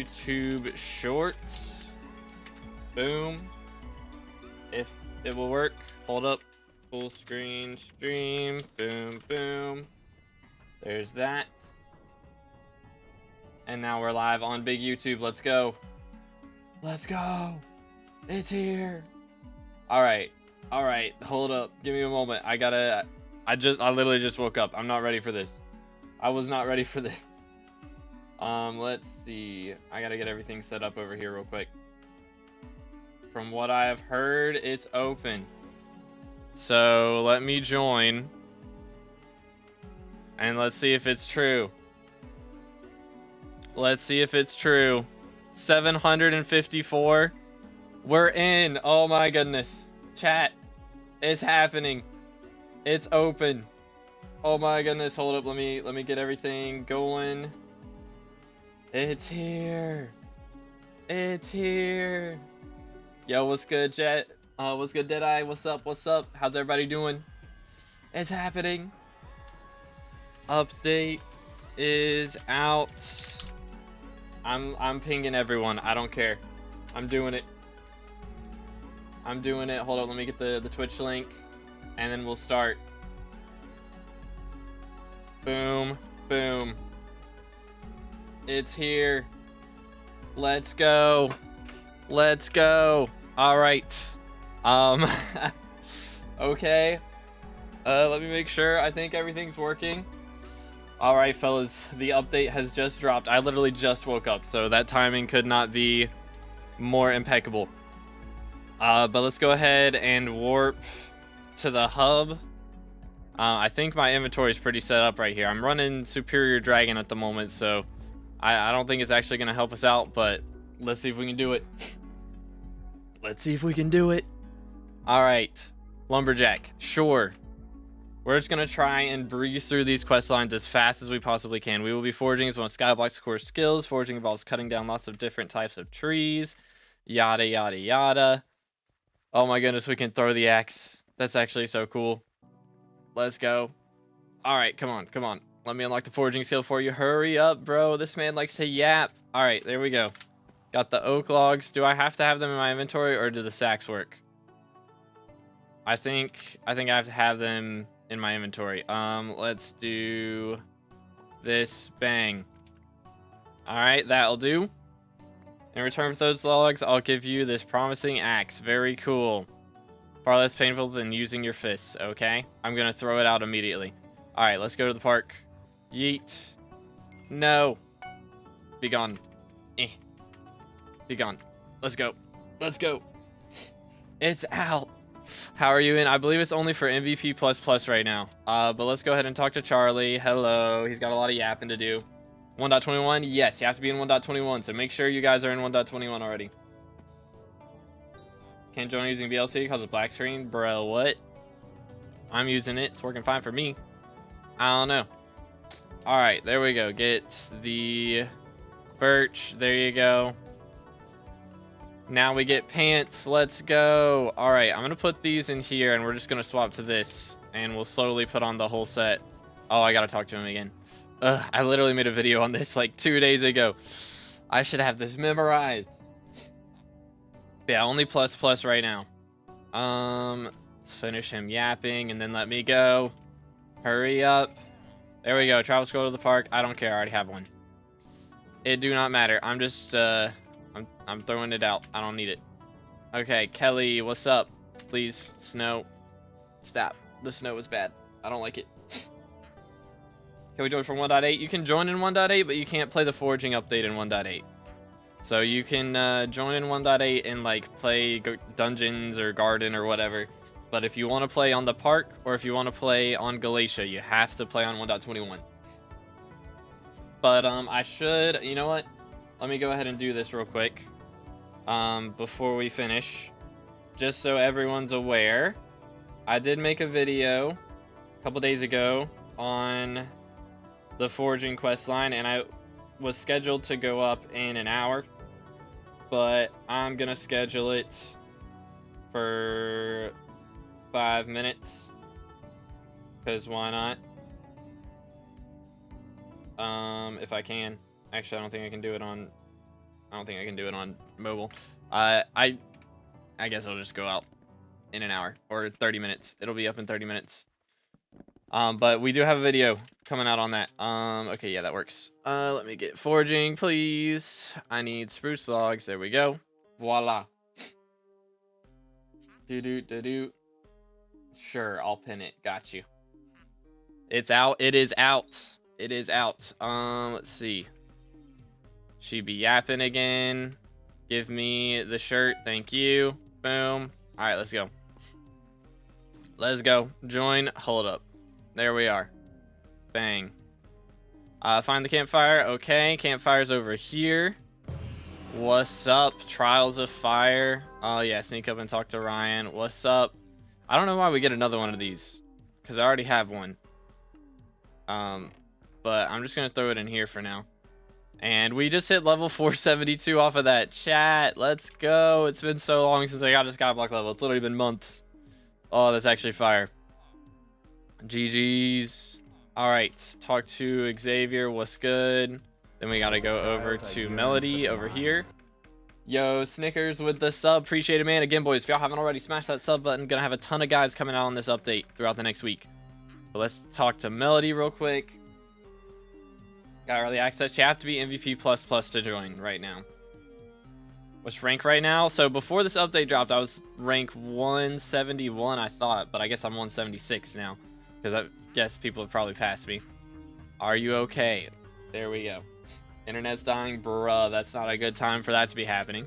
YouTube Shorts. Boom. If it will work, hold up. Full screen stream. Boom, boom. There's that. And now we're live on big YouTube. Let's go. Let's go. It's here. All right. All right. Hold up. Give me a moment. I literally just woke up. I'm not ready for this. I was not ready for this. Let's see. I gotta get everything set up over here real quick. From what I have heard, it's open. So let me join. And let's see if it's true. Let's see if it's true. 754. We're in. Oh my goodness. Chat. It's happening. It's open. Oh my goodness. Hold up. Let me get everything going. It's here. It's here. Yo, what's good, Jet? What's good, Deadeye? What's up? What's up? How's everybody doing? It's happening. Update is out. I'm pinging everyone. I don't care. I'm doing it. I'm doing it. Hold on, let me get the Twitch link, and then we'll start. Boom, boom. It's here. Let's go. Let's go. All right. Okay. Let me make sure. I think everything's working. All right, fellas. The update has just dropped. I literally just woke up, so that timing could not be more impeccable. But let's go ahead and warp to the hub. I think my inventory is pretty set up right here. I'm running Superior Dragon at the moment, so I don't think it's actually going to help us out, but let's see if we can do it. Let's see if we can do it. All right, Lumberjack, sure. We're just going to try and breeze through these quest lines as fast as we possibly can. We will be foraging as one of SkyBlock's core skills. Foraging involves cutting down lots of different types of trees, yada, yada, yada. Oh my goodness, we can throw the axe. That's actually so cool. Let's go. All right, come on, come on. Let me unlock the foraging skill for you. Hurry up, bro. This man likes to yap. All right, there we go. Got the oak logs. Do I have to have them in my inventory, or do the sacks work? I think I have to have them in my inventory. Let's do this. Bang. All right, that'll do. In return for those logs, I'll give you this promising axe. Very cool. Far less painful than using your fists, okay? I'm gonna throw it out immediately. All right, let's go to the park. Yeet. No. Be gone. Be gone. Let's go. Let's go. It's out. How are you in? I believe it's only for MVP++ right now. But let's go ahead and talk to Charlie. Hello. He's got a lot of yapping to do. 1.21? Yes, you have to be in 1.21, so make sure you guys are in 1.21 already. Can't join using VLC because of black screen? Bro, what? I'm using it. It's working fine for me. I don't know. Alright, there we go. Get the birch. There you go. Now we get pants. Let's go. Alright, I'm going to put these in here, and we're just going to swap to this, and we'll slowly put on the whole set. Oh, I got to talk to him again. I literally made a video on this like 2 days ago. I should have this memorized. Yeah, only ++ right now. Let's finish him yapping, and then let me go. Hurry up. There we go. Travel scroll to the park. I don't care. I already have one. It do not matter. I'm just, I'm throwing it out. I don't need it. Okay, Kelly, what's up? Please, snow. Stop. The snow is bad. I don't like it. Can we join from 1.8? You can join in 1.8, but you can't play the foraging update in 1.8. So you can join in 1.8 and like play dungeons or garden or whatever. But if you want to play on the park, or if you want to play on Galatia, you have to play on 1.21. But I should, you know what? Let me go ahead and do this real quick before we finish. Just so everyone's aware, I did make a video a couple days ago on the foraging quest line, and I was scheduled to go up in an hour, but I'm gonna schedule it for 5 minutes, because why not? If I can. Actually, I don't think I can do it on I don't think I can do it on mobile. I guess I'll just go out in an hour or 30 minutes. It'll be up in 30 minutes. But we do have a video coming out on that. Okay, yeah, that works. Let me get foraging, please. I need spruce logs. There we go. Voila. Do. Sure, I'll pin it. Got you. It's out. It is out. It is out. Let's see. She be yapping again. Give me the shirt. Thank you. Boom. All right, let's go. Let's go. Join. Hold up. There we are. Bang. Find the campfire. Okay, campfire's over here. What's up? Trials of Fire. Oh, yeah, sneak up and talk to Ryan. What's up? I don't know why we get another one of these, because I already have one. But I'm just going to throw it in here for now. And we just hit level 472 off of that. Chat, let's go. It's been so long since I got a skyblock level. It's literally been months. Oh, that's actually fire. GG's. All right, talk to Xavier. What's good? Then we got to go over to Melody over here. Yo, Snickers with the sub. Appreciate it, man. Again, boys, if y'all haven't already, smash that sub button. Gonna have a ton of guides coming out on this update throughout the next week. But let's talk to Melody real quick. Got early access. You have to be MVP++ to join right now. What's rank right now? So before this update dropped, I was rank 171, I thought. But I guess I'm 176 now, because I guess people have probably passed me. Are you okay? There we go. Internet's dying, bruh. That's not a good time for that to be happening.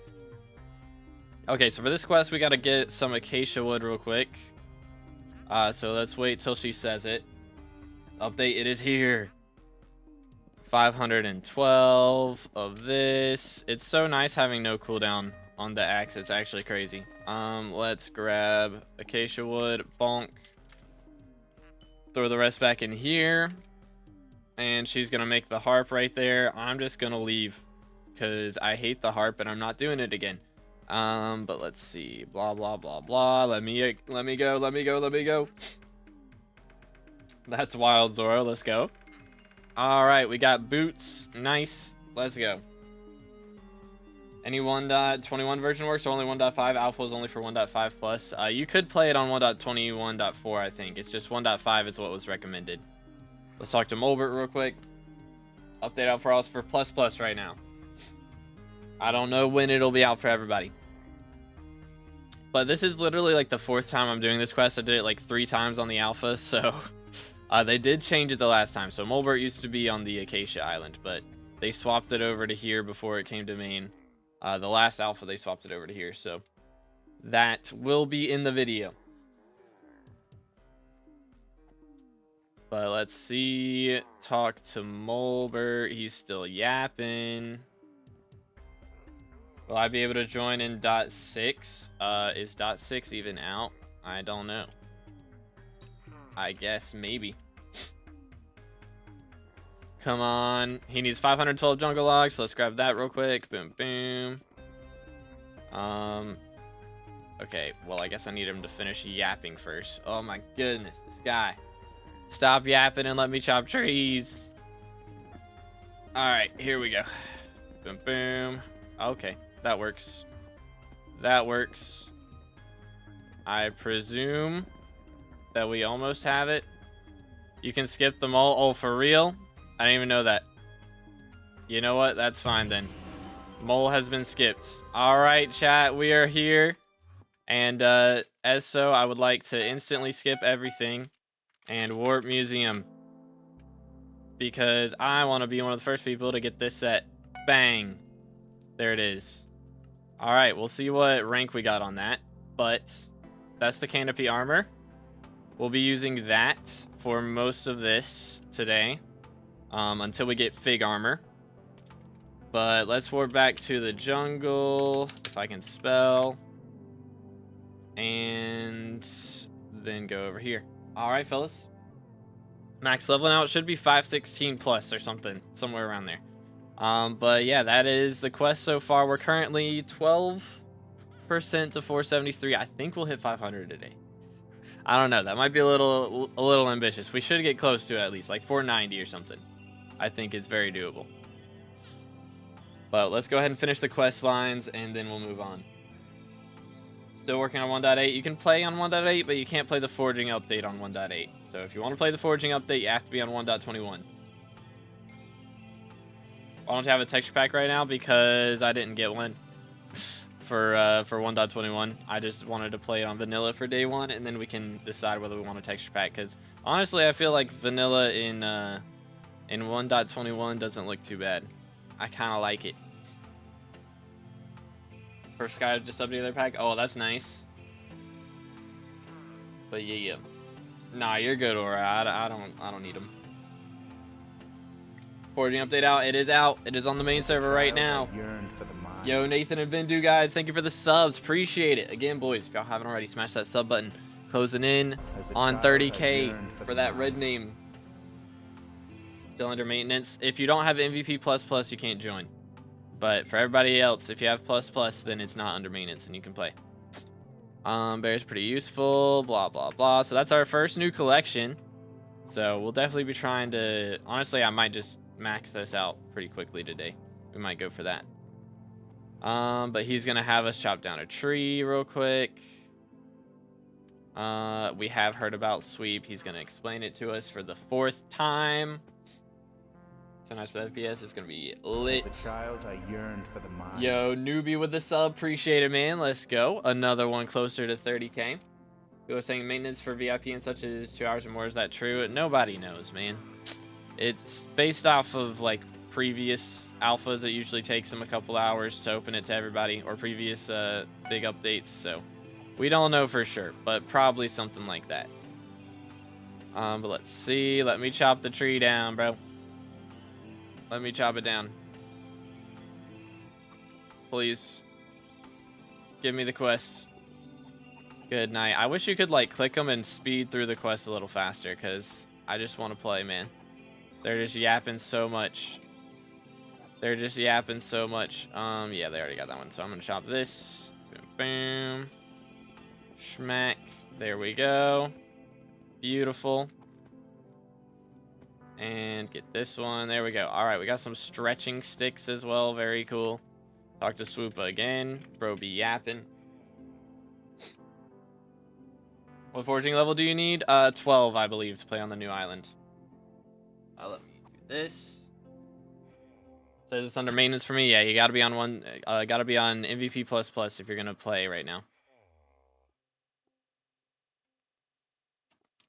Okay, so for this quest, we got to get some acacia wood real quick. So let's wait till she says it. Update, it is here. 512 of this. It's so nice having no cooldown on the axe. It's actually crazy. Let's grab acacia wood. Bonk. Throw the rest back in here. And she's going to make the harp right there. I'm just going to leave because I hate the harp and I'm not doing it again. But let's see. Blah, blah, blah, blah. Let me go. That's wild, Zoro. Let's go. All right, we got boots. Nice. Let's go. Any 1.21 version works, or only 1.5? Alpha is only for 1.5 plus. You could play it on 1.21.4, I think. It's just 1.5 is what was recommended. Let's talk to Mulbert real quick. Update out for us for plus right now. I don't know when it'll be out for everybody. But this is literally like the 4th time I'm doing this quest. I did it like 3 times on the alpha, so they did change it the last time. So Mulbert used to be on the Acacia Island, but they swapped it over to here before it came to main. The last alpha, they swapped it over to here, so that will be in the video. But let's see. Talk to Mulbert. He's still yapping. Will I be able to join in .6? Is .6 even out? I don't know. I guess maybe. Come on. He needs 512 jungle logs, so let's grab that real quick. Boom, boom. Okay, well, I guess I need him to finish yapping first. Oh my goodness, this guy. Stop yapping and let me chop trees. Alright, here we go. Boom, boom. Okay, that works. That works. I presume that we almost have it. You can skip them all. Oh, for real? I didn't even know that. You know what? That's fine then. Mole has been skipped. Alright, chat, we are here. And as so, I would like to instantly skip everything and warp museum, because I want to be one of the first people to get this set. Bang. There it is. Alright, we'll see what rank we got on that. But that's the canopy armor. We'll be using that for most of this today, until we get fig armor. But let's warp back to the jungle, if I can spell, and then go over here. All right, fellas. Max level now, it should be 516 plus or something, somewhere around there. But yeah, that is the quest so far. We're currently 12% to 473. I think we'll hit 500 today. I don't know. That might be a little ambitious. We should get close to it at least, like 490 or something. I think is very doable. But let's go ahead and finish the quest lines, and then we'll move on. Still working on 1.8. You can play on 1.8, but you can't play the foraging update on 1.8. So if you want to play the foraging update, you have to be on 1.21. I don't have a texture pack right now because I didn't get one for 1.21. I just wanted to play it on vanilla for day one, and then we can decide whether we want a texture pack. Because honestly, I feel like vanilla in 1.21 doesn't look too bad. I kind of like it. Furfsky just updated their pack. Oh, that's nice. But yeah. Nah, you're good, Aura. I don't need them. Foraging update out. It is out. It is on the main server right now. Yo, Nathan and Bindu, guys, thank you for the subs. Appreciate it. Again, boys, if y'all haven't already, smash that sub button. Closing in on 30K for that red name. Still under maintenance. If you don't have MVP++, you can't join. But for everybody else, if you have ++, then it's not under maintenance and you can play. Bear's pretty useful. Blah, blah, blah. So that's our first new collection. So we'll definitely be trying to... Honestly, I might just max this out pretty quickly today. We might go for that. But he's gonna have us chop down a tree real quick. We have heard about sweep. He's gonna explain it to us for the 4th time. So nice with FPS. It's gonna be lit. As a child, I yearned for the mines. Yo, newbie with the sub. Appreciate it, man. Let's go. Another one closer to 30K. People are saying maintenance for VIP and such is 2 hours or more. Is that true? Nobody knows, man. It's based off of like previous alphas. It usually takes them a couple hours to open it to everybody, or previous big updates. So we don't know for sure, but probably something like that. But let's see. Let me chop the tree down, bro. Let me chop it down. Please. Give me the quest. Good night. I wish you could like click them and speed through the quest a little faster, because I just want to play, man. They're just yapping so much. They're just yapping so much. Yeah, they already got that one. So I'm going to chop this. Boom, boom. Schmack. There we go. Beautiful. And get this one. There we go. All right, we got some stretching sticks as well. Very cool. Talk to Swoopa again. Bro be yapping. What foraging level do you need? 12, I believe, to play on the new island. Let me do this. Says it's under maintenance for me. Yeah, you gotta be on gotta be on MVP++ if you're gonna play right now.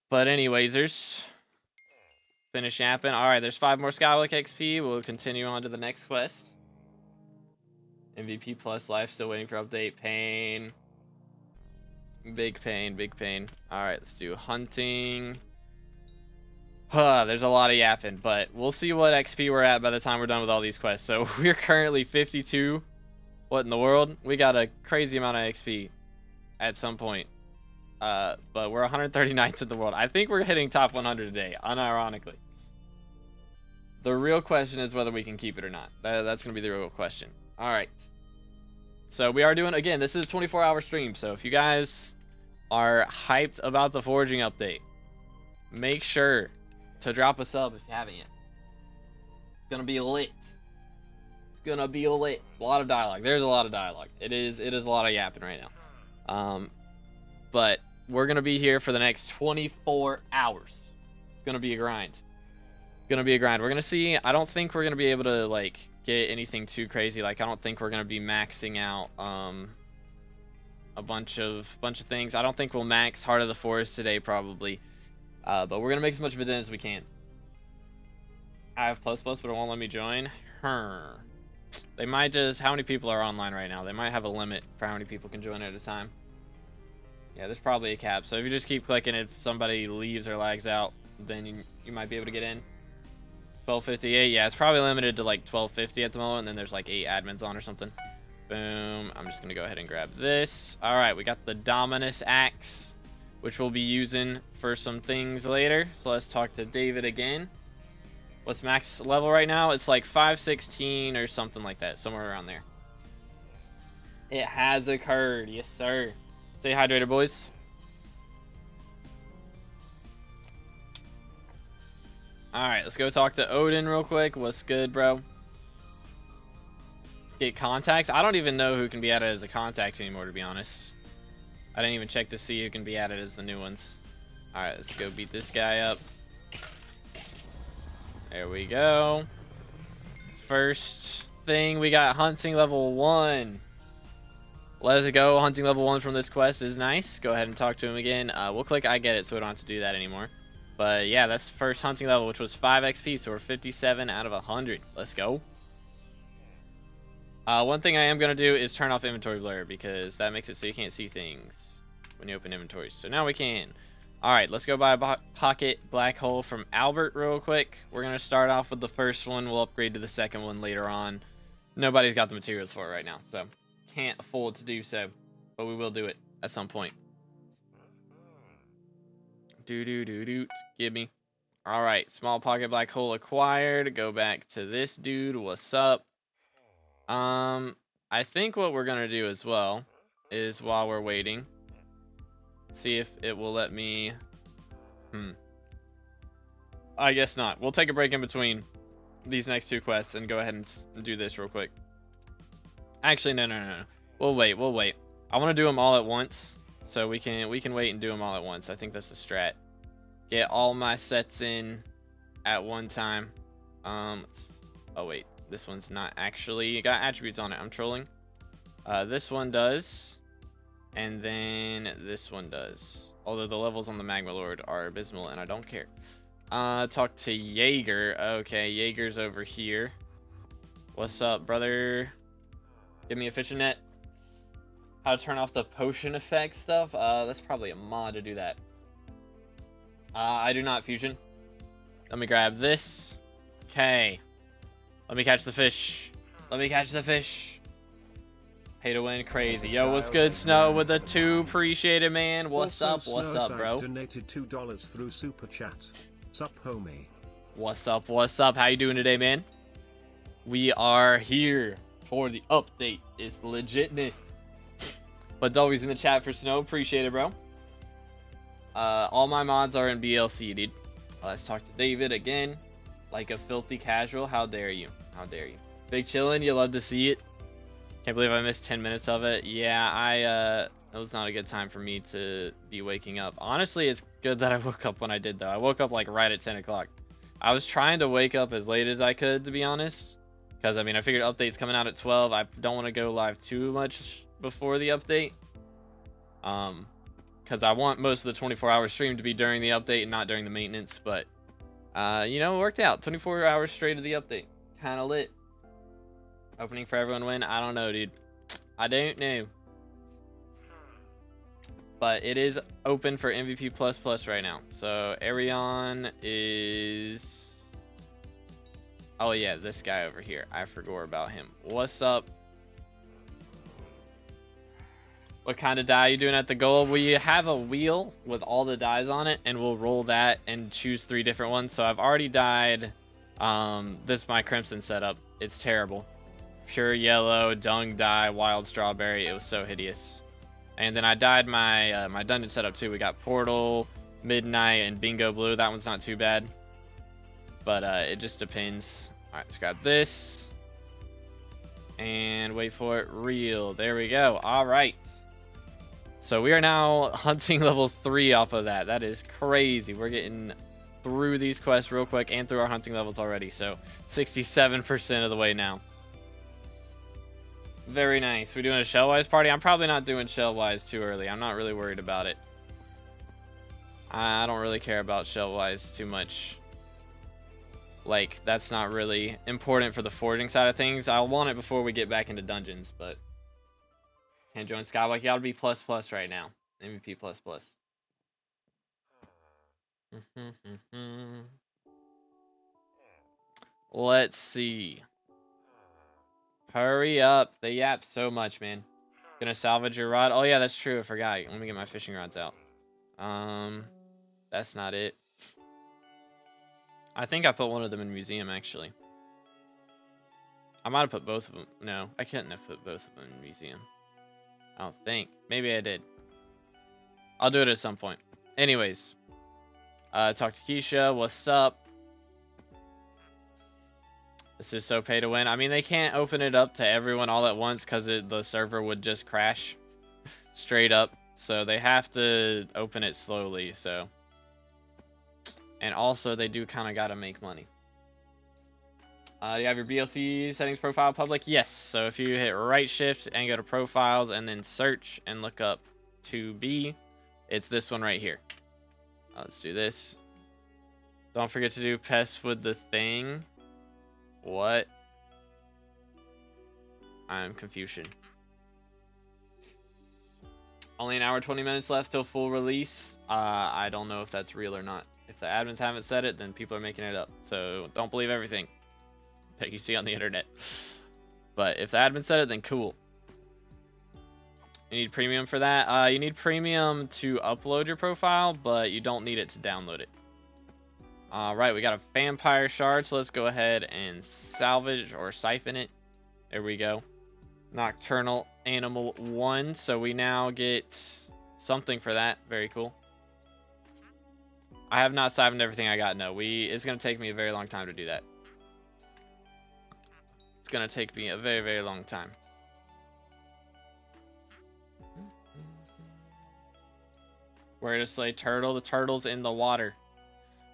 But anyways, there's finish yapping. All right, there's 5 more SkyBlock XP. We'll continue on to the next quest. MVP+ life still waiting for update. Pain. Big pain, big pain. All right, let's do hunting. There's a lot of yapping, but we'll see what XP we're at by the time we're done with all these quests. So we're currently 52. What in the world? We got a crazy amount of XP at some point. But we're 139th in the world. I think we're hitting top 100 today, unironically. The real question is whether we can keep it or not. That's going to be the real question. All right. So we are doing, again, this is a 24-hour stream. So if you guys are hyped about the foraging update, make sure to drop a sub if you haven't yet. It's going to be lit. It's going to be lit. A lot of dialogue. There's a lot of dialogue. It is a lot of yapping right now. But we're going to be here for the next 24 hours. It's going to be a grind. We're going to see. I don't think we're going to be able to like get anything too crazy. Like I don't think we're going to be maxing out a bunch of things. I don't think we'll max Heart of the Forest today probably. But we're going to make as much of it as we can. I have ++, but it won't let me join. They might just... How many people are online right now? They might have a limit for how many people can join at a time. Yeah, there's probably a cap. So if you just keep clicking, if somebody leaves or lags out, then you might be able to get in. 1258. Yeah, it's probably limited to like 1250 at the moment. And then there's like 8 admins on or something. Boom. I'm just going to go ahead and grab this. All right, we got the Dominus Axe, which we'll be using for some things later. So let's talk to David again. What's max level right now? It's like 516 or something like that. Somewhere around there. It has occurred. Yes, sir. Stay hydrated, boys. All right, let's go talk to Odin real quick. What's good, bro? get contacts. I don't even know who can be added as a contact anymore, to be honest. I didn't even check to see who can be added as the new ones. All right, let's go beat this guy up. There we go. First thing, we got hunting level 1. Let's go. Hunting level 1 from this quest is nice. Go ahead and talk to him again. We'll click I get it so we don't have to do that anymore. But yeah, that's the first hunting level, which was 5 XP, so we're 57 out of 100. Let's go. One thing I am going to do is turn off inventory blur, because that makes it so you can't see things when you open inventories. So now we can. Alright, let's go buy a pocket black hole from Albert real quick. We're going to start off with the first one. We'll upgrade to the second one later on. Nobody's got the materials for it right now, so can't afford to do so. But we will do it at some point. Give me. Alright, small pocket black hole acquired. Go back to this dude. What's up? I think what we're going to do as well is, while we're waiting, see if it will let me. I guess not. We'll take a break in between these next 2 quests and go ahead and do this real quick. Actually, no. We'll wait. I want to do them all at once, so we can wait and do them all at once. I think that's the strat. Get all my sets in at one time. Oh wait, this one's not actually got attributes on it. I'm trolling. This one does. And then this one does. Although the levels on the Magma Lord are abysmal, and I don't care. Talk to Jaeger. Okay, Jaeger's over here. What's up, brother? Give me a fishing net. How to turn off the potion effect stuff? That's probably a mod to do that. I do not fusion. Let me grab this. Okay. Let me catch the fish. Let me catch the fish. Pay to win, crazy. Yo, what's good, Snow? With the 2, appreciate it, man. What's up? What's up, bro? Donated $2 through super chat. Sup, homie. What's up? What's up? How you doing today, man? We are here for the update. It's legitness. But W's in the chat for Snow. Appreciate it, bro. All my mods are in BLC, dude. Let's talk to David again. Like a filthy casual. How dare you? How dare you? Big chillin'. You love to see it. Can't believe I missed 10 minutes of it. Yeah, it was not a good time for me to be waking up. Honestly, it's good that I woke up when I did, though. I woke up like right at 10 o'clock. I was trying to wake up as late as I could, to be honest. Because, I mean, I figured update's coming out at 12. I don't want to go live too much before the update. Because I want most of the 24-hour stream to be during the update and not during the maintenance. But, you know, it worked out. 24 hours straight of the update. Kind of lit. Opening for everyone win? I don't know, dude. I don't know. But it is open for MVP++ right now. So, Arion is... Oh, yeah, this guy over here. I forgot about him. What's up? What kind of die are you doing at the goal? We have a wheel with all the dies on it, and we'll roll that and choose 3 different ones. So, I've already died. This is my Crimson setup. It's terrible. Pure yellow, dung dye, wild strawberry. It was so hideous. And then I dyed my my dungeon setup too. We got portal, midnight, and bingo blue. That one's not too bad. But it just depends. All right, let's grab this. And wait for it. Real. There we go. All right. So we are now hunting level 3 off of that. That is crazy. We're getting through these quests real quick and through our hunting levels already. So 67% of the way now. Very nice. We doing a Shellwise party? I'm probably not doing Shellwise too early. I'm not really worried about it. I don't really care about Shellwise too much. Like, that's not really important for the foraging side of things. I'll want it before we get back into dungeons, but... Can't join SkyBlock. You gotta be ++ right now. MVP++. Let's see. Hurry up. They yap so much, man. Gonna salvage your rod. Oh, yeah, that's true. I forgot. Let me get my fishing rods out. That's not it. I think I put one of them in museum, actually. I might have put both of them. No, I couldn't have put both of them in museum. I don't think. Maybe I did. I'll do it at some point. Anyways. Talk to Keisha. What's up? This is so pay to win. I mean, they can't open it up to everyone all at once because the server would just crash straight up. So they have to open it slowly. So, and also they do kind of got to make money. You have your BLC settings profile public? Yes. So if you hit right shift and go to profiles and then search and look up 2B, it's this one right here. Let's do this. Don't forget to do pests with the thing. What? I'm Confucian. Only an hour 20 minutes left till full release. I don't know if that's real or not. If the admins haven't said it, then people are making it up. So don't believe everything that you see on the internet. But if the admin said it, then cool. You need premium for that. You need premium to upload your profile, but you don't need it to download it. All right, we got a vampire shard, so let's go ahead and salvage or siphon it. There we go. Nocturnal animal 1, so we now get something for that. Very cool. I have not siphoned everything I got. No, it's gonna take me a very long time to do that. It's gonna take me a very, very long time. Where to slay turtle? The turtle's in the water.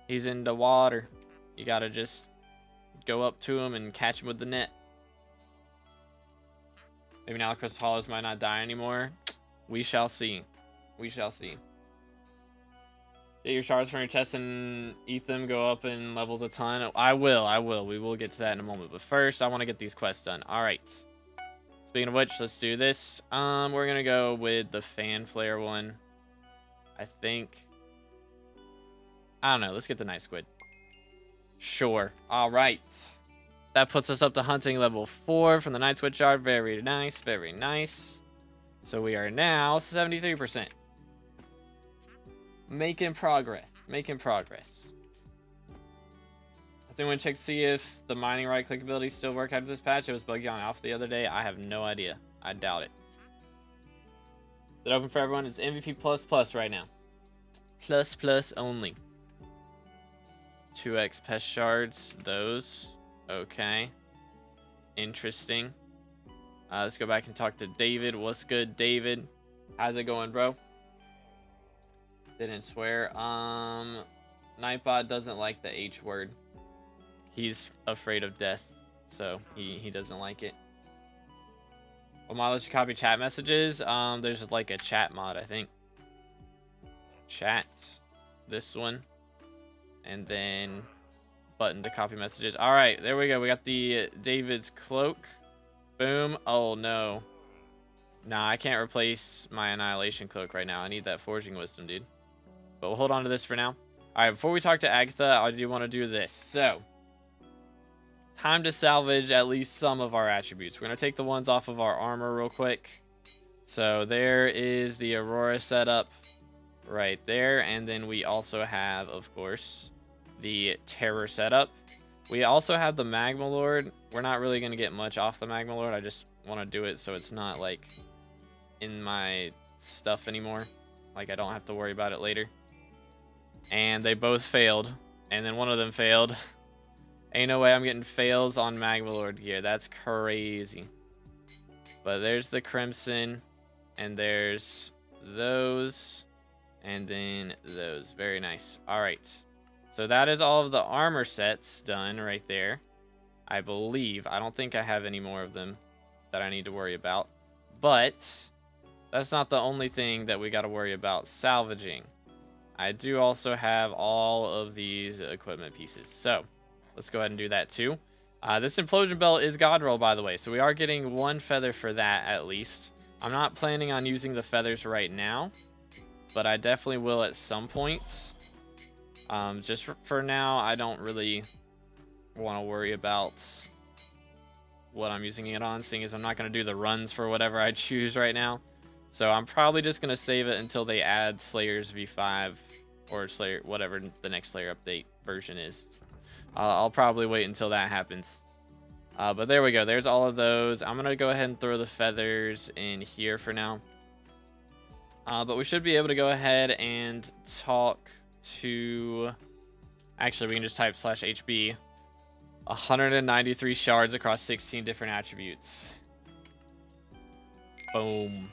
He's in the water. You gotta just go up to him and catch him with the net. Maybe now Crystal Hollows might not die anymore. We shall see. We shall see. Get your shards from your chest and eat them. Go up in levels a ton. I will. We will get to that in a moment. But first, I want to get these quests done. All right. Speaking of which, let's do this. We're going to go with the fan flare one. I think. I don't know. Let's get the night squid. Sure. All right. That puts us up to hunting level 4 from the night squid shard. Very nice. Very nice. So we are now 73%. Making progress. Making progress. I think we're going to check to see if the mining right click abilities still work after this patch. It was buggy on alpha the other day. I have no idea. I doubt it. Is it open for everyone? It's MVP++ right now. Plus only. 2x pest shards. Those. Okay. Interesting. Let's go back and talk to David. What's good, David? How's it going, bro? Didn't swear. Nightbot doesn't like the H word. He's afraid of death, so he doesn't like it. What mod lets you copy chat messages? There's like a chat mod, I think. Chat. This one. And then button to copy messages. All right, there we go. We got the David's cloak. Boom. Oh, no. Nah, I can't replace my Annihilation cloak right now. I need that Foraging Wisdom, dude. But we'll hold on to this for now. All right, before we talk to Agatha, I do want to do this. So, time to salvage at least some of our attributes. We're going to take the ones off of our armor real quick. So, there is the Aurora setup right there. And then we also have, of course, the Terror setup. We also have the Magma Lord. We're not really going to get much off the Magma Lord. I just want to do it so it's not, like, in my stuff anymore. Like, I don't have to worry about it later. And they both failed. And then one of them failed. Ain't no way I'm getting fails on Magma Lord gear. That's crazy. But there's the Crimson. And there's those. And then those. Very nice. Alright. So that is all of the armor sets done right there. I believe. I don't think I have any more of them that I need to worry about. But that's not the only thing that we got to worry about salvaging. I do also have all of these equipment pieces. So let's go ahead and do that too. This implosion belt is god roll, by the way. So we are getting 1 feather for that at least. I'm not planning on using the feathers right now, but I definitely will at some point. Just for now, I don't really want to worry about what I'm using it on, seeing as I'm not going to do the runs for whatever I choose right now. So I'm probably just going to save it until they add Slayers V5 or Slayer, whatever the next Slayer update version is. I'll probably wait until that happens. But there we go. There's all of those. I'm going to go ahead and throw the feathers in here for now. But we should be able to go ahead and talk to... Actually, we can just type /HB. 193 shards across 16 different attributes. Boom.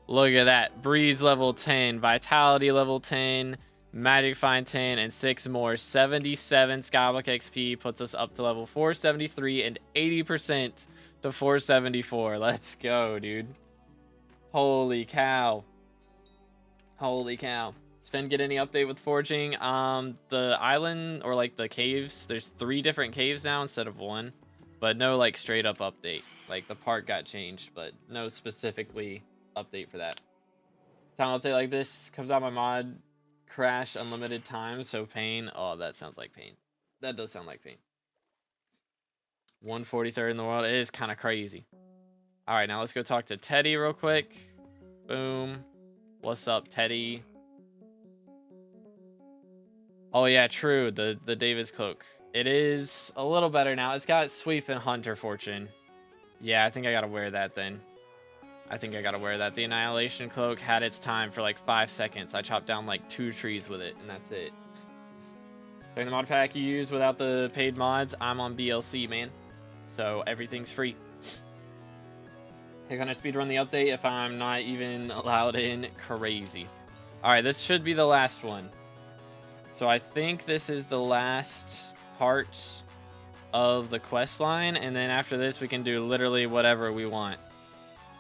Look at that. Breeze level 10, Vitality level 10, Magic Find 10, and 6 more. 77 SkyBlock XP puts us up to level 473 and 80% to 474. Let's go, dude. Holy cow. Holy cow. Sven, get any update with foraging? The island, or like the caves, there's 3 different caves now instead of 1. But no like straight up update. Like the part got changed, but no specifically update for that. Time update like this comes out my mod crash unlimited time, so pain. Oh, that sounds like pain. That does sound like pain. 143rd in the world. It is kind of crazy. All right, now let's go talk to Teddy real quick. Boom. What's up, Teddy? Oh yeah, true. The David's cloak. It is a little better now. It's got sweep and hunter fortune. Yeah, I think I gotta wear that then. I think I gotta wear that. The annihilation cloak had its time for like 5 seconds. I chopped down like 2 trees with it, and that's it. During the mod pack you use without the paid mods, I'm on BLC, man. So everything's free. You're gonna speedrun the update if I'm not even allowed in. Crazy. Alright, this should be the last one. So I think this is the last part of the quest line, and then after this we can do literally whatever we want.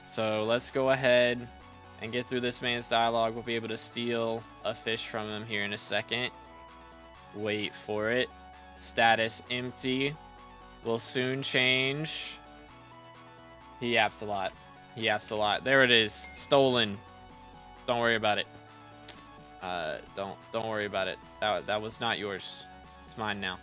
So let's go ahead and get through this man's dialogue. We'll be able to steal a fish from him here in a second. Wait for it. Status empty. Will soon change. He yaps a lot. He yaps a lot. There it is. Stolen. Don't worry about it. Don't worry about it. That was not yours. It's mine now.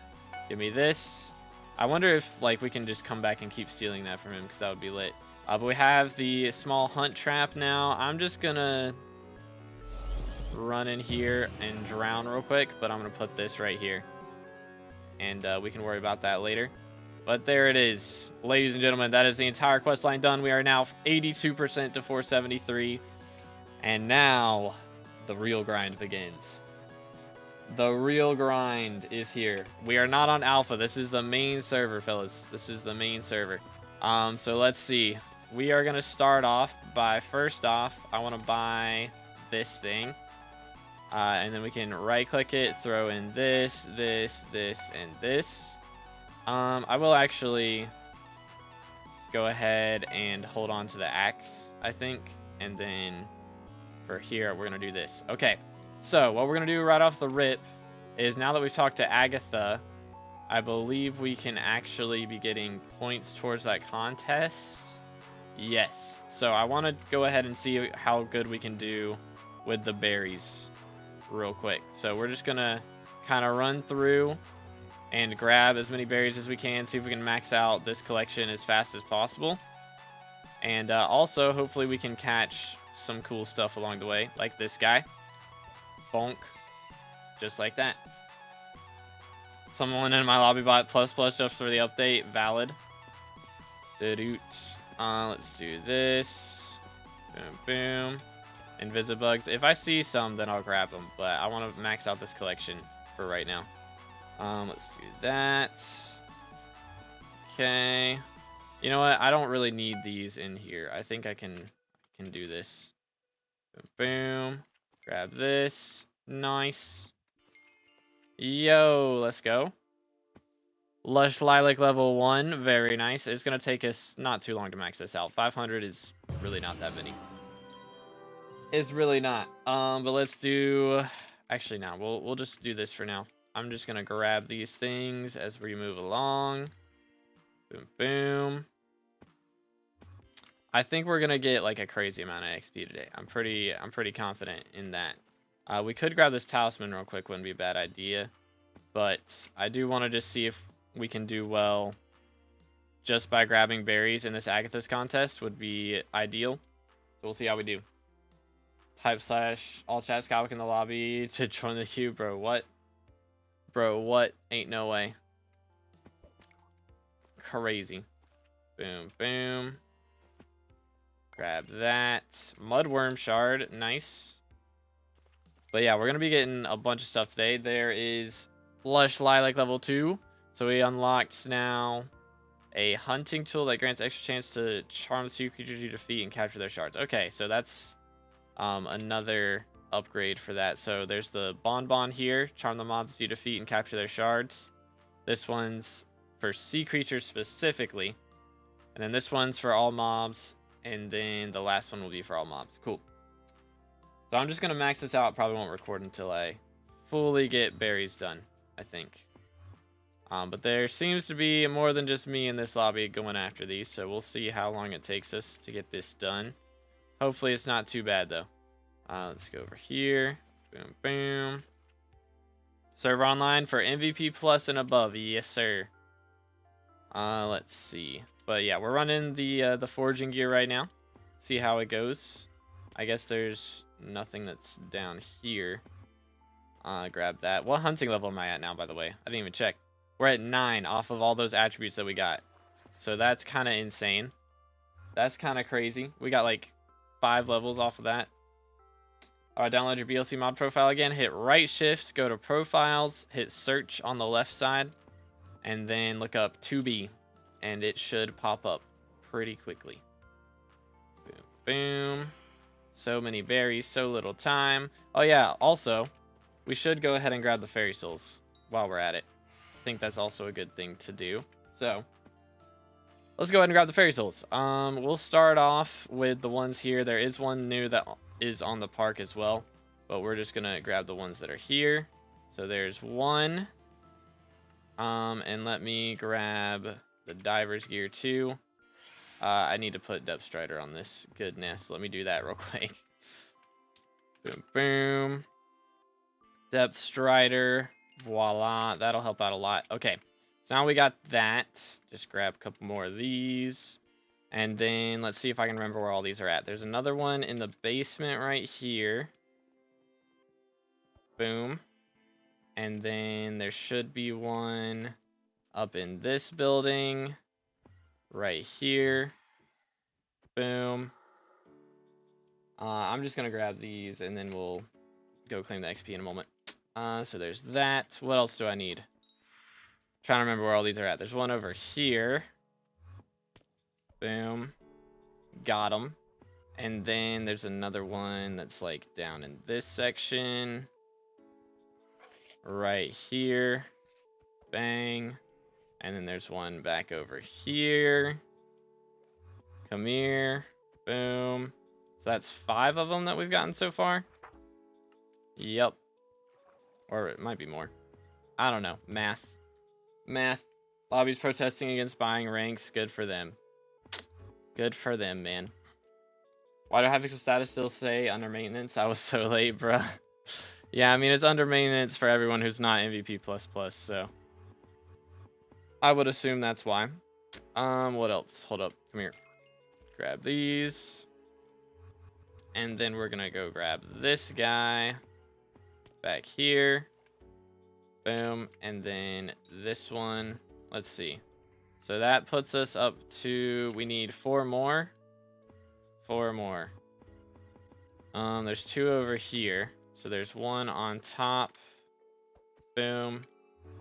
Give me this. I wonder if like we can just come back and keep stealing that from him, because that would be lit. But we have the small hunt trap now. I'm just gonna run in here and drown real quick, but I'm gonna put this right here, and we can worry about that later. But there it is, ladies and gentlemen. That is the entire quest line done. We are now 82% to 473, and now the real grind begins. The real grind is here. We are not on alpha. This is the main server, fellas. This is the main server. So let's see. We are gonna start off by, first off, I want to buy this thing, and then we can right click it, throw in this, and this. I will actually go ahead and hold on to the axe, I think, and then for here we're gonna do this. Okay, so what we're gonna do right off the rip is, now that we've talked to Agatha, I believe we can actually be getting points towards that contest. Yes. So I want to go ahead and see how good we can do with the berries real quick. So we're just going to kind of run through and grab as many berries as we can, see if we can max out this collection as fast as possible. And also, hopefully we can catch some cool stuff along the way, like this guy. Bonk. Just like that. Someone in my lobby bought plus just for the update. Valid. Let's do this. Boom, boom. Invisibugs. If I see some, then I'll grab them. But I want to max out this collection for right now. Let's do that. Okay. You know what? I don't really need these in here. I think I can do this. Boom, boom. Grab this. Nice. Yo, let's go. Lush Lilac level 1. Very nice. It's going to take us not too long to max this out. 500 is really not that many. It's really not. But let's do... Actually, no. We'll just do this for now. I'm just going to grab these things as we move along. Boom, boom. I think we're going to get like a crazy amount of XP today. I'm pretty confident in that. We could grab this talisman real quick. Wouldn't be a bad idea. But I do want to just see if we can do well just by grabbing berries in this Agatha's contest. Would be ideal. So we'll see how we do. Type / all chat SkyBlock in the lobby to join the queue. Bro, what? Bro, what? Ain't no way. Crazy. Boom, boom. Grab that. Mudworm shard. Nice. But yeah, we're going to be getting a bunch of stuff today. There is Lush Lilac level 2. So we unlocked now a hunting tool that grants extra chance to charm the sea creatures you defeat and capture their shards. Okay, so that's another upgrade for that. So there's the Bonbon here. Charm the mobs you defeat and capture their shards. This one's for sea creatures specifically. And then this one's for all mobs. And then the last one will be for all mobs. Cool. So I'm just going to max this out. Probably won't record until I fully get berries done, I think. But there seems to be more than just me in this lobby going after these. So we'll see how long it takes us to get this done. Hopefully it's not too bad, though. Let's go over here. Boom, boom. Server online for MVP plus and above. Yes, sir. Let's see. But yeah, we're running the foraging gear right now. See how it goes. I guess there's nothing that's down here. Grab that. What hunting level am I at now, by the way? I didn't even check. We're at 9 off of all those attributes that we got. So that's kind of insane. That's kind of crazy. We got like 5 levels off of that. Alright, download your BLC mod profile again. Hit right shift, go to profiles, hit search on the left side, and then look up 2B. And it should pop up pretty quickly. Boom, boom. So many berries, so little time. Oh yeah, also, we should go ahead and grab the fairy souls while we're at it. I think that's also a good thing to do. So, let's go ahead and grab the fairy souls. We'll start off with the ones here. There is one new that is on the park as well, but we're just gonna grab the ones that are here. So there's one. And let me grab the diver's gear too. I need to put Depth Strider on this. Goodness, let me do that real quick. Boom, boom. Depth Strider. Voila, that'll help out a lot. Okay, so now we got that. Just grab a couple more of these. And then let's see if I can remember where all these are at. There's another one in the basement right here. Boom. And then there should be one up in this building. Right here. Boom. I'm just going to grab these and then we'll go claim the XP in a moment. So there's that. What else do I need? Trying to remember where all these are at. There's one over here. Boom. Got them. And then there's another one that's like down in this section. Right here. Bang. And then there's one back over here. Come here. Boom. So that's 5 of them that we've gotten so far. Yep. Or it might be more. I don't know. Math. Lobbies protesting against buying ranks. Good for them. Good for them, man. Why do Hypixel status still say under maintenance? I was so late, bruh. Yeah, I mean, it's under maintenance for everyone who's not MVP++, so. I would assume that's why. What else? Hold up. Come here. Grab these. And then we're gonna go grab this guy. Back here. Boom. And then this one. Let's see. So that puts us up to, we need 4 more. 4 more. There's 2 over here. So there's one on top. Boom.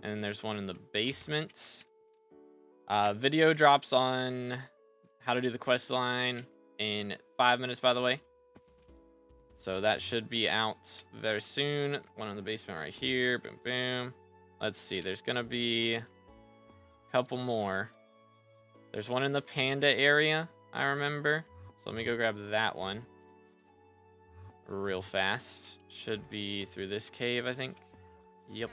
And then there's one in the basement. Video drops on how to do the quest line in 5 minutes, by the way. So that should be out very soon. One in the basement right here. Boom, boom. Let's see. There's going to be a couple more. There's one in the panda area, I remember. So let me go grab that one real fast. Should be through this cave, I think. Yep.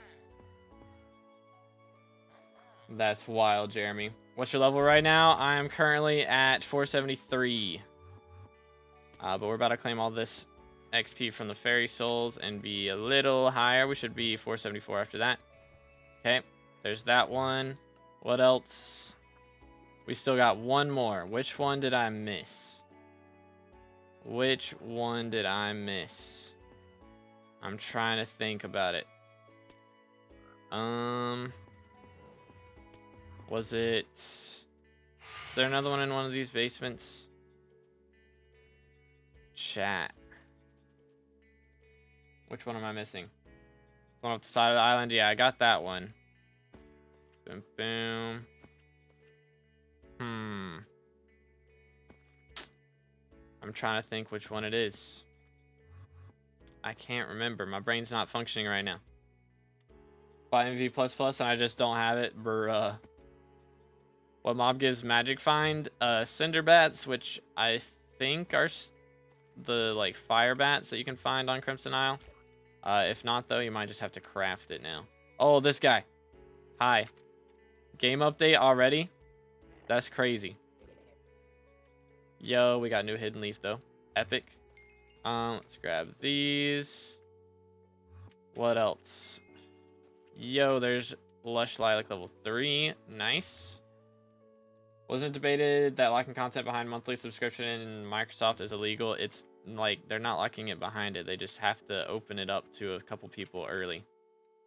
That's wild, Jeremy. What's your level right now? I am currently at 473. But we're about to claim all this XP from the fairy souls and be a little higher. We should be 474 after that. Okay, there's that one. What else? We still got one more. Which one did I miss? Which one did I miss? I'm trying to think about it. Was it... Is there another one in one of these basements? Chat. Which one am I missing? One off the side of the island? Yeah, I got that one. Boom, boom. I'm trying to think which one it is. I can't remember. My brain's not functioning right now. Buy MV++ and I just don't have it. Bruh. What mob gives magic find? Cinder bats, which I think are the like fire bats that you can find on Crimson Isle. If not though, you might just have to craft it now. Oh, this guy. Hi. Game update already? That's crazy. Yo, we got new hidden leaf though. Epic. Let's grab these. What else? Yo, there's Lush Lilac level 3. Nice. Wasn't it debated that locking content behind monthly subscription in Microsoft is illegal? It's like they're not locking it behind it. They just have to open it up to a couple people early.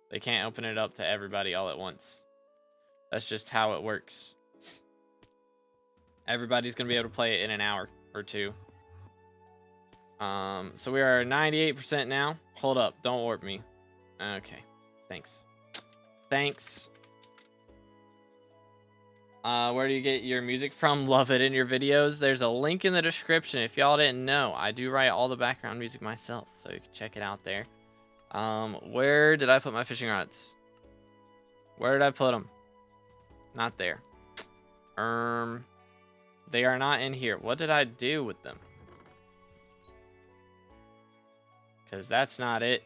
They can't open it up to everybody all at once. That's just how it works. Everybody's gonna be able to play it in an hour or two. So we are 98% now. Hold up, don't warp me. Okay, thanks. Thanks. Where do you get your music from? Love it in your videos. There's a link in the description if y'all didn't know. I do write all the background music myself, so you can check it out there. Where did I put my fishing rods? Where did I put them? Not there. They are not in here. What did I do with them? Because that's not it.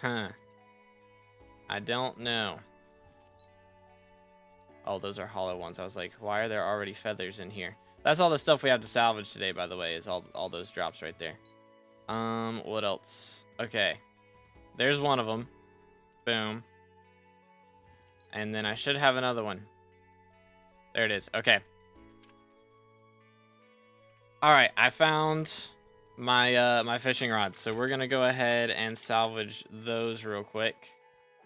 Huh. I don't know. Oh, those are hollow ones. I was like, why are there already feathers in here? That's all the stuff we have to salvage today, by the way, is all those drops right there. What else? Okay. There's one of them. Boom. And then I should have another one. There it is. Okay. All right, I found my my fishing rods. So we're gonna go ahead and salvage those real quick.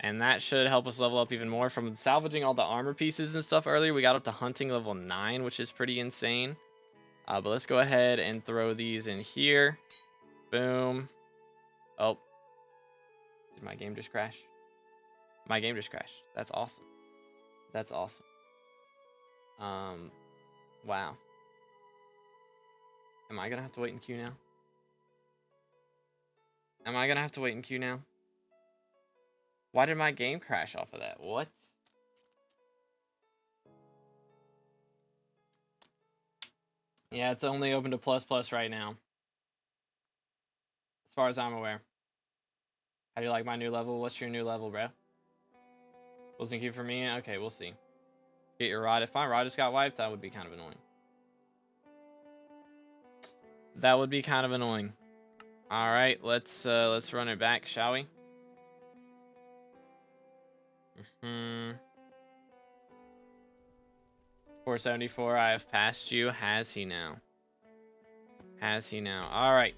And that should help us level up even more. From salvaging all the armor pieces and stuff earlier, we got up to hunting level 9, which is pretty insane. But let's go ahead and throw these in here. Boom. Oh. Did my game just crash? My game just crashed. That's awesome. That's awesome. Wow. Am I gonna have to wait in queue now? Am I gonna have to wait in queue now? Why did my game crash off of that? What? Yeah, it's only open to ++ right now. As far as I'm aware. How do you like my new level? What's your new level, bro? Wasn't queue for me? Okay, we'll see. Get your rod. If my rod just got wiped, that would be kind of annoying. That would be kind of annoying. All right, let's run it back, shall we? 474, I have passed you. Has he now? Has he now? All right.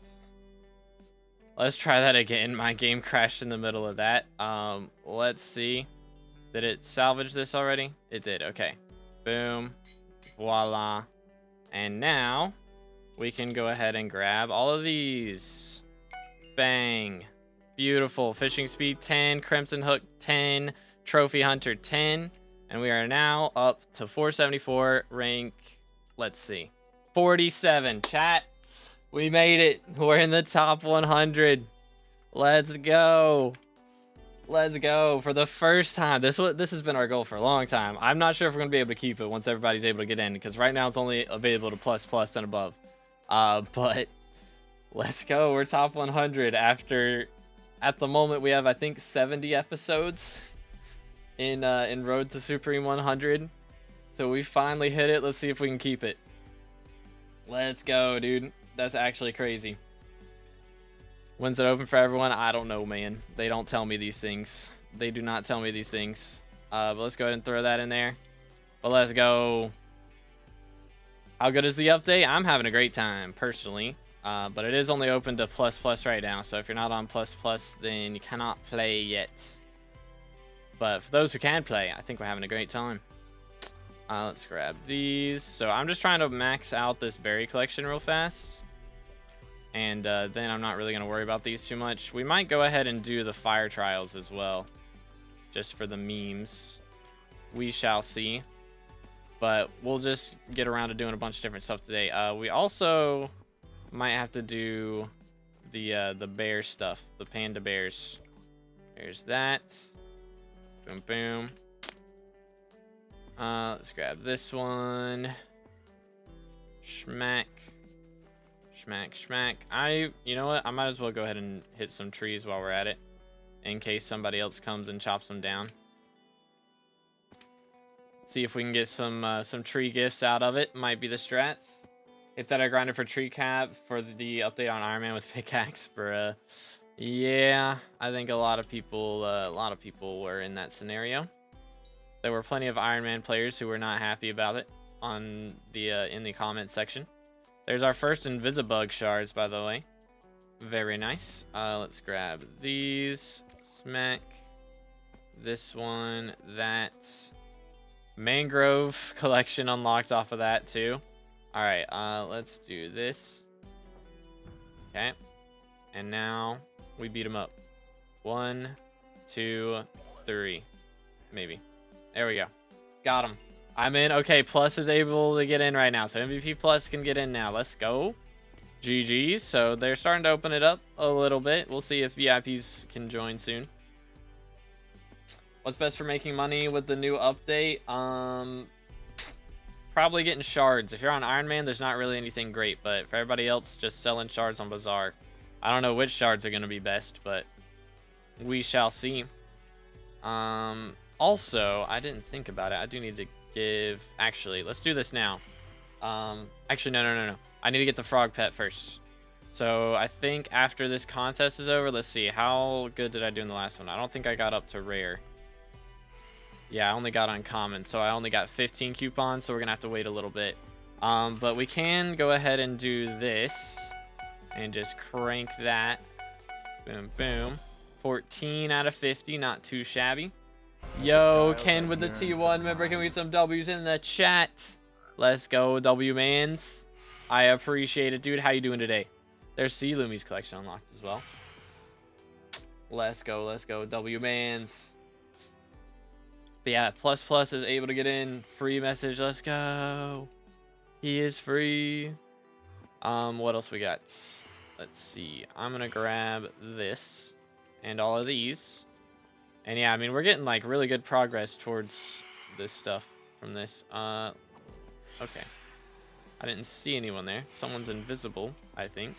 Let's try that again. My game crashed in the middle of that. Let's see. Did it salvage this already? It did. Okay. Boom. Voila. And now we can go ahead and grab all of these. Bang. Beautiful. Fishing speed 10. Crimson hook 10. Trophy hunter 10. And we are now up to 474 rank. Let's see. 47. Chat. We made it. We're in the top 100. Let's go. Let's go. For the first time. This has been our goal for a long time. I'm not sure if we're going to be able to keep it once everybody's able to get in, because right now it's only available to ++ and above. But let's go. We're top 100 after, at the moment, we have, I think, 70 episodes in Road to Supreme 100. So we finally hit it. Let's see if we can keep it. Let's go, dude. That's actually crazy. When's it open for everyone? I don't know, man. They don't tell me these things. They do not tell me these things. But let's go ahead and throw that in there. But let's go. How good is the update? I'm having a great time, personally. But it is only open to ++ right now. So if you're not on ++, then you cannot play yet. But for those who can play, I think we're having a great time. Let's grab these. So I'm just trying to max out this berry collection real fast. And then I'm not really going to worry about these too much. We might go ahead and do the fire trials as well. just for the memes. We shall see. But we'll just get around to doing a bunch of different stuff today. We also might have to do the bear stuff, the panda bears. There's that. Boom, boom. Let's grab this one. Schmack. Schmack, schmack. You know what? I might as well go ahead and hit some trees while we're at it, in case somebody else comes and chops them down. See if we can get some tree gifts out of it. Might be the strats. Hit that I grinded for tree cap for the update on Iron Man with pickaxe, bruh. Yeah, I think a lot of people were in that scenario. There were plenty of Iron Man players who were not happy about it on the in the comment section. There's our first Invisibug shards, by the way. Very nice. Let's grab these. Smack. This one. That. Mangrove collection unlocked off of that too. All right. Let's do this. Okay. And now we beat him up. 1, 2, 3. Maybe. There we go. Got him. I'm in. Okay, Plus is able to get in right now. So MVP Plus can get in now. Let's go. GG's. So they're starting to open it up a little bit. We'll see if VIPs can join soon. What's best for making money with the new update? Probably getting shards. If you're on Iron Man, there's not really anything great. But for everybody else, just selling shards on Bazaar. I don't know which shards are going to be best, but we shall see. Also, I didn't think about it. I do need to give... Actually, let's do this now. Actually, no. I need to get the frog pet first. So I think after this contest is over, let's see. How good did I do in the last one? I don't think I got up to rare. Yeah, I only got uncommon. So I only got 15 coupons, so we're going to have to wait a little bit. But we can go ahead and do this. And just crank that. Boom, boom. 14 out of 50. Not too shabby. Yo, Ken with the T1 member, can we get some W's in the chat? Let's go, W mans. I appreciate it, dude. How you doing today? There's Sea Lumi's collection unlocked as well. Let's go, W mans. But yeah, Plus is able to get in. Free message, let's go. He is free. What else we got? Let's see. I'm gonna grab this and all of these. And yeah, I mean, we're getting like really good progress towards this stuff from this. Okay. I didn't see anyone there. Someone's invisible, I think.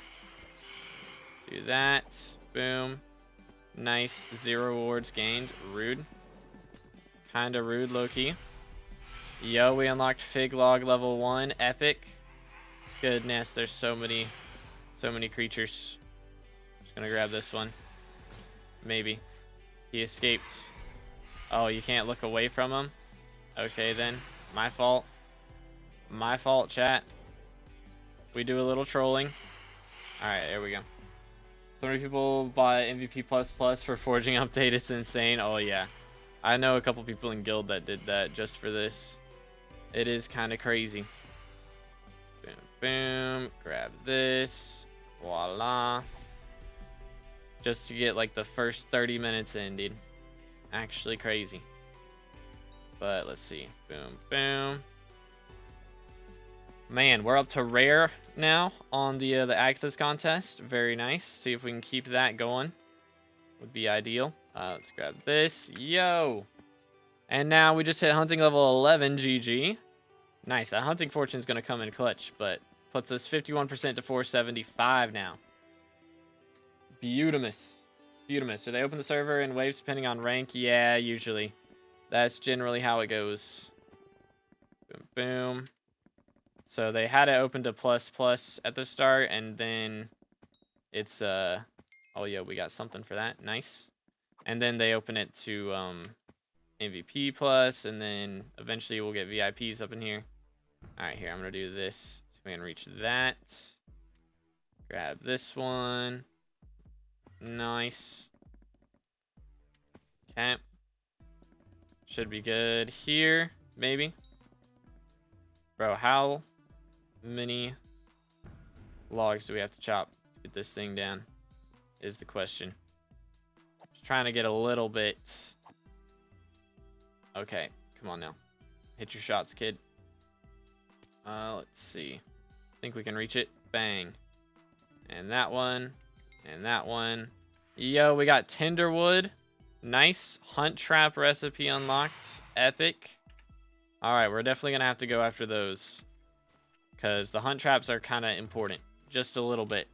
Do that. Boom. Nice. 0 rewards gained. Rude. Kinda rude, low-key. Yo, we unlocked Fig Log level 1. Epic. Goodness, there's so many creatures. Just gonna grab this one. Maybe. He escaped. Oh, you can't look away from him? Okay, then. My fault. My fault, chat. We do a little trolling. Alright, there we go. So many people buy MVP++ for Forging update. It's insane. Oh, yeah. I know a couple people in Guild that did that just for this. It is kind of crazy. Boom, boom. Grab this. Voila. Just to get like the first 30 minutes in, dude. Actually crazy. But let's see. Boom, boom. Man, we're up to rare now on the Access contest. Very nice. See if we can keep that going. Would be ideal. Let's grab this. Yo. And now we just hit hunting level 11. GG. Nice. That hunting fortune is going to come in clutch, but puts us 51% to 475 now. Beautimous. Beautimous. Do they open the server in waves depending on rank? Yeah, usually. That's generally how it goes. Boom, boom. So they had it open to ++ at the start, and then it's oh yeah, we got something for that. Nice. And then they open it to MVP+, and then eventually we'll get VIPs up in here. All right, here I'm gonna do this. So we can reach that. Grab this one. Nice. Okay. Should be good here, maybe. Bro, how many logs do we have to chop to get this thing down is the question. Just trying to get a little bit Okay, come on now. Hit your shots, kid. Let's see. I think we can reach it. Bang. And that one. And that one. Yo, we got Tinderwood. Nice. Hunt trap recipe unlocked. Epic. Alright, we're definitely going to have to go after those. Because the hunt traps are kind of important. Just a little bit.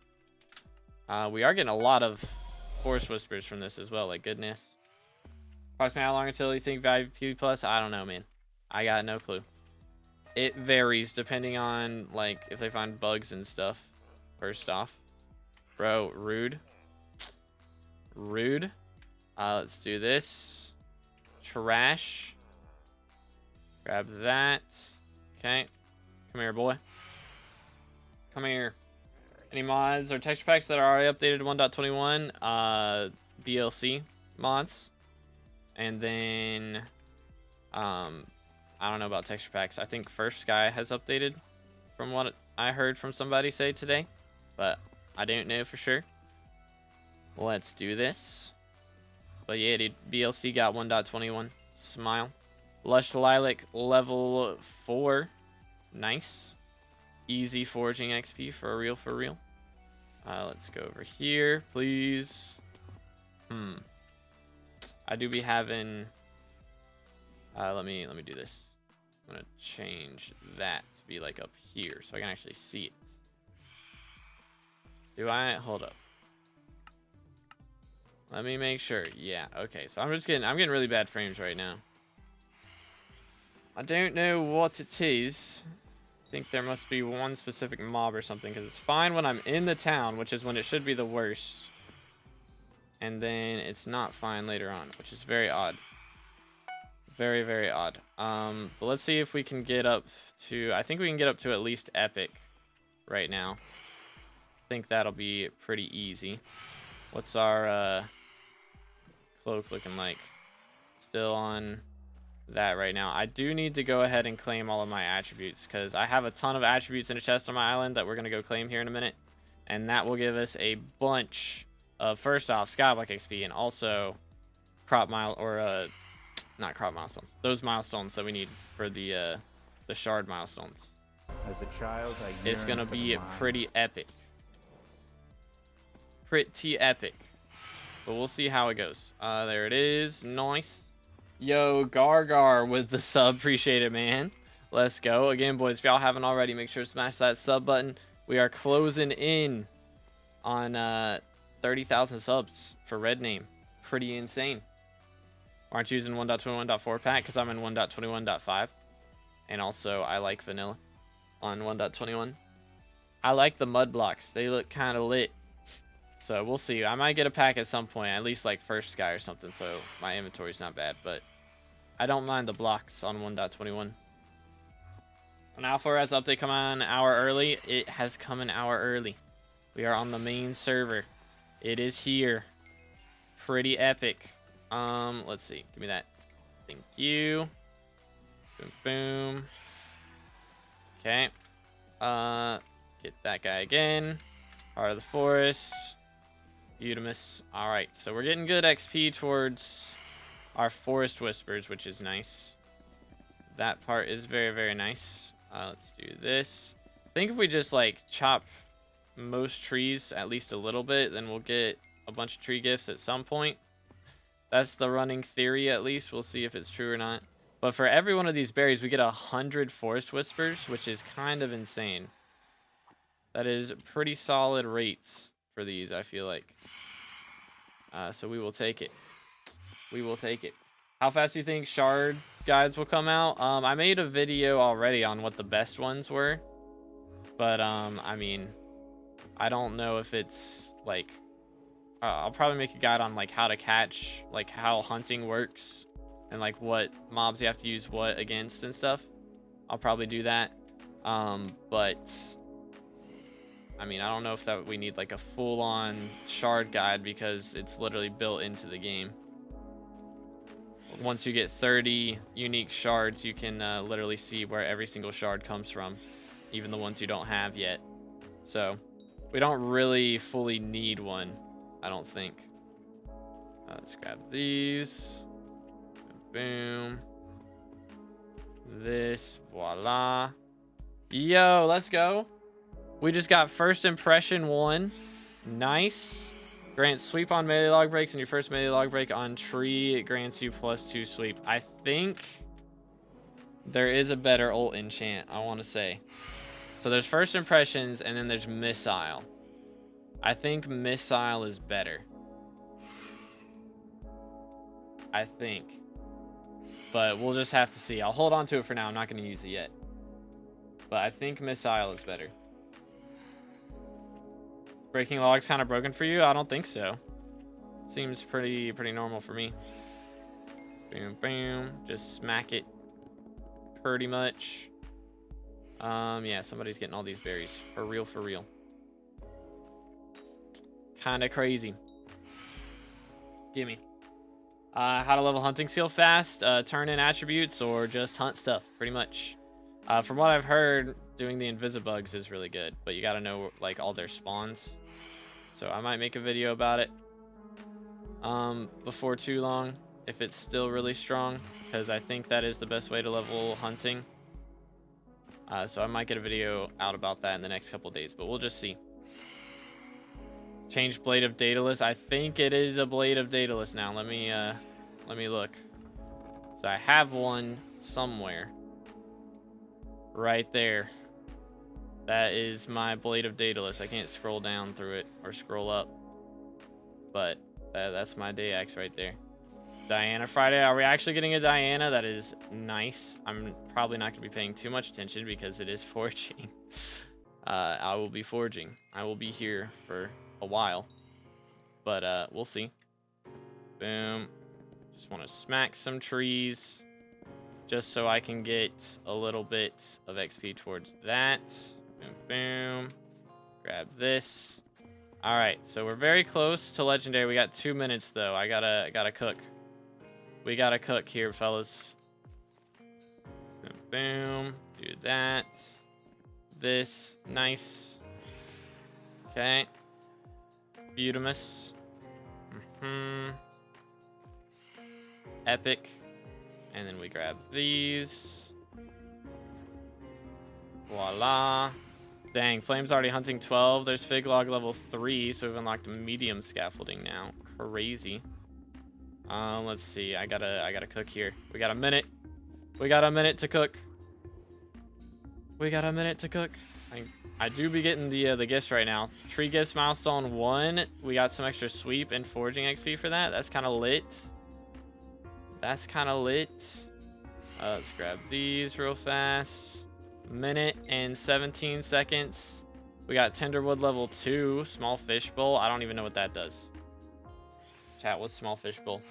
We are getting a lot of forest whispers from this as well. Like, goodness. Approximately how long until you think value P plus? I don't know, man. I got no clue. It varies depending on, like, if they find bugs and stuff. First off. Bro, rude. Rude. Let's do this. Trash. Grab that. Okay. Come here, boy. Come here. Any mods or texture packs that are already updated to 1.21? BLC mods. And then, I don't know about texture packs. I think Furfsky has updated from what I heard from somebody say today. But I don't know for sure. Let's do this. But yeah, dude, BLC got 1.21. Smile. Lush Lilac level 4. Nice. Easy foraging XP for real, for real. Let's go over here, please. I do be having. Let me do this. I'm gonna change that to be like up here so I can actually see it. Do I? Hold up. Let me make sure. Yeah. Okay. So I'm getting really bad frames right now. I don't know what it is. I think there must be one specific mob or something, because it's fine when I'm in the town, which is when it should be the worst. And then it's not fine later on, which is very odd. Very, very odd. But let's see if we can get up to... I think we can get up to at least epic right now. I think that'll be pretty easy. What's our cloak looking like? Still on that right now. I do need to go ahead and claim all of my attributes, because I have a ton of attributes in a chest on my island that we're going to go claim here in a minute. And that will give us a bunch of, first off, SkyBlock XP, and also crop mile, or not crop milestones, those milestones that we need for the shard milestones. As a child, I It's going to yearned for be the mines. pretty epic. Pretty epic. But we'll see how it goes. There it is. Nice. Yo, Gargar with the sub. Appreciate it, man. Let's go. Again, boys, if y'all haven't already, make sure to smash that sub button. We are closing in on 30,000 subs for Red Name. Pretty insane. Aren't you using 1.21.4 pack? Because I'm in 1.21.5. And also, I like vanilla on 1.21. I like the mud blocks. They look kind of lit. So we'll see. I might get a pack at some point, at least like Furfsky or something, so my inventory's not bad. But I don't mind the blocks on 1.21. An Alpha has update come on an hour early. It has come an hour early. We are on the main server. It is here. Pretty epic. Let's see. Give me that. Thank you. Boom, boom. Okay. Get that guy again. Heart of the Forest. Utimus. Alright, so we're getting good XP towards our Forest Whispers, which is nice. That part is very, very nice. Let's do this. I think if we just, like, chop most trees at least a little bit, then we'll get a bunch of tree gifts at some point. That's the running theory, at least. We'll see if it's true or not. But for every one of these berries, we get 100 Forest Whispers, which is kind of insane. That is pretty solid rates for these, I feel like. So we will take it. We will take it. How fast do you think shard guides will come out? I made a video already on what the best ones were. But, I mean, I don't know if it's, like... I'll probably make a guide on, like, how to catch, like, how hunting works. And, like, what mobs you have to use what against and stuff. I'll probably do that. But... I mean, I don't know if that we need like a full-on shard guide, because it's literally built into the game. Once you get 30 unique shards, you can literally see where every single shard comes from, even the ones you don't have yet. So we don't really fully need one, I don't think. Let's grab these. Boom. this. Voila. Yo, let's go. We just got first impression 1. Nice. Grant sweep on melee log breaks, and your first melee log break on tree, it grants you +2 sweep. I think there is a better ult enchant, I want to say. So there's first impressions, and then there's missile. I think missile is better. I think. But we'll just have to see. I'll hold on to it for now. I'm not going to use it yet. But I think missile is better. Breaking log's kind of broken for you? I don't think so. Seems pretty normal for me. Boom, boom. Just smack it. Pretty much. Yeah, somebody's getting all these berries. For real, for real. Kind of crazy. Gimme. How to level hunting skill fast, turn in attributes, or just hunt stuff, pretty much. From what I've heard, doing the invisibugs is really good, but you gotta know like all their spawns. So I might make a video about it before too long, if it's still really strong, because I think that is the best way to level hunting. So I might get a video out about that in the next couple days, but we'll just see. Change Blade of Daedalus. I think it is a Blade of Daedalus now. Let me look. So I have one somewhere. Right there. That is my Blade of Daedalus. I can't scroll down through it or scroll up. But that's my Dayax right there. Diana Friday. Are we actually getting a Diana? That is nice. I'm probably not going to be paying too much attention because it is foraging. I will be foraging. I will be here for a while, but we'll see. Boom. Just want to smack some trees just so I can get a little bit of XP towards that. Boom, boom. Grab this. All right, so we're very close to legendary. We got 2 minutes though. I gotta cook. We gotta cook here, fellas. Boom, boom. Do that. This. Nice. Okay. Beautimus. Epic. And then we grab these. Voila. Dang, Flame's already hunting 12. There's Fig Log level 3, so we've unlocked medium scaffolding now. Crazy. Let's see. I gotta cook here. We got a minute. We got a minute to cook. We got a minute to cook. I do be getting the gifts right now. Tree gifts milestone 1. We got some extra sweep and foraging XP for that. That's kind of lit. That's kind of lit. Let's grab these real fast. Minute and 17 seconds. We got Tenderwood level 2. Small fish bowl. I don't even know what that does. Chat, what's small fish bowl?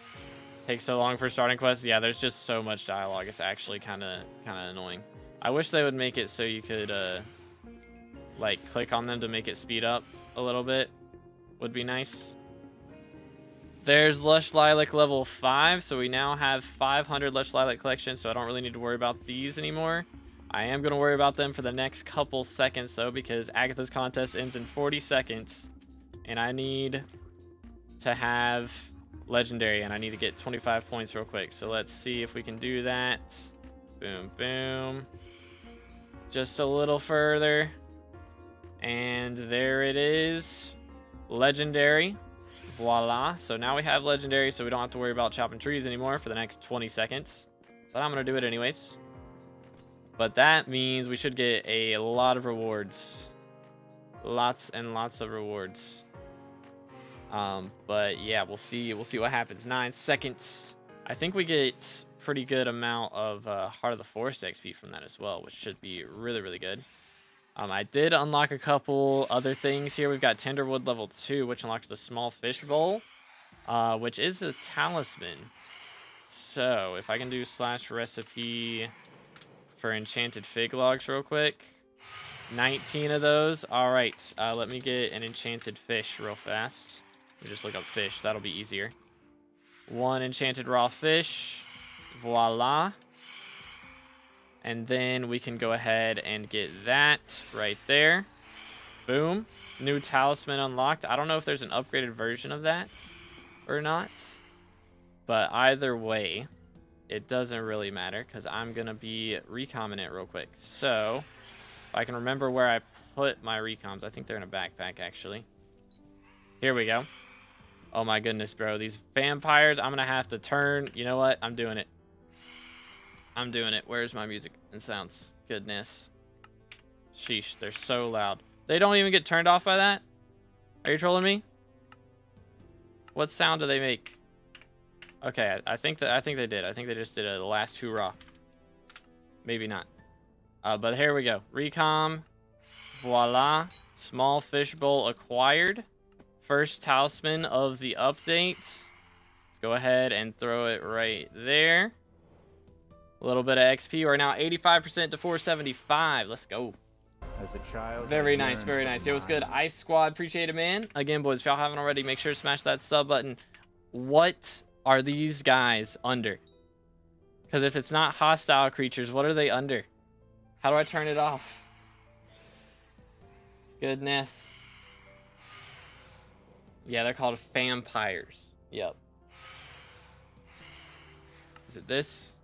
Takes so long for starting quests. Yeah, there's just so much dialogue. It's actually kind of annoying. I wish they would make it so you could like click on them to make it speed up a little bit. Would be nice. There's Lush Lilac level 5, so we now have 500 Lush Lilac collection, so I don't really need to worry about these anymore. I am going to worry about them for the next couple seconds though, because Agatha's contest ends in 40 seconds and I need to have legendary and I need to get 25 points real quick. So let's see if we can do that. Boom, boom. Just a little further. And there it is. Legendary. Voila. So now we have legendary, so we don't have to worry about chopping trees anymore for the next 20 seconds. But I'm going to do it anyways. But that means we should get a lot of rewards. Lots and lots of rewards. But yeah, we'll see what happens. 9 seconds. I think we get pretty good amount of Heart of the Forest XP from that as well, which should be really, really good. I did unlock a couple other things here. We've got Tenderwood level 2, which unlocks the small fish bowl, which is a talisman. So if I can do /recipe for enchanted fig logs real quick. 19 of those. All right, let me get an enchanted fish real fast. Let me just look up fish. That'll be easier. 1 enchanted raw fish. Voila. And then we can go ahead and get that right there. Boom. New talisman unlocked. I don't know if there's an upgraded version of that or not. But either way, it doesn't really matter because I'm going to be recomming it real quick. So, if I can remember where I put my recoms. I think they're in a backpack, actually. Here we go. Oh my goodness, bro. These vampires, I'm going to have to turn. You know what? I'm doing it. I'm doing it. Where's my music and sounds? Goodness. Sheesh, they're so loud. They don't even get turned off by that? Are you trolling me? What sound do they make? Okay, I think they did. I think they just did a last hoorah. Maybe not. But here we go. Recom. Voila. Small fishbowl acquired. First talisman of the update. Let's go ahead and throw it right there. A little bit of XP. We're now 85% to 475. Let's go. As a child, Very nice, very nice. It was good. Ice Squad, appreciate it, man. Again, boys, if y'all haven't already, make sure to smash that sub button. What are these guys under? Because if it's not hostile creatures, what are they under? How do I turn it off? Goodness. Yeah, they're called vampires. Yep. Is it this?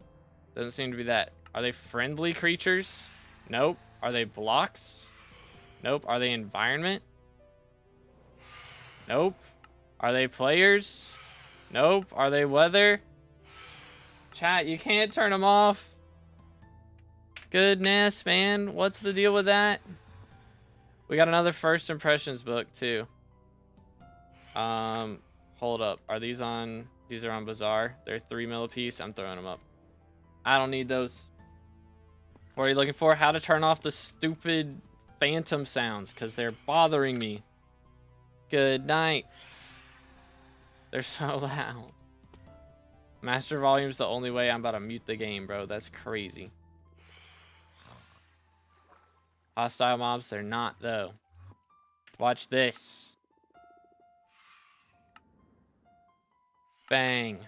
Doesn't seem to be that. Are they friendly creatures? Nope. Are they blocks? Nope. Are they environment? Nope. Are they players? Nope. Are they weather? Chat, you can't turn them off. Goodness, man. What's the deal with that? We got another first impressions book, too. Hold up. Are these on... These are on Bazaar. They're 3 mil a piece. I'm throwing them up. I don't need those. What are you looking for? How to turn off the stupid phantom sounds, because they're bothering me. Good night. They're so loud. Master volume's the only way. I'm about to mute the game, bro. That's crazy. Hostile mobs, they're not, though. Watch this. Bang.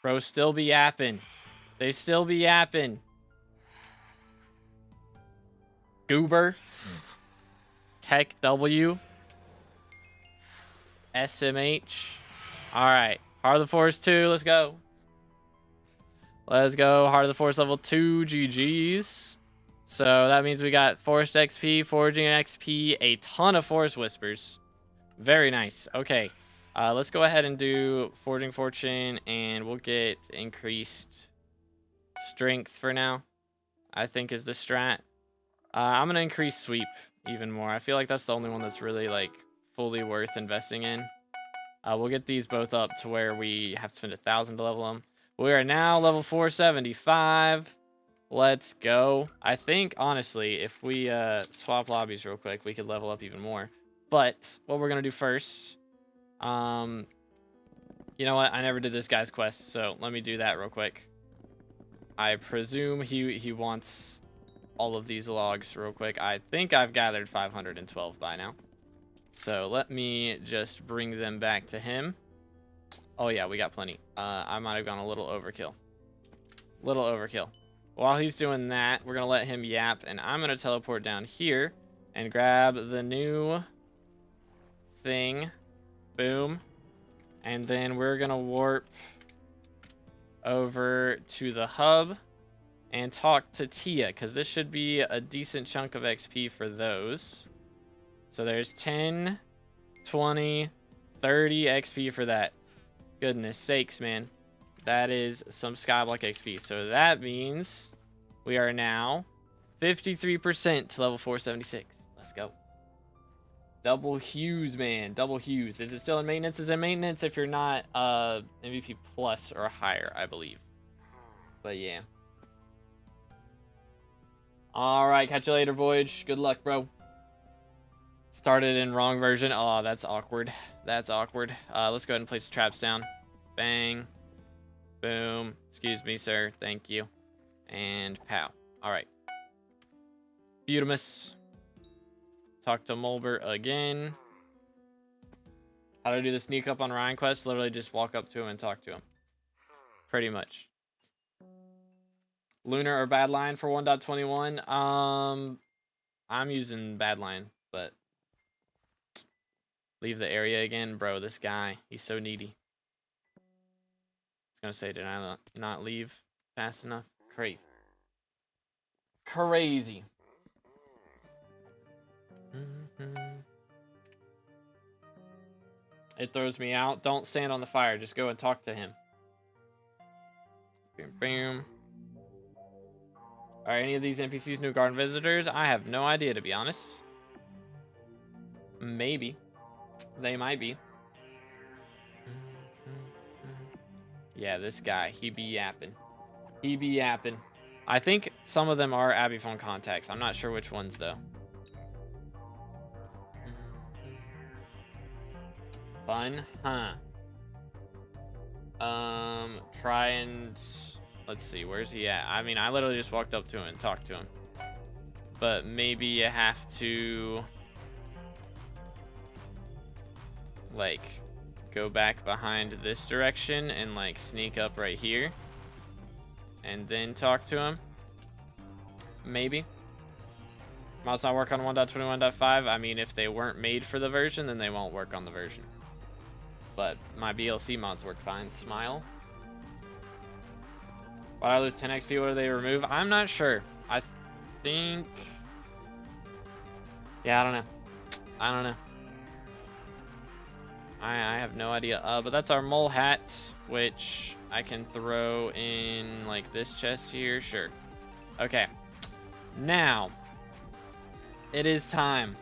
Bro, still be yapping. They still be yapping. Goober. Tech W. SMH. Alright. Heart of the Forest 2. Let's go. Let's go. Heart of the Forest level 2. GG's. So that means we got Forest XP, Foraging XP, a ton of Forest Whispers. Very nice. Okay. Let's go ahead and do Forging Fortune, and we'll get increased strength for now, I think is the strat. I'm going to increase sweep even more. I feel like that's the only one that's really, like, fully worth investing in. We'll get these both up to where we have to spend 1,000 to level them. We are now level 475. Let's go. I think, honestly, if we swap lobbies real quick, we could level up even more. But what we're going to do first... you know what? I never did this guy's quest, so let me do that real quick. I presume he wants all of these logs real quick. I think I've gathered 512 by now. So let me just bring them back to him. Oh yeah, we got plenty. I might have gone a little overkill. Little overkill. While he's doing that, we're going to let him yap, and I'm going to teleport down here and grab the new thing. Boom. And then we're going to warp over to the hub and talk to Tia, because this should be a decent chunk of XP for those. So there's 10, 20, 30 XP for that. Goodness sakes, man. That is some Skyblock XP. So that means we are now 53% to level 476. Let's go. Double Hughes, man. Double Hughes. Is it still in maintenance? It's in maintenance if you're not MVP plus or higher, I believe. But yeah. Alright, catch you later, Voyage. Good luck, bro. Started in wrong version. Oh, that's awkward. That's awkward. Let's go ahead and place the traps down. Bang. Boom. Excuse me, sir. Thank you. And pow. Alright. Beautimus. Talk to Mulbert again. How to do the sneak up on Ryan quest? Literally just walk up to him and talk to him. Pretty much. Lunar or Badline for 1.21? I'm using Badline, but leave the area again. Bro, this guy, he's so needy. gonna say, did I not leave fast enough? Crazy. Crazy. It throws me out. Don't stand on the fire. Just go and talk to him. Boom, boom. Are any of these NPCs new garden visitors? I have no idea, to be honest. Maybe. They might be. Yeah, this guy. He be yapping. He be yapping. I think some of them are Abby phone contacts. I'm not sure which ones, though. Fun, huh? Try and... Let's see, where's he at? I mean, I literally just walked up to him and talked to him. But maybe you have to... like, go back behind this direction and, like, sneak up right here. And then talk to him. Maybe. Mods not work on 1.21.5. I mean, if they weren't made for the version, then they won't work on the version. But my BLC mods work fine. Smile. Why do I lose 10 XP? What do they remove? I'm not sure. I think... yeah, I don't know. I don't know. I have no idea. But that's our mole hat, which I can throw in, like, this chest here. Sure. Okay. Now, it is time,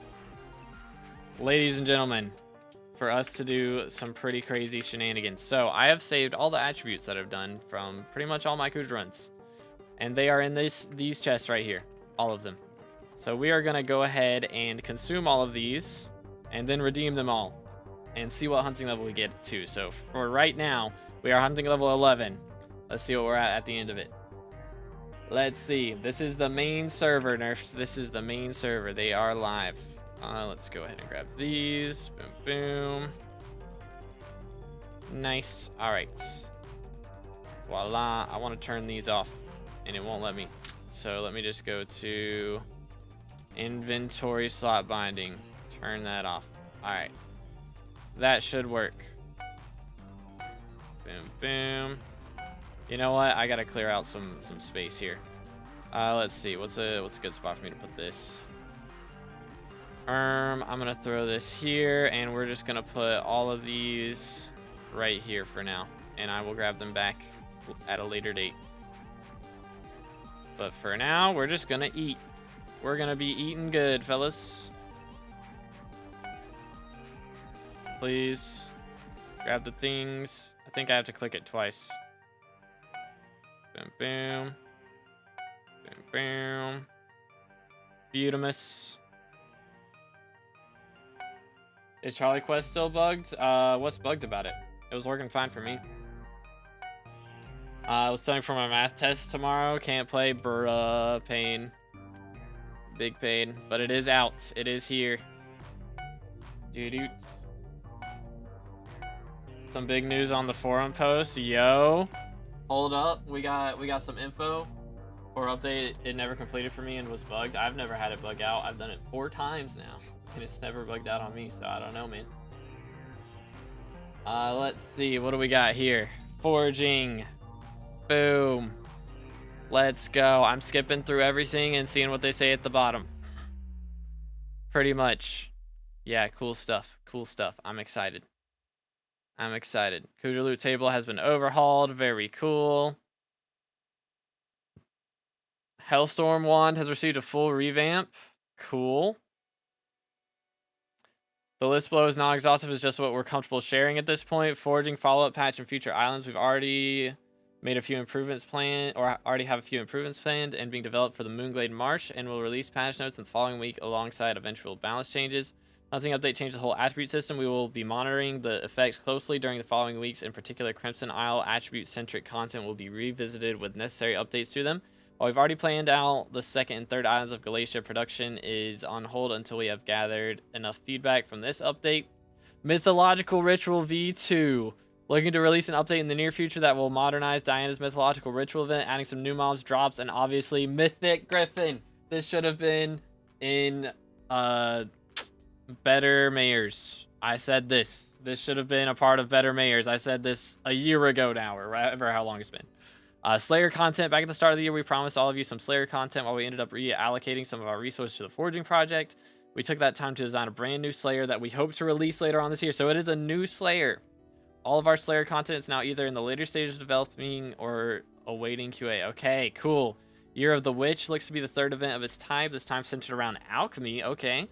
ladies and gentlemen, for us to do some pretty crazy shenanigans. So I have saved all the attributes that I've done from pretty much all my Kuj runs, and they are in these chests right here, all of them. So we are going to go ahead and consume all of these and then redeem them all and see what hunting level we get to. So for right now, we are hunting level 11. Let's see what we're at the end of it. Let's see. This is the main server, nerfs. This is the main server. They are live. Let's go ahead and grab these. Boom, boom. Nice. All right. Voila. I want to turn these off, and it won't let me. So let me just go to inventory slot binding. Turn that off. All right. That should work. Boom, boom. You know what? I gotta clear out some space here. Let's see. What's a good spot for me to put this? I'm gonna throw this here, and we're just gonna put all of these right here for now, and I will grab them back at a later date. But for now, we're just gonna eat. We're gonna be eating good, fellas. Please grab the things. I think I have to click it twice. Boom, boom. Boom, boom. Beautimus. Is Charlie Quest still bugged? What's bugged about it? It was working fine for me. I was studying for my math test tomorrow. Can't play, bruh. Pain. Big pain. But it is out. It is here. Doo-doo. Some big news on the forum post. Yo. Hold up. We got some info. Or update. It never completed for me and was bugged. I've never had it bug out. I've done it 4 times now. And it's never bugged out on me, so I don't know, man. Let's see. What do we got here? Foraging. Boom. Let's go. I'm skipping through everything and seeing what they say at the bottom. Pretty much. Yeah, cool stuff. Cool stuff. I'm excited. I'm excited. Kuja loot table has been overhauled. Very cool. Hellstorm wand has received a full revamp. Cool. The list below is not exhaustive. It's just what we're comfortable sharing at this point. Foraging, follow-up patch, and future islands. We've already made a few improvements planned, or already have a few improvements planned and being developed for the Moonglade Marsh, and we'll release patch notes in the following week alongside eventual balance changes. Hunting update changes the whole attribute system. We will be monitoring the effects closely during the following weeks. In particular, Crimson Isle attribute-centric content will be revisited with necessary updates to them. While we've already planned out the 2nd and 3rd islands of Galatia, production is on hold until we have gathered enough feedback from this update. Mythological Ritual V2. Looking to release an update in the near future that will modernize Diana's Mythological Ritual event, adding some new mobs, drops, and obviously Mythic Griffin. This should have been in better mayors. I said this. This should have been a part of Better Mayors. I said this a year ago now, or however how long it's been. Slayer content. Back at the start of the year, we promised all of you some Slayer content while we ended up reallocating some of our resources to the Foraging project. We took that time to design a brand new Slayer that we hope to release later on this year. So it is a new Slayer. All of our Slayer content is now either in the later stages of developing or awaiting QA. Okay, cool. Year of the Witch looks to be the third event of its type. This time centered around alchemy. Okay.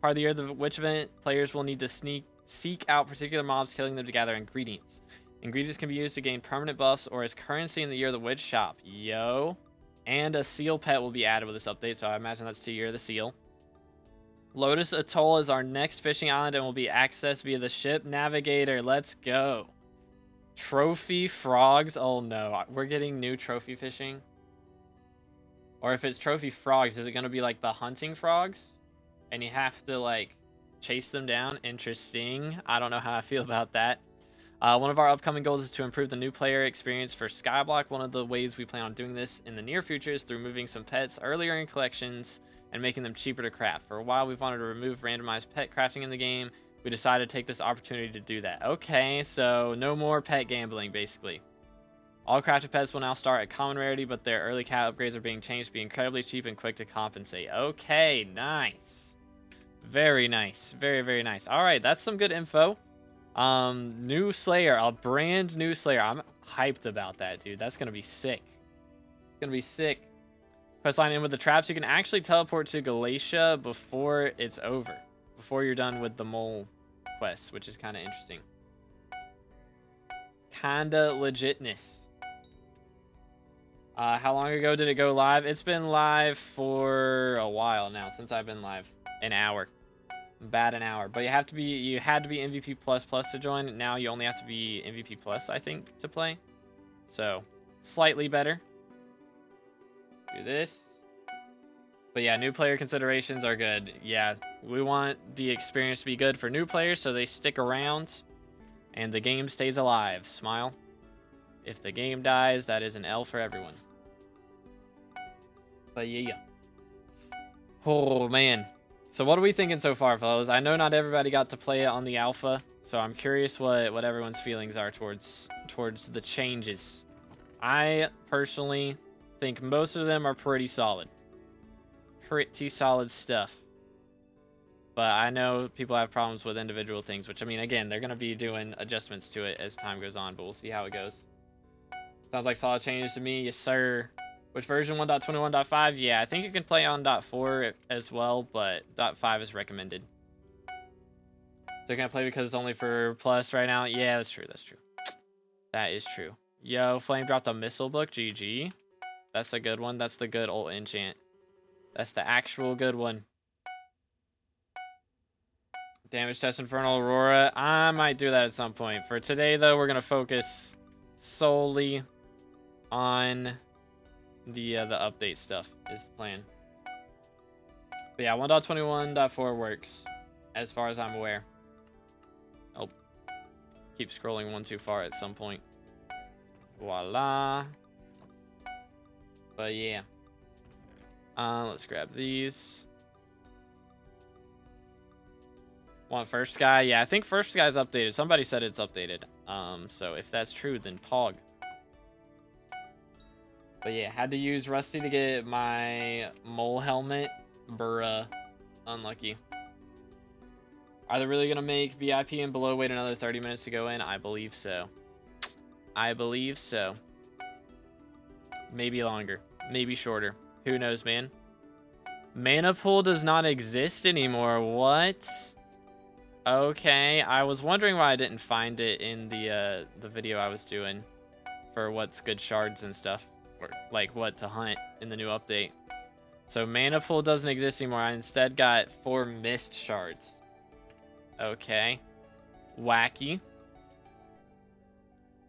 Part of the Year of the Witch event, players will need to seek out particular mobs, killing them to gather ingredients. Ingredients can be used to gain permanent buffs or as currency in the Year of the Witch shop. Yo. And a seal pet will be added with this update, so I imagine that's to Year of the Seal. Lotus Atoll is our next fishing island and will be accessed via the ship navigator. Let's go. Trophy frogs. Oh no, we're getting new trophy fishing. Or if it's trophy frogs, is it going to be like the hunting frogs? And you have to like chase them down? Interesting. I don't know how I feel about that. One of our upcoming goals is to improve the new player experience for SkyBlock. One of the ways we plan on doing this in the near future is through moving some pets earlier in collections and making them cheaper to craft. For a while, we've wanted to remove randomized pet crafting in the game. We decided to take this opportunity to do that. Okay, so no more pet gambling, basically. All crafted pets will now start at common rarity, but their early cat upgrades are being changed to be incredibly cheap and quick to compensate. Okay, nice. Very nice. Very, very nice. All right, that's some good info. New Slayer, a brand new Slayer. I'm hyped about that, dude. That's going to be sick. It's going to be sick. Questline in with the traps. You can actually teleport to Galatia before it's over. Before you're done with the mole quest, which is kind of interesting. Kinda legitness. How long ago did it go live? It's been live for a while now, since I've been live. An hour. About an hour. But you had to be MVP plus to join. Now you only have to be MVP plus, I think, to play. So, slightly better. Do this. But yeah, new player considerations are good. Yeah, we want the experience to be good for new players so they stick around and the game stays alive. Smile. If the game dies, that is an L for everyone. But yeah. Oh, man. So what are we thinking so far, fellas? I know not everybody got to play it on the alpha, so I'm curious what everyone's feelings are towards the changes. I personally think most of them are pretty solid. Pretty solid stuff. But I know people have problems with individual things, which, I mean, again, they're going to be doing adjustments to it as time goes on, but we'll see how it goes. Sounds like solid changes to me. Yes, sir. Which version? 1.21.5? Yeah, I think you can play on .4 as well, but .5 is recommended. So can I play because it's only for plus right now? Yeah, that's true. That's true. That is true. Yo, Flame dropped a missile book. GG. That's a good one. That's the good old enchant. That's the actual good one. Damage test Infernal Aurora. I might do that at some point. For today, though, we're going to focus solely on the update stuff is the plan. But yeah, 1.21.4 works as far as I'm aware. Oh, keep scrolling one too far at some point. Voila. But yeah. Let's grab these. Want Furfsky? Yeah, I think Furfsky's updated. Somebody said it's updated. So if that's true, then Pog. But yeah, had to use Rusty to get my mole helmet. Bruh. Unlucky. Are they really going to make VIP and below wait another 30 minutes to go in? I believe so. I believe so. Maybe longer. Maybe shorter. Who knows, man? Mana pool does not exist anymore. What? Okay. I was wondering why I didn't find it in the video I was doing for what's good shards and stuff. Or like what to hunt in the new update. So mana pool doesn't exist anymore. I instead got 4 mist shards. Okay. Wacky.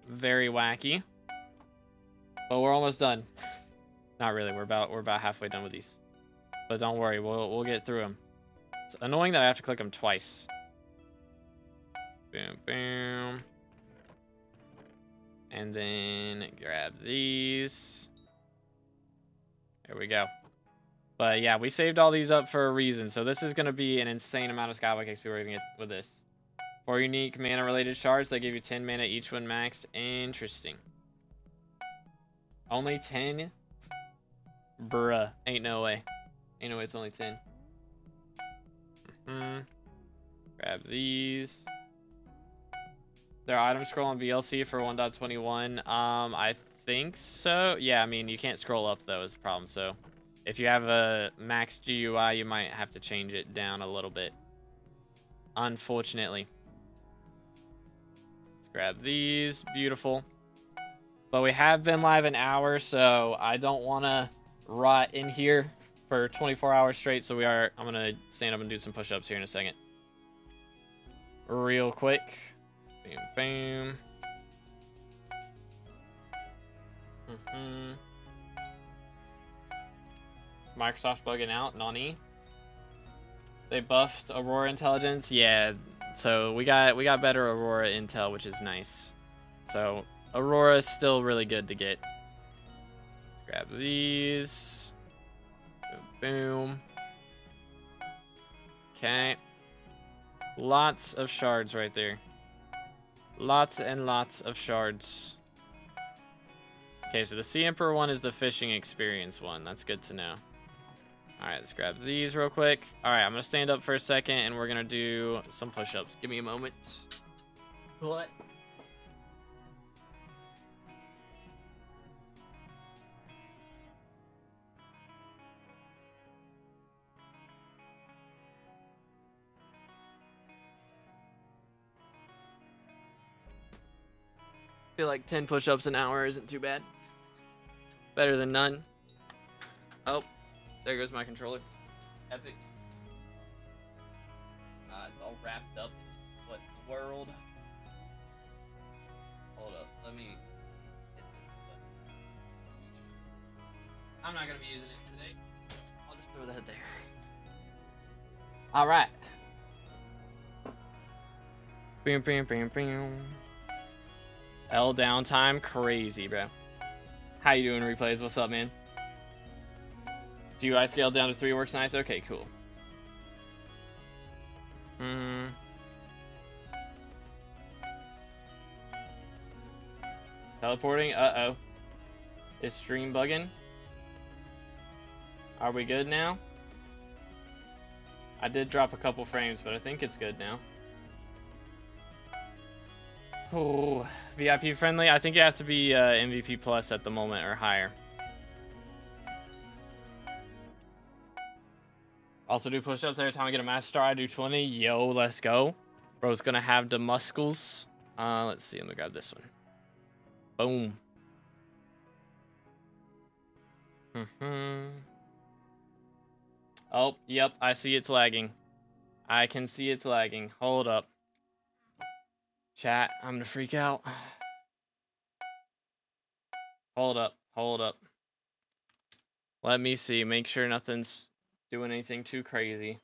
Very wacky. But we're almost done. Not really. We're about halfway done with these. But don't worry, we'll get through them. It's annoying that I have to click them twice. Boom, boom. And then grab these. There we go. But yeah, we saved all these up for a reason. So this is going to be an insane amount of SkyBlock XP we're going to get with this. 4 unique mana-related shards that give you 10 mana each when maxed. Interesting. Only 10? Bruh. Ain't no way. Ain't no way it's only 10. Grab these. Their item scroll on VLC for 1.21. I think so. Yeah, I mean, you can't scroll up, though, is the problem. So, if you have a max GUI, you might have to change it down a little bit. Unfortunately. Let's grab these. Beautiful. But we have been live an hour, so I don't want to rot in here for 24 hours straight. So I'm going to stand up and do some push-ups here in a second. Real quick. Bam, bam. Microsoft bugging out, nani? They buffed Aurora intelligence. Yeah, so we got better Aurora intel, which is nice. So Aurora is still really good to get. Let's grab these. Boom. Okay. Lots of shards right there. Lots and lots of shards. Okay, so the Sea Emperor one is the fishing experience one. That's good to know. Alright, let's grab these real quick. Alright, I'm going to stand up for a second, and we're going to do some push-ups. Give me a moment. What? I feel like 10 push-ups an hour isn't too bad. Better than none. Oh, there goes my controller. Epic. It's all wrapped up. What in the world? Hold up, let me hit this button. I'm not gonna be using it today, so I'll just throw that there. All right. Bam, bam, bam, bam. L downtime, crazy, bro. How you doing, replays? What's up, man? GUI scale down to 3 works nice. Okay, cool. Teleporting. Uh-oh. Is stream bugging? Are we good now? I did drop a couple frames, but I think it's good now. Oh, VIP friendly. I think you have to be MVP plus at the moment or higher. Also do push-ups every time I get a master star. I do 20. Yo, let's go. Bro's gonna have the muscles. Let's see. Let me grab this one. Boom. Oh, yep. I see it's lagging. I can see it's lagging. Hold up. Chat, I'm gonna freak out. Hold up. Let me see. Make sure nothing's doing anything too crazy.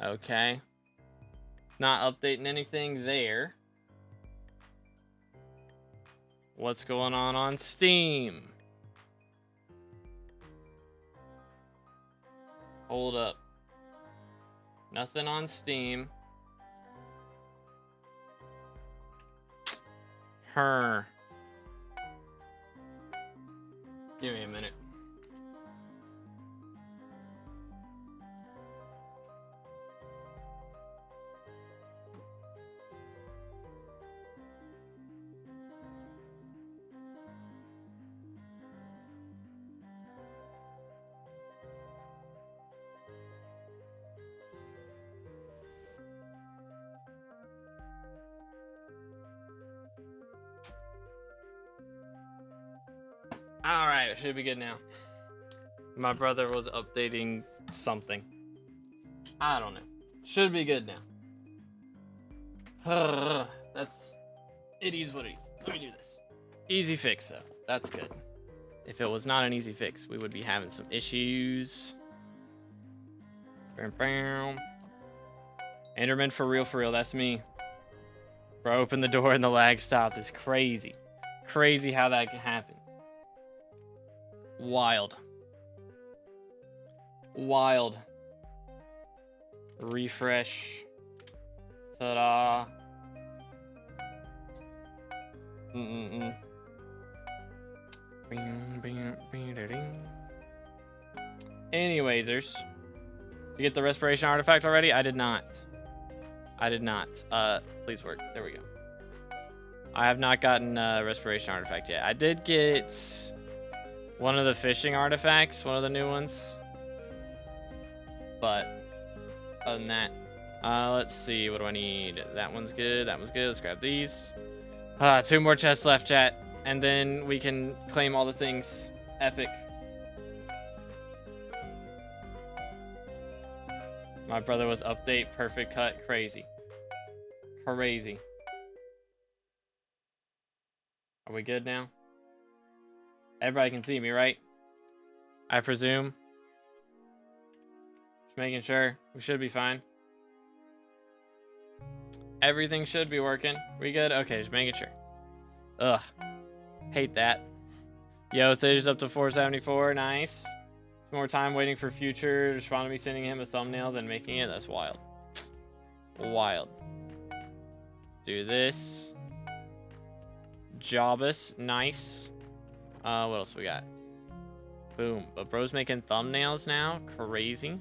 Okay. Not updating anything there. What's going on Steam? Hold up. Nothing on Steam. Give me a minute. Alright, it should be good now. My brother was updating something. I don't know. Should be good now. It is what it is. Let me do this. Easy fix, though. That's good. If it was not an easy fix, we would be having some issues. Enderman for real, that's me. Bro, open the door and the lag stopped. It's crazy. Crazy how that happens. Wild. Wild. Refresh. Ta-da. Anywaysers. You get the respiration artifact already? I did not. I did not. Please work. There we go. I have not gotten a respiration artifact yet. I did get one of the fishing artifacts, one of the new ones. But other than that, let's see. What do I need? That one's good. That one's good. Let's grab these. 2 more chests left, chat. And then we can claim all the things. Epic. My brother was update, perfect cut, crazy. Crazy. Are we good now? Everybody can see me, right? I presume. Just making sure. We should be fine. Everything should be working. We good? Okay, just making sure. Ugh. Hate that. Yo, Thij's up to 474. Nice. More time waiting for Future to respond to me sending him a thumbnail than making it. That's wild. Wild. Do this. Jobus. Nice. What else we got? Boom. But bro's making thumbnails now. Crazy.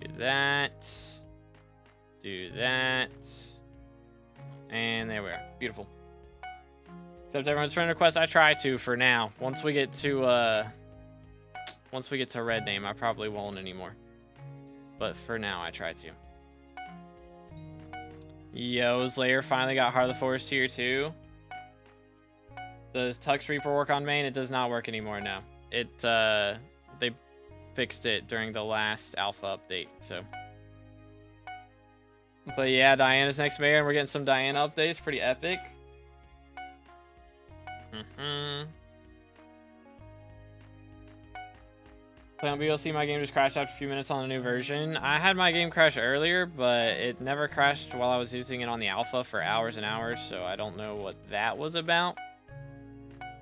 Do that. Do that. And there we are. Beautiful. Except everyone's friend request. I try to for now. Once we get to red name, I probably won't anymore. But for now, I try to. Yo, Slayer finally got Heart of the Forest tier 2. Does Tux Reaper work on main? It does not work anymore now. It they fixed it during the last alpha update, so. But yeah, Diana's next mayor, and we're getting some Diana updates. Pretty epic. Play on BLC, my game just crashed after a few minutes on the new version. I had my game crash earlier, but it never crashed while I was using it on the alpha for hours and hours, so I don't know what that was about.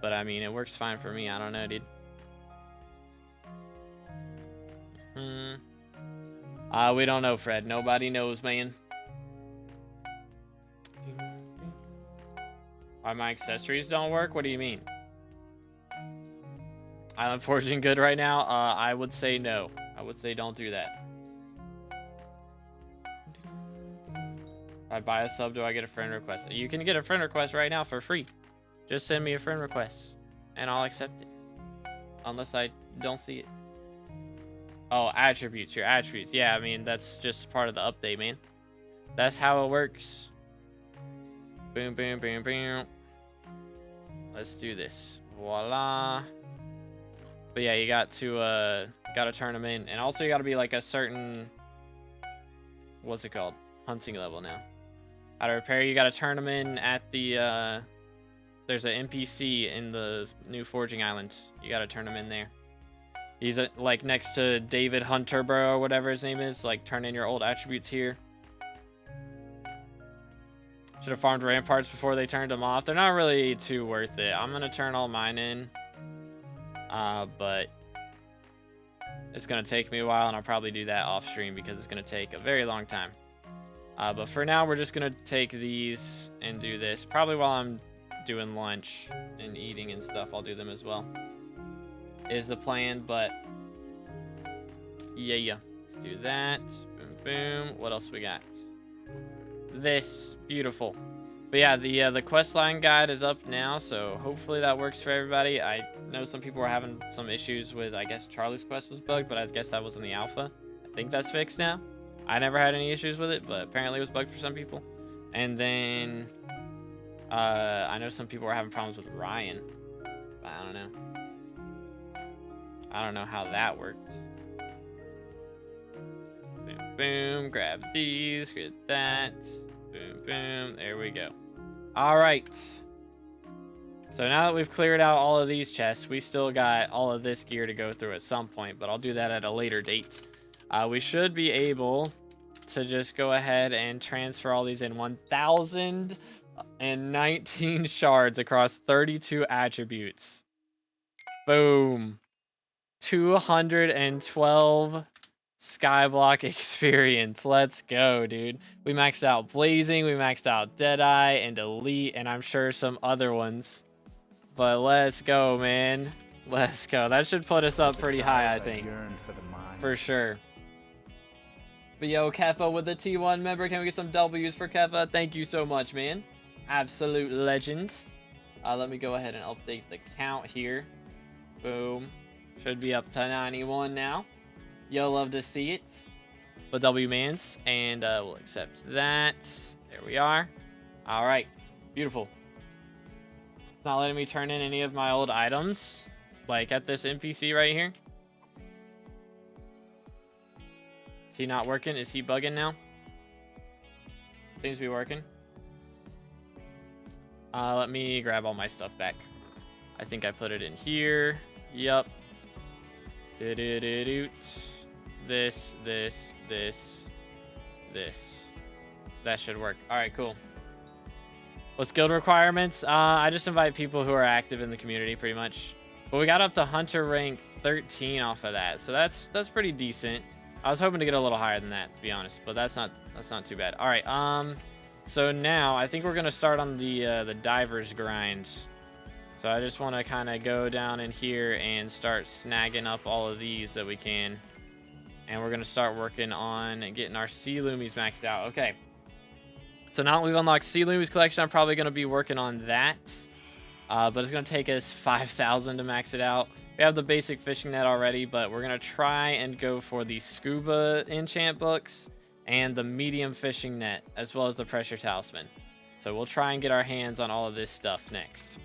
But I mean, it works fine for me. I don't know, dude. We don't know, Fred. Nobody knows, man. Why my accessories don't work? What do you mean? I'm forging good right now. I would say no. I would say don't do that. If I buy a sub, do I get a friend request? You can get a friend request right now for free. Just send me a friend request, and I'll accept it. Unless I don't see it. Oh, attributes. Your attributes. Yeah, I mean, that's just part of the update, man. That's how it works. Boom, boom, boom, boom. Let's do this. Voila. But yeah, you got to turn them in, and also you got to be like a certain, what's it called, hunting level now. How to repair? You got to turn them in at the there's an NPC in the new forging island. You got to turn them in there. He's like next to David Hunterborough or whatever his name is. Like, turn in your old attributes here. Should have farmed ramparts before they turned them off. They're not really too worth it. I'm gonna turn all mine in. But it's gonna take me a while, and I'll probably do that off stream because it's gonna take a very long time. But for now, we're just gonna take these and do this. Probably while I'm doing lunch and eating and stuff, I'll do them as well. Is the plan, but yeah. Let's do that. Boom, boom. What else we got? This. Beautiful. But yeah, the quest line guide is up now, so hopefully that works for everybody. I know some people were having some issues with, I guess Charlie's quest was bugged, but I guess that was in the alpha. I think that's fixed now. I never had any issues with it, but apparently it was bugged for some people. And then I know some people were having problems with Ryan, but I don't know. I don't know how that worked. Boom, boom. Grab these. Get that. Boom, boom. There we go. All right. So now that we've cleared out all of these chests, we still got all of this gear to go through at some point, but I'll do that at a later date. We should be able to just go ahead and transfer all these in. 1,019 shards across 32 attributes. Boom. 212 SkyBlock experience. Let's go, dude. We maxed out Blazing, we maxed out Deadeye and Elite, and I'm sure some other ones. But let's go, man. Let's go. That should put us up pretty high, I think. For sure. But yo, Kefa with the T1 member. Can we get some W's for Kefa? Thank you so much, man. Absolute legend. Let me go ahead and update the count here. Boom. Should be up to 91 now. You'll love to see it. But W-Mans. And we'll accept that. There we are. All right. Beautiful. It's not letting me turn in any of my old items. Like at this NPC right here. Is he not working? Is he bugging now? Seems to be working. Let me grab all my stuff back. I think I put it in here. Yup. This. That should work. Alright, cool. What's guild requirements? I just invite people who are active in the community, pretty much. But we got up to Hunter rank 13 off of that, so that's pretty decent. I was hoping to get a little higher than that, to be honest, but that's not too bad. All right, so now I think we're gonna start on the divers grind. So I just want to kind of go down in here and start snagging up all of these that we can, and we're gonna start working on getting our Sea Loomies maxed out. Okay. So now that we've unlocked Sea Loomies collection, I'm probably gonna be working on that, but it's gonna take us 5,000 to max it out. We have the basic fishing net already, but we're going to try and go for the scuba enchant books and the medium fishing net, as well as the pressure talisman. So we'll try and get our hands on all of this stuff next.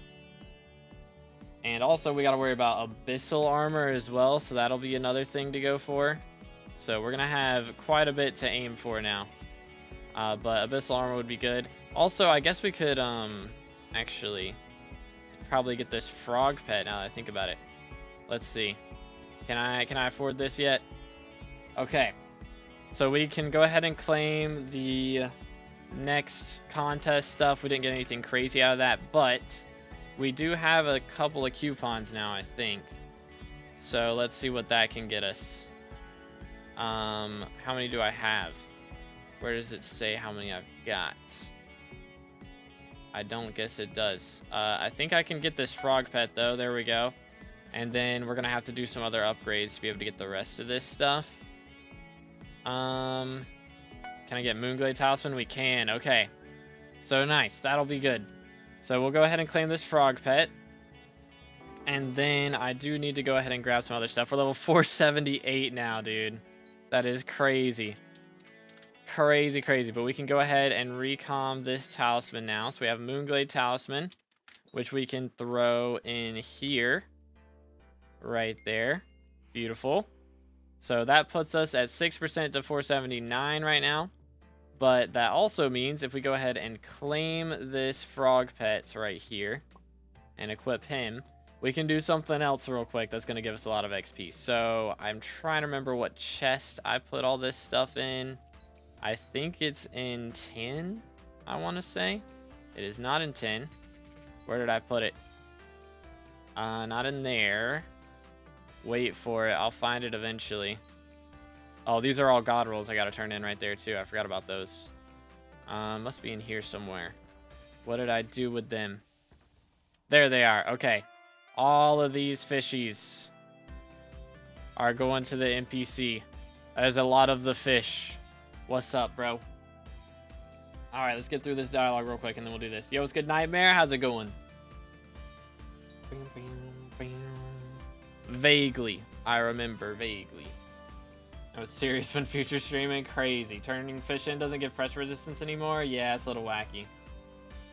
And also we got to worry about abyssal armor as well, so that'll be another thing to go for. So we're going to have quite a bit to aim for now. But abyssal armor would be good. Also, I guess we could actually probably get this frog pet now that I think about it. Let's see. Can I afford this yet? Okay. So we can go ahead and claim the next contest stuff. We didn't get anything crazy out of that, but we do have a couple of coupons now, I think. So let's see what that can get us. How many do I have? Where does it say how many I've got? I don't guess it does. I think I can get this frog pet though. There we go. And then we're gonna have to do some other upgrades to be able to get the rest of this stuff. Can I get Moonglade Talisman? We can. Okay. So nice. That'll be good. So we'll go ahead and claim this frog pet. And then I do need to go ahead and grab some other stuff. We're level 478 now, dude. That is crazy. Crazy. But we can go ahead and recom this talisman now. So we have Moonglade Talisman, which we can throw in here. Right there. Beautiful. So that puts us at 6% to 479 right now. But that also means if we go ahead and claim this frog pet right here and equip him, we can do something else real quick that's going to give us a lot of XP. So I'm trying to remember what chest I put all this stuff in. I think it's in 10, I want to say. It is not in 10. Where did I put it? Not in there. Wait for it. I'll find it eventually. Oh, these are all god rolls I got to turn in right there too. I forgot about those. Must be in here somewhere. What did I do with them? There they are. Okay. All of these fishies are going to the NPC. That is a lot of the fish. What's up, bro? All right, let's get through this dialogue real quick and then we'll do this. Yo, what's good, Nightmare? How's it going? Vaguely. I remember vaguely. I was serious when future streaming. Crazy. Turning fish in doesn't give pressure resistance anymore. Yeah, it's a little wacky.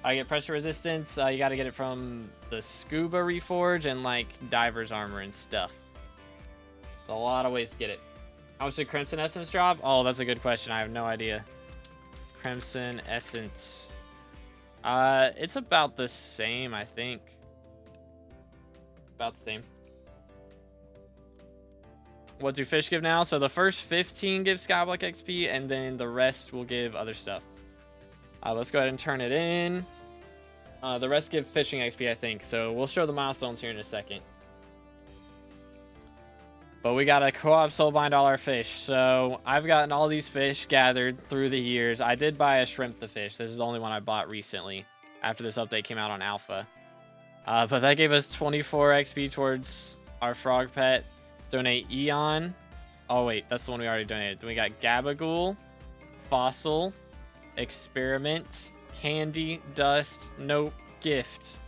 I get pressure resistance. You got to get it from the scuba reforge and like diver's armor and stuff. It's a lot of ways to get it. How much did Crimson Essence drop? Oh, that's a good question. I have no idea. Crimson Essence. It's about the same, I think. About the same. what do fish give now? So the first 15 give Skyblock XP, and then the rest will give other stuff. Let's go ahead and turn it in. The rest give fishing XP, I think. So we'll show the milestones here in a second. But we got a co-op soulbind all our fish. So I've gotten all these fish gathered through the years. I did buy a shrimp the fish. This is the only one I bought recently after this update came out on alpha. But that gave us 24 XP towards our frog pet. Let's donate Eon. Oh wait, that's the one we already donated. Then we got Gabagool, Fossil, Experiment, Candy, Dust, Nope, Gift,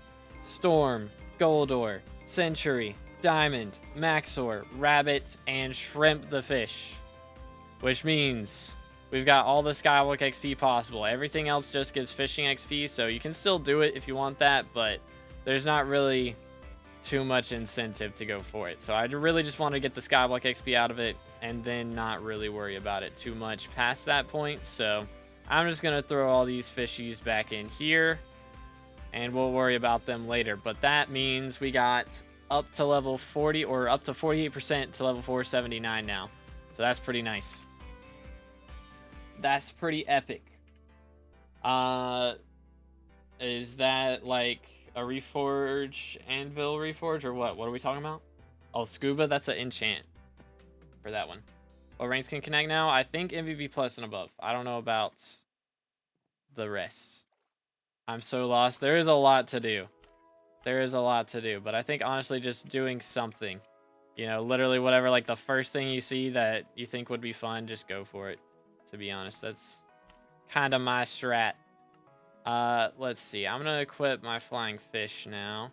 Storm, Goldor, Century, Diamond, Maxor, Rabbit, and Shrimp the fish. Which means we've got all the Skyblock XP possible. Everything else just gives fishing XP, so you can still do it if you want that, but there's not really too much incentive to go for it. So I really just want to get the Skyblock XP out of it and then not really worry about it too much past that point. So I'm just going to throw all these fishies back in here and we'll worry about them later. But that means we got up to level 40 or up to 48% to level 479 now. So that's pretty nice. That's pretty epic. Is that like a reforge, anvil reforge, or what? What are we talking about? Oh, scuba, that's an enchant for that one. What ranks can connect now? I think MVP plus and above. I don't know about the rest. I'm so lost. There is a lot to do. There is a lot to do, but I think honestly just doing something, you know, literally whatever, like the first thing you see that you think would be fun, just go for it. To be honest, that's kind of my strat. Let's see. I'm gonna equip my flying fish now.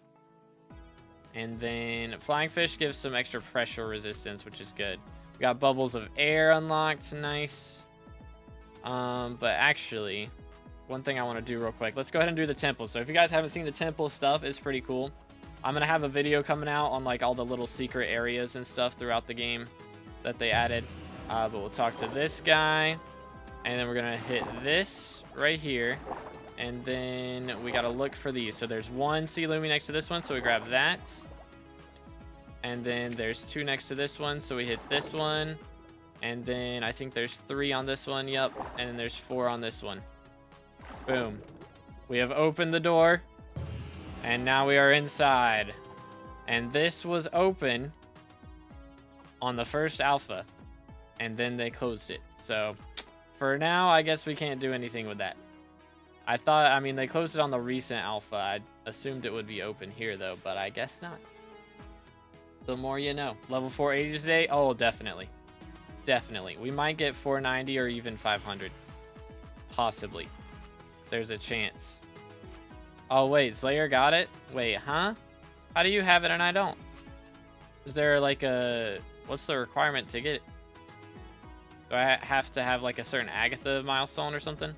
And then flying fish gives some extra pressure resistance, which is good. We got bubbles of air unlocked, nice. But actually, one thing I want to do real quick. Let's go ahead and do the temple. So if you guys haven't seen the temple stuff, it's pretty cool. I'm gonna have a video coming out on like all the little secret areas and stuff throughout the game that they added. But we'll talk to this guy, and then we're gonna hit this right here. And then we gotta look for these. So there's one sea lumi next to this one, so we grab that. And then there's two next to this one, so we hit this one. And then I think there's 3 on this one, yep. And then there's 4 on this one. Boom. We have opened the door. And now we are inside. And this was open on the first alpha. And then they closed it. So for now, I guess we can't do anything with that. I mean, they closed it on the recent alpha. I assumed it would be open here, though, but I guess not. The more you know. Level 480 today? Oh, definitely. Definitely. We might get 490 or even 500. Possibly. There's a chance. Oh, wait. Slayer got it? Wait, huh? How do you have it and I don't? Is there like a... What's the requirement to get it? Do I have to have like a certain Agatha milestone or something?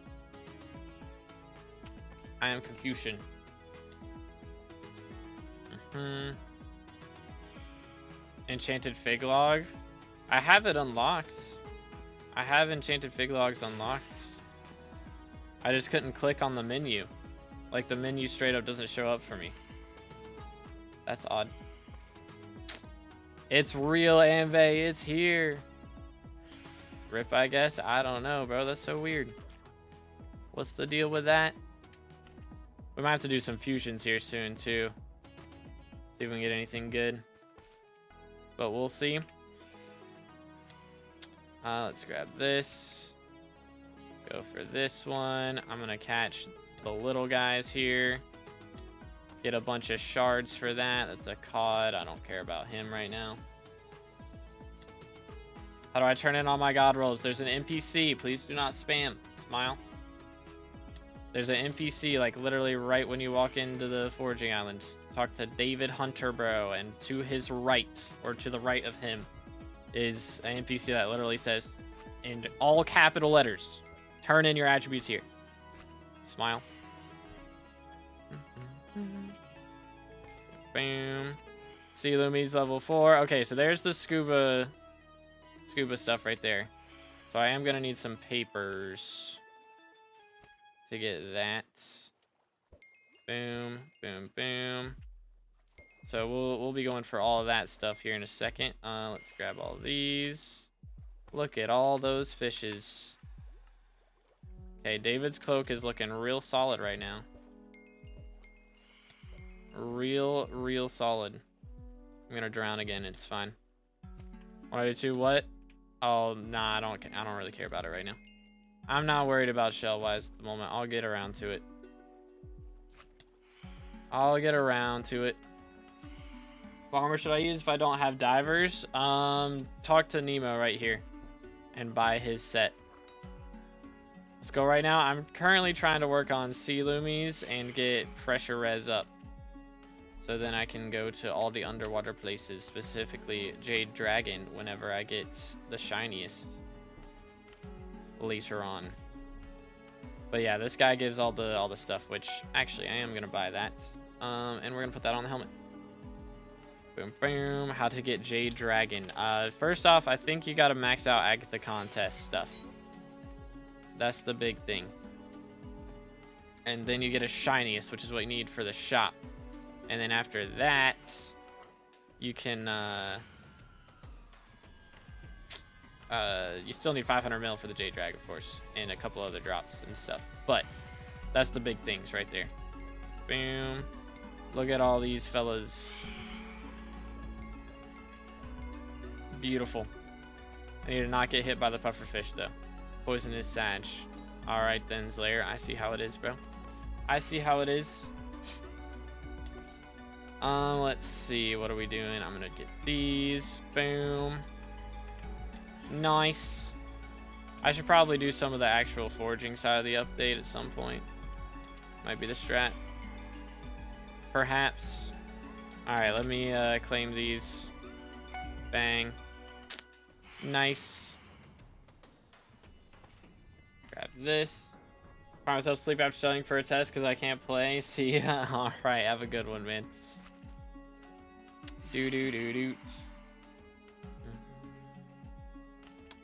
I am Confucian. Enchanted Fig Log. I have it unlocked. I have Enchanted Fig Logs unlocked. I just couldn't click on the menu. Like the menu straight up doesn't show up for me. That's odd. It's real, Anve. It's here. Rip, I guess. I don't know, bro. That's so weird. What's the deal with that? We might have to do some fusions here soon, too. See if we can get anything good. But we'll see. Let's grab this. Go for this one. I'm going to catch the little guys here. Get a bunch of shards for that. That's a cod. I don't care about him right now. How do I turn in all my god rolls? There's an NPC. Please do not spam. Smile. There's an NPC, like, literally right when you walk into the foraging island. Talk to David Hunter, bro, and to his right, or to the right of him, is an NPC that literally says, in all capital letters, turn in your attributes here. Smile. Boom. Sea Lumi's level 4. Okay, so there's the scuba stuff right there. So I am going to need some papers to get that. Boom, boom, boom. So we'll be going for all of that stuff here in a second. Let's grab all of these. Look at all those fishes. Okay, David's cloak is looking real solid right now. Real solid. I'm gonna drown again. It's fine. 182. What? Oh nah, I don't really care about it right now. I'm not worried about shell wise at the moment. I'll get around to it. What armor should I use if I don't have divers? Talk to Nemo right here and buy his set. Let's go right now. I'm currently trying to work on sea loomies and get pressure res up. So then I can go to all the underwater places, specifically Jade Dragon, whenever I get the shiniest later on. But yeah, this guy gives all the stuff, which actually I am gonna buy that. And we're gonna put that on the helmet. Boom, boom. How to get Jade Dragon. First off, I think you gotta max out Agatha contest stuff. That's the big thing. And then you get a shiniest, which is what you need for the shop. And then after that, you can, you still need 500 mil for the Jade Drag, of course, and a couple other drops and stuff. But that's the big things right there. Boom. Look at all these fellas. Beautiful. I need to not get hit by the pufferfish, though. Poisonous Sag. All right, then, Slayer. I see how it is, bro. I see how it is. Let's see. What are we doing? I'm gonna get these. Boom. Nice. I should probably do some of the actual foraging side of the update at some point. Might be the strat. Perhaps. Alright, let me claim these. Bang. Nice. Grab this. Find myself sleep after studying for a test because I can't play. See ya. Alright, have a good one, man. Do.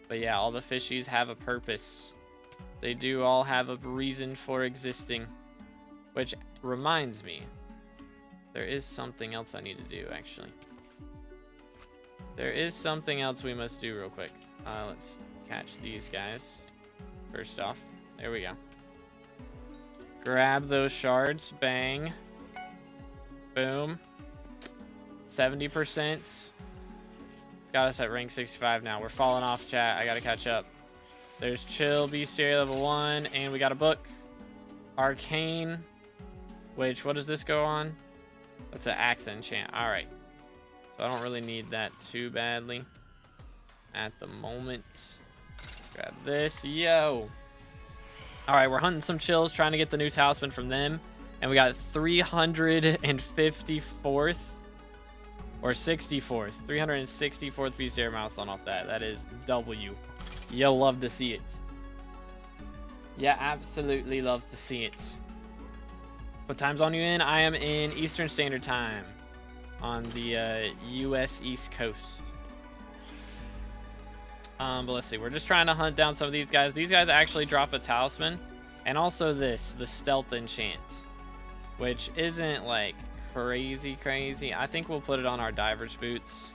But yeah, all the fishies have a purpose. They do all have a reason for existing. Which reminds me, there is something else I need to do, actually. There is something else we must do real quick. Let's catch these guys. First off, there we go. Grab those shards. Bang. Boom. 70%. It's got us at rank 65 now. We're falling off, chat. I gotta catch up. There's Chill, Bestiary level 1, and we got a book. Arcane. Which, what does this go on? That's an axe enchant. Alright. So I don't really need that too badly at the moment. Grab this. Yo. Alright, we're hunting some Chills, trying to get the new talisman from them. And we got 354th or 64th. 364th Bestiary milestone off that. That is W. You'll love to see it. Yeah, absolutely love to see it. What time zone you in? I am in Eastern Standard Time on the US East Coast. But let's see. We're just trying to hunt down some of these guys. These guys actually drop a talisman. And also this, the stealth enchant, which isn't like crazy. I think we'll put it on our diver's boots.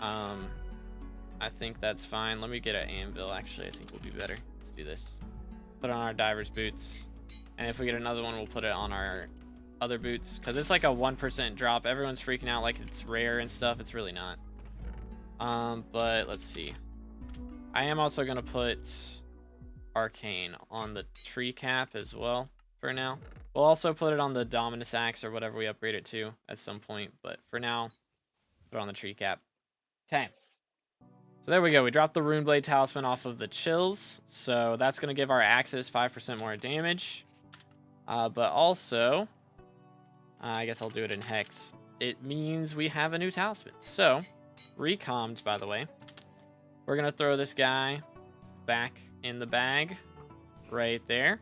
I think that's fine. Let me get an anvil, actually. I think we'll be better. Let's do this. Put it on our diver's boots. And if we get another one, we'll put it on our other boots. Because it's like a 1% drop. Everyone's freaking out like it's rare and stuff. It's really not. But let's see. I am also going to put Arcane on the tree cap as well for now. We'll also put it on the Dominus Axe or whatever we upgrade it to at some point. But for now, put it on the tree cap. Okay. So there we go. We dropped the Runeblade Talisman off of the Chills. So that's going to give our axes 5% more damage. But also, I guess I'll do it in Hex. It means we have a new talisman. So, recommed, by the way. We're going to throw this guy back in the bag right there.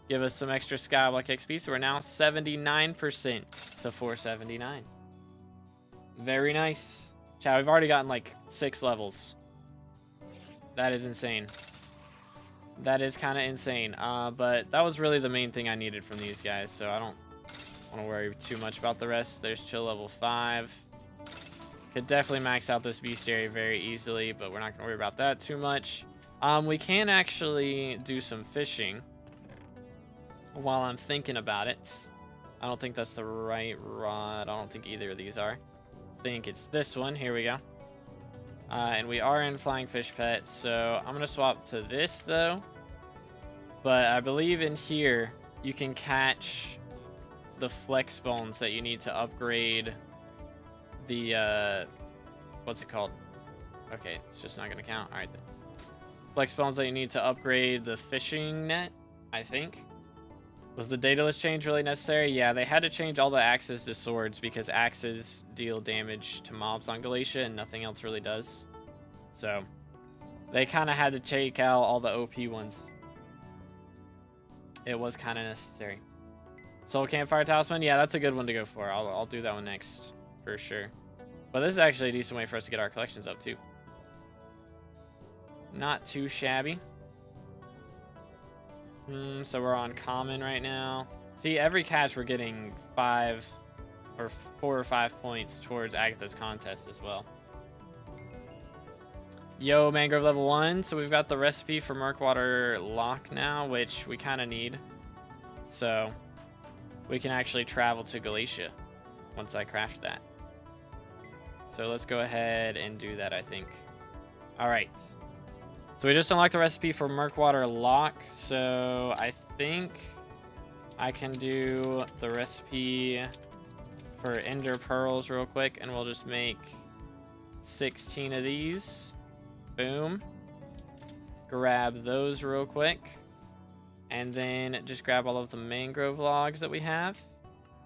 Give us some extra SkyBlock XP. So we're now 79% to 479. Very nice. Chat, we've already gotten like 6 levels. That is insane. That is kind of insane. But that was really the main thing I needed from these guys. So I don't want to worry too much about the rest. There's chill level 5. Could definitely max out this bestiary very easily, but we're not going to worry about that too much. We can actually do some fishing while I'm thinking about it. I don't think that's the right rod. I don't think either of these are. I think it's this one. Here we go. And we are in Flying Fish Pet, so I'm going to swap to this, though. But I believe in here, you can catch the flex bones that you need to upgrade the, what's it called? Okay, it's just not going to count. All right, then. Flex bones that you need to upgrade the fishing net, I think. Was the data list change really necessary? Yeah, they had to change all the axes to swords because axes deal damage to mobs on Galatia and nothing else really does. So, they kind of had to take out all the OP ones. It was kind of necessary. Soul Campfire Talisman? Yeah, that's a good one to go for. I'll do that one next, for sure. But this is actually a decent way for us to get our collections up, too. Not too shabby. So we're on common right now. See, every catch we're getting 4 or 5 points towards Agatha's contest as well. Yo, Mangrove level 1. So we've got the recipe for Murkwater Lock now, which we kind of need. So we can actually travel to Galatia once I craft that. So let's go ahead and do that, I think. All right. So we just unlocked the recipe for Murkwater Lock. So I think I can do the recipe for Ender Pearls real quick. And we'll just make 16 of these. Boom. Grab those real quick. And then just grab all of the mangrove logs that we have.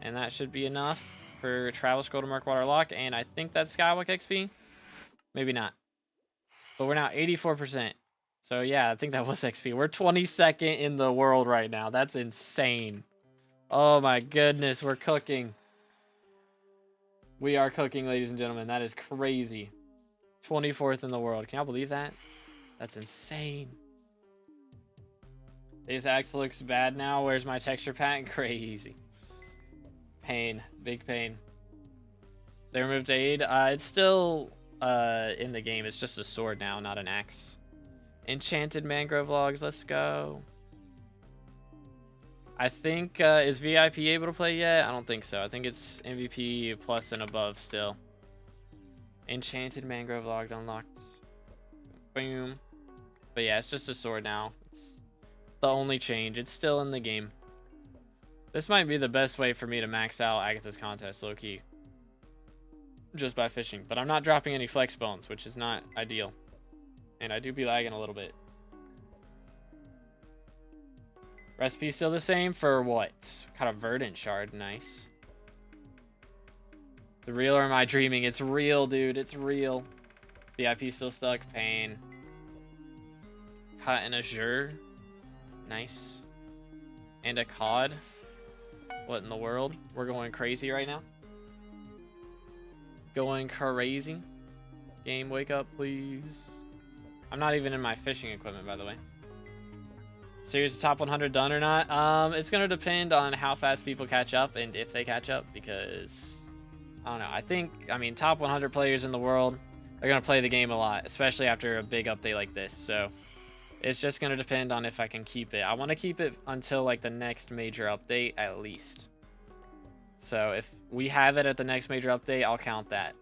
And that should be enough for Travel Scroll to Murkwater Lock. And I think that's SkyBlock XP. Maybe not. But we're now 84%. So yeah, I think that was XP. We're 22nd in the world right now. That's insane. Oh my goodness, we're cooking. We are cooking, ladies and gentlemen. That is crazy. 24th in the world. Can y'all believe that? That's insane. This axe looks bad now. Where's my texture pack? Crazy. Pain. Big pain. They removed aid. It's still in the game. It's just a sword now, not an axe. Enchanted mangrove logs. Let's go. I think, is VIP able to play yet? I don't think so. I think it's MVP plus and above still. Enchanted mangrove log unlocked. Boom. But yeah, it's just a sword now. It's the only change. It's still in the game. This might be the best way for me to max out Agatha's contest, low-key. Just by fishing. But I'm not dropping any flex bones, which is not ideal. And I do be lagging a little bit. Recipe still the same for what? Kind of verdant shard. Nice. Is it real or am I dreaming? It's real, dude. It's real. VIP still stuck. Pain. Cut and azure. Nice. And a cod. What in the world? We're going crazy right now. Going crazy. Game, wake up, please. I'm not even in my fishing equipment, by the way. Series top 100 done or not? It's going to depend on how fast people catch up and if they catch up, because I don't know. I mean, top 100 players in the world, they're going to play the game a lot, especially after a big update like this. So it's just going to depend on if I can keep it. I want to keep it until like the next major update at least. So if we have it at the next major update, I'll count that.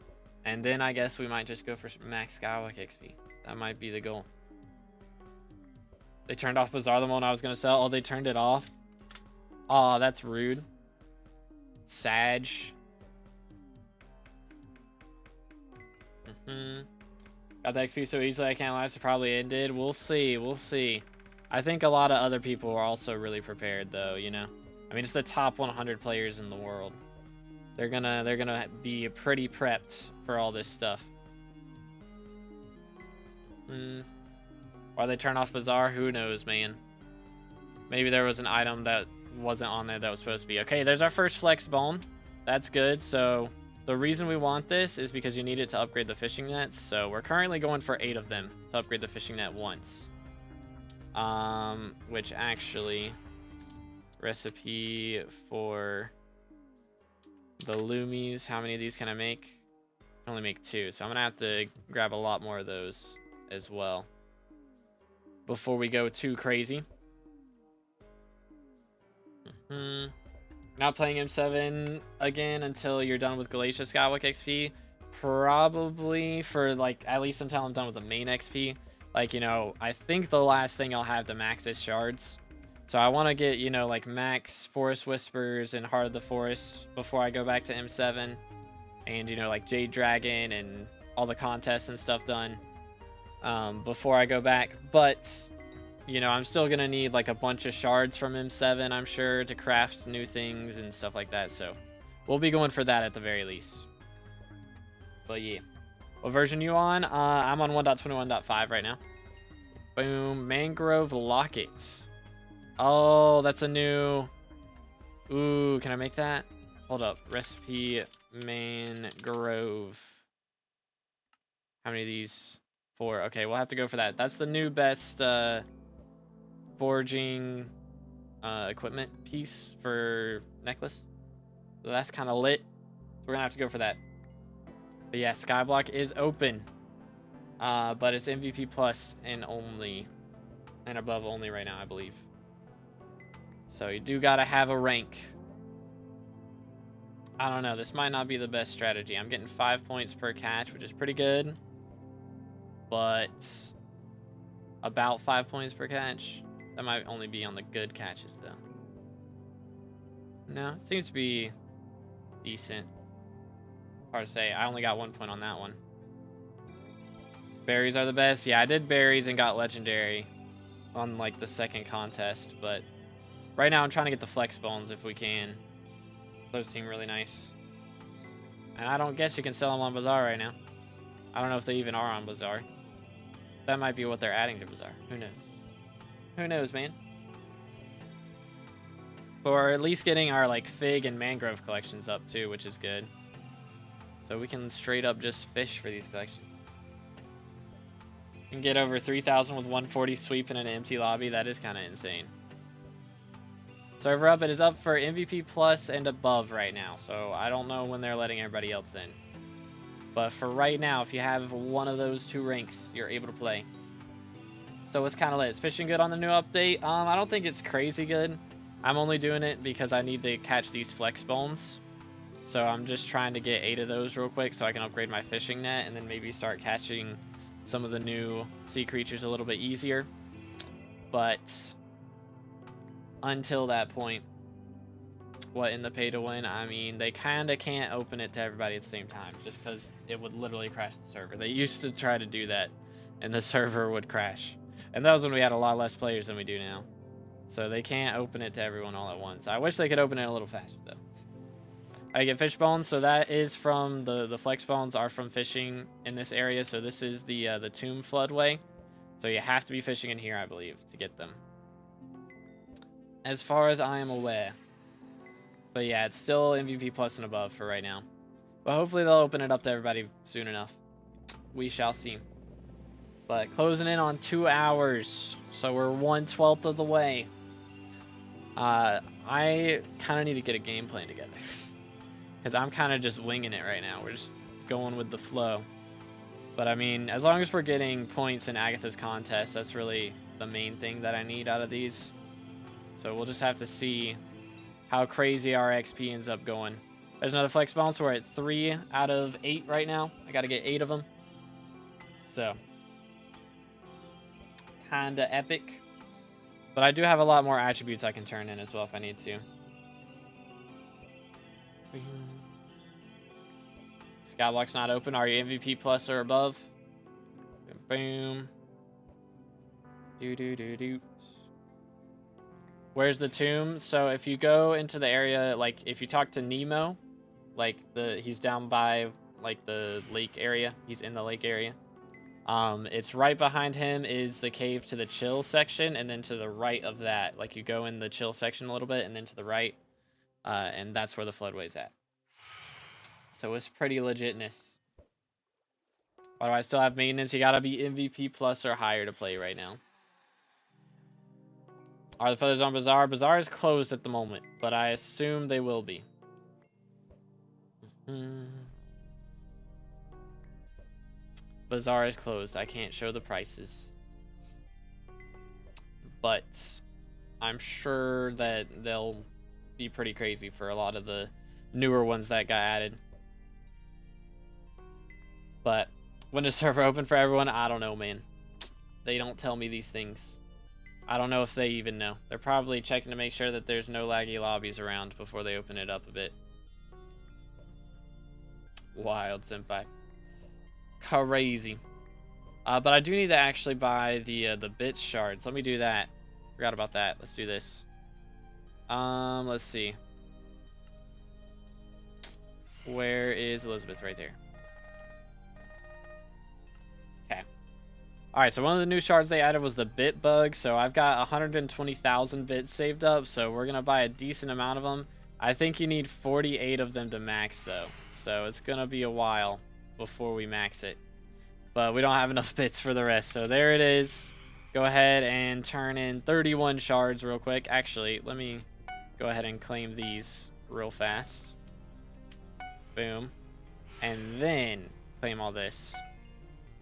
And then I guess we might just go for some max SkyBlock XP. That might be the goal. They turned off Bazaar the one I was going to sell. Oh, they turned it off? Oh, that's rude. Sag. Got the XP so easily I can't lie. So probably ended. We'll see. We'll see. I think a lot of other people are also really prepared though, you know. I mean, it's the top 100 players in the world. They're gonna be pretty prepped for all this stuff. Why they turn off Bazaar? Who knows, man. Maybe there was an item that wasn't on there that was supposed to be. Okay, there's our first flex bone. That's good. So the reason we want this is because you need it to upgrade the fishing nets. So we're currently going for 8 of them to upgrade the fishing net once. Which actually, recipe for The Loomies, how many of these can I make? I can only make 2, so I'm gonna have to grab a lot more of those as well before we go too crazy. Not playing M7 again until you're done with Glacier SkyBlock XP. Probably for like at least until I'm done with the main XP. Like, you know, I think the last thing I'll have to max is shards. So I want to get, you know, like max Forest Whispers and Heart of the Forest before I go back to M7. And, you know, like Jade Dragon and all the contests and stuff done before I go back. But, you know, I'm still going to need like a bunch of shards from M7, I'm sure, to craft new things and stuff like that. So we'll be going for that at the very least. But yeah. What version are you on? I'm on 1.21.5 right now. Boom. Mangrove Locket. Oh, that's a new... Ooh, can I make that? Hold up. Recipe Mangrove. How many of these? 4. Okay, we'll have to go for that. That's the new best foraging equipment piece for necklace. So that's kind of lit. So we're going to have to go for that. But yeah, SkyBlock is open. But it's MVP plus and only. And above only right now, I believe. So you do got to have a rank. I don't know. This might not be the best strategy. I'm getting 5 points per catch, which is pretty good. But about 5 points per catch. That might only be on the good catches, though. No, it seems to be decent. Hard to say. I only got 1 point on that one. Berries are the best. Yeah, I did berries and got legendary on like the second contest, but right now I'm trying to get the flex bones if we can. Those seem really nice. And I don't guess you can sell them on Bazaar right now. I don't know if they even are on Bazaar. That might be what they're adding to Bazaar. Who knows? Who knows, man? But we're at least getting our like fig and mangrove collections up too, which is good. So we can straight up just fish for these collections. You can get over 3,000 with 140 sweep in an empty lobby. That is kind of insane. Server up. It is up for MVP plus and above right now. So I don't know when they're letting everybody else in. But for right now, if you have one of those 2 ranks, you're able to play. So it's kind of lit. Is fishing good on the new update? I don't think it's crazy good. I'm only doing it because I need to catch these flex bones. So I'm just trying to get 8 of those real quick so I can upgrade my fishing net and then maybe start catching some of the new sea creatures a little bit easier. But until that point, what in the pay to win? I mean, they kind of can't open it to everybody at the same time just because it would literally crash the server. They used to try to do that and the server would crash. And that was when we had a lot less players than we do now. So they can't open it to everyone all at once. I wish they could open it a little faster though. I get fish bones, so that is from the flex bones are from fishing in this area. So this is the tomb floodway. So you have to be fishing in here, I believe, to get them. As far as I am aware. But yeah, it's still MVP plus and above for right now. But hopefully they'll open it up to everybody soon enough. We shall see. But closing in on 2 hours. So we're 1/12 of the way. I kind of need to get a game plan together. Because I'm kind of just winging it right now. We're just going with the flow. But I mean, as long as we're getting points in Agatha's contest, that's really the main thing that I need out of these. So we'll just have to see how crazy our XP ends up going. There's another flex bounce. We're at 3 out of 8 right now. I got to get 8 of them. So, kind of epic. But I do have a lot more attributes I can turn in as well if I need to. SkyBlock's not open. Are you MVP plus or above? Boom. Do. Where's the tomb? So if you go into the area, like if you talk to Nemo, like he's down by like the lake area. He's in the lake area. It's right behind him is the cave to the chill section, and then to the right of that, like you go in the chill section a little bit, and then to the right, and that's where the floodway's at. So it's pretty legitness. Why do I still have maintenance? You gotta be MVP plus or higher to play right now. Are the feathers on Bazaar? Bazaar is closed at the moment, but I assume they will be. Bazaar is closed. I can't show the prices. But I'm sure that they'll be pretty crazy for a lot of the newer ones that got added. But when is server open for everyone? I don't know, man. They don't tell me these things. I don't know if they even know. They're probably checking to make sure that there's no laggy lobbies around before they open it up a bit. Wild, senpai. Crazy. But I do need to actually buy the bit shards. Let me do that. Forgot about that. Let's do this. Let's see. Where is Elizabeth? Right there. Okay. Alright, so one of the new shards they added was the bit bug. So I've got 120,000 bits saved up. So we're going to buy a decent amount of them. I think you need 48 of them to max, though. So it's going to be a while before we max it. But we don't have enough bits for the rest. So there it is. Go ahead and turn in 31 shards real quick. Actually, let me go ahead and claim these real fast. Boom. And then claim all this.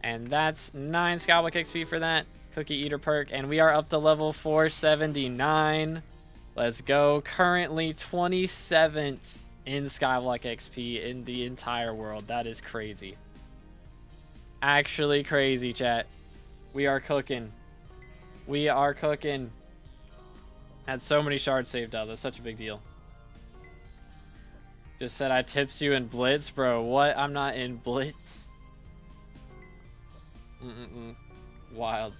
And that's 9 SkyBlock XP for that. Cookie Eater perk. And we are up to level 479. Let's go. Currently 27th in SkyBlock XP in the entire world. That is crazy. Actually crazy, chat. We are cooking. We are cooking. Had so many shards saved up. That's such a big deal. Just said I tips you in Blitz, bro. What? I'm not in Blitz. Wild.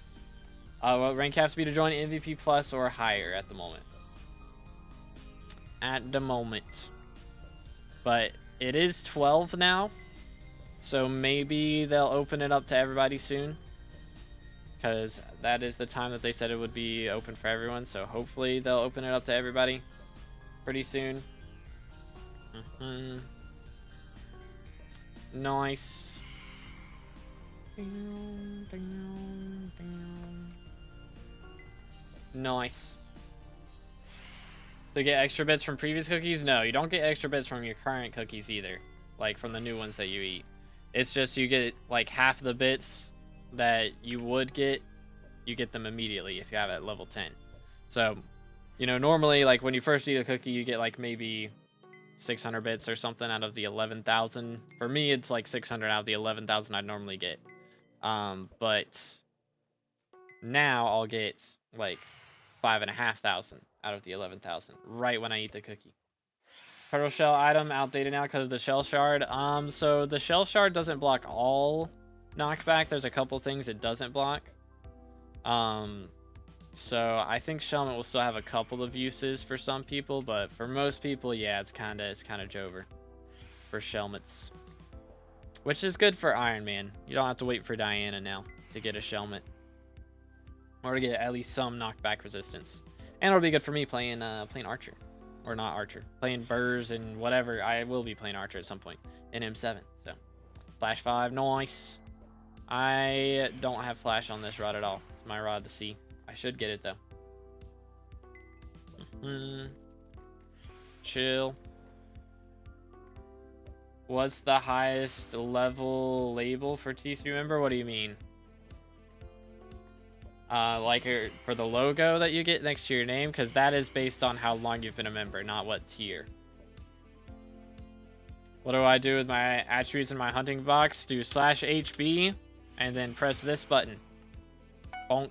What rank caps be to join MVP plus or higher at the moment? At the moment. But it is 12 now. So maybe they'll open it up to everybody soon. Because that is the time that they said it would be open for everyone. So hopefully they'll open it up to everybody pretty soon. Nice. Nice. To get extra bits from previous cookies? No, you don't get extra bits from your current cookies either. Like from the new ones that you eat. It's just you get like half the bits that you would get. You get them immediately if you have it at level 10. So, you know, normally like when you first eat a cookie, you get like maybe 600 bits or something out of the 11,000. For me, it's like 600 out of the 11,000 I'd normally get. But now I'll get like 5,500 out of the 11,000 right when I eat the cookie. Turtle shell item outdated now because of the shell shard. So the shell shard doesn't block all knockback. There's a couple things it doesn't block. So I think Shellment will still have a couple of uses for some people, but for most people, yeah, it's kind of Jover for Shellments, which is good for Iron Man. You don't have to wait for Diana now to get a Shellment, or to get at least some knockback resistance, and it'll be good for me playing Archer, or not Archer, playing Burrs and whatever. I will be playing Archer at some point in M7. So Flash 5, nice. I don't have Flash on this rod at all. It's my rod to see. I should get it though. Chill. What's the highest level label for T3 member? What do you mean? Like for the logo that you get next to your name, because that is based on how long you've been a member, not what tier. What do I do with my attributes in my hunting box? Do /HB and then press this button. Bonk.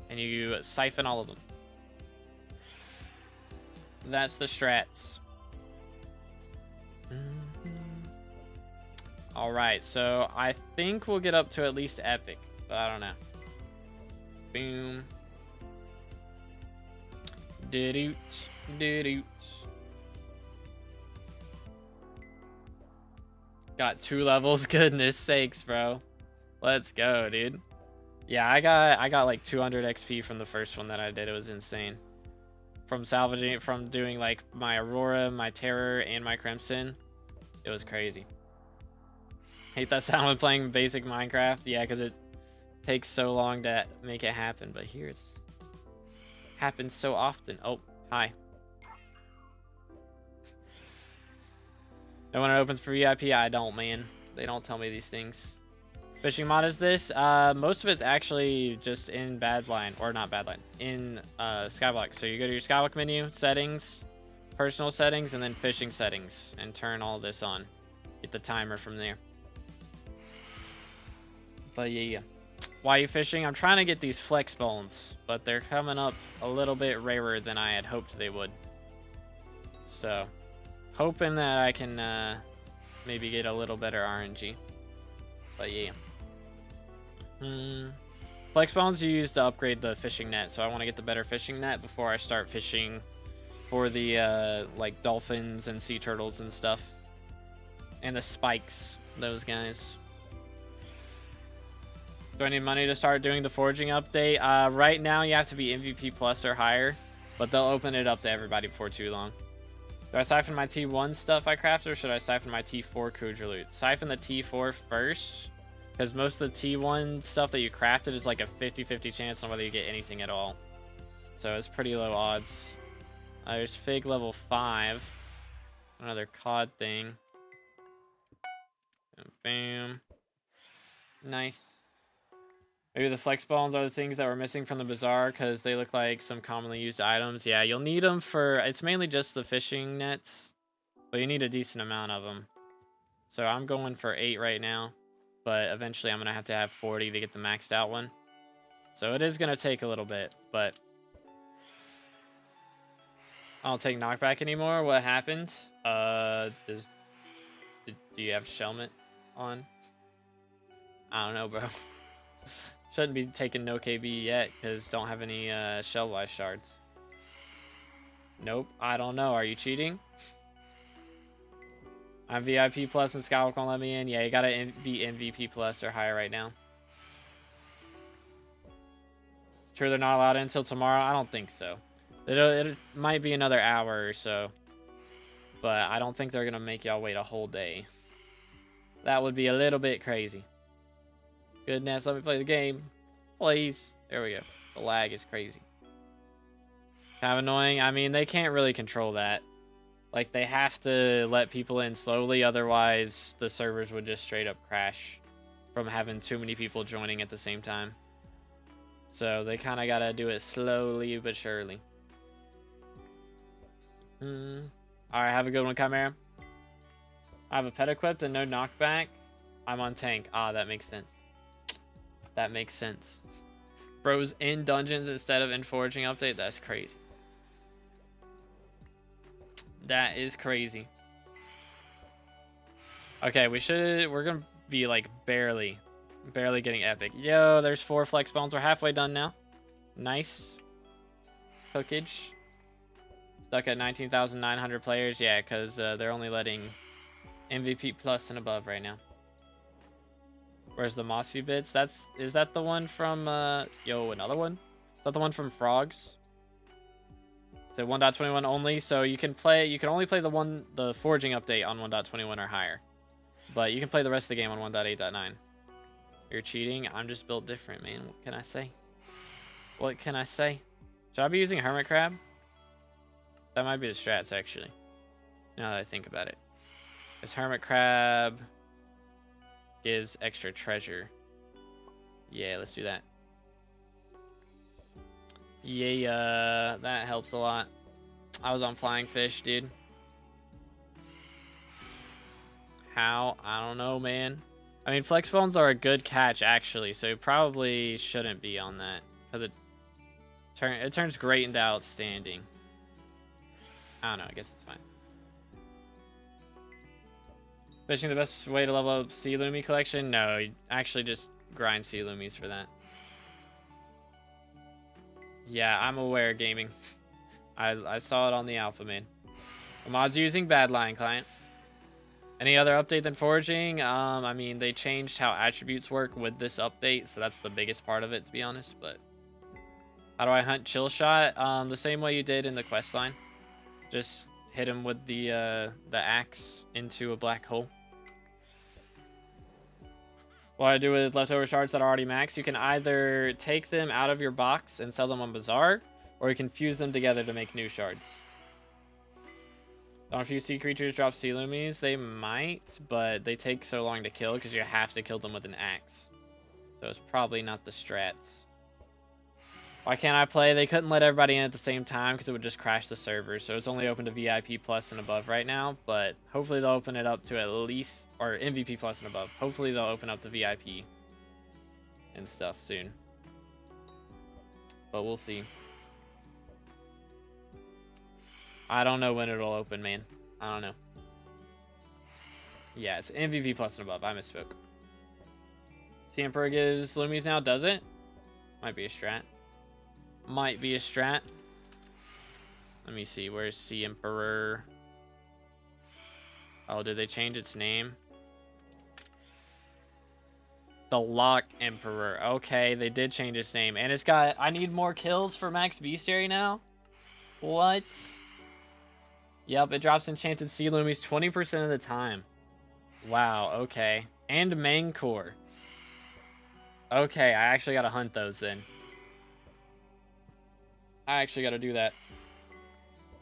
And you siphon all of them. That's the strats. Alright, so I think we'll get up to at least epic, but I don't know. Boom. Did-oot. Did-oot. Got 2 levels. Goodness sakes, bro. Let's go, dude. Yeah, I got like 200 XP from the first one that I did. It was insane. From salvaging, from doing like my Aurora, my Terror, and my Crimson. It was crazy. Hate that sound when playing basic Minecraft. Yeah, because it takes so long to make it happen. But here it's happens so often. Oh, hi. And when it opens for VIP, I don't, man. They don't tell me these things. Fishing mod is this? Most of it's actually just in Badline, or not Badline, in SkyBlock. So you go to your SkyBlock menu, settings, personal settings, and then fishing settings, and turn all this on. Get the timer from there. But yeah. Why are you fishing? I'm trying to get these flex bones, but they're coming up a little bit rarer than I had hoped they would. So, hoping that I can maybe get a little better RNG. But yeah. Flex bones you use to upgrade the fishing net, so I want to get the better fishing net before I start fishing for the like dolphins and sea turtles and stuff. And the spikes, those guys. Do I need money to start doing the foraging update? Right now you have to be MVP plus or higher, but they'll open it up to everybody before too long. Do I siphon my T1 stuff I crafted, or should I siphon my T4 Kuja loot? Siphon the T4 first, because most of the T1 stuff that you crafted is like a 50-50 chance on whether you get anything at all. So it's pretty low odds. There's Fig level 5. Another COD thing. Bam. Nice. Maybe the flex bones are the things that were missing from the bazaar because they look like some commonly used items. Yeah, you'll need them for... It's mainly just the fishing nets, but you need a decent amount of them. So I'm going for 8 right now, but eventually I'm going to have 40 to get the maxed out one. So it is going to take a little bit, but... I don't take knockback anymore. What happened? Do you have Shellment on? I don't know, bro. Shouldn't be taking no KB yet because don't have any Shellwise shards. Nope, I don't know. Are you cheating? I'm VIP plus and Skywalk won't let me in. Yeah, you gotta be MVP plus or higher right now. It's true they're not allowed in until tomorrow? I don't think so. It might be another hour or so. But I don't think they're gonna make y'all wait a whole day. That would be a little bit crazy. Goodness, let me play the game. Please. There we go. The lag is crazy. Kind of annoying. I mean, they can't really control that. Like, they have to let people in slowly, otherwise the servers would just straight up crash from having too many people joining at the same time. So they kind of got to do it slowly but surely. Alright, have a good one, Chimera. I have a pet equipped and no knockback. I'm on tank. Ah, that makes sense. That makes sense. Bro's in dungeons instead of in foraging update. That's crazy. That is crazy. Okay, we're gonna be like barely getting epic. Yo, there's 4 flex bones. We're halfway done now. Nice. Cookage. Stuck at 19,900 players. Yeah, because they're only letting MVP plus and above right now. Where's the mossy bits? Is that the one from yo, another one? Is that the one from Frogs? So 1.21 only, so you can only play the foraging update on 1.21 or higher. But you can play the rest of the game on 1.8.9. You're cheating. I'm just built different, man. What can I say? What can I say? Should I be using Hermit Crab? That might be the strats, actually. Now that I think about it. Because Hermit Crab gives extra treasure. Yeah, let's do that. Yeah, that helps a lot. I was on Flying Fish, dude. How? I don't know, man. I mean, flex bones are a good catch, actually, so you probably shouldn't be on that. Because it turns great into outstanding. I don't know, I guess it's fine. Fishing the best way to level up Sea Lumi collection? No, you actually just grind Sea Lumis for that. Yeah, I'm aware, gaming. I saw it on the alpha, man. The mod's using Badline client. Any other update than foraging? I mean, they changed how attributes work with this update, so that's the biggest part of it, to be honest. But how do I hunt Chill Shot? The same way you did in the quest line. Just hit him with the axe into a black hole. What I do with leftover shards that are already maxed, you can either take them out of your box and sell them on Bazaar, or you can fuse them together to make new shards. On a few sea creatures drop sea loomies, they might, but they take so long to kill because you have to kill them with an axe. So it's probably not the strats. Why can't I play? They couldn't let everybody in at the same time because it would just crash the server. So it's only open to VIP plus and above right now, but hopefully they'll open it up to at least, or MVP plus and above. Hopefully they'll open up to VIP and stuff soon. But we'll see. I don't know when it'll open, man. I don't know. Yeah, it's MVP plus and above. I misspoke. The Emperor gives loomies now, does it? Might be a strat. Might be a strat. Let me see. Where's Sea Emperor? Oh, did they change its name? The Lock Emperor. Okay, they did change its name. And it's got... I need more kills for Max Bestiary now? What? Yep, it drops enchanted sea loomies 20% of the time. Wow, okay. And Mancor. Okay, I actually gotta hunt those then. I actually gotta do that.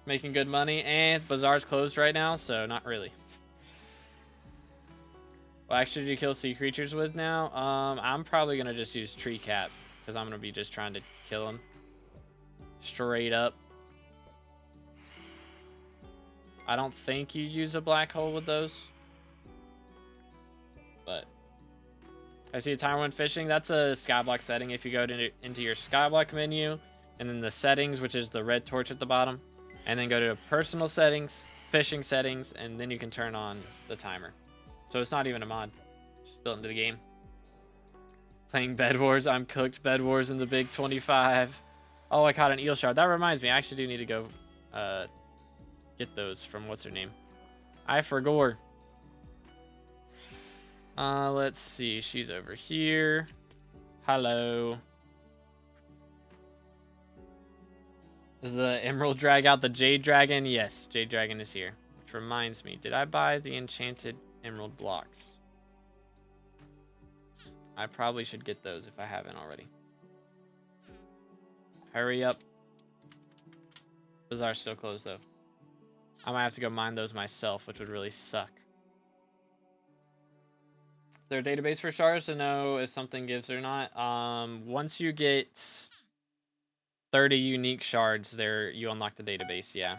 Making good money, and Bazaar's closed right now, so not really. What actually do you kill sea creatures with now? I'm probably gonna just use Tree Cap, because I'm gonna be just trying to kill them. Straight up. I don't think you use a black hole with those. But I see a timer when fishing. That's a skyblock setting. If you go into your skyblock menu, and then the settings, which is the red torch at the bottom, and then go to personal settings, fishing settings, and then you can turn on the timer. So it's not even a mod, just built into the game. Playing Bed Wars. I'm cooked. Bed Wars in the Big 25. Oh, I caught an eel shard. That reminds me, I actually do need to go get those from what's her name. I forgot. Let's see. She's over here. Hello. Does the Emerald drag out the Jade Dragon? Yes, Jade Dragon is here. Which reminds me, did I buy the enchanted Emerald blocks? I probably should get those if I haven't already. Hurry up. Bazaar's still closed though. I might have to go mine those myself, which would really suck. Is there a database for shards to know if something gives or not? Once you get 30 unique shards, there you unlock the database, yeah.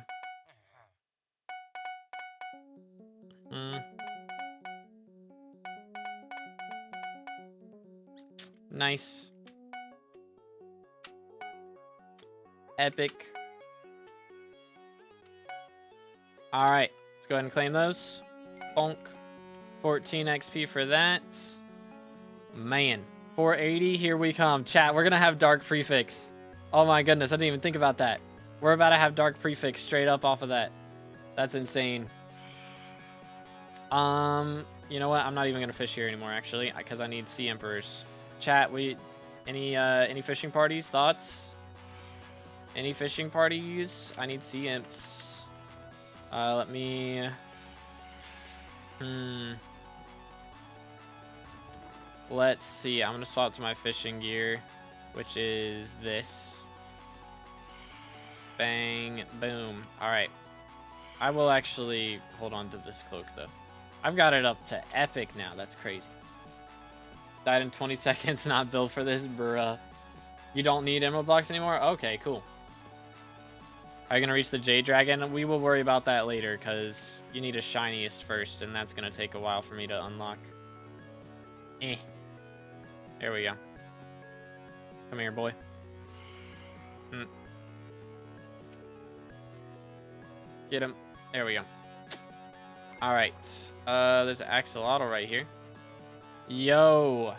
Nice. Epic. Alright, let's go ahead and claim those. Bonk. 14 XP for that. Man, 480, here we come. Chat, we're gonna have Dark Prefix. Oh my goodness, I didn't even think about that. We're about to have Dark Prefix straight up off of that. That's insane. You know what? I'm not even gonna fish here anymore, actually, because I need Sea Emperors. Chat, any fishing parties? Thoughts? Any fishing parties? I need Sea Imps. Let me... Let's see. I'm gonna swap to my fishing gear, which is this. Bang, boom. All right. I will actually hold on to this cloak though. I've got it up to epic now. That's crazy. Died in 20 seconds. Not built for this, bruh. You don't need emerald blocks anymore? Okay, cool. Are you gonna reach the Jade Dragon? We will worry about that later, because you need a shiniest first, and that's gonna take a while for me to unlock. There we go. Come here, boy. Get him. There we go. Alright. There's an axolotl right here. Yo.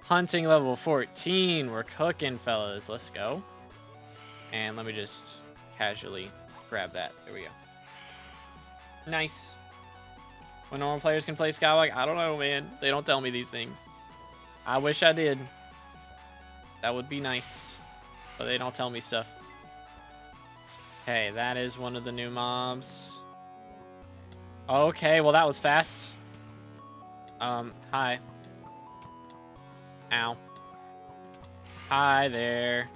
Hunting level 14. We're cooking, fellas. Let's go. And let me just casually grab that. There we go. Nice. When normal players can play Skywalk, I don't know, man. They don't tell me these things. I wish I did. That would be nice. But they don't tell me stuff. Okay, that is one of the new mobs. Okay, well that was fast. Hi. Ow. Hi there.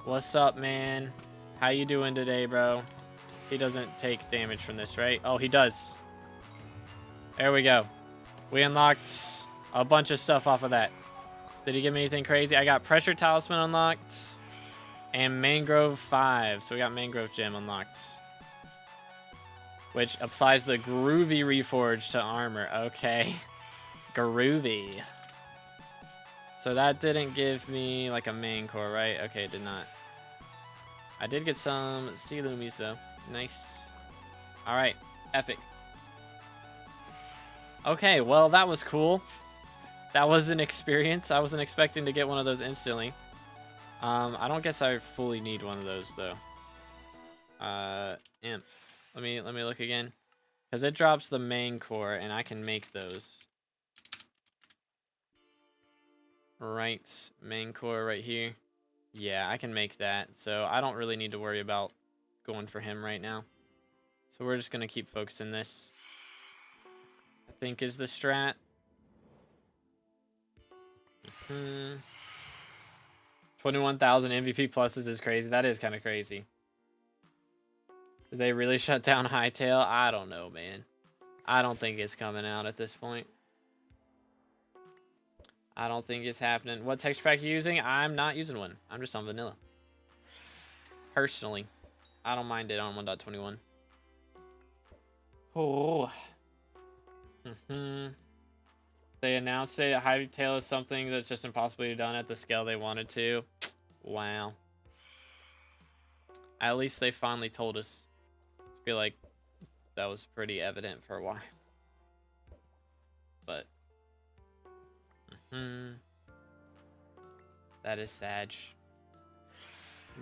What's up, man? How you doing today, bro? He doesn't take damage from this, right? Oh, he does. There we go. We unlocked a bunch of stuff off of that. Did he give me anything crazy? I got Pressure Talisman unlocked and Mangrove 5. So we got Mangrove Gem unlocked, which applies the Groovy Reforge to armor. Okay. Groovy. So that didn't give me like a main core, right? Okay, it did not. I did get some Sea Loomies though. Nice. All right, epic. Okay, well that was cool. That was an experience. I wasn't expecting to get one of those instantly. I don't guess I fully need one of those though. Imp. Let me look again, because it drops the main core and I can make those. Right, main core right here. Yeah, I can make that, so I don't really need to worry about going for him right now. So we're just gonna keep focusing this, I think, is the strat. 21,000 MVP pluses is crazy. That is kind of crazy. Did they really shut down Hytale? I don't know, man. I don't think it's coming out at this point. I don't think it's happening. What texture pack are you using? I'm not using one. I'm just on vanilla. Personally, I don't mind it on 1.21. Oh. They announced today that Hypixel is something that's just impossibly done at the scale they wanted to. Wow. At least they finally told us. I feel like that was pretty evident for a while. But that is sad.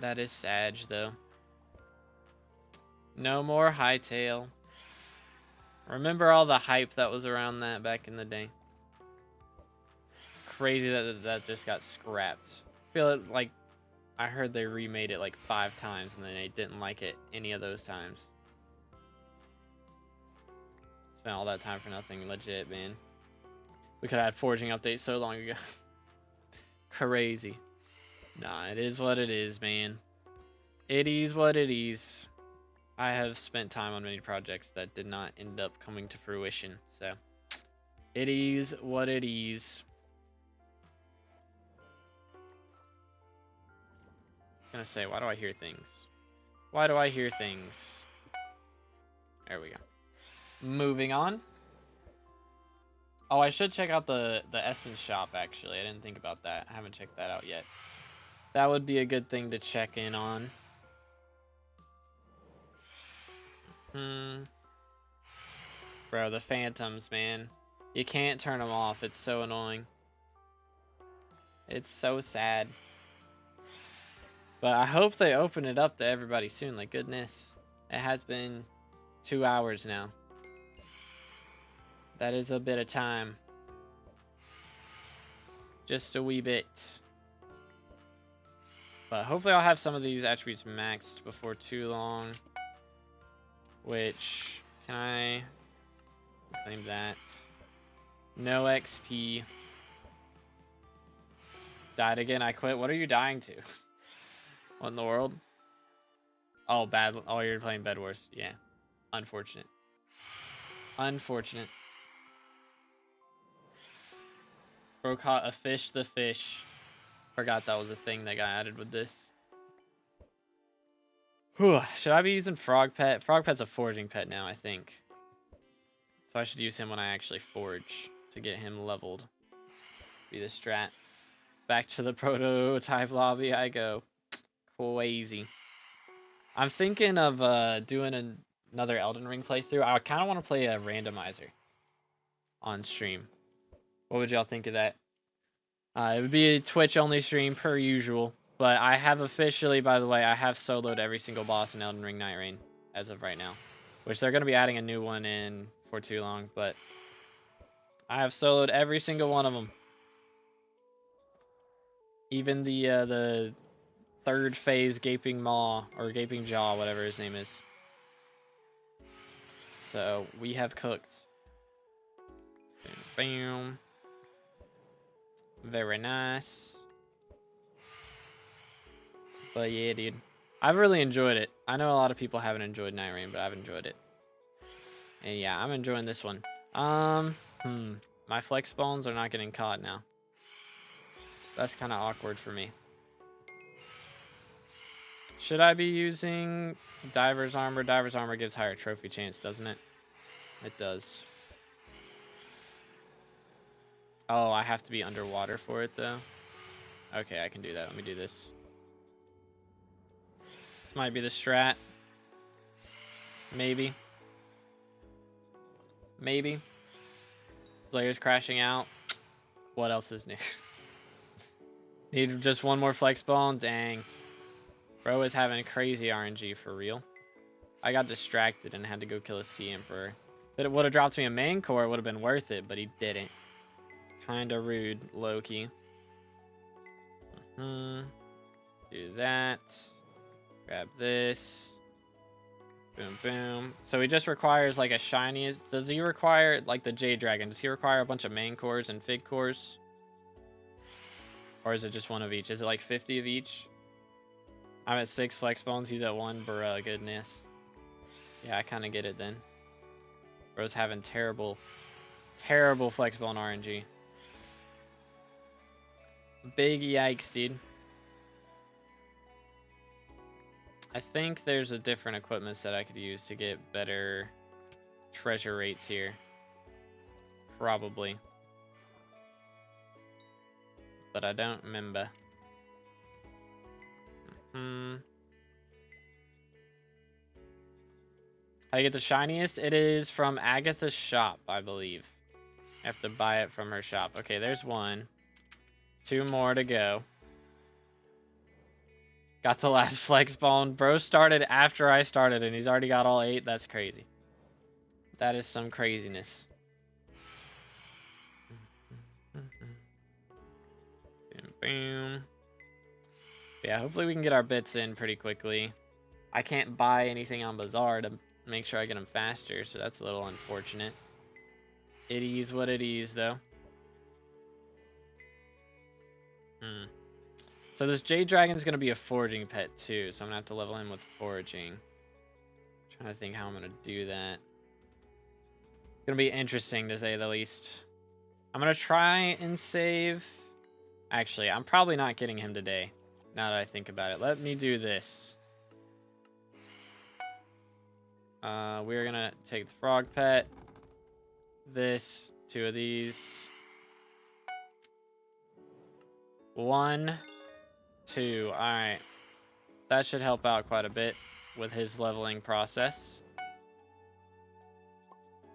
That is sad, though. No more Hytale. Remember all the hype that was around that back in the day. It's crazy that that just got scrapped. I feel like I heard they remade it like 5 times and then they didn't like it any of those times. Spent all that time for nothing, legit, man. We could have had foraging updates so long ago. Crazy. Nah, it is what it is, man. It is what it is. I have spent time on many projects that did not end up coming to fruition, so it is what it is. I'm gonna say, why do I hear things? Why do I hear things? There we go. Moving on. Oh, I should check out the Essence shop, actually. I didn't think about that. I haven't checked that out yet. That would be a good thing to check in on. Bro, the phantoms, man. You can't turn them off. It's so annoying. It's so sad. But I hope they open it up to everybody soon. Like, goodness. It has been 2 hours now. That is a bit of time. Just a wee bit. But hopefully I'll have some of these attributes maxed before too long. Which, can I claim that? No XP. Died again, I quit. What are you dying to? What in the world? Oh, bad. Oh, you're playing Bed Wars. Yeah. Unfortunate. Unfortunate. Bro caught a fish the fish. Forgot that was a thing that got added with this. Whew. Should I be using Frog Pet? Frog Pet's a foraging pet now, I think. So I should use him when I actually forage to get him leveled. Be the strat. Back to the prototype lobby I go. Crazy. I'm thinking of doing another Elden Ring playthrough. I kind of want to play a randomizer on stream. What would y'all think of that? It would be a Twitch only stream per usual. But I have officially, by the way, I have soloed every single boss in Elden Ring Night Rain as of right now. Which they're going to be adding a new one in for too long. But I have soloed every single one of them. Even the third phase Gaping Maw, or Gaping Jaw, whatever his name is. So, we have cooked. Bam. Very nice. But yeah, dude. I've really enjoyed it. I know a lot of people haven't enjoyed Night Rain, but I've enjoyed it. And yeah, I'm enjoying this one. My flex bones are not getting caught now. That's kind of awkward for me. Should I be using Diver's Armor? Diver's Armor gives higher trophy chance, doesn't it? It does. Oh, I have to be underwater for it, though. Okay, I can do that. Let me do this. This might be the strat. Maybe. Maybe. Players crashing out. What else is new? Need just one more flex bone? Dang. Bro is having crazy RNG for real. I got distracted and had to go kill a Sea Emperor. If it would have dropped me a main core, it would have been worth it, but he didn't. Kinda rude, Loki. Do that. Grab this. Boom, boom. So he just requires like a shiny. Does he require, like the Jade Dragon, does he require a bunch of main cores and fig cores? Or is it just one of each? Is it like 50 of each? I'm at 6 flex bones. He's at 1. Bruh, goodness. Yeah, I kind of get it then. Bro's having terrible, terrible flex bone RNG. Big yikes, dude. I think there's a different equipment set I could use to get better treasure rates here. Probably. But I don't remember. How you get the shiniest? It is from Agatha's shop, I believe. I have to buy it from her shop. Okay, there's 1. 2 more to go. Got the last flex bone. Bro started after I started and he's already got all 8. That's crazy. That is some craziness. Boom, boom. Yeah, hopefully we can get our bits in pretty quickly. I can't buy anything on Bazaar to make sure I get them faster, so that's a little unfortunate. It is what it is, though. So this Jade Dragon's going to be a foraging pet, too, so I'm going to have to level him with foraging. Trying to think how I'm going to do that. It's going to be interesting, to say the least. I'm going to try and save... Actually, I'm probably not getting him today, now that I think about it. Let me do this. We're going to take the frog pet. This, 2 of these. 1, 2. Alright. That should help out quite a bit with his leveling process.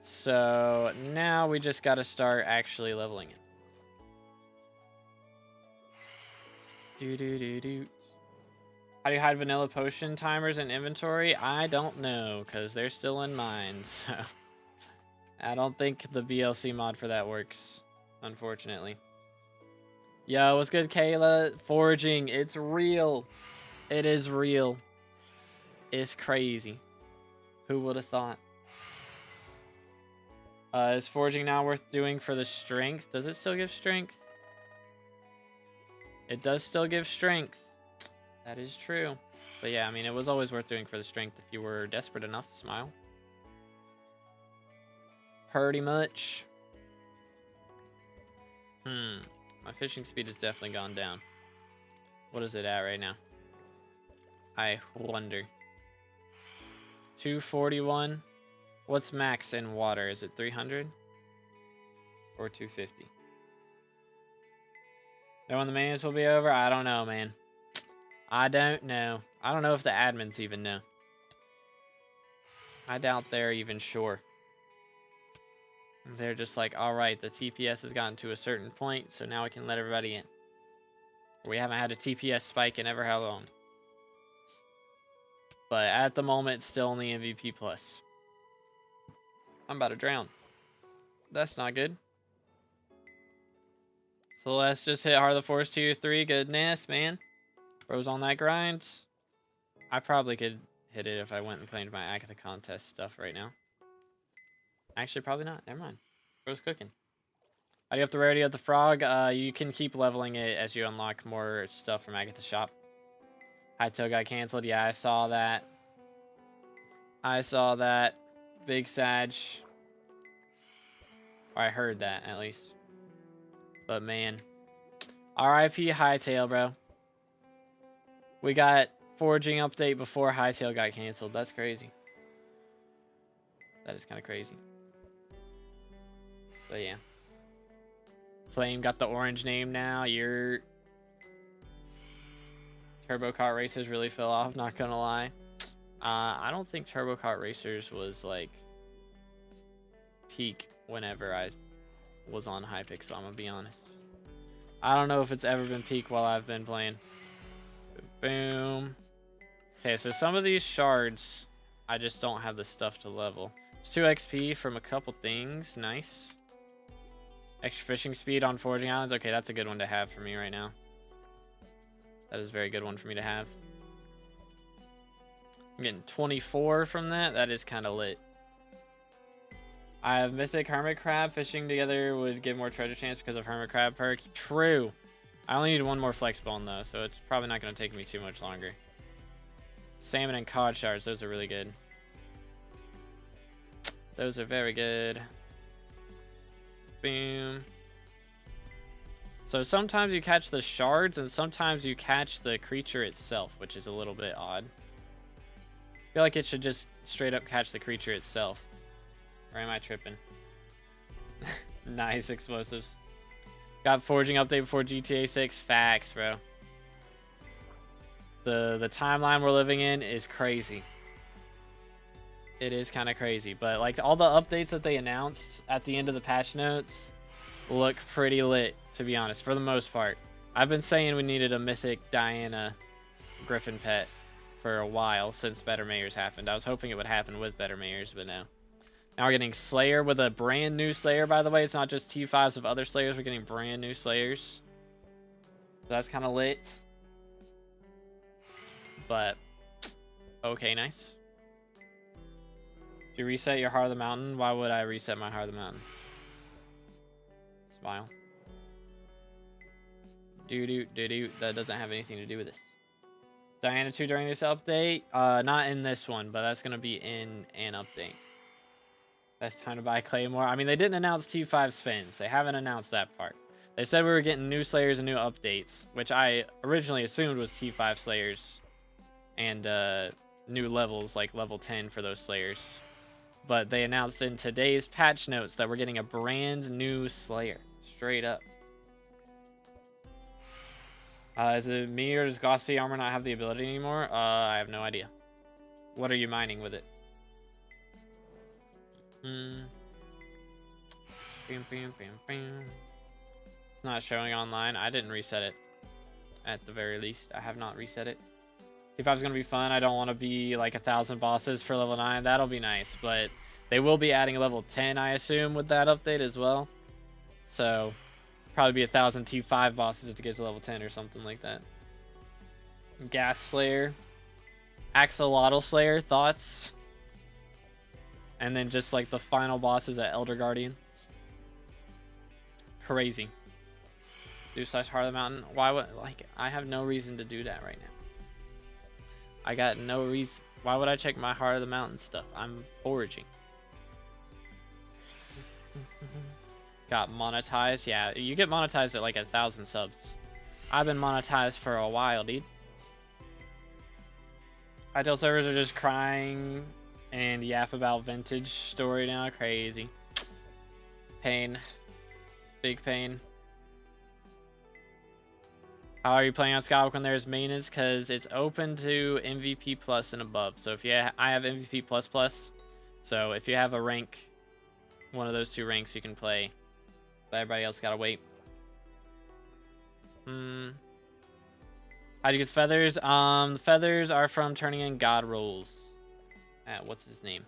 So now we just got to start actually leveling it. How do you hide vanilla potion timers in inventory? I don't know, because they're still in mine, so... I don't think the BLC mod for that works, unfortunately. Yo, what's good, Kayla? Foraging, it's real. It is real. It's crazy. Who would have thought? Is foraging now worth doing for the strength? Does it still give strength? It does still give strength. That is true. But yeah, I mean, it was always worth doing for the strength if you were desperate enough. Smile. Pretty much. My fishing speed has definitely gone down. What is it at right now? I wonder. 241. What's max in water? Is it 300? Or 250? Know when the menus will be over? I don't know, man. I don't know. I don't know if the admins even know. I doubt they're even sure. They're just like, alright, the TPS has gotten to a certain point, so now we can let everybody in. We haven't had a TPS spike in ever how long. But at the moment, it's still only MVP+. I'm about to drown. That's not good. So let's just hit Heart of the Forest tier 3. Goodness, man. Bro's on that grind. I probably could hit it if I went and claimed my Agatha contest stuff right now. Actually, probably not. Never mind. Bro's cooking. How do you up the rarity of the frog? You can keep leveling it as you unlock more stuff from Agatha's shop. Hypixel got canceled. Yeah, I saw that. I saw that. Big Sag. Or I heard that, at least. But, man. RIP Hypixel, bro. We got Foraging update before Hypixel got canceled. That's crazy. That is kind of crazy. But, yeah. Flame got the orange name now. Your Turbo Kart Racers really fell off, not gonna lie. I don't think Turbo Kart Racers was like peak whenever I was on Hypixel, I'm gonna be honest. I don't know if it's ever been peak while I've been playing. Boom. Okay, so some of these shards, I just don't have the stuff to level. It's 2 XP from a couple things. Nice. Extra fishing speed on foraging islands. Okay, that's a good one to have for me right now. That is a very good one for me to have. I'm getting 24 from that. That is kind of lit. I have Mythic Hermit Crab. Fishing together would give more treasure chance because of Hermit Crab perk. True. I only need one more flex bone though, so it's probably not going to take me too much longer. Salmon and cod shards. Those are really good. Those are very good. Boom. So sometimes you catch the shards and sometimes you catch the creature itself, which is a little bit odd. I feel like it should just straight up catch the creature itself. Or am I tripping? Nice explosives. Got foraging update before GTA 6. Facts, bro. The timeline we're living in is crazy. It is kind of crazy, but like all the updates that they announced at the end of the patch notes look pretty lit, to be honest, for the most part. I've been saying we needed a mythic Diana Griffin pet for a while since Better Mayors happened. I was hoping it would happen with Better Mayors, but no. Now we're getting Slayer with a brand new Slayer, by the way. It's not just T5s of other Slayers. We're getting brand new Slayers. So that's kind of lit. But, okay, nice. You reset your Heart of the Mountain? Why would I reset my Heart of the Mountain? Smile. Doo-doo. That doesn't have anything to do with this. Diana 2 during this update? Not in this one, but that's going to be in an update. Best time to buy Claymore. I mean, they didn't announce T5 Spins. They haven't announced that part. They said we were getting new Slayers and new updates, which I originally assumed was T5 Slayers and new levels, like level 10 for those Slayers. But they announced in today's patch notes that we're getting a brand new Slayer. Straight up. Is it me or does Glossy Armor not have the ability anymore? I have no idea. What are you mining with it? It's not showing online. I didn't reset it. At the very least, I have not reset it. T5 is going to be fun. I don't want to be like 1,000 bosses for level 9. That'll be nice, but they will be adding level 10, I assume, with that update as well. So, probably be 1,000 T5 bosses to get to level 10 or something like that. Gas Slayer. Axolotl Slayer, thoughts? And then just like the final bosses at Elder Guardian. Crazy. Do / Heart of the Mountain. Why would, like, I have no reason to do that right now. I got no reason. Why would I check my Heart of the Mountain stuff? I'm foraging. Got monetized. Yeah, you get monetized at like 1,000 subs. I've been monetized for a while, dude. Hypixel servers are just crying and yap about vintage story now. Crazy. Pain. Big pain. How are you playing on SkyBlock when there's maintenance? Because it's open to MVP plus and above. So if I have MVP plus plus. So if you have a rank, one of those 2 ranks, you can play. But everybody else gotta wait. How'd you get the feathers? The feathers are from turning in God rolls. What's his name?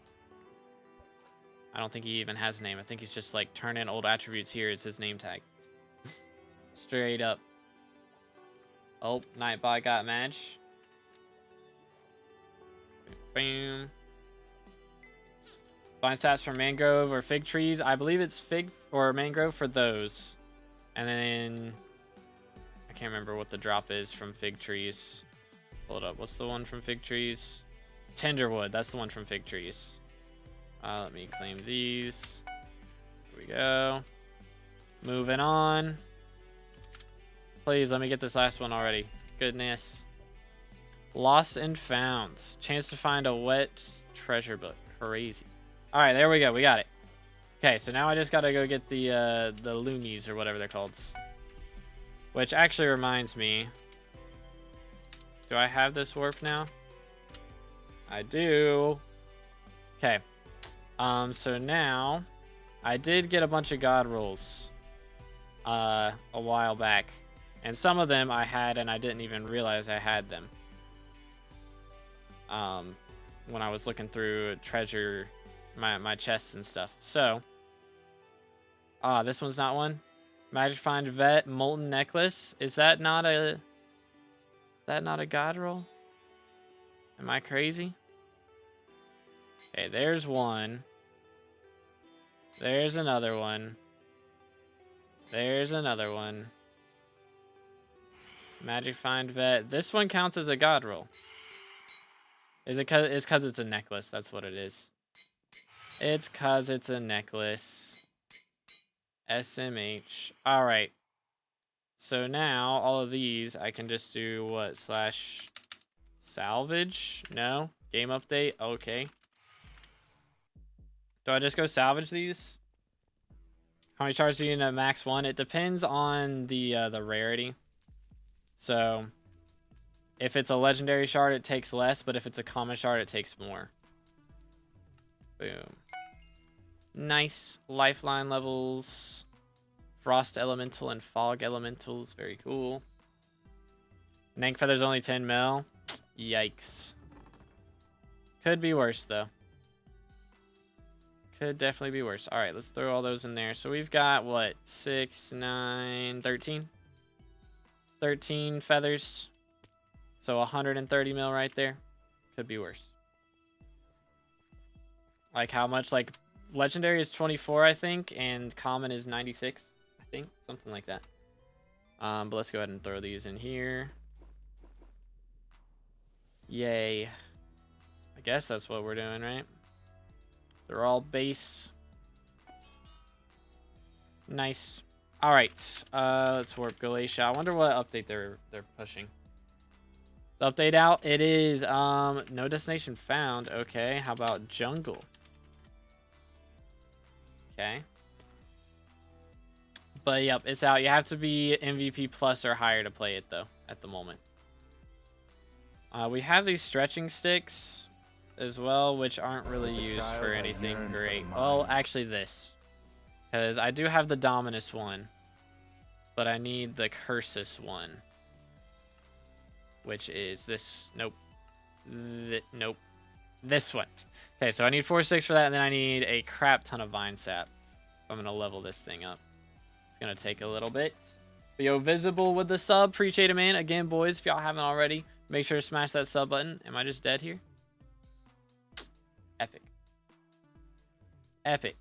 I don't think he even has a name. I think he's just like turn in old attributes here is his name tag. Straight up. Oh, Nightbot got match. Boom. Find stats for mangrove or fig trees. I believe it's fig or mangrove for those. And then I can't remember what the drop is from fig trees. Hold up. What's the one from Fig Trees? Tenderwood. That's the one from Fig Trees. Let me claim these. Here we go. Moving on. Please, let me get this last one already. Goodness. Lost and Found. Chance to find a wet treasure book. Crazy. All right, there we go. We got it. Okay, so now I just got to go get the loonies or whatever they're called. Which actually reminds me. Do I have this warp now? I do. Okay. So now I did get a bunch of god rolls a while back. And some of them I had and I didn't even realize I had them. When I was looking through treasure, my chests and stuff. So, this one's not one. Magic Find Vet Molten Necklace. Is that not a god roll? Am I crazy? Okay, there's one. There's another one. There's another one. Magic Find Vet. This one counts as a god roll. Is it cause it's a necklace? That's what it is. It's cause it's a necklace. SMH. All right. So now all of these I can just do what? Slash salvage? No. Game update. Okay. Do I just go salvage these? How many shards do you need at max 1? It depends on the rarity. So if it's a legendary shard, it takes less, but if it's a common shard, it takes more. Boom. Nice. Lifeline levels. Frost Elemental and Fog Elementals. Very cool. Nank Feather's only 10 mil. Yikes. Could be worse, though. Could definitely be worse. All right, let's throw all those in there. So we've got, what, 6, 9, 13? 13 feathers. So 130 mil right there. Could be worse. Like how much? Like legendary is 24, I think, and common is 96, I think, something like that. But let's go ahead and throw these in here. Yay. I guess that's what we're doing, right? They're all base. Nice. All right. Let's warp Galatia. I wonder what update they're pushing. The update out. It is no destination found. Okay. How about jungle? Okay. But yep, it's out. You have to be MVP plus or higher to play it though at the moment. We have these stretching sticks as well, which aren't really used for anything great. Well, actually this. Because I do have the Dominus one. But I need the Cursus one. Which is this. Nope. Nope. This one. Okay, so I need 4 sticks for that, and then I need a crap ton of Vine Sap. I'm going to level this thing up. It's going to take a little bit. But yo, Visible with the sub. Appreciate it, man. Again, boys, if y'all haven't already, make sure to smash that sub button. Am I just dead here? Epic. Epic.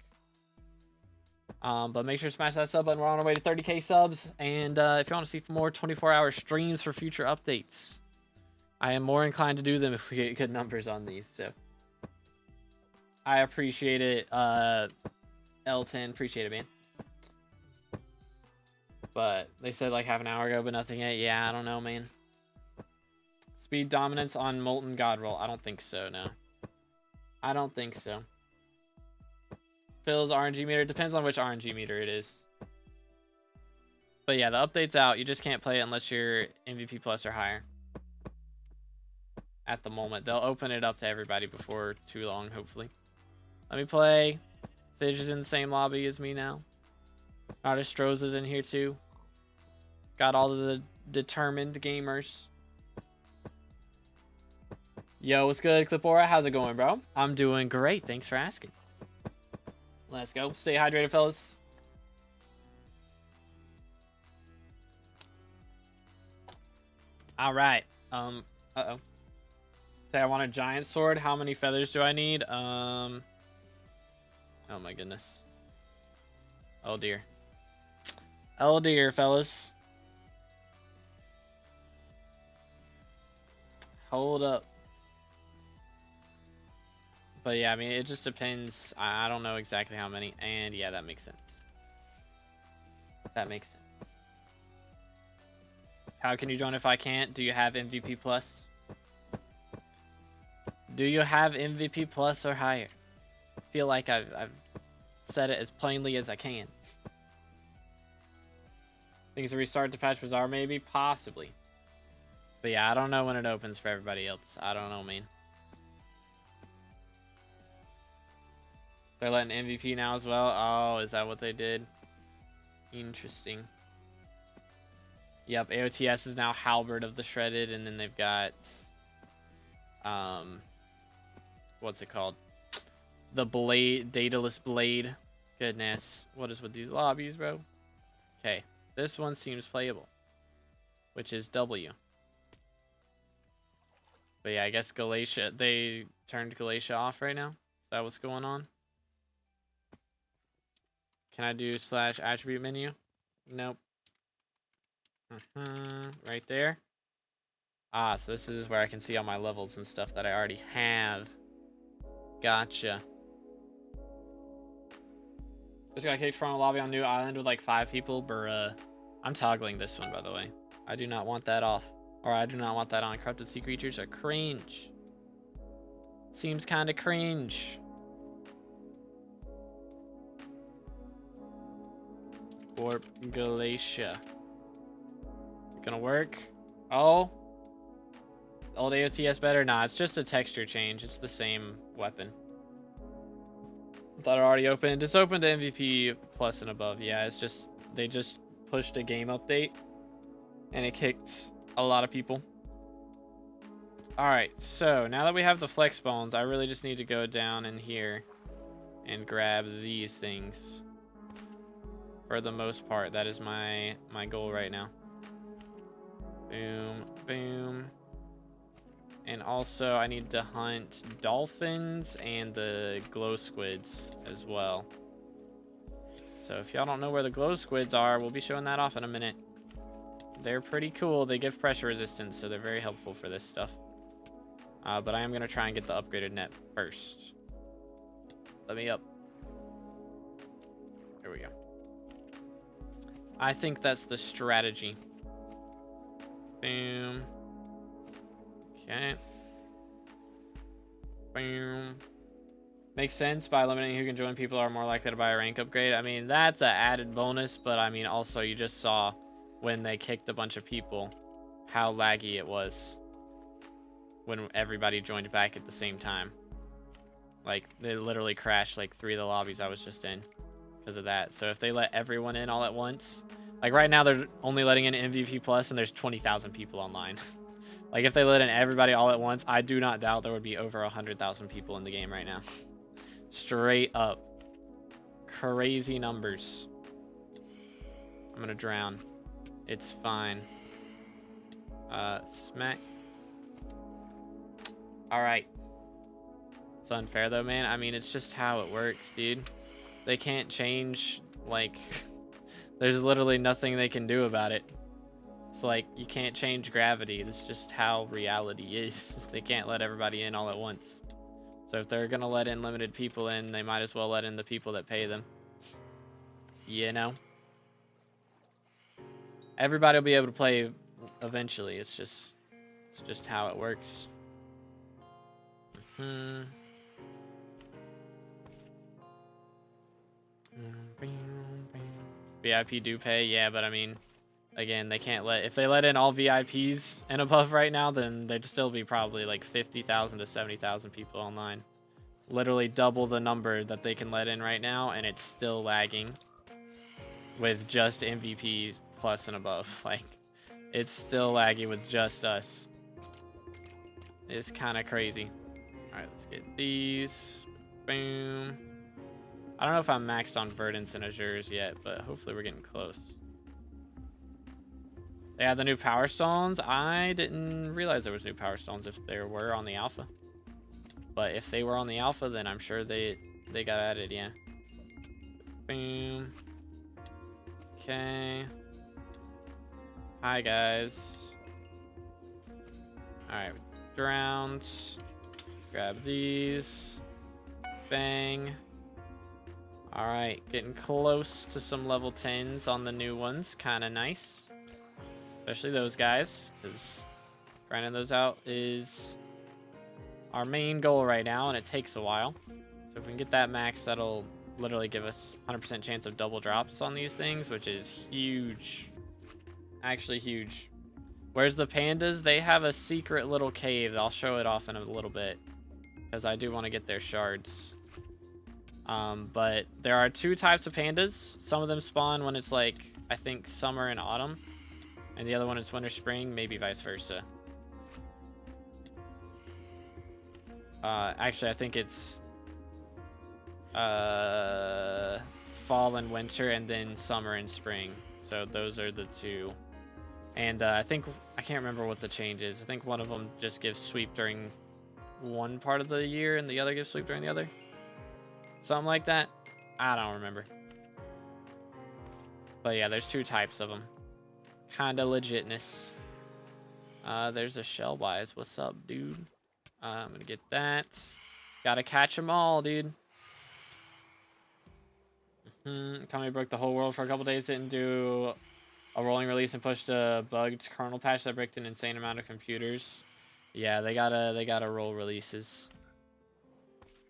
But make sure to smash that sub button. We're on our way to 30k subs. And if you want to see more 24-hour streams for future updates, I am more inclined to do them if we get good numbers on these. So I appreciate it. L10, appreciate it, man. But they said like half an hour ago, but nothing yet. Yeah, I don't know, man. Speed dominance on Molten God Roll. I don't think so, no. I don't think so. Phil's RNG meter. Depends on which RNG meter it is. But yeah, the update's out. You just can't play it unless you're MVP plus or higher. At the moment. They'll open it up to everybody before too long, hopefully. Let me play. Thij is in the same lobby as me now. Artist Rose is in here too. Got all of the determined gamers. Yo, what's good, Clipora? How's it going, bro? I'm doing great. Thanks for asking. Let's go. Stay hydrated, fellas. All right. Uh-oh. Say I want a giant sword. How many feathers do I need? Oh my goodness. Oh dear. Oh dear, fellas. Hold up. But yeah, I mean, it just depends. I don't know exactly how many. And yeah, that makes sense. That makes sense. How can you join if I can't? Do you have MVP Plus? Do you have MVP Plus or higher? I feel like I've said it as plainly as I can. Things to restart the patch bazaar, maybe? Possibly. But yeah, I don't know when it opens for everybody else. I don't know, man. They're letting MVP now as well? Oh, is that what they did? Interesting. Yep, AOTS is now Halberd of the Shredded, and then they've got... what's it called? The Blade, Daedalus Blade. Goodness. What is with these lobbies, bro? Okay, this one seems playable. Which is W. But yeah, I guess Galatia, they turned Galatia off right now. Is that what's going on? Can I do / attribute menu? Nope. Right there. Ah, so this is where I can see all my levels and stuff that I already have. Gotcha. Just got kicked from a lobby on New Island with like 5 people. Bruh. I'm toggling this one, by the way. I do not want that off. Or I do not want that on. Corrupted sea creatures are cringe. Seems kind of cringe. Warp Galatia. Gonna work. Oh. Old AOTS better? Nah, it's just a texture change. It's the same weapon. Thought it already opened. It's open to MVP Plus and above. Yeah, it's just... They just pushed a game update. And it kicked a lot of people. Alright, so now that we have the flex bones, I really just need to go down in here and grab these things. For the most part, that is my goal right now. Boom, boom. And also, I need to hunt dolphins and the glow squids as well. So if y'all don't know where the glow squids are, we'll be showing that off in a minute. They're pretty cool. They give pressure resistance, so they're very helpful for this stuff. But I am going to try and get the upgraded net first. Let me up. There we go. I think that's the strategy. Boom. Okay. Boom. Makes sense. By limiting who can join, people are more likely to buy a rank upgrade. I mean, that's an added bonus, but I mean, also, you just saw when they kicked a bunch of people how laggy it was when everybody joined back at the same time. Like, they literally crashed like 3 of the lobbies I was just in because of that. So if they let everyone in all at once, like right now they're only letting in MVP Plus and there's 20,000 people online. Like if they let in everybody all at once, I do not doubt there would be over 100,000 people in the game right now. Straight up. Crazy numbers. I'm gonna drown. It's fine. Smack. Alright. It's unfair though, man. I mean, it's just how it works, dude. They can't change, like... There's literally nothing they can do about it. It's like, you can't change gravity. That's just how reality is. They can't let everybody in all at once. So if they're gonna let in limited people in, they might as well let in the people that pay them. You know? Everybody will be able to play eventually. It's just how it works. VIP do pay, yeah, but I mean, again, they can't let... If they let in all VIPs and above right now, then there'd still be probably like 50,000 to 70,000 people online. Literally double the number that they can let in right now, and it's still lagging with just MVP Plus and above. Like, it's still laggy with just us. It's kind of crazy. All right, let's get these. Boom. I don't know if I'm maxed on Verdants and Azures yet, but hopefully we're getting close. They had the new Power Stones. I didn't realize there was new Power Stones if there were on the alpha. But if they were on the alpha, then I'm sure they got added, yeah. Boom. Okay. Hi, guys. All right. looked around. Grab these. Bang. Alright, getting close to some level 10s on the new ones. Kind of nice. Especially those guys, because grinding those out is our main goal right now, and it takes a while. So if we can get that max, that'll literally give us 100% chance of double drops on these things, which is huge. Actually huge. Where's the pandas? They have a secret little cave. I'll show it off in a little bit, because I do want to get their shards. But there are 2 types of pandas. Some of them spawn when it's like, I think, summer and autumn. And the other one is winter, spring, maybe vice versa. Actually, I think it's fall and winter, and then summer and spring. So those are the 2. And I think, I can't remember what the change is. I think one of them just gives sweep during one part of the year, and the other gives sweep during the other. Something like that. I don't remember. But yeah, there's 2 types of them. Kinda legitness. There's a Shellwise. What's up, dude? I'm gonna get that. Gotta catch them all, dude. Company broke the whole world for a couple days. Didn't do a rolling release and pushed a bugged kernel patch that bricked an insane amount of computers. Yeah, they gotta roll releases.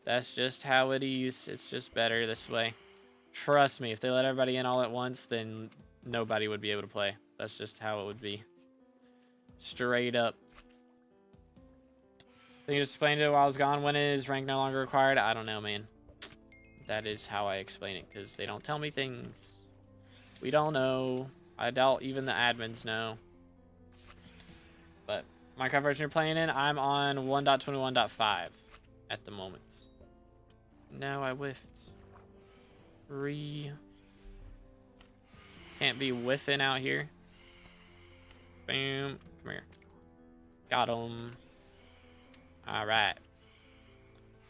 That's just how it is. It's just better this way. Trust me, if they let everybody in all at once, then nobody would be able to play. That's just how it would be. Straight up. I think you just explained it while I was gone. When is rank no longer required? I don't know, man. That is how I explain it, because they don't tell me things. We don't know. I doubt even the admins know. But Minecraft version you're playing in, I'm on 1.21.5 at the moment. No, I whiffed. Can't be whiffing out here. Boom. Come here. Got him. Alright.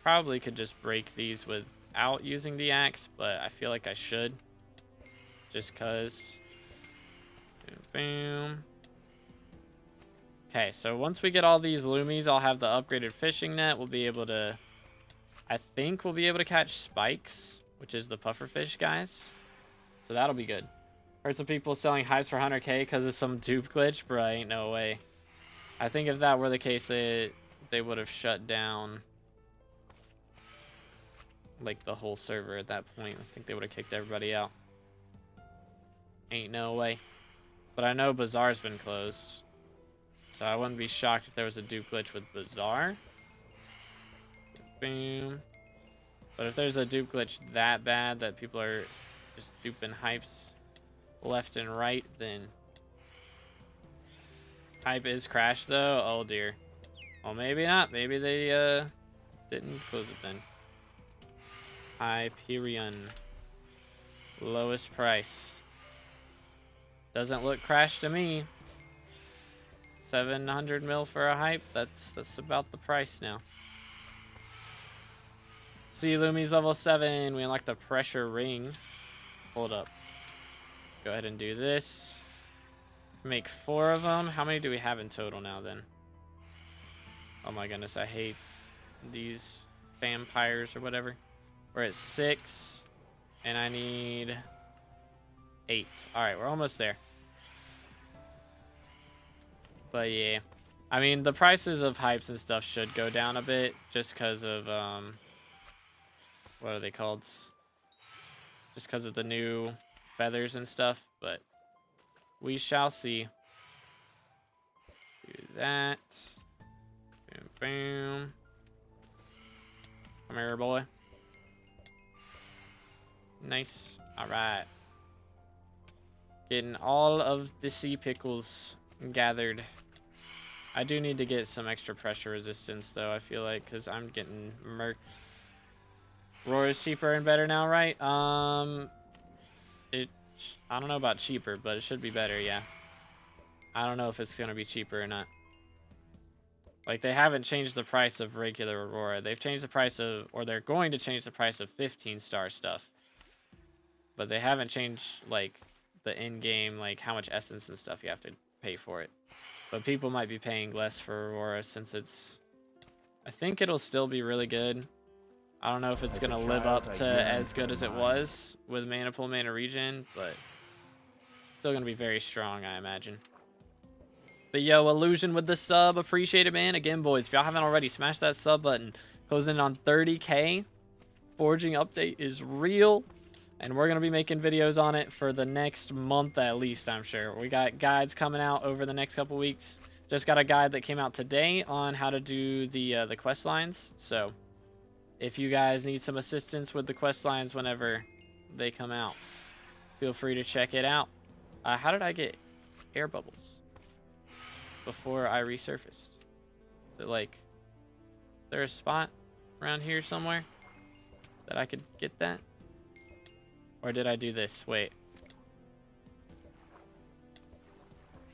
Probably could just break these without using the axe, but I feel like I should. Just because. Boom, boom. Okay, so once we get all these loomies, I'll have the upgraded fishing net. We'll be able to... I think we'll be able to catch spikes, which is the pufferfish guys. So that'll be good. Heard some people selling hypes for 100k because of some dupe glitch, bro. Ain't no way. I think if that were the case, they would have shut down like the whole server at that point. I think they would have kicked everybody out. Ain't no way. But I know Bazaar's been closed, so I wouldn't be shocked if there was a dupe glitch with Bazaar. Boom. But if there's a dupe glitch that bad that people are just duping hypes left and right, then hype is crashed though. Oh dear. Well, maybe not. Maybe they didn't close it then. Hyperion. Lowest price. Doesn't look crashed to me. 700 mil for a hype. That's about the price now. See, Lumi's level 7. We unlocked the pressure ring. Hold up. Go ahead and do this. Make 4 of them. How many do we have in total now then? Oh my goodness, I hate these vampires or whatever. We're at 6. And I need 8. Alright, we're almost there. But yeah. I mean, the prices of hypes and stuff should go down a bit. Just because of, what are they called? Just because of the new feathers and stuff. But we shall see. Do that. Boom, boom. Come here, boy. Nice. Alright. Getting all of the sea pickles gathered. I do need to get some extra pressure resistance, though, I feel like, because I'm getting murked. Roar is cheaper and better now, right? I don't know about cheaper, but it should be better, yeah. I don't know if it's going to be cheaper or not. Like, they haven't changed the price of regular Aurora. They've changed the price of, or they're going to change the price of 15-star stuff. But they haven't changed, like, the in-game, like, how much essence and stuff you have to pay for it. But people might be paying less for Aurora since it's... I think it'll still be really good. I don't know if it's going to live up to as good as it was with mana pool, mana regen, but still going to be very strong, I imagine. But yo, Illusion with the sub. Appreciate it, man. Again, boys, if y'all haven't already, smash that sub button. Closing in on 30K. Foraging update is real. And we're going to be making videos on it for the next month at least, I'm sure. We got guides coming out over the next couple weeks. Just got a guide that came out today on how to do the quest lines. So if you guys need some assistance with the quest lines whenever they come out, feel free to check it out. How did I get air bubbles before I resurfaced? Is it like, is there a spot around here somewhere that I could get that? Or did I do this? Wait.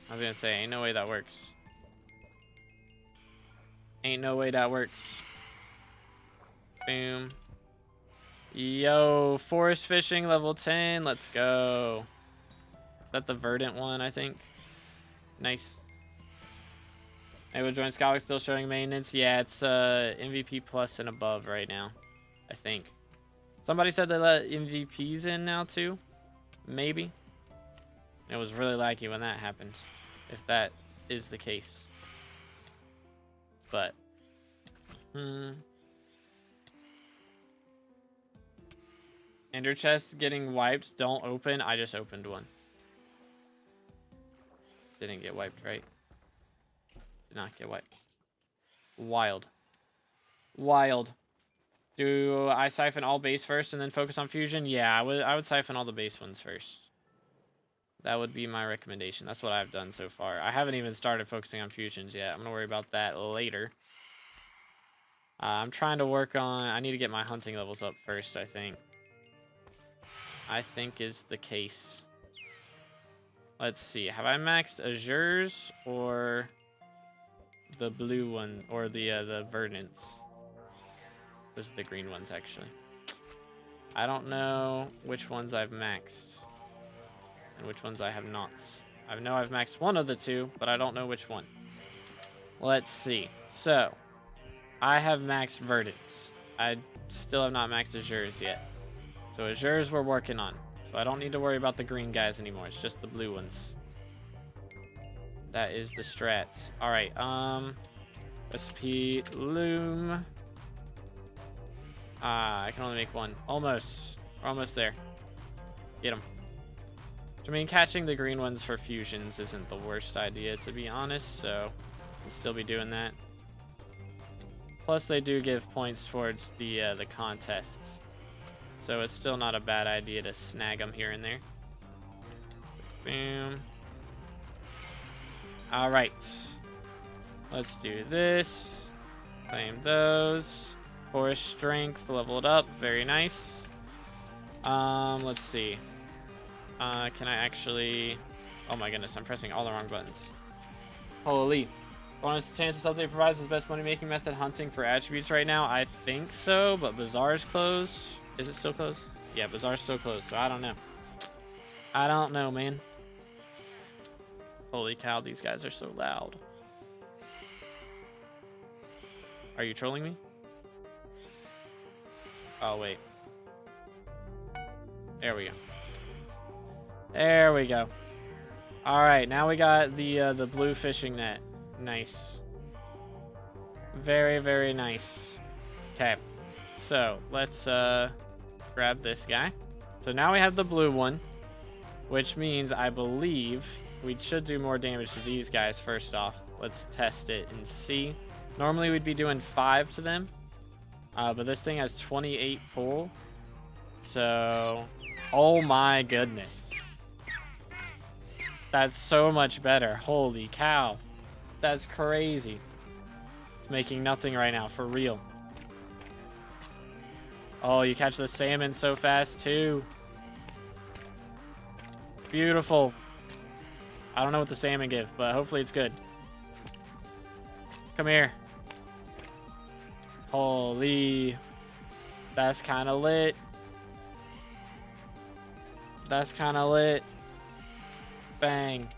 I was gonna say, ain't no way that works. Ain't no way that works. Boom. Yo, forest fishing level 10. Let's go. Is that the verdant one, I think? Nice. I would join SkyBlock, still showing maintenance. Yeah, it's MVP plus and above right now, I think. Somebody said they let MVPs in now too. Maybe. It was really laggy when that happened, if that is the case. But Ender chests getting wiped don't open. I just opened one. Didn't get wiped, right? Did not get wiped. Wild. Wild. Do I siphon all base first and then focus on fusion? Yeah, I would siphon all the base ones first. That would be my recommendation. That's what I've done so far. I haven't even started focusing on fusions yet. I'm going to worry about that later. I'm trying to work on... I need to get my hunting levels up first, I think. I think is the case. Let's see. Have I maxed Azures or the blue one? Or the Verdants? Those are the green ones, actually. I don't know which ones I've maxed and which ones I have not. I know I've maxed one of the two, but I don't know which one. Let's see. So, I have maxed Verdants. I still have not maxed Azures yet. So Azures we're working on. So I don't need to worry about the green guys anymore. It's just the blue ones. That is the strats. Alright, SP Loom. I can only make one. Almost. We're almost there. Get them. I mean, catching the green ones for fusions isn't the worst idea, to be honest, so I'll still be doing that. Plus, they do give points towards the contests, so it's still not a bad idea to snag them here and there. Boom. All right. Let's do this. Claim those. Forest strength leveled up. Very nice. Let's see. Can I actually... Oh my goodness, I'm pressing all the wrong buttons. Holy. Bonus chances update provides the best money-making method hunting for attributes right now. I think so, but Bazaar's closed. Is it still closed? Yeah, Bazaar's still closed, so I don't know. I don't know, man. Holy cow, these guys are so loud. Are you trolling me? Oh, wait. There we go. There we go. Alright, now we got the blue fishing net. Nice. Very, very nice. Okay. So, let's grab this guy. So now we have the blue one, which means I believe we should do more damage to these guys first off. Let's test it and see. Normally we'd be doing 5 to them. But this thing has 28 pull. So, oh my goodness. That's so much better. Holy cow. That's crazy. It's making nothing right now, for real. Oh, you catch the salmon so fast too. It's beautiful. I don't know what the salmon give, but hopefully it's good. Come here. Holy. That's kind of lit. That's kind of lit. Bang.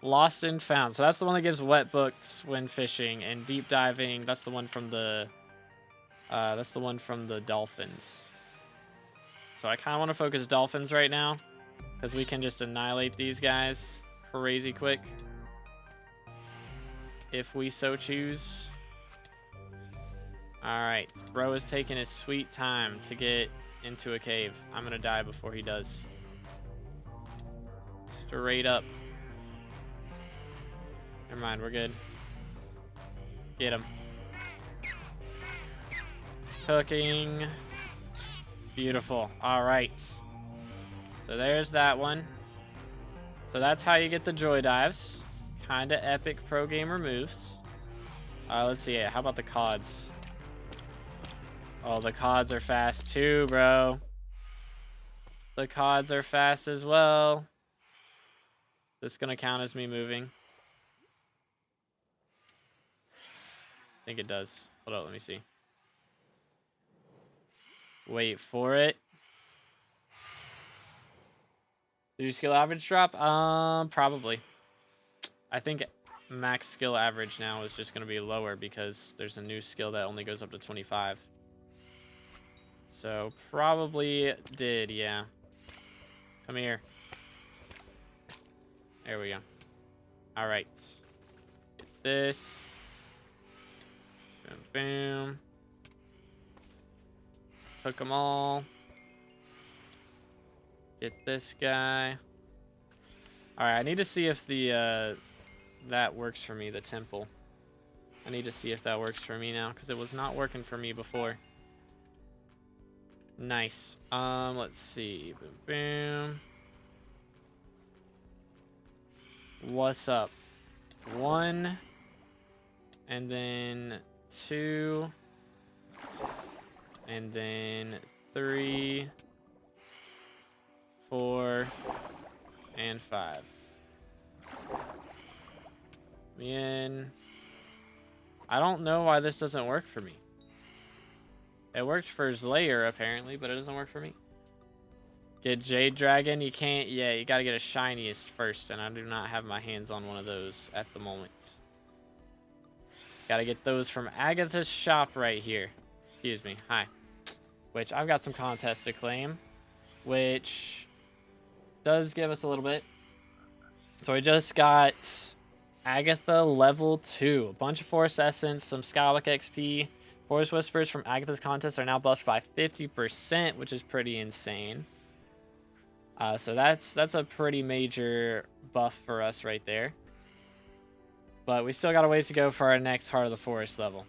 Lost and Found. So that's the one that gives wet books when fishing, and deep diving. That's the one from the. That's the one from the dolphins. So I kind of want to focus dolphins right now, because we can just annihilate these guys crazy quick, if we so choose. All right, bro is taking his sweet time to get into a cave. I'm gonna die before he does. Straight up. Never mind, we're good. Get him. Cooking. Beautiful. All right. So there's that one. So that's how you get the joy dives. Kinda epic pro gamer moves. Let's see. How about the cods? Oh, the cods are fast too, bro. The cods are fast as well. This gonna count as me moving? I think it does. Hold on, let me see. Wait for it. Did your skill average drop? Probably. I think max skill average now is just going to be lower because there's a new skill that only goes up to 25. So probably did, yeah. Come here. There we go. All right. Get this. Boom, boom. Took them all. Get this guy. All right, I need to see if the that works for me, the temple. I need to see if that works for me now, because it was not working for me before. Nice. Let's see. Boom, boom. What's up? 1, and then 2, and then 3, 4, and 5. Man, I don't know why this doesn't work for me. It worked for Slayer apparently, but it doesn't work for me. Get Jade Dragon. You can't. Yeah, you gotta get a shiniest first, and I do not have my hands on one of those at the moment. Gotta get those from Agatha's shop right here. Excuse me. Hi. Which I've got some contests to claim, which does give us a little bit. So we just got Agatha level 2. A bunch of Forest Essence, some SkyBlock XP. Forest Whispers from Agatha's contest are now buffed by 50%, which is pretty insane. So that's a pretty major buff for us right there. But we still got a ways to go for our next Heart of the Forest level.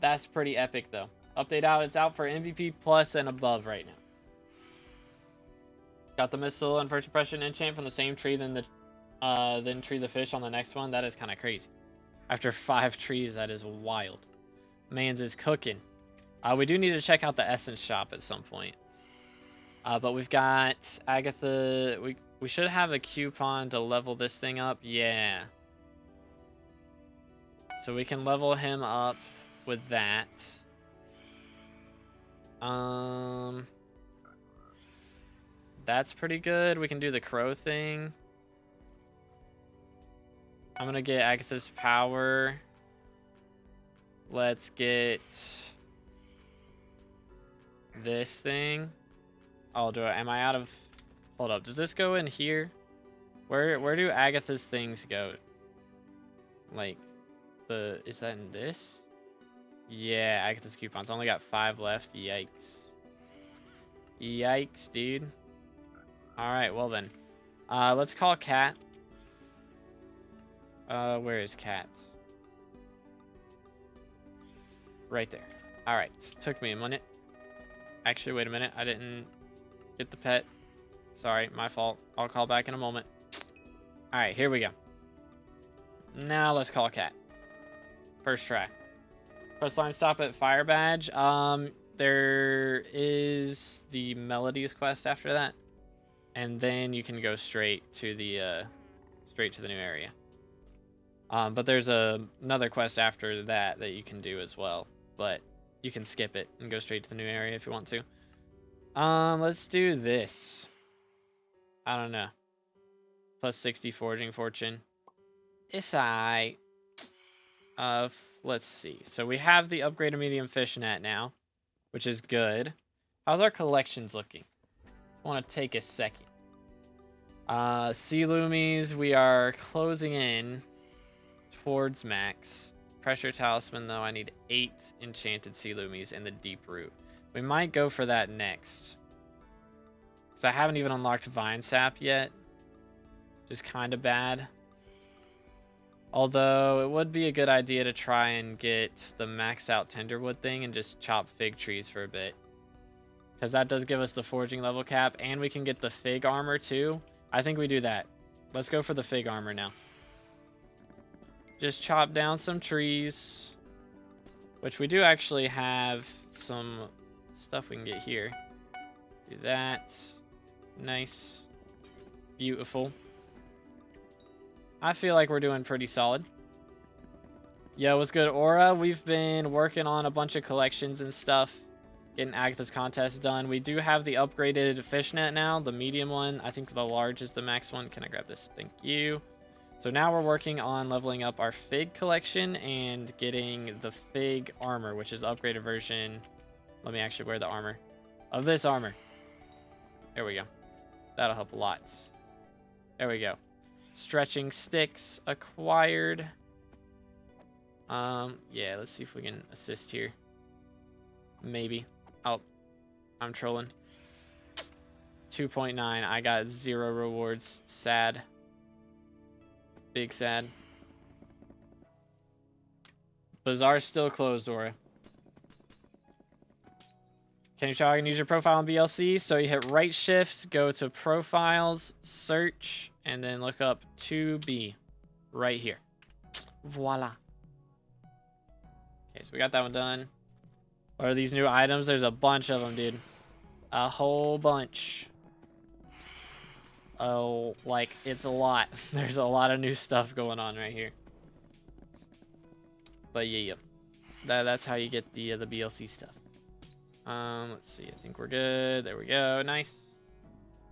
That's pretty epic though. Update out, it's out for MVP plus and above right now. Got the missile and first impression enchant from the same tree then tree the fish on the next one. That is kind of crazy. After 5 trees, that is wild. Mans is cooking. We do need to check out the Essence shop at some point. But we've got Agatha. We should have a coupon to level this thing up. Yeah. So we can level him up with that. That's pretty good. We can do the crow thing. I'm gonna get Agatha's power. Let's get this thing. Oh, am I out of... Hold up. Does this go in here? Where do Agatha's things go? Like, is that in this? Yeah, Agatha's coupons. Only got 5 left. Yikes. Yikes, dude. Alright, well then. Let's call Cat. Where is Cat? Right there. Alright, took me a minute. Actually, wait a minute. I didn't get the pet. Sorry, my fault. I'll call back in a moment. Alright, here we go. Now let's call Cat. First try. Press line stop at Fire Badge. There is the Melodies quest after that. And then you can go straight to the new area. But there's another quest after that you can do as well. But you can skip it and go straight to the new area if you want to. Let's do this. I don't know. Plus 60 foraging fortune. It's alright. Let's see. So we have the upgraded medium fishnet now, which is good. How's our collections looking? I want to take a second. Sea loomies, we are closing in towards max. Pressure talisman, though, I need 8 enchanted sea loomies in the deep root. We might go for that next. Because I haven't even unlocked vine sap yet. Which is kind of bad. Although, it would be a good idea to try and get the maxed out tenderwood thing and just chop fig trees for a bit. Because that does give us the foraging level cap, and we can get the fig armor too. I think we do that. Let's go for the fig armor now. Just chop down some trees. Which we do actually have some stuff we can get here. Do that. Nice. Beautiful. I feel like we're doing pretty solid. Yo, what's good, Aura? We've been working on a bunch of collections and stuff. Getting Agatha's contest done. We do have the upgraded fishnet now. The medium one. I think the large is the max one. Can I grab this? Thank you. So now we're working on leveling up our fig collection and getting the fig armor, which is the upgraded version. Let me actually wear the armor. Of this armor. There we go. That'll help lots. There we go. Stretching sticks acquired. Yeah, let's see if we can assist here. Maybe. Oh, I'm trolling. 2.9. I got 0 rewards. Sad. Big sad. Bazaar's still closed, Aura. Can you try and use your profile on BLC? So you hit right shift, go to profiles, search, and then look up 2B right here. Voila. Okay, so we got that one done. What are these new items? There's a bunch of them, dude. A whole bunch. Oh, like, it's a lot. There's a lot of new stuff going on right here. But yeah. That's how you get the BLC stuff. Let's see. I think we're good. There we go. Nice.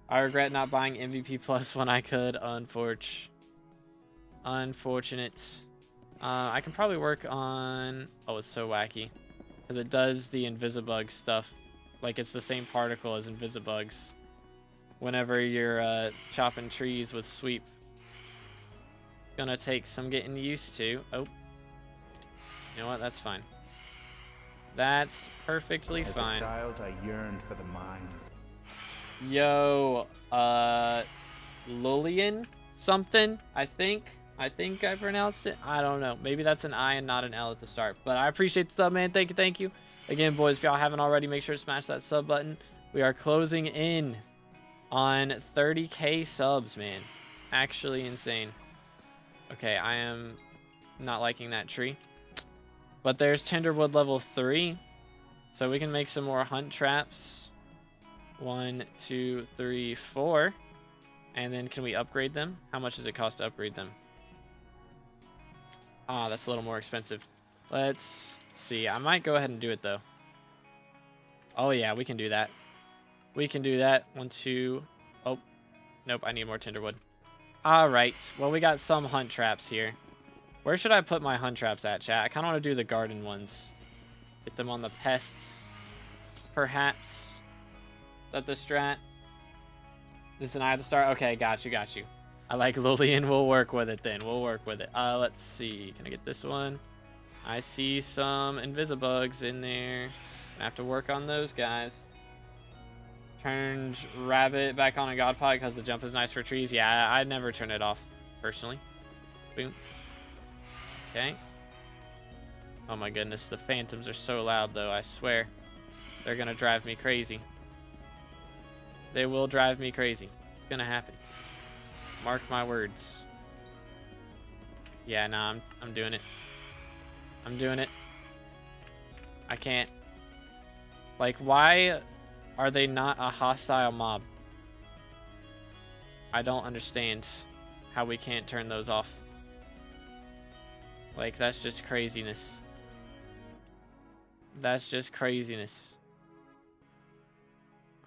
I regret not buying MVP Plus when I could. Unfortunate. I can probably work on... Oh, it's so wacky. Because it does the Invisibug stuff. Like, it's the same particle as Invisibugs. Whenever you're chopping trees with sweep. It's gonna take some getting used to. Oh. You know what? That's fine. That's perfectly fine. As a child, I yearned for the mines. Yo, Lillian something, I think I pronounced it. I don't know. Maybe that's an I and not an L at the start. But I appreciate the sub, man. Thank you. Again, boys, if y'all haven't already, make sure to smash that sub button. We are closing in on 30K subs, man. Actually insane. Okay, I am not liking that tree. But there's Tenderwood level 3. So we can make some more hunt traps. 1, 2, 3, 4. And then can we upgrade them? How much does it cost to upgrade them? Ah, that's a little more expensive. Let's see. I might go ahead and do it, though. Oh, yeah, we can do that. We can do that. 1, 2. Oh, nope, I need more Tenderwood. All right. Well, we got some hunt traps here. Where should I put my hunt traps at, chat? I kind of want to do the garden ones. Get them on the pests, perhaps. Is that the strat? This is an eye at the start? Okay, got you. I like Lillian. We'll work with it then. We'll work with it. Let's see. Can I get this one? I see some Invisibugs in there. I have to work on those guys. Turned Rabbit back on a God Pod because the jump is nice for trees. Yeah, I'd never turn it off, personally. Boom. Okay. Oh my goodness, the phantoms are so loud though, I swear. They're gonna drive me crazy. They will drive me crazy. It's gonna happen. Mark my words. Yeah, nah, I'm doing it. I'm doing it. I can't. Like, why are they not a hostile mob? I don't understand how we can't turn those off. Like, that's just craziness. That's just craziness.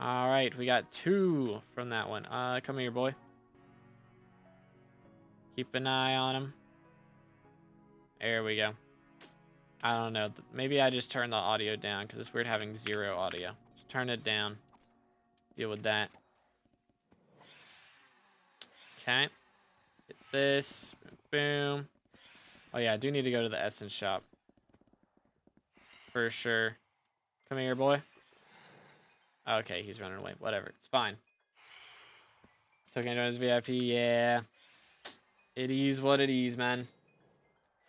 Alright, we got 2 from that one. Come here, boy. Keep an eye on him. There we go. I don't know. Maybe I just turn the audio down because it's weird having 0 audio. Just turn it down. Deal with that. Okay. Get this. Boom. Oh, yeah. I do need to go to the essence shop. For sure. Come here, boy. Okay, he's running away. Whatever. It's fine. So can I join his VIP? Yeah. It is what it is, man.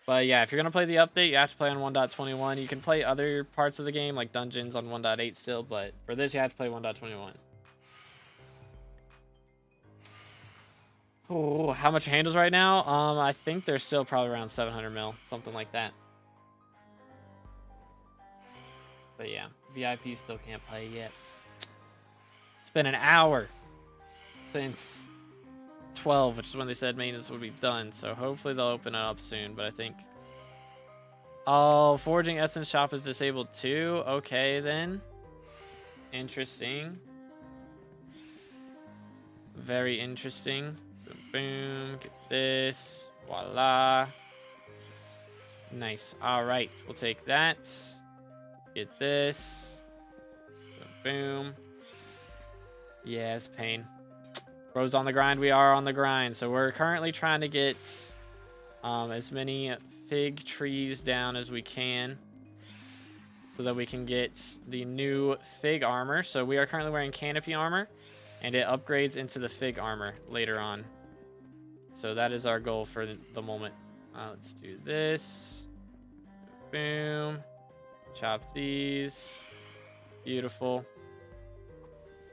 But yeah, if you're going to play the update, you have to play on 1.21. You can play other parts of the game, like dungeons on 1.8 still, but for this, you have to play 1.21. Oh, how much handles right now? I think they're still probably around 700 mil, something like that. But yeah, VIP still can't play yet. It's been an hour since 12, which is when they said maintenance would be done, so hopefully they'll open it up soon. But I think foraging essence shop is disabled too. Okay, then interesting, very interesting. Boom, get this, voila, nice. All right, we'll take that, get this, boom. Yeah, it's pain. Bro's on the grind. We are on the grind. So we're currently trying to get as many fig trees down as we can so that we can get the new fig armor. So we are currently wearing canopy armor, and it upgrades into the fig armor later on. So that is our goal for the moment. Let's do this. Boom. Chop these. Beautiful.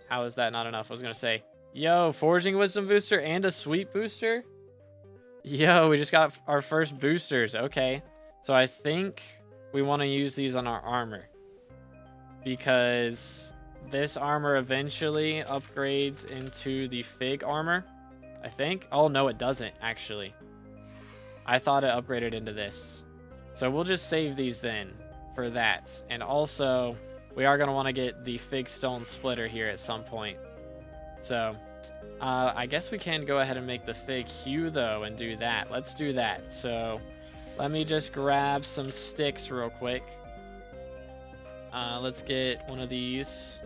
How is that not enough? I was going to say, yo, foraging wisdom booster and a sweet booster? Yo, we just got our first boosters. Okay. So I think we want to use these on our armor, because this armor eventually upgrades into the fig armor, I think. Oh, no, it doesn't, actually. I thought it upgraded into this. So we'll just save these then for that. And also, we are going to want to get the fig stone splitter here at some point. So, I guess we can go ahead and make the fig hue, though, and do that. Let's do that. So, let me just grab some sticks real quick. Let's get one of these.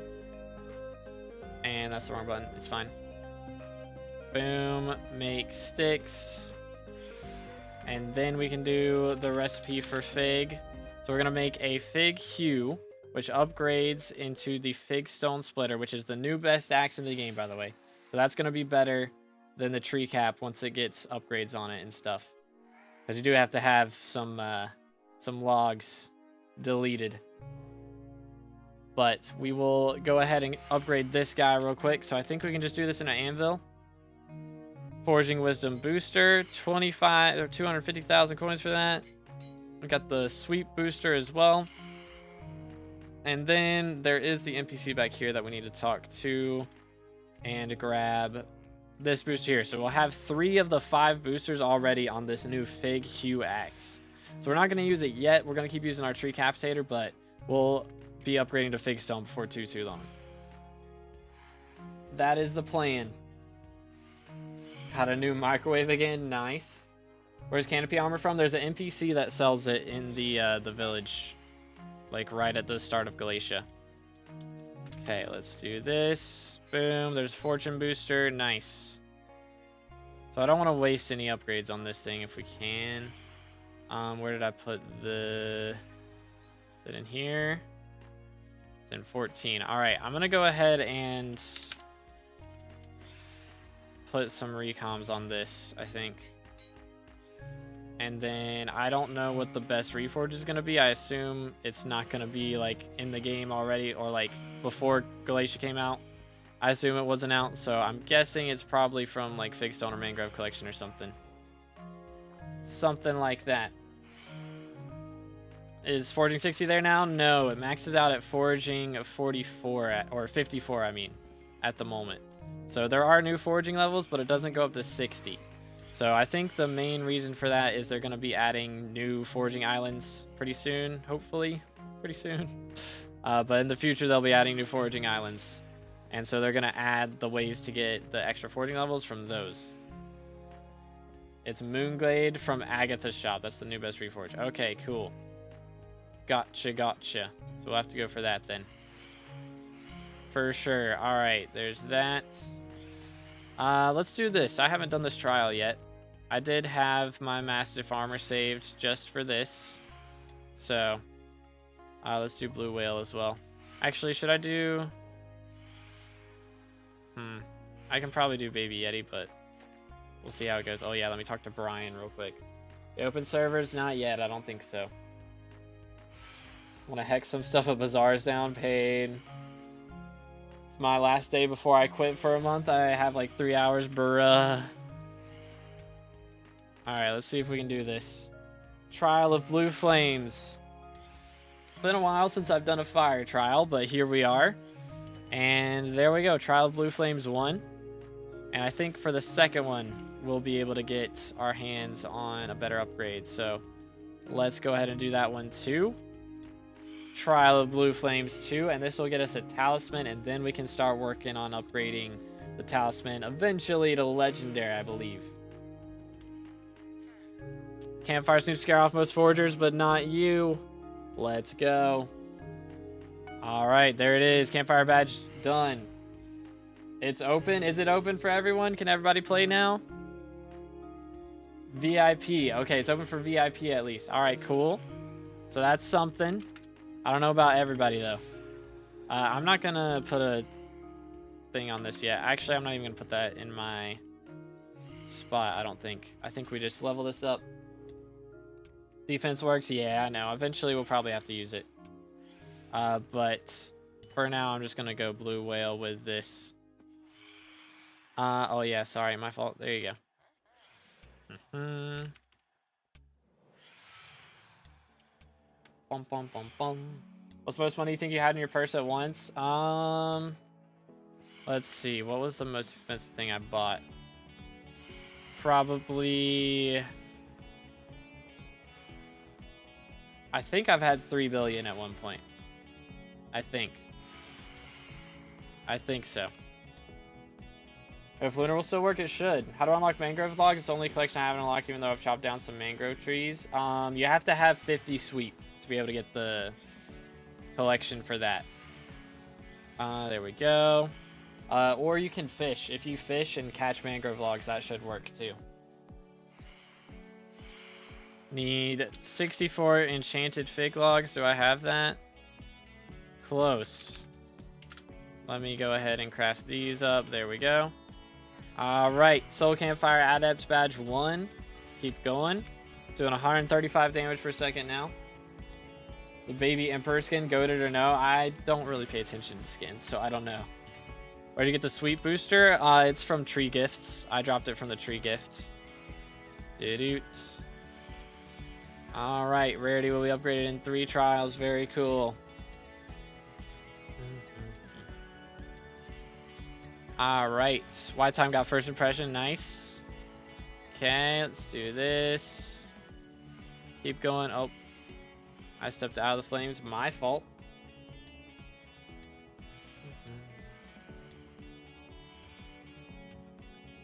And that's the wrong button. It's fine. Boom. Make sticks. And then we can do the recipe for fig. So, we're going to make a fig hue, which upgrades into the fig stone splitter, which is the new best axe in the game, by the way. So that's going to be better than the tree cap once it gets upgrades on it and stuff. Because you do have to have some logs deleted. But we will go ahead and upgrade this guy real quick. So I think we can just do this in an anvil. Foraging wisdom booster, 25 or 250,000 coins for that. We got the sweet booster as well. And then there is the NPC back here that we need to talk to and grab this booster here. So we'll have 3 of the 5 boosters already on this new fig hue axe. So we're not going to use it yet. We're going to keep using our tree captator, but we'll be upgrading to fig stone before too long. That is the plan. Got a new microwave again. Nice. Where's canopy armor from? There's an NPC that sells it in the village, like right at the start of Galatia. Okay, let's do this. Boom, there's fortune booster. Nice. So I don't want to waste any upgrades on this thing if we can. Where did I put the... Is it in here? It's in 14. All right, I'm going to go ahead and put some recoms on this, I think. And then I don't know what the best reforge is going to be. I assume it's not going to be like in the game already or like before Galatia came out. I assume it wasn't out, so I'm guessing it's probably from like Figstone or Mangrove Collection or something. Something like that. Is foraging 60 there now? No, it maxes out at foraging 44 or 54, I mean, at the moment. So there are new foraging levels, but it doesn't go up to 60. So I think the main reason for that is they're going to be adding new foraging islands pretty soon, hopefully pretty soon. But in the future, they'll be adding new foraging islands. And so they're going to add the ways to get the extra foraging levels from those. It's Moonglade from Agatha's shop. That's the new best reforge. Okay, cool. Gotcha, gotcha. So we'll have to go for that then. For sure. All right, there's that. Let's do this. I haven't done this trial yet. I did have my Mastiff armor saved just for this. So, let's do Blue Whale as well. Actually, should I do... I can probably do Baby Yeti, but we'll see how it goes. Oh yeah, let me talk to Brian real quick. The open servers? Not yet, I don't think so. Want to hex some stuff at Bazaar's down paid. It's my last day before I quit for a month. I have like 3 hours, bruh. Alright, let's see if we can do this. Trial of Blue Flames. Been a while since I've done a fire trial, but here we are. And there we go, Trial of Blue Flames 1. And I think for the second one, we'll be able to get our hands on a better upgrade. So let's go ahead and do that one too. Trial of Blue Flames 2, and this will get us a talisman, and then we can start working on upgrading the talisman eventually to legendary, I believe. Campfire seems to scare off most foragers, but not you. Let's go. All right, there it is. Campfire badge done. It's open. Is it open for everyone? Can everybody play now? VIP. Okay, it's open for VIP at least. All right, cool. So that's something. I don't know about everybody, though. I'm not going to put a thing on this yet. Actually, I'm not even going to put that in my spot, I don't think. I think we just level this up. Defense works? Yeah, I know. Eventually, we'll probably have to use it. But for now, I'm just going to go Blue Whale with this. Oh, yeah, sorry. My fault. There you go. Bum, bum, bum, bum. What's the most money you think you had in your purse at once? Let's see. What was the most expensive thing I bought? Probably... I think I've had 3 billion at one point. I think so. If Lunar will still work, it should. How do I unlock mangrove logs? It's the only collection I haven't unlocked, even though I've chopped down some mangrove trees. You have to have 50 sweep to be able to get the collection for that. There we go. Or you can fish. If you fish and catch mangrove logs, that should work too. Need 64 enchanted fig logs. Do I have that? Close. Let me go ahead and craft these up. There we go. Alright, Soul Campfire Adept Badge 1. Keep going. Doing 135 damage per second now. The baby Emperor skin, goated or no? I don't really pay attention to skins, so I don't know. Where'd you get the sweet booster? It's from Tree Gifts. I dropped it from the Tree Gifts. Doo-doots. Alright, rarity will be upgraded in 3 trials. Very cool. Alright, White Time got first impression. Nice. Okay, let's do this. Keep going. Oh, I stepped out of the flames. My fault.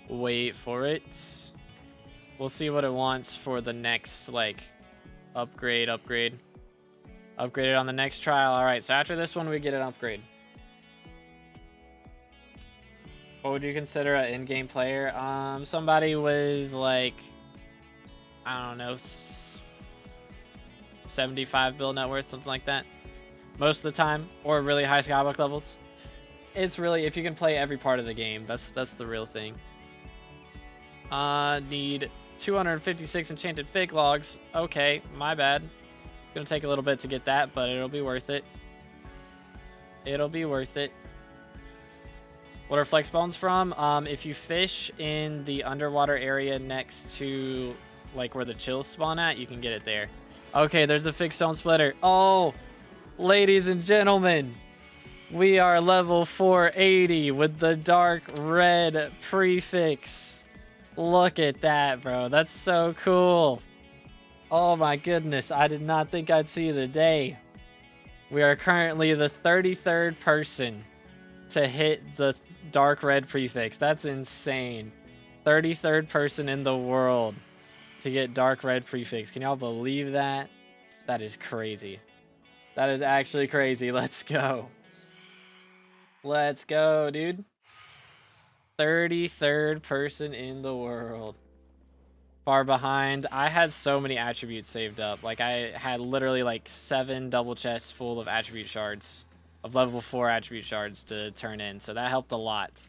Wait for it. We'll see what it wants for the next, like, upgrade it on the next trial. All right, so after this one, we get an upgrade. What would you consider an in-game player? Somebody with, like, I don't know, 75 build net worth, something like that. Most of the time, or really high SkyBlock levels. It's really, if you can play every part of the game, that's the real thing. Need 256 enchanted fig logs. Okay, my bad. It's gonna take a little bit to get that, but it'll be worth it. It'll be worth it. What are flex bones from? If you fish in the underwater area next to, like, where the chills spawn at, you can get it there. Okay, there's a fig stone splitter. Oh, ladies and gentlemen, we are level 480 with the dark red prefix. Look at that, bro. That's so cool. Oh my goodness, I did not think I'd see the day. We are currently the 33rd person to hit the dark red prefix. That's insane. 33rd person in the world. to get dark red prefix. Can y'all believe that? That is crazy. That is actually crazy. Let's go. Let's go, dude. 33rd person in the world. Far behind. I had so many attributes saved up. Like, I had literally like 7 double chests full of attribute shards. Of level 4 attribute shards to turn in. So that helped a lot.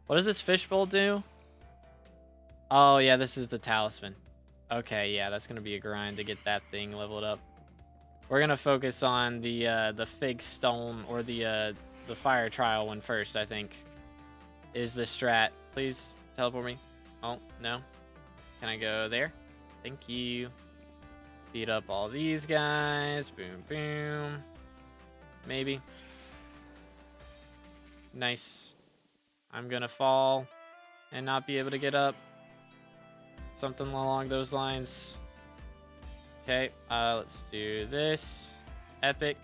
What does this fishbowl do? Oh, yeah, this is the talisman. Okay, yeah, that's going to be a grind to get that thing leveled up. We're going to focus on the fig stone or the fire trial one first, I think. Is the strat. Please teleport me. Oh, no. Can I go there? Thank you. Beat up all these guys. Boom, boom. Maybe. Nice. I'm gonna fall and not be able to get up. Something along those lines. Okay, let's do this. Epic.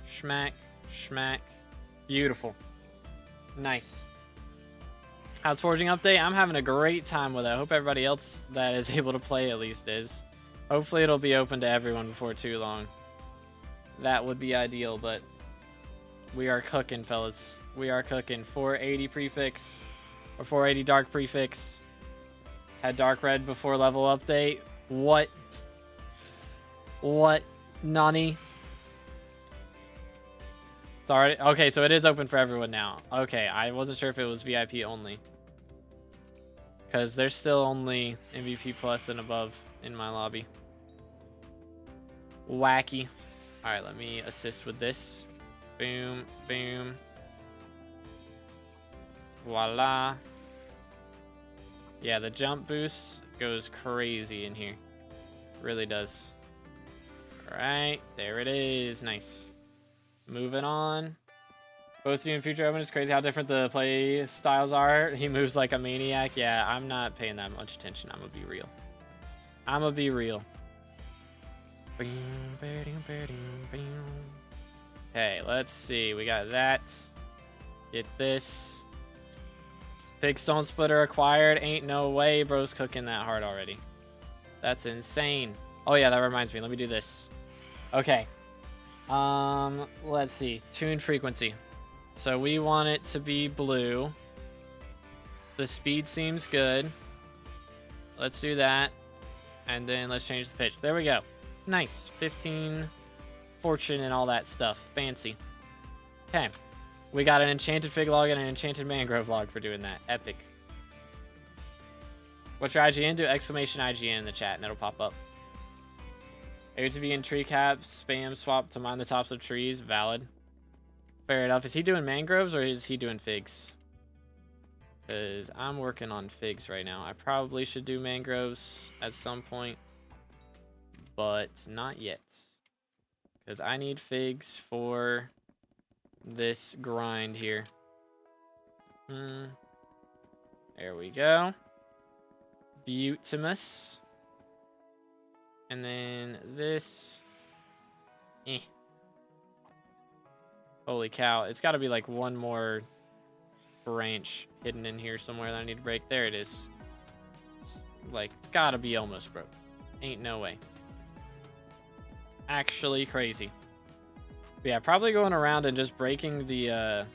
Schmack. Schmack. Beautiful. Nice. How's Foraging update? I'm having a great time with it. I hope everybody else that is able to play at least is. Hopefully it'll be open to everyone before too long. That would be ideal, but we are cooking, fellas. We are cooking. 480 prefix, or 480 dark prefix. Had dark red before level update. What? What? Nani? Sorry. Okay, so it is open for everyone now. Okay, I wasn't sure if it was VIP only. Because there's still only MVP plus and above in my lobby. Wacky. Alright, let me assist with this. Boom, boom. Voila. Yeah, the jump boost goes crazy in here. Really does. Alright, there it is. Nice. Moving on. Both you and Future Open, it's crazy how different the play styles are. He moves like a maniac. Yeah, I'm not paying that much attention. I'm gonna be real. I'm gonna be real. Okay, let's see. We got that. Get this. Big Stone Splitter acquired. Ain't no way bro's cooking that hard already. That's insane. Oh yeah, that reminds me. Let me do this. Okay. Let's see. Tune frequency. So we want it to be blue. The speed seems good. Let's do that. And then let's change the pitch. There we go. Nice. 15 fortune and all that stuff. Fancy. Okay. We got an enchanted fig log and an enchanted mangrove log for doing that. Epic. What's your IGN? Do exclamation IGN in the chat and it'll pop up. ATV and tree caps, spam swap to mine the tops of trees. Valid. Fair enough. Is he doing mangroves or is he doing figs? Because I'm working on figs right now. I probably should do mangroves at some point. But not yet. Because I need figs for this grind here. There we go. Beautimus. And then this. Holy cow. It's got to be like one more branch hidden in here somewhere that I need to break. There it is. It's got to be almost broke. Ain't no way. Actually crazy. But yeah, probably going around and just breaking the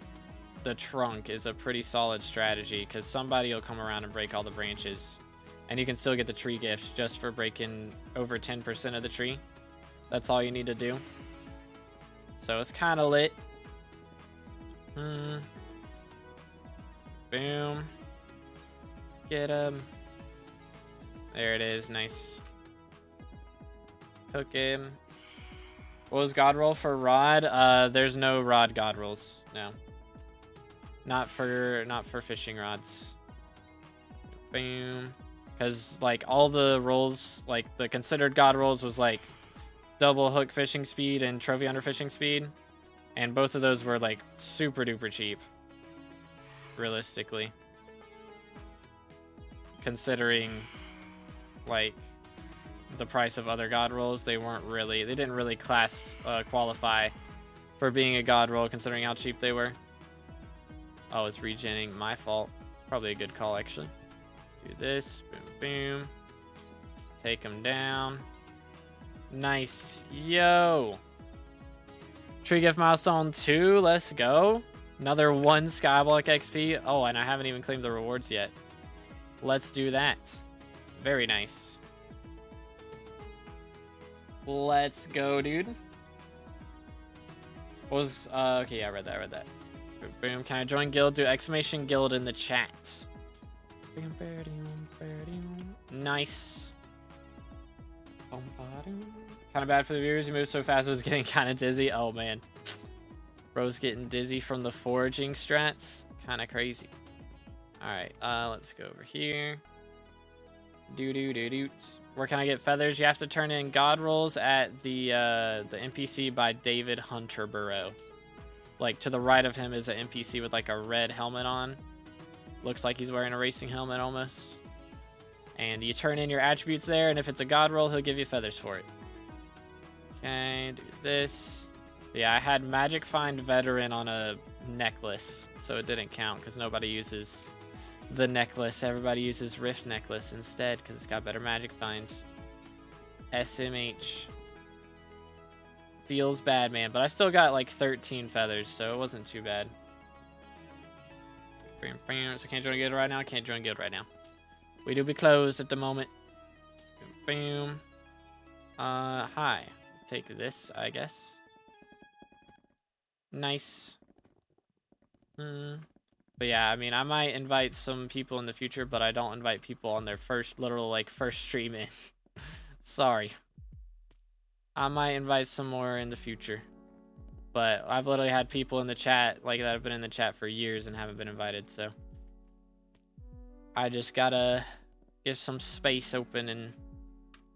trunk is a pretty solid strategy because somebody will come around and break all the branches. And you can still get the tree gift just for breaking over 10% of the tree. That's all you need to do. So it's kind of lit. Boom. Get him. There it is. Nice. Hook him. What was god roll for rod? There's no rod god rolls. No. Not for fishing rods. Boom. Because like all the rolls, like the considered god rolls was like double hook fishing speed and trophy under fishing speed. And both of those were like super duper cheap. Realistically. Considering like the price of other god rolls, they didn't really qualify for being a god roll considering how cheap they were. Oh, it's regenning. My fault. It's probably a good call actually. Do this. Boom, boom. Take him down. Nice. Yo. Tree gift milestone 2. Let's go. Another 1 skyblock XP. Oh, and I haven't even claimed the rewards yet. Let's do that. Very nice. Let's go, dude. What was okay, yeah, I read that. Boom. Can I join guild? Do exclamation guild in the chat. Nice. Kind of bad for the viewers. You moved so fast, I was getting kind of dizzy. Oh man, bro's getting dizzy from the foraging strats. Kind of crazy. All right, let's go over here. Where can I get feathers? You have to turn in god rolls at the NPC by David Hunterborough. Like to the right of him is an NPC with like a red helmet on. Looks like he's wearing a racing helmet almost. And you turn in your attributes there, and if it's a god roll, he'll give you feathers for it. Okay, do this. Yeah, I had Magic Find Veteran on a necklace, so it didn't count because nobody uses the necklace. Everybody uses Rift Necklace instead because it's got better Magic Find. SMH. Feels bad, man, but I still got like 13 feathers, so it wasn't too bad. So can't join guild right now. Can't join guild right now. We do be closed at the moment. Boom. Hi. Take this, I guess. Nice. But yeah, I mean, I might invite some people in the future, but I don't invite people on their first stream in. Sorry. I might invite some more in the future. But I've literally had people in the chat like that have been in the chat for years and haven't been invited, so I just gotta get some space open and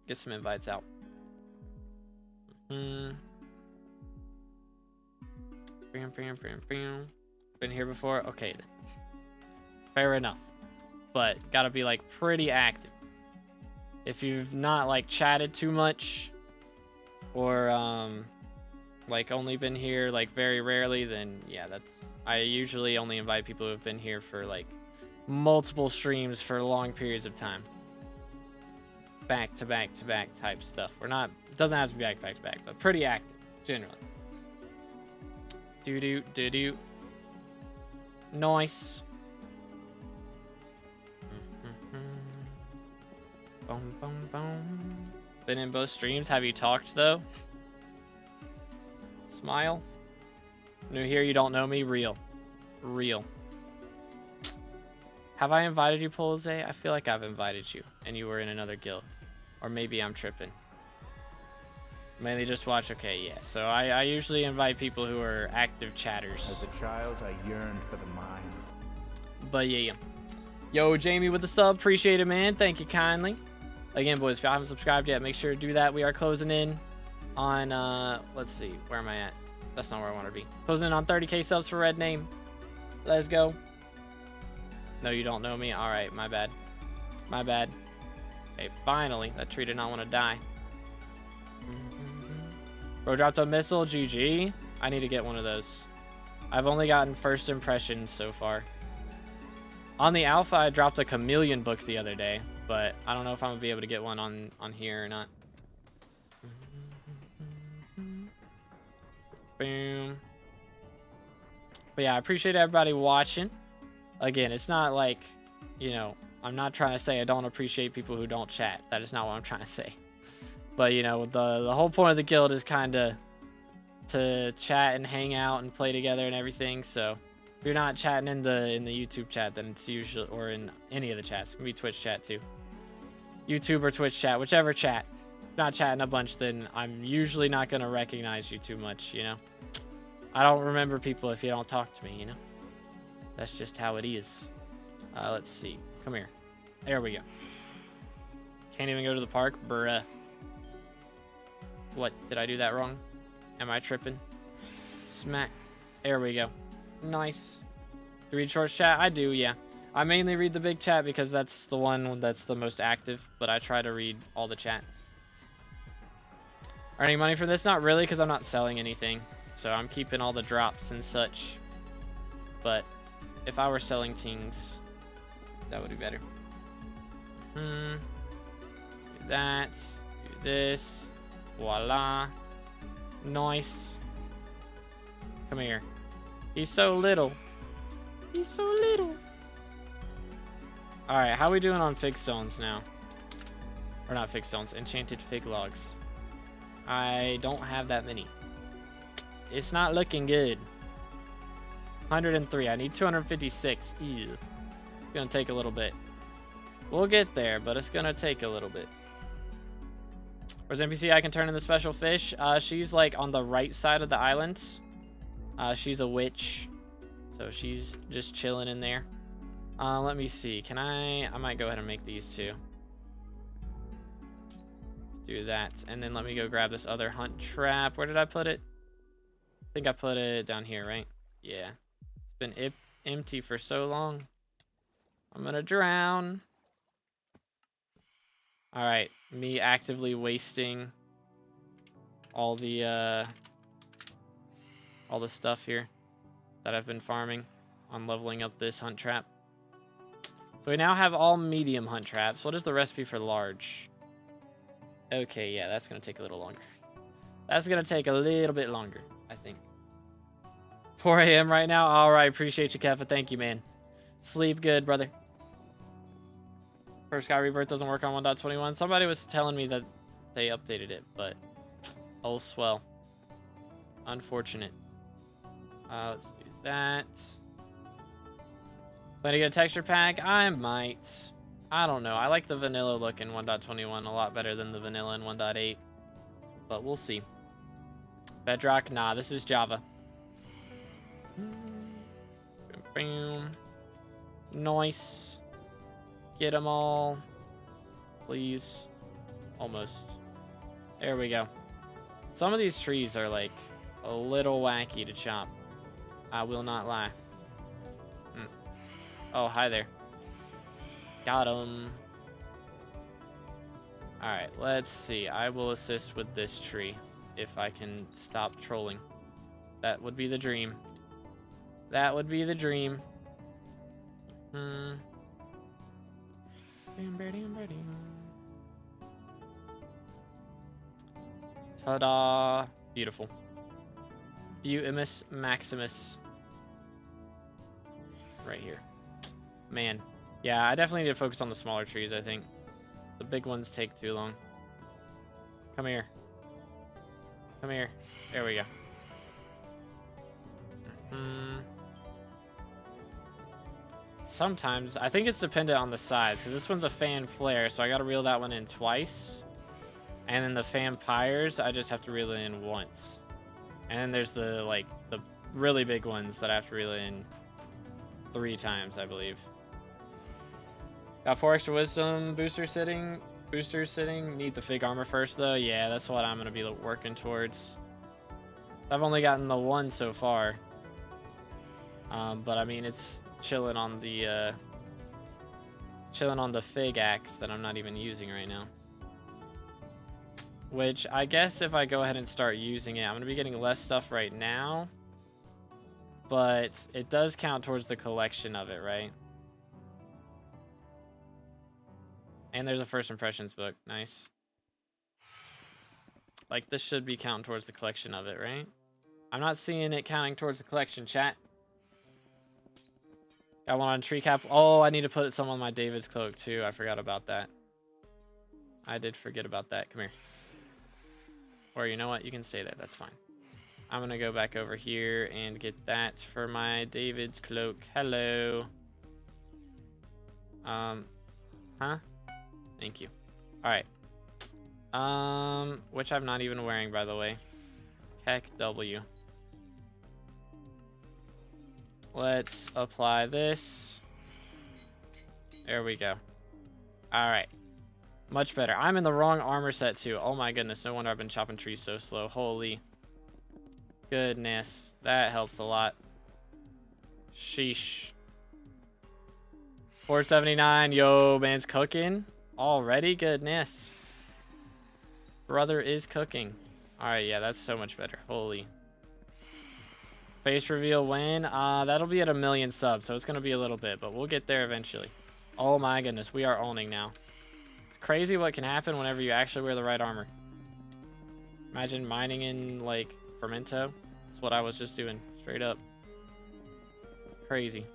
get some invites out. Been here before? Okay then. Fair enough. But gotta be like pretty active. If you've not like chatted too much or like only been here like very rarely, then yeah, I usually only invite people who have been here for like multiple streams for long periods of time. Back to back to back type stuff. It doesn't have to be back to back, but pretty active generally. Do. Nice. Been in both streams. Have you talked though? Smile. New here, you don't know me. Real. Have I invited you, Polze? I feel like I've invited you and you were in another guild. Or maybe I'm tripping. Mainly just watch. Okay, yeah. So I usually invite people who are active chatters. As a child, I yearned for the mines. But yeah. Yo, Jamie with the sub. Appreciate it, man. Thank you kindly. Again, boys, if you haven't subscribed yet, make sure to do that. We are closing in on, let's see. Where am I at? That's not where I want to be. Closing in on 30k subs for Red Name. Let's go. No, you don't know me? Alright, my bad. Okay, finally. That tree did not want to die. Bro dropped a missile. GG. I need to get one of those. I've only gotten first impressions so far. On the alpha, I dropped a chameleon book the other day, but I don't know if I'm gonna be able to get one on here or not. Boom. But yeah, I appreciate everybody watching. Again, it's not like, you know, I'm not trying to say I don't appreciate people who don't chat. That is not what I'm trying to say. But, you know, the whole point of the guild is kind of to chat and hang out and play together and everything. So if you're not chatting in the YouTube chat, then it's usually, or in any of the chats. It can be Twitch chat too. YouTube or Twitch chat, whichever chat. If not chatting a bunch, then I'm usually not going to recognize you too much, you know. I don't remember people if you don't talk to me, you know. That's just how it is. Let's see. Come here. There we go. Can't even go to the park? Bruh. What? Did I do that wrong? Am I tripping? Smack. There we go. Nice. You read short chat? I do, yeah. I mainly read the big chat because that's the one that's the most active, but I try to read all the chats. Earning money from this? Not really, because I'm not selling anything. So I'm keeping all the drops and such. But if I were selling things, that would be better. that. Do this. Voila. Nice. Come here. He's so little. He's so little. Alright, how are we doing on fig stones now? Or not fig stones, enchanted fig logs. I don't have that many. It's not looking good. 103. I need 256. Ew. It's gonna take a little bit. We'll get there, but it's gonna take a little bit. Where's NPC? I can turn in the special fish. She's like on the right side of the island. She's a witch, so she's just chilling in there. Let me see. Can I might go ahead and make these two. Let's do that, and then let me go grab this other hunt trap. Where did I put it? I think I put it down here, right? Yeah. It's been empty for so long. I'm gonna drown. All right, me actively wasting all the stuff here that I've been farming on leveling up this hunt trap. So we now have all medium hunt traps. What is the recipe for large? Okay, yeah, that's gonna take a little longer. That's gonna take a little bit longer, I think. 4 a.m. right now. All right, appreciate you, Kefa. Thank you, man. Sleep good, brother. Furfsky Rebirth doesn't work on 1.21. Somebody was telling me that they updated it, but oh swell. Unfortunate. Let's do that. Plan to get a texture pack? I might. I don't know. I like the vanilla look in 1.21 a lot better than the vanilla in 1.8. But we'll see. Bedrock? Nah, this is Java. Boom. Nice. Get them all. Please. Almost. There we go. Some of these trees are like a little wacky to chop. I will not lie. Oh, hi there. Got him. Alright, let's see. I will assist with this tree if I can stop trolling. That would be the dream. That would be the dream. Ta-da! Beautiful. Beautimus Maximus. Right here. Man. Yeah, I definitely need to focus on the smaller trees, I think. The big ones take too long. Come here. Come here. There we go. Sometimes, I think it's dependent on the size, because this one's a fan flare, so I gotta reel that one in twice. And then the vampires, I just have to reel it in once. And then there's the, like, the really big ones that I have to reel in 3 times, I believe. Got 4 extra wisdom, boosters sitting. Need the fig armor first, though. Yeah, that's what I'm gonna be working towards. I've only gotten the 1 so far. But I mean, it's chilling on the fig axe that I'm not even using right now. Which I guess if I go ahead and start using it, I'm gonna be getting less stuff right now. But it does count towards the collection of it, right? And there's a first impressions book. Nice. Like, this should be counting towards the collection of it, right? I'm not seeing it counting towards the collection, chat. Got one on tree cap. Oh, I need to put some on my David's cloak, too. I forgot about that. I did forget about that. Come here. Or you know what? You can stay there. That's fine. I'm going to go back over here and get that for my David's cloak. Hello. Huh? Thank you. Alright. Which I'm not even wearing, by the way. Heck W. Let's apply this. There we go. Alright. Much better. I'm in the wrong armor set, too. Oh my goodness. No wonder I've been chopping trees so slow. Holy goodness. That helps a lot. Sheesh. 479. Yo, man's cooking. Already? Goodness. Brother is cooking. Alright, yeah, that's so much better. Holy. Face reveal when? That'll be at 1 million subs, so it's going to be a little bit, but we'll get there eventually. Oh my goodness, we are owning now. It's crazy what can happen whenever you actually wear the right armor. Imagine mining in, like, Fermento. That's what I was just doing. Straight up. Crazy.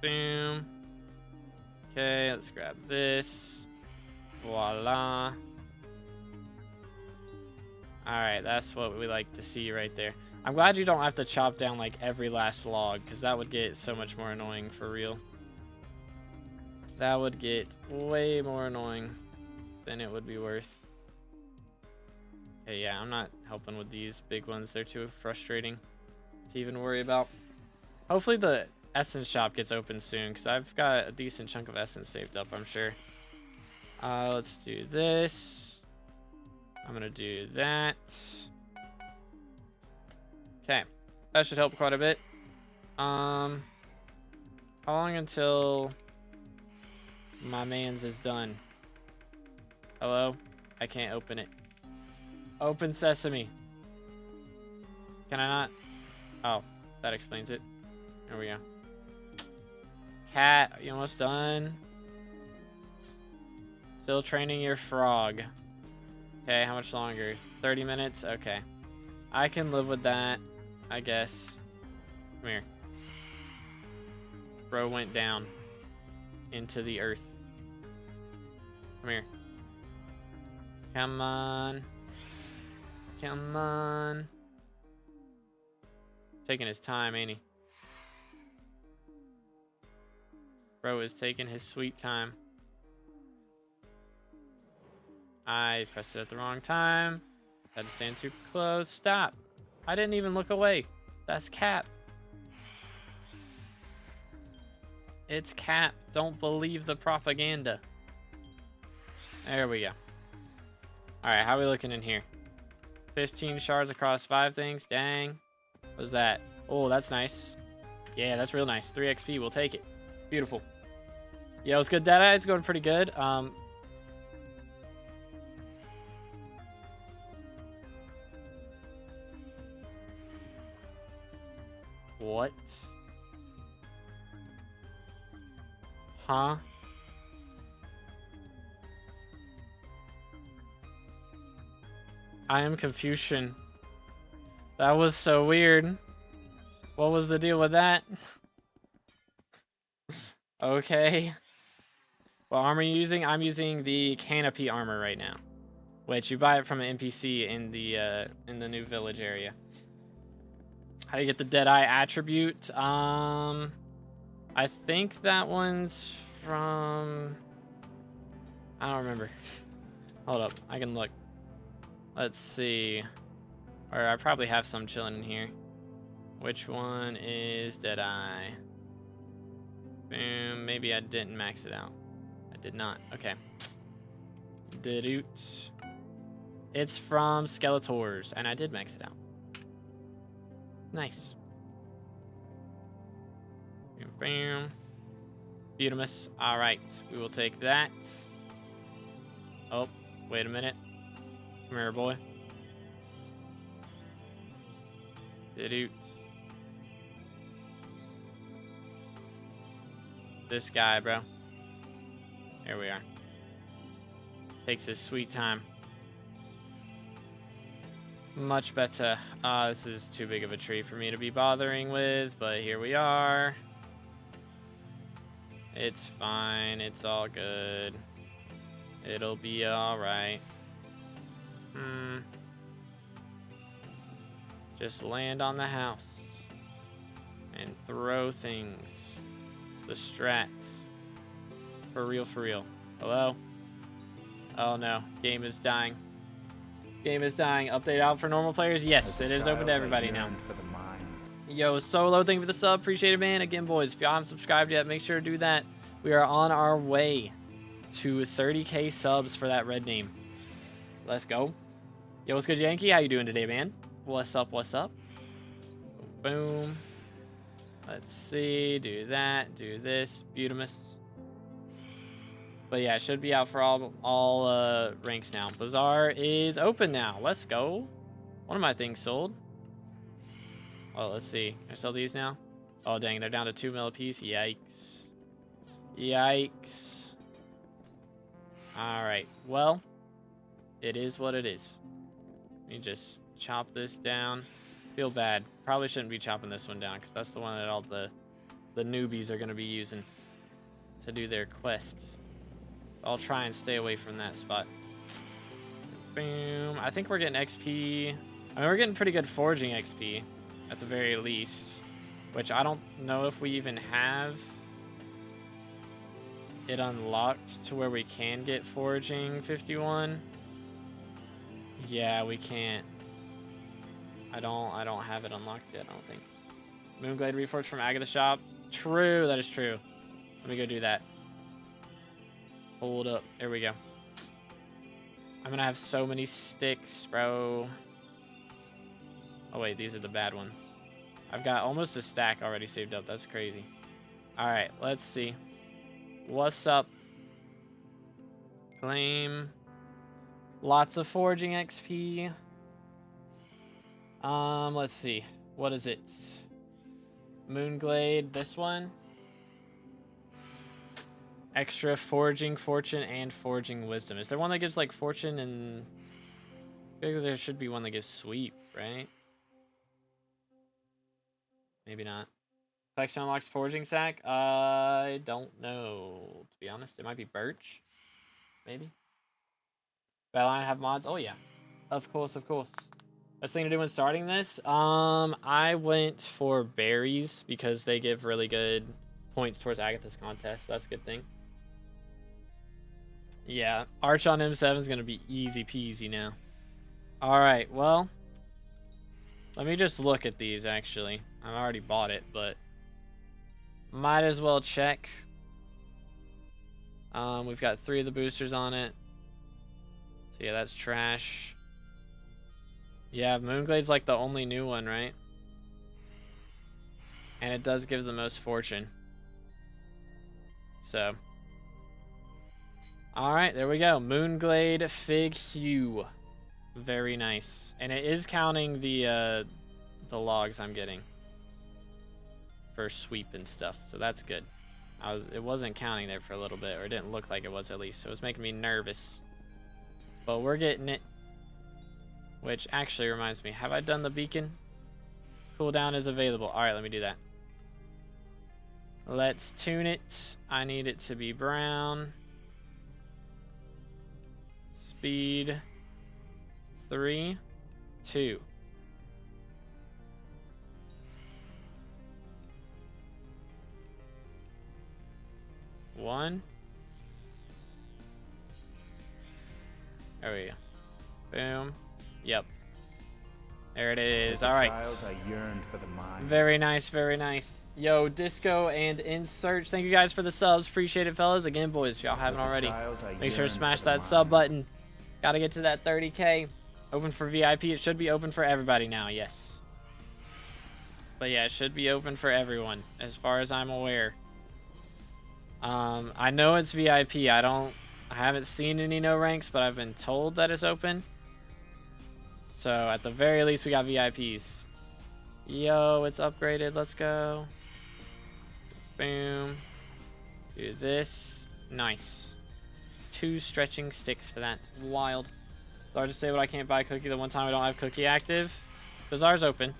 Boom. Okay, let's grab this. Voila. Alright, that's what we like to see right there. I'm glad you don't have to chop down, like, every last log, because that would get so much more annoying for real. That would get way more annoying than it would be worth. Okay, yeah, I'm not helping with these big ones. They're too frustrating to even worry about. Hopefully the essence shop gets open soon, because I've got a decent chunk of essence saved up, I'm sure. Let's do this. I'm gonna do that. Okay, that should help quite a bit. How long until my man's is done? Hello? I can't open it. Open sesame. Can I not? Oh, that explains it. There we go. Cat, you almost done? Still training your frog. Okay, how much longer? 30 minutes? Okay. I can live with that, I guess. Come here. Bro went down into the earth. Come here. Come on. Come on. Taking his time, ain't he? Bro is taking his sweet time. I pressed it at the wrong time. Had to stand too close. Stop. I didn't even look away. That's Cap. It's Cap. Don't believe the propaganda. There we go. Alright, how are we looking in here? 15 shards across 5 things. Dang. What's that? Oh, that's nice. Yeah, that's real nice. 3 XP. We'll take it. Beautiful. Yeah, it's good. Deadeye, it's going pretty good. What? Huh? I am Confucian. That was so weird. What was the deal with that? Okay. What armor are you using? I'm using the canopy armor right now, which you buy it from an NPC in the new village area. How do you get the Deadeye attribute? I think that one's from... I don't remember. Hold up, I can look. Let's see. Or I probably have some chilling in here. Which one is Deadeye? Boom, maybe I didn't max it out. I did not, okay. Doot. It's from Skeletors, and I did max it out. Nice. Bam. Beautimus. Alright, we will take that. Oh, wait a minute. Come here, boy. Doot. This guy, bro. Here we are. Takes his sweet time. Much better. This is too big of a tree for me to be bothering with, but here we are. It's fine. It's all good. It'll be alright. Just land on the house and throw things. It's the strats. For real, for real. Hello? Oh no. Game is dying. Game is dying. Update out for normal players? Yes, it is open to everybody now. Yo, Solo, thank you for the sub. Appreciate it, man. Again, boys, if y'all haven't subscribed yet, make sure to do that. We are on our way to 30K subs for that red name. Let's go. Yo, what's good, Yankee? How you doing today, man? What's up, what's up? Boom. Let's see. Do that. Do this. Beautimus. But yeah, it should be out for all ranks now. Bazaar is open now. Let's go. One of my things sold. Oh, let's see. Can I sell these now? Oh, dang. They're down to 2 mil a piece. Yikes. Yikes. Alright, well, it is what it is. Let me just chop this down. Feel bad. Probably shouldn't be chopping this one down because that's the one that all the newbies are going to be using to do their quests. So I'll try and stay away from that spot. Boom. I think we're getting XP. I mean, we're getting pretty good foraging XP at the very least, which I don't know if we even have it unlocked to where we can get foraging 51. Yeah, we can't. I don't have it unlocked yet, I don't think. Moonglade Reforged from Agatha Shop. True, that is true. Let me go do that. Hold up. There we go. I'm gonna have so many sticks, bro. Oh wait, these are the bad ones. I've got almost a stack already saved up. That's crazy. Alright, let's see. What's up? Claim. Lots of foraging XP. Let's see. What is it? Moonglade, this one. Extra foraging fortune and foraging wisdom. Is there one that gives like fortune and... I feel like there should be one that gives sweep, right? Maybe not. Collection unlocks foraging sack? I don't know, to be honest. It might be birch. Maybe. Battleline have mods? Oh yeah. Of course, of course. Best thing to do when starting this? I went for berries because they give really good points towards Agatha's contest. So that's a good thing. Yeah, Arch on M7 is going to be easy peasy now. Alright, well. Let me just look at these, actually. I've already bought it, but... might as well check. We've got 3 of the boosters on it. So yeah, that's trash. Yeah, Moonglade's like the only new one, right? And it does give the most fortune. So. Alright, there we go. Moonglade Fig Hue. Very nice. And it is counting the logs I'm getting. For sweep and stuff. So that's good. It wasn't counting there for a little bit. Or it didn't look like it was at least. So it was making me nervous. But we're getting it. Which actually reminds me, have I done the beacon? Cooldown is available. Alright, let me do that. Let's tune it. I need it to be brown. Speed 3, 2. One. There we go. Boom. Yep. There it is. All right. Very nice, very nice. Yo, Disco and In Search, thank you guys for the subs. Appreciate it, fellas. Again, boys, if y'all haven't already, make sure to smash that sub button. Got to get to that 30K. Open for VIP. It should be open for everybody now, yes. But yeah, it should be open for everyone, as far as I'm aware. I know it's VIP. I haven't seen any no ranks, but I've been told that it's open. So at the very least, we got VIPs. Yo, it's upgraded. Let's go. Boom. Do this. Nice. 2 stretching sticks for that. Wild. So I'll just say what I can't buy cookie the one time I don't have cookie active. Bazaar's open.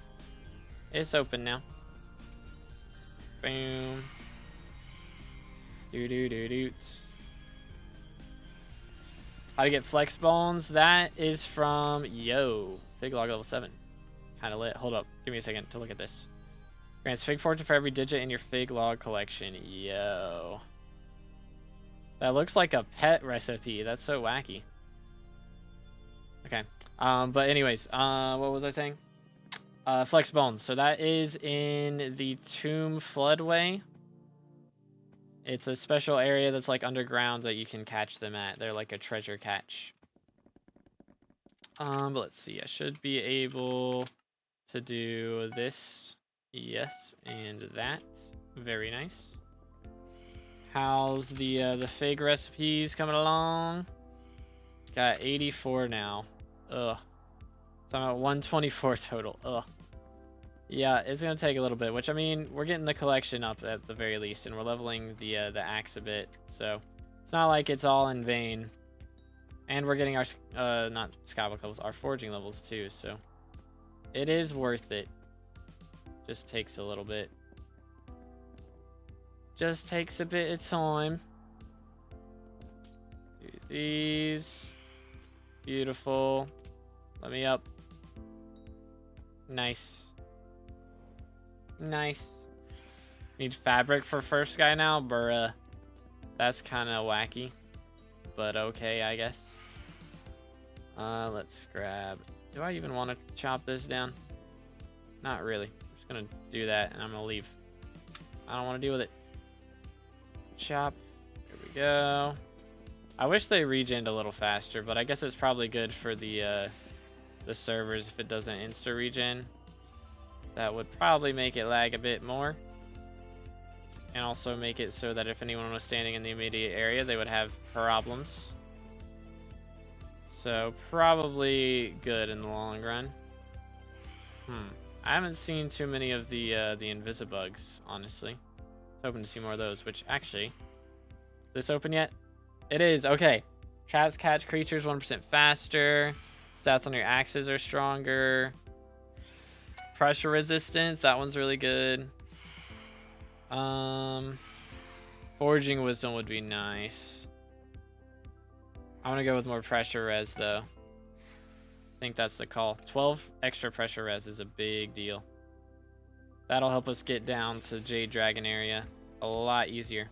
It's open now. Boom. Do. How to get flex bones? That is from Fig log level 7. Kind of lit. Hold up. Give me a second to look at this. Grants Fig fortune for every digit in your Fig log collection. Yo. That looks like a pet recipe. That's so wacky. Okay. But anyways, what was I saying? Flex bones. So that is in the Tomb Floodway. It's a special area that's like underground that you can catch them at. They're like a treasure catch. But let's see. I should be able to do this. Yes, and that. Very nice. How's the Fig recipes coming along? Got 84 now. Ugh. So I'm at 124 total. Ugh. Yeah, it's gonna take a little bit, which I mean, we're getting the collection up at the very least, and we're leveling the axe a bit, so it's not like it's all in vain. And we're getting our not skyblock levels, our foraging levels too, so it is worth it. Just takes a little bit. Just takes a bit of time. Do these. Beautiful. Let me up. Nice. Nice. Need fabric for Furfsky now? Bruh. That's kind of wacky. But okay, I guess. Let's grab... Do I even want to chop this down? Not really. I'm just going to do that and I'm going to leave. I don't want to deal with it. Chop. Here we go. I wish they regened a little faster, but I guess it's probably good for the servers if it doesn't insta-regen. That would probably make it lag a bit more. And also make it so that if anyone was standing in the immediate area, they would have problems. So probably good in the long run. I haven't seen too many of the invisibugs, honestly. I was hoping to see more of those, which actually... Is this open yet? It is, okay. Traps catch creatures 1% faster. Stats on your axes are stronger. Pressure resistance, that one's really good. Foraging wisdom would be nice. I want to go with more pressure res though. I think that's the call. 12 extra pressure res is a big deal. That'll help us get down to Jade Dragon area a lot easier.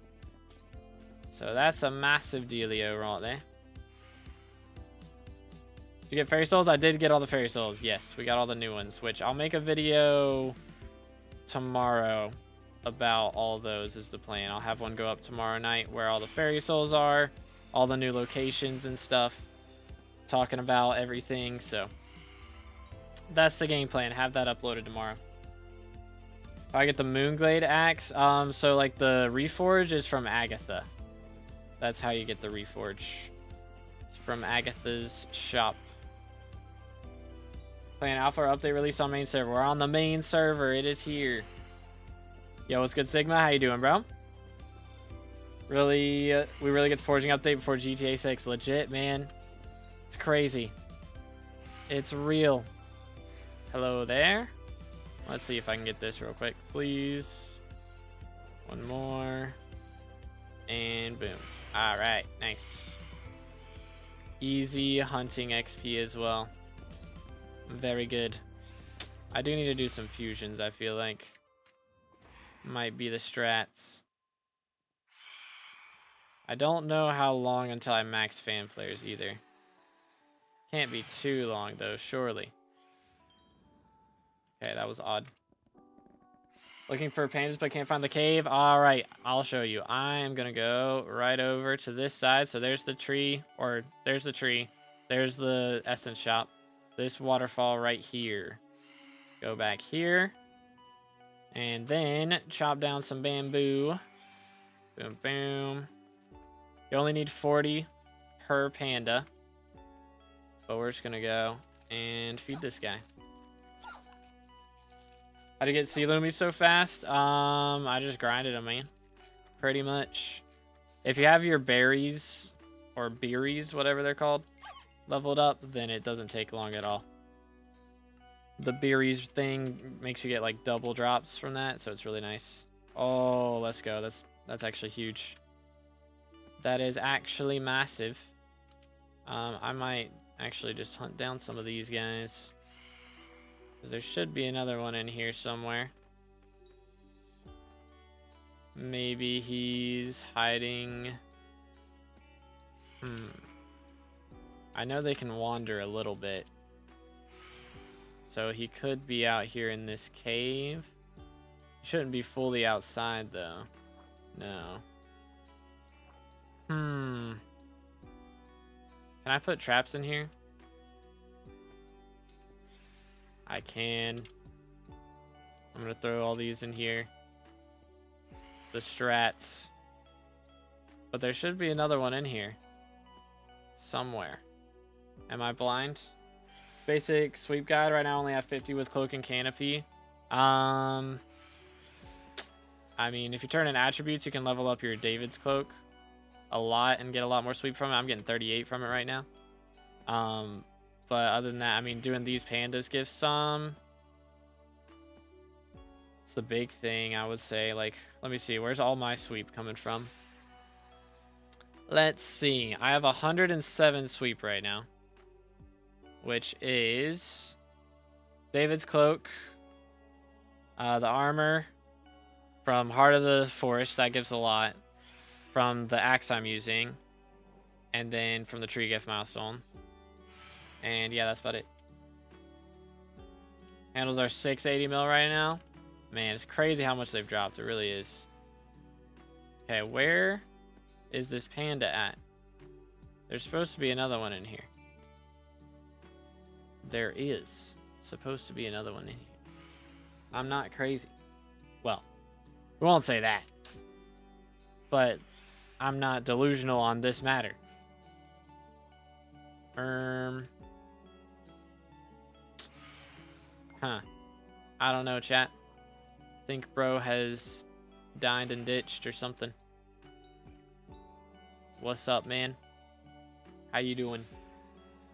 So that's a massive dealio right there. Did you get fairy souls? I did get all the fairy souls. Yes, we got all the new ones, which I'll make a video tomorrow about all those is the plan. I'll have one go up tomorrow night where all the fairy souls are, all the new locations and stuff, talking about everything. So that's the game plan. Have that uploaded tomorrow. If I get the Moonglade axe, so like the Reforge is from Agatha. That's how you get the Reforge. It's from Agatha's shop. Playing alpha or update release on main server. We're on the main server. It is here. Yo, what's good, Sigma? How you doing, bro? Really, we really get the foraging update before GTA 6. Legit, man. It's crazy. It's real. Hello there. Let's see if I can get this real quick, please. One more. And boom. All right, nice. Easy hunting XP as well. Very good. I do need to do some fusions, I feel like. Might be the strats. I don't know how long until I max fan flares either. Can't be too long though, surely. Okay, that was odd. Looking for pandas but can't find the cave. All right, I'll show you. I am gonna go right over to this side. So there's the tree, or there's the tree. There's the essence shop. This waterfall right here. Go back here. And then chop down some bamboo. Boom, boom. You only need 40 per panda. But we're just gonna go and feed this guy. How to get sea loomies so fast? I just grinded them, man. Pretty much. If you have your berries, or bearries, whatever they're called, leveled up, then it doesn't take long at all. The bearries thing makes you get like double drops from that, so it's really nice. Oh, let's go. That's actually huge. That is actually massive. I might actually just hunt down some of these guys. There should be another one in here somewhere. Maybe he's hiding. I know they can wander a little bit. So he could be out here in this cave. He shouldn't be fully outside though. No. Can I put traps in here? I can. I'm gonna throw all these in here. It's the strats. But there should be another one in here. Somewhere. Am I blind? Basic sweep guide. Right now I only have 50 with cloak and canopy. I mean, if you turn in attributes, you can level up your David's Cloak a lot and get a lot more sweep from it. I'm getting 38 from it right now. But other than that, I mean, doing these pandas gives some. It's the big thing, I would say. Like, let me see. Where's all my sweep coming from? Let's see. I have 107 sweep right now, which is David's Cloak, the armor from Heart of the Forest. That gives a lot. From the axe I'm using, and then from the tree gift milestone. And yeah, that's about it. Handles are 680 mil right now. Man, it's crazy how much they've dropped. It really is. Okay, where is this panda at? There's supposed to be another one in here. There is supposed to be another one in here. I'm not crazy. Well, we won't say that. But I'm not delusional on this matter. I don't know, chat. Think bro has dined and ditched or something. What's up, man? How you doing?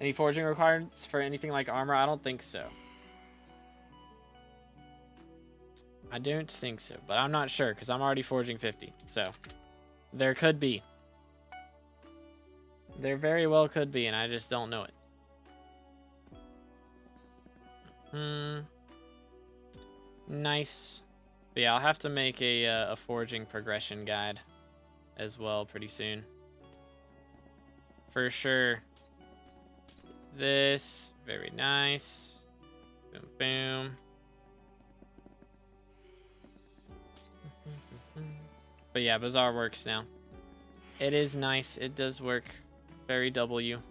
Any forging requirements for anything like armor? I don't think so. I don't think so, but I'm not sure because I'm already forging 50, so there could be. There very well could be, and I just don't know it. Nice. But yeah, I'll have to make a forging progression guide as well pretty soon. For sure. This, very nice. Boom, boom. But yeah, Bazaar works now. It is nice. It does work. Very W.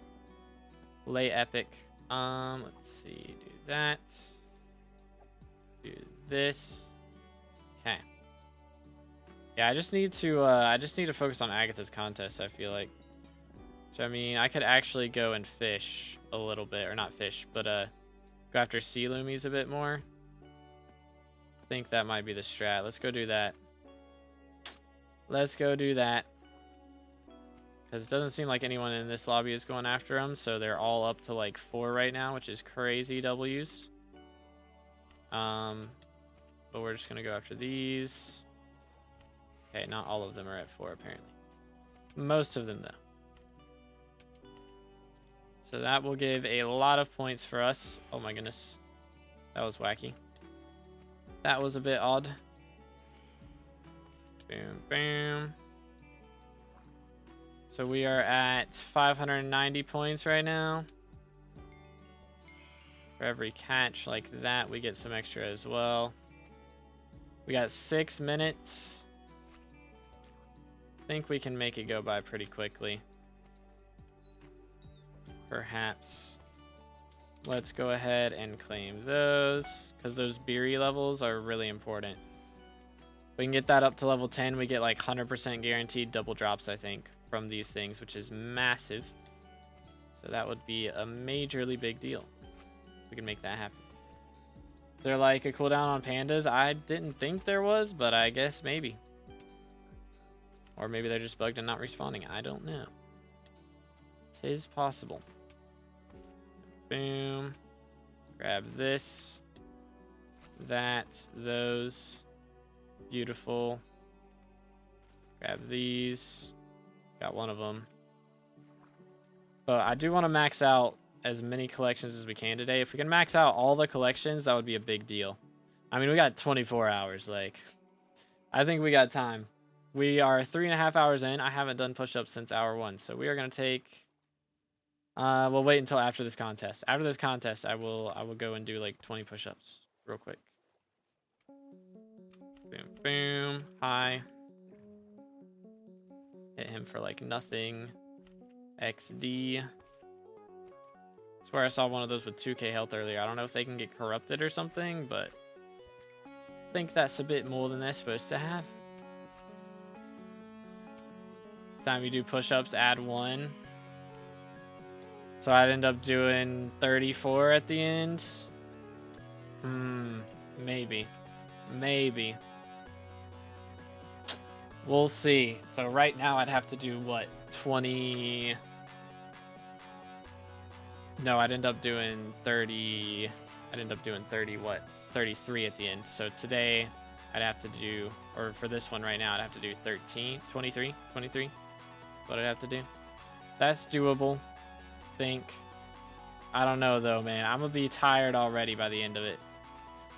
Lay epic. Let's see. Do that. Do this. Okay. Yeah, I just need to focus on Agatha's contest, I feel like. Which, I mean, I could actually go and fish a little bit, or not fish, but go after sea loomies a bit more. I think that might be the strat. Let's go do that. Let's go do that. Because it doesn't seem like anyone in this lobby is going after them, so they're all up to like 4 right now, which is crazy W's. But we're just going to go after these. Okay, not all of them are at 4 apparently. Most of them though. So that will give a lot of points for us. Oh my goodness. That was wacky. That was a bit odd. Boom, boom. So we are at 590 points right now. For every catch like that, we get some extra as well. We got 6 minutes. I think we can make it go by pretty quickly. Perhaps. Let's go ahead and claim those, because those Beery levels are really important. We can get that up to level 10. We get like 100% guaranteed double drops, I think, from these things, which is massive. So that would be a majorly big deal. We can make that happen. Is there like a cooldown on pandas? I didn't think there was, but I guess maybe. Or maybe they're just bugged and not respawning. I don't know. 'Tis possible. Boom. Grab this. That. Those. Beautiful. Grab these. Got one of them. But I do want to max out as many collections as we can today. If we can max out all the collections, that would be a big deal. I mean, we got 24 hours. Like, I think we got time. We are 3.5 hours in. I haven't done push-ups since hour 1. So we are going to take... we'll wait until after this contest. After this contest, I will go and do like 20 push-ups real quick. Boom, boom. Hi. Hit him for like nothing. XD. I swear I saw one of those with 2k health earlier. I don't know if they can get corrupted or something, but I think that's a bit more than they're supposed to have. Time you do push-ups, add 1. So I'd end up doing 34 at the end. Maybe. Maybe. We'll see. So right now I'd have to do what? 20... No, I'd end up doing 30... I'd end up doing 30, what? 33 at the end. So today I'd have to do, or for this one right now, I'd have to do 23. What I'd have to do. That's doable. I don't know though, man. I'm gonna be tired already by the end of it.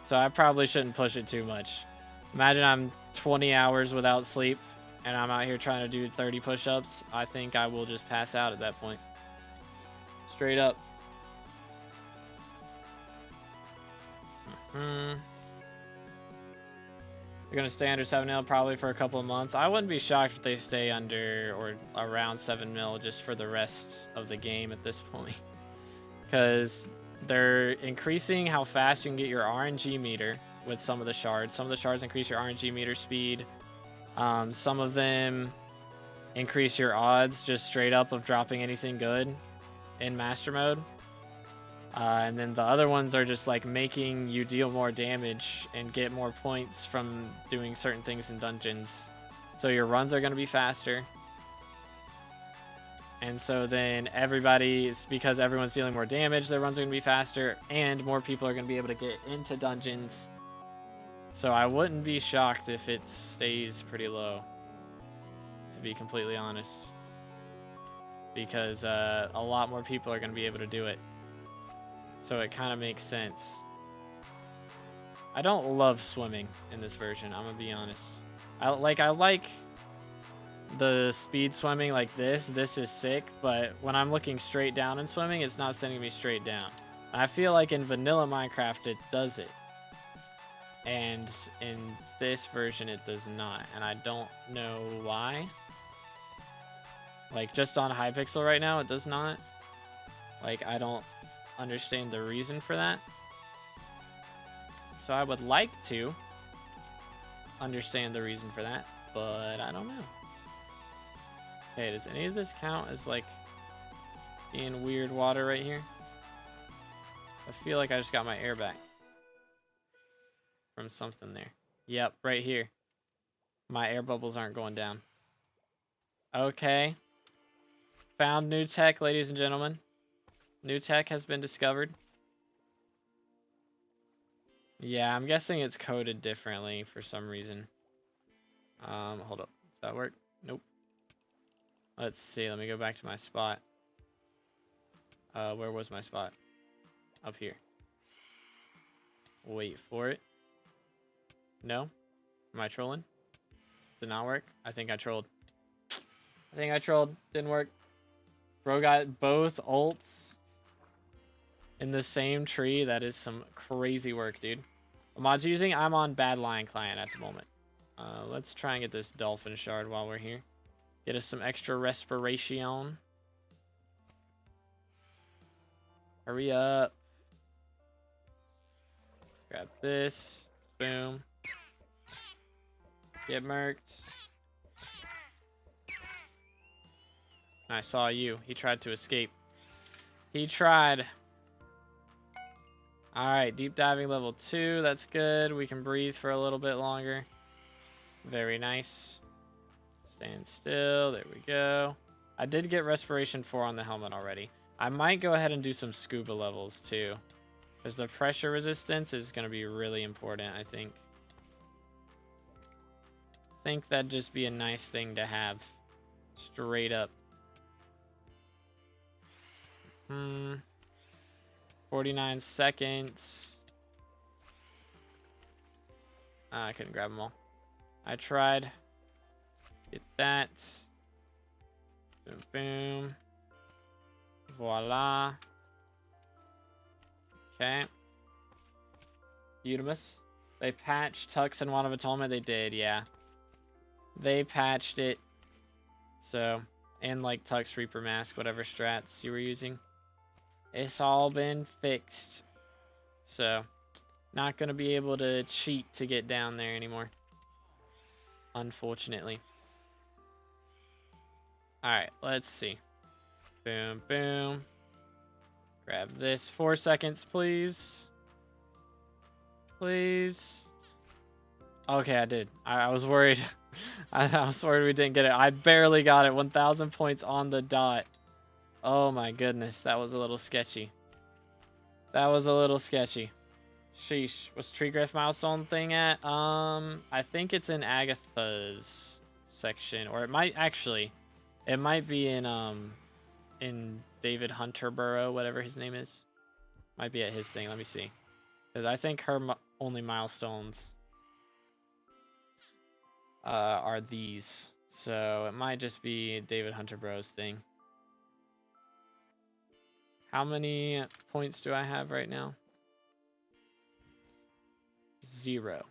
So I probably shouldn't push it too much. Imagine I'm 20 hours without sleep and I'm out here trying to do 30 push-ups. I think I will just pass out at that point. Straight up. They're gonna stay under 7 mil probably for a couple of months. I wouldn't be shocked if they stay under or around 7 mil just for the rest of the game at this point. Because they're increasing how fast you can get your RNG meter with some of the shards. Some of the shards increase your RNG meter speed. Some of them increase your odds just straight up of dropping anything good in master mode. And then the other ones are just like making you deal more damage and get more points from doing certain things in dungeons. So your runs are going to be faster. And so then because everyone's dealing more damage, their runs are going to be faster and more people are going to be able to get into dungeons. So I wouldn't be shocked if it stays pretty low, to be completely honest. Because a lot more people are going to be able to do it. So it kind of makes sense. I don't love swimming in this version, I'm gonna be honest. I like the speed swimming like this. This is sick, but when I'm looking straight down and swimming, it's not sending me straight down. And I feel like in vanilla Minecraft it does it. And in this version it does not. And I don't know why. Like just on Hypixel right now it does not. Like I don't understand the reason for that. So I would like to understand the reason for that, but I don't know. Okay, does any of this count as like being weird water right here? I feel like I just got my air back from something there. Yep, right here. My air bubbles aren't going down. Okay. Found new tech, ladies and gentlemen. New tech has been discovered. Yeah, I'm guessing it's coded differently for some reason. Hold up. Does that work? Nope. Let's see. Let me go back to my spot. Where was my spot? Up here. Wait for it. No? Am I trolling? Does it not work? I think I trolled. Didn't work. Bro got both ults in the same tree. That is some crazy work, dude. What mods are you using? I'm on Bad Lion Client at the moment. Let's try and get this dolphin shard while we're here. Get us some extra respiration. Hurry up. Grab this. Boom. Get murked. I saw you. He tried to escape. He tried. Alright, deep diving level 2. That's good. We can breathe for a little bit longer. Very nice. Stand still. There we go. I did get respiration 4 on the helmet already. I might go ahead and do some scuba levels too, because the pressure resistance is going to be really important, I think. I think that'd just be a nice thing to have. Straight up. 49 seconds. I couldn't grab them all. I tried. Get that. Boom, boom. Voila. Okay. Utimus. They patched Tux and Wand of Atonement. They did, yeah. They patched it. So, and like Tux Reaper Mask, whatever strats you were using. It's all been fixed. So, not going to be able to cheat to get down there anymore. Unfortunately. Alright, let's see. Boom, boom. Grab this. 4 seconds, please. Please. Okay, I did. I was worried. I was worried we didn't get it. I barely got it. 1,000 points on the dot. Oh my goodness. That was a little sketchy. That was a little sketchy. Sheesh. What's Tree Griff milestone thing at? I think it's in Agatha's section. Or it might actually. It might be in David Hunterborough, whatever his name is. Might be at his thing. Let me see. Because I think her only milestones are these. So it might just be David Hunterborough's thing. How many points do I have right now? 0.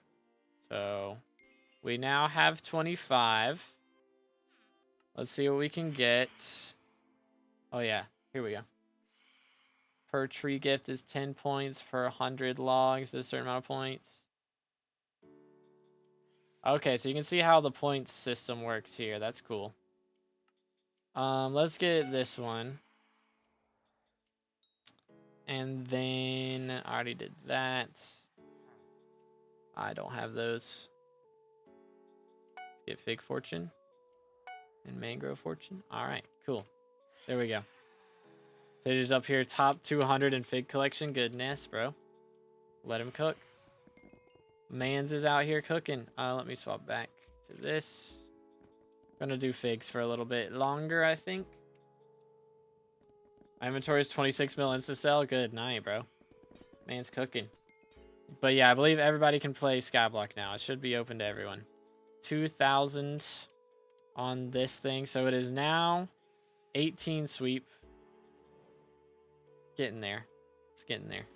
So we now have 25. Let's see what we can get. Oh yeah, here we go. Per tree gift is 10 points per 100 logs, a certain amount of points. Okay, so you can see how the points system works here. That's cool. Let's get this one. And then I already did that. I don't have those. Let's get Fig Fortune and Mangrove Fortune. All right, cool. There we go. Stages up here, top 200 in Fig collection. Goodness, bro. Let him cook. Mans is out here cooking. Let me swap back to this. Gonna do figs for a little bit longer, I think. My inventory is 26 mil insta sell. Good night, bro. Man's cooking. But yeah, I believe everybody can play Skyblock now. It should be open to everyone. 2,000 on this thing. So it is now 18 sweep. Getting there. It's getting there.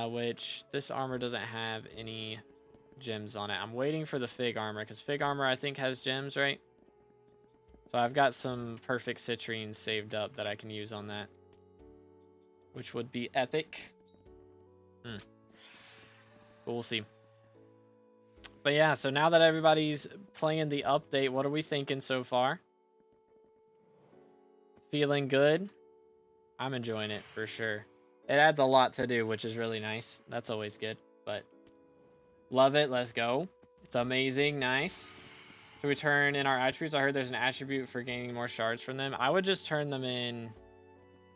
Which this armor doesn't have any gems on it. I'm waiting for the Fig armor because Fig armor I think has gems, right? So I've got some perfect citrines saved up that I can use on that, which would be epic. But we'll see. But yeah, so now that everybody's playing the update, what are we thinking so far? Feeling good? I'm enjoying it for sure. It adds a lot to do, which is really nice. That's always good, but love it. Let's go. It's amazing. Nice. Should we turn in our attributes? I heard there's an attribute for gaining more shards from them. I would just turn them in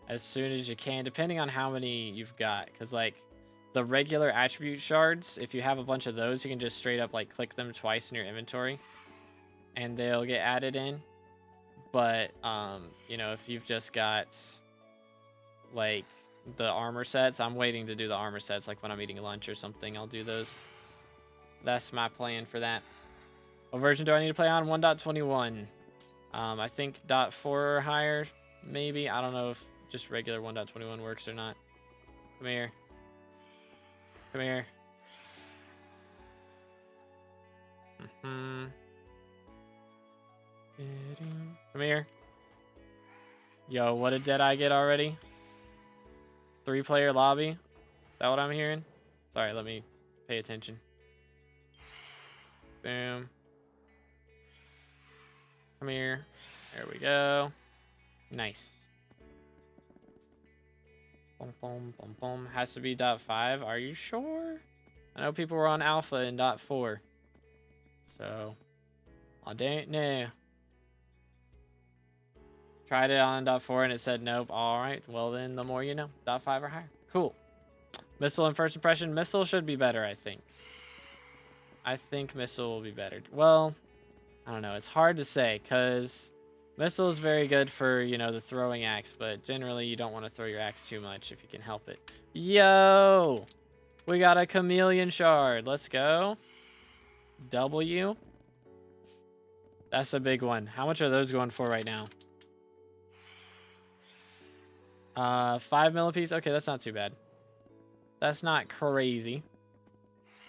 as soon as you can, depending on how many you've got. Because, like, the regular attribute shards, if you have a bunch of those, you can just straight up, like, click them twice in your inventory. And they'll get added in. But, you know, if you've just got, like, the armor sets, I'm waiting to do the armor sets, like when I'm eating lunch or something, I'll do those. That's my plan for that. What version do I need to play on? 1.21. I think .4 or higher, maybe. I don't know if just regular 1.21 works or not. Come here. Come here. Come here. Yo, what did Deadeye get already? 3-player lobby? Is that what I'm hearing? Sorry, let me pay attention. Boom. Come here. There we go. Nice. Boom, boom, boom, boom. Has to be .5. Are you sure? I know people were on alpha in .4. So, I don't know. Tried it on .4 and it said nope. Alright, well then the more you know. .5 or higher. Cool. Missile and first impression. Missile should be better, I think. I think Missile will be better. Well, I don't know. It's hard to say because Missile is very good for, you know, the throwing axe, but generally you don't want to throw your axe too much if you can help it. Yo! We got a chameleon shard. Let's go. W. That's a big one. How much are those going for right now? 5 mil apiece. Okay, that's not too bad. That's not crazy,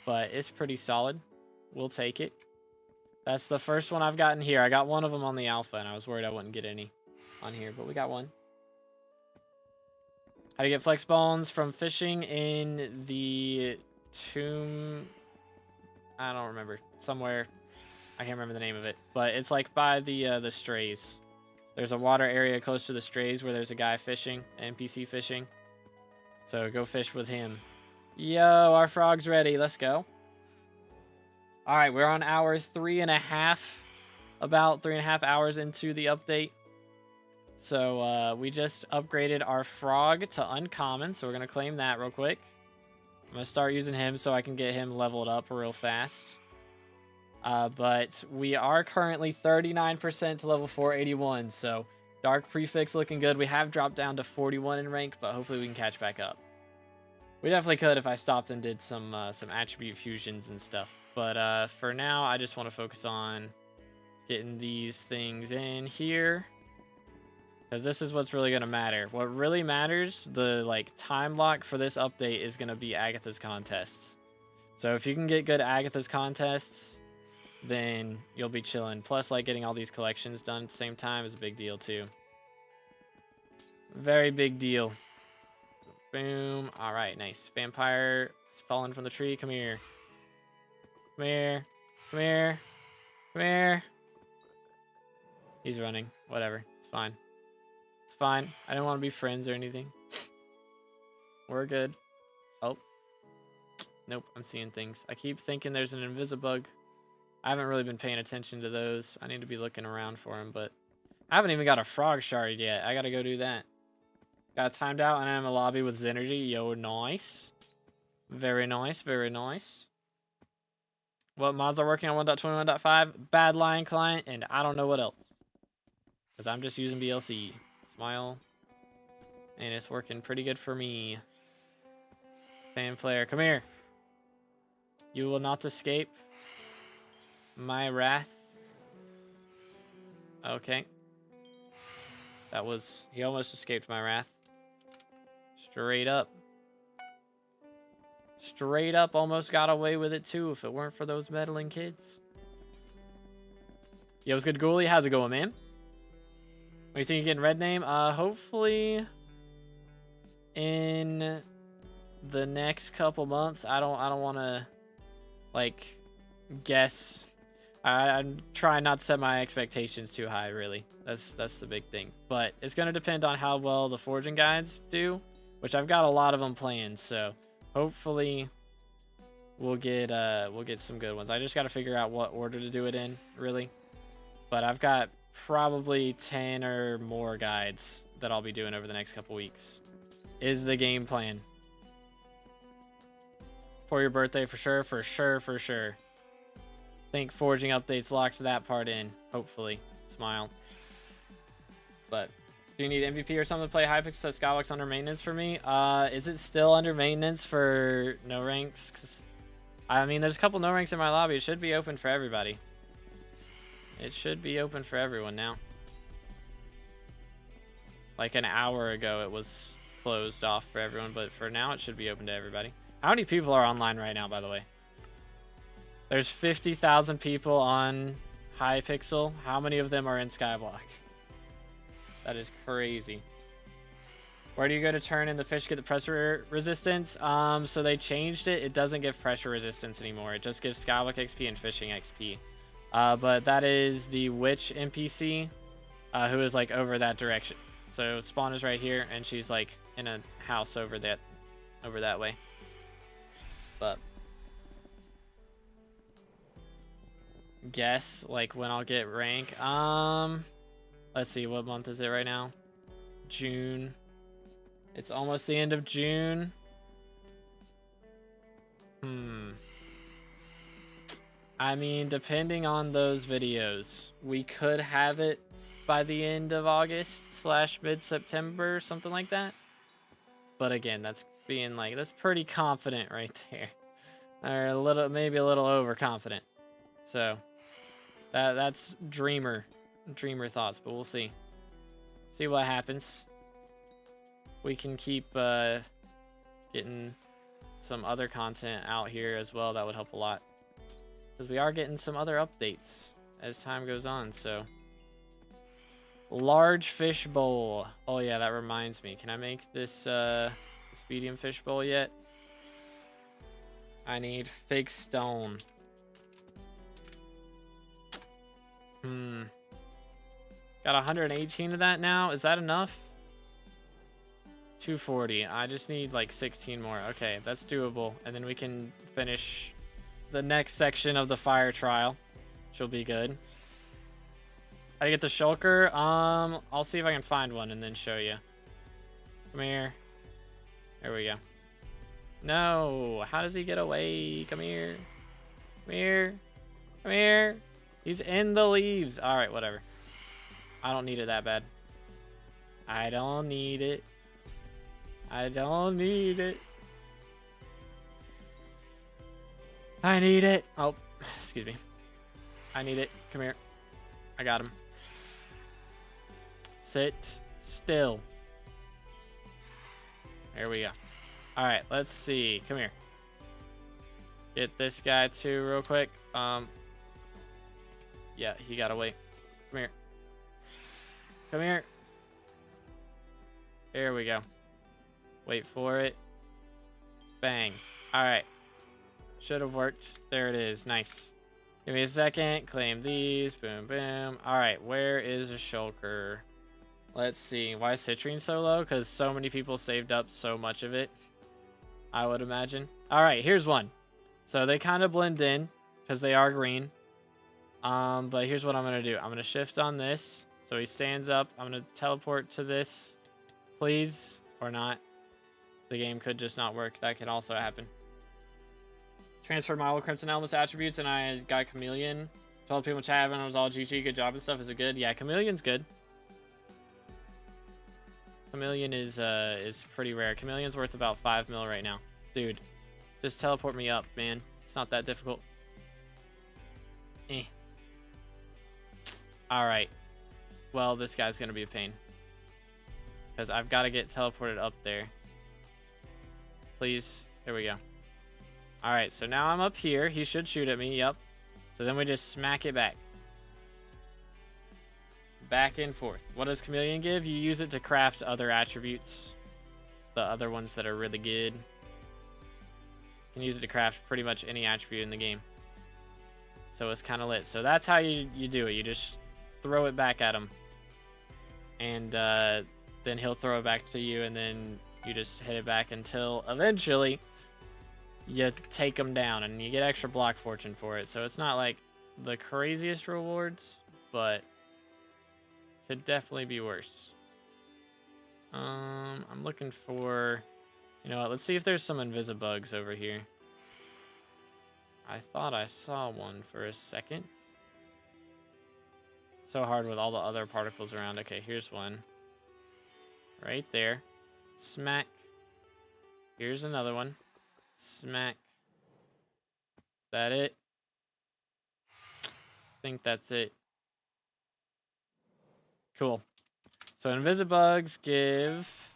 but it's pretty solid. We'll take it. That's the first one I've gotten here. I got one of them on the alpha, and I was worried I wouldn't get any on here, but we got one. How to get flex bones from fishing in the tomb? I don't remember. Somewhere. I can't remember the name of it, but it's like by the strays. There's a water area close to the strays where there's a guy fishing, NPC fishing. So go fish with him. Yo, our frog's ready. Let's go. All right, we're on hour 3.5. About 3.5 hours into the update. So we just upgraded our frog to uncommon. So we're going to claim that real quick. I'm going to start using him so I can get him leveled up real fast. But we are currently 39% to level 481. So Dark Prefix looking good. We have dropped down to 41 in rank, but hopefully we can catch back up. We definitely could if I stopped and did some attribute fusions and stuff. But for now, I just want to focus on getting these things in here. Because this is what's really going to matter. What really matters, the time lock for this update is going to be Agatha's contests. So if you can get good Agatha's contests, then you'll be chilling. Plus, getting all these collections done at the same time is a big deal too. Very big deal. Boom. All right, nice. Vampire is falling from the tree. Come here. Come here. Come here. Come here. He's running. Whatever. It's fine. It's fine. I didn't want to be friends or anything. We're good. Oh. Nope. I'm seeing things. I keep thinking there's an Invisibug. I haven't really been paying attention to those. I need to be looking around for him, but I haven't even got a frog shard yet. I got to go do that. Got timed out and I'm in a lobby with Zenergy. Yo, nice. Very nice. Very nice. What mods are working on 1.21.5? Bad Lion Client, and I don't know what else. Because I'm just using BLC. Smile. And it's working pretty good for me. Fanflare, come here. You will not escape my wrath. Okay. That was... He almost escaped my wrath. Straight up. Straight up almost got away with it too if it weren't for those meddling kids. Yo, what's good, Ghoulie? How's it going, man? What do you think you're getting red name? Hopefully in the next couple months. I don't want to guess. I'm trying not to set my expectations too high, really. That's the big thing. But it's going to depend on how well the foraging guides do, which I've got a lot of them planned, so hopefully we'll get some good ones. I just got to figure out what order to do it in, really. But I've got probably 10 or more guides that I'll be doing over the next couple weeks. Is the game plan. For your birthday, for sure, for sure, for sure. Think foraging updates locked that part in, hopefully. Smile. But do you need MVP or something to play Hypixel SkyBlock's under maintenance for me? Is it still under maintenance for no ranks? 'Cause, I mean, there's a couple no ranks in my lobby. It should be open for everybody. It should be open for everyone now. Like an hour ago, it was closed off for everyone, but for now, it should be open to everybody. How many people are online right now, by the way? There's 50,000 people on Hypixel. How many of them are in SkyBlock? That is crazy. Where do you go to turn in the fish to get the pressure resistance? So they changed it. It doesn't give pressure resistance anymore. It just gives SkyBlock XP and fishing XP. But that is the witch NPC who is over that direction. So Spawn is right here, and she's in a house over that way. But guess when I'll get rank. Let's see, what month is it right now? June. It's almost the end of June. I mean, depending on those videos, we could have it by the end of August / mid-September, something like that. But again, that's being that's pretty confident right there. Or maybe a little overconfident. So that's dreamer thoughts, but we'll see what happens. We can keep getting some other content out here as well. That would help a lot, because we are getting some other updates as time goes on. So large fish bowl. Oh yeah, that reminds me, can I make this medium fish bowl yet? I need fake stone. Got 118 of that now. Is that enough? 240. I just need like 16 more. Okay, that's doable. And then we can finish the next section of the fire trial, which will be good. How do you get the shulker? I'll see if I can find one and then show you. Come here. There we go. No, how does he get away? Come here. Come here. Come here. He's in the leaves. All right, whatever. I don't need it that bad. I don't need it. I don't need it. I need it. Oh, excuse me. I need it. Come here. I got him. Sit still. There we go. All right, let's see. Come here. Get this guy too real quick. Yeah, he got away. Come here. Come here. There we go. Wait for it. Bang. All right. Should have worked. There it is. Nice. Give me a second. Claim these. Boom, boom. All right. Where is a shulker? Let's see. Why is citrine so low? Because so many people saved up so much of it, I would imagine. All right. Here's one. So they kind of blend in because they are green. But here's what I'm going to do. I'm going to shift on this. So he stands up. I'm going to teleport to this. Please. Or not. The game could just not work. That could also happen. Transferred my old Crimson Elvis attributes and I got Chameleon. Told people to chat and it was all GG. Good job and stuff. Is it good? Yeah, Chameleon's good. Chameleon is pretty rare. Chameleon's worth about 5 mil right now. Dude, just teleport me up, man. It's not that difficult. Alright. Well, this guy's going to be a pain. Because I've got to get teleported up there. Please. There we go. Alright, so now I'm up here. He should shoot at me. Yep. So then we just smack it back. Back and forth. What does Chameleon give? You use it to craft other attributes. The other ones that are really good. You can use it to craft pretty much any attribute in the game. So it's kind of lit. So that's how you do it. You just throw it back at him. And then he'll throw it back to you. And then you just hit it back until eventually you take him down. And you get extra block fortune for it. So it's not like the craziest rewards. But could definitely be worse. I'm looking for... You know what? Let's see if there's some invisibugs over here. I thought I saw one for a second. So hard with all the other particles around. Okay, here's one. Right there. Smack. Here's another one. Smack. Is that it? I think that's it. Cool. So invisibugs give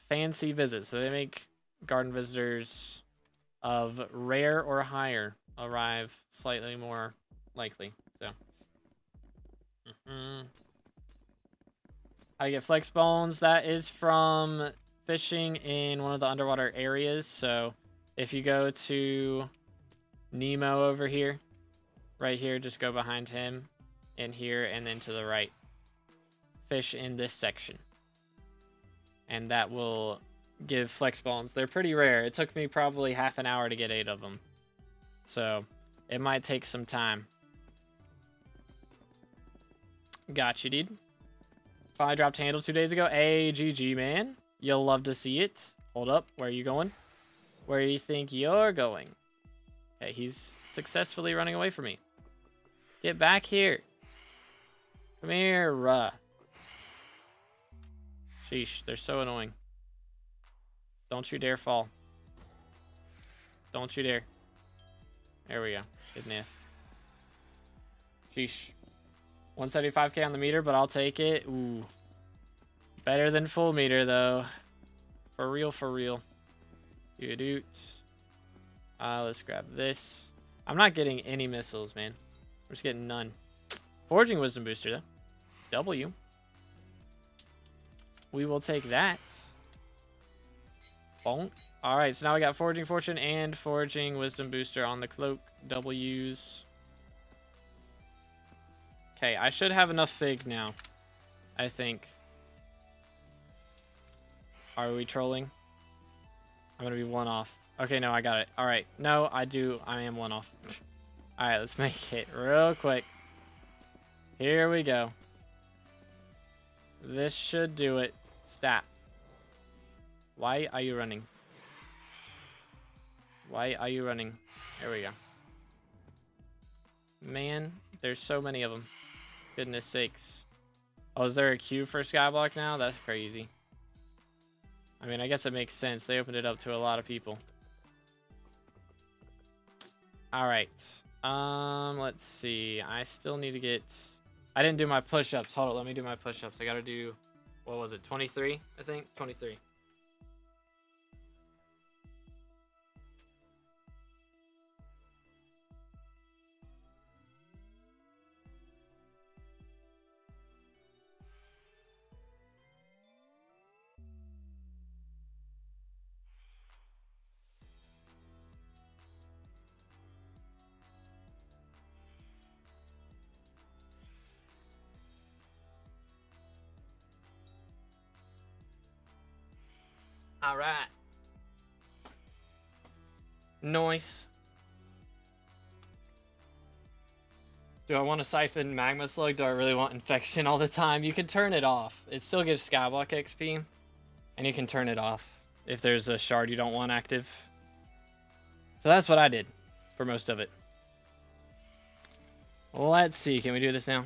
fancy visits. So they make garden visitors of rare or higher arrive slightly more likely. So how do you get flex bones? That is from fishing in one of the underwater areas. So if you go to Nemo over here, right here, just go behind him in here and then to the right. Fish in this section. And that will give flex bones. They're pretty rare. It took me probably half an hour to get 8 of them. So it might take some time. Got you, dude. Finally dropped handle 2 days ago. Hey, GG, man. You'll love to see it. Hold up. Where are you going? Where do you think you're going? Okay, he's successfully running away from me. Get back here. Come here. Sheesh, they're so annoying. Don't you dare fall. Don't you dare. There we go. Goodness. Sheesh. 175k on the meter, but I'll take it. Ooh. Better than full meter, though. For real, for real. You doots. Let's grab this. I'm not getting any missiles, man. I'm just getting none. Foraging Wisdom Booster, though. W. We will take that. Bonk. Alright, so now we got Foraging Fortune and Foraging Wisdom Booster on the cloak. W's. Okay, I should have enough fig now. I think. Are we trolling? I'm gonna be one off. Okay, no, I got it. All right. No, I am one off. All right, let's make it real quick. Here we go. This should do it. Stop. Why are you running? Why are you running? There we go. Man, there's so many of them. Goodness sakes. Oh, is there a queue for Skyblock now? That's crazy. I mean, I guess it makes sense. They opened it up to a lot of people. All right. Let's see. I still need to get... I didn't do my push-ups. Hold on, let me do my push-ups. I gotta do... What was it? 23, I think? 23. All right. Nice. Do I want to siphon magma slug? Do I really want infection all the time? You can turn it off. It still gives Skyblock XP, and you can turn it off if there's a shard you don't want active. So that's what I did for most of it. Let's see. Can we do this now?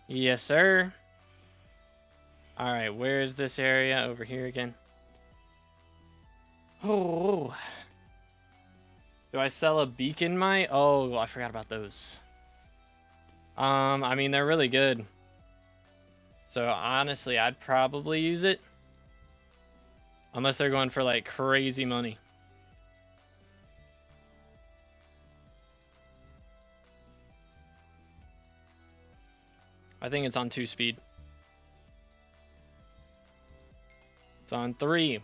Yes, sir. All right, where is this area? Over here again. Oh. Do I sell a beacon mite? Oh, I forgot about those. I mean, they're really good. So honestly, I'd probably use it. Unless they're going for like crazy money. I think it's on 2 speed. It's on 3.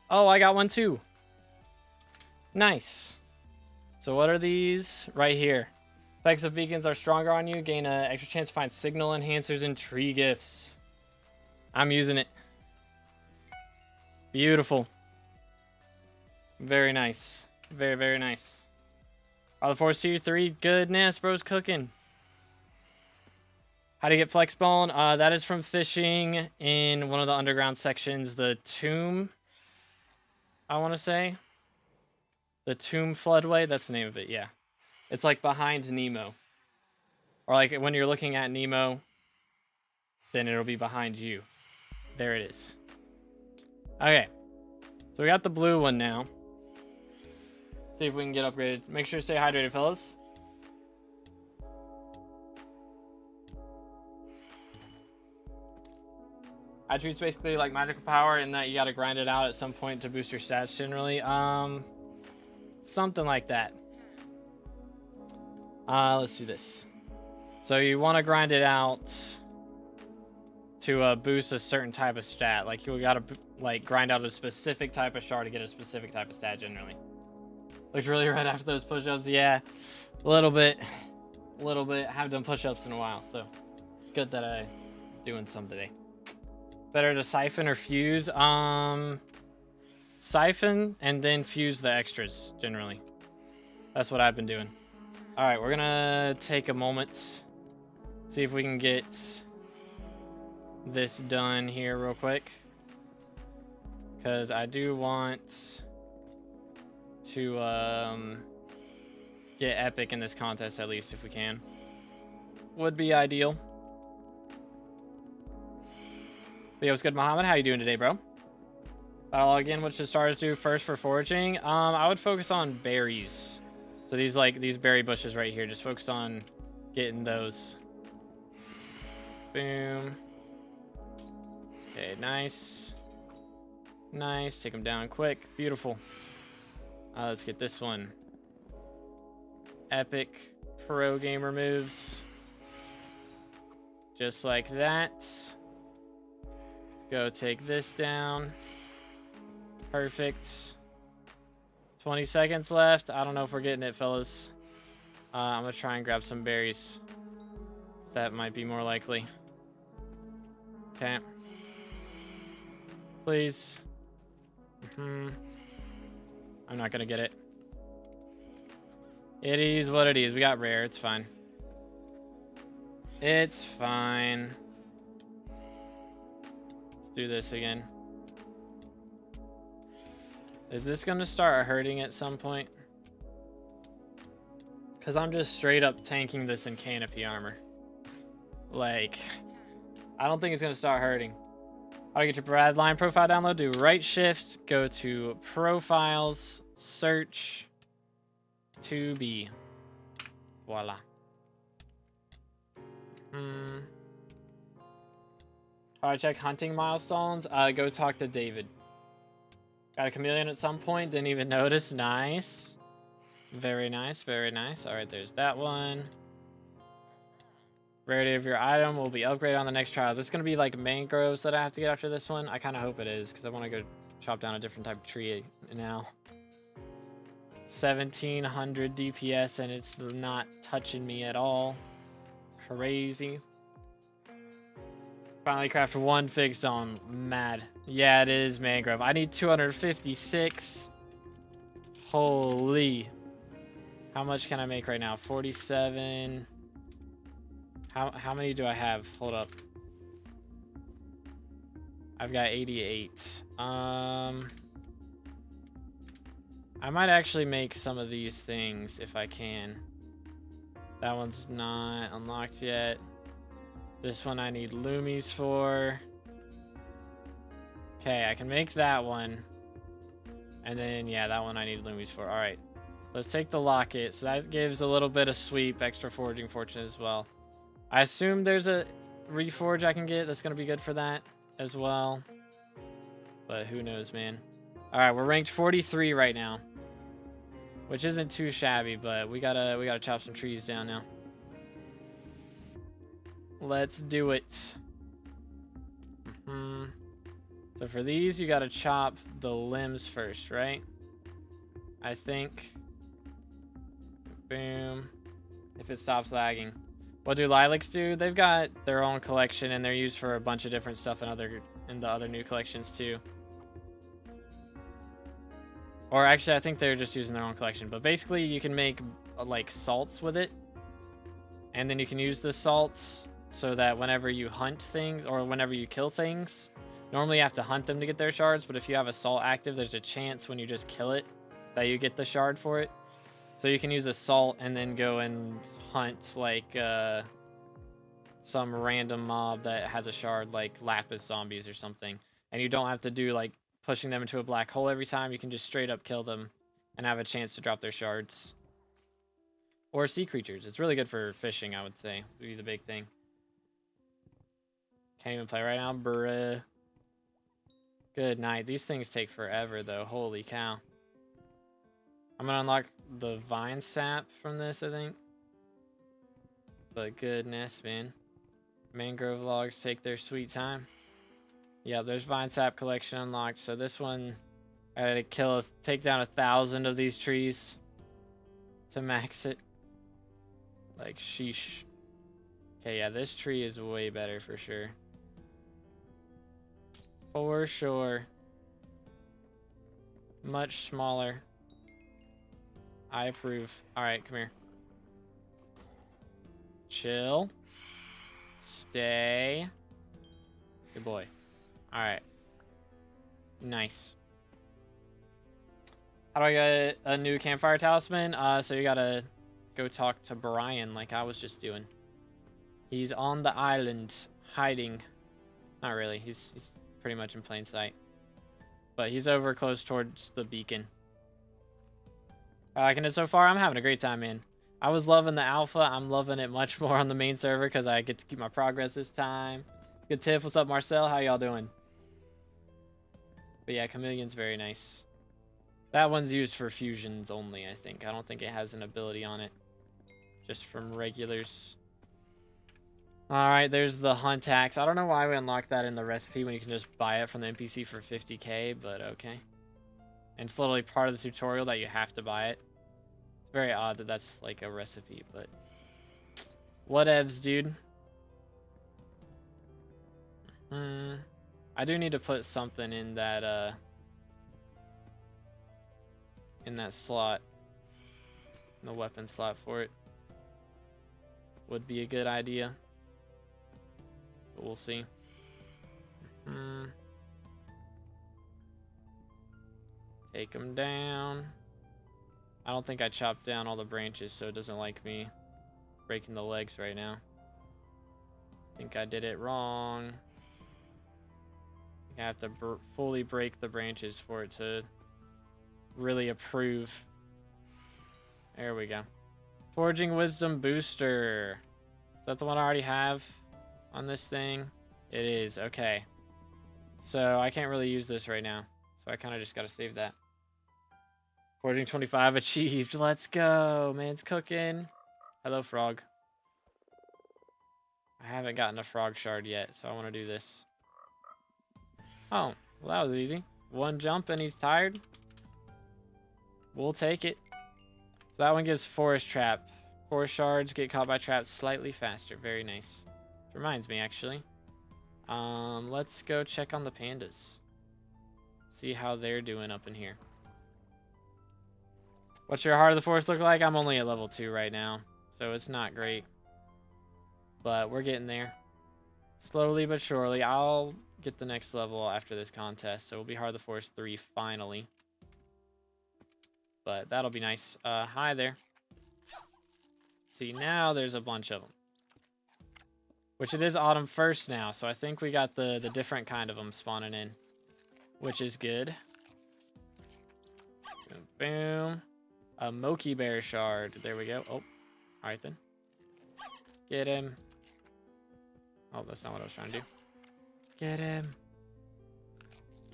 Oh, I got one too. Nice. So what are these? Right here. Effects of beacons are stronger on you. Gain an extra chance to find signal enhancers and tree gifts. I'm using it. Beautiful. Very nice. Very, very nice. Are the Force Tier 3? Goodness, bro's cooking. How to get flex bone? That is from fishing in one of the underground sections. The tomb, I want to say. The tomb floodway. That's the name of it, yeah. It's like behind Nemo. Or like when you're looking at Nemo, then it'll be behind you. There it is. Okay. So we got the blue one now. See if we can get upgraded. Make sure to stay hydrated, fellas. Attributes basically like magical power in that you gotta grind it out at some point to boost your stats generally. Something like that. Let's do this. So you want to grind it out to boost a certain type of stat. Like you gotta like grind out a specific type of shard to get a specific type of stat generally. Looked really red after those push-ups. Yeah, a little bit. Haven't done push-ups in a while, so good that I'm doing some today. Better to siphon or fuse? Siphon and then fuse the extras, generally. That's what I've been doing. Alright, we're gonna take a moment. See if we can get this done here real quick. Because I do want to get epic in this contest, at least, if we can. Would be ideal. But yo, what's good, Muhammad? How you doing today, bro? Battle again, what should starters do first for foraging? I would focus on berries. So these berry bushes right here, just focus on getting those. Boom. Okay, nice. Nice, take them down quick. Beautiful. Let's get this one. Epic pro gamer moves. Just like that. Go take this down. Perfect. 20 seconds left. I don't know if we're getting it, fellas. I'm gonna try and grab some berries. That might be more likely. Okay. Please. I'm not gonna get it. It is what it is. We got rare. It's fine. It's fine. Let's do this again. Is this gonna start hurting at some point? Because I'm just straight up tanking this in canopy armor. Like, I don't think it's gonna start hurting. How to get your brad line profile download? Do right shift, go to profiles, search, 2B. Voila. How to check hunting milestones? Go talk to David. Got a chameleon at some point, didn't even notice. Nice. Very nice, very nice. All right, there's that one. Rarity of your item will be upgraded on the next trials. It's going to be like mangroves that I have to get after this one. I kind of hope it is because I want to go chop down a different type of tree now. 1700 DPS and it's not touching me at all. Crazy. Finally craft one fig stone. Mad. Yeah, it is mangrove. I need 256. Holy. How much can I make right now? 47. How many do I have? Hold up. I've got 88. I might actually make some of these things if I can. That one's not unlocked yet. This one I need loomies for. Okay, I can make that one. And then, yeah, that one I need loomies for. All right. Let's take the locket. So that gives a little bit of sweep, extra foraging fortune as well. I assume there's a reforge I can get that's going to be good for that as well. But who knows, man. All right, we're ranked 43 right now. Which isn't too shabby, but we gotta chop some trees down now. Let's do it. So for these, you gotta chop the limbs first, right? I think. Boom. If it stops lagging. What do lilacs do? They've got their own collection and they're used for a bunch of different stuff in the other new collections too. Or actually, I think they're just using their own collection. But basically, you can make like salts with it. And then you can use the salts so that whenever you hunt things or whenever you kill things, normally you have to hunt them to get their shards. But if you have a salt active, there's a chance when you just kill it that you get the shard for it. So you can use a salt and then go and hunt like some random mob that has a shard like lapis zombies or something. And you don't have to do like pushing them into a black hole every time. You can just straight up kill them and have a chance to drop their shards. Or sea creatures. It's really good for fishing, I would say. Would be the big thing. Can't even play right now, bruh. Good night. These things take forever, though. Holy cow. I'm gonna unlock the vine sap from this, I think. But goodness, man. Mangrove logs take their sweet time. Yeah, there's vine sap collection unlocked. So this one, I had to take down 1,000 of these trees to max it. Like, sheesh. Okay, yeah, this tree is way better for sure. For sure. Much smaller. I approve. Alright, come here. Chill. Stay. Good boy. Alright. Nice. How do I get a new campfire talisman? So you gotta go talk to Brian like I was just doing. He's on the island, hiding. Not really. He's pretty much in plain sight. But he's over close towards the beacon. Liking it so far? I'm having a great time, man. I was loving the alpha. I'm loving it much more on the main server because I get to keep my progress this time. Good tip. What's up, Marcel? How y'all doing? But yeah, Chameleon's very nice. That one's used for fusions only, I think. I don't think it has an ability on it. Just from regulars. Alright, there's the hunt axe. I don't know why we unlocked that in the recipe when you can just buy it from the NPC for 50k, but okay. And it's literally part of the tutorial that you have to buy it. It's very odd that that's like a recipe, but whatevs, dude. I I do need to put something in that slot. The weapon slot for it. Would be a good idea. But we'll see. Take them down. I don't think I chopped down all the branches, so it doesn't like me breaking the legs right now. I think I did it wrong. I have to fully break the branches for it to really approve. There we go. Foraging Wisdom Booster. Is that the one I already have on this thing? It is. Okay. So I can't really use this right now. So I kind of just got to save that. Foraging 25 achieved. Let's go. Man's cooking. Hello, frog. I haven't gotten a frog shard yet, so I want to do this. Oh, well, that was easy. One jump and he's tired. We'll take it. So that one gives Forest Trap. Forest shards get caught by traps slightly faster. Very nice. Reminds me, actually. Let's go check on the pandas. See how they're doing up in here. What's your Heart of the Forest look like? I'm only at level 2 right now, so it's not great. But we're getting there. Slowly but surely. I'll get the next level after this contest, so we'll be Heart of the Forest 3 finally. But that'll be nice. Hi there. See, now there's a bunch of them. Which it is autumn 1st now, so I think we got the different kind of them spawning in. Which is good. Boom, boom. A Moki Bear shard. There we go. Oh, alright then. Get him. Oh, that's not what I was trying to do. Get him.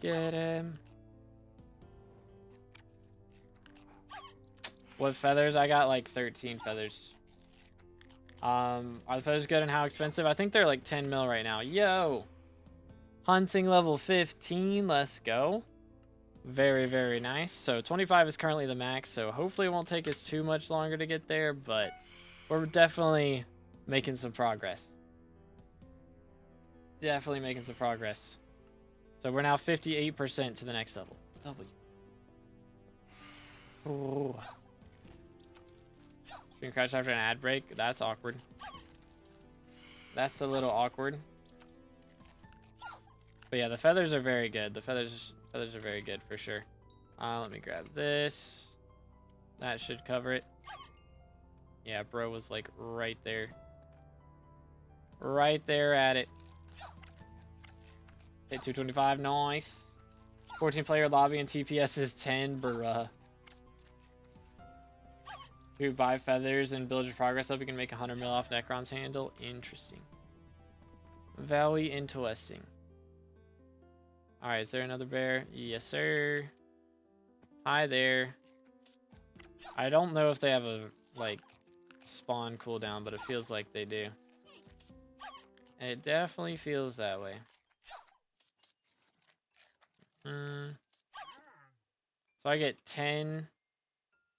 Get him. What feathers? I got like 13 feathers. Are the feathers good and how expensive? I think they're like 10 mil right now. Yo! Hunting level 15. Let's go. Very, very nice. So 25 is currently the max, so hopefully it won't take us too much longer to get there, but we're definitely making some progress. Definitely making some progress. So we're now 58% to the next level. W. Ooh. Screen crash after an ad break. That's awkward. That's a little awkward. But yeah, the feathers are very good. The feathers are very good for sure. Let me grab this. That should cover it. Yeah, bro was like right there. Right there at it. Hit 225, nice. 14 player lobby and TPS is 10, bruh. If you buy feathers and build your progress up, you can make 100 mil off Necron's handle. Interesting. Very interesting. Alright, is there another bear? Yes, sir. Hi there. I don't know if they have a, like, spawn cooldown, but it feels like they do. It definitely feels that way. So I get 10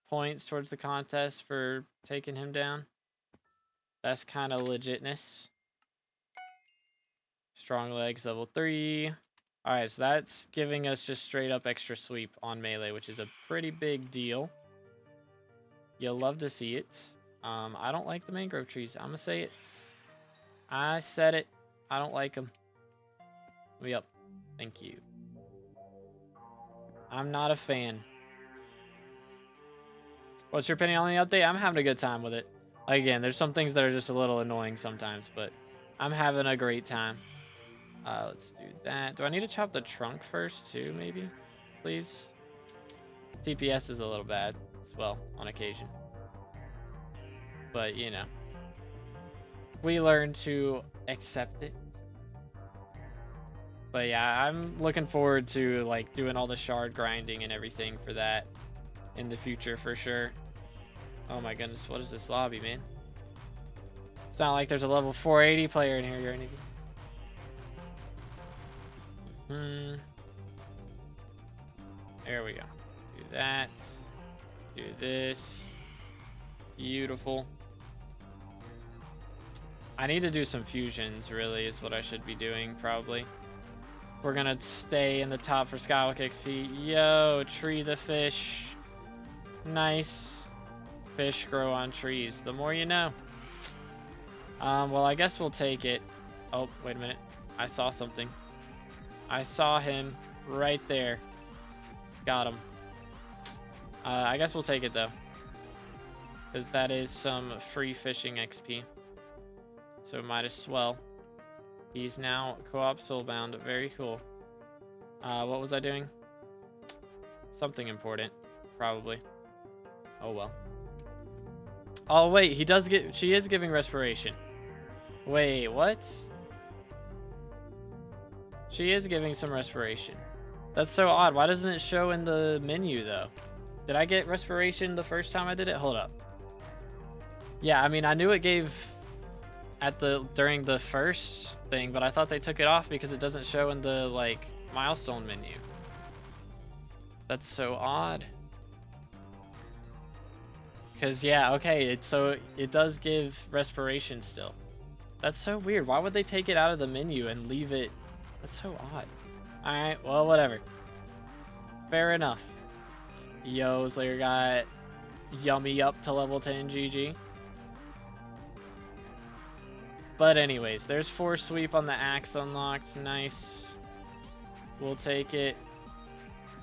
points towards the contest for taking him down. That's kind of legitness. Strong legs, level 3. Alright, so that's giving us just straight up extra sweep on melee, which is a pretty big deal. You'll love to see it. I don't like the mangrove trees. I'm gonna say it. I said it. I don't like them. Yep. Thank you. I'm not a fan. What's your opinion on the update? I'm having a good time with it. Again, there's some things that are just a little annoying sometimes, but I'm having a great time. Let's do that. Do I need to chop the trunk first too, maybe? Please? TPS is a little bad as well, on occasion. But, you know. We learn to accept it. But yeah, I'm looking forward to like doing all the shard grinding and everything for that in the future for sure. Oh my goodness, what is this lobby, man? It's not like there's a level 480 player in here or anything. There we go. Do that. Do this. Beautiful. I need to do some fusions, really, is what I should be doing, probably. We're gonna stay in the top for Skyblock XP. Yo, tree the fish. Nice. Fish grow on trees. The more you know. Well, I guess we'll take it. Oh, wait a minute. I saw something. I saw him right there. Got him. I guess we'll take it, though. Because that is some free fishing XP. So might as well. He's now co-op soulbound. Very cool. What was I doing? Something important. Probably. Oh, well. Oh, wait. He does get... She is giving respiration. Wait, what? She is giving some respiration. That's so odd. Why doesn't it show in the menu, though? Did I get respiration the first time I did it? Hold up. Yeah, I mean, I knew it gave at during the first thing, but I thought they took it off because it doesn't show in the, like, milestone menu. That's so odd. Because, yeah, okay, so it does give respiration still. That's so weird. Why would they take it out of the menu and leave it? That's so odd. Alright, well, whatever. Fair enough. Yo, Slayer got Yummy up to level 10, GG. But anyways, there's 4 sweep on the axe unlocked. Nice. We'll take it.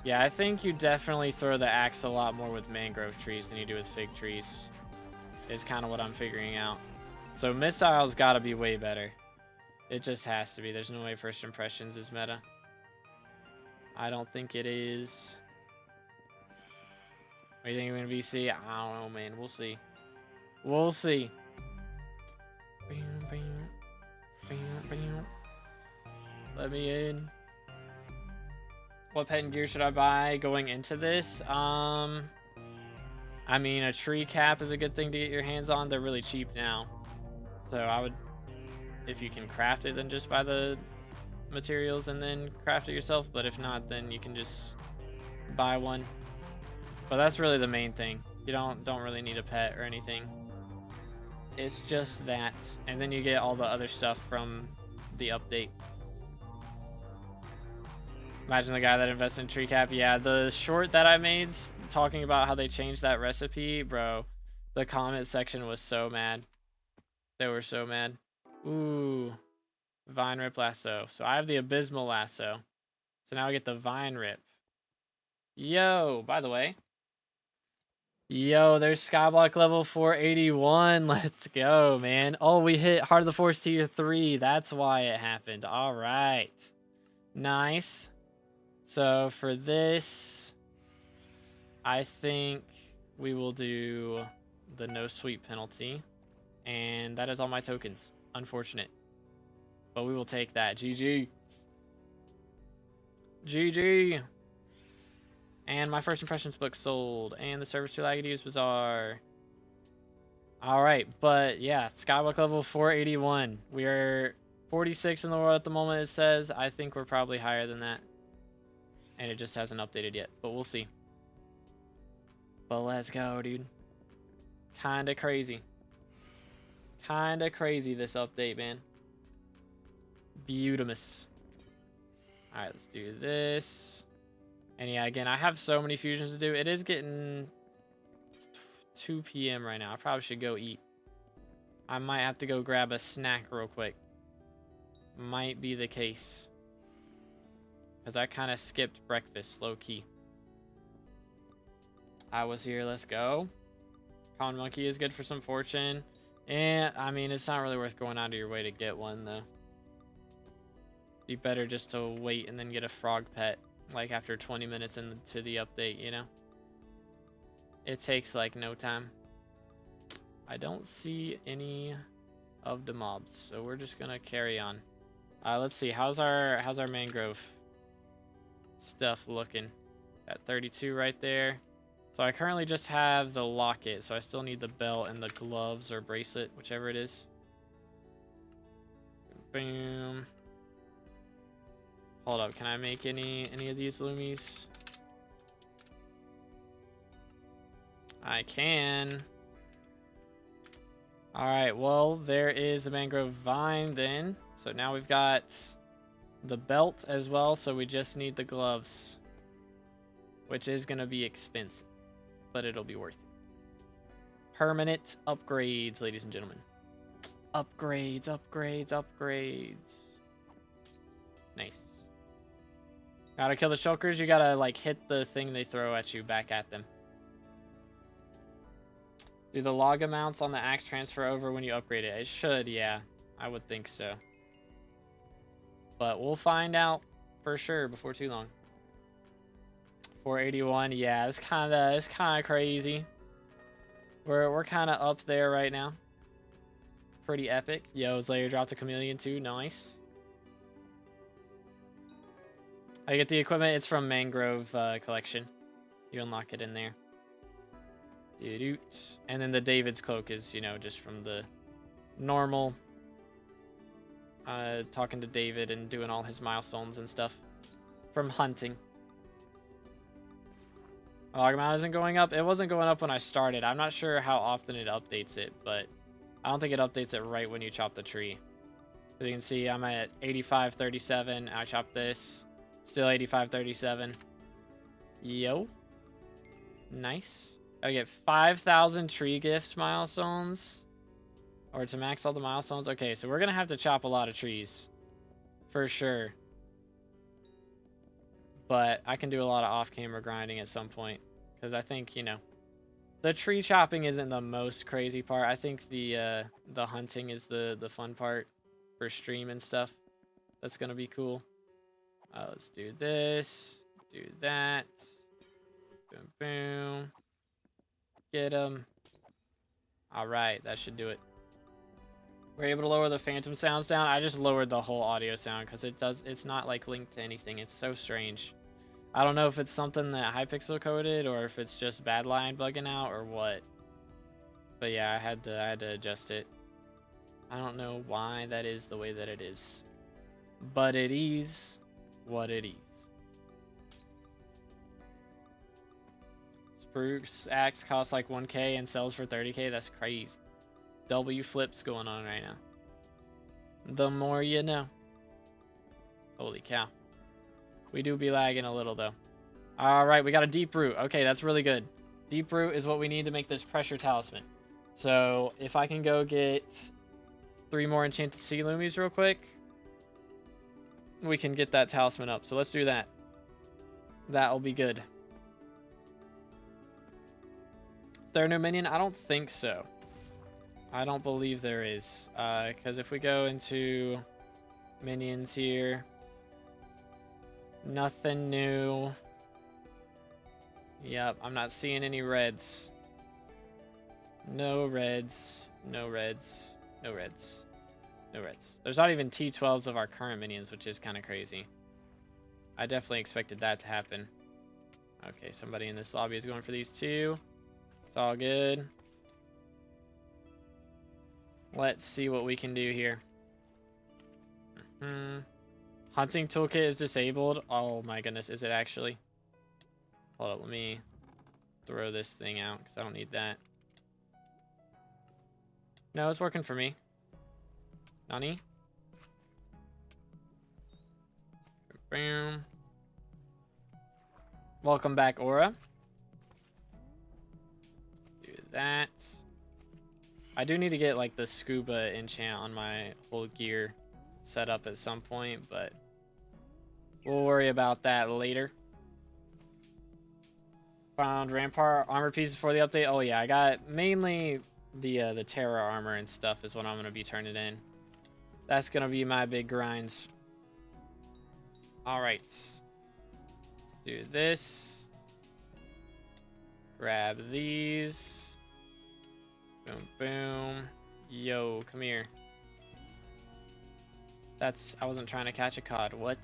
Yeah, I think you definitely throw the axe a lot more with mangrove trees than you do with fig trees. Is kind of what I'm figuring out. So missiles gotta be way better. It just has to be. There's no way first impressions is meta. I don't think it is. What do you think we're gonna VC? I don't know, man. We'll see. We'll see. Let me in. What pet and gear should I buy going into this? I mean, a tree cap is a good thing to get your hands on. They're really cheap now. So I would, if you can craft it, then just buy the materials and then craft it yourself. But if not, then you can just buy one. But that's really the main thing. You don't really need a pet or anything. It's just that. And then you get all the other stuff from the update. Imagine the guy that invests in tree cap. Yeah, the short that I made talking about how they changed that recipe, bro. The comment section was so mad. They were so mad. Ooh. Vine Rip Lasso. So I have the Abysmal Lasso. So now I get the Vine Rip. Yo, by the way. Yo, there's Skyblock level 481. Let's go, man. Oh, we hit Heart of the Forest tier 3. That's why it happened. All right. Nice. So for this, I think we will do the no sweep penalty. And that is all my tokens. Unfortunate. But we will take that. GG. GG. And my first impressions book sold. And the server's too laggy to use Bazaar. Alright, but yeah, Skyblock level 481. We are 46 in the world at the moment, it says. I think we're probably higher than that. And it just hasn't updated yet, but we'll see. But let's go, dude. Kinda crazy. Kinda crazy, this update, man. Beautimous. Alright, let's do this. And yeah, again, I have so many fusions to do. It is getting 2 p.m. right now. I probably should go eat. I might have to go grab a snack real quick. Might be the case. Because I kind of skipped breakfast, low-key. I was here, let's go. Common Monkey is good for some fortune. And, I mean, it's not really worth going out of your way to get one, though. Be better just to wait and then get a frog pet. Like, after 20 minutes into the update, you know? It takes, like, no time. I don't see any of the mobs, so we're just gonna carry on. Let's see, how's our mangrove stuff looking? At 32 right there. So I currently just have the locket, so I still need the belt and the gloves or bracelet, whichever it is. Boom. Hold up, can I make any of these loomies? I can. Alright, well, there is the mangrove vine then. So now we've got the belt as well, so we just need the gloves, which is going to be expensive, but it'll be worth it. Permanent upgrades, ladies and gentlemen. Upgrades, upgrades, upgrades. Nice. Gotta kill the shulkers. You gotta, like, hit the thing they throw at you back at them. Do the log amounts on the axe transfer over when you upgrade it? It should, yeah. I would think so. But we'll find out for sure before too long. 481, yeah, it's kind of crazy. We're kind of up there right now. Pretty epic. Yo, Slayer dropped a chameleon too. Nice. I get the equipment. It's from Mangrove Collection. You unlock it in there. And then the David's cloak is, you know, just from the normal talking to David and doing all his milestones and stuff from hunting. Log amount isn't going up. It wasn't going up when I started. I'm not sure how often it updates it, but I don't think it updates it right when you chop the tree. As you can see, I'm at 8537. I chopped this. Still 8537. Yo. Nice. Gotta get 5,000 tree gift milestones. Or to max all the milestones. Okay, so we're gonna have to chop a lot of trees. For sure. But I can do a lot of off-camera grinding at some point. Because I think, you know, the tree chopping isn't the most crazy part. I think the hunting is the fun part for stream and stuff. That's gonna be cool. Let's do this. Do that. Boom, boom. Get him. Alright, that should do it. We're able to lower the phantom sounds down. I just lowered the whole audio sound because it's not like linked to anything. It's so strange. I don't know if it's something that Hypixel coded or if it's just Badlion bugging out or what. But yeah, I had to adjust it. I don't know why that is the way that it is. But it is what it is. Spruce axe costs like 1k and sells for 30k. That's crazy. W flips going on right now. The more you know. Holy cow. We do be lagging a little though. Alright, we got a deep root. Okay, that's really good. Deep root is what we need to make this pressure talisman. So if I can go get 3 more enchanted sea loomies real quick, we can get that talisman up. So let's do that. That'll be good. Is there a new minion? I don't think so. I don't believe there is. Because if we go into minions here, nothing new. Yep, I'm not seeing any reds. No reds. No reds. No reds. No reds. There's not even T12s of our current minions, which is kind of crazy. I definitely expected that to happen. Okay, somebody in this lobby is going for these two. It's all good. Let's see what we can do here. Hunting toolkit is disabled. Oh my goodness, is it actually? Hold up, let me throw this thing out because I don't need that. No, it's working for me. Nani? Bam. Welcome back, Aura. Do that. I do need to get like the scuba enchant on my whole gear set up at some point, but we'll worry about that later. Found Rampart armor pieces for the update. Oh yeah, I got mainly the Terra armor and stuff is what I'm gonna be turning in. That's gonna be my big grinds. All right, let's do this. Grab these. Boom, boom. Yo, come here. I wasn't trying to catch a cod. What?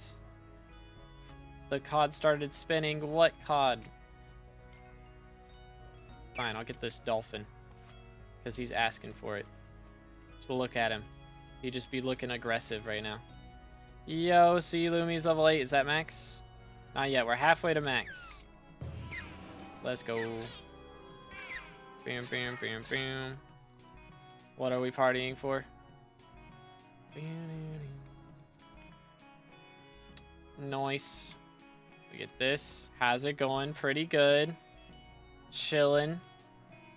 The cod started spinning. What cod? Fine, I'll get this dolphin. Because he's asking for it. So look at him. He just be looking aggressive right now. Yo, sea loomies level 8. Is that max? Not yet. We're halfway to max. Let's go. Bam, bam, bam, bam. What are we partying for? Nice. We get this. How's it going? Pretty good. Chilling.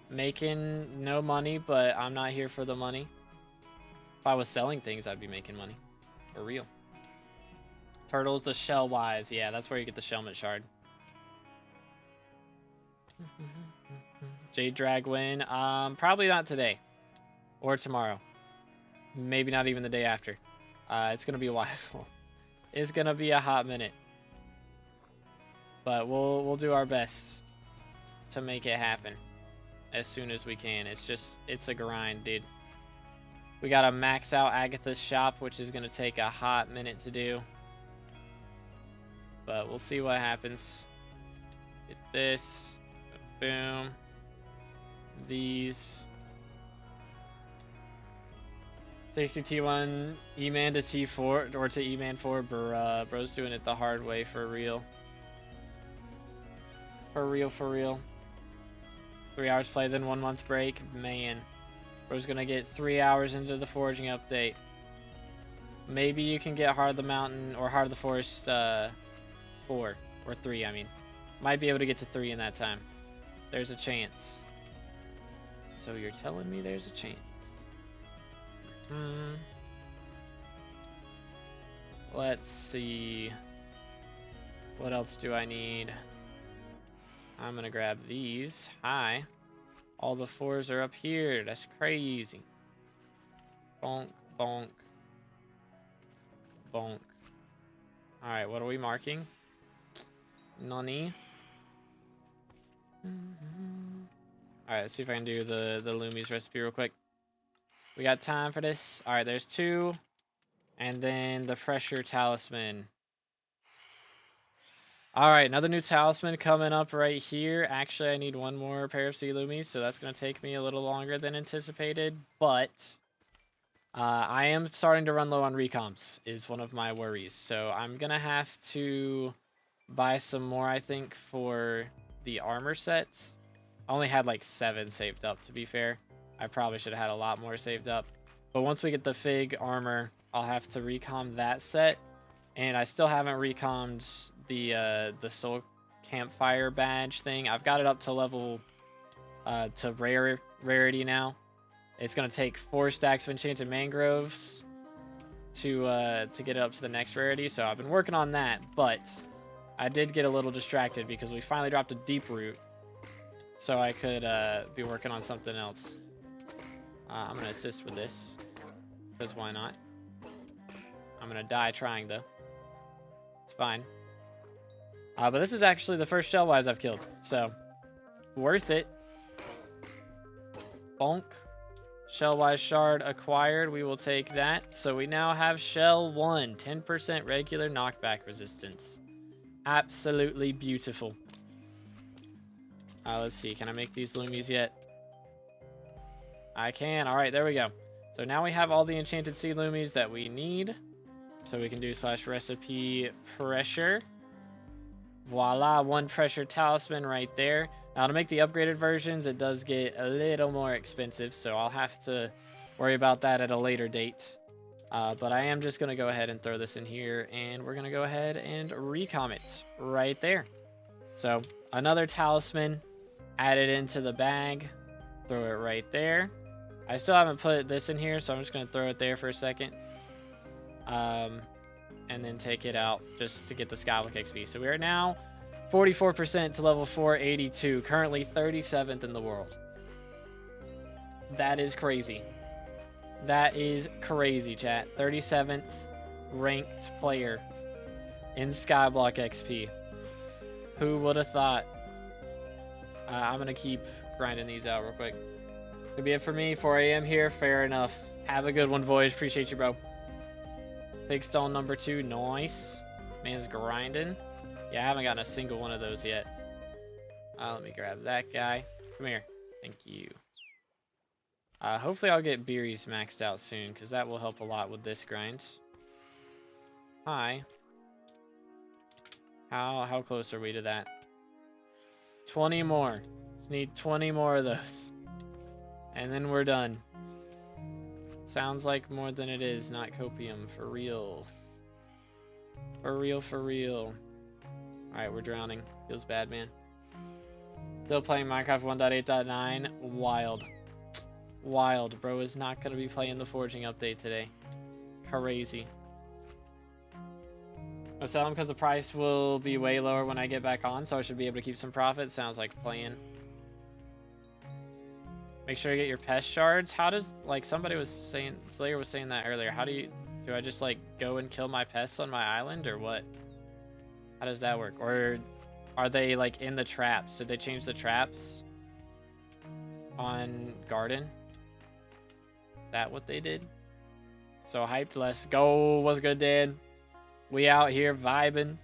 Making no money, but I'm not here for the money. If I was selling things, I'd be making money. For real. Turtles, the shell wise. Yeah, that's where you get the Shellmet shard. Jade Drag win. Probably not today. Or tomorrow. Maybe not even the day after. It's gonna be a while. It's gonna be a hot minute. But we'll do our best to make it happen as soon as we can. It's a grind, dude. We gotta max out Agatha's shop, which is gonna take a hot minute to do. But we'll see what happens. Get this. Boom. These. 60 T1 E-Man to T4 or to E-Man 4. Bruh. Bro's doing it the hard way for real. For real, for real. 3 hours play, then 1 month break. Man. Bro's gonna get 3 hours into the foraging update. Maybe you can get Heart of the Mountain or Heart of the Forest 4 or 3, I mean. Might be able to get to 3 in that time. There's a chance. So you're telling me there's a chance. Let's see. What else do I need? I'm gonna grab these. Hi. All the 4s are up here. That's crazy. Bonk, bonk, bonk. Alright, what are we marking? Nani. Alright, let's see if I can do the Loomies recipe real quick. We got time for this. Alright, there's 2. And then the pressure talisman. Alright, another new talisman coming up right here. Actually, I need 1 more pair of sea Loomies, so that's going to take me a little longer than anticipated. But I am starting to run low on recoms, is one of my worries. So I'm going to have to buy some more, I think, for the armor sets. I only had like 7 saved up, to be fair. I probably should have had a lot more saved up. But once we get the Fig armor, I'll have to recom that set. And I still haven't recommed the Soul Campfire badge thing. I've got it up to level to rarity now. It's gonna take 4 stacks of Enchanted Mangroves to get it up to the next rarity. So I've been working on that, but I did get a little distracted because we finally dropped a Deep Root. So I could be working on something else. I'm gonna assist with this, because why not? I'm gonna die trying though. It's fine. But this is actually the first Shellwise I've killed, so worth it. Bonk. Shellwise shard acquired. We will take that. So we now have Shell 1, 10% regular knockback resistance. Absolutely beautiful. Let's see. Can I make these Loomies yet? I can. All right, there we go. So now we have all the enchanted sea Loomies that we need. So we can do /recipe pressure. Voila, 1 pressure talisman right there. Now to make the upgraded versions, it does get a little more expensive, so I'll have to worry about that at a later date. But I am just going to go ahead and throw this in here, and we're going to go ahead and recom it right there. So another talisman added into the bag. Throw it right there. I still haven't put this in here, so I'm just going to throw it there for a second. And then take it out just to get the SkyBlock XP. So we are now 44% to level 482, currently 37th in the world. That is crazy. That is crazy, chat. 37th ranked player in SkyBlock XP. Who would have thought? I'm going to keep grinding these out real quick. Could be it for me. 4 a.m. here. Fair enough. Have a good one, Voyage. Appreciate you, bro. Big stone number 2. Nice. Man's grinding. Yeah, I haven't gotten a single one of those yet. Let me grab that guy. Come here. Thank you. Hopefully I'll get Bearry's maxed out soon, because that will help a lot with this grind. Hi. How close are we to that? 20 more. Just need 20 more of those. And then we're done. Sounds like more than it is, not copium, for real. For real, for real. Alright, we're drowning. Feels bad, man. Still playing Minecraft 1.8.9. Wild. Wild. Bro is not going to be playing the foraging update today. Crazy. I'll sell them because the price will be way lower when I get back on, so I should be able to keep some profit. Sounds like playing. Make sure you get your pest shards. How does, like, somebody was saying, Slayer was saying that earlier. How do I just, like, go and kill my pests on my island, or what? How does that work? Or are they, like, in the traps? Did they change the traps on Garden? Is that what they did? So hyped, let's go. What's good, Dan? We out here vibing.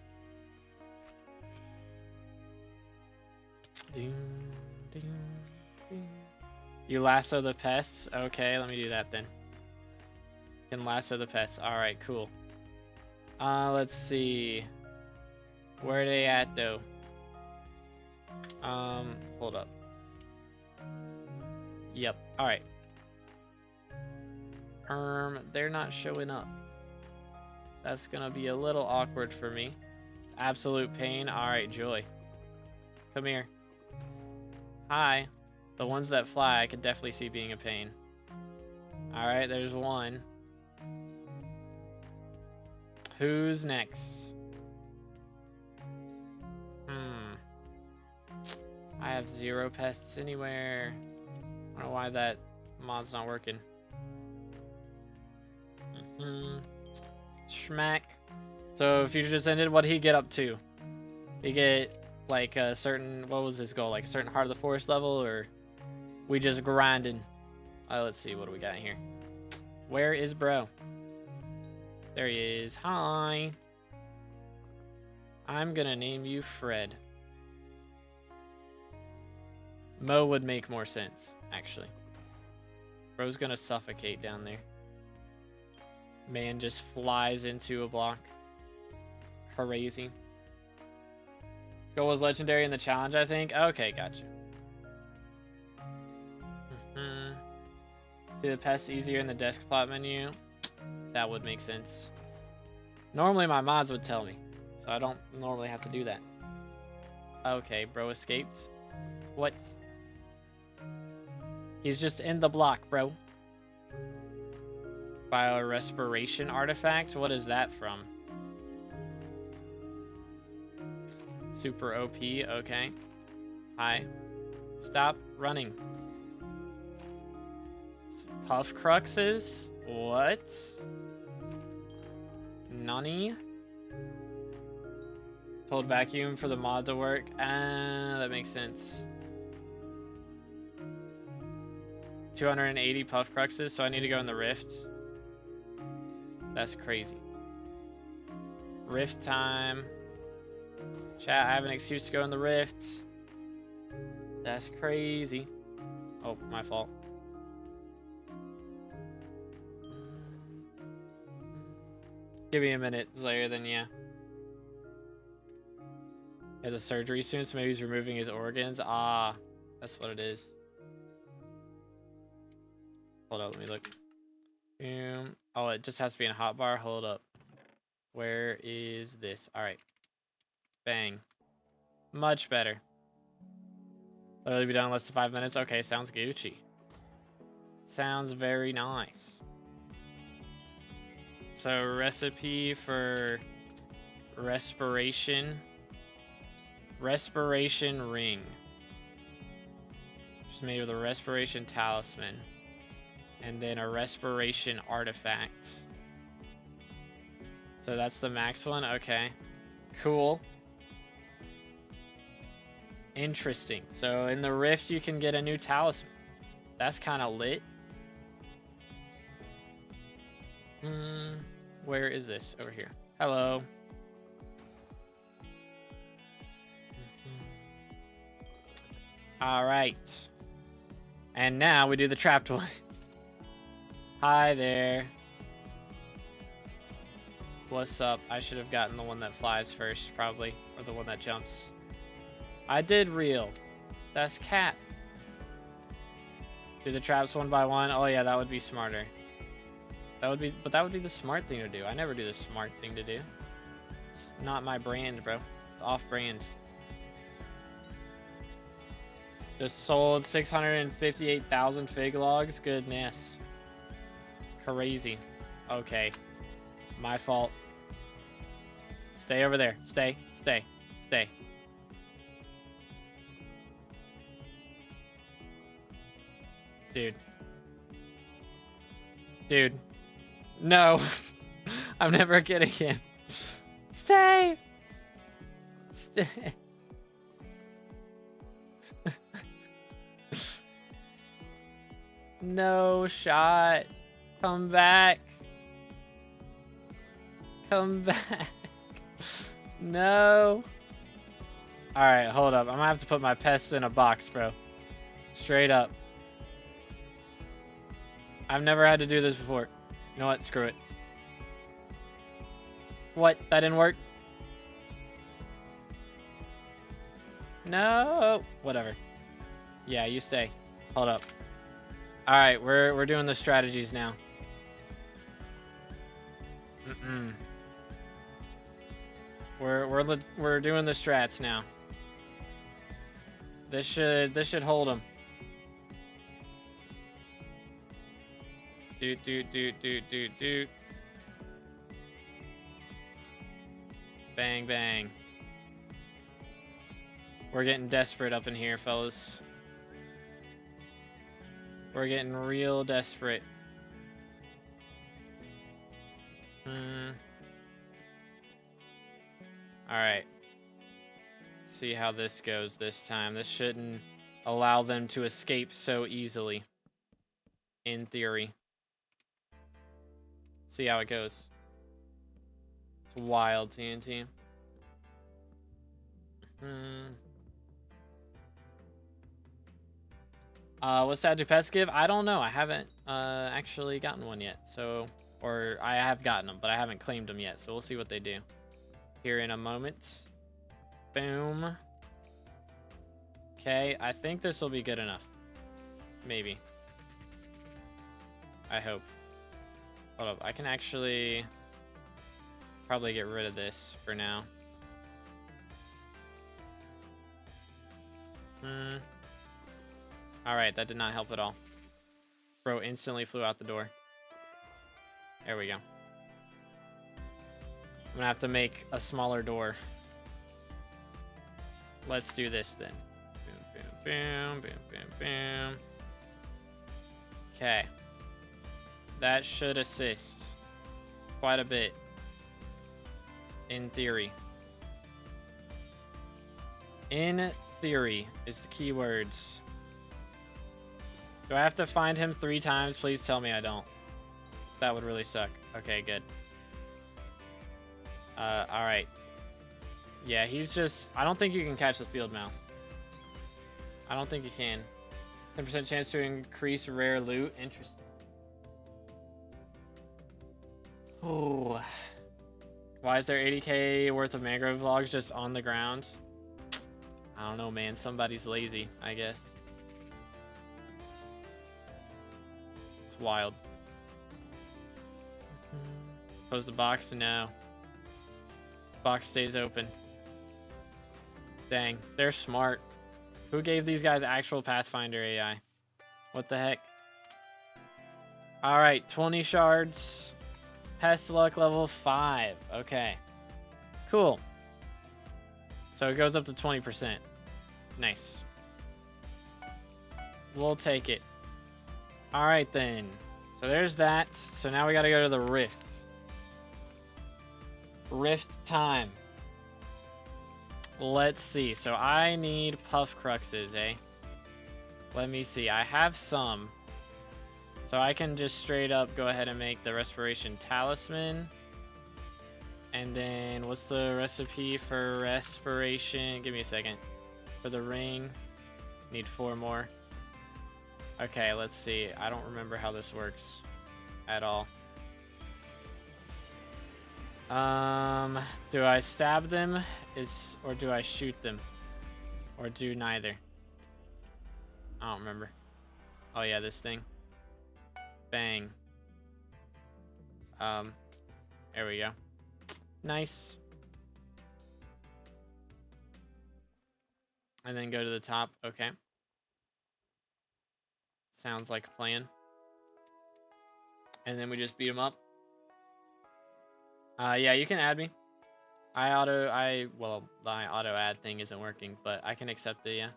You lasso the pests? Okay, let me do that then. Can lasso the pests. Alright, cool. Let's see. Where are they at, though? Hold up. Yep, alright. They're not showing up. That's gonna be a little awkward for me. Absolute pain. Alright, Joy. Come here. Hi. The ones that fly, I could definitely see being a pain. Alright, there's one. Who's next? I have 0 pests anywhere. I don't know why that mod's not working. Schmack. So Future just ended. What did he get up to? He get like a certain, what was his goal? Like a certain Heart of the Forest level, or we just grinding? Let's see, what do we got here? Where is bro? There he is. Hi. I'm gonna name you Fred. Mo would make more sense, actually. Bro's gonna suffocate down there. Man just flies into a block. Crazy. Goal was legendary in the challenge, I think. Okay, gotcha. See the pests easier in the desk plot menu? That would make sense. Normally my mods would tell me, so I don't normally have to do that. Okay, bro escaped. What? He's just in the block, bro. Bio-respiration artifact? What is that from? Super OP, okay. Hi. Stop running. Puff cruxes? What? Nani? Told vacuum for the mod to work. That makes sense. 280 puff cruxes, so I need to go in the rift. That's crazy. Rift time. Chat, I have an excuse to go in the rift. That's crazy. Oh, my fault. Give me a minute, Slayer, then yeah. He has a surgery soon, so maybe he's removing his organs. Ah, that's what it is. Hold up, let me look. Oh, it just has to be in hotbar. Hold up. Where is this? All right. Bang. Much better. Literally be done in less than 5 minutes. Okay, sounds Gucci. Sounds very nice. So recipe for respiration. Respiration ring. Just made with a respiration talisman. And then a respiration artifact. So that's the max one? Okay. Cool. Interesting. So in the rift you can get a new talisman. That's kind of lit. Where is this? Over here. Hello. All right. And now we do the trapped ones. Hi there. What's up? I should have gotten the one that flies first, probably. Or the one that jumps. I did real. That's cat. Do the traps one by one. Oh yeah, that would be smarter. That would be, but that would be the smart thing to do. I never do the smart thing to do. It's not my brand, bro. It's off brand. Just sold 658,000 fig logs. Goodness. Crazy. Okay. My fault. Stay over there. Stay. Stay. Stay. Dude. Dude. No. I'm never getting him. Stay. Stay. No shot. Come back. Come back. No. Alright, hold up. I'm gonna have to put my pests in a box, bro. Straight up. I've never had to do this before. You know what? Screw it. What? That didn't work? No. Whatever. Yeah, you stay. Hold up. All right, we're doing the strategies now. We're doing the strats now. This should hold him. Do. Bang bang. We're getting desperate up in here, fellas. We're getting real desperate. Alright. See how this goes this time. This shouldn't allow them to escape so easily. In theory. See how it goes. It's wild, TNT. What's that pets give? I don't know. I haven't actually gotten one yet. So, or I have gotten them, but I haven't claimed them yet. So we'll see what they do here in a moment. Boom. Okay, I think this will be good enough. Maybe. I hope. Hold up, I can actually probably get rid of this for now. Alright, that did not help at all. Bro instantly flew out the door. There we go. I'm gonna have to make a smaller door. Let's do this then. Boom, boom, boom, boom, boom, boom. Okay. That should assist quite a bit. In theory. In theory is the key words. Do I have to find him 3 times? Please tell me I don't. That would really suck. Okay, good. Alright. Yeah, he's just... I don't think you can catch the field mouse. I don't think you can. 10% chance to increase rare loot. Interesting. Oh. Why is there 80k worth of mangrove logs just on the ground? I don't know, man. Somebody's lazy, I guess. It's wild. Close the box? No. Box stays open. Dang, they're smart. Who gave these guys actual Pathfinder AI? What the heck? Alright, 20 shards. Pest luck level 5. Okay. Cool. So it goes up to 20%. Nice. We'll take it. Alright then. So there's that. So now we gotta go to the Rift. Rift time. Let's see. So I need puff cruxes, eh? Let me see. I have some. So I can just straight up go ahead and make the respiration talisman. And then what's the recipe for respiration? Give me a second. For the ring, need 4 more. Okay, let's see. I don't remember how this works at all. Do I stab them? Or do I shoot them? Or do neither? I don't remember. Oh yeah, this thing. Bang. There we go. Nice. And then go to the top. Okay. Sounds like a plan. And then we just beat him up. Yeah, you can add me. Well, my auto add thing isn't working, but I can accept it, yeah.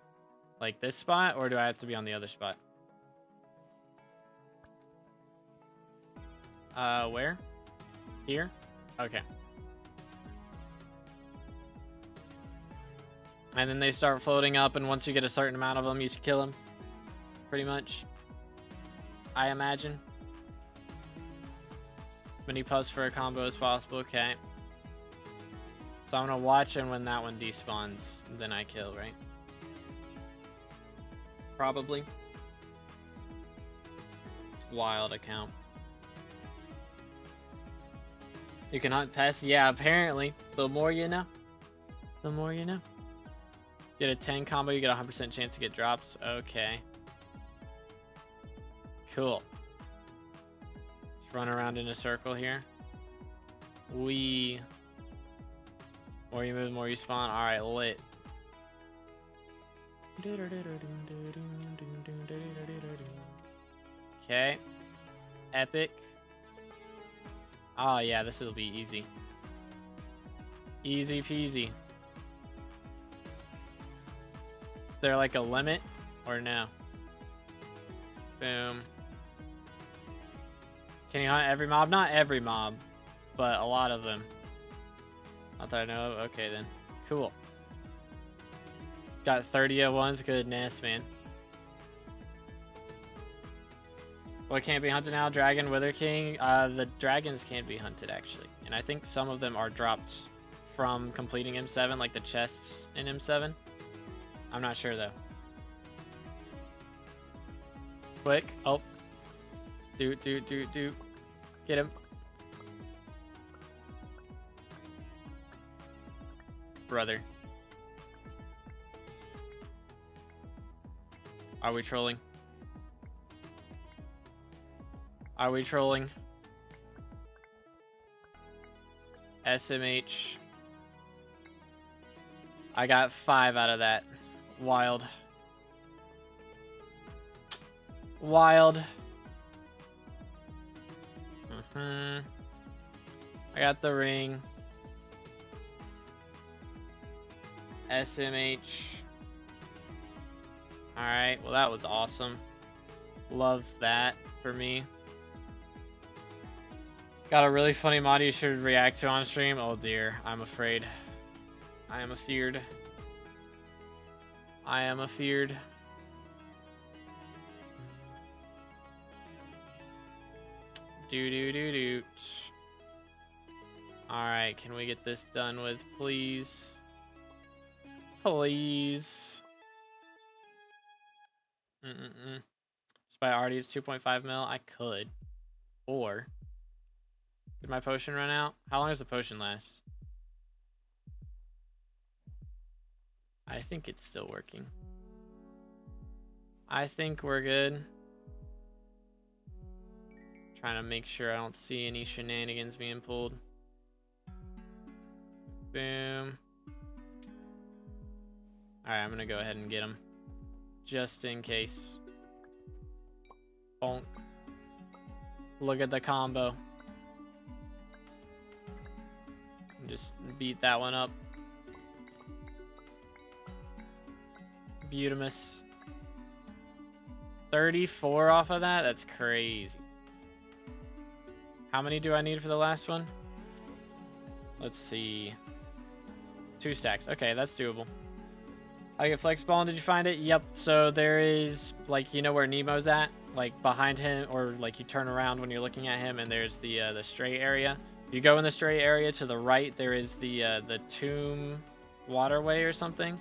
Like this spot, or do I have to be on the other spot? Where? Here? Okay. And then they start floating up, and once you get a certain amount of them, you should kill them. Pretty much. I imagine. Many puffs for a combo as possible, okay. So I'm gonna watch, and when that one despawns, then I kill, right? Probably. It's wild account. You can hunt pests? Yeah, apparently. The more you know. The more you know. Get a 10 combo, you get a 100% chance to get drops. Okay. Cool. Just run around in a circle here. More you move, more you spawn. Alright, lit. Okay. Epic. Oh yeah, this will be easy. Easy peasy. Is there like a limit or no? Boom. Can you hunt every mob? Not every mob, but a lot of them. Not that I know of. Okay then. Cool. Got 30 at once. Goodness, man. What can't be hunted now? Dragon, Wither King. The dragons can't be hunted actually, and I think some of them are dropped from completing M7, like the chests in M7. I'm not sure though. Quick. Oh. Do. Get him. Brother. Are we trolling? Are we trolling? SMH. I got 5 out of that. Wild. Wild. I got the ring. SMH. Alright, well that was awesome. Love that for me. Got a really funny mod you should react to on stream. Oh dear, I'm afraid. I am afeared. I am afeared. Do. Alright, can we get this done with, please? Please. Just buy Artie's 2.5 mil. I could. Or did my potion run out? How long does the potion last? I think it's still working. I think we're good. Trying to make sure I don't see any shenanigans being pulled. Boom. Alright, I'm gonna go ahead and get him. Just in case. Bonk. Look at the combo. Just beat that one up. Beautimus. 34 off of that? That's crazy. How many do I need for the last one? Let's see. 2 stacks. Okay, that's doable. I get flex ball. Did you find it? Yep. So there is, like, you know where Nemo's at? Like behind him, or like you turn around when you're looking at him, and there's the stray area. If you go in the stray area to the right, there is the tomb waterway or something.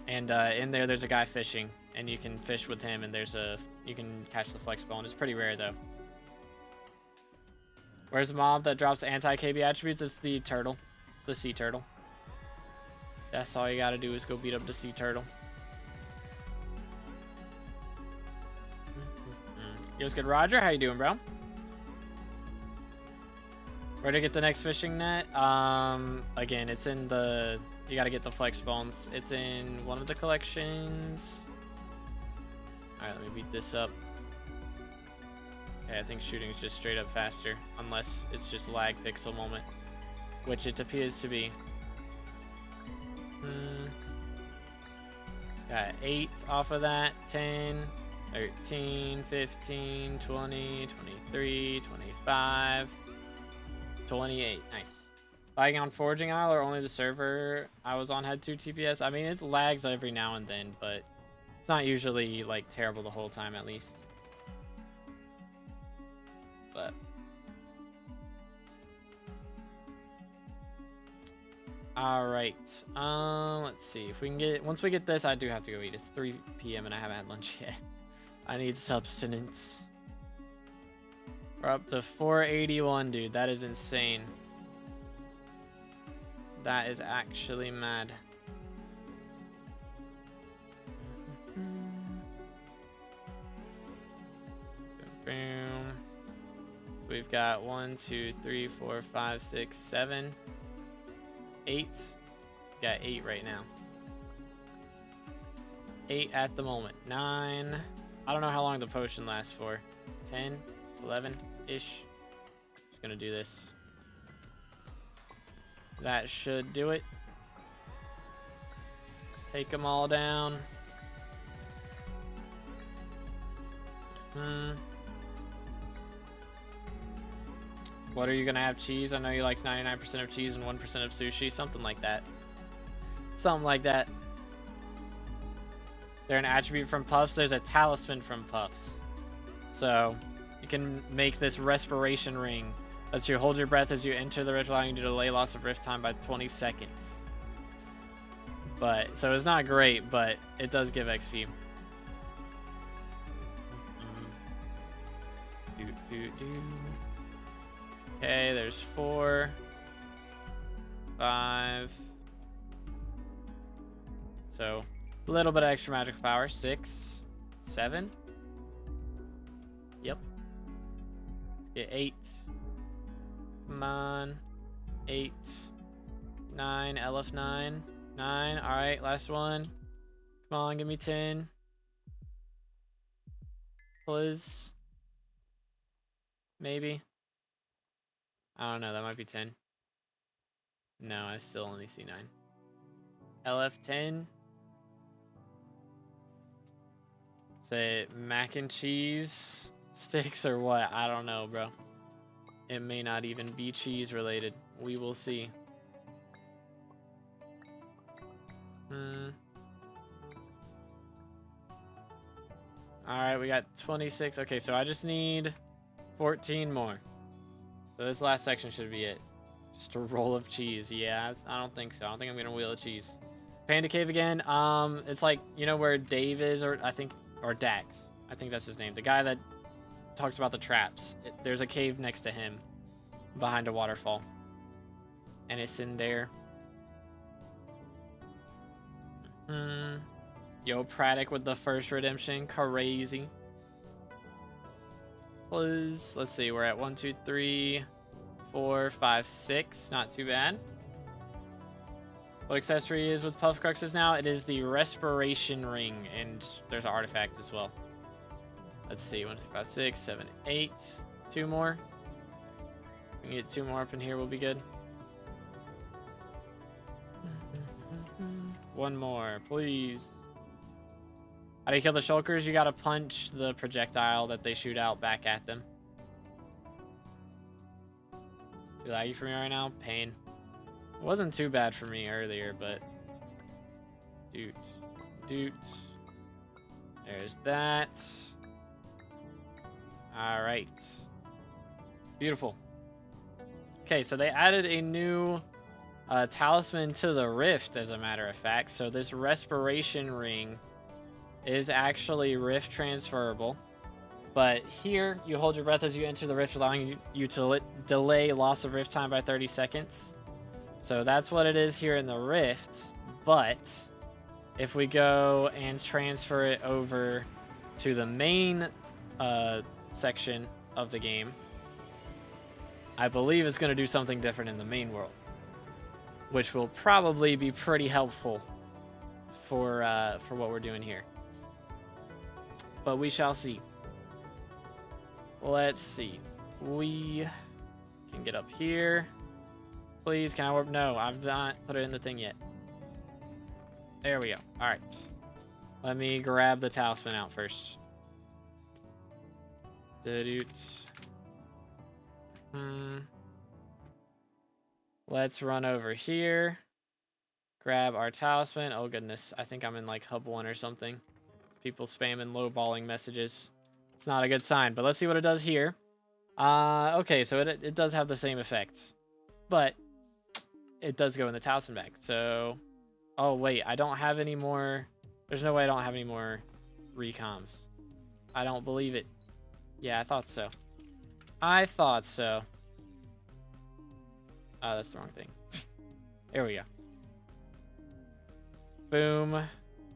And in there's a guy fishing, and you can fish with him, and you can catch the flex ball, and it's pretty rare though. Where's the mob that drops anti-KB attributes? It's the turtle. It's the sea turtle. That's all you gotta do is go beat up the sea turtle. Yo, what's good, Roger? How you doing, bro? Where to get the next fishing net? Again, it's in the You gotta get the flex bones. It's in one of the collections. Alright, let me beat this up. Okay, I think shooting is just straight up faster. Unless it's just lag pixel moment. Which it appears to be. Got 8 off of that. 10, 13, 15, 20, 23, 25, 28. Nice. Lagging on Foraging Isle, or only the server I was on had 2 TPS? I mean, it lags every now and then, but it's not usually like terrible the whole time at least. But all right. Let's see if we can get, once we get this, I do have to go eat. It's 3 p.m. and I haven't had lunch yet. I need substance. We're up to 481, dude. That is insane. That is actually mad. Boom. So we've got 1, 2, 3, 4, 5, 6, 7, 8. Got 8 right now. 8 at the moment. 9. I don't know how long the potion lasts for. 10, 11-ish. Just gonna do this. That should do it. Take them all down. What are you gonna have? Cheese? I know you like 99% of cheese and 1% of sushi. Something like that. Something like that. They're an attribute from Puffs. There's a talisman from Puffs. So you can make this respiration ring. Lets you hold your breath as you enter the rift, allowing you to delay loss of rift time by 20 seconds. But so it's not great, but it does give XP. Okay, there's 4, 5. So a little bit of extra magical power. 6, 7. Yep. Let's get 8. Come on. 8, 9, LF9. 9. All right, last one. Come on, give me 10. Please. Maybe. I don't know, that might be 10. No, I still only see 9. LF10. Say mac and cheese sticks or what? I don't know, bro. It may not even be cheese related. We will see. Alright, we got 26. Okay, so I just need 14 more. So this last section should be it. Just a roll of cheese. Yeah, I don't think so. I don't think I'm gonna wheel of cheese. Panda Cave again. It's like, you know where Dave is, or or Dax. I think that's his name. The guy that talks about the traps. There's a cave next to him behind a waterfall. And it's in there. Yo, Praddock with the first redemption. Crazy. Please. Let's see. We're at 1, 2, 3, 4, 5, 6. Not too bad. What accessory is with Puff Cruxes now? It is the Respiration Ring. And there's an artifact as well. Let's see. 1, 2, 5, 6, 7, 8. 2 more. We can get 2 more up in here. We'll be good. 1 more, please. How do you kill the shulkers? You gotta punch the projectile that they shoot out back at them. Too laggy for me right now? Pain. It wasn't too bad for me earlier, but... Doot. Doot. There's that. Alright. Beautiful. Okay, so they added a new talisman to the rift, as a matter of fact. So this respiration ring is actually rift transferable. But here, you hold your breath as you enter the rift, allowing you to delay loss of rift time by 30 seconds. So that's what it is here in the rift. But if we go and transfer it over to the main section of the game, I believe it's going to do something different in the main world. which will probably be pretty helpful for what we're doing here. But we shall see. Let's see. We can get up here. Please, can I warp? No, I've not put it in the thing yet. There we go. All right. Let me grab the talisman out first. Let's run over here. Grab our talisman. Oh, goodness. I think I'm in, like, hub 1 or something. People spamming lowballing messages. It's not a good sign, but let's see what it does here. Okay, so it does have the same effects. But it does go in the talisman bag. So, oh, wait. I don't have any more. There's no way I don't have any more recoms. I don't believe it. Yeah, I thought so. I thought so. Oh, that's the wrong thing. There we go. Boom.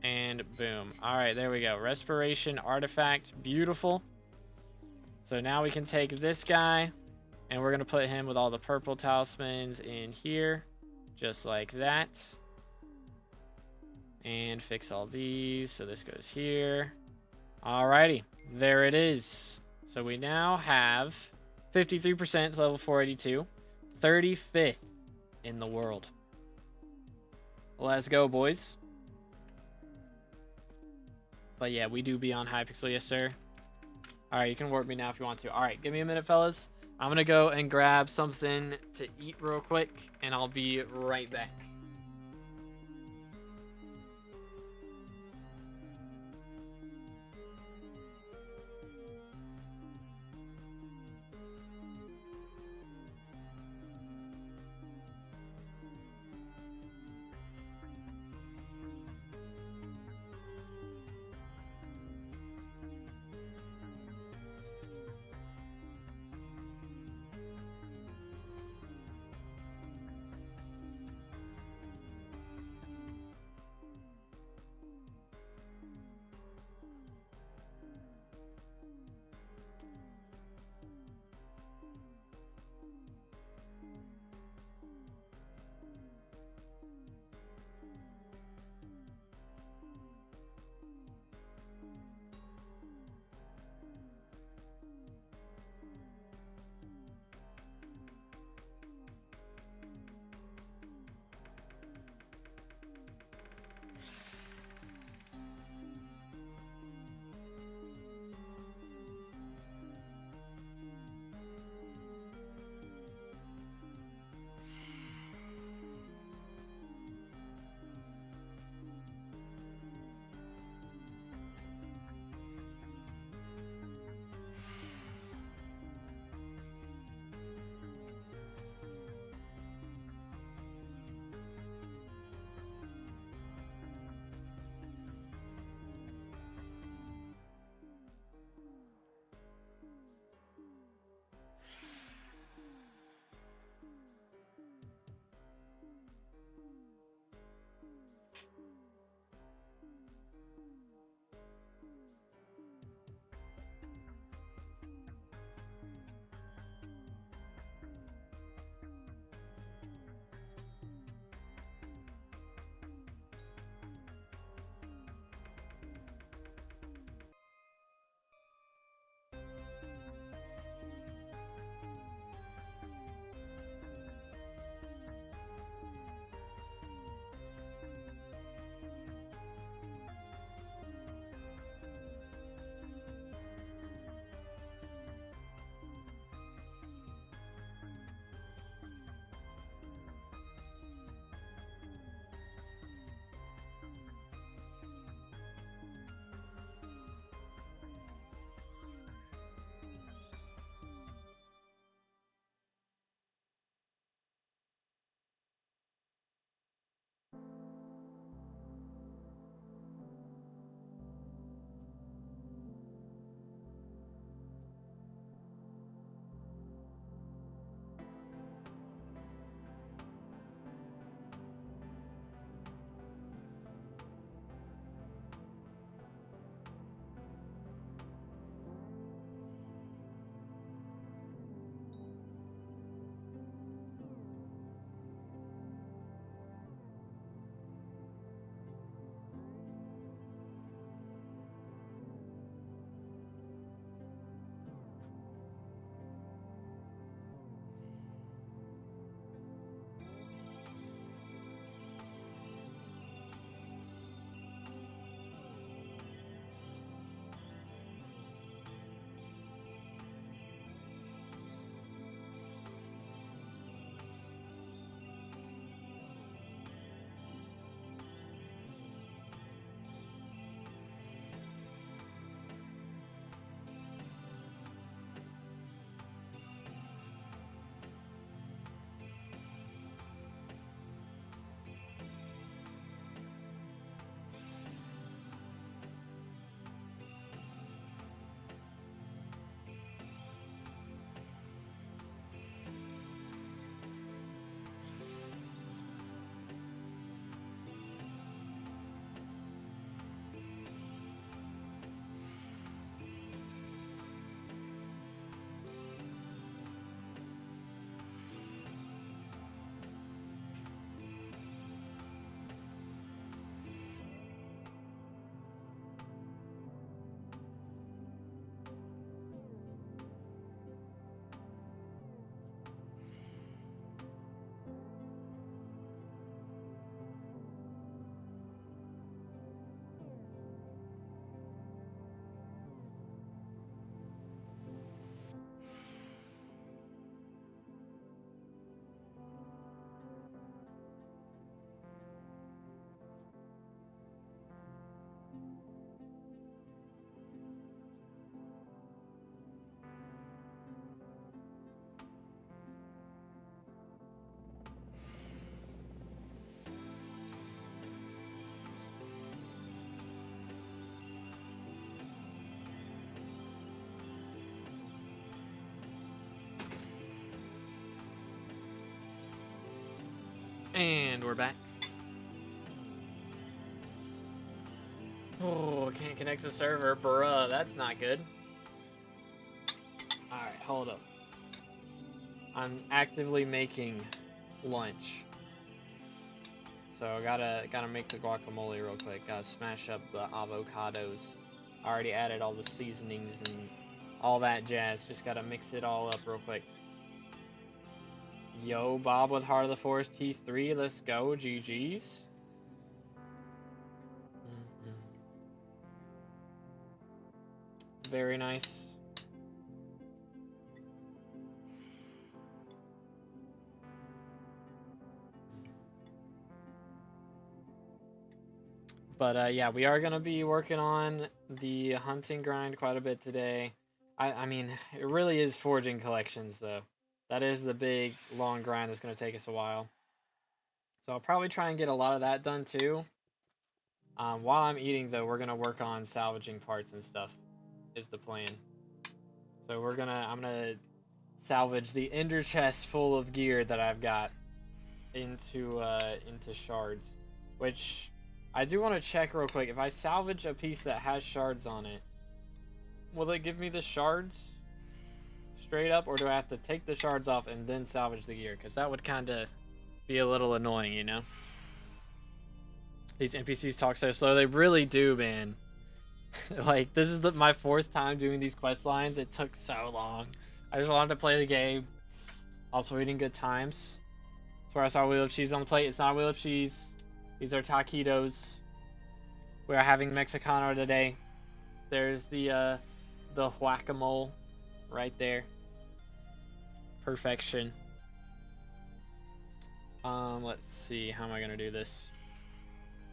And boom. All right, there we go. Respiration artifact. Beautiful. So now we can take this guy, and we're going to put him with all the purple talismans in here. Just like that. And fix all these. So this goes here. Alrighty. There it is. So we now have 53% to level 482. 35th in the world. Let's go, boys. But yeah, we do be on Hypixel, yes, sir. Alright, you can warp me now if you want to. Alright, give me a minute, fellas. I'm going to go and grab something to eat real quick, and I'll be right back. And we're back. Oh, can't connect to the server. Bruh, that's not good. Alright, hold up. I'm actively making lunch. So gotta make the guacamole real quick. Gotta smash up the avocados. I already added all the seasonings and all that jazz. Just gotta mix it all up real quick. Yo, Bob with Heart of the Forest T3. Let's go. GG's. Very nice. But yeah, we are gonna be working on the hunting grind quite a bit today. I mean, it really is foraging collections though. That is the big long grind that's gonna take us a while. So I'll probably try and get a lot of that done too. While I'm eating though, we're gonna work on salvaging parts and stuff. Is the plan. So I'm gonna salvage the ender chest full of gear that I've got into shards, which I do want to check real quick. If I salvage a piece that has shards on it, will it give me the shards straight up, or do I have to take the shards off and then salvage the gear? Because that would kind of be a little annoying, you know? These NPCs talk so slow. They really do, man. Like, this is my 4th time doing these quest lines. It took so long. I just wanted to play the game. Also eating good times. That's where I saw a wheel of cheese on the plate. It's not a wheel of cheese. These are taquitos. We're having Mexicano today. There's the guacamole right there. Perfection. Let's see. How am I gonna do this?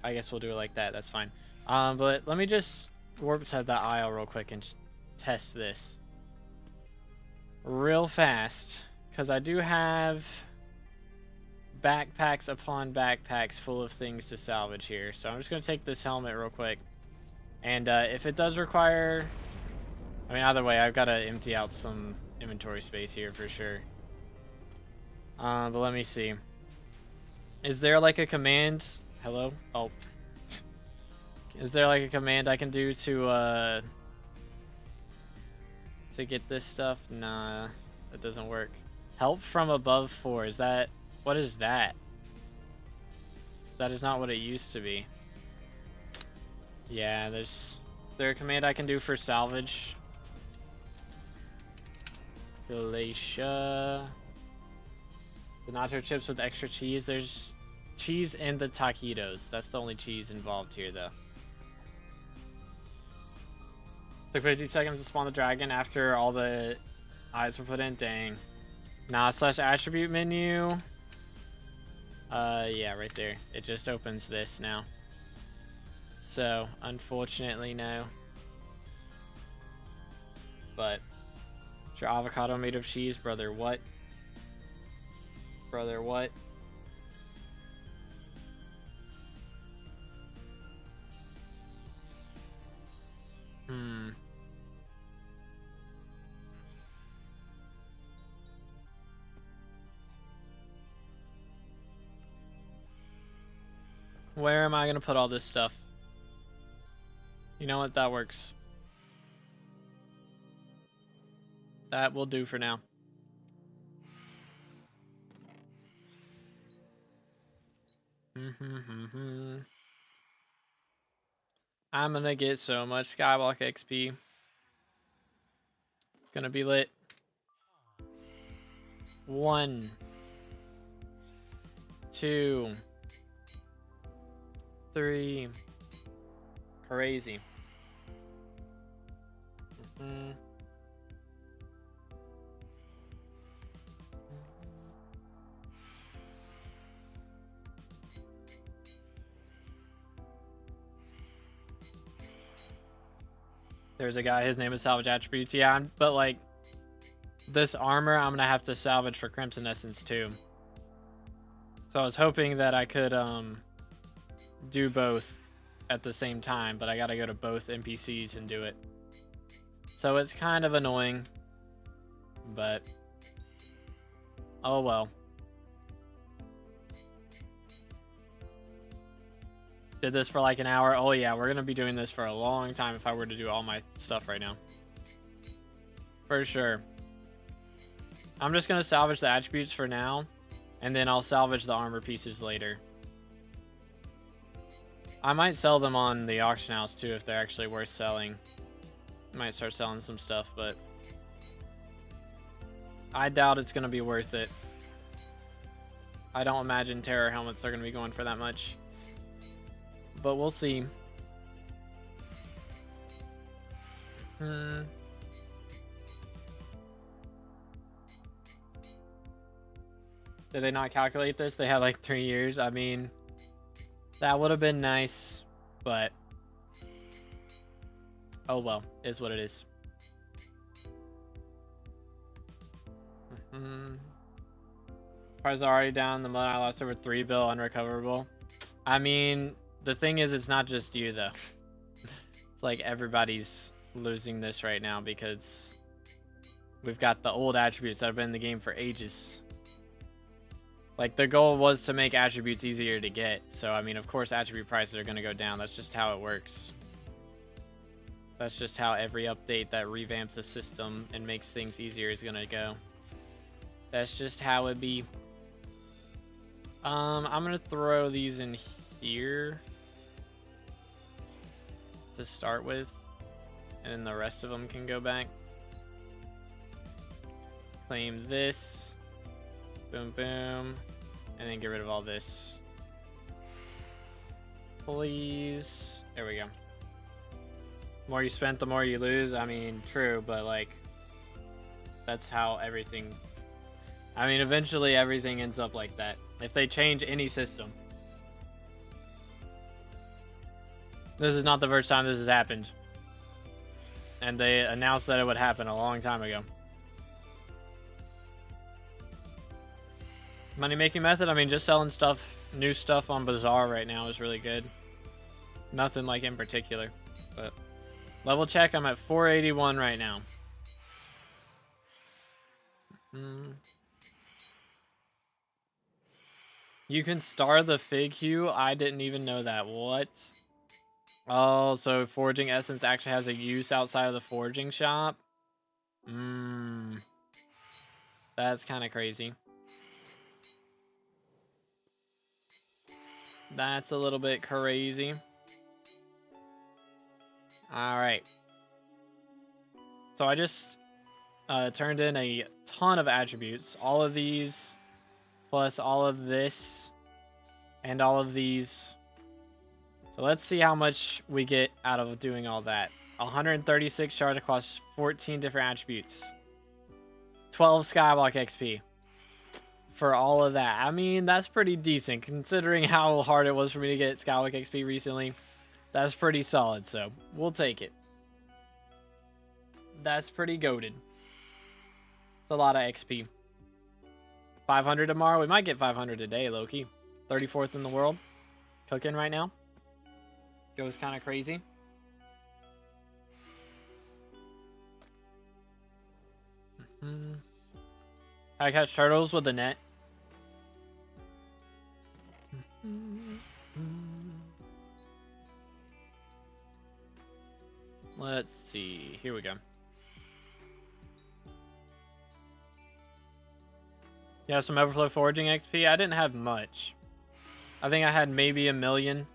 I guess we'll do it like that. That's fine. But let me just warp to the aisle real quick and test this real fast, because I do have backpacks upon backpacks full of things to salvage here. So I'm just going to take this helmet real quick. And if it does require... I mean, either way, I've got to empty out some inventory space here for sure. But let me see. Is there like a command... Hello? Oh. Is there like a command I can do to get this stuff? Nah, that doesn't work. Help from above 4. Is that... What is that? That is not what it used to be. Yeah, is there a command I can do for salvage? Galatia. The nacho chips with extra cheese. There's cheese in the taquitos. That's the only cheese involved here, though. Took 50 seconds to spawn the dragon after all the eyes were put in. Dang. Nah, / attribute menu. Yeah, right there. It just opens this now. So, unfortunately, no. But, is your avocado made of cheese? Brother, what? Brother, what? Where am I going to put all this stuff? You know what? That works. That will do for now. I'm going to get so much SkyBlock XP. It's going to be lit. 1, 2, 3. Crazy. There's a guy, his name is Salvage Attributes. Yeah, but like this armor, I'm gonna have to salvage for Crimson Essence too. So I was hoping that I could do both at the same time, but I gotta go to both NPCs and do it. So it's kind of annoying, but oh well. Did this for like an hour. Oh yeah, we're gonna be doing this for a long time if I were to do all my stuff right now. For sure. I'm just gonna salvage the attributes for now, and then I'll salvage the armor pieces later. I might sell them on the auction house too if they're actually worth selling. Might start selling some stuff, but I doubt it's gonna be worth it. I don't imagine terror helmets are gonna be going for that much. But we'll see. Did they not calculate this? They had like 3 years. I mean, that would have been nice, but oh well, is what it is. Prices are already down. The mud I lost over 3 bill unrecoverable. I mean, the thing is, it's not just you though. It's like everybody's losing this right now because we've got the old attributes that have been in the game for ages. Like, the goal was to make attributes easier to get. So, I mean, of course, attribute prices are going to go down. That's just how it works. That's just how every update that revamps the system and makes things easier is going to go. That's just how it be. I'm going to throw these in here to start with. And then the rest of them can go back. Claim this. Boom, boom. And then get rid of all this. Please. There we go. The more you spent, the more you lose. I mean, true, but like, that's how everything... I mean, eventually everything ends up like that. If they change any system. This is not the first time this has happened. And they announced that it would happen a long time ago. Money making method, I mean, just selling stuff, new stuff on Bazaar right now is really good. Nothing like in particular, but level check, I'm at 481 right now. You can star the fig hue. I didn't even know that. What? Oh, so foraging essence actually has a use outside of the foraging shop. That's kind of crazy. That's a little bit crazy. All right. So I just turned in a ton of attributes. All of these, plus all of this, and all of these. So let's see how much we get out of doing all that. 136 shards across 14 different attributes. 12 skyblock XP. For all of that. I mean, that's pretty decent considering how hard it was for me to get Skywalk XP recently. That's pretty solid, so we'll take it. That's pretty goated. It's a lot of XP. 500 tomorrow. We might get 500 today, Loki. 34th in the world. Cooking right now. Goes kind of crazy. I catch turtles with a net. Let's see. Here we go. Yeah, some Everflow foraging XP. I didn't have much. I think I had maybe 1 million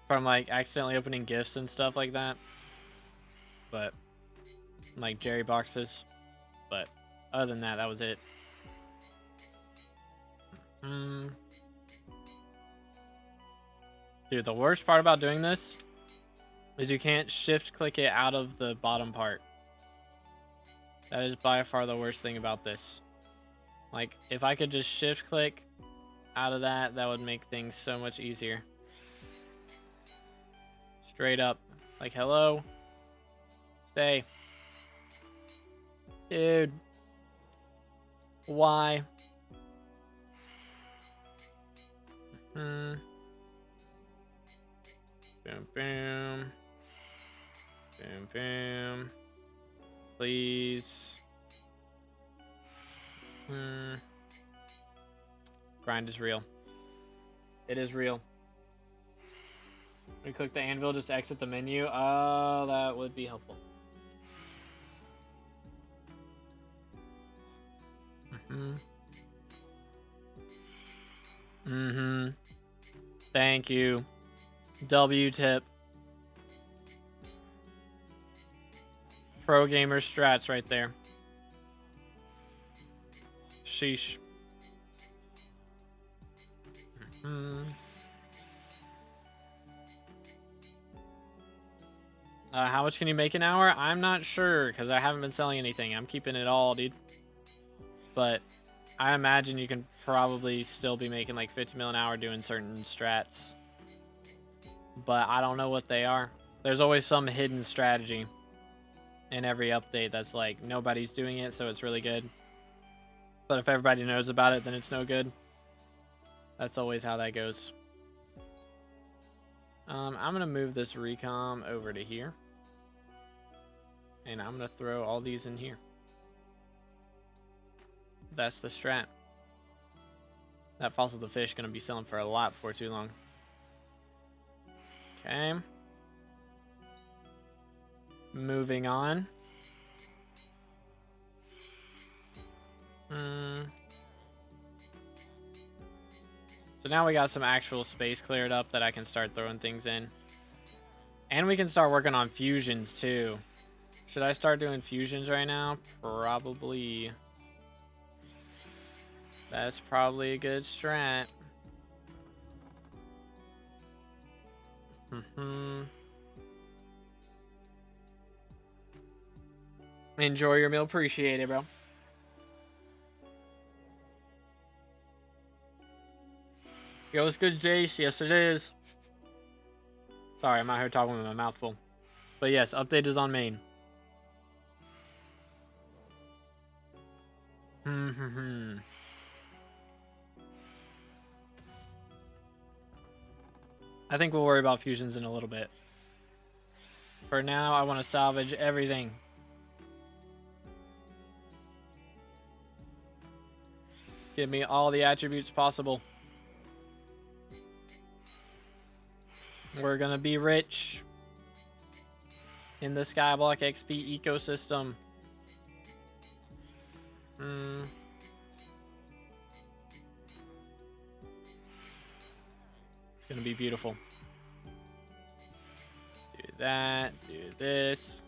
from like accidentally opening gifts and stuff like that. But like Jerry boxes. But other than that, that was it. Dude, the worst part about doing this is you can't shift click it out of the bottom part. That is by far the worst thing about this. Like, if I could just shift click out of that, that would make things so much easier. Straight up. Like, hello? Stay. Dude. Why? Boom, boom. Boom, boom. Please. Grind is real. It is real. We click the anvil, just exit the menu. That would be helpful. Thank you. W tip. Pro gamer strats right there. Sheesh. How much can you make an hour? I'm not sure because I haven't been selling anything. I'm keeping it all, dude. But I imagine you can probably still be making like 50 mil an hour doing certain strats. But I don't know what they are. There's always some hidden strategy in every update that's like nobody's doing it, so it's really good. But if everybody knows about it, then it's no good. That's always how that goes. I'm going to move this recom over to here. And I'm going to throw all these in here. That's the strat. That fossil the fish going to be selling for a lot before too long. Okay. Moving on. So now we got some actual space cleared up that I can start throwing things in. And we can start working on fusions too. Should I start doing fusions right now? Probably. That's probably a good strat. Enjoy your meal. Appreciate it, bro. Yo, it's good, Jace. Yes, it is. Sorry, I'm out here talking with my mouth full. But yes, update is on main. I think we'll worry about fusions in a little bit. For now, I want to salvage everything. Give me all the attributes possible. We're gonna be rich in the SkyBlock XP ecosystem. It's gonna be beautiful. Do that, do this.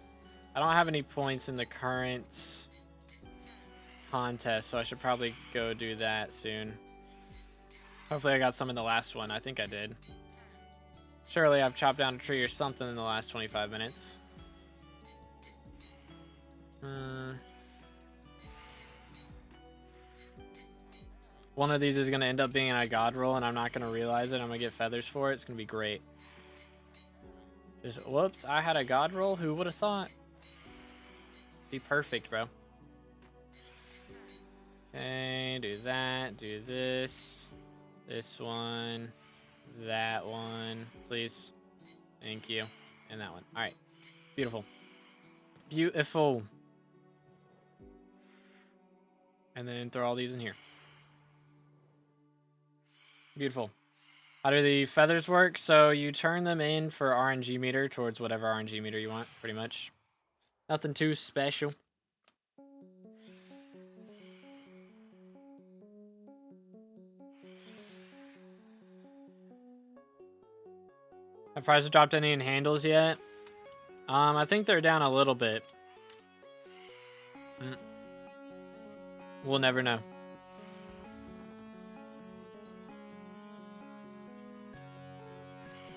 I don't have any points in the current contest, so I should probably go do that soon. Hopefully I got some in the last one. I think I did. Surely I've chopped down a tree or something in the last 25 minutes. One of these is going to end up being a god roll, and I'm not going to realize it. I'm going to get feathers for it. It's going to be great. Just, whoops, I had a god roll? Who would have thought? Be perfect, bro. Okay, do that, do this. This one. That one, please. Thank you. And that one. All right. Beautiful. Beautiful. And then throw all these in here. Beautiful. How do the feathers work? So you turn them in for RNG meter towards whatever RNG meter you want, pretty much. Nothing too special. Have prices dropped any in handles yet? I think they're down a little bit. We'll never know.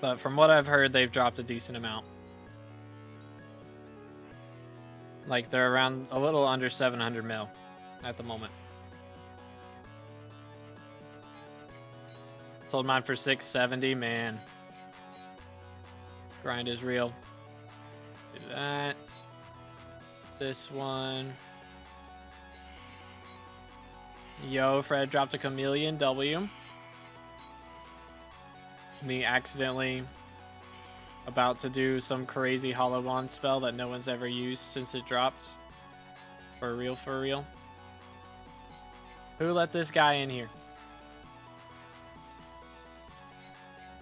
But from what I've heard, they've dropped a decent amount. Like they're around a little under 700 mil at the moment. Sold mine for 670, man. Grind is real. Do that. This one. Yo, Fred dropped a chameleon W. Me accidentally about to do some crazy hollow bond spell that no one's ever used since it dropped. For real, for real. Who let this guy in here?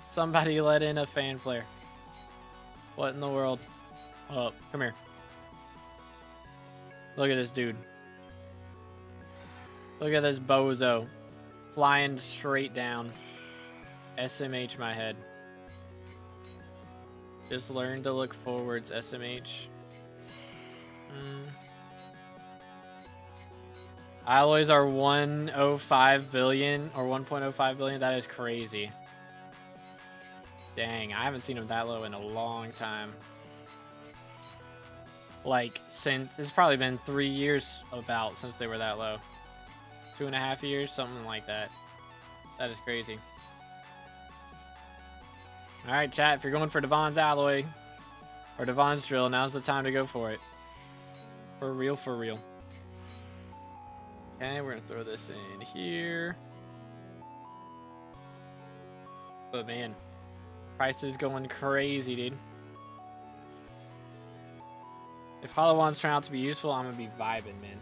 Somebody let in a fan flare. What in the world? Oh, come here. Look at this dude. Look at this bozo. Flying straight down. SMH my head. Just learn to look forwards, SMH. Alloys are 105 billion or 1.05 billion. That is crazy. Dang, I haven't seen them that low in a long time. Like, since it's probably been 3 years about since they were that low. 2.5 years, something like that. That is crazy. Alright, chat, if you're going for Devon's alloy or Devon's drill, now's the time to go for it. For real, for real. Okay, we're gonna throw this in here. But man, price is going crazy, dude. If Hollow Wands turn out to be useful, I'm gonna be vibing, man.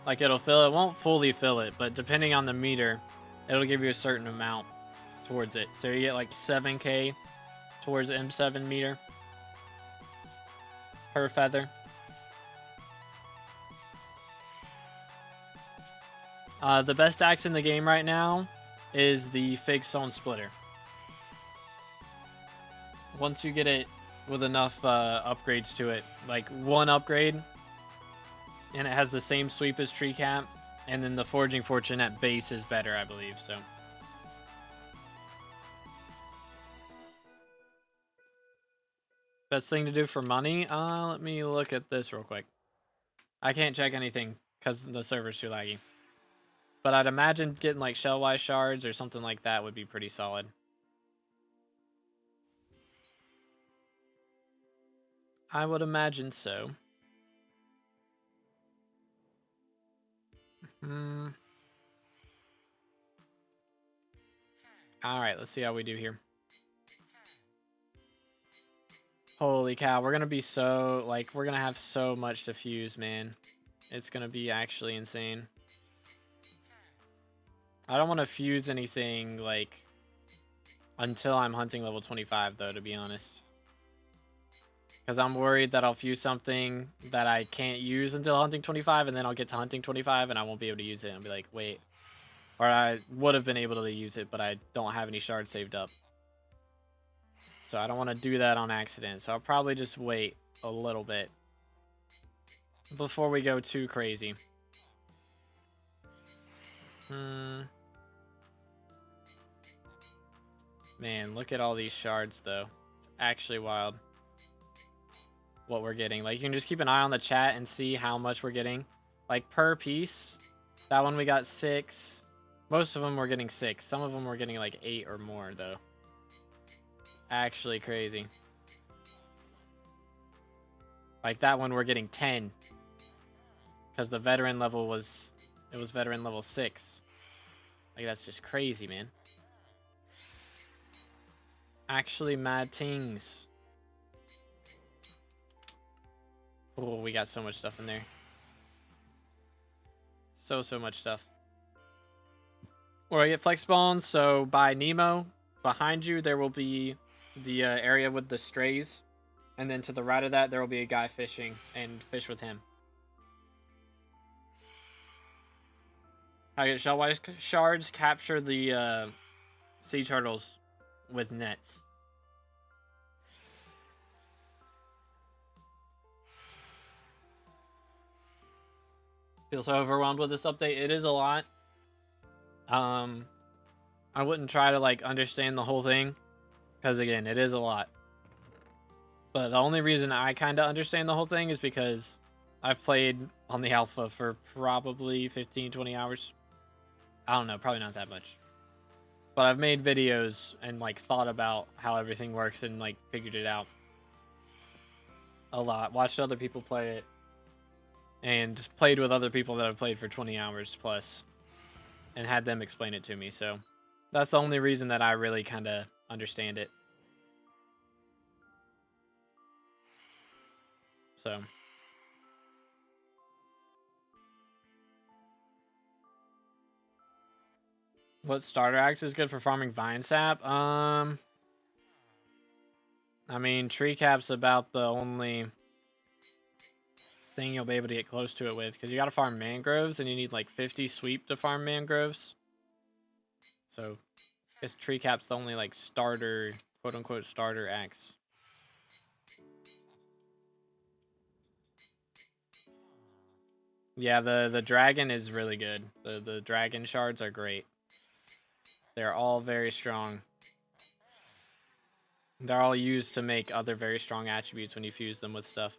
Like, it'll fill it, won't fully fill it, but depending on the meter, it'll give you a certain amount towards it. So you get like 7k towards the M7 meter per feather. The best axe in the game right now is the Fake Stone Splitter. Once you get it with enough upgrades to it, like one upgrade, and it has the same sweep as Tree Cap, and then the Foraging Fortune at base is better, I believe, so. Best thing to do for money? Let me look at this real quick. I can't check anything because the server's too laggy. But I'd imagine getting like Shellwise Shards or something like that would be pretty solid. I would imagine so. Alright, let's see how we do here. Holy cow, we're gonna be so, like, we're gonna have so much to fuse, man. It's gonna be actually insane. I don't want to fuse anything, like, until I'm hunting level 25, though, to be honest. Because I'm worried that I'll fuse something that I can't use until hunting 25, and then I'll get to hunting 25, and I won't be able to use it, and I'll be like, wait. Or I would have been able to use it, but I don't have any shards saved up. So I don't want to do that on accident. So I'll probably just wait a little bit before we go too crazy. Man, look at all these shards, though. It's actually wild what we're getting. Like, you can just keep an eye on the chat and see how much we're getting. Like, per piece, that one we got 6. Most of them were getting 6. Some of them were getting, like, 8 or more, though. Actually crazy. Like, that one we're getting 10. Because the veteran level was... It was veteran level 6. Like, that's just crazy, man. Actually mad things. Oh, we got so much stuff in there. So much stuff. Where I get flex bones, so by Nemo, behind you there will be the area with the strays. And then to the right of that, there will be a guy fishing, and fish with him. I get Shellwise Shards, capture the sea turtles with nets. Feel so overwhelmed with this update. It is a lot. I wouldn't try to like understand the whole thing, because again, it is a lot. But the only reason I kind of understand the whole thing is because I've played on the alpha for probably 15-20 hours. I don't know, probably not that much. But I've made videos and like thought about how everything works and like figured it out a lot. Watched other people play it and played with other people that have played for 20 hours plus and had them explain it to me. So that's the only reason that I really kind of understand it. So What starter axe is good for farming vine sap? I mean, tree cap's about the only thing you'll be able to get close to it with, because you gotta farm mangroves and you need like 50 sweep to farm mangroves. So I guess tree cap's the only like starter, quote unquote starter axe. Yeah, the dragon is really good. The dragon shards are great. They're all very strong. They're all used to make other very strong attributes when you fuse them with stuff.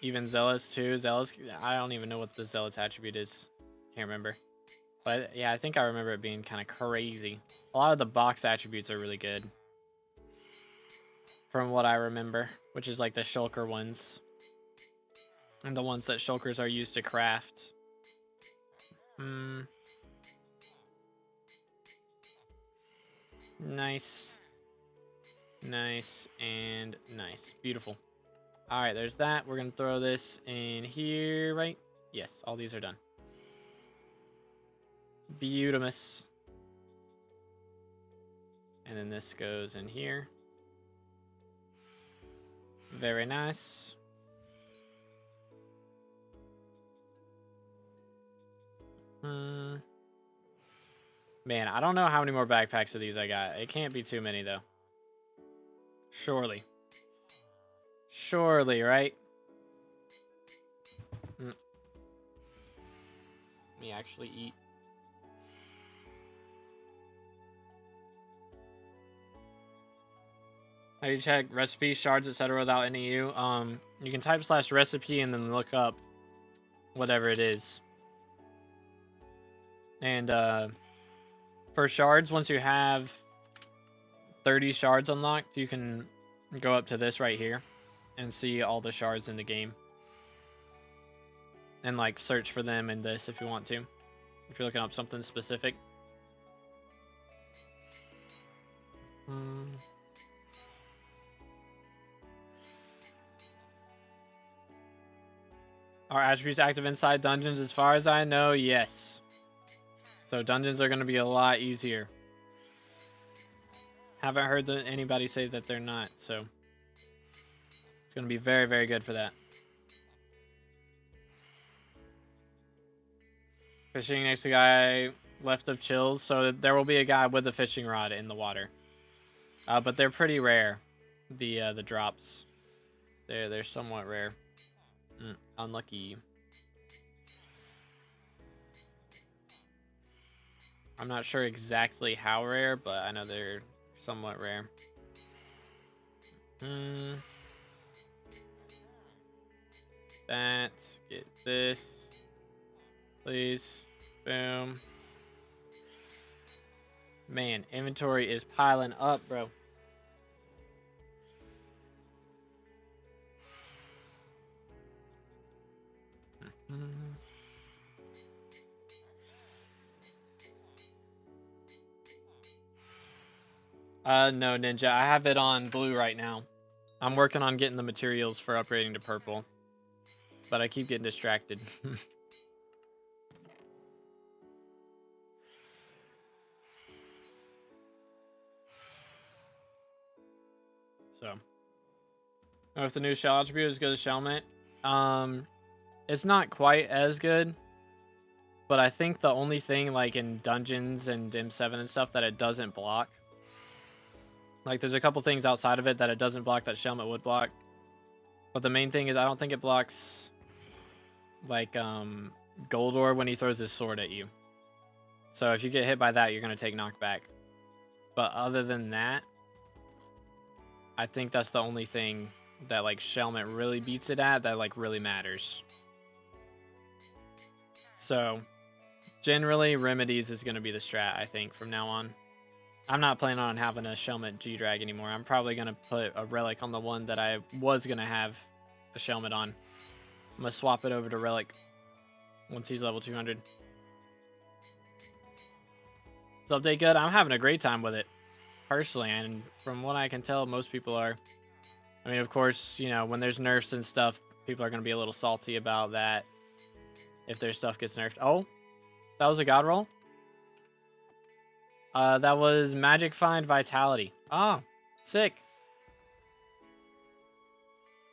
Even Zealous too. Zealous, I don't even know what the Zealous attribute is. Can't remember. But yeah, I think I remember it being kind of crazy. A lot of the box attributes are really good. From what I remember, which is like the shulker ones. And the ones that shulkers are used to craft. Nice. Nice and nice. Beautiful. Alright, there's that. We're going to throw this in here, right? Yes, all these are done. Beautimous. And then this goes in here. Very nice. Man, I don't know how many more backpacks of these I got. It can't be too many, though. Surely. Surely, right? Let me actually eat. How you check recipe, shards, etc. without any U? You can type /recipe and then look up whatever it is. And for shards, once you have 30 shards unlocked, you can go up to this right here and see all the shards in the game. And like search for them in this if you want to. If you're looking up something specific. Are attributes active inside dungeons? As far as I know, yes. So dungeons are going to be a lot easier. Haven't heard anybody say that they're not, so it's going to be very, very good for that. Fishing next to the guy left of chills, so there will be a guy with a fishing rod in the water. But they're pretty rare, the drops. They're somewhat rare. Unlucky. I'm not sure exactly how rare, but I know they're somewhat rare. That. Get this. Please. Boom. Man, inventory is piling up, bro. No, Ninja. I have it on blue right now. I'm working on getting the materials for upgrading to purple. But I keep getting distracted. So. If the new shell attribute is good as Shellmate. It's not quite as good. But I think the only thing like in dungeons and M7 and stuff that it doesn't block. Like there's a couple things outside of it that it doesn't block that Shellmate would block. But the main thing is I don't think it blocks like Goldor when he throws his sword at you. So if you get hit by that, you're going to take knockback. But other than that, I think that's the only thing that like Shellmate really beats it at that like really matters. So generally Remedies is going to be the strat, I think, from now on. I'm not planning on having a Shellmate G-Drag anymore. I'm probably going to put a Relic on the one that I was going to have a Shellmate on. I'm going to swap it over to Relic once he's level 200. Is update good? I'm having a great time with it. personally, and from what I can tell, most people are. I mean, of course, you know, when there's nerfs and stuff, people are going to be a little salty about that if their stuff gets nerfed. Oh, that was a god roll? That was Magic Find Vitality. Ah, sick.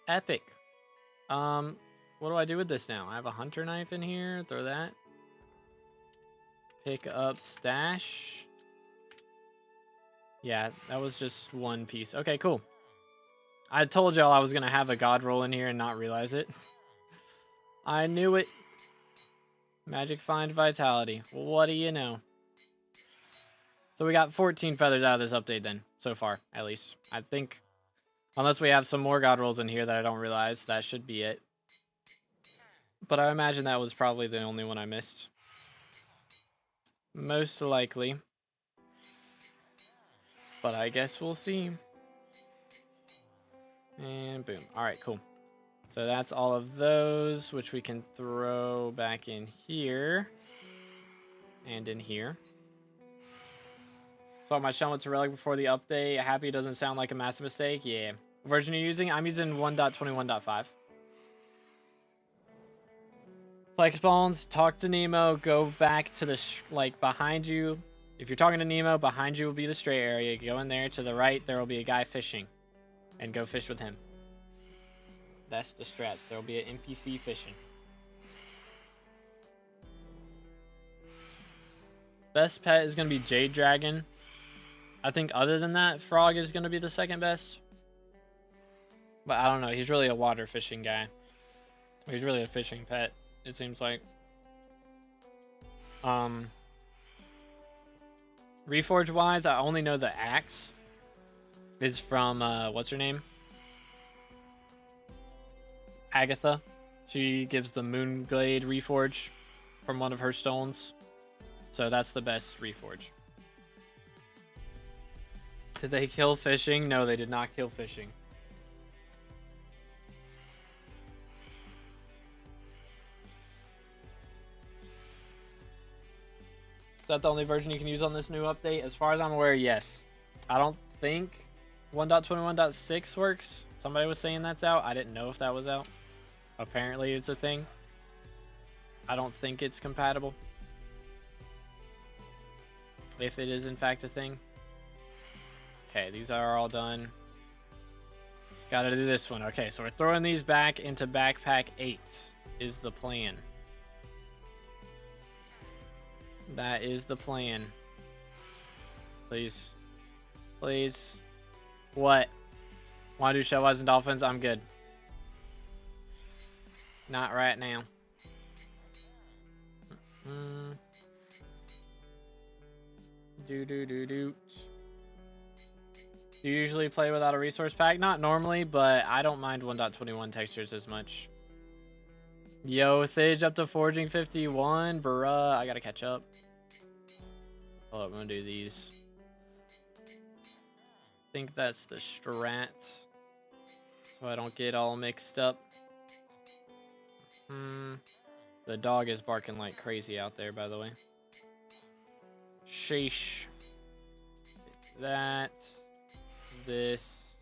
Epic. What do I do with this now? I have a hunter knife in here. Throw that. Pick up stash. Yeah, that was just one piece. Okay, cool. I told y'all I was going to have a god roll in here and not realize it. I knew it. Magic Find Vitality. What do you know? So we got 14 feathers out of this update then, so far, at least. I think, unless we have some more god rolls in here that I don't realize, that should be it. But I imagine that was probably the only one I missed. Most likely. But I guess we'll see. And boom. Alright, cool. So that's all of those, which we can throw back in here. And in here. So my shell went to relic before the update. Happy doesn't sound like a massive mistake. Yeah. What version are you using? I'm using 1.21.5. Flex bones, talk to Nemo, go back to the, like, behind you. If you're talking to Nemo, behind you will be the stray area. Go in there. To the right, there will be a guy fishing. And go fish with him. That's the strats. There will be an NPC fishing. Best pet is going to be Jade Dragon. I think other than that, Frog is going to be the second best. But I don't know. He's really a water fishing guy. He's really a fishing pet, it seems like. Reforge wise, I only know the axe is from what's her name? Agatha. She gives the Moonglade Reforge from one of her stones. So that's the best Reforge. Did they kill fishing? No, they did not kill fishing. Is that the only version you can use on this new update? As far as I'm aware, yes. I don't think 1.21.6 works. Somebody was saying that's out. I didn't know if that was out. Apparently it's a thing. I don't think it's compatible. If it is in fact a thing. Okay, these are all done. Gotta do this one. Okay, so we're throwing these back into backpack 8 is the plan. That is the plan. Please. Please. What? Want to do Shellwise and Dolphins? I'm good. Not right now. Do you usually play without a resource pack? Not normally, but I don't mind 1.21 textures as much. Yo, Thage up to foraging 51. Bruh, I gotta catch up. Hold up, I'm gonna do these. I think that's the strat. So I don't get all mixed up. The dog is barking like crazy out there, by the way. Sheesh. That. This.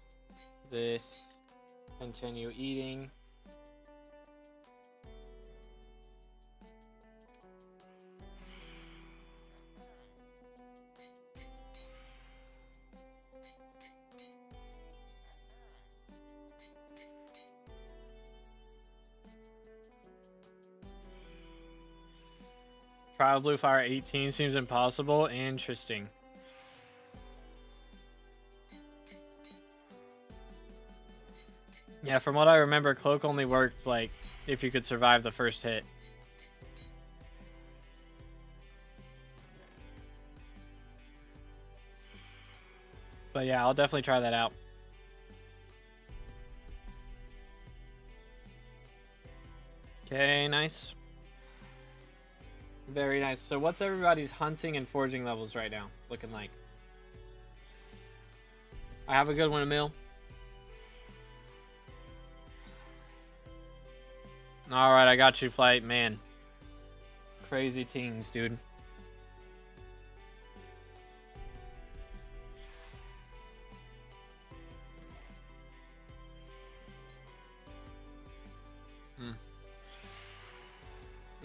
Continue eating. Trial Blue Fire 18 seems impossible. Interesting. Yeah, from what I remember, Cloak only worked, like, if you could survive the first hit. But yeah, I'll definitely try that out. Okay, nice. Very nice. So what's everybody's hunting and foraging levels right now looking like? I have a good one, Emil. Alright, I got you, Flight. Man. Crazy teams, dude.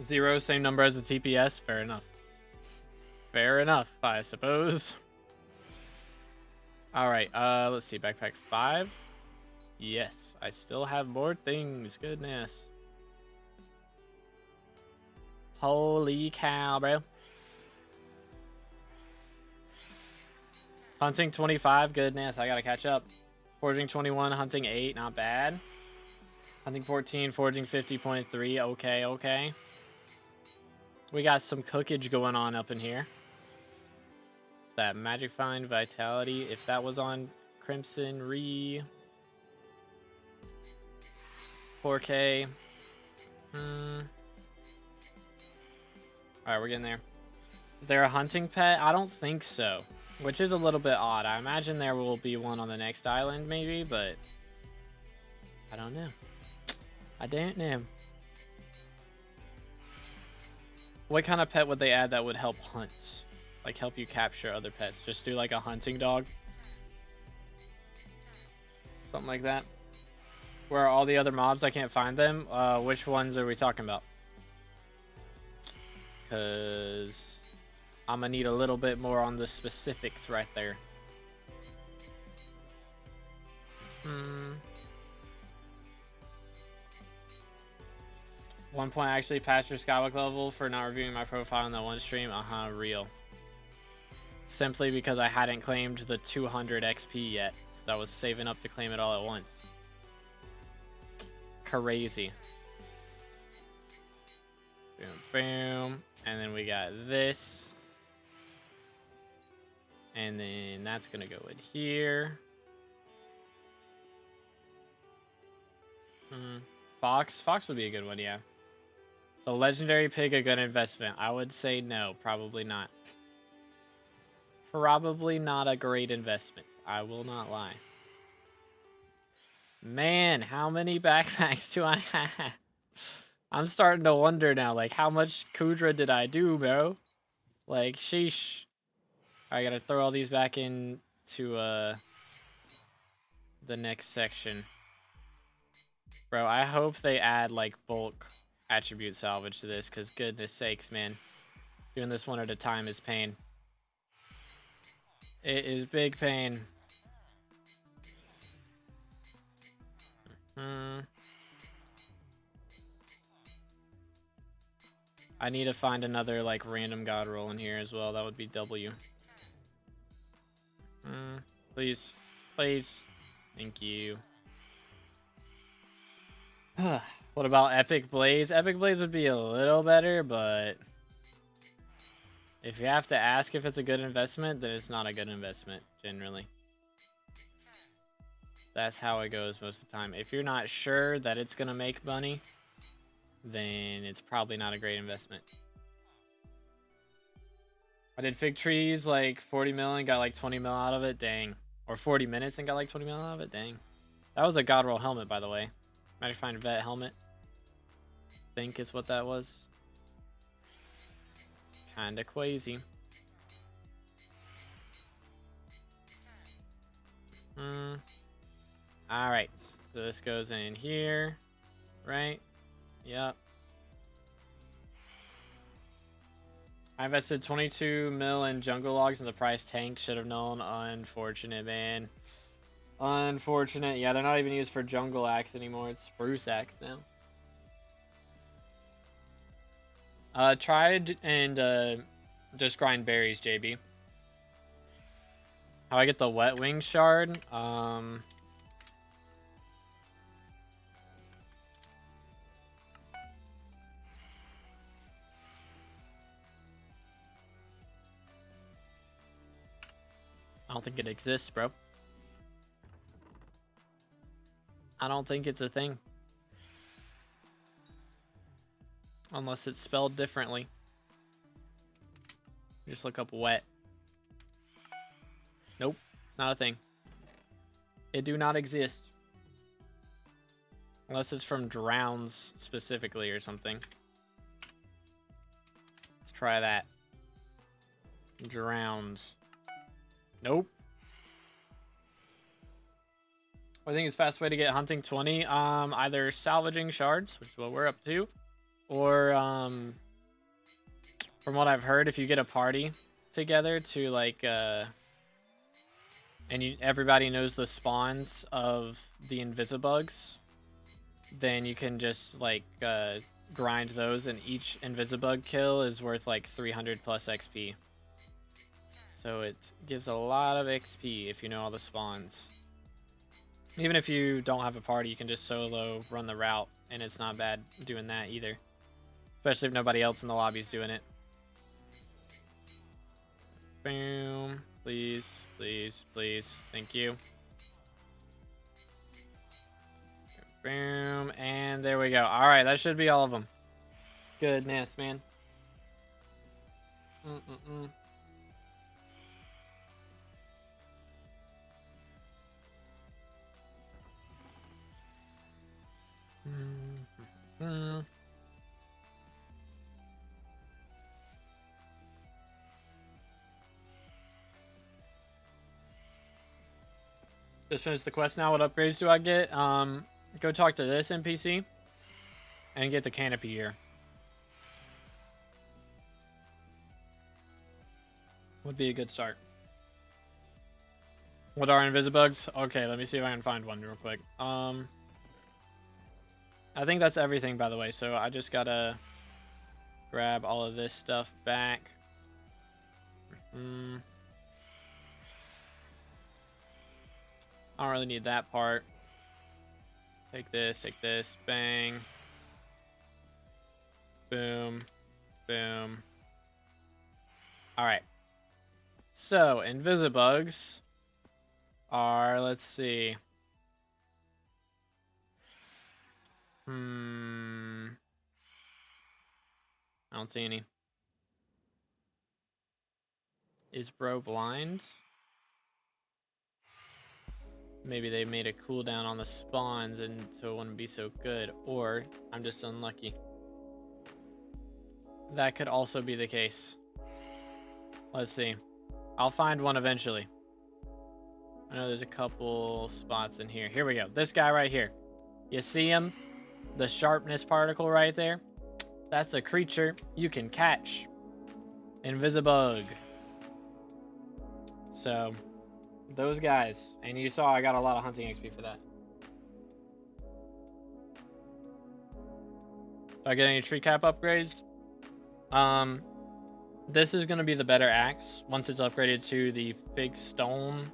0, same number as the TPS. Fair enough. Fair enough, I suppose. All right, let's see. Backpack 5. Yes, I still have more things. Goodness. Holy cow, bro. Hunting 25. Goodness, I gotta catch up. Foraging 21, hunting 8. Not bad. Hunting 14, foraging 50.3. Okay, okay. We got some cookage going on up in here. That magic find vitality. If that was on Crimson Re 4K. Alright, we're getting there. Is there a hunting pet? I don't think so. Which is a little bit odd. I imagine there will be one on the next island, maybe, but I don't know. I don't know. What kind of pet would they add that would help hunt? Like, help you capture other pets? Just do, like, a hunting dog? Something like that. Where are all the other mobs? I can't find them. Which ones are we talking about? Because I'm going to need a little bit more on the specifics right there. One point, I actually passed your SkyBlock level for not reviewing my profile in that one stream. Real. Simply because I hadn't claimed the 200 XP yet. Because I was saving up to claim it all at once. Crazy. Boom, boom. And then we got this. And then that's going to go in here. Fox. Fox would be a good one, yeah. So legendary pig, a good investment? I would say no, probably not. Probably not a great investment. I will not lie. Man, how many backpacks do I have? I'm starting to wonder now, like, how much Kudra did I do, bro? Like, sheesh. I gotta throw all these back into the next section. Bro, I hope they add, like, bulk attribute salvage to this, because goodness sakes, man. Doing this one at a time is pain. It is big pain. I need to find another, like, random god roll in here as well. That would be W. Please. Please. Thank you. What about Epic Blaze? Epic Blaze would be a little better, but if you have to ask if it's a good investment, then it's not a good investment, generally. That's how it goes most of the time. If you're not sure that it's going to make money, then it's probably not a great investment. I did fig trees like 40 mil and got like 20 mil out of it. Dang. Or 40 minutes and got like 20 mil out of it. Dang. That was a god roll helmet, by the way. Might find a vet helmet. Think is what that was. Kinda crazy. Alright. So this goes in here. Right? Yep. I invested 22 mil in jungle logs and the price tanked. Should have known. Unfortunate, man. Unfortunate. Yeah, they're not even used for jungle axe anymore. It's spruce axe now. Try and just grind berries, JB. How I get the wet wing shard? I don't think it exists, bro. I don't think it's a thing. Unless it's spelled differently. Just look up wet. Nope, it's not a thing. It do not exist. Unless it's from drowns specifically or something. Let's try that. Drowns. Nope. I think it's fast way to get hunting 20. Either salvaging shards, which is what we're up to, Or from what I've heard, if you get a party together to like and everybody knows the spawns of the Invisibugs, then you can just like grind those, and each Invisibug kill is worth like 300 plus XP. So it gives a lot of XP if you know all the spawns. Even if you don't have a party, you can just solo run the route, and it's not bad doing that either. Especially if nobody else in the lobby's doing it. Boom. Please, please, please. Thank you. Boom. And there we go. Alright, that should be all of them. Goodness, man. Just finished the quest now. What upgrades do I get? Go talk to this NPC and get the canopy here. Would be a good start. What are Invisibugs? Okay, let me see if I can find one real quick. I think that's everything, by the way, so I just gotta grab all of this stuff back. I don't really need that part. Take this, bang. Boom, boom. Alright. So, Invisibugs are, let's see. I don't see any. Is bro blind? Maybe they made a cooldown on the spawns and so it wouldn't be so good. Or I'm just unlucky. That could also be the case. Let's see. I'll find one eventually. I know there's a couple spots in here. Here we go. This guy right here. You see him? The sharpness particle right there? That's a creature you can catch. Invisibug. So, those guys. And you saw I got a lot of hunting XP for that. Do I get any tree cap upgrades? This is going to be the better axe once it's upgraded to the fig stone,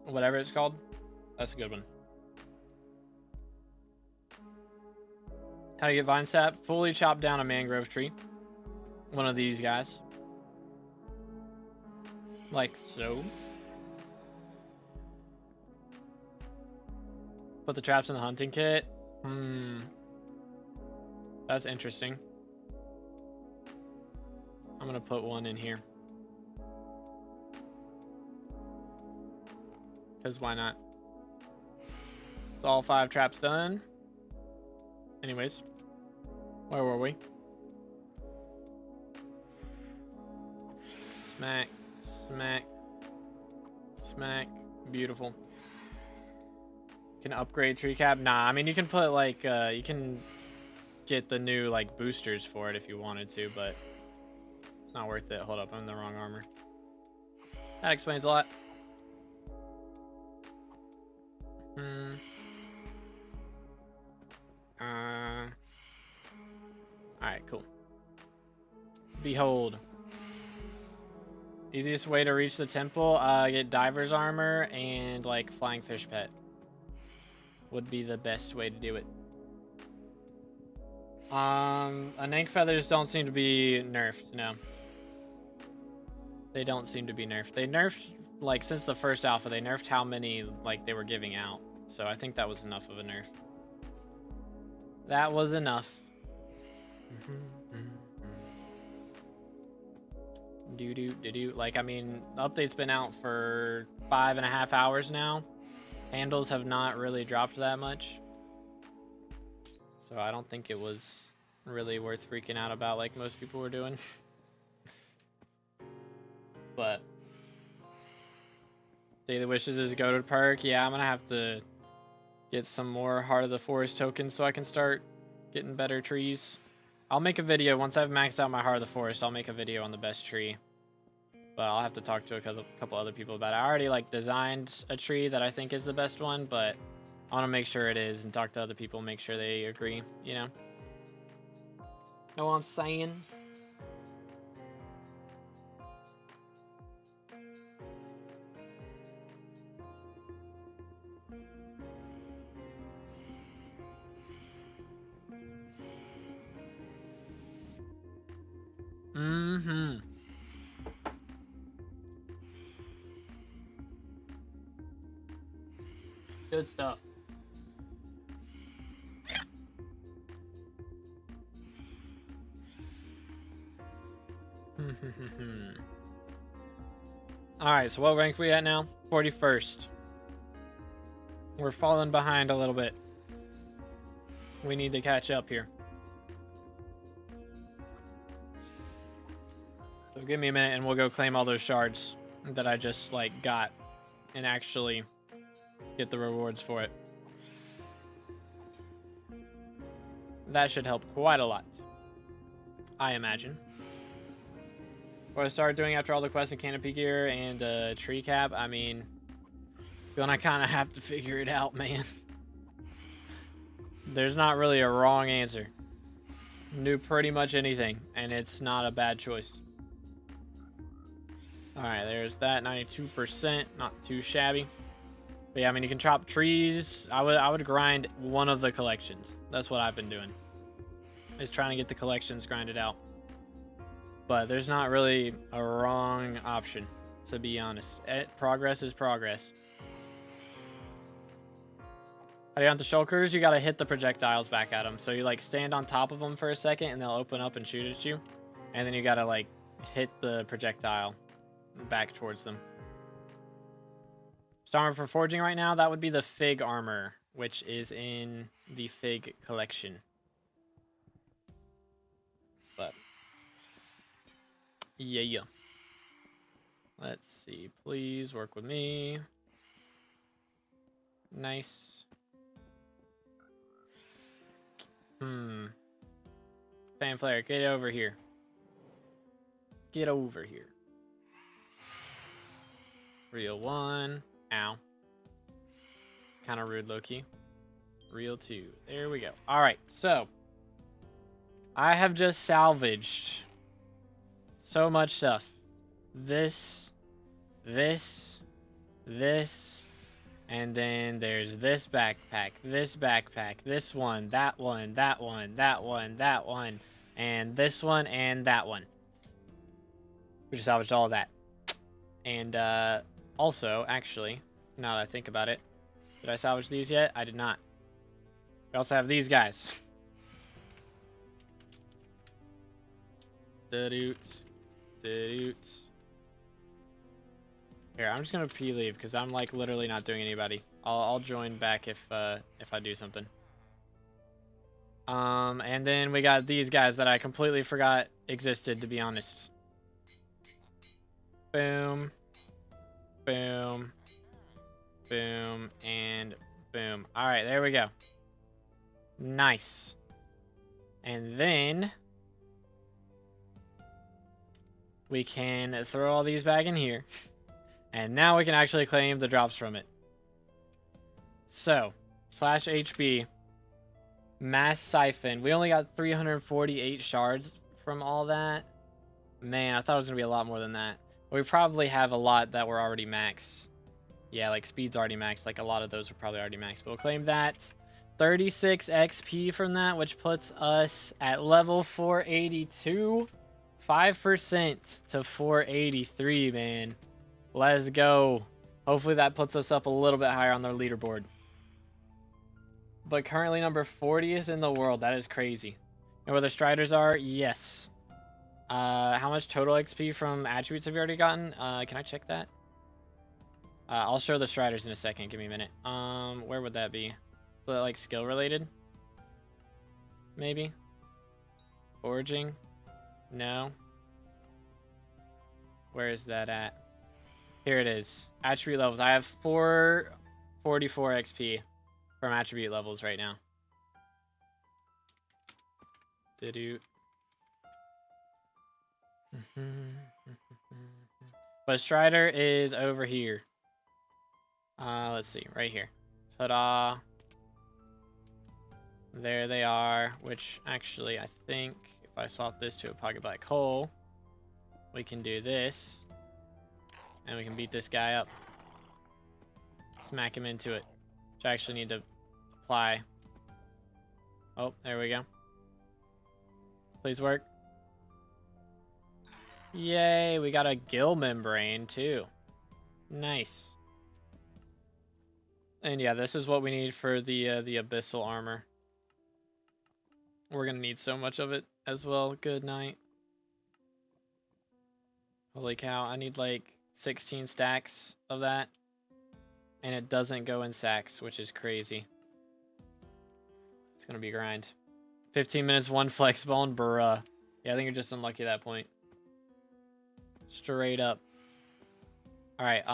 whatever it's called. That's a good one. How to get vine sap? Fully chop down a mangrove tree. One of these guys. Like so. Put the traps in the hunting kit. That's interesting. I'm gonna put one in here. Because why not? It's all 5 traps done. Anyways. Where were we? Smack. Smack. Smack. Beautiful. Can upgrade tree cap? Nah, I mean you can put like you can get the new like boosters for it if you wanted to, but it's not worth it. Hold up, I'm in the wrong armor. That explains a lot. Alright, cool. Behold. Easiest way to reach the temple, get diver's armor and like flying fish pet. Would be the best way to do it. Anank feathers don't seem to be nerfed, no. They don't seem to be nerfed. They nerfed, like, since the first alpha, they nerfed how many, like, they were giving out. So I think that was enough of a nerf. That was enough. Like, I mean, the update's been out for 5.5 hours now. Handles have not really dropped that much. So I don't think it was really worth freaking out about like most people were doing. But Daily Wishes is a goated perk. Yeah, I'm gonna have to get some more Heart of the Forest tokens so I can start getting better trees. I'll make a video once I've maxed out my Heart of the Forest. I'll make a video on the best tree. But I'll have to talk to a couple other people about it. I already like designed a tree that I think is the best one, but I want to make sure it is and talk to other people, make sure they agree, you know? Know what I'm saying? Mm-hmm. Good stuff. Alright, so what rank we at now? 41st. We're falling behind a little bit. We need to catch up here. So give me a minute and we'll go claim all those shards that I just like got and actually get the rewards for it. That should help quite a lot, I imagine. What I started doing after all the quests and canopy gear and tree cap, I mean, gonna kind of have to figure it out, man. There's not really a wrong answer. Do pretty much anything, and it's not a bad choice. Alright, there's that, 92%, not too shabby. But yeah, I mean, you can chop trees. I would grind one of the collections. That's what I've been doing. Is trying to get the collections grinded out. But there's not really a wrong option, to be honest. Progress is progress. How do you want the shulkers? You gotta hit the projectiles back at them. So you like stand on top of them for a second and they'll open up and shoot at you. And then you gotta like hit the projectile back towards them. Armor for forging right now, that would be the Fig armor, which is in the Fig collection. But yeah. Let's see. Please work with me. Nice. Fanflare, get over here. Get over here. Real 1. Ow. It's kind of rude, Loki. Real 2. There we go. Alright, so. I have just salvaged so much stuff. This. And then there's this backpack, this one, that one, that one, that one, that one, and this one, and that one. We just salvaged all of that. And, also, actually, now that I think about it, did I salvage these yet? I did not. We also have these guys. Da-doots. Da-doots. Here, I'm just gonna leave because I'm like literally not doing anybody. I'll join back if I do something. And then we got these guys that I completely forgot existed, to be honest. Boom. Boom. Boom. And boom. Alright, there we go. Nice. And then we can throw all these back in here. And now we can actually claim the drops from it. So, /HB, mass siphon. We only got 348 shards from all that. Man, I thought it was going to be a lot more than that. We probably have a lot that were already maxed. Yeah, like speed's already maxed. Like a lot of those were probably already maxed. But we'll claim that. 36 XP from that, which puts us at level 482. 5% to 483, man. Let's go. Hopefully that puts us up a little bit higher on their leaderboard. But currently number 40th in the world. That is crazy. And where the Striders are? Yes. How much total XP from attributes have you already gotten? Can I check that? I'll show the Striders in a second. Give me a minute. Where would that be? Is that like skill related? Maybe? Foraging? No. Where is that at? Here it is. Attribute levels. I have 444 XP from attribute levels right now. Did But Strider is over here. Let's see, right here. Ta-da. There they are, which actually I think if I swap this to a pocket black hole, we can do this. And we can beat this guy up. Smack him into it. Which I actually need to apply. Oh, there we go. Please work. Yay, we got a gill membrane too. Nice. And yeah, this is what we need for the abyssal armor. We're gonna need so much of it as well. Good night. Holy cow, I need like 16 stacks of that. And it doesn't go in sacks, which is crazy. It's gonna be a grind. 15 minutes, 1 flex bone, bruh. Yeah, I think you're just unlucky at that point. Straight up. Alright,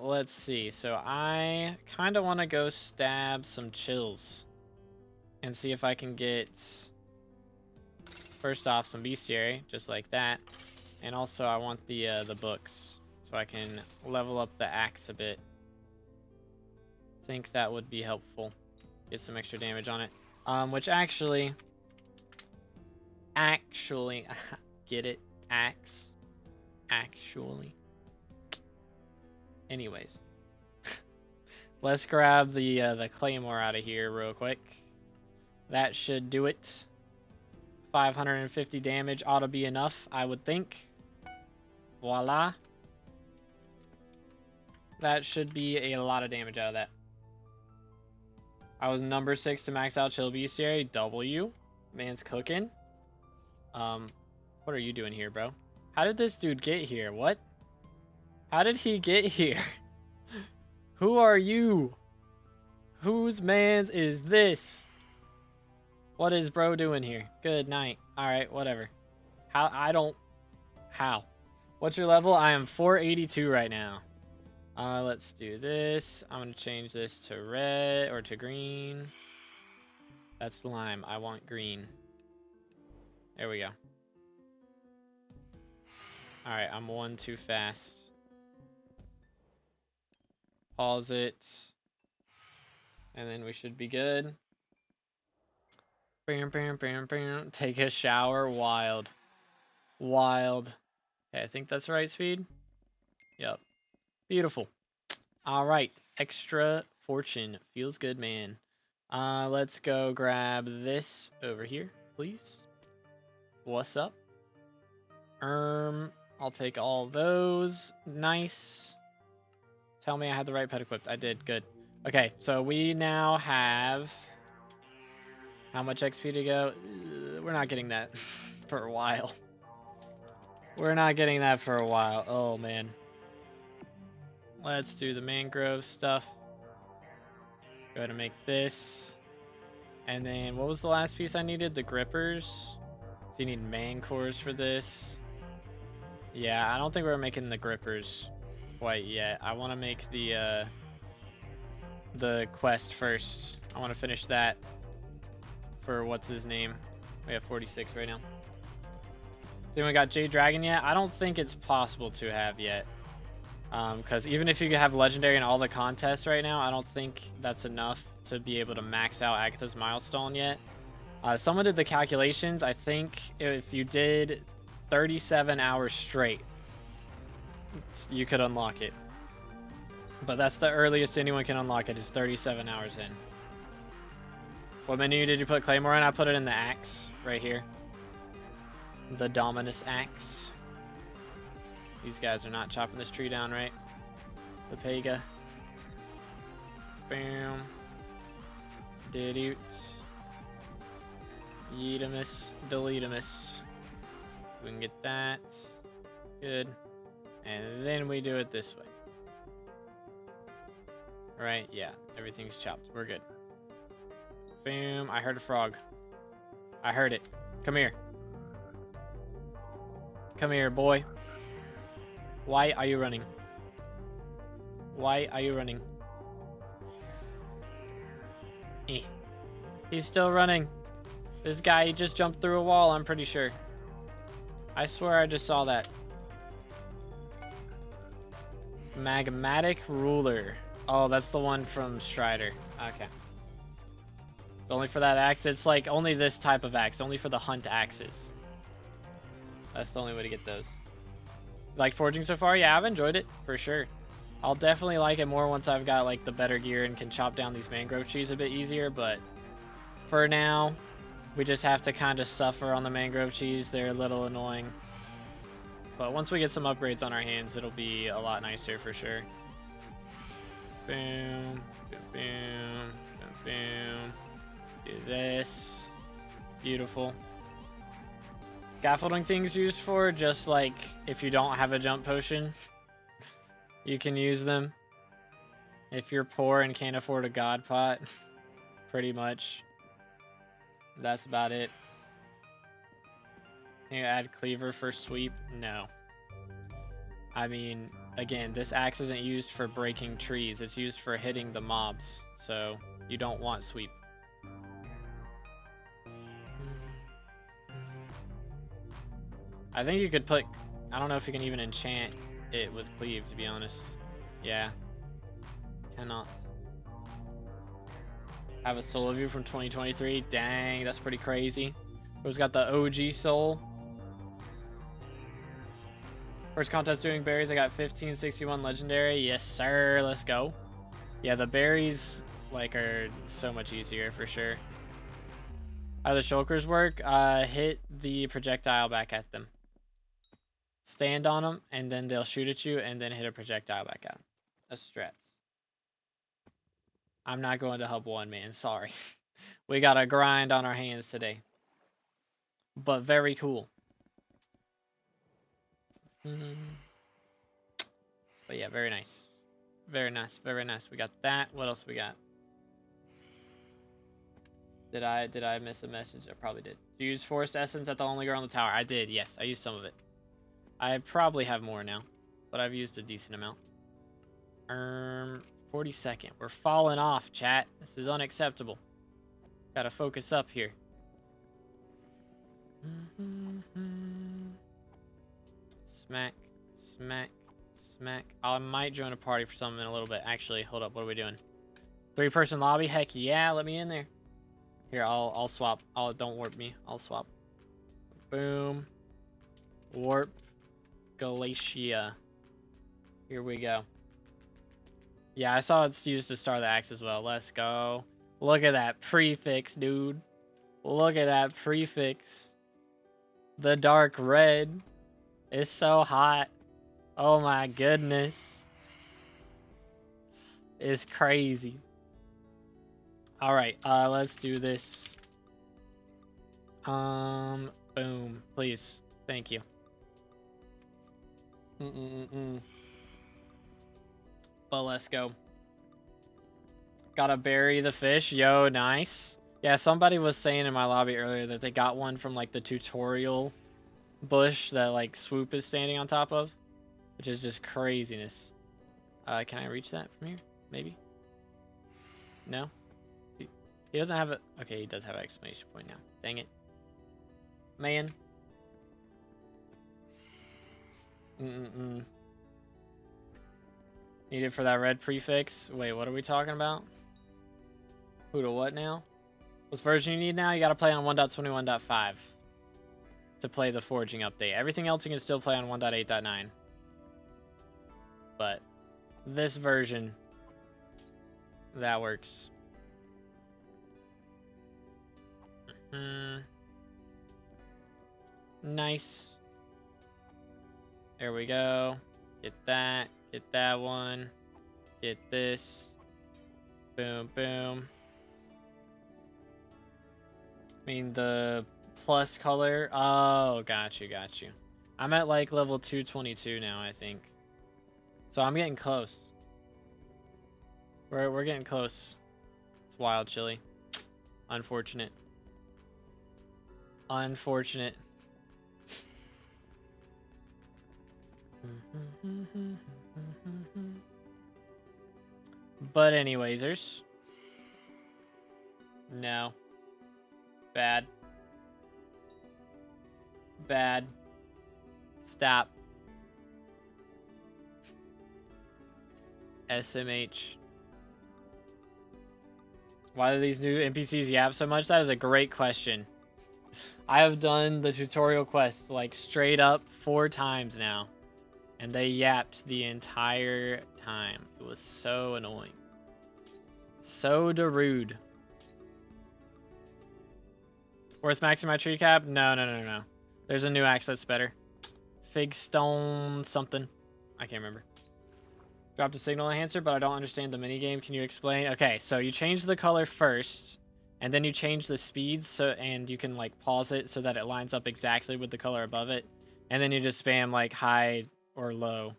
let's see. So I kind of want to go stab some chills. And see if I can get, first off, some bestiary, just like that. And also I want the books, so I can level up the axe a bit. I think that would be helpful. Get some extra damage on it. Which actually, get it? Axe. Actually. Anyways. Let's grab the claymore out of here real quick. That should do it. 550 damage ought to be enough, I would think. Voila. That should be a lot of damage out of that. I was number 6 to max out Chill Bestiary. W. Man's cooking. What are you doing here, bro? How did this dude get here? What? How did he get here? Who are you? Whose man's is this? What is bro doing here? Good night. Alright, whatever. How? What's your level? I am 482 right now. Let's do this. I'm gonna change this to red or to green. That's lime. I want green. There we go. Alright, I'm 1 too fast. Pause it. And then we should be good. Bam, bam, bam, bam. Take a shower. Wild. Wild. Okay, I think that's the right speed. Yep. Beautiful. Alright. Extra fortune. Feels good, man. Let's go grab this over here, please. What's up? I'll take all those. Nice. Tell me I had the right pet equipped. I did. Good. Okay, so we now have... How much XP to go? We're not getting that for a while. We're not getting that for a while. Oh, man. Let's do the mangrove stuff. Go ahead and make this. And then, what was the last piece I needed? The grippers. So you need man cores for this. Yeah, I don't think we're making the grippers quite yet. I want to make the quest first. I want to finish that for what's his name. We have 46 right now. Has anyone got Jade Dragon yet? I don't think it's possible to have yet. Because even if you have legendary in all the contests right now, I don't think that's enough to be able to max out Agatha's milestone yet. Someone did the calculations. I think if you did 37 hours straight, you could unlock it. But that's the earliest anyone can unlock it, is 37 hours in. What menu did you put Claymore in? I put it in the axe right here. The Dominus axe. These guys are not chopping this tree down, right? The Pega. Bam. Didoots. Yeetamus. Deletemus. We can get that. Good. And then we do it this way. Right? Yeah. Everything's chopped. We're good. Boom. I heard a frog. I heard it. Come here. Come here, boy. Why are you running? Why are you running? Eh. He's still running. This guy, he just jumped through a wall, I'm pretty sure. I swear I just saw that. Magmatic Ruler. Oh, that's the one from Strider. Okay. It's only for that axe. It's like only this type of axe. Only for the hunt axes. That's the only way to get those. Like forging so far? Yeah, I've enjoyed it for sure. I'll definitely like it more once I've got like the better gear and can chop down these mangrove trees a bit easier. But for now, we just have to kind of suffer on the mangrove trees. They're a little annoying. But once we get some upgrades on our hands, it'll be a lot nicer for sure. Boom, boom, boom, boom, boom. Do this. Beautiful. Scaffolding things used for just like if you don't have a jump potion, you can use them. If you're poor and can't afford a god pot, pretty much. That's about it. Can you add cleaver for sweep? No. I mean, again, this axe isn't used for breaking trees. It's used for hitting the mobs. So you don't want sweep. I think you could put... I don't know if you can even enchant it with cleave, to be honest. Yeah. Cannot. Have a solo view from 2023. Dang, that's pretty crazy. Who's got the OG soul? First contest doing berries. I got 1561 legendary. Yes, sir. Let's go. Yeah, the berries like are so much easier for sure. How the shulkers work? Hit the projectile back at them. Stand on them, and then they'll shoot at you, and then hit a projectile back at them. That's strats. I'm not going to hub 1, man. Sorry. We got a grind on our hands today. But very cool. But yeah, very nice. Very nice, very nice. We got that. What else we got? Did I miss a message? I probably did. Did you use Forest Essence at the only girl on the tower? I did, yes. I used some of it. I probably have more now, but I've used a decent amount. 42nd. We're falling off, chat. This is unacceptable. Gotta focus up here. Smack, smack, smack. I might join a party for something in a little bit. Actually, hold up. What are we doing? 3-person lobby? Heck yeah, let me in there. Here, I'll swap. Don't warp me. I'll swap. Boom. Warp. Galatia. Here we go. Yeah, I saw it's used to star the axe as well. Let's go. Look at that prefix, dude. Look at that prefix. The dark red. It's so hot. Oh my goodness. It's crazy. All right, let's do this. Boom, please. Thank you. But let's go. Gotta bury the fish. Yo, nice. Yeah, somebody was saying in my lobby earlier that they got one from like the tutorial bush that like Swoop is standing on top of, which is just craziness. Can I reach that from here? Maybe. No. He doesn't have a... Okay, he does have an exclamation point now. Dang it. Man. Needed for that red prefix. Wait, what are we talking about? Who to what now? What's version you need now? You gotta play on 1.21.5 to play the foraging update. Everything else you can still play on 1.8.9. But this version, that works. Nice. There we go. Get that. Get that one. Get this. Boom, boom. I mean, the plus color. Oh, got you. I'm at like level 222 now, I think. So I'm getting close. We're getting close. It's wild, Chili. Unfortunate. Unfortunate. But anywaysers. No. Bad. bad. Stop. SMH. Why do these new NPCs yap so much? That is a great question. I have done the tutorial quest like straight up 4 times now. And they yapped the entire time. It was so annoying. So rude. Worth maxing my tree cap? No. There's a new axe that's better. Fig stone something. I can't remember. Dropped a signal enhancer, but I don't understand the minigame. Can you explain? Okay, so you change the color first, and then you change the speeds, and you can like pause it so that it lines up exactly with the color above it. And then you just spam like high or low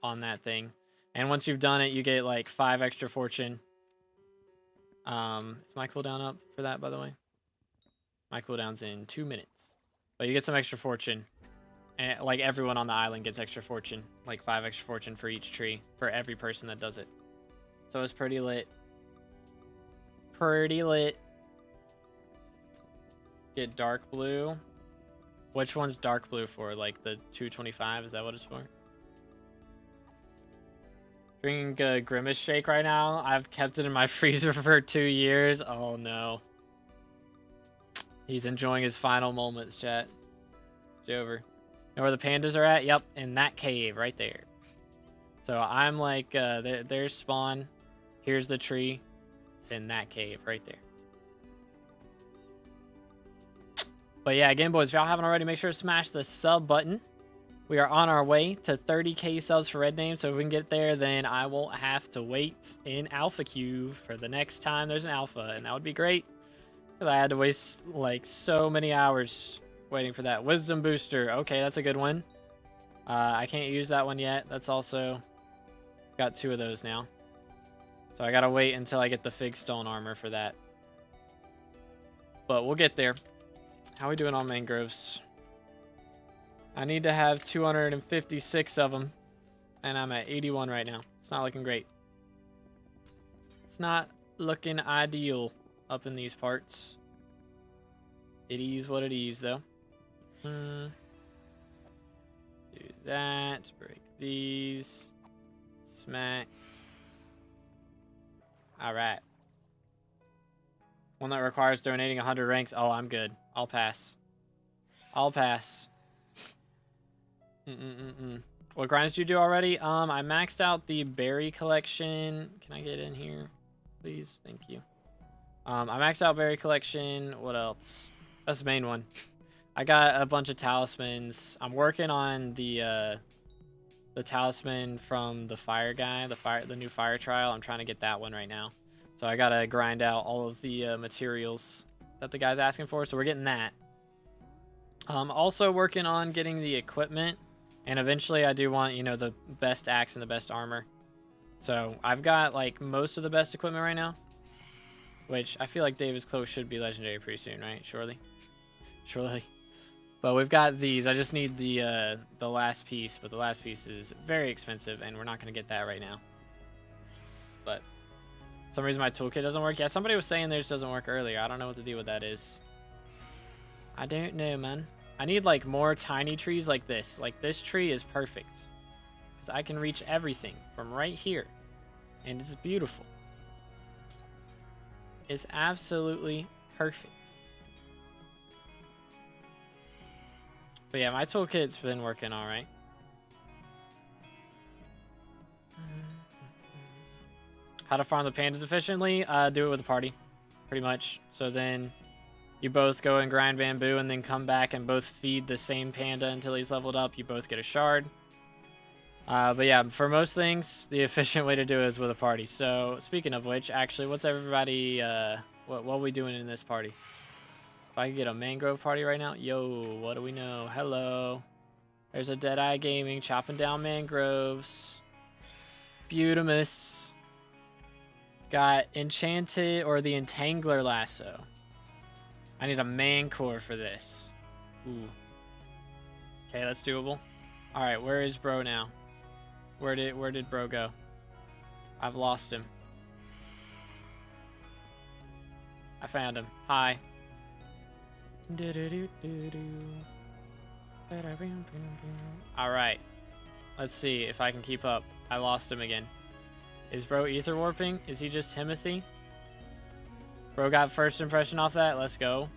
on that thing. And once you've done it, you get like 5 extra fortune. Is my cooldown up for that, by the way? My cooldown's in 2 minutes. But you get some extra fortune. And like everyone on the island gets extra fortune. Like 5 extra fortune for each tree. For every person that does it. So it's pretty lit. Pretty lit. Get dark blue. Which one's dark blue for? Like the 225? Is that what it's for? Drinking a Grimace shake right now. I've kept it in my freezer for 2 years. Oh no. He's enjoying his final moments, chat. It's over. Know where the pandas are at? Yep, in that cave right there. So I'm like, there's spawn. Here's the tree. It's in that cave right there. But yeah, again, boys, if y'all haven't already, make sure to smash the sub button. We are on our way to 30k subs for Red Name, so if we can get there, then I won't have to wait in Alpha Queue for the next time there's an Alpha, and that would be great. Because I had to waste, like, so many hours waiting for that. Wisdom Booster. Okay, that's a good one. I can't use that one yet. That's also... Got 2 of those now. So I gotta wait until I get the Fig Stone armor for that. But we'll get there. How are we doing on mangroves? I need to have 256 of them. And I'm at 81 right now. It's not looking great. It's not looking ideal up in these parts. It is what it is, though. Do that. Break these. Smack. Alright. One that requires donating 100 ranks. Oh, I'm good. I'll pass. I'll pass. What grinds did you do already? I maxed out the berry collection. Can I get in here, please? Thank you. I maxed out berry collection. What else? That's the main one. I got a bunch of talismans. I'm working on the talisman from the fire guy, the new fire trial. I'm trying to get that one right now. So I gotta grind out all of the materials that the guy's asking for. So we're getting that. Also working on getting the equipment. And eventually I do want, you know, the best axe and the best armor. So I've got like most of the best equipment right now. Which I feel like David's Cloak should be legendary pretty soon, right? Surely. But we've got these. I just need the last piece. But the last piece is very expensive. And we're not going to get that right now. But for some reason my toolkit doesn't work. Yeah, somebody was saying theirs doesn't work earlier. I don't know what the deal with that is. I don't know, man. I need like more tiny trees like this. Like this tree is perfect. Because I can reach everything from right here. And it's beautiful. It's absolutely perfect. But yeah, my toolkit's been working alright. How to farm the pandas efficiently? Do it with a party. Pretty much. So then you both go and grind bamboo and then come back and both feed the same panda until he's leveled up. You both get a shard. But yeah, for most things, the efficient way to do it is with a party. So speaking of which, actually, what's everybody, what are we doing in this party? If I could get a mangrove party right now. Yo, what do we know? Hello. There's a Deadeye Gaming chopping down mangroves. Beautimus. Got Enchanted or the Entangler Lasso. I need a man core for this. Ooh. Okay, that's doable. Alright, where is bro now? Where did bro go? I've lost him. I found him. Hi. All right. Let's see if I can keep up. I lost him again. Is bro ether warping? Is he just Timothy? Bro got first impression off that. Let's go.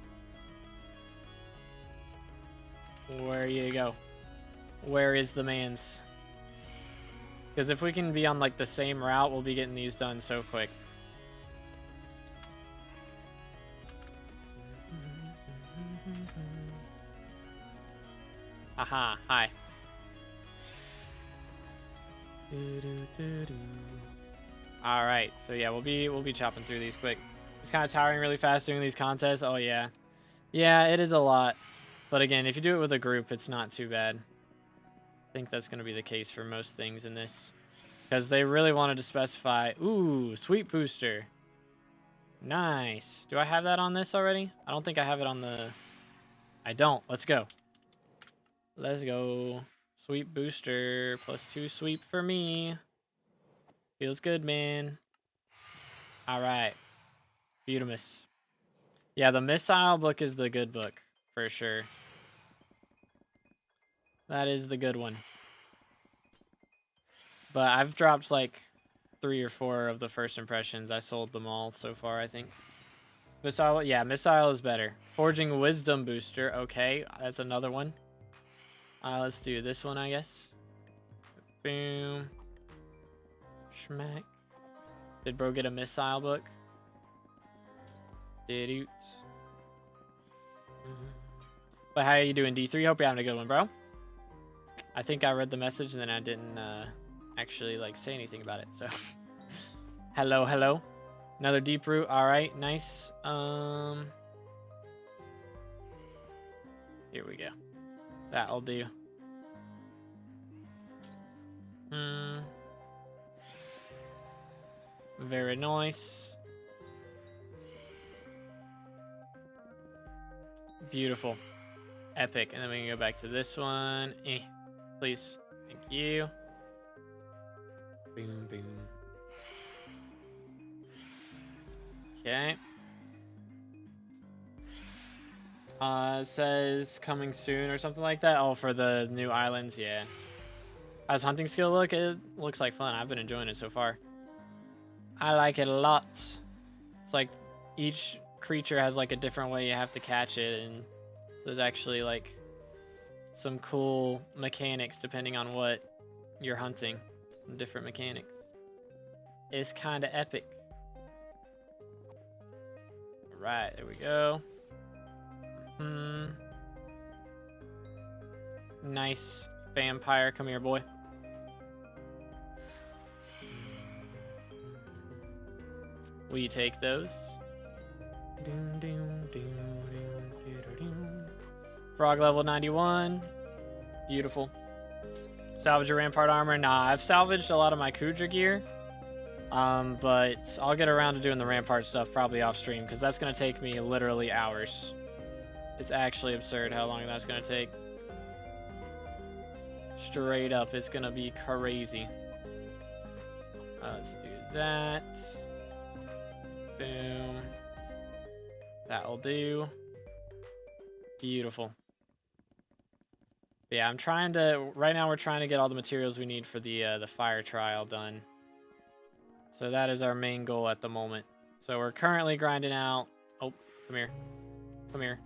Where you go? Where is the man's? Because if we can be on like the same route, we'll be getting these done so quick. Aha, hi. All right, so yeah, we'll be chopping through these quick. It's kind of tiring really fast doing these contests. Oh yeah, yeah, it is a lot. But again, if you do it with a group, it's not too bad. I think that's going to be the case for most things in this, because they really wanted to specify. Ooh, sweet booster. Nice. Do I have that on this already? I don't think I have it on the. I don't. Let's go. Let's go. Sweep booster. +2 sweep for me. Feels good, man. All right. Beautimus. Yeah, the missile book is the good book. For sure. That is the good one. But I've dropped like 3 or 4 of the first impressions. I sold them all so far, I think. Missile, yeah, missile is better. Forging wisdom booster. Okay, that's another one. Let's do this one, I guess. Boom. Schmack. Did bro get a missile book? Did it? But how are you doing, D3? Hope you're having a good one, bro. I think I read the message and then I didn't actually like say anything about it. So, hello, hello. Another deep root. All right, nice. Here we go. That'll do. Very nice. Beautiful. Epic. And then we can go back to this one. Please. Thank you. Boom, boom. Okay. It says coming soon or something like that. Oh, for the new islands, yeah. How's hunting skill look? It looks like fun. I've been enjoying it so far. I like it a lot. It's like each creature has like a different way you have to catch it, and there's actually like some cool mechanics depending on what you're hunting. Some different mechanics. It's kind of epic. All right, there we go. Nice vampire. Come here, boy. Will you take those? Frog level 91. Beautiful. Salvage your rampart armor. Nah, I've salvaged a lot of my Kudra gear. But I'll get around to doing the rampart stuff probably off stream, because that's going to take me literally hours. It's actually absurd how long that's going to take. Straight up, it's going to be crazy. Let's do that. Boom. That'll do. Beautiful. But yeah, I'm trying to... Right now, we're trying to get all the materials we need for the fire trial done. So that is our main goal at the moment. So we're currently grinding out... Oh, come here. Come here.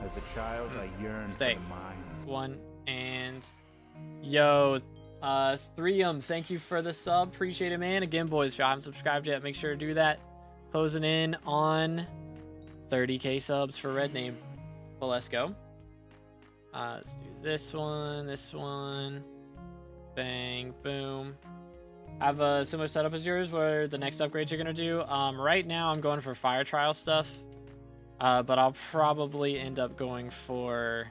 As a child, I yearned Stay. for the mines. One and... Yo, Threum, thank you for the sub. Appreciate it, man. Again, boys, if you haven't subscribed yet, make sure to do that. Closing in on 30k subs for Red Name. Well, let's go. Let's do this one. Bang, boom. I have a similar setup as yours where the next upgrades you're going to do. Right now, I'm going for fire trial stuff. But I'll probably end up going for...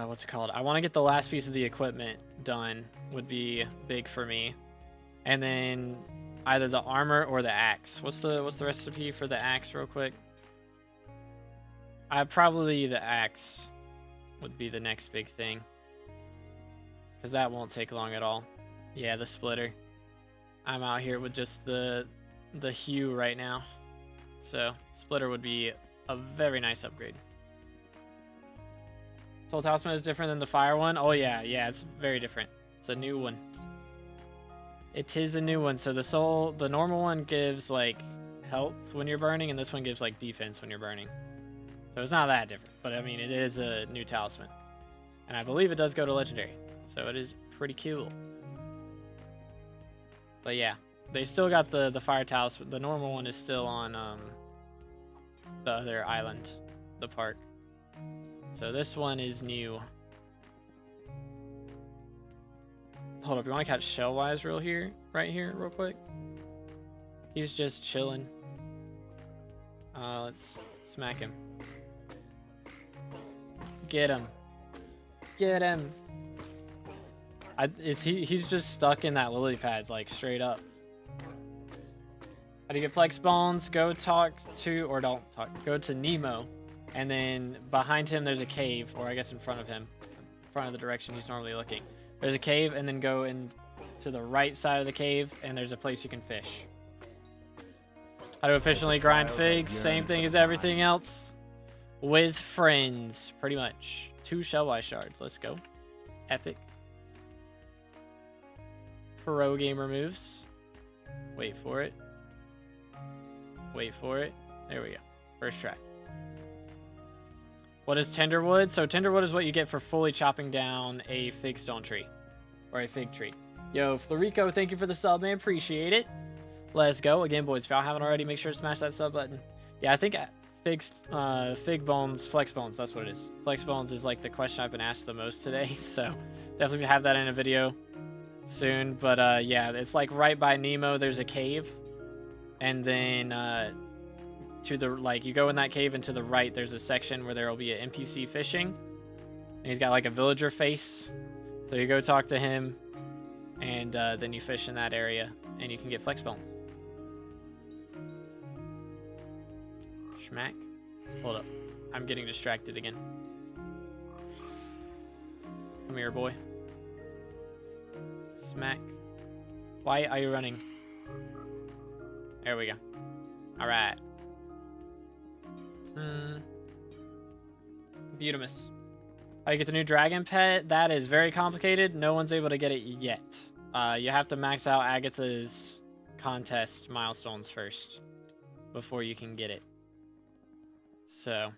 what's it called? I want to get the last piece of the equipment done. Would be big for me. And then either the armor or the axe. What's the recipe for the axe real quick? Probably the axe would be the next big thing. Because that won't take long at all. Yeah, the splitter. I'm out here with just the hue right now. So Splitter would be a very nice upgrade. Soul Talisman is different than the fire one. Oh yeah, it's very different. It's a new one. It is a new one. So the normal one gives like health when you're burning, and this one gives like defense when you're burning. So it's not that different, but I mean it is a new talisman, and I believe it does go to legendary, so it is pretty cool. But yeah, they still got the fire talisman. The normal one is still on the other island, the park. So this one is new. Hold up, you want to catch Shellwise right here, real quick? He's just chilling. Let's smack him. Get him. Get him. He's just stuck in that lily pad, like straight up. How do you get Flex Bones? Go talk to, or don't talk, go to Nemo. And then behind him, there's a cave, or I guess in front of him, in front of the direction he's normally looking. There's a cave, and then go in to the right side of the cave, and there's a place you can fish. How to efficiently grind figs? Same thing as everything else. With friends, pretty much. 2 Shellwise shards. Let's go. Epic. Pro gamer moves. Wait for it. Wait for it. There we go. First try. What is Tenderwood? So Tenderwood is what you get for fully chopping down a fig stone tree. Or a fig tree. Yo, Florico, thank you for the sub, man. Appreciate it. Let's go. Again, boys, if y'all haven't already, make sure to smash that sub button. Yeah, I think fig bones, flex bones, that's what it is. Flex bones is like the question I've been asked the most today. So definitely have that in a video soon. But yeah, it's like right by Nemo, there's a cave. And then to the, like, you go in that cave and to the right, there's a section where there will be an NPC fishing. And he's got like a villager face. So you go talk to him, and then you fish in that area, and you can get flex bones. Schmack. Hold up. I'm getting distracted again. Come here, boy. Smack. Why are you running? There we go. Alright. Beautimus. How do you get the new dragon pet? That is very complicated. No one's able to get it yet. You have to max out Agatha's contest milestones first before you can get it. So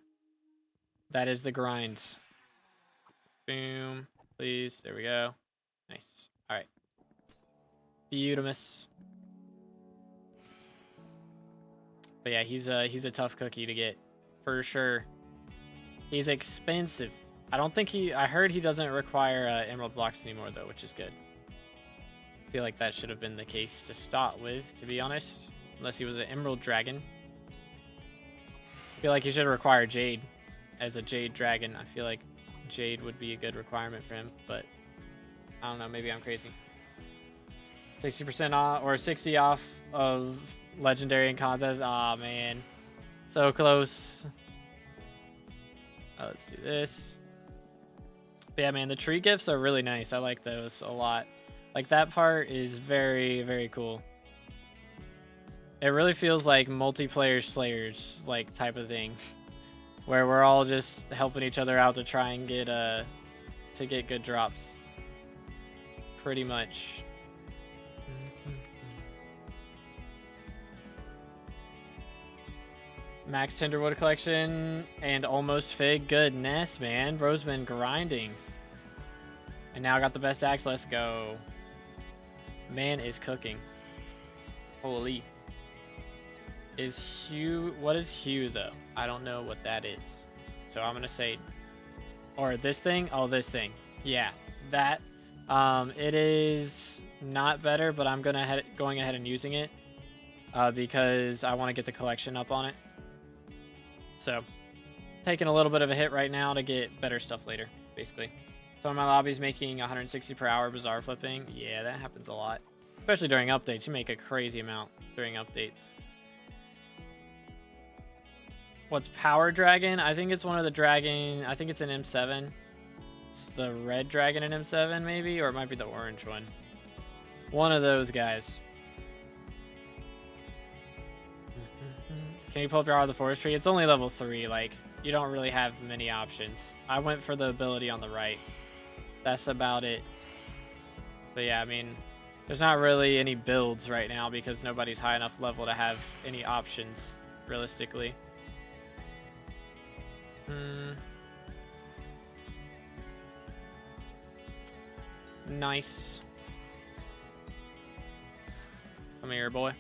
that is the grind. Boom. Please. There we go. Nice. All right. Beautimus. But yeah, he's a tough cookie to get for sure. He's expensive. I heard he doesn't require emerald blocks anymore though, which is good. I feel like that should have been the case to start with, to be honest. Unless he was an emerald dragon. I feel like he should require jade as a jade dragon. I feel like jade would be a good requirement for him, but I don't know, maybe I'm crazy. 60% off or 60 off of legendary and contest. Aw, man. So close. Let's do this. But yeah, man, the tree gifts are really nice. I like those a lot. Like, that part is very, very cool. It really feels like multiplayer Slayers, like, type of thing. Where we're all just helping each other out to try and get, to get good drops. Pretty much. Max Tenderwood collection and almost fig. Goodness, man. Bro's been grinding. And now I got the best axe. Let's go. Man is cooking. Holy. What is Hue though? I don't know what that is. So I'm gonna say, or this thing? Oh, this thing. Yeah, that. It is not better, but I'm going ahead and using it because I want to get the collection up on it. So, taking a little bit of a hit right now to get better stuff later, basically. So my lobby's making 160 per hour bazaar flipping. Yeah, that happens a lot. Especially during updates. You make a crazy amount during updates. What's Power Dragon? I think it's one of the dragon. I think it's an M7. It's the red dragon in M7, maybe? Or it might be the orange one. One of those guys. Can you pull up your Art of the Forest tree? It's only level 3. Like, you don't really have many options. I went for the ability on the right. That's about it. But yeah, I mean, there's not really any builds right now because nobody's high enough level to have any options, realistically. Nice. Come here, boy.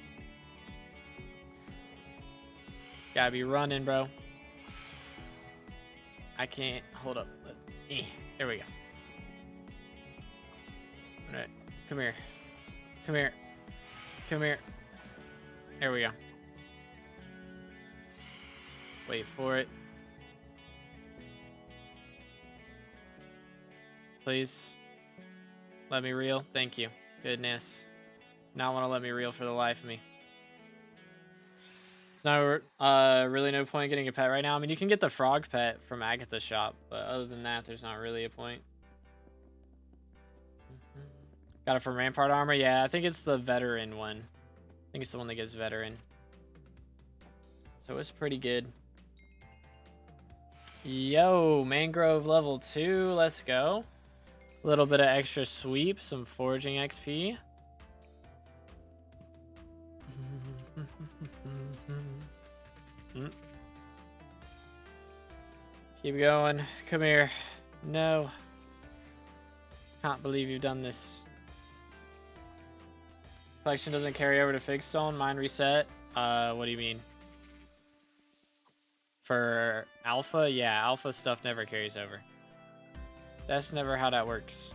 Gotta be running, bro. I can't. Hold up. There we go. Alright. Come here. Come here. Come here. There we go. Wait for it. Please. Let me reel. Thank you. Goodness. Not want to let me reel for the life of me. There's no, really no point getting a pet right now. I mean, you can get the frog pet from Agatha's shop, but other than that, there's not really a point. Got it from Rampart Armor? Yeah, I think it's the veteran one. I think it's the one that gives veteran. So it's pretty good. Yo, Mangrove level 2. Let's go. A little bit of extra sweep, some foraging XP. Keep going. Come here. No. Can't believe you've done this. Collection doesn't carry over to Figstone. Mine reset. What do you mean? For alpha? Yeah, alpha stuff never carries over. That's never how that works.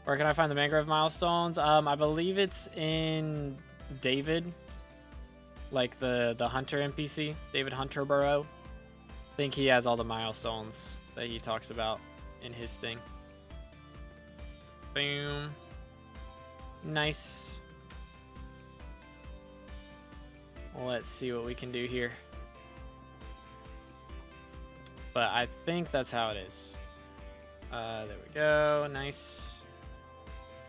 Where can I find the mangrove milestones? I believe it's in David. Like the hunter NPC. David Hunterborough. I think he has all the milestones that he talks about in his thing. Boom. Nice. Let's see what we can do here. But I think that's how it is. There we go. Nice.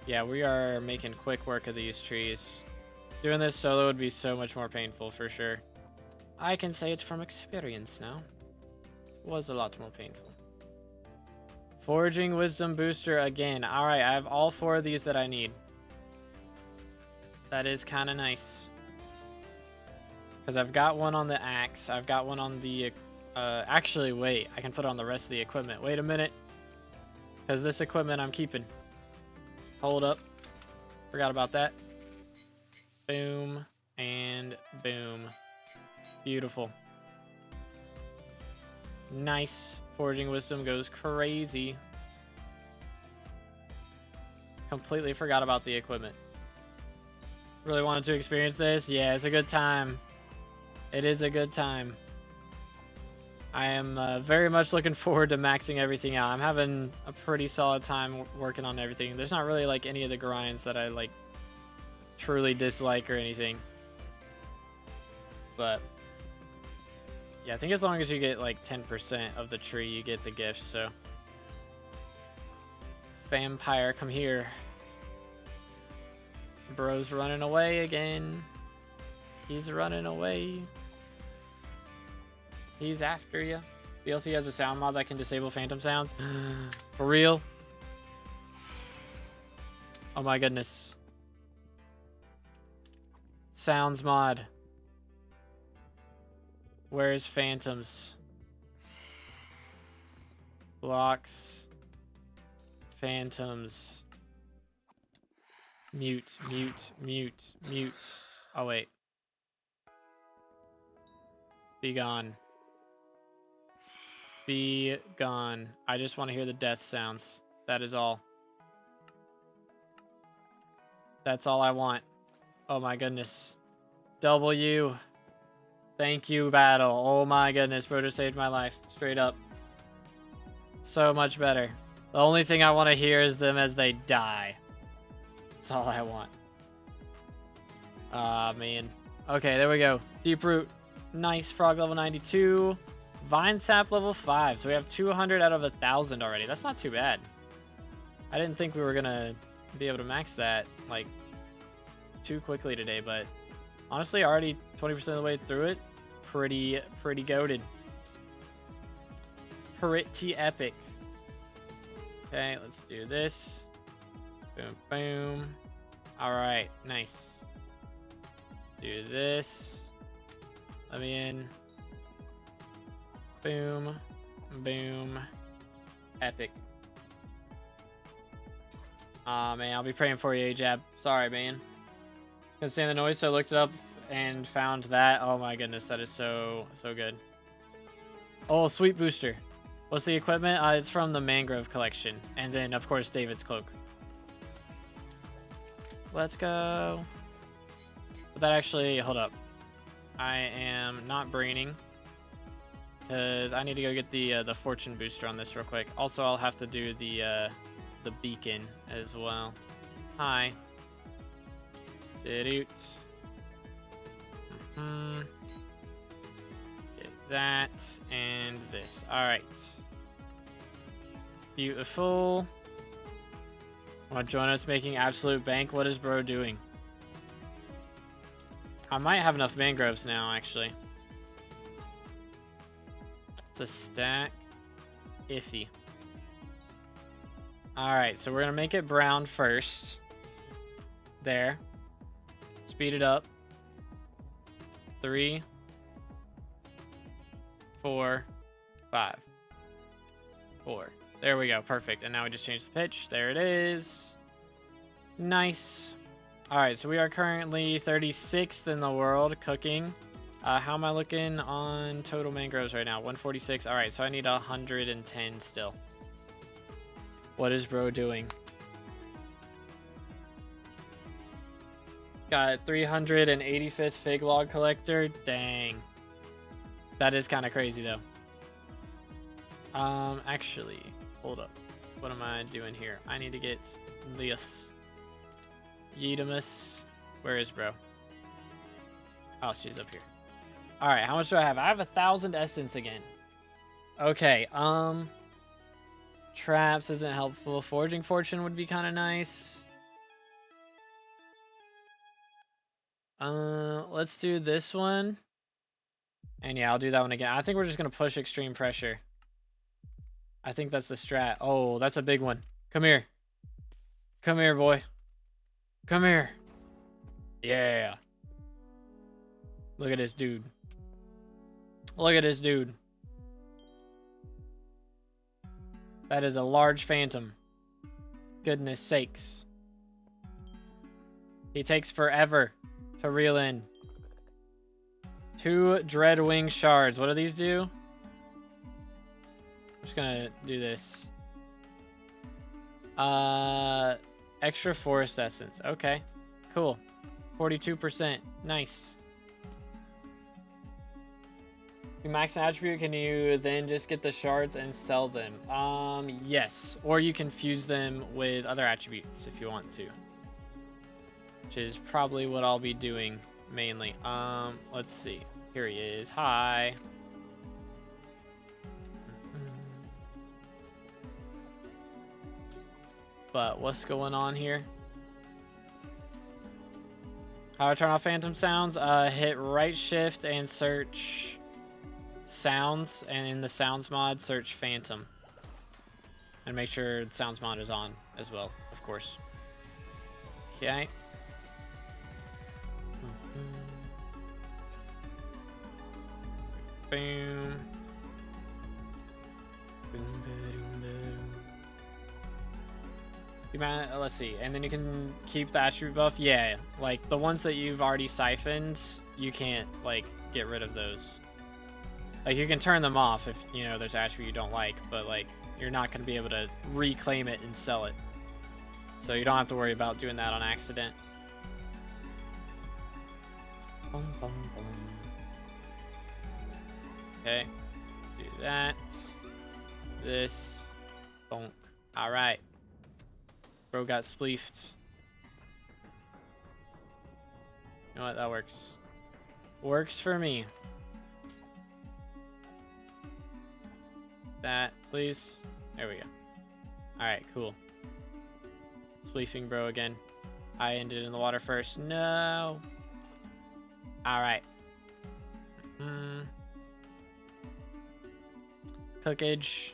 Yeah, we are making quick work of these trees. Doing this solo would be so much more painful for sure. I can say it from experience now. It was a lot more painful. Foraging Wisdom Booster again. Alright, I have all 4 of these that I need. That is kind of nice. Because I've got one on the axe. I've got one on the... actually, wait. I can put it on the rest of the equipment. Wait a minute. Because this equipment I'm keeping. Hold up. Forgot about that. Boom. And boom. Beautiful. Nice. Foraging Wisdom goes crazy. Completely forgot about the equipment. Really wanted to experience this? Yeah, it's a good time. It is a good time. I am very much looking forward to maxing everything out. I'm having a pretty solid time working on everything. There's not really like any of the grinds that I like truly dislike or anything. But yeah, I think as long as you get like 10% of the tree, you get the gift. So vampire, come here. Bro's running away again. He's running away. He's after you. DLC has a sound mod that can disable phantom sounds. For real? Oh my goodness. Sounds mod. Where's phantoms? Blocks. Phantoms. Mute, mute, mute, mute. Oh wait. Be gone. Be gone. I just want to hear the death sounds. That is all. That's all I want. Oh my goodness. W. Thank you, battle. Oh my goodness, bro, just saved my life. Straight up. So much better. The only thing I want to hear is them as they die. That's all I want. Ah, man. Okay, there we go. Deep Root. Nice. Frog level 92. Vine Sap level 5. So we have 200 out of 1,000 already. That's not too bad. I didn't think we were going to be able to max that, like, too quickly today, but Honestly, already 20% of the way through it. It's pretty goated. Pretty epic. Okay, let's do this. Boom, boom. All right, nice. Let's do this. Let me in. Boom, boom. Epic. Aw, man, I'll be praying for you, A-Jab. Sorry, man. Couldn't stand the noise, so I looked it up and found that. Oh my goodness, that is so good. Oh, sweet booster. What's the equipment? It's from the Mangrove collection. And then, of course, David's cloak. Let's go. But that actually, hold up. I am not braining. Because I need to go get the fortune booster on this real quick. Also, I'll have to do the beacon as well. Hi. Get that and this. Alright. Beautiful. Want to join us making absolute bank? What is bro doing? I might have enough mangroves now, actually. It's a stack. Iffy. Alright, so we're going to make it brown first. There. Speed it up. 3, 4, 5, 4. There we go. Perfect. And now we just change the pitch. There it is. Nice. Alright, so we are currently 36th in the world cooking. How am I looking on total mangroves right now? 146. Alright, so I need 110 still. What is bro doing? Got 385th fig log collector. Dang. That is kind of crazy though. Actually, hold up. What am I doing here? I need to get this. Yeetimus. Where is bro? Oh, she's up here. Alright, how much do I have? I have 1,000 essence again. Okay, traps isn't helpful. Foraging fortune would be kind of nice. Let's do this one. And yeah, I'll do that one again. I think we're just going to push extreme pressure. I think that's the strat. Oh, that's a big one. Come here. Come here, boy. Come here. Yeah. Look at this dude. Look at this dude. That is a large phantom. Goodness sakes. He takes forever to reel in. 2 Dreadwing shards. What do these do? I'm just gonna do this. Extra forest essence. Okay, cool. 42%. Nice. You max an attribute, can you then just get the shards and sell them? Yes. Or you can fuse them with other attributes if you want to. Which is probably what I'll be doing mainly. Let's see. Here he is. Hi. But what's going on here? How do I turn off phantom sounds? Hit right shift and search sounds, and in the sounds mod search phantom. And make sure the sounds mod is on as well, of course. Okay. Boom. Let's see, and then you can keep the attribute buff. Yeah, like the ones that you've already siphoned, you can't like get rid of those. Like you can turn them off if you know there's an attribute you don't like, but like you're not going to be able to reclaim it and sell it. So you don't have to worry about doing that on accident. Bum, bum, bum. Okay, do that. This. Bonk. All right. Bro got spleefed. You know what? That works. Works for me. That, please. There we go. Alright, cool. Spleefing bro again. I ended in the water first. No. All right. Cookage.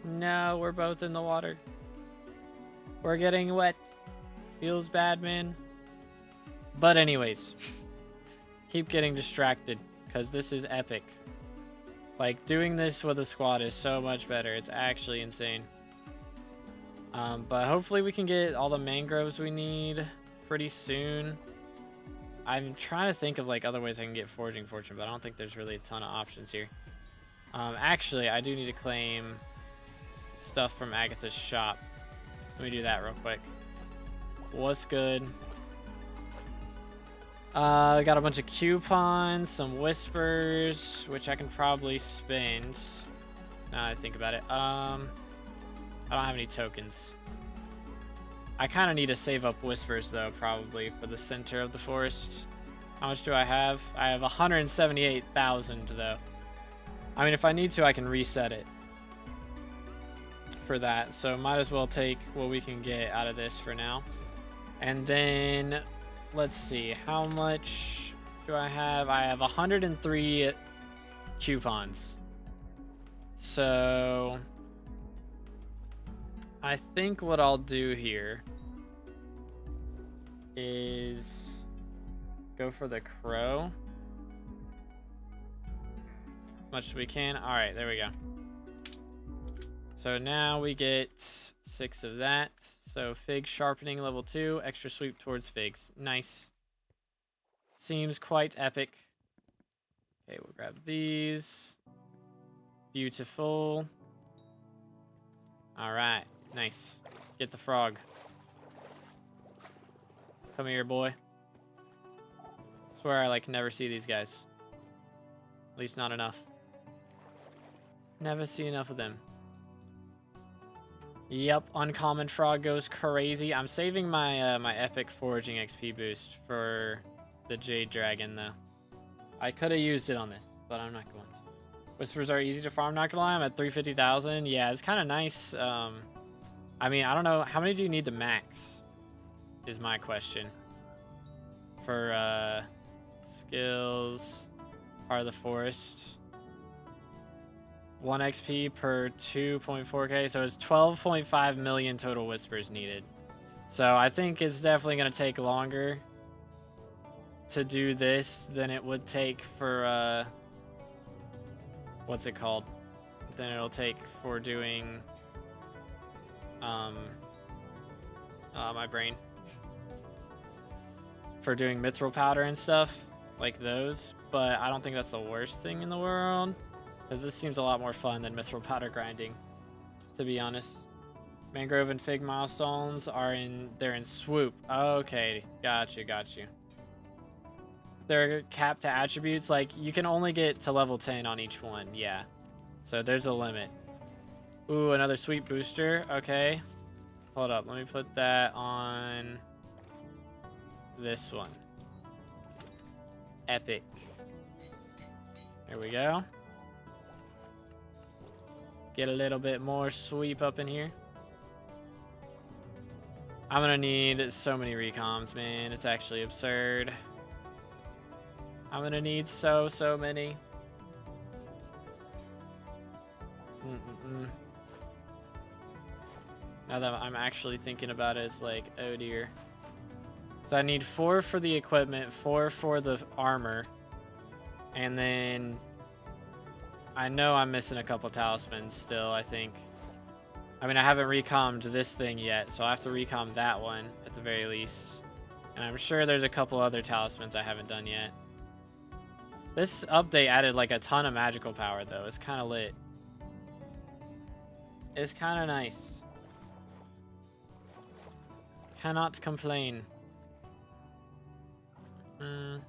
No, we're both in the water. We're getting wet. Feels bad, man. But anyways, keep getting distracted because this is epic. Like, doing this with a squad is so much better. It's actually insane. But hopefully we can get all the mangroves we need pretty soon. I'm trying to think of like other ways I can get foraging fortune, but I don't think there's really a ton of options here. Actually, I do need to claim stuff from Agatha's shop. Let me do that real quick. What's good? Got a bunch of coupons, some whispers, which I can probably spend. Now that I think about it. I don't have any tokens. I kind of need to save up whispers though, probably for the center of the forest. How much do I have? I have 178,000 though. I mean, if I need to, I can reset it for that. So might as well take what we can get out of this for now. And then let's see, how much do I have? I have 103 coupons. So I think what I'll do here is go for the crow. As much as we can. All right, there we go. So now we get 6 of that. So fig sharpening level 2, extra sweep towards figs. Nice. Seems quite epic. Okay, we'll grab these. Beautiful. All right. Nice. Get the frog. Come here, boy. Swear I like never see these guys. At least not enough. Never see enough of them. Yep, uncommon frog goes crazy. I'm saving my my epic foraging XP boost for the Jade Dragon though. I could have used it on this, but I'm not going to. Whispers are easy to farm, not gonna lie. I'm at 350,000. Yeah, it's kind of nice. I mean, I don't know. How many do you need to max? Is my question. For skills, part of the forest. 1 XP per 2.4k, so it's 12.5 million total whispers needed. So I think it's definitely going to take longer to do this than it would take for, what's it called? Than it'll take for doing, my brain. For doing mithril powder and stuff, like those. But I don't think that's the worst thing in the world. Because this seems a lot more fun than mithril powder grinding, to be honest. Mangrove and fig milestones are they're in swoop. Okay, got you. They're capped to attributes, like you can only get to level 10 on each one, yeah. So there's a limit. Ooh, another sweet booster, okay. Hold up, let me put that on this one. Epic. There we go. Get a little bit more sweep up in here. I'm gonna need so many recoms, man. It's actually absurd. I'm gonna need so many. Now that I'm actually thinking about it, it's like, oh dear. So I need 4 for the equipment, 4 for the armor, and then I know I'm missing a couple talismans still, I think. I mean, I haven't recommed this thing yet, so I have to recom that one at the very least. And I'm sure there's a couple other talismans I haven't done yet. This update added like a ton of magical power though. It's kind of lit. It's kind of nice. Cannot complain. Do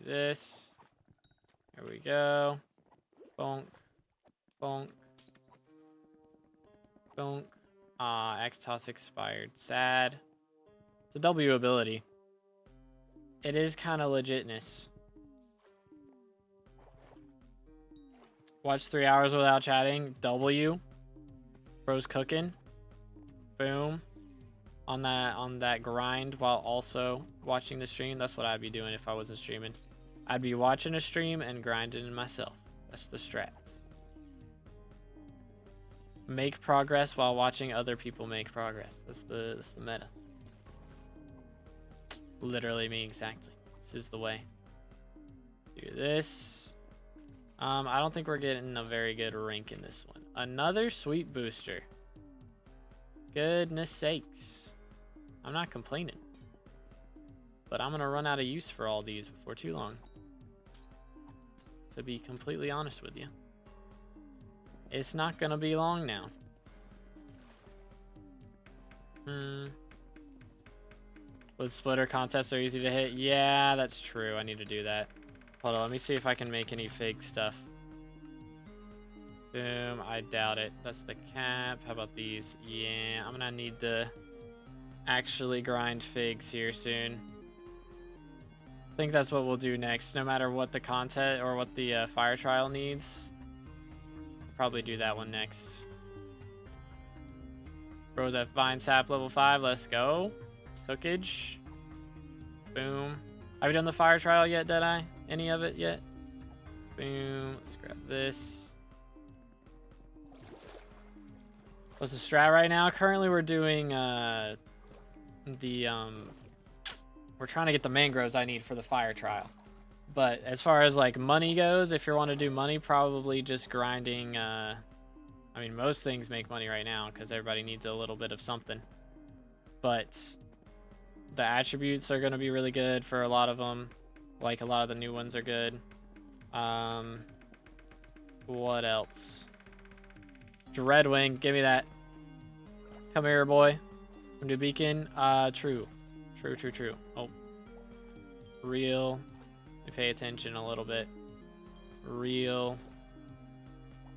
this. There we go. Bonk. Bonk. Bonk. Ah, X-Toss expired. Sad. It's a W ability. It is kind of legitness. Watch 3 hours without chatting. W. Bro's cooking. Boom. On that grind while also watching the stream. That's what I'd be doing if I wasn't streaming. I'd be watching a stream and grinding myself. That's the strats. Make progress while watching other people make progress. That's the meta. Literally me exactly. This is the way. Do this. I don't think we're getting a very good rank in this one. Another sweet booster. Goodness sakes. I'm not complaining. But I'm gonna run out of use for all these before too long. To be completely honest with you. It's not gonna be long now. With splitter contests are easy to hit. Yeah, that's true. I need to do that. Hold on, let me see if I can make any fig stuff. Boom, I doubt it. That's the cap. How about these? Yeah, I'm gonna need to actually grind figs here soon. I think that's what we'll do next. No matter what the content or what the fire trial needs. Probably do that one next. Rose F Vine Sap level 5. Let's go. Cookage. Boom. Have you done the fire trial yet, Deadeye? Any of it yet? Boom. Let's grab this. What's the strat right now? Currently we're doing we're trying to get the mangroves I need for the fire trial. But as far as like money goes, if you want to do money, probably just grinding. I mean, most things make money right now because everybody needs a little bit of something. But the attributes are going to be really good for a lot of them. Like a lot of the new ones are good. What else? Dreadwing, give me that. Come here, boy. New beacon. True. Oh. Real. Let me pay attention a little bit. Real.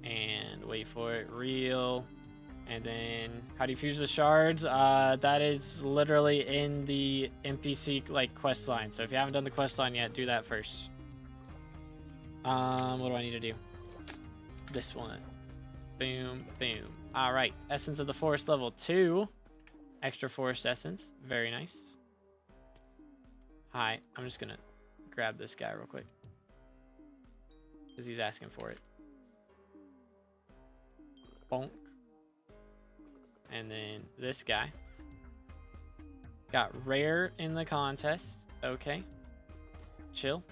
And wait for it. Real. And then how do you fuse the shards? That is literally in the NPC like quest line. So if you haven't done the quest line yet, do that first. What do I need to do? This one. Boom, boom. All right. Essence of the Forest level 2. Extra forest essence. Very nice. Hi. I'm just going to grab this guy real quick. Because he's asking for it. Bonk. And then this guy. Got rare in the contest. Okay. Chill.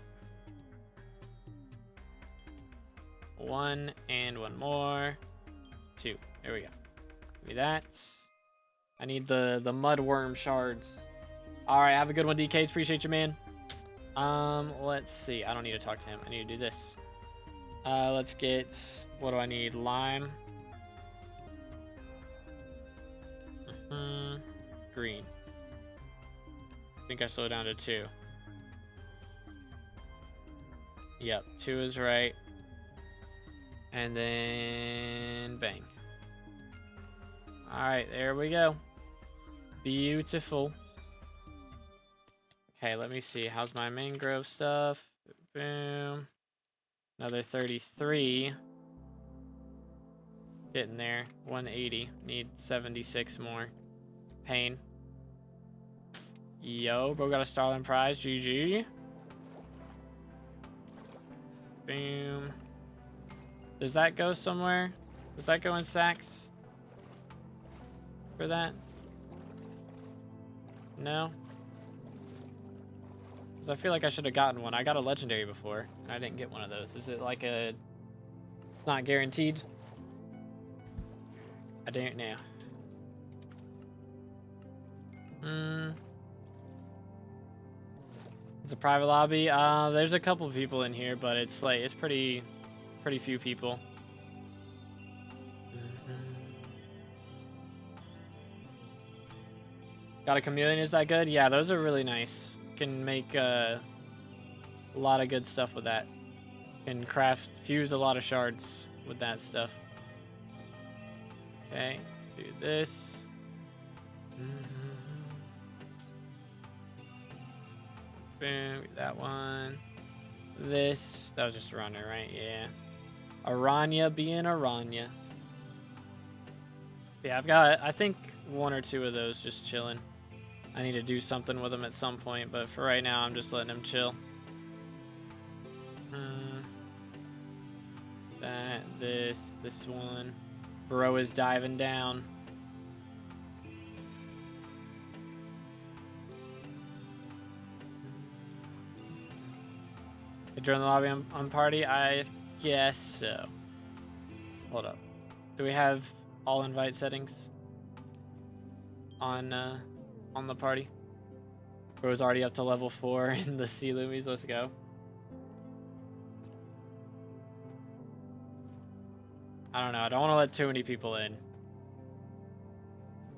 One and one more. 2. There we go. Give me that. I need the mudworm shards. All right, have a good one, DKs. Appreciate you, man. Let's see. I don't need to talk to him. I need to do this. Let's get, what do I need? Lime. Green. I think I slowed down to 2. Yep, 2 is right. And then bang. All right, there we go. Beautiful. Okay, let me see. How's my mangrove stuff? Boom. Another 33. Getting there. 180. Need 76 more. Pain. Yo, bro got a Starling prize. GG. Boom. Does that go somewhere? Does that go in sacks? For that? No? Because I feel like I should have gotten one. I got a legendary before, and I didn't get one of those. Is it like a... It's not guaranteed? I don't know. It's a private lobby. There's a couple people in here, but it's like it's pretty few people. Got a chameleon? Is that good? Yeah, those are really nice. Can make a lot of good stuff with that. Can fuse a lot of shards with that stuff. Okay, let's do this. Boom, that one. This, that was just a runner, right? Yeah. Aranya being Aranya. Yeah, I've got, I think, 1 or 2 of those just chilling. I need to do something with them at some point, but for right now, I'm just letting them chill. This one. Bro is diving down. Join the lobby on party? I guess so. Hold up. Do we have all invite settings on the party? Bro's already up to level 4 in the Sea Loomies. Let's go. I don't know. I don't want to let too many people in.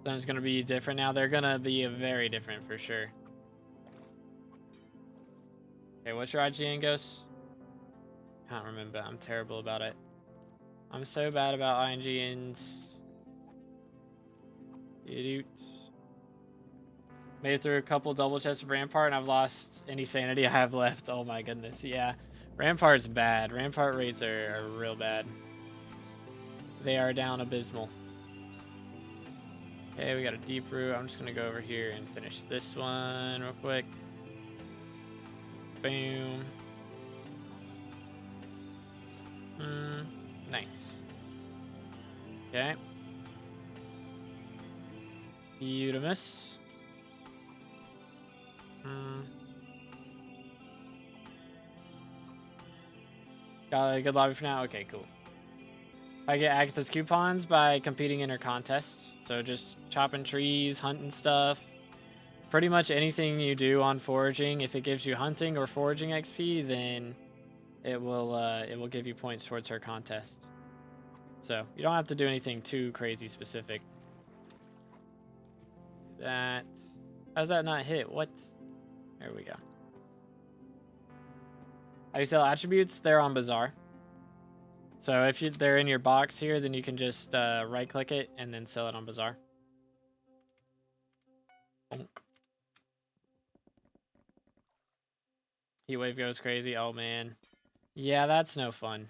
Then it's going to be different now. They're going to be very different for sure. Okay, what's your IGN, Ghost? Can't remember. I'm terrible about it. I'm so bad about IGNs. Idiots. Made it through a couple double chests of Rampart, and I've lost any sanity I have left. Oh my goodness. Yeah. Rampart's bad. Rampart rates are real bad. They are down abysmal. Okay, we got a deep root. I'm just going to go over here and finish this one real quick. Boom. Nice. Okay. Beautimus. Got a good lobby for now? Okay, cool. I get access coupons by competing in her contests. So just chopping trees, hunting stuff. Pretty much anything you do on foraging, if it gives you hunting or foraging XP, then it will give you points towards her contest. So you don't have to do anything too crazy specific. That, how's that not hit? What? There we go. How do you sell attributes? They're on Bazaar. So if they're in your box here, then you can just right click it and then sell it on Bazaar. Bonk. Heatwave goes crazy. Oh man. Yeah, that's no fun.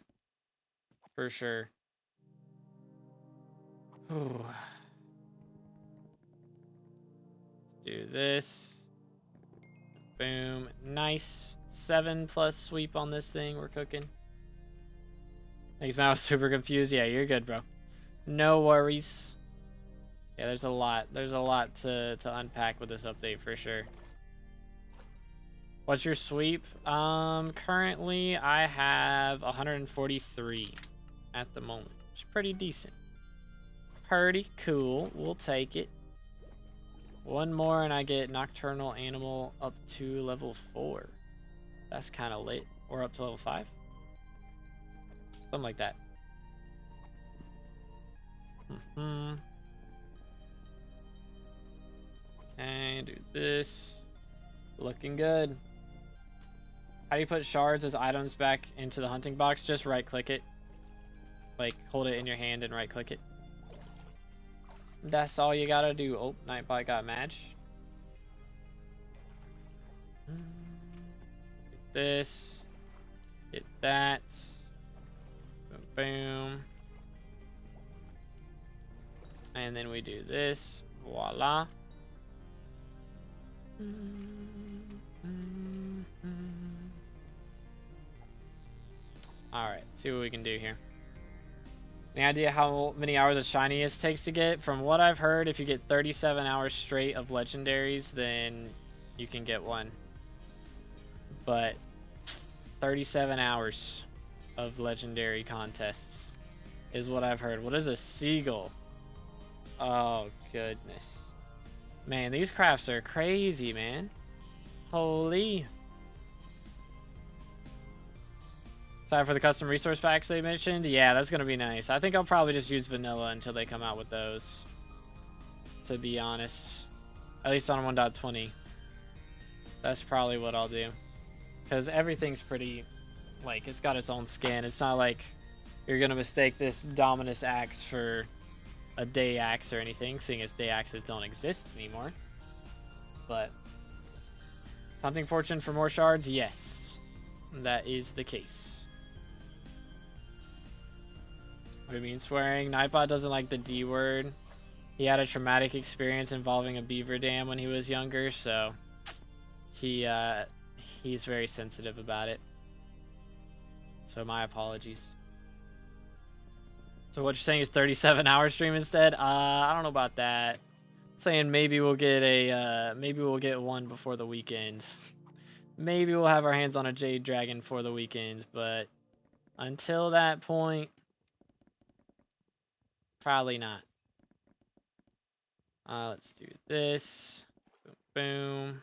For sure. Ooh. Do this. Boom. Nice. 7+ sweep on this thing. We're cooking. Thanks, man. I was super confused. Yeah, you're good, bro. No worries. Yeah, there's a lot. There's a lot to unpack with this update for sure. What's your sweep? Currently I have 143 at the moment. It's pretty decent. Pretty cool. We'll take it. One more and I get Nocturnal Animal up to level 4. That's kind of lit. Or up to level 5. Something like that. And do this. Looking good. How do you put shards as items back into the hunting box? Just right click it. Like hold it in your hand and right click it. That's all you gotta do. Oh, Nightbot got match. Get this. Get that. Boom, boom. And then we do this. Voila. Alright, see what we can do here. Any idea how many hours of shiniest takes to get? From what I've heard, if you get 37 hours straight of legendaries, then you can get one. But 37 hours of legendary contests is what I've heard. What is a seagull? Oh, goodness. Man, these crafts are crazy, man. Holy. Sorry for the custom resource packs they mentioned. Yeah, that's going to be nice. I think I'll probably just use vanilla until they come out with those. To be honest. At least on 1.20. That's probably what I'll do. Because everything's pretty... Like, it's got its own skin. It's not like you're going to mistake this Dominus axe for a day axe or anything, seeing as day axes don't exist anymore. But... Hunting fortune for more shards? Yes. That is the case. What do you mean swearing? Nightbot doesn't like the D word. He had a traumatic experience involving a beaver dam when he was younger, so he's very sensitive about it. So my apologies. So what you're saying is 37-hour stream instead? I don't know about that. I'm saying maybe we'll get one before the weekend. Maybe we'll have our hands on a Jade Dragon for the weekend, but until that point, probably not. Let's do this. Boom, boom.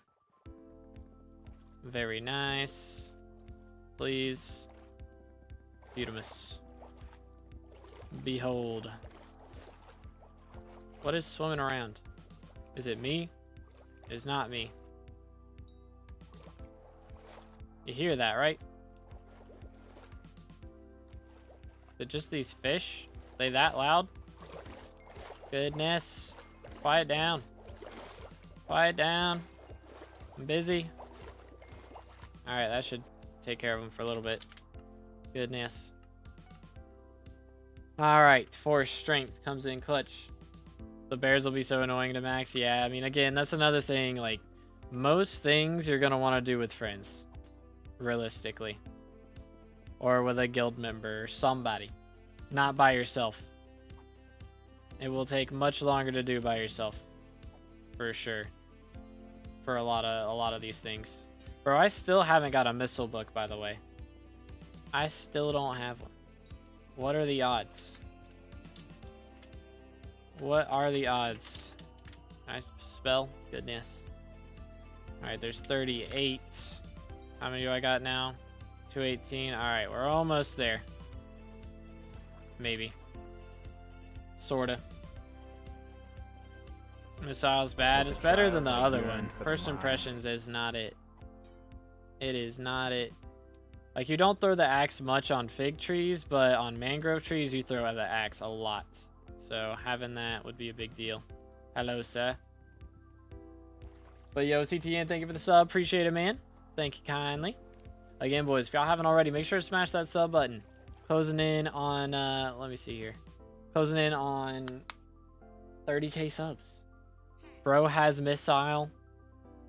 Very nice. Please. Beautimus. Behold. What is swimming around? Is it me? It is not me. You hear that, right? Is it just these fish? Are they that loud? Goodness. Quiet down. Quiet down. I'm busy. Alright, that should take care of them for a little bit. Goodness. Alright, force strength comes in clutch. The bears will be so annoying to max. Yeah, I mean, again, that's another thing. Like, most things you're going to want to do with friends. Realistically. Or with a guild member or somebody. Not by yourself. It will take much longer to do by yourself. For sure. For a lot of these things. Bro, I still haven't got a missile book, by the way. I still don't have one. What are the odds? What are the odds? Can I spell? Goodness. Alright, there's 38. How many do I got now? 218. Alright, we're almost there. Maybe. Sorta. Missile's bad. It's better than the other one. First impressions is not it. It is not it. Like, you don't throw the axe much on fig trees, but on mangrove trees, you throw the axe a lot. So having that would be a big deal. Hello, sir. But yo, CTN, thank you for the sub. Appreciate it, man. Thank you kindly. Again, boys, if y'all haven't already, make sure to smash that sub button. Closing in on, let me see here. Closing in on 30k subs. Bro has missile.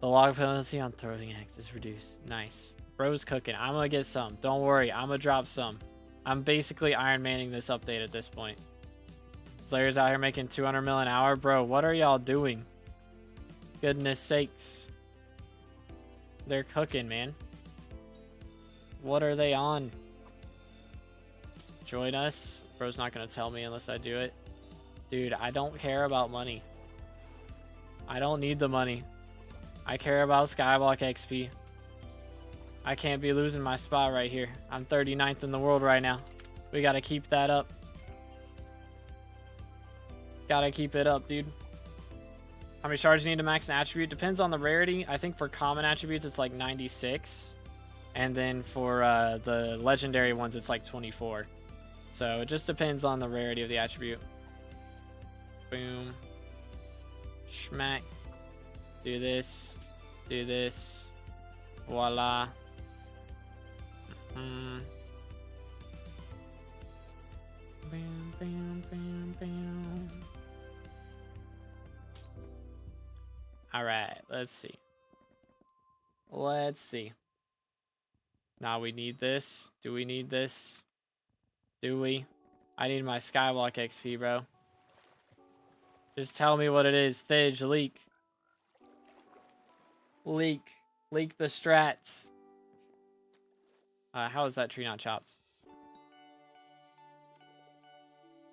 The log penalty on throwing axe is reduced. Nice. Bro's cooking. I'm gonna get some. Don't worry. I'm gonna drop some. I'm basically Iron Manning this update at this point. Slayer's out here making 200 mil an hour. Bro, what are y'all doing? Goodness sakes. They're cooking, man. What are they on? Join us. Bro's not gonna tell me unless I do it. Dude, I don't care about money. I don't need the money. I care about SkyBlock XP. I can't be losing my spot right here. I'm 39th in the world right now. We gotta keep that up. Gotta keep it up, dude. How many shards you need to max an attribute? Depends on the rarity. I think for common attributes, it's like 96. And then for the legendary ones, it's like 24. So it just depends on the rarity of the attribute. Boom. Schmack. Do this. Do this. Voila. Bam, bam, bam, bam. All right, let's see. Let's see. Now we need this. Do we need this? Do we? I need my SkyBlock XP, bro. Just tell me what it is. Thidge, leak. Leak. Leak the strats. How is that tree not chopped?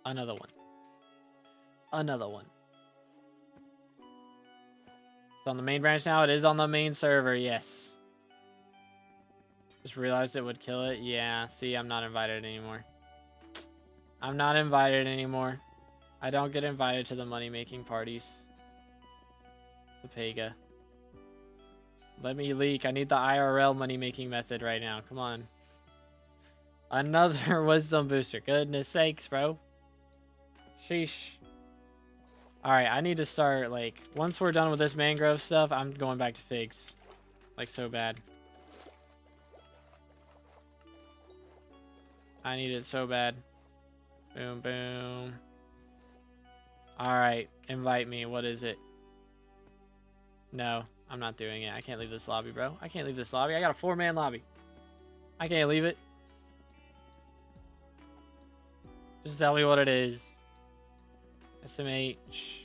Another one. Another one. It's on the main branch now. It is on the main server, yes. Just realized it would kill it. Yeah, see, I'm not invited anymore. I'm not invited anymore. I don't get invited to the money-making parties. The Pega. Let me leak. I need the IRL money-making method right now. Come on. Another wisdom booster. Goodness sakes, bro. Sheesh. Alright, I need to start, like, once we're done with this mangrove stuff, I'm going back to figs. Like, so bad. I need it so bad. Boom, boom. Alright, invite me. What is it? No, I'm not doing it. I can't leave this lobby, bro. I can't leave this lobby. I got a 4-man lobby. I can't leave it. Just tell me what it is. SMH.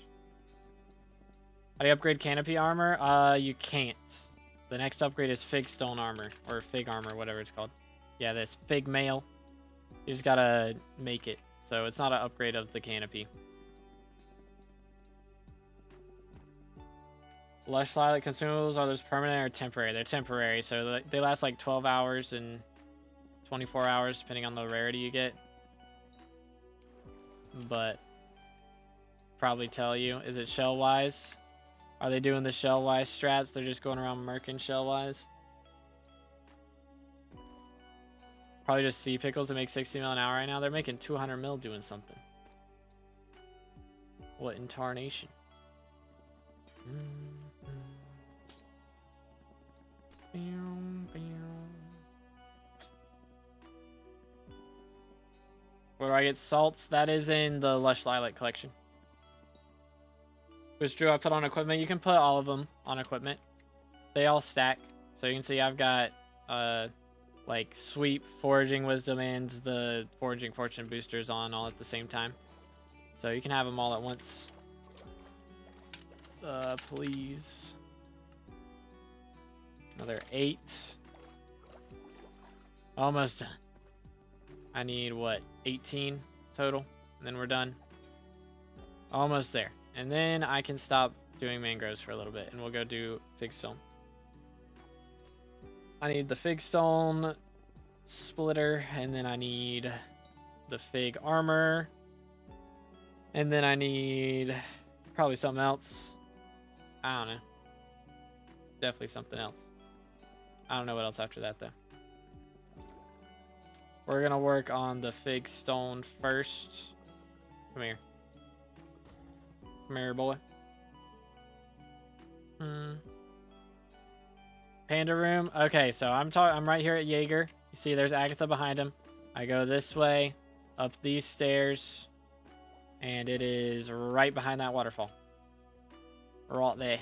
How do you upgrade canopy armor? You can't. The next upgrade is fig stone armor. Or fig armor, whatever it's called. Yeah, this fig mail. You just gotta make it. So it's not an upgrade of the canopy. Lush lilac consumables, are those permanent or temporary? They're temporary, so they last like 12 hours and 24 hours, depending on the rarity you get. But probably tell you, is it shell-wise? Are they doing the shell-wise strats? They're just going around murking shell-wise? Probably just sea pickles that make 60 mil an hour right now. They're making 200 mil doing something. What in tarnation? Where do I get salts? That is in the Lush Lilac collection. Which Drew I put on equipment. You can put all of them on equipment. They all stack. So you can see I've got like sweep, foraging wisdom, and the foraging fortune boosters on all at the same time. So you can have them all at once. Please. Another 8. Almost done. I need, what, 18 total? And then we're done. Almost there. And then I can stop doing mangroves for a little bit. And we'll go do fig stone. I need the fig stone splitter. And then I need the fig armor. And then I need probably something else. I don't know. Definitely something else. I don't know what else after that, though. We're going to work on the fig stone first. Come here. Come here, boy. Panda room. Okay, so I'm right here at Jaeger. You see there's Agatha behind him. I go this way, up these stairs, and it is right behind that waterfall. Right there.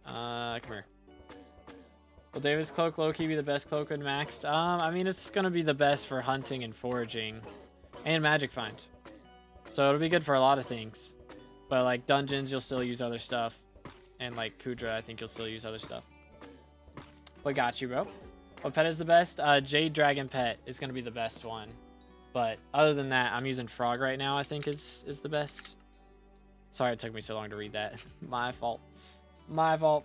Come here. Will David's cloak low-key be the best cloak when maxed? I mean, it's gonna be the best for hunting and foraging. And magic find. So it'll be good for a lot of things. But like dungeons, you'll still use other stuff. And like Kudra, I think you'll still use other stuff. What got you, bro? What pet is the best? Jade Dragon Pet is gonna be the best one. But other than that, I'm using Frog right now, I think is the best. Sorry it took me so long to read that. My fault. My fault.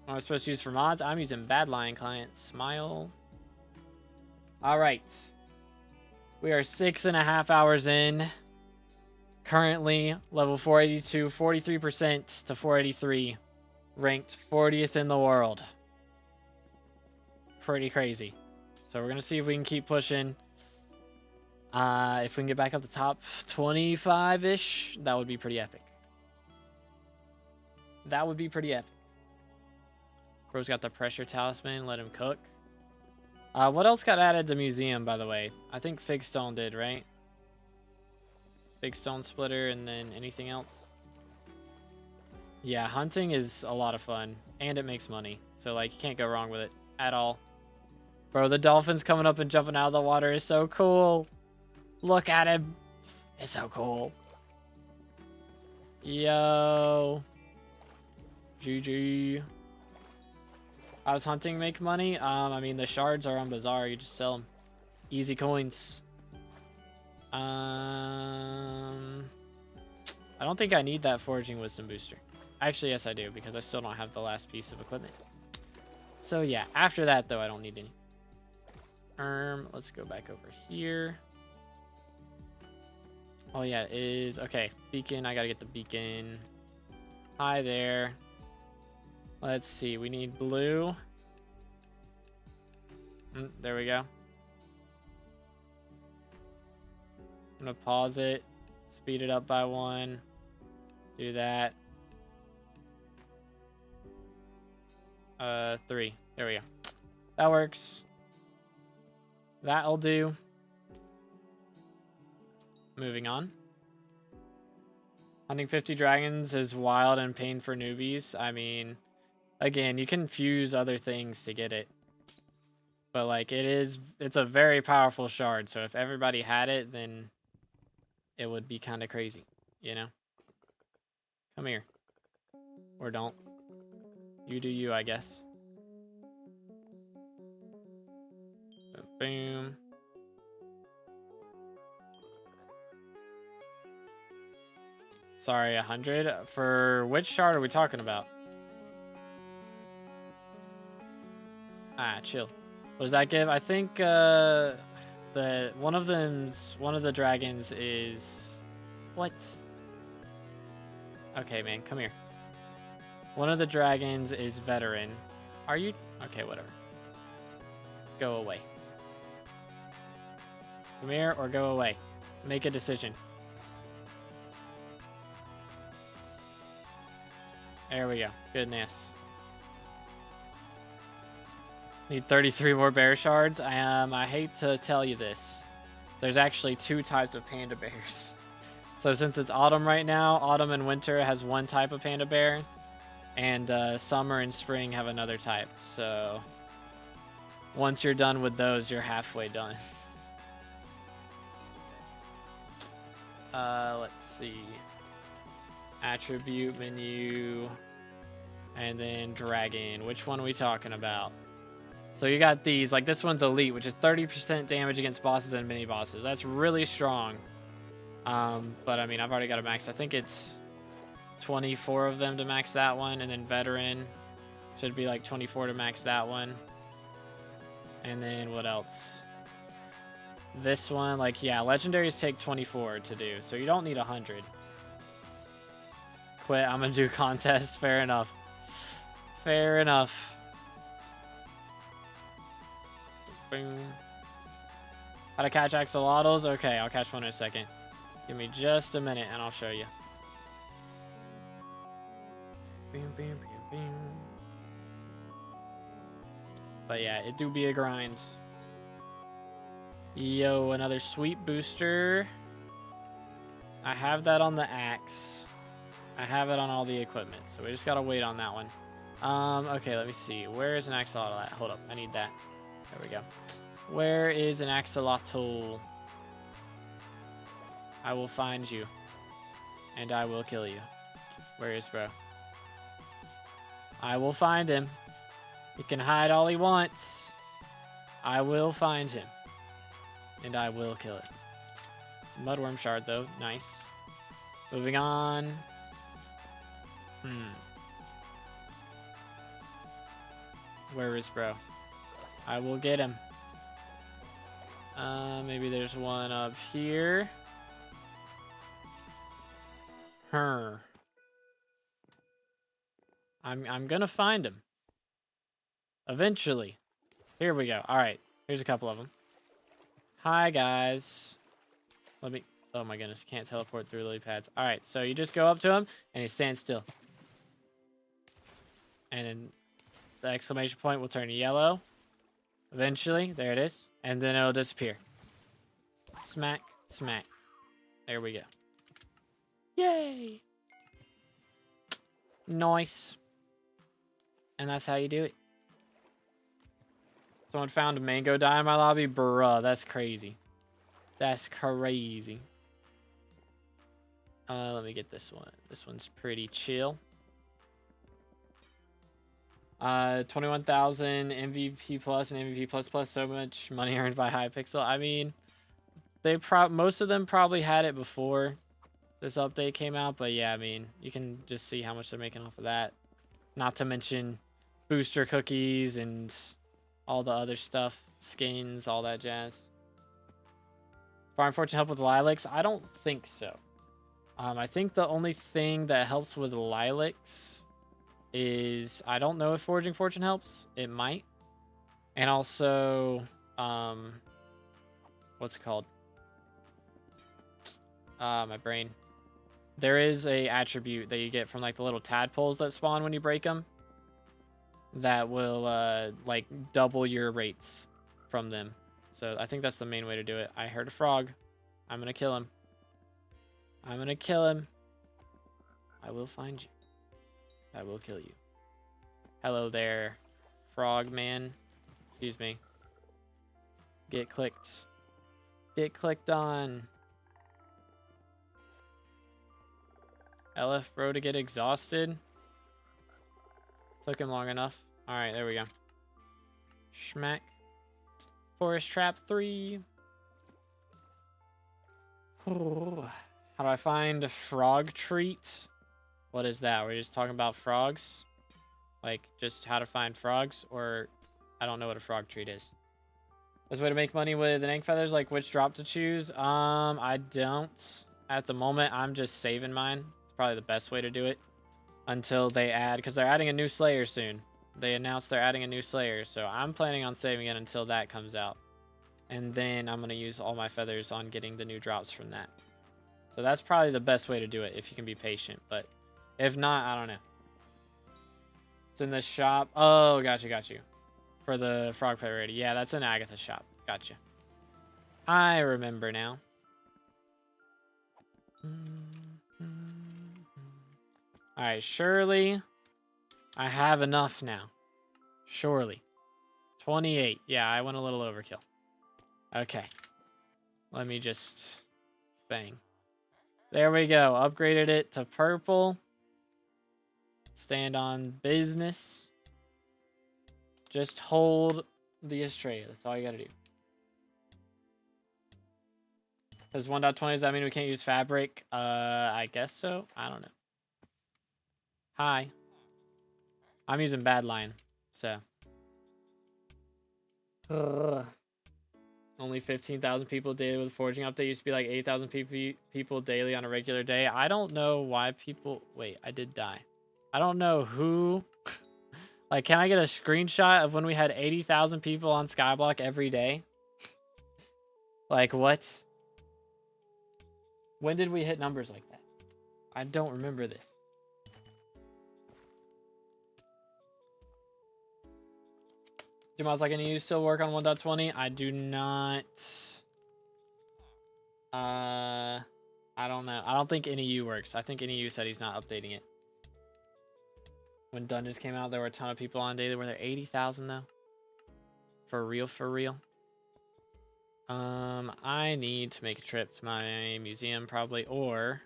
What am I supposed to use for mods? I'm using Bad Lion Client. Smile. Alright. We are 6.5 hours in. Currently, level 482, 43% to 483. Ranked 40th in the world. Pretty crazy. So we're going to see if we can keep pushing. If we can get back up to top 25-ish, that would be pretty epic. That would be pretty epic. Bro's got the pressure talisman. Let him cook. What else got added to museum, by the way? I think Figstone did, right? Figstone splitter and then anything else? Yeah, hunting is a lot of fun. And it makes money. So, like, you can't go wrong with it at all. Bro, the dolphins coming up and jumping out of the water is so cool. Look at him. It's so cool. Yo. GG. How does hunting make money? I mean, the shards are on Bazaar. You just sell them. Easy coins. I don't think I need that foraging wisdom booster. Actually, yes, I do, because I still don't have the last piece of equipment. So, yeah. After that, though, I don't need any. Let's go back over here. Oh, yeah, it is... Okay, beacon. I gotta get the beacon. Hi there. Let's see. We need blue. There we go. I'm gonna pause it. Speed it up by 1. Do that. 3. There we go. That works. That'll do. Moving on. Hunting 50 dragons is wild and pain for newbies. I mean, again, you can fuse other things to get it. But like it's a very powerful shard. So if everybody had it, then it would be kind of crazy, you know? Come here. Or don't. You do you, I guess. Boom. Sorry, 100. For which shard are we talking about? Ah, chill. What does that give? I think one of the dragons is what? Okay, man, come here. One of the dragons is veteran. Are you okay? Whatever. Go away. Come here or go away. Make a decision. There we go. Goodness. Need 33 more bear shards. I hate to tell you this. There's actually 2 types of panda bears. So since it's autumn right now, autumn and winter has 1 type of panda bear. And summer and spring have another type. So once you're done with those, you're halfway done. Let's see. Attribute menu. And then dragon. Which one are we talking about? So you got these. Like this one's elite, which is 30% damage against bosses and mini bosses. That's really strong. But I mean, I've already got a max. I think it's 24 of them to max that one. And then veteran should be like 24 to max that one. And then what else? This one, like, yeah, legendaries take 24 to do. So you don't need 100. Quit. I'm gonna do contests. Fair enough. Fair enough. Boom. How to catch axolotls? Okay, I'll catch one in a second. Give me just a minute and I'll show you. Boom, boom, boom, boom. But yeah, it do be a grind. Yo, another sweet booster. I have that on the axe. I have it on all the equipment, so we just gotta wait on that one. Okay, let me see. Where is an axolotl at? Hold up, I need that. There we go. Where is an axolotl? I will find you. And I will kill you. Where is bro? I will find him. He can hide all he wants. I will find him. And I will kill it. Mudworm shard though, nice. Moving on. Where is bro? I will get him. Maybe there's one up here. I'm gonna find him. Eventually. Here we go. Alright. Here's a couple of them. Hi, guys. Let me... Oh, my goodness. Can't teleport through lily pads. Alright, so you just go up to him, and he stands still. And then the exclamation point will turn yellow. Eventually. There it is. And then it'll disappear. Smack. Smack. There we go. Yay! Nice. And that's how you do it. Someone found a mango dye in my lobby? Bruh, that's crazy. That's crazy. Let me get this one. This one's pretty chill. 21,000 MVP plus and MVP plus plus. So much money earned by Hypixel. I mean, most of them probably had it before this update came out, but yeah, I mean, you can just see how much they're making off of that. Not to mention booster cookies and all the other stuff, skins, all that jazz. Farm Fortune help with lilacs? I don't think so. I think the only thing that helps with lilacs is, I don't know if Foraging Fortune helps. It might. And also, what's it called? My brain. There is a attribute that you get from like the little tadpoles that spawn when you break them that will like double your rates from them. So I think that's the main way to do it. I heard a frog. I'm gonna kill him. I'm gonna kill him. I will find you. I will kill you. Hello there, frog man. Excuse me. Get clicked. Get clicked on. LF bro to get exhausted. Took him long enough. Alright, there we go. Schmack. Forest Trap 3. Oh. How do I find a frog treat? What is that? We're just talking about frogs? Like, just how to find frogs? Or, I don't know what a frog treat is. Best way to make money with an egg feathers, like which drop to choose? I don't. At the moment, I'm just saving mine. It's probably the best way to do it. Until they add, because they're adding a new Slayer soon. They announced they're adding a new Slayer, so I'm planning on saving it until that comes out. And then I'm going to use all my feathers on getting the new drops from that. So that's probably the best way to do it if you can be patient. But if not, I don't know. It's in the shop. Oh, got you. For the frog pet ready. Yeah, that's in Agatha's shop. Gotcha. I remember now. Alright, surely I have enough now. Surely. 28. Yeah, I went a little overkill. Okay. Let me just... Bang. There we go. Upgraded it to purple. Stand on business. Just hold the Australia. That's all you gotta do. Because 1.20, does that mean we can't use fabric? I guess so. I don't know. Hi. I'm using Badlion, so. Only 15,000 people daily with a foraging update. Used to be like 8,000 people daily on a regular day. I don't know why people... Wait, I did die. I don't know who... Like, can I get a screenshot of when we had 80,000 people on SkyBlock every day? Like, what? When did we hit numbers like that? I don't remember this. Jamal's like, can you still work on 1.20? I do not. I don't know. I don't think NEU works. I think NEU said he's not updating it. When Dungeons came out, there were a ton of people on daily. Were there 80,000 though? For real, for real. I need to make a trip to my museum probably, or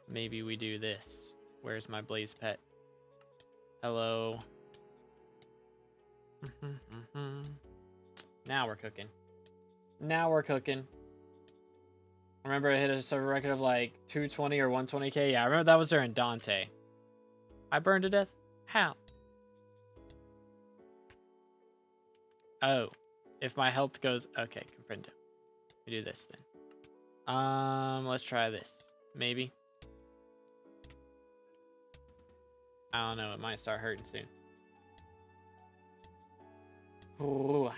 maybe we do this. Where's my Blaze pet? Hello. Now we're cooking. Now we're cooking. Remember I hit a server record of like 220 or 120k? Yeah, I remember that was during Dante. I burned to death? How? Oh. If my health goes... Okay, comprendo. We do this then. Let's try this. Maybe. I don't know. It might start hurting soon. Ooh.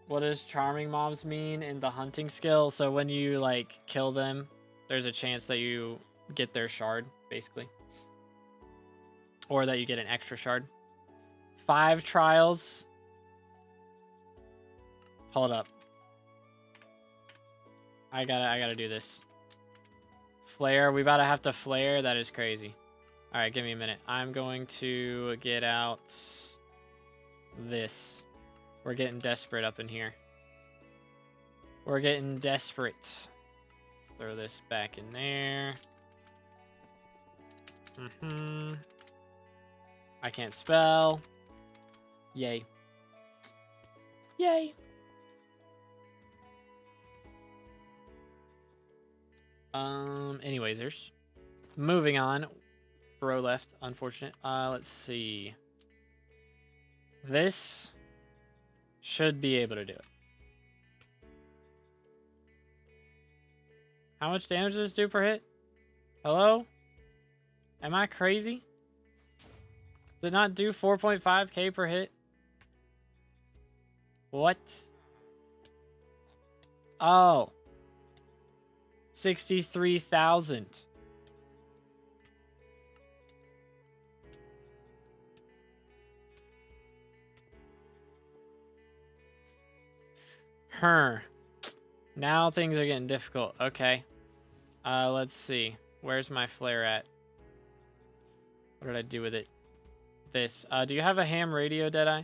What does charming mobs mean in the hunting skill? So when you like kill them, there's a chance that you get their shard, basically. Or that you get an extra shard. 5 trials. Hold up. I gotta do this. Flare. We about to have to flare. That is crazy. All right, give me a minute. I'm going to get out this. We're getting desperate up in here. We're getting desperate. Let's throw this back in there. I can't spell. Yay. Yay. Anyways, there's moving on. Bro left, unfortunate. Let's see. This should be able to do it. How much damage does this do per hit? Hello? Am I crazy? Did it not do 4.5k per hit? What? Oh. 63,000. Now things are getting difficult. Okay. Let's see. Where's my flare at? What did I do with it? This. Do you have a ham radio, Deadeye?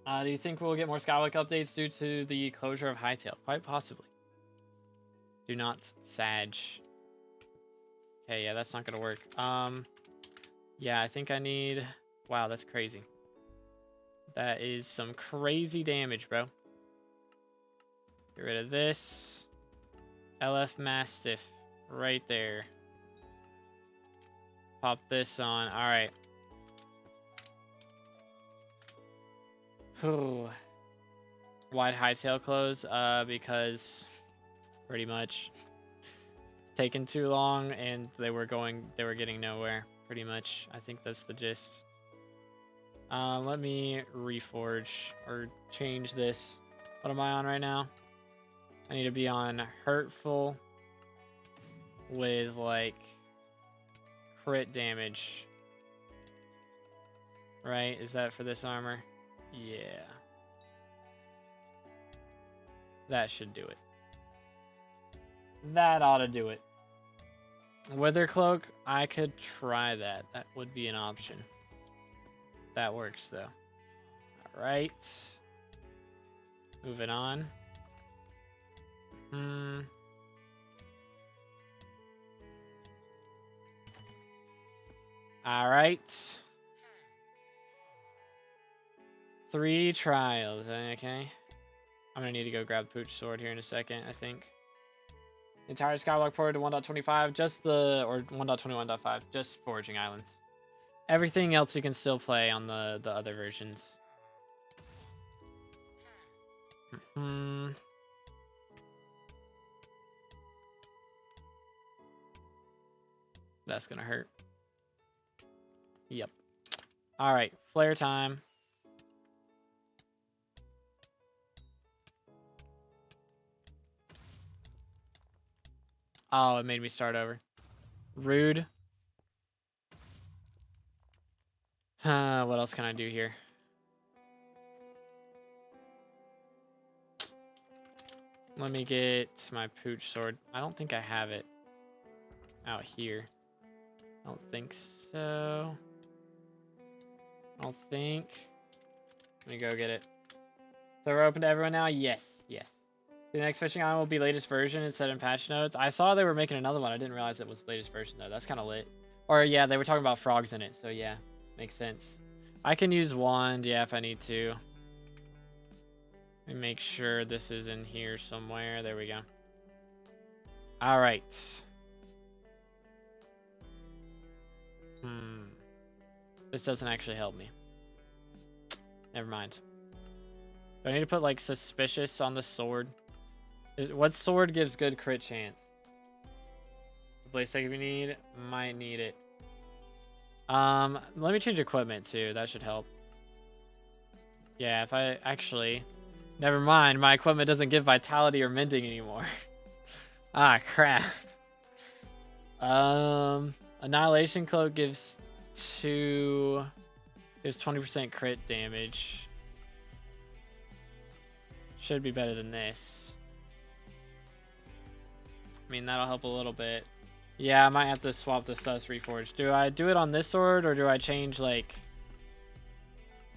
Do you think we'll get more Skyblock updates due to the closure of Hightail? Quite possibly. Do not sag. Okay, yeah, that's not gonna work. Yeah, I think I need... Wow, that's crazy. That is some crazy damage, bro. Get rid of this. LF Mastiff. Right there. Pop this on. Alright. Wide hightail close, because pretty much it's taken too long and they were getting nowhere, pretty much. I think that's the gist. Let me reforge or change this. What am I on right now? I need to be on hurtful with like crit damage. Right? Is that for this armor? Yeah. That should do it. That ought to do it. Wither Cloak, I could try that. That would be an option. That works, though. Alright. Moving on. Alright. 3 trials, okay. I'm gonna need to go grab Pooch Sword here in a second, I think. Entire Skyblock ported to 1.25, just the, or 1.21.5, just Foraging Islands. Everything else you can still play on the other versions. That's gonna hurt. Yep. Alright, flare time. Oh, it made me start over. Rude. What else can I do here? Let me get my Pooch Sword. I don't think I have it out here. I don't think so. I don't think. Let me go get it. So we're open to everyone now? Yes, yes. The next fishing island will be latest version instead of patch notes. I saw they were making another one. I didn't realize it was latest version though. That's kind of lit. Or yeah, they were talking about frogs in it. So yeah, makes sense. I can use wand, yeah, if I need to. Let me make sure this is in here somewhere. There we go. All right. This doesn't actually help me. Never mind. Do I need to put like suspicious on the sword? What sword gives good crit chance? Blaze tech if you need. Might need it. Let me change equipment too. That should help. Yeah, if I actually... Never mind. My equipment doesn't give vitality or mending anymore. Ah, crap. Annihilation Cloak gives 20% crit damage. Should be better than this. I mean, that'll help a little bit. Yeah, I might have to swap the Sus Reforged. Do I do it on this sword, or do I change, like,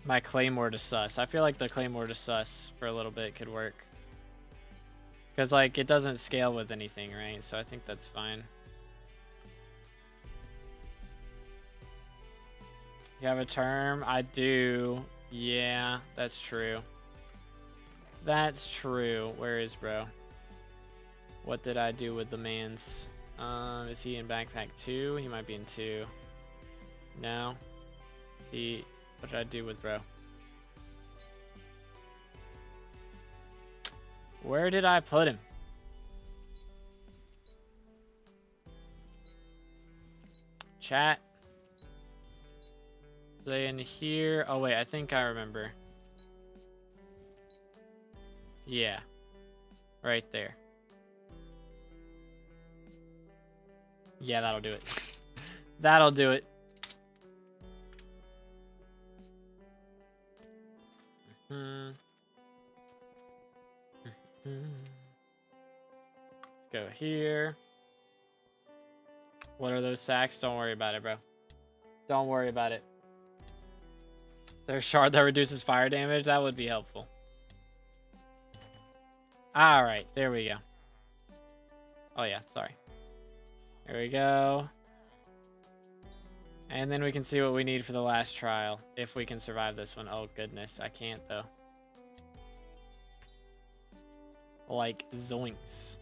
my Claymore to Sus? I feel like the Claymore to Sus for a little bit could work. Because, like, it doesn't scale with anything, right? So I think that's fine. You have a term? I do. Yeah, that's true. That's true. Where is bro? What did I do with the man's? Is he in backpack 2? He might be in 2. No. Is he... What did I do with bro? Where did I put him? Chat. Are they in here? Oh wait, I think I remember. Yeah. Right there. Yeah, that'll do it. That'll do it. here. What are those sacks? Don't worry about it, bro. Don't worry about it. There's shard that reduces fire damage. That would be helpful. Alright, there we go. Oh yeah, sorry. There we go. And then we can see what we need for the last trial. If we can survive this one. Oh goodness, I can't though. Like zoinks.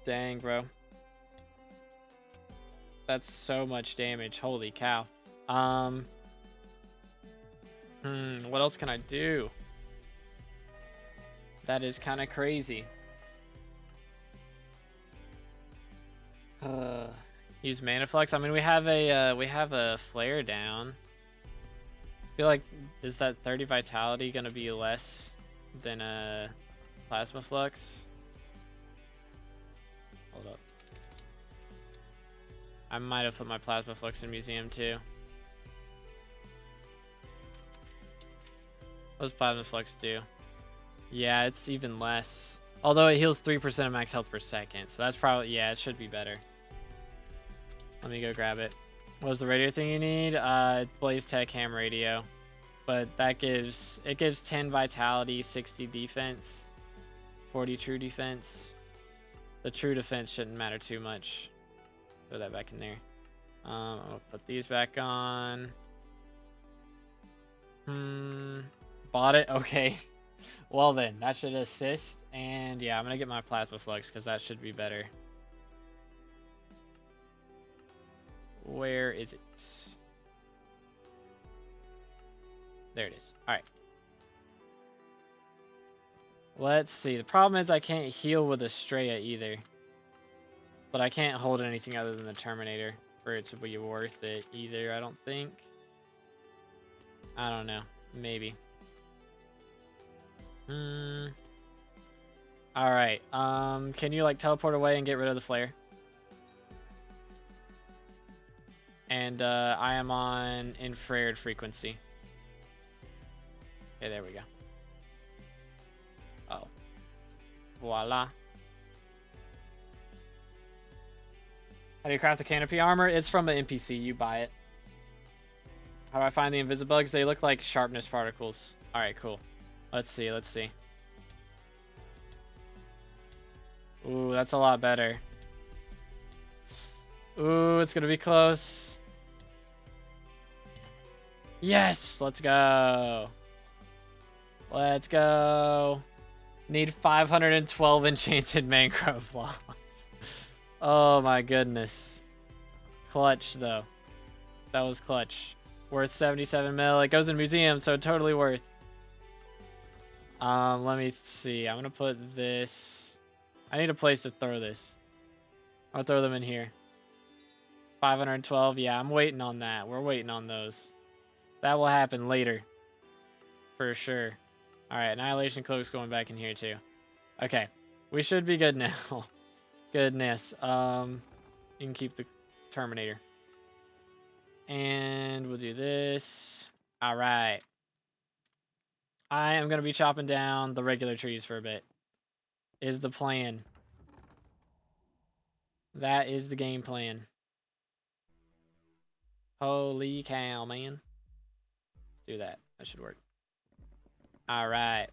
Dang, bro. That's so much damage. Holy cow. What else can I do? That is kind of crazy. Use mana flux. I mean, we have a flare down. I feel like, is that 30 vitality gonna be less than a plasma flux? Hold up. I might have put my plasma flux in museum too. What does plasma flux do? Yeah, it's even less. Although it heals 3% of max health per second. So that's probably, yeah, it should be better. Let me go grab it. What was the radio thing you need? Blaze Tech Ham radio. But that gives, it gives 10 vitality, 60 defense, 40 true defense. The true defense shouldn't matter too much. Throw that back in there. I'll put these back on. Bought it? Okay. Well then, that should assist. And yeah, I'm gonna get my plasma flux because that should be better. Where is it? There it is. Alright. Let's see. The problem is I can't heal with Estrella either. But I can't hold anything other than the Terminator for it to be worth it either, I don't think. I don't know. Maybe. Alright. Can you like teleport away and get rid of the flare? And I am on infrared frequency. Okay, there we go. Oh. Voila. How do you craft the canopy armor? It's from an NPC. You buy it. How do I find the invisibugs? They look like sharpness particles. Alright, cool. Let's see, let's see. Ooh, that's a lot better. Ooh, it's gonna be close. Yes! Let's go. Let's go. Need 512 enchanted mangrove logs. Oh my goodness. Clutch, though. That was clutch. Worth 77 mil. It goes in museum, so totally worth. Let me see. I'm gonna put this. I need a place to throw this. I'll throw them in here. 512. Yeah, I'm waiting on that. We're waiting on those. That will happen later. For sure. Alright, Annihilation Cloak's going back in here too. Okay. We should be good now. Goodness. You can keep the Terminator. And we'll do this. Alright. I am going to be chopping down the regular trees for a bit. Is the plan. That is the game plan. Holy cow, man. Let's do that. That should work. Alright.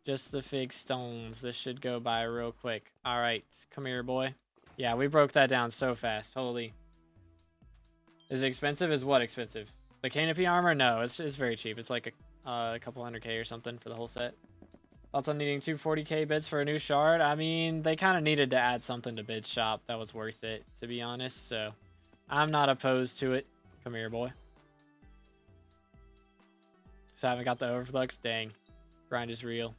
Just the fig stones. This should go by real quick. Alright. Come here, boy. Yeah, we broke that down so fast. Holy. Is it expensive? Is what expensive? The canopy armor? No, it's very cheap. It's like a couple 100k or something for the whole set. Thoughts on needing 240k bids for a new shard? I mean, they kind of needed to add something to bid shop that was worth it, to be honest. So, I'm not opposed to it. Come here, boy. So I haven't got the overflux. Dang. Grind is real.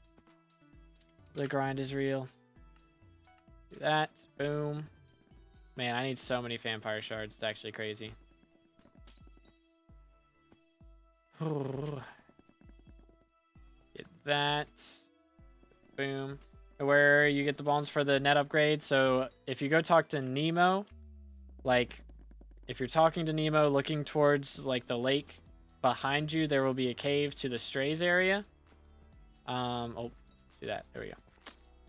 The grind is real. Do that. Boom. Man, I need so many vampire shards. It's actually crazy. Get that. Boom. Where you get the bones for the net upgrade. So if you go talk to Nemo, like if you're talking to Nemo looking towards like the lake, behind you, there will be a cave to the strays area. Oh, let's do that. There we go.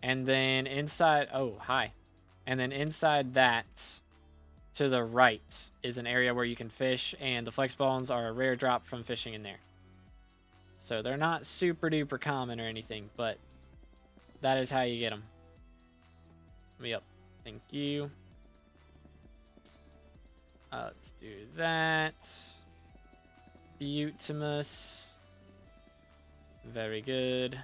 And then inside, oh, hi. And then inside that, to the right, is an area where you can fish, and the flex bones are a rare drop from fishing in there. So they're not super duper common or anything, but that is how you get them. Yep. Thank you. Let's do that. Butimus. Very good.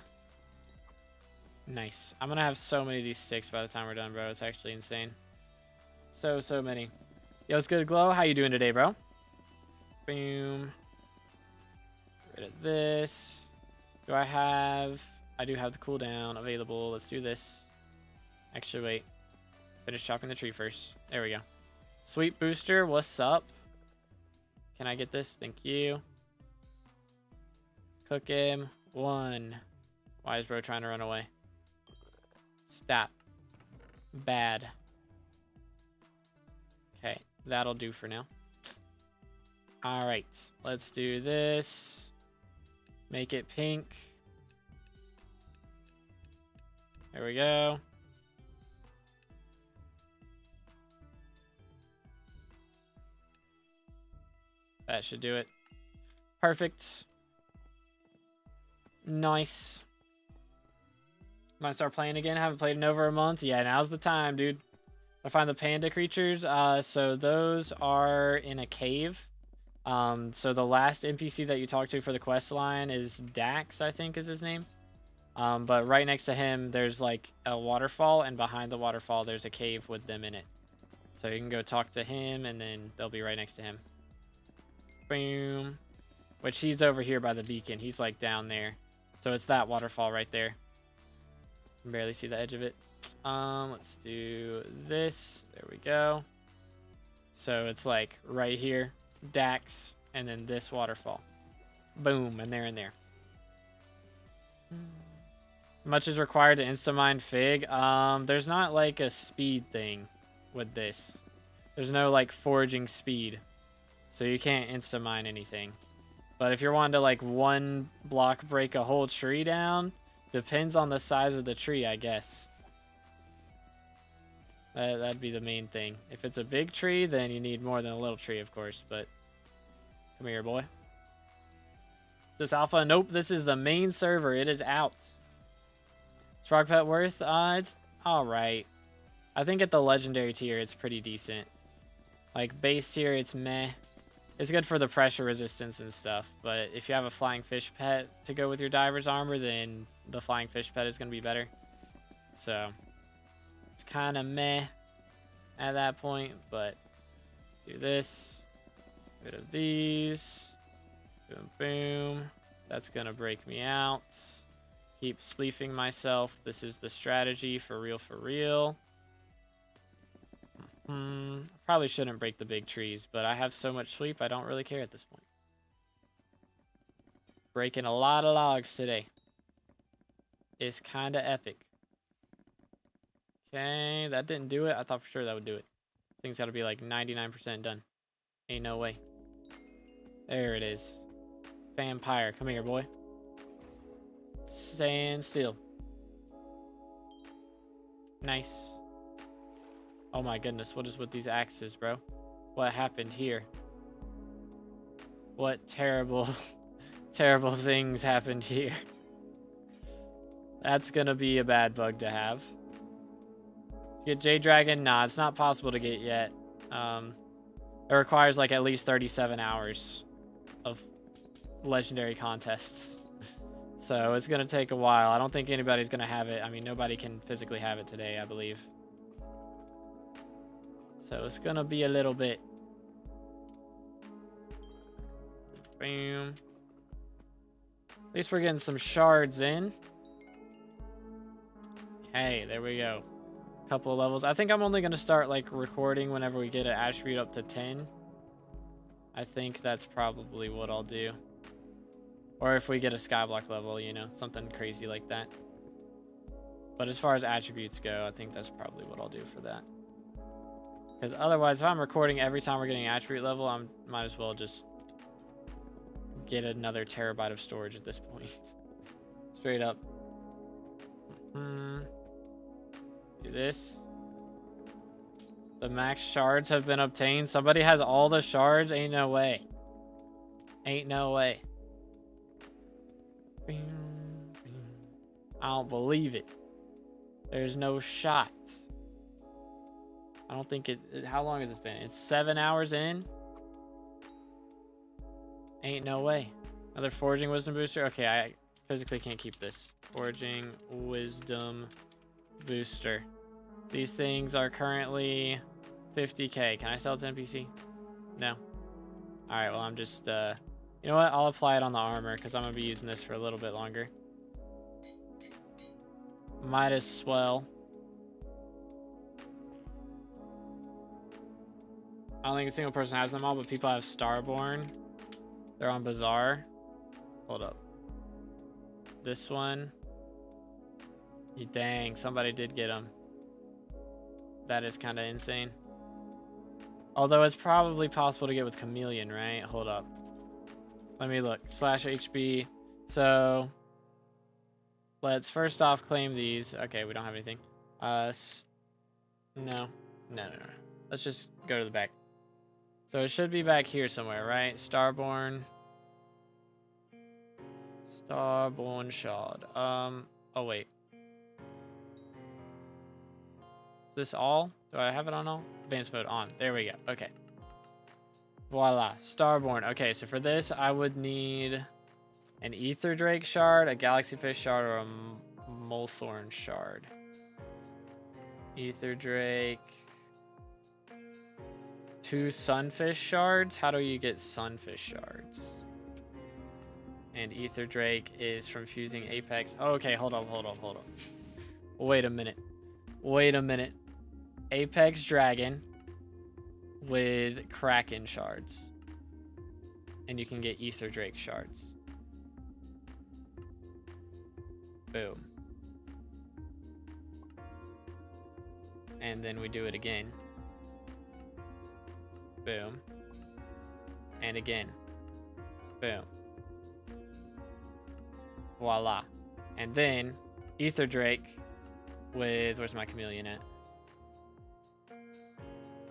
Nice. I'm gonna have so many of these sticks by the time we're done, bro. It's actually insane. So many. Yo, what's good, Glow? How you doing today, bro? Boom. Get rid of this. Do I have... I do have the cooldown available. Let's do this. Actually, wait. Finish chopping the tree first. There we go. Sweet Booster, what's up? Can I get this? Thank you. Cook him. 1. Why is bro trying to run away? Stop. Bad. Okay, that'll do for now. Alright, let's do this. Make it pink. There we go. That should do it. Perfect. Nice. Might start playing again. Haven't played in over a month. Yeah, now's the time, dude. I find the panda creatures. So those are in a cave. So the last NPC that you talk to for the quest line is Dax, I think is his name. But right next to him, there's like a waterfall, and behind the waterfall, there's a cave with them in it. So you can go talk to him, and then they'll be right next to him. Boom. Which he's over here by the beacon. He's like down there. So it's that waterfall right there. You can barely see the edge of it. Let's do this. There we go. So it's like right here, Dax, and then this waterfall. Boom, and they're in there. Much is required to insta-mine Fig. There's not like a speed thing with this. There's no like foraging speed. So you can't insta-mine anything. But if you're wanting to like one block break a whole tree down, depends on the size of the tree, I guess. That'd be the main thing. If it's a big tree, then you need more than a little tree, of course. But come here, boy. This alpha? Nope, this is the main server. It is out. Is Frog Pet worth? It's alright. I think at the legendary tier, it's pretty decent. Like base tier, it's meh. It's good for the pressure resistance and stuff. But if you have a flying fish pet to go with your diver's armor, then the flying fish pet is going to be better. So it's kind of meh at that point, but do this. Rid of these. Boom, boom. That's going to break me out. Keep spleefing myself. This is the strategy for real, for real. Probably shouldn't break the big trees, but I have so much sweep, I don't really care at this point. Breaking a lot of logs today. It's kind of epic. Okay, that didn't do it. I thought for sure that would do it. Thing's got to be like 99% done. Ain't no way. There it is. Vampire, come here, boy. Stand still. Nice. Oh my goodness, what is with these axes, bro? What happened here? What terrible, terrible things happened here? That's gonna be a bad bug to have. Get Jade Dragon? Nah, it's not possible to get yet. It requires like at least 37 hours of legendary contests. So it's gonna take a while. I don't think anybody's gonna have it. I mean, nobody can physically have it today, I believe. So it's gonna be a little bit. Boom. At least we're getting some shards in. Okay, there we go. Couple of levels. I think I'm only gonna start like recording whenever we get an attribute up to 10. I think that's probably what I'll do. Or if we get a skyblock level, you know, something crazy like that. But as far as attributes go, I think that's probably what I'll do for that. Because otherwise, if I'm recording every time we're getting an attribute level, I might as well just get another terabyte of storage at this point. Straight up. Do this. The max shards have been obtained. Somebody has all the shards. Ain't no way. Ain't no way. I don't believe it. There's no shot. I don't think it... How long has this been? It's 7 hours in? Ain't no way. Another foraging wisdom booster? Okay, I physically can't keep this. Foraging wisdom booster. These things are currently 50k. Can I sell it to NPC? No. Alright, well, I'm just... you know what? I'll apply it on the armor because I'm going to be using this for a little bit longer. Might as well. I don't think a single person has them all, but people have Starborn. They're on Bazaar. Hold up. This one. Dang, somebody did get them. That is kind of insane. Although it's probably possible to get with Chameleon, right? Hold up. Let me look. /HB. So let's first off claim these. Okay, we don't have anything. No. Let's just go to the back. So it should be back here somewhere, right? Starborn shard. Oh wait. Is this all? Do I have it on all? Advanced mode on. There we go. Okay. Voila. Starborn. Okay, so for this, I would need an Ether Drake shard, a Galaxy Fish shard, or a Molethorn shard. Ether Drake. 2 Sunfish shards. How do you get Sunfish shards? And Ether Drake is from fusing Apex. Oh, okay, hold on. Wait a minute. Apex Dragon with Kraken shards. And you can get Ether Drake shards. Boom. And then we do it again. Boom. And again. Boom. Voila. And then Ether Drake with... Where's my Chameleon at?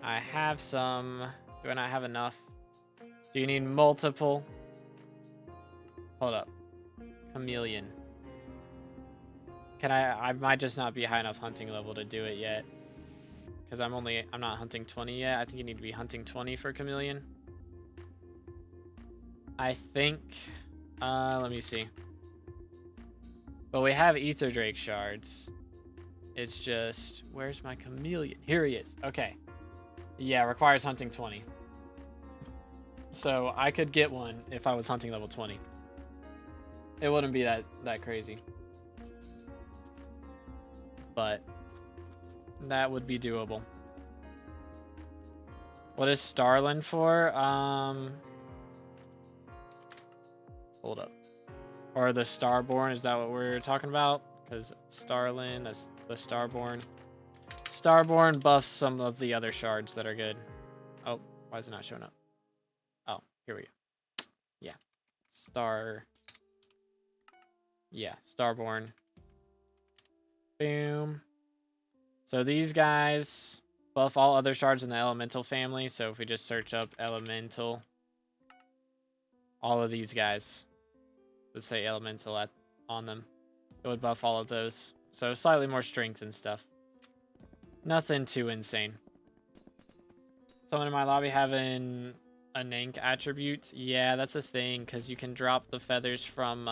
I have some... Do I not have enough? Do you need multiple? Hold up. Chameleon. Can I might just not be high enough hunting level to do it yet. Because I'm not hunting 20 yet. I think you need to be hunting 20 for Chameleon. I think... let me see. But we have Ether Drake shards. It's just... Where's my Chameleon? Here he is. Okay. Yeah, requires hunting 20. So I could get one if I was hunting level 20. It wouldn't be that crazy. But that would be doable. What is Starland for? Hold up. Or the Starborn, is that what we're talking about? Because Starland, that's the Starborn. Starborn buffs some of the other shards that are good. Oh, why is it not showing up? Oh, here we go. Yeah. Starborn. Boom. So these guys buff all other shards in the elemental family. So if we just search up elemental, all of these guys, let's say elemental on them, it would buff all of those. So slightly more strength and stuff. Nothing too insane. Someone in my lobby having a Nank attribute. Yeah, that's a thing, because you can drop the feathers from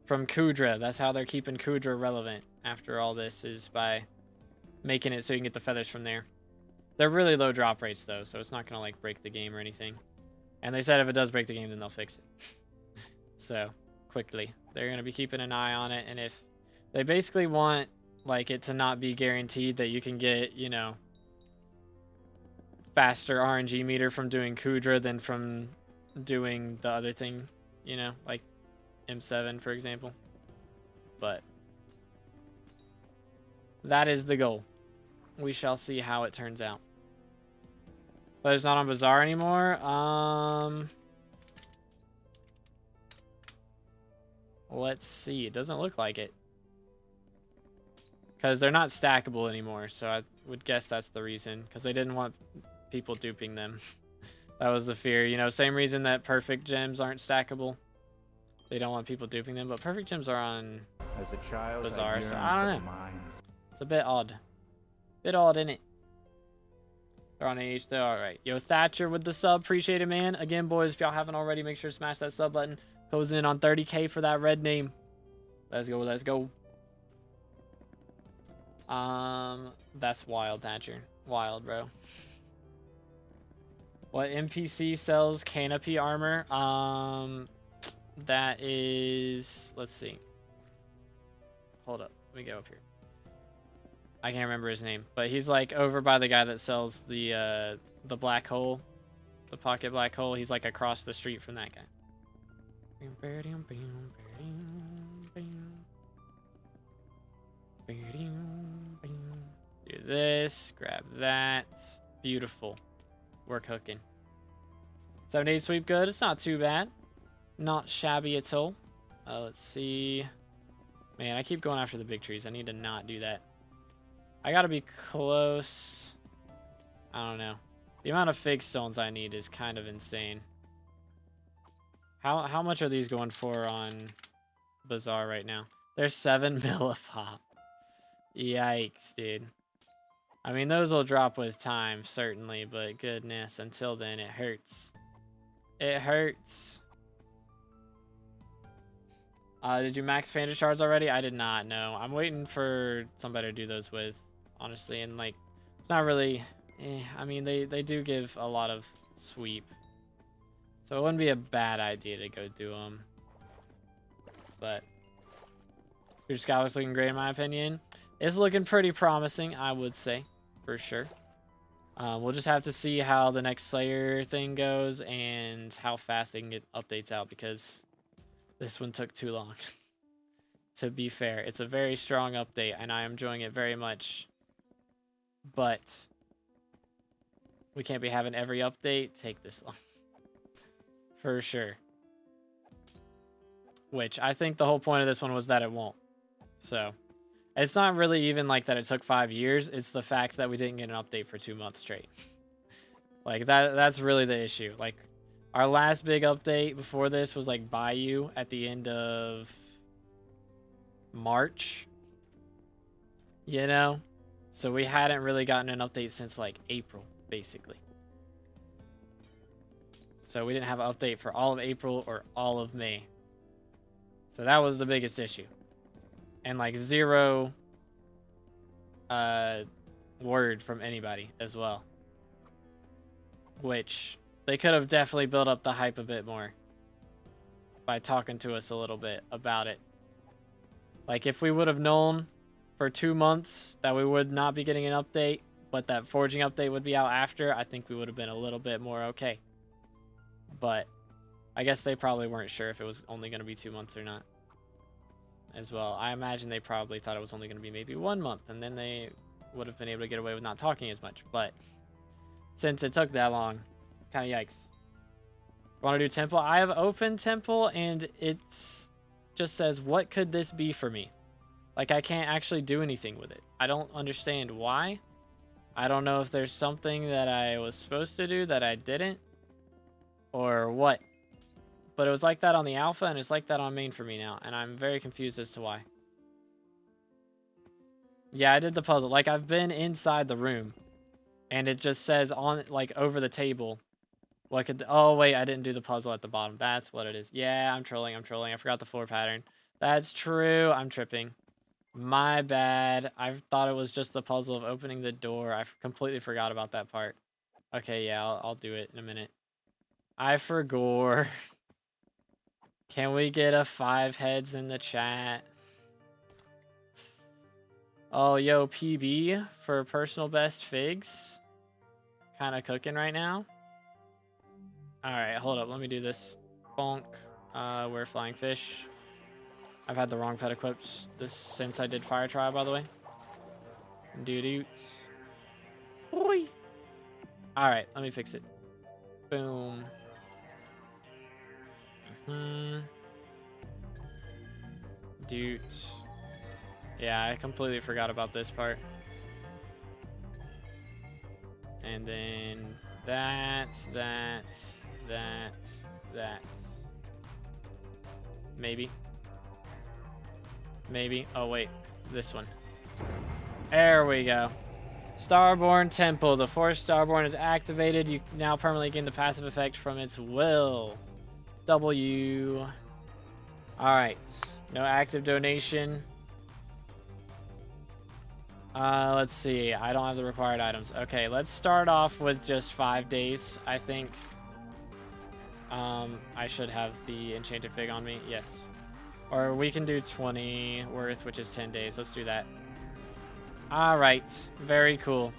Kudra. That's how they're keeping Kudra relevant after all this, is by making it so you can get the feathers from there. They're really low drop rates, though, so it's not going to, like, break the game or anything. And they said if it does break the game, then they'll fix it. So, quickly. They're going to be keeping an eye on it, and if they basically want, like, it to not be guaranteed that you can get, you know, faster RNG meter from doing Kudra than from doing the other thing, you know, like M7, for example. But that is the goal. We shall see how it turns out. But it's not on Bazaar anymore. Let's see. It doesn't look like it. Because they're not stackable anymore, so I would guess that's the reason. Because they didn't want people duping them. That was the fear. You know, same reason that perfect gems aren't stackable. They don't want people duping them, but perfect gems are on As a child, Bazaar, so yearned I don't for know. mines. It's a bit odd. Bit odd, isn't it? They're on H though. Alright. Yo, Thatcher with the sub. Appreciate it, man. Again, boys, if y'all haven't already, make sure to smash that sub button. Goes in on 30K for that red name. Let's go, let's go. That's wild, Thatcher. Wild, bro. What NPC sells canopy armor? That is... Let's see. Hold up. Let me go up here. I can't remember his name, but he's like over by the guy that sells the black hole, the pocket black hole. He's like across the street from that guy. Do this, grab that. Beautiful. We're cooking. 7-8 sweep good. It's not too bad. Not shabby at all. Let's see. Man, I keep going after the big trees. I need to not do that. I gotta be close. I don't know. The amount of fig stones I need is kind of insane. How much are these going for on Bazaar right now? They're 7 mil a pop. Yikes, dude. I mean, those will drop with time, certainly, but goodness, until then, it hurts. It hurts. Did you max panda shards already? I did not, no. I'm waiting for somebody to do those with, honestly, and, like, it's not really... I mean, they do give a lot of sweep. So it wouldn't be a bad idea to go do them. But your scout was looking great in my opinion. It's looking pretty promising, I would say, for sure. We'll just have to see how the next Slayer thing goes and how fast they can get updates out, because this one took too long. To be fair, it's a very strong update and I am enjoying it very much. But we can't be having every update take this long. For sure. Which I think the whole point of this one was that it won't. So it's not really even like that it took 5 years. It's the fact that we didn't get an update for 2 months straight. Like that's really the issue. Like our last big update before this was like Bayou at the end of March. You know? So we hadn't really gotten an update since like April, basically. So we didn't have an update for all of April or all of May. So that was the biggest issue. And like zero word from anybody as well. Which they could have definitely built up the hype a bit more by talking to us a little bit about it. Like if we would have known for 2 months that we would not be getting an update, but that foraging update would be out after, I think we would have been a little bit more okay. But I guess they probably weren't sure if it was only going to be 2 months or not as well. I imagine they probably thought it was only going to be maybe 1 month, and then they would have been able to get away with not talking as much. But since it took that long, kind of yikes. Want to do temple? I have opened temple and it's just says, what could this be for me? Like I can't actually do anything with it. I don't understand why. I don't know if there's something that I was supposed to do that I didn't or what. But it was like that on the alpha and it's like that on main for me now. And I'm very confused as to why. Yeah, I did the puzzle. Like I've been inside the room and it just says on like over the table. What could oh wait, I didn't do the puzzle at the bottom. That's what it is. Yeah, I'm trolling. I forgot the floor pattern. That's true. I'm tripping. My bad. I thought it was just the puzzle of opening the door. I completely forgot about that part. Okay, yeah, I'll do it in a minute. I forgot. Can we get a 5 heads in the chat? Oh, yo, PB for personal best figs. Kind of cooking right now. All right, hold up. Let me do this. Bonk. We're flying fish. I've had the wrong pet equipped this since I did fire trial, by the way. Doo-doot. Boy. All right, let me fix it. Boom. Dude. Yeah, I completely forgot about this part. And then that. Maybe. Maybe. Oh, wait. This one. There we go. Starborn Temple. The Force Starborn is activated. You now permanently gain the passive effect from its will. W. Alright. No active donation. Let's see. I don't have the required items. Okay, let's start off with just 5 days, I think. I should have the enchanted fig on me. Yes. Or we can do 20 worth, which is 10 days. Let's do that. Alright. Very cool.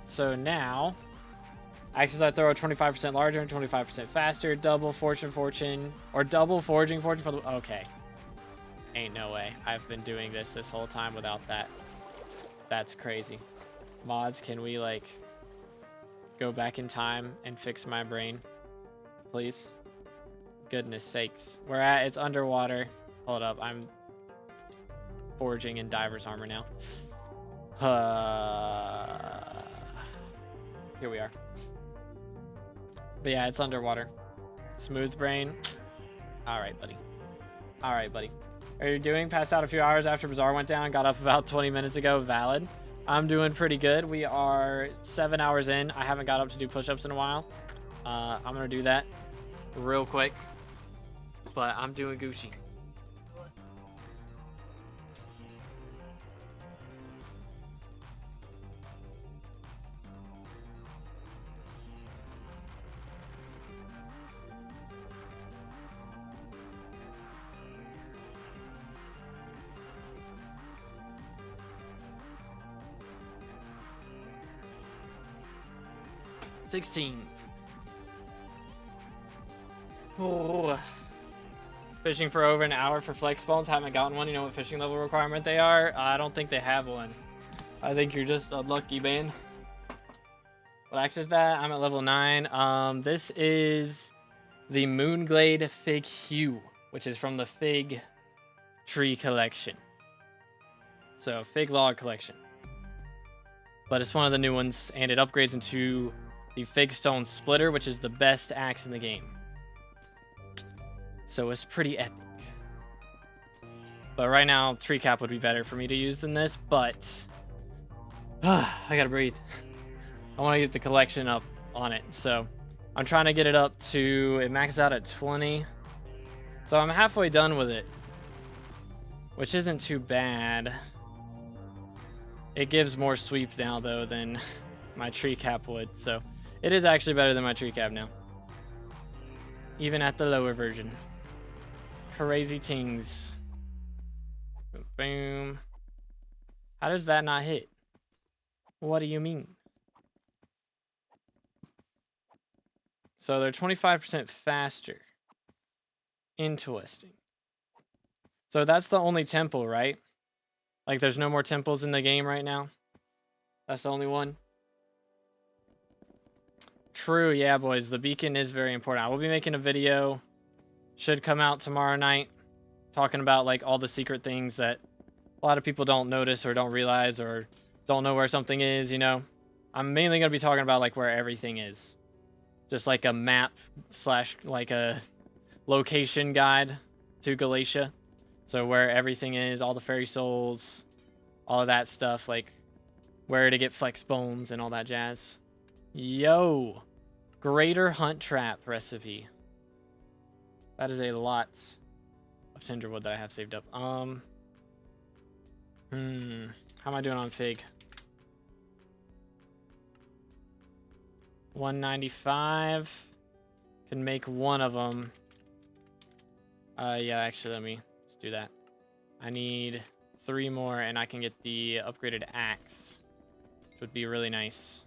So now, actions I throw are 25% larger and 25% faster. Double fortune, or double foraging fortune for the... Okay. Ain't no way. I've been doing this whole time without that. That's crazy. Mods, can we, like, go back in time and fix my brain? Please? Goodness sakes. It's underwater. Hold up. I'm foraging in diver's armor now. Here we are. But yeah, it's underwater. Smooth brain. Alright, buddy. Alright, buddy. Are you doing? Passed out a few hours after Bazaar went down. Got up about 20 minutes ago. Valid. I'm doing pretty good. We are 7 hours in. I haven't got up to do push-ups in a while. I'm going to do that real quick. But I'm doing Gucci. Oh, fishing for over an hour for flex spawns. Haven't gotten one. You know what fishing level requirement they are? I don't think they have one. I think you're just unlucky, man. What axe is that? I'm at level 9. This is the Moonglade Fig Hue, which is from the Fig Tree Collection. So, Fig Log Collection. But it's one of the new ones, and it upgrades into the Fig Stone Splitter, which is the best axe in the game. So it's pretty epic. But right now, Tree Cap would be better for me to use than this, but... I gotta breathe. I want to get the collection up on it, so... I'm trying to get it up to... It maxes out at 20. So I'm halfway done with it. Which isn't too bad. It gives more sweep now, though, than my Tree Cap would, so... It is actually better than my Tree Cap now. Even at the lower version. Crazy tings. Boom, boom. How does that not hit? What do you mean? So they're 25% faster. Interesting. So that's the only temple, right? Like there's no more temples in the game right now? That's the only one? True, yeah, boys. The beacon is very important. I will be making a video. Should come out tomorrow night. Talking about, like, all the secret things that a lot of people don't notice or don't realize or don't know where something is, you know? I'm mainly going to be talking about, like, where everything is. Just, like, a map / like, a location guide to Galatia. So, where everything is, all the fairy souls, all of that stuff, like, where to get flex bones and all that jazz. Yo, greater hunt trap recipe. That is a lot of tinderwood that I have saved up. How am I doing on fig? 195. Can make one of them. Yeah, actually, let me just do that. I need 3 more, and I can get the upgraded axe, which would be really nice.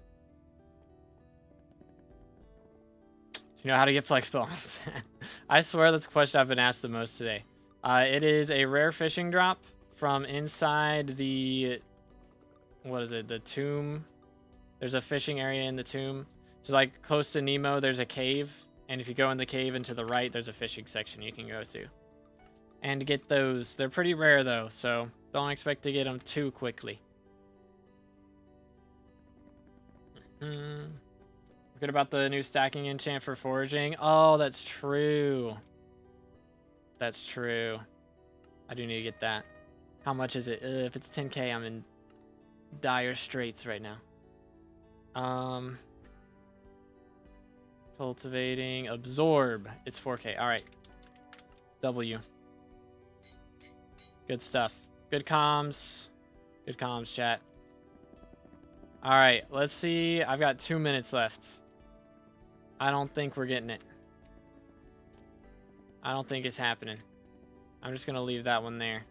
You know how to get flex bones? I swear that's the question I've been asked the most today. It is a rare fishing drop from inside the... What is it? The tomb. There's a fishing area in the tomb. So like close to Nemo, there's a cave. And if you go in the cave and to the right, there's a fishing section you can go to. and get those. They're pretty rare though, so don't expect to get them too quickly. Forget about the new stacking enchant for foraging. Oh, that's true. That's true. I do need to get that. How much is it? If it's 10k, I'm in dire straits right now. Cultivating, absorb. It's 4k. All right. W. Good stuff. Good comms. Good comms, chat. All right, let's see. I've got 2 minutes left. I don't think we're getting it. I don't think it's happening. I'm just going to leave that one there.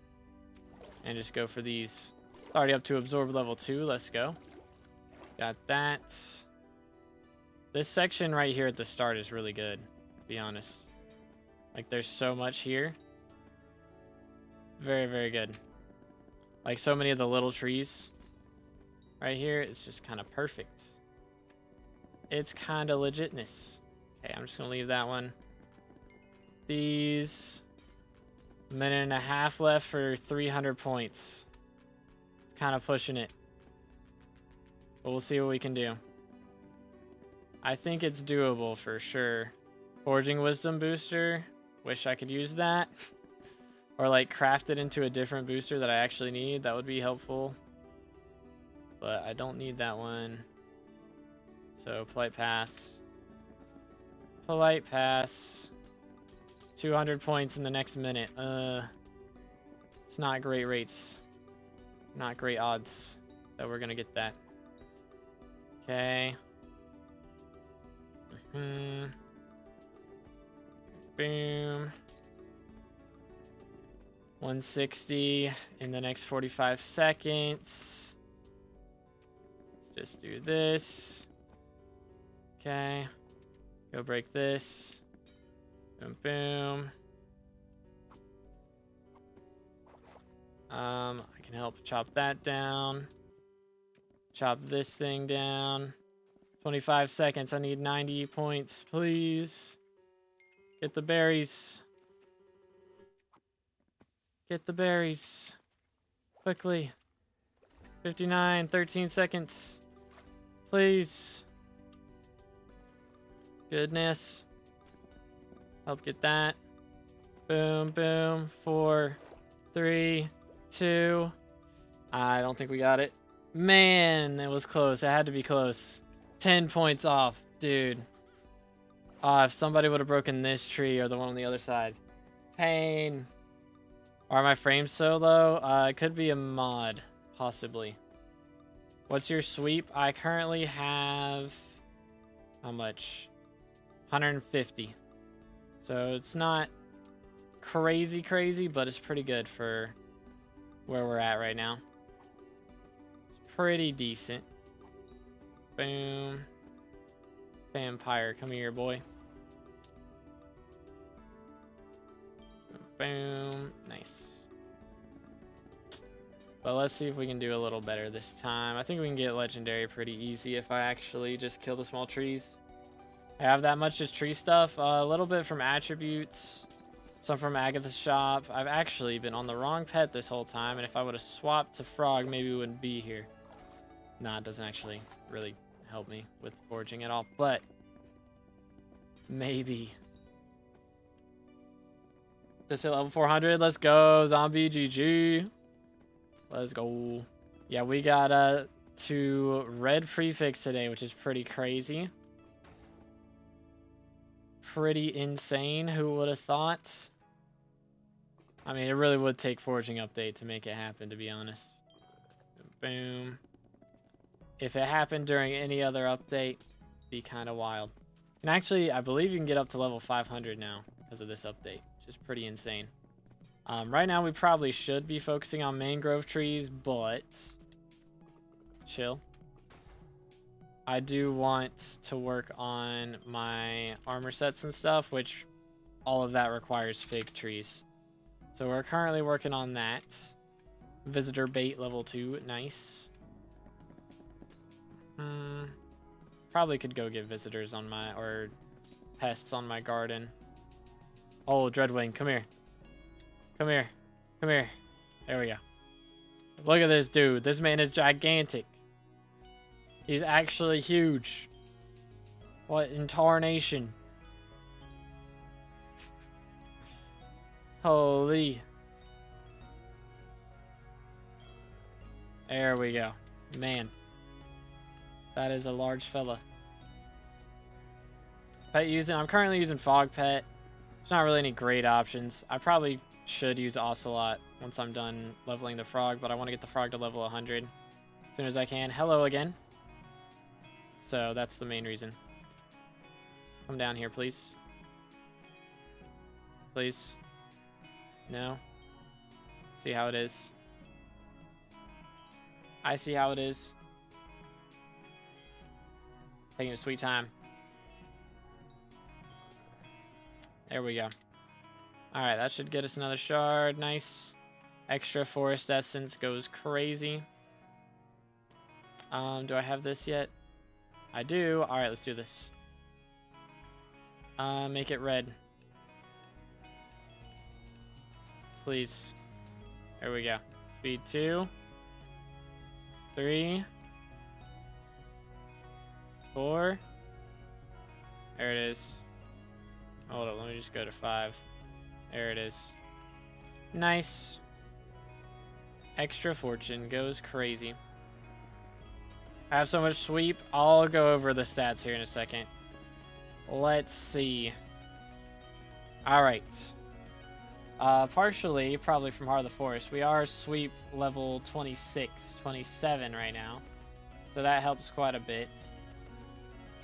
And just go for these. It's already up to absorb level 2. Let's go. Got that. This section right here at the start is really good, to be honest. Like, there's so much here. Very, very good. Like, so many of the little trees right here, it's just kind of perfect. It's kind of legitness. Okay, I'm just going to leave that one. These. A minute and a half left for 300 points. It's kind of pushing it. But we'll see what we can do. I think it's doable for sure. Forging Wisdom booster. Wish I could use that. Or like craft it into a different booster that I actually need. That would be helpful. But I don't need that one. So polite pass. Polite pass. 200 points in the next minute. It's not great rates. Not great odds that we're gonna get that. Okay. Boom. 160 in the next 45 seconds. Let's just do this. Okay. Go break this. Boom, boom. I can help chop that down. Chop this thing down. 25 seconds. I need 90 points, please. Get the berries. Get the berries. Quickly. 59, 13 seconds. Please. Goodness. Help get that. Boom, boom. 4, 3, 2. I don't think we got it. Man, it was close. It had to be close. 10 points off, dude. Oh, if somebody would have broken this tree or the one on the other side. Pain. Are my frames so low? It could be a mod, possibly. What's your sweep? I currently have... How much? 150. So it's not crazy, but it's pretty good for where we're at right now. It's pretty decent. Boom. Vampire, come here, boy. Boom. Nice. But let's see if we can do a little better this time. I think we can get legendary pretty easy if I actually just kill the small trees. I have that much just tree stuff. A little bit from attributes. Some from Agatha's shop. I've actually been on the wrong pet this whole time. And if I would have swapped to frog, maybe we wouldn't be here. Nah, it doesn't actually really help me with foraging at all. But maybe. Just hit level 400. Let's go. Zombie GG. Let's go. Yeah, we got 2 red prefix today, which is pretty crazy. Pretty insane. Who would have thought? I mean, it really would take foraging update to make it happen, to be honest. Boom. If it happened during any other update, it'd be kind of wild. And actually, I believe you can get up to level 500 now because of this update, which is pretty insane. Right now, we probably should be focusing on mangrove trees, but chill. I do want to work on my armor sets and stuff, which all of that requires fig trees. So we're currently working on that. Visitor bait level 2, nice. Probably could go get visitors on my, or pests on my garden. Oh, Dreadwing, come here. Come here. Come here. There we go. Look at this dude. This man is gigantic. He's actually huge. What in tarnation? Holy. There we go. Man. That is a large fella. Pet using. I'm currently using Fog Pet. There's not really any great options. I probably should use Ocelot once I'm done leveling the frog, but I want to get the frog to level 100 as soon as I can. Hello again. So that's the main reason. Come down here, please. Please. No. See how it is. I see how it is. Taking a sweet time. There we go. Alright, that should get us another shard. Nice. Extra forest essence goes crazy. Do I have this yet? I do. Alright, let's do this. Make it red. Please. There we go. Speed 2. 3. 4. There it is. Hold up, let me just go to 5. There it is. Nice. Extra fortune goes crazy. I have so much sweep. I'll go over the stats here in a second. Let's see. Alright. Partially, probably from Heart of the Forest. We are sweep level 26, 27 right now. So that helps quite a bit.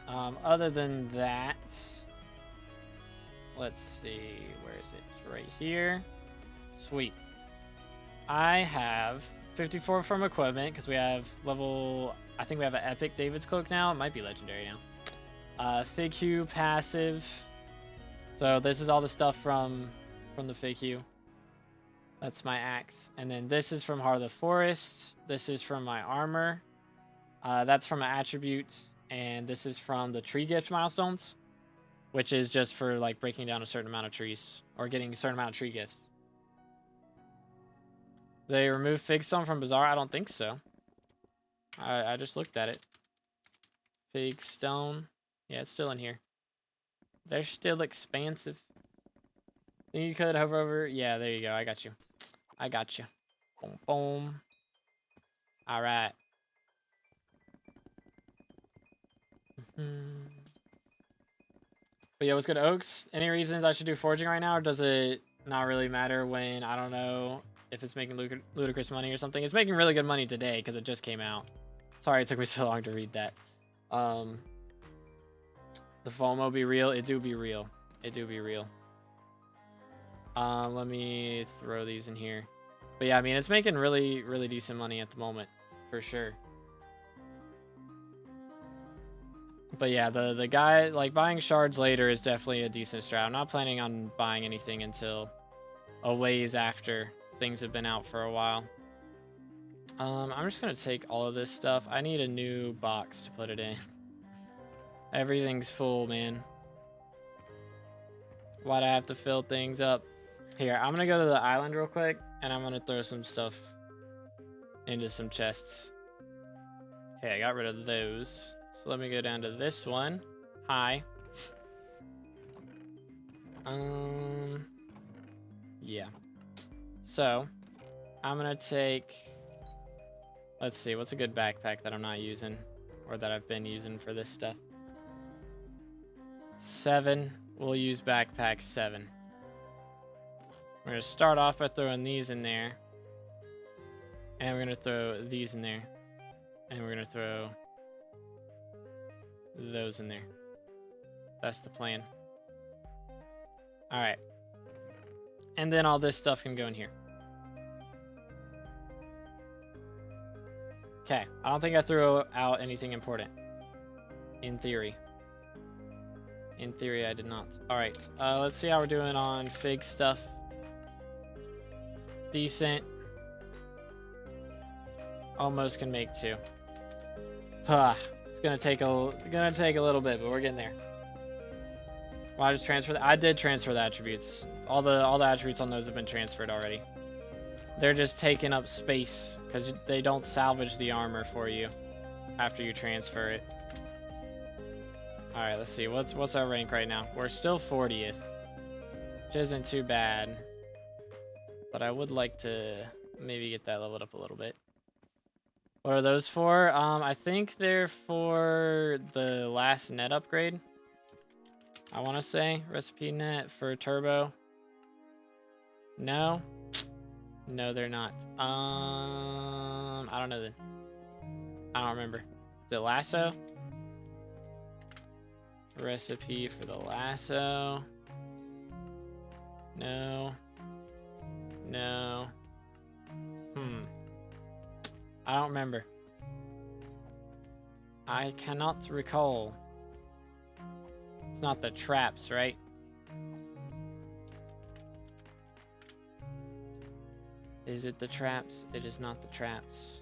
Other than that, let's see. Where is it? It's right here. Sweet. I have 54 from equipment because we have level... I think we have an epic David's Cloak now. It might be legendary now. Fig Hue passive. So this is all the stuff from the Fig Hue. That's my axe. And then this is from Heart of the Forest. This is from my armor. That's from an attribute. And this is from the tree gift milestones, which is just for like breaking down a certain amount of trees or getting a certain amount of tree gifts. They removed Fig Stone from Bazaar? I don't think so. I just looked at it. Fig Stone. Yeah, it's still in here. They're still expansive. Think you could hover over? Yeah, there you go. I got you. I got you. Boom, boom. All right. But yeah, what's good, Oaks? Any reasons I should do foraging right now, or does it not really matter when, I don't know, if it's making ludicrous money or something? It's making really good money today because it just came out. Sorry it took me so long to read that. The FOMO be real? It do be real. It do be real. Let me throw these in here. But yeah, I mean, it's making really, really decent money at the moment, for sure. But yeah, the guy, like, buying shards later is definitely a decent strat. I'm not planning on buying anything until a ways after things have been out for a while. I'm just gonna take all of this stuff. I need a new box to put it in. Everything's full, man. Why'd I have to fill things up? Here, I'm gonna go to the island real quick, and I'm gonna throw some stuff into some chests. Okay, I got rid of those. So let me go down to this one. Hi. Yeah. So, I'm gonna take... Let's see, what's a good backpack that I'm not using? Or that I've been using for this stuff? 7. We'll use backpack 7. We're gonna start off by throwing these in there. And we're gonna throw these in there. And we're gonna throw those in there. That's the plan. Alright. And then all this stuff can go in here. Okay. I don't think I threw out anything important. In theory. In theory, I did not. Alright. Let's see how we're doing on fig stuff. Decent. Almost can make 2. Huh. It's gonna take a little bit, but we're getting there. Well, I just transfer. I did transfer the attributes all the attributes on those have been transferred already. They're just taking up space because they don't salvage the armor for you after you transfer it. All right, let's see. What's our rank right now? We're still 40th, which isn't too bad. But I would like to maybe get that leveled up a little bit. What are those for? I think they're for the last net upgrade. I want to say recipe net for turbo. No, no, they're not. I don't know then. I don't remember. The lasso. Recipe for the lasso. No. No. I don't remember. I cannot recall. It's not the traps, right? Is it the traps? It is not the traps.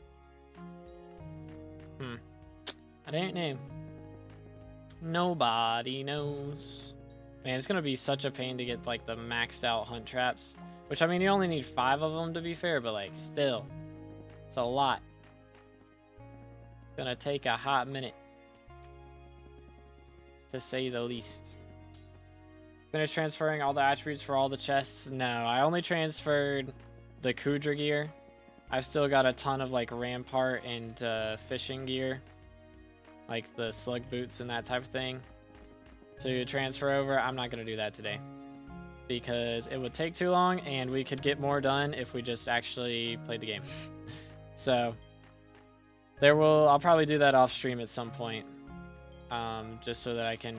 I don't know. Nobody knows. Man, it's gonna be such a pain to get like the maxed out hunt traps. Which, I mean, you only need 5 of them to be fair, but like still. It's a lot. It's gonna take a hot minute. To say the least. Finish transferring all the attributes for all the chests? No, I only transferred the Kudra gear. I've still got a ton of like Rampart and fishing gear. Like the slug boots and that type of thing. To transfer over, I'm not going to do that today. Because it would take too long and we could get more done if we just actually played the game. So, I'll probably do that off stream at some point. Just so that I can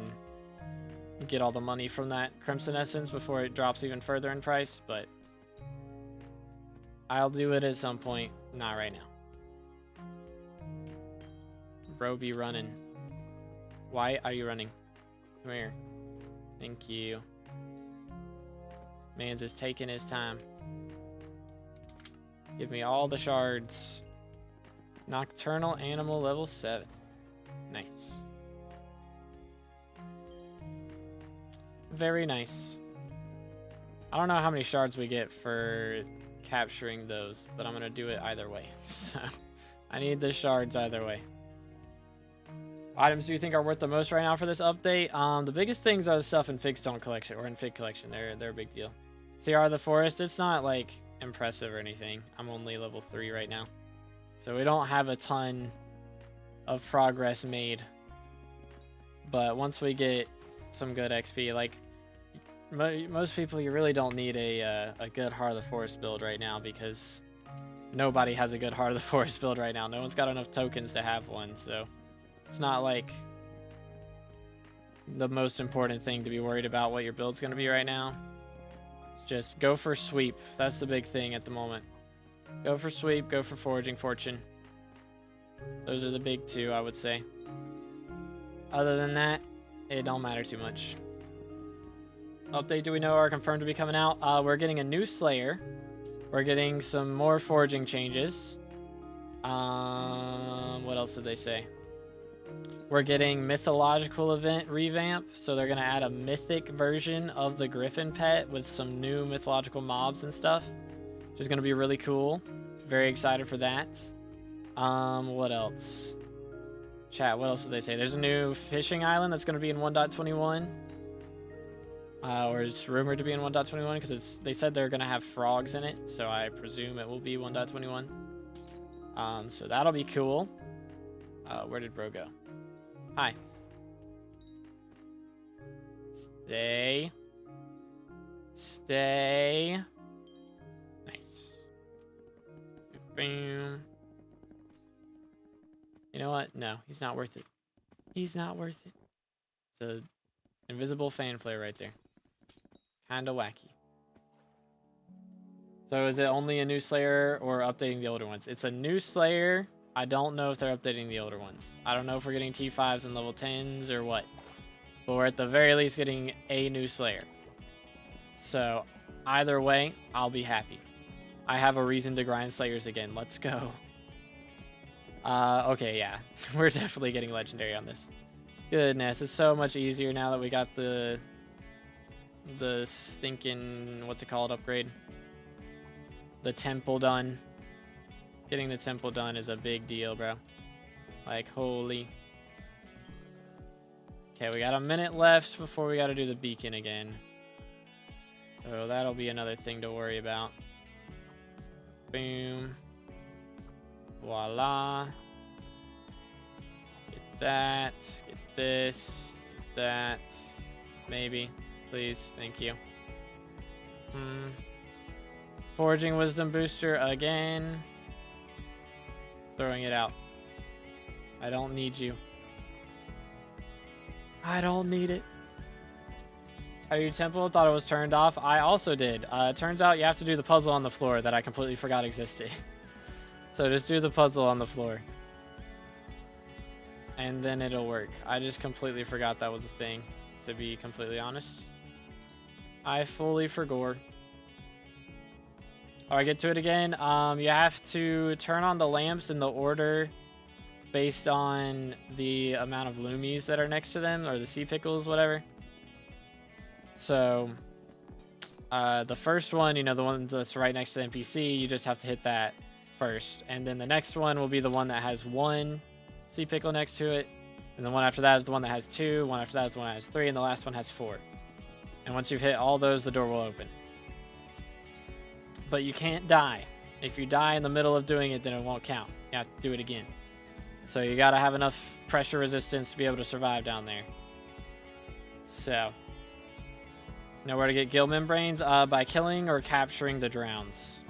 get all the money from that Crimson Essence before it drops even further in price, but I'll do it at some point, not right now. Bro be running. Why are you running? Come here. Thank you. Man's is taking his time. Give me all the shards. Nocturnal Animal level 7. Nice. Very nice. I don't know how many shards we get for capturing those, but I'm gonna do it either way. So I need the shards either way. Items do you think are worth the most right now for this update? The biggest things are the stuff in Figstone collection or in Fig collection. They're a big deal. CR the Forest, it's not like impressive or anything. I'm only level 3 right now. So we don't have a ton of progress made. But once we get some good XP, like most people, you really don't need a good Heart of the Forest build right now because nobody has a good Heart of the Forest build right now. No one's got enough tokens to have one, so it's not like the most important thing to be worried about what your build's going to be right now. It's just go for sweep. That's the big thing at the moment. Go for sweep, go for foraging fortune. Those are the big two, I would say. Other than that, it don't matter too much. Update, do we know are confirmed to be coming out? We're getting a new Slayer. We're getting some more foraging changes. What else did they say? We're getting mythological event revamp. So they're going to add a mythic version of the Griffin pet with some new mythological mobs and stuff. Which is going to be really cool. Very excited for that. What else? Chat, what else did they say? There's a new fishing island that's going to be in 1.21. Or it's rumored to be in 1.21 because they said they're going to have frogs in it. So I presume it will be 1.21. So that'll be cool. Where did bro go? Hi. Stay. Stay. Nice. Bam. You know what? No, he's not worth it. He's not worth it. It's a invisible fan flare right there. Kinda wacky. So is it only a new Slayer or updating the older ones? It's a new Slayer. I don't know if they're updating the older ones. I don't know if we're getting T5s and level 10s or what. But we're at the very least getting a new Slayer. So either way, I'll be happy. I have a reason to grind Slayers again. Let's go. Okay, yeah. We're definitely getting legendary on this. Goodness, it's so much easier now that we got the the stinking, what's it called, upgrade? The temple done. Getting the temple done is a big deal, bro. Like, holy. Okay, we got a minute left before we got to do the beacon again. So that'll be another thing to worry about. Boom. Voila. Get that. Get this. Get that. Maybe. Please. Thank you. Foraging wisdom booster again. Throwing it out. I don't need you. I don't need it. Are you temple? Thought it was turned off. I also did. Turns out you have to do the puzzle on the floor that I completely forgot existed. So just do the puzzle on the floor. And then it'll work. I just completely forgot that was a thing, to be completely honest. I fully forgot. Alright, get to it again. You have to turn on the lamps in the order based on the amount of loomies that are next to them, or the sea pickles, whatever. So, the first one, you know, the one that's right next to the NPC, you just have to hit that first. And then the next one will be the one that has 1 sea pickle next to it. And the one after that is the one that has 2. One after that is the one that has 3. And the last one has 4. And once you've hit all those, the door will open. But you can't die. If you die in the middle of doing it, then it won't count. You have to do it again. So you gotta have enough pressure resistance to be able to survive down there. So, know where to get gill membranes? By killing or capturing the drowns,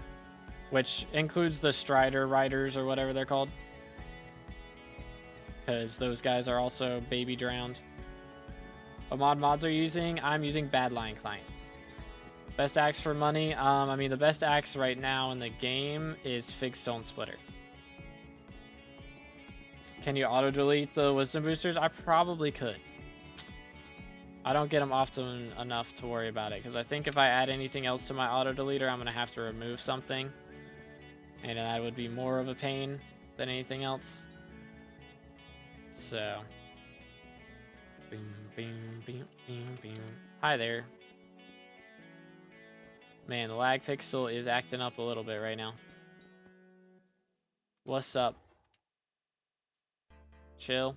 which includes the Strider Riders or whatever they're called, because those guys are also baby drowned. What mods are you using? I'm using Badline Client. Best axe for money? I mean, the best axe right now in the game is Fig Stone Splitter. Can you auto-delete the wisdom boosters? I probably could. I don't get them often enough to worry about it, because I think if I add anything else to my auto-deleter, I'm going to have to remove something. And that would be more of a pain than anything else. So. Bing, bing, bing, bing, bing. Hi there. Man, the lag pixel is acting up a little bit right now. What's up? Chill.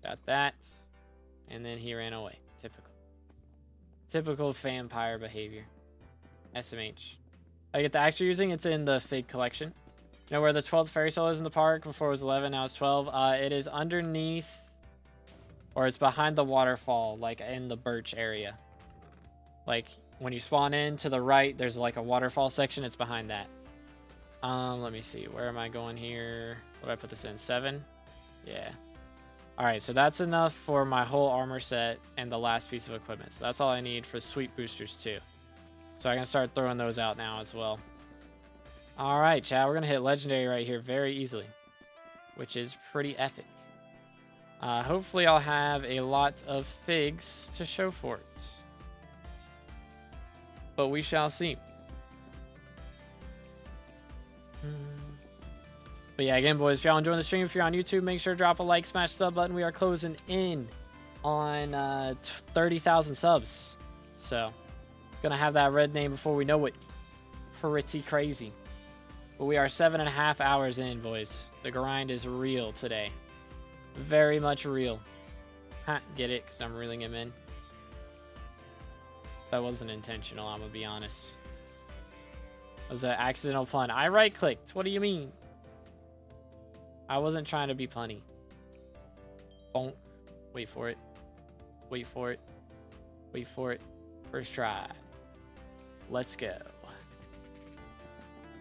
Got that. And then he ran away. Typical. Typical vampire behavior. SMH. I get the axe you're using? It's in the Fig collection. You know where the 12th fairy soul is in the park? Before it was 11, now it's 12. It is underneath, or it's behind the waterfall, like in the birch area. Like when you spawn in to the right, there's like a waterfall section. It's behind that. Let me see. Where am I going here? What did I put this in? 7? Yeah. Alright, so that's enough for my whole armor set and the last piece of equipment. So that's all I need for sweet boosters too. So I can start throwing those out now as well. Alright, chat. We're going to hit legendary right here very easily, which is pretty epic. Hopefully I'll have a lot of figs to show for it. But we shall see. But yeah, again, boys, if y'all enjoying the stream, if you're on YouTube, make sure to drop a like, smash the sub button. We are closing in on 30,000 subs. So, gonna have that red name before we know it. Pretty crazy. But we are 7.5 hours in, boys. The grind is real today. Very much real. Ha, get it? Because I'm reeling him in. That wasn't intentional, I'm gonna be honest. It was an accidental pun. I right-clicked. What do you mean? I wasn't trying to be punny. Bonk. Wait for it. Wait for it. Wait for it. First try. Let's go.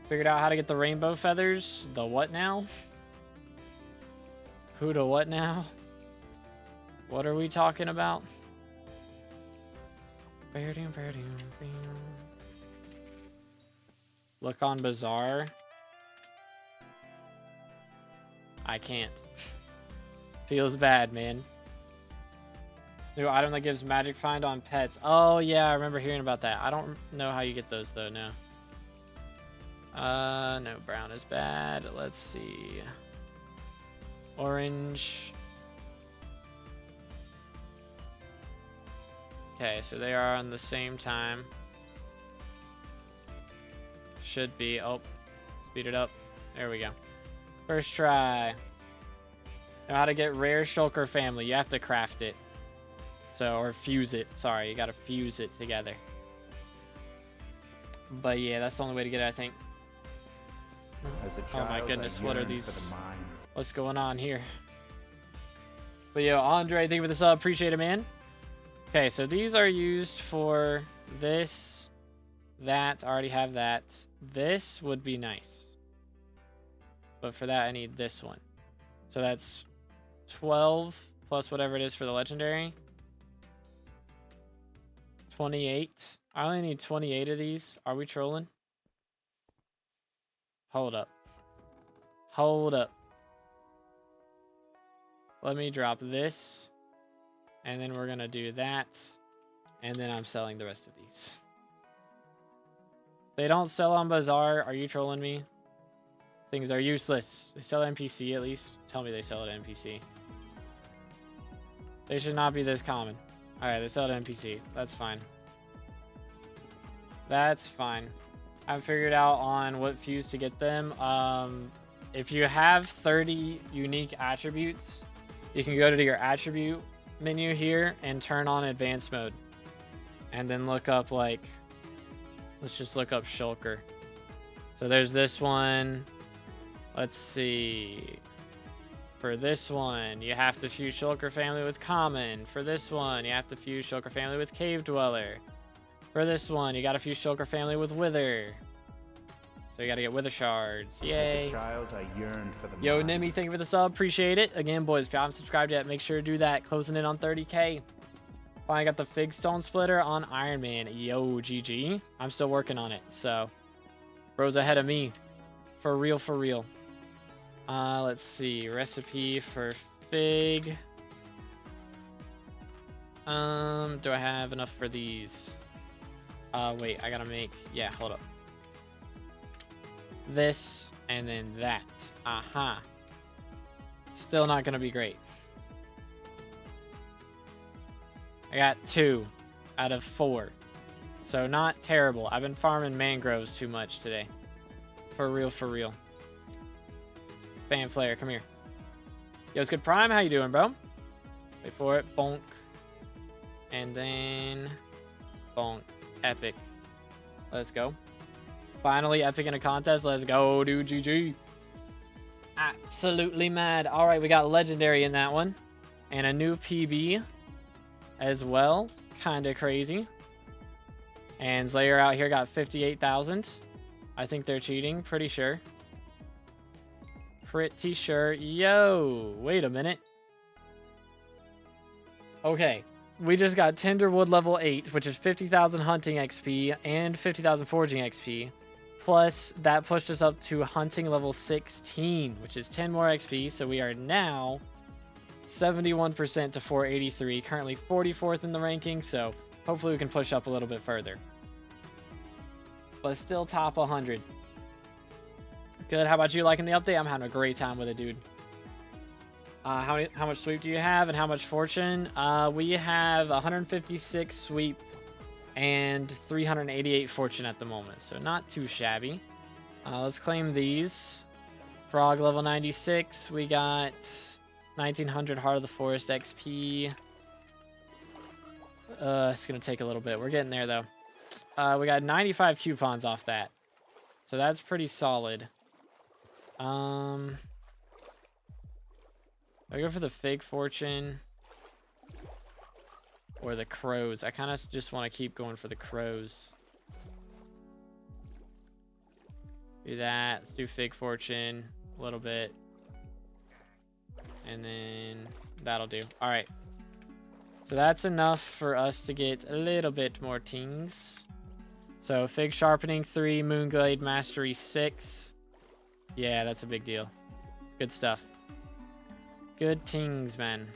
Figured out how to get the rainbow feathers. The what now? Who to what now? What are we talking about? Look on Bazaar. I can't. Feels bad, man. New item that gives magic find on pets. Oh, yeah, I remember hearing about that. I don't know how you get those, though, no. No, brown is bad. Let's see. Orange. Okay, so they are on the same time. Should be. Oh, speed it up. There we go. First try. Know how to get rare shulker family. You have to craft it. So, or fuse it. Sorry, you gotta fuse it together. But yeah, that's the only way to get it, I think. Oh my goodness, what are these? What's going on here? But yo, Andre, thank you for the sub. Appreciate it, man. Okay, so these are used for this, that. I already have that. This would be nice. But for that, I need this one. So that's 12 plus whatever it is for the legendary. 28. I only need 28 of these. Are we trolling? Hold up. Hold up. Let me drop this. And then we're going to do that. And then I'm selling the rest of these. They don't sell on Bazaar. Are you trolling me? Things are useless. They sell NPC at least. Tell me they sell it at NPC. They should not be this common. Alright, they sell it at NPC. That's fine. That's fine. I haven't figured out on what fuse to get them. If you have 30 unique attributes, you can go to your attribute menu here and turn on advanced mode. And then look up like, let's just look up shulker. So there's this one. Let's see. For this one, you have to fuse shulker family with common. For this one, you have to fuse shulker family with cave dweller. For this one, you gotta fuse shulker family with wither. So you gotta get wither shards. Yay. As a child, I yearned for the Yo, mines. Nimmy, thank you for the sub. Appreciate it. Again, boys, if you haven't subscribed yet, make sure to do that. Closing in on 30K. Finally got the Fig Stone Splitter on Iron Man. Yo, GG. I'm still working on it, so bro's ahead of me. For real, for real. Let's see. Recipe for Fig. Do I have enough for these? Wait, I gotta make... Yeah, hold up. This, and then that. Aha. Still not gonna be great. I got 2 out of 4. So not terrible. I've been farming mangroves too much today. For real, for real. Fan Flare, come here. Yo, it's good Prime. How you doing, bro? Wait for it. Bonk. And then... Bonk. Epic. Let's go. Finally, epic in a contest. Let's go, dude. GG. Absolutely mad. All right, we got legendary in that one. And a new PB as well. Kind of crazy. And Slayer out here got 58,000. I think they're cheating. Pretty sure. Pretty sure. Yo, wait a minute. Okay. We just got Tinderwood level 8, which is 50,000 hunting XP and 50,000 foraging XP. Plus, that pushed us up to hunting level 16, which is 10 more XP. So we are now 71% to 483. Currently 44th in the ranking, so hopefully we can push up a little bit further. But still top 100. Good. How about you liking the update? I'm having a great time with it, dude. How much sweep do you have and how much fortune? We have 156 sweep and 388 fortune at the moment, so not too shabby. Let's claim these. Frog level 96. We got 1900 Heart of the Forest XP. It's gonna take a little bit. We're getting there though. We got 95 coupons off that, so that's pretty solid. I go for the fake fortune or the crows. I kind of just want to keep going for the crows. Do that. Let's do fake fortune a little bit. And then that'll do. All right. So that's enough for us to get a little bit more tings. So fig sharpening 3, moonglade mastery 6. Yeah, that's a big deal. Good stuff. Good tings, man.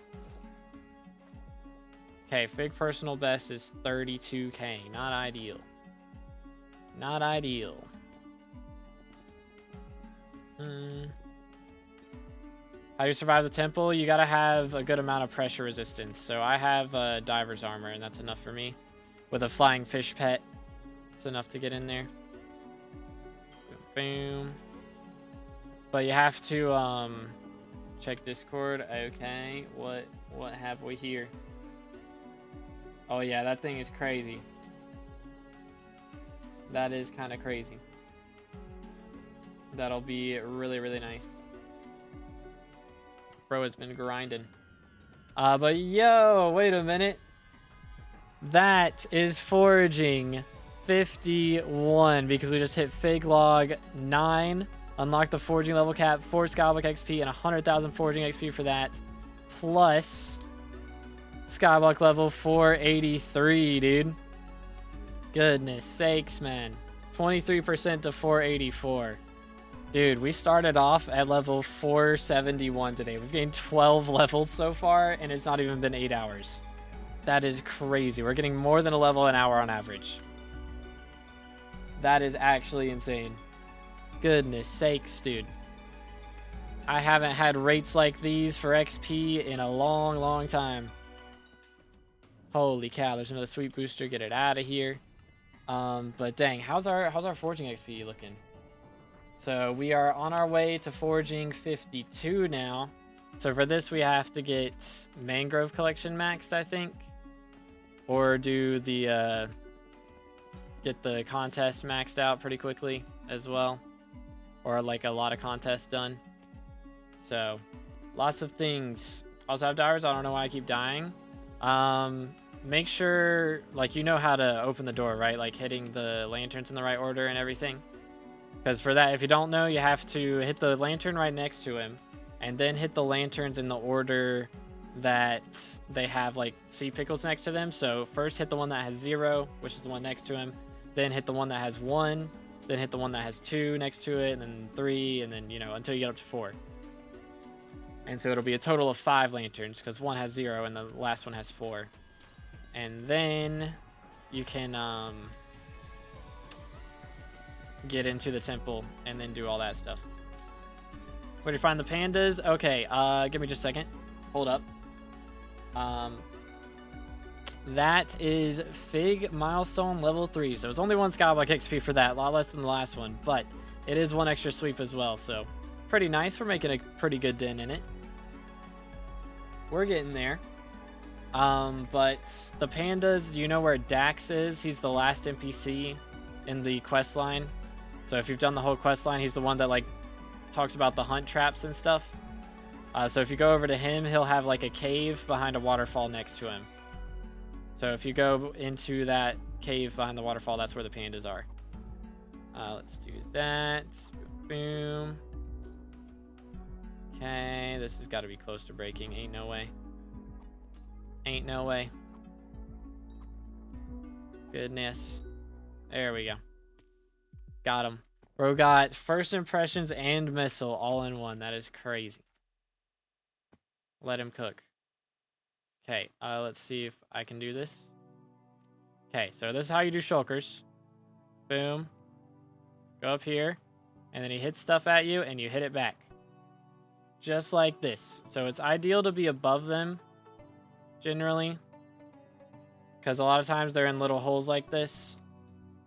Okay, fig personal best is 32K. Not ideal. Not ideal. How do you survive the temple? You gotta have a good amount of pressure resistance. So I have diver's armor, and that's enough for me. With a flying fish pet, it's enough to get in there. Boom. But you have to check Discord. Okay, what have we here? Oh yeah, that thing is crazy. That is kind of crazy. That'll be really, really nice. Bro has been grinding. But yo, wait a minute. That is foraging 51 because we just hit Fig Log 9. Unlock the foraging level cap, 4 SkyBlock XP, and 100,000 foraging XP for that. Plus SkyBlock level 483, dude. Goodness sakes, man. 23% to 484. Dude, we started off at level 471 today. We've gained 12 levels so far, and it's not even been 8 hours. That is crazy. We're getting more than a level an hour on average. That is actually insane. Goodness sakes, dude. I haven't had rates like these for XP in a long, long time. Holy cow, there's another sweet booster. Get it out of here. But dang, how's our foraging XP looking? So we are on our way to foraging 52 now. So for this, we have to get Mangrove Collection maxed, I think. Or do the, get the contest maxed out pretty quickly as well. Or like a lot of contests done. So, lots of things. Also have divers, I don't know why I keep dying. Make sure, like, you know how to open the door, right? Like hitting the lanterns in the right order and everything. Because for that, if you don't know, you have to hit the lantern right next to him. And then hit the lanterns in the order that they have, like, sea pickles next to them. So first hit the one that has 0, which is the one next to him. Then hit the one that has 1. Then hit the one that has 2 next to it. And then 3. And then, you know, until you get up to 4. And so it'll be a total of 5 lanterns. Because one has 0 and the last one has 4. And then you can get into the temple and then do all that stuff. Where do you find the pandas? Okay, give me just a second. Hold up. That is Fig Milestone level 3. So it's only 1 SkyBlock XP for that. A lot less than the last one. But it is 1 extra sweep as well. So pretty nice. We're making a pretty good dent in it. We're getting there. But the pandas, do you know where Dax is? He's the last NPC in the quest line. So if you've done the whole quest line, he's the one that, like, talks about the hunt traps and stuff. So if you go over to him, he'll have, like, a cave behind a waterfall next to him. So if you go into that cave behind the waterfall, that's where the pandas are. Let's do that. Boom. Okay, this has got to be close to breaking. Ain't no way. Ain't no way. Goodness. There we go. Got him. Bro got first impressions and missile all in one. That is crazy. Let him cook. Okay, let's see if I can do this. Okay, so this is how you do shulkers. Boom. Go up here. And then he hits stuff at you and you hit it back. Just like this. So it's ideal to be above them. Generally, because a lot of times they're in little holes like this.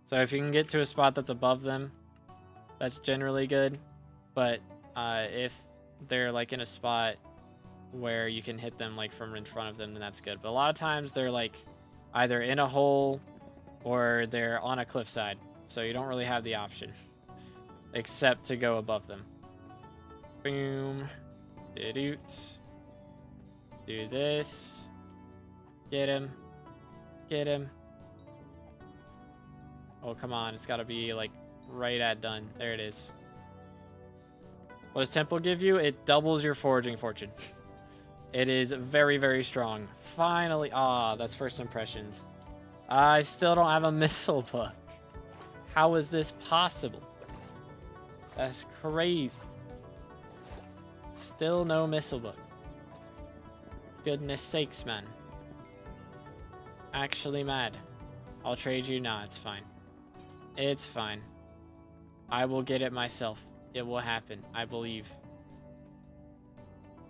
So if you can get to a spot that's above them, that's generally good. But if they're like in a spot where you can hit them like from in front of them, then that's good. But a lot of times they're like either in a hole or they're on a cliffside, so you don't really have the option except to go above them. Boom. Do this. Get him. Get him. Oh, come on. It's got to be, like, right at done. There it is. What does Temple give you? It doubles your foraging fortune. It is very, very strong. Finally. Ah, that's first impressions. I still don't have a missile book. How is this possible? That's crazy. Still no missile book. Goodness sakes, man. Actually mad. I'll trade you. Nah, it's fine. It's fine. I will get it myself. It will happen. I believe.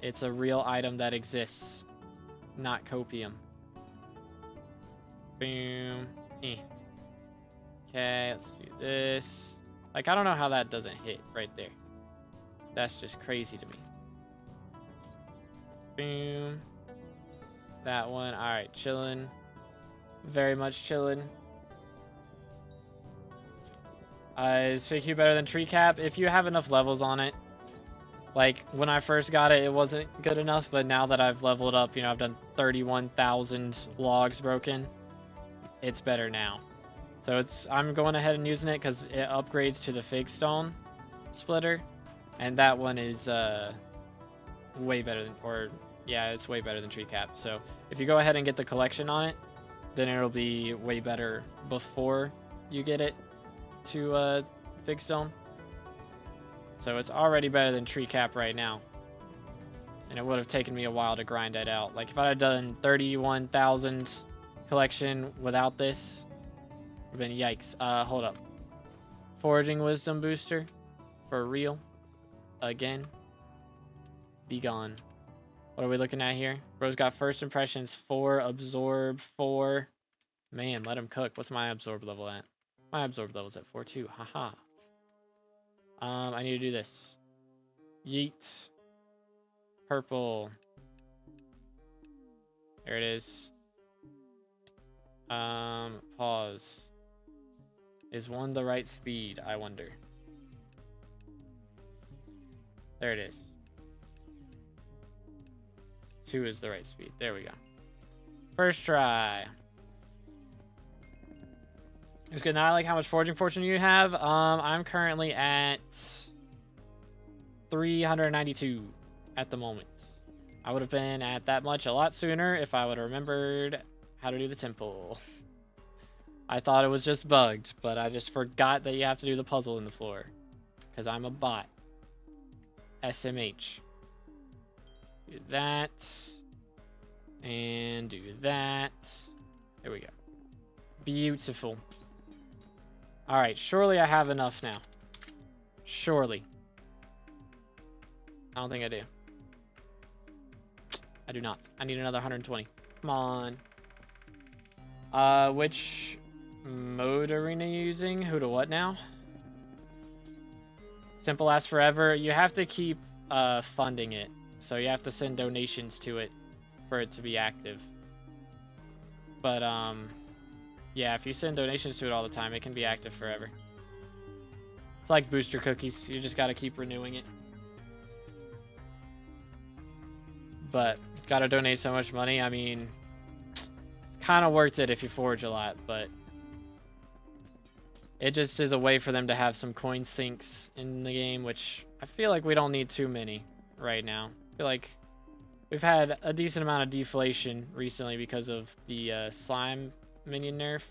It's a real item that exists, not copium. Boom. Eh. Okay, let's do this. Like, I don't know how that doesn't hit right there. That's just crazy to me. Boom. That one. All right, chilling. Very much chilling. Is FigQ better than Tree Cap? If you have enough levels on it. Like, when I first got it, it wasn't good enough, but now that I've leveled up, you know, I've done 31,000 logs broken. It's better now. So I'm going ahead and using it because it upgrades to the Fig Stone splitter. And that one is way better than, it's way better than Tree Cap. So if you go ahead and get the collection on it, then it'll be way better before you get it to Fig Stone. So it's already better than Tree Cap right now. And it would have taken me a while to grind that out. Like if I had done 31,000 collection without this, it would have been yikes. Hold up. Foraging Wisdom booster. For real. Again. Be gone. What are we looking at here? Bro's got first impressions 4, absorb 4. Man, let him cook. What's my absorb level at? My absorb level's at 4 too. Haha. I need to do this. Yeet. Purple. There it is. Pause. Is 1 the right speed? I wonder. There it is. 2 is the right speed. There we go. First try. It's good. Now I like how much foraging fortune you have. I'm currently at 392 at the moment. I would have been at that much a lot sooner if I would have remembered how to do the temple. I thought it was just bugged, but I just forgot that you have to do the puzzle in the floor. Because I'm a bot. SMH. Do that. And do that. There we go. Beautiful. Alright, surely I have enough now. Surely. I don't think I do. I do not. I need another 120. Come on. Which mode arena you using? Who to what now? Simple lasts forever. You have to keep funding it. So you have to send donations to it for it to be active. But, yeah, if you send donations to it all the time, it can be active forever. It's like booster cookies. You just got to keep renewing it. But, got to donate so much money. I mean, it's kind of worth it if you forage a lot, but it just is a way for them to have some coin sinks in the game, which I feel like we don't need too many right now. I feel like we've had a decent amount of deflation recently because of the slime minion nerf.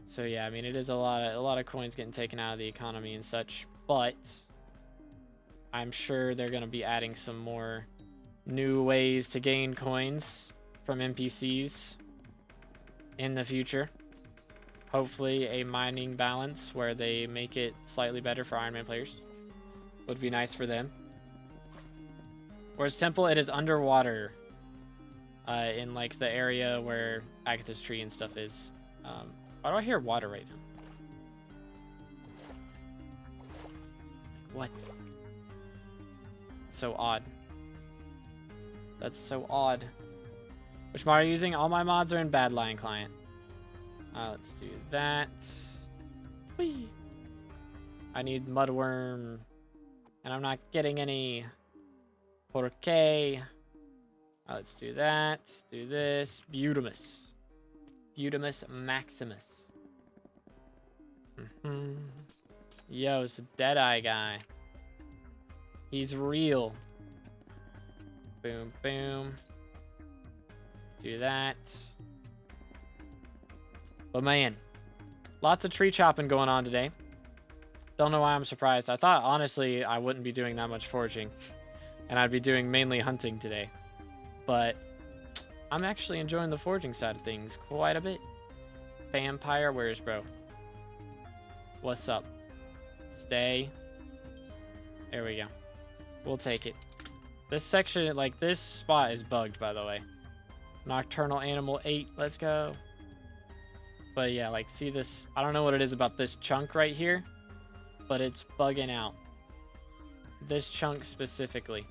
So yeah, I mean, it is a lot of coins getting taken out of the economy and such, but I'm sure they're going to be adding some more new ways to gain coins from NPCs in the future. Hopefully a mining balance where they make it slightly better for Iron Man players would be nice for them. Whereas Temple, it is underwater. In like the area where Agatha's tree and stuff is. Why do I hear water right now? What? So odd. That's so odd. Which mod are you using? All my mods are in Badlion client. Let's do that. Whee! I need Mudworm. And I'm not getting any. Porque. Let's do that. Do this. Beautimus. Beautimus Maximus. Yo, it's a Deadeye guy. He's real. Boom, boom. Let's do that. But man, lots of tree chopping going on today. Don't know why I'm surprised. I thought, honestly, I wouldn't be doing that much foraging. And I'd be doing mainly hunting today. But I'm actually enjoying the foraging side of things quite a bit. Vampire, where's bro? What's up? Stay. There we go. We'll take it. This section, like, this spot is bugged, by the way. Nocturnal Animal 8, let's go. But yeah, like, see this? I don't know what it is about this chunk right here, but it's bugging out. This chunk specifically.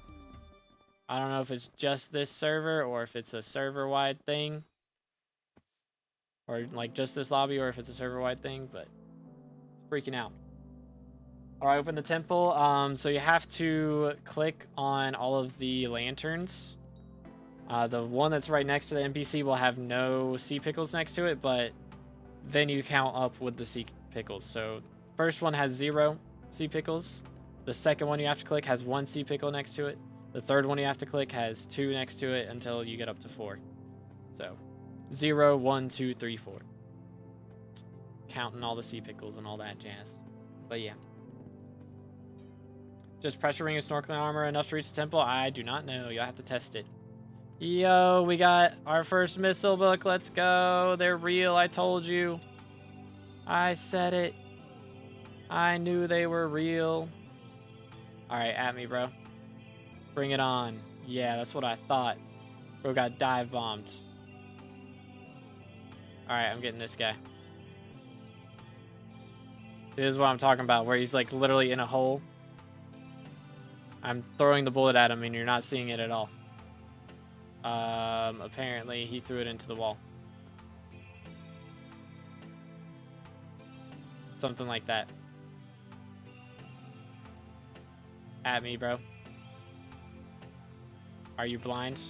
I don't know if it's just this server or if it's a server-wide thing. Or, like, just this lobby or if it's a server-wide thing, but it's freaking out. Alright, open the temple. So you have to click on all of the lanterns. The one that's right next to the NPC will have no sea pickles next to it, but then you count up with the sea pickles. So first one has 0 sea pickles. The second one you have to click has 1 sea pickle next to it. The third one you have to click has 2 next to it until you get up to 4. So 0, 1, 2, 3, 4. Counting all the sea pickles and all that jazz. But yeah. Just pressure ring and snorkeling armor enough to reach the temple? I do not know. You'll have to test it. Yo, we got our first missile book. Let's go. They're real. I told you. I said it. I knew they were real. Alright, at me, bro. Bring it on. Yeah, that's what I thought. Bro got dive bombed. Alright, I'm getting this guy. This is what I'm talking about, where he's like literally in a hole. I'm throwing the bullet at him and you're not seeing it at all. Apparently he threw it into the wall. Something like that. At me, bro. Are you blind?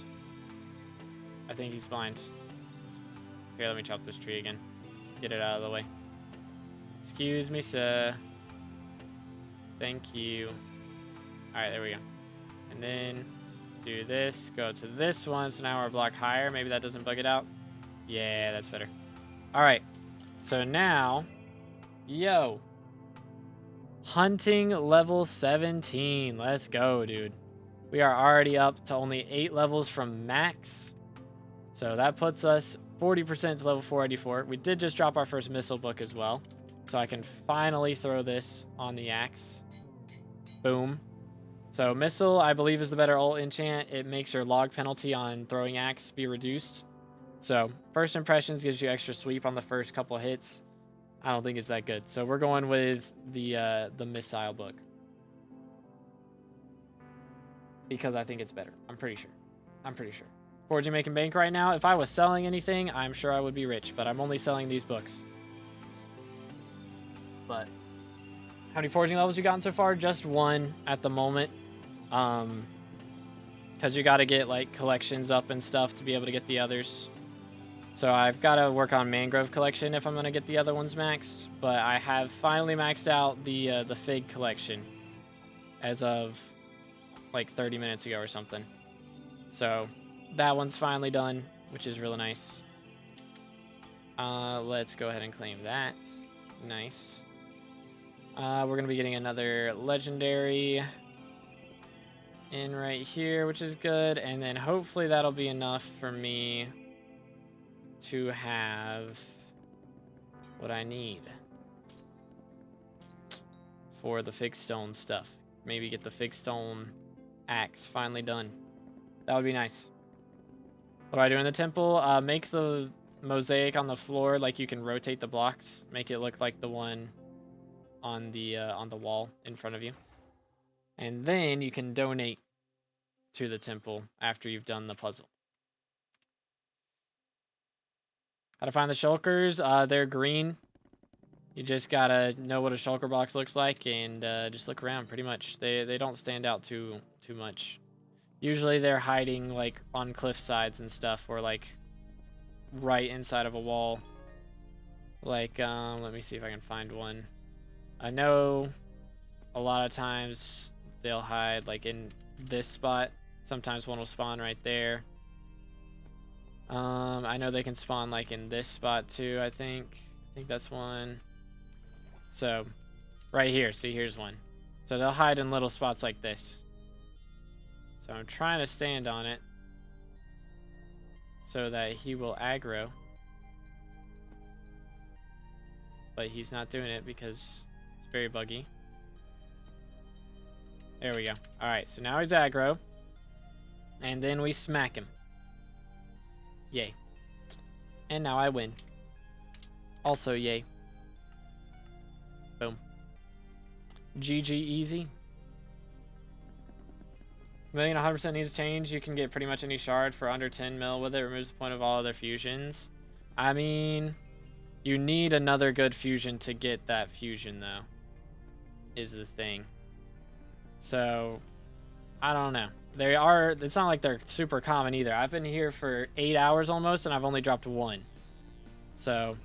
I think he's blind. Here, let me chop this tree again. Get it out of the way. Excuse me, sir. Thank you. Alright, there we go. And then do this. Go to this one. So now we're a block higher. Maybe that doesn't bug it out. Yeah, that's better. Alright. So now... Yo. Hunting level 17. Let's go, dude. We are already up to only 8 levels from max. So that puts us 40% to level 484. We did just drop our first missile book as well. So I can finally throw this on the axe. Boom. So missile, I believe, is the better ult enchant. It makes your log penalty on throwing axe be reduced. So first impressions gives you extra sweep on the first couple hits. I don't think it's that good. So we're going with the missile book. Because I think it's better. I'm pretty sure. I'm pretty sure. Foraging making bank right now. If I was selling anything, I'm sure I would be rich. But I'm only selling these books. But how many foraging levels you gotten so far? Just 1 at the moment. Because you got to get like collections up and stuff to be able to get the others. So I've got to work on mangrove collection if I'm going to get the other ones maxed. But I have finally maxed out the fig collection as of like 30 minutes ago or something. So that one's finally done, which is really nice. Let's go ahead and claim that. Nice. We're going to be getting another legendary in right here, which is good. And then hopefully that'll be enough for me to have what I need for the fig stone stuff. Maybe get the fig stone axe finally done. That would be nice. What do I do in the temple? Make the mosaic on the floor like you can rotate the blocks. Make it look like the one on the wall in front of you. And then you can donate to the temple after you've done the puzzle. How to find the shulkers? They're green. You just gotta know what a shulker box looks like and just look around. Pretty much, they don't stand out too much. Usually they're hiding like on cliff sides and stuff, or like right inside of a wall. Like let me see if I can find one. I know a lot of times they'll hide like in this spot. Sometimes one will spawn right there. I know they can spawn like in this spot too, I think that's one. So right here, see, here's one. So they'll hide in little spots like this. So I'm trying to stand on it so that he will aggro. But he's not doing it because it's very buggy. There we go. Alright, so now he's aggro. And then we smack him. Yay. And now I win. Also, yay. Boom. GG easy. Million 100% needs to change. You can get pretty much any shard for under 10 mil with it. Removes the point of all other fusions. I mean, you need another good fusion to get that fusion, though, is the thing. So, I don't know. They are, it's not like they're super common either. I've been here for 8 hours almost, and I've only dropped 1. So,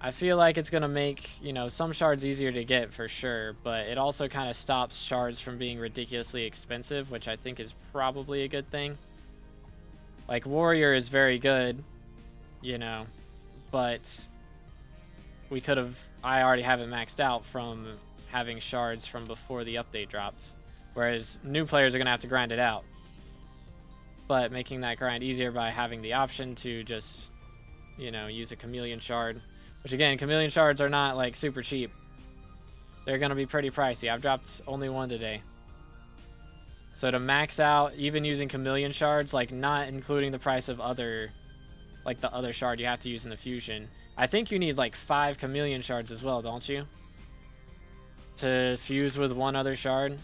I feel like it's going to make, you know, some shards easier to get for sure, but it also kind of stops shards from being ridiculously expensive, which I think is probably a good thing. Like, Warrior is very good, you know, but we could have, I already have it maxed out from having shards from before the update drops, whereas new players are going to have to grind it out. But making that grind easier by having the option to just, you know, use a chameleon shard. Which again, chameleon shards are not like super cheap. They're going to be pretty pricey. I've dropped only 1 today. So to max out, even using chameleon shards, like not including the price of other, like the other shard you have to use in the fusion. I think you need like 5 chameleon shards as well, don't you? To fuse with 1 other shard.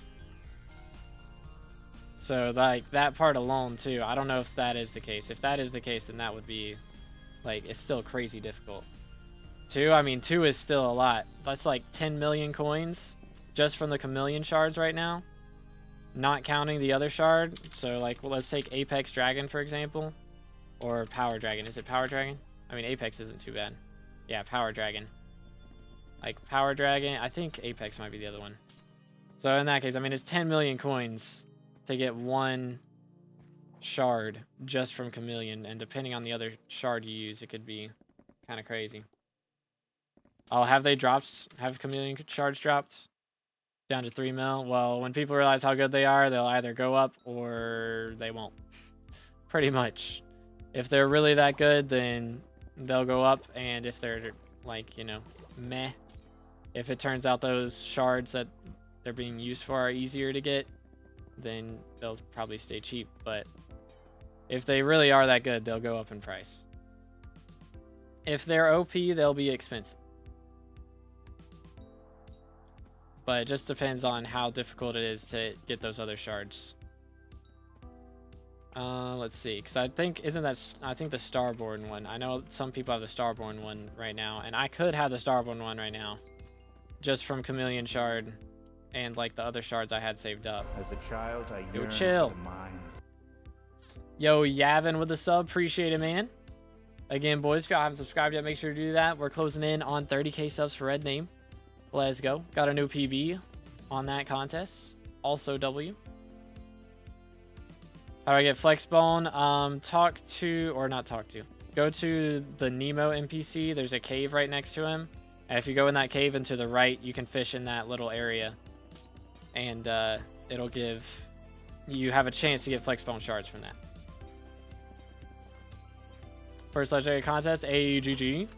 So like that part alone too. I don't know if that is the case. If that is the case, then that would be like, it's still crazy difficult. 2, I mean 2 is still a lot. That's like 10 million coins just from the chameleon shards right now, not counting the other shard. So like, well, let's take Apex Dragon for example, or Power Dragon. Is it Power Dragon? I mean Apex isn't too bad. Yeah, Power Dragon. Like Power Dragon, I think Apex might be the other one. So in that case, I mean it's 10 million coins to get 1 shard just from chameleon, and depending on the other shard you use, it could be kind of crazy. Oh, have they dropped? Have chameleon shards dropped down to 3 mil? Well, when people realize how good they are, they'll either go up or they won't. Pretty much. If they're really that good, then they'll go up, and if they're like, you know, meh, if it turns out those shards that they're being used for are easier to get, then they'll probably stay cheap. But if they really are that good, they'll go up in price. If they're OP, they'll be expensive. But it just depends on how difficult it is to get those other shards. Let's see, because I think, isn't that, I think the Starborn one. I know some people have the Starborn one right now, and I could have the Starborn one right now, just from chameleon shard and like the other shards I had saved up. As a child, I Yo, yearned chill. for the mines. Yo, Yavin with the sub, appreciate it, man. Again, boys, if y'all haven't subscribed yet, make sure to do that. We're closing in on 30k subs for Red Name. Let's go. Got a new PB on that contest. Also W. How do I get Flexbone? Go to the Nemo NPC. There's a cave right next to him. And if you go in that cave and to the right, you can fish in that little area. And it'll give... You have a chance to get Flexbone shards from that. First legendary contest, AGG.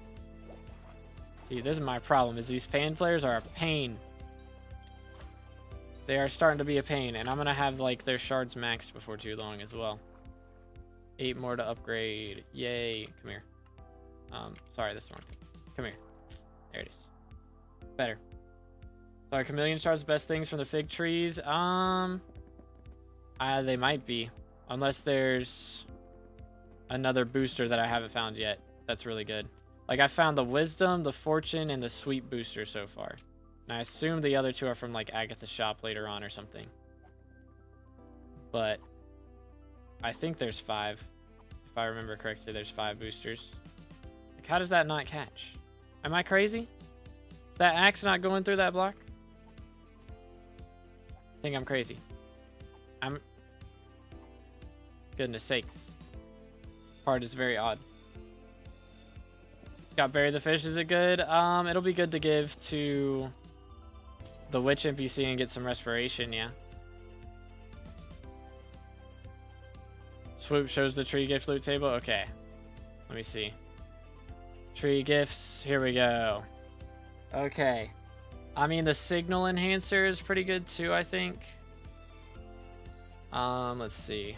See, this is my problem, is these fan flares are a pain. They are starting to be a pain, and I'm going to have, like, their shards maxed before too long as well. 8 more to upgrade. Yay. Come here. Sorry, this one. Come here. There it is. Better. Sorry, chameleon shards, best things from the fig trees. They might be. Unless there's another booster that I haven't found yet. That's really good. Like, I found the Wisdom, the Fortune, and the Sweet booster so far. And I assume the other 2 are from, like, Agatha's shop later on or something. But I think there's 5. If I remember correctly, there's 5 boosters. Like, how does that not catch? Am I crazy? Is that axe not going through that block? I think I'm crazy. Goodness sakes. Part is very odd. Got Bury the Fish. Is it good? It'll be good to give to the Witch NPC and get some respiration, yeah. Swoop shows the tree gift loot table. Okay. Let me see. Tree gifts. Here we go. Okay. I mean, the signal enhancer is pretty good too, I think. Let's see.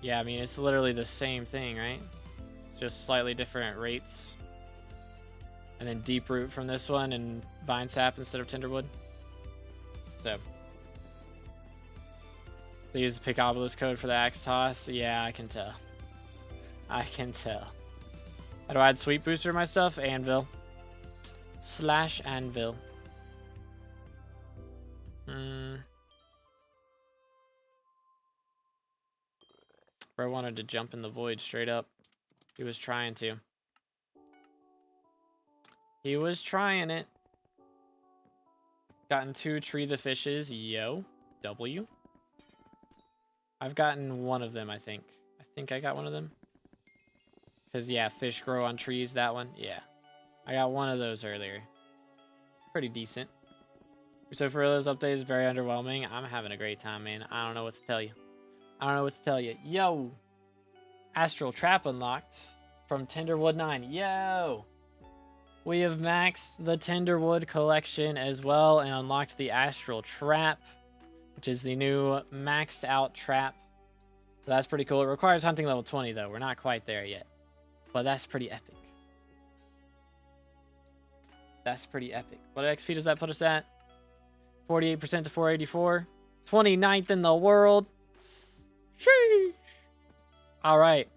Yeah, I mean, it's literally the same thing, right? Just slightly different rates. And then deep root from this one and vine sap instead of tinderwood. So. They use the Picobulus code for the axe toss. Yeah, I can tell. I can tell. How do I add sweep booster to my stuff? Anvil. / anvil. Bro wanted to jump in the void straight up. He was trying to. He was trying it. Gotten 2 tree the fishes. Yo. W. I've gotten one of them, I think. I think I got one of them. Because, yeah, fish grow on trees, that one. Yeah. I got one of those earlier. Pretty decent. So for those updates, very underwhelming. I'm having a great time, man. I don't know what to tell you. I don't know what to tell you. Yo! Astral Trap unlocked from Tinderwood 9. Yo! We have maxed the Tinderwood collection as well and unlocked the Astral Trap, which is the new maxed out trap. So that's pretty cool. It requires hunting level 20, though. We're not quite there yet. But that's pretty epic. That's pretty epic. What XP does that put us at? 48% to 484. 29th in the world. Sheesh. All right.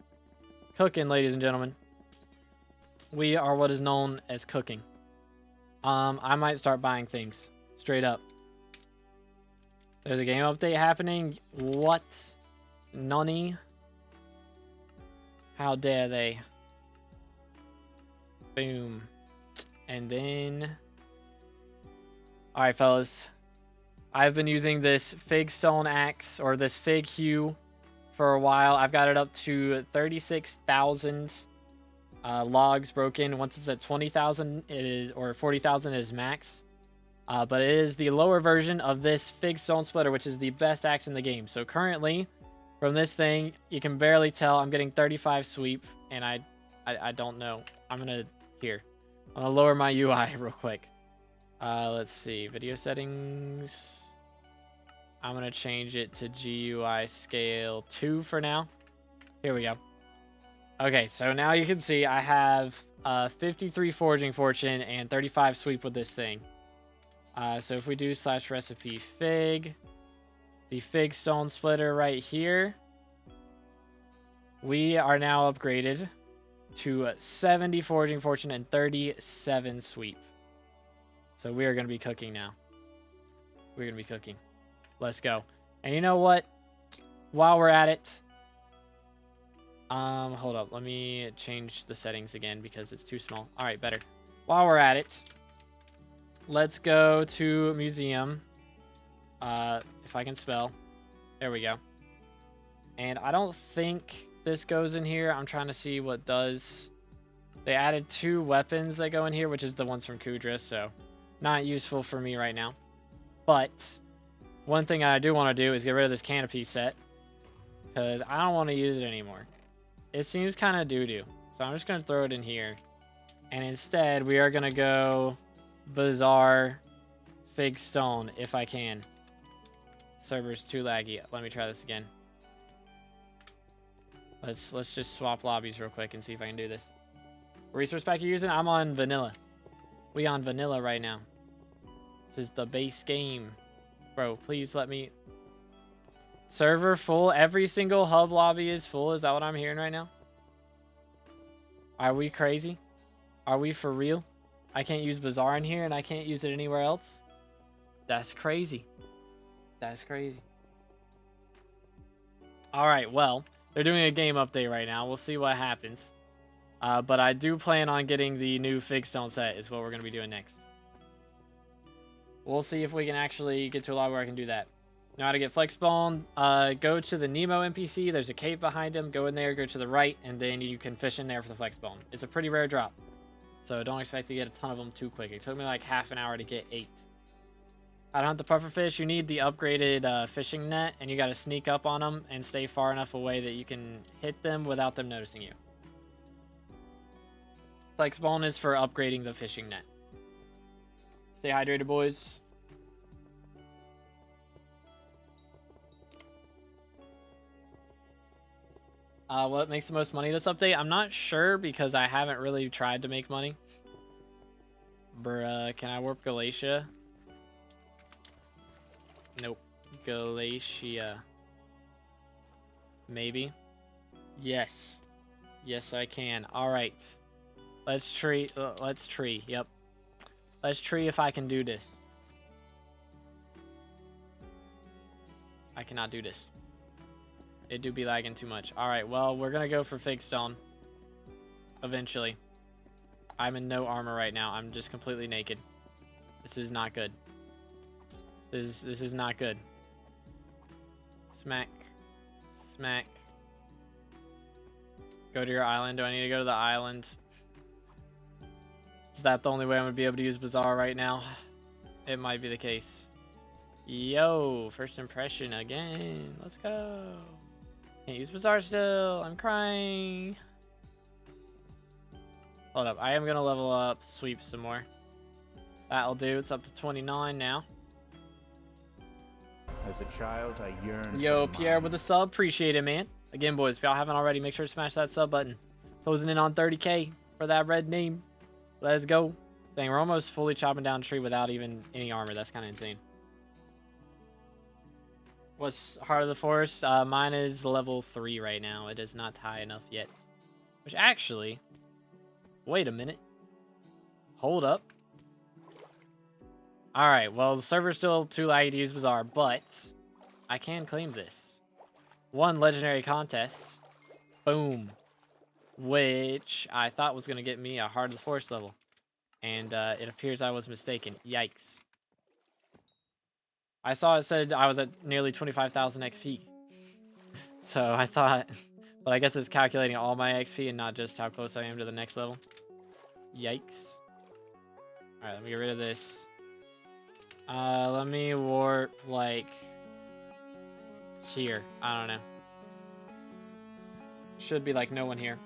Cooking, ladies and gentlemen. We are what is known as cooking. I might start buying things. Straight up. There's a game update happening. What? Nonny? How dare they? Boom. And then... Alright, fellas. I've been using this fig stone axe, or this fig hue, for a while. I've got it up to 36,000 logs broken. Once it's at 20,000, it is, or 40,000 is max. But it is the lower version of this fig stone splitter, which is the best axe in the game. So currently, from this thing, you can barely tell I'm getting 35 sweep, and I don't know. I'm gonna lower my UI real quick. Let's see, video settings. I'm gonna change it to GUI scale 2 for now. Here we go. Okay, so now you can see I have 53 foraging fortune and 35 sweep with this thing. So if we do /recipe fig, the fig stone splitter right here, we are now upgraded to 70 foraging fortune and 37 sweep. So we are going to be cooking now. We're going to be cooking. Let's go. And you know what? While we're at it, hold up. Let me change the settings again because it's too small. All right, better. While we're at it, let's go to museum. If I can spell. There we go. And I don't think this goes in here. I'm trying to see what does. They added 2 weapons that go in here, which is the ones from Kudra, so not useful for me right now. But one thing I do want to do is get rid of this canopy set, because I don't want to use it anymore. It seems kind of doo-doo. So I'm just going to throw it in here. And instead, we are going to go Bizarre Fig Stone, if I can. Server's too laggy. Let me try this again. Let's just swap lobbies real quick and see if I can do this. Resource pack you're using? I'm on vanilla. We on vanilla right now. This is the base game. Bro, please let me... Server full. Every single hub lobby is full. Is that what I'm hearing right now? Are we crazy? Are we for real? I can't use Bazaar in here and I can't use it anywhere else? That's crazy. That's crazy. Alright, well, they're doing a game update right now. We'll see what happens. But I do plan on getting the new Figstone set is what we're going to be doing next. We'll see if we can actually get to a lobby where I can do that. Know how to get Flexbone? Go to the Nemo NPC. There's a cave behind him. Go in there, go to the right, and then you can fish in there for the Flexbone. It's a pretty rare drop. So don't expect to get a ton of them too quick. It took me like half an hour to get 8. How to hunt the pufferfish? You need the upgraded fishing net, and you got to sneak up on them and stay far enough away that you can hit them without them noticing you. Flexbone is for upgrading the fishing net. Stay hydrated, boys. What makes the most money this update? I'm not sure because I haven't really tried to make money. Bruh, can I warp Galatia? Nope. Galatia. Maybe. Yes. Yes, I can. All right. Let's tree. Let's tree. Yep. Let's tree if I can do this. I cannot do this. It do be lagging too much. All right. Well, we're gonna go for fig stone. Eventually. I'm in no armor right now. I'm just completely naked. This is not good. This is not good. Smack. Smack. Go to your island. Do I need to go to the island? Is that the only way I'm going to be able to use Bazaar right now? It might be the case. Yo, first impression again. Let's go. Can't use Bazaar still. I'm crying. Hold up. I am going to level up Sweep some more. That'll do. It's up to 29 now. As a child, I yearned. Yo, Pierre with a sub. Appreciate it, man. Again, boys, if y'all haven't already, make sure to smash that sub button. Closing in on 30K for that red name. Let's go. Dang, we're almost fully chopping down a tree without even any armor. That's kind of insane. What's Heart of the Forest? Mine is level 3 right now. It is not high enough yet. Which actually... Wait a minute. Hold up. Alright, well, the server's still too laggy to use Bazaar, but I can claim this. One legendary contest. Boom. Which I thought was going to get me a Heart of the Forest level. And it appears I was mistaken. Yikes. I saw it said I was at nearly 25,000 XP. So I thought... But I guess it's calculating all my XP and not just how close I am to the next level. Yikes. Alright, let me get rid of this. Let me warp, like... here. I don't know. Should be, like, no one here.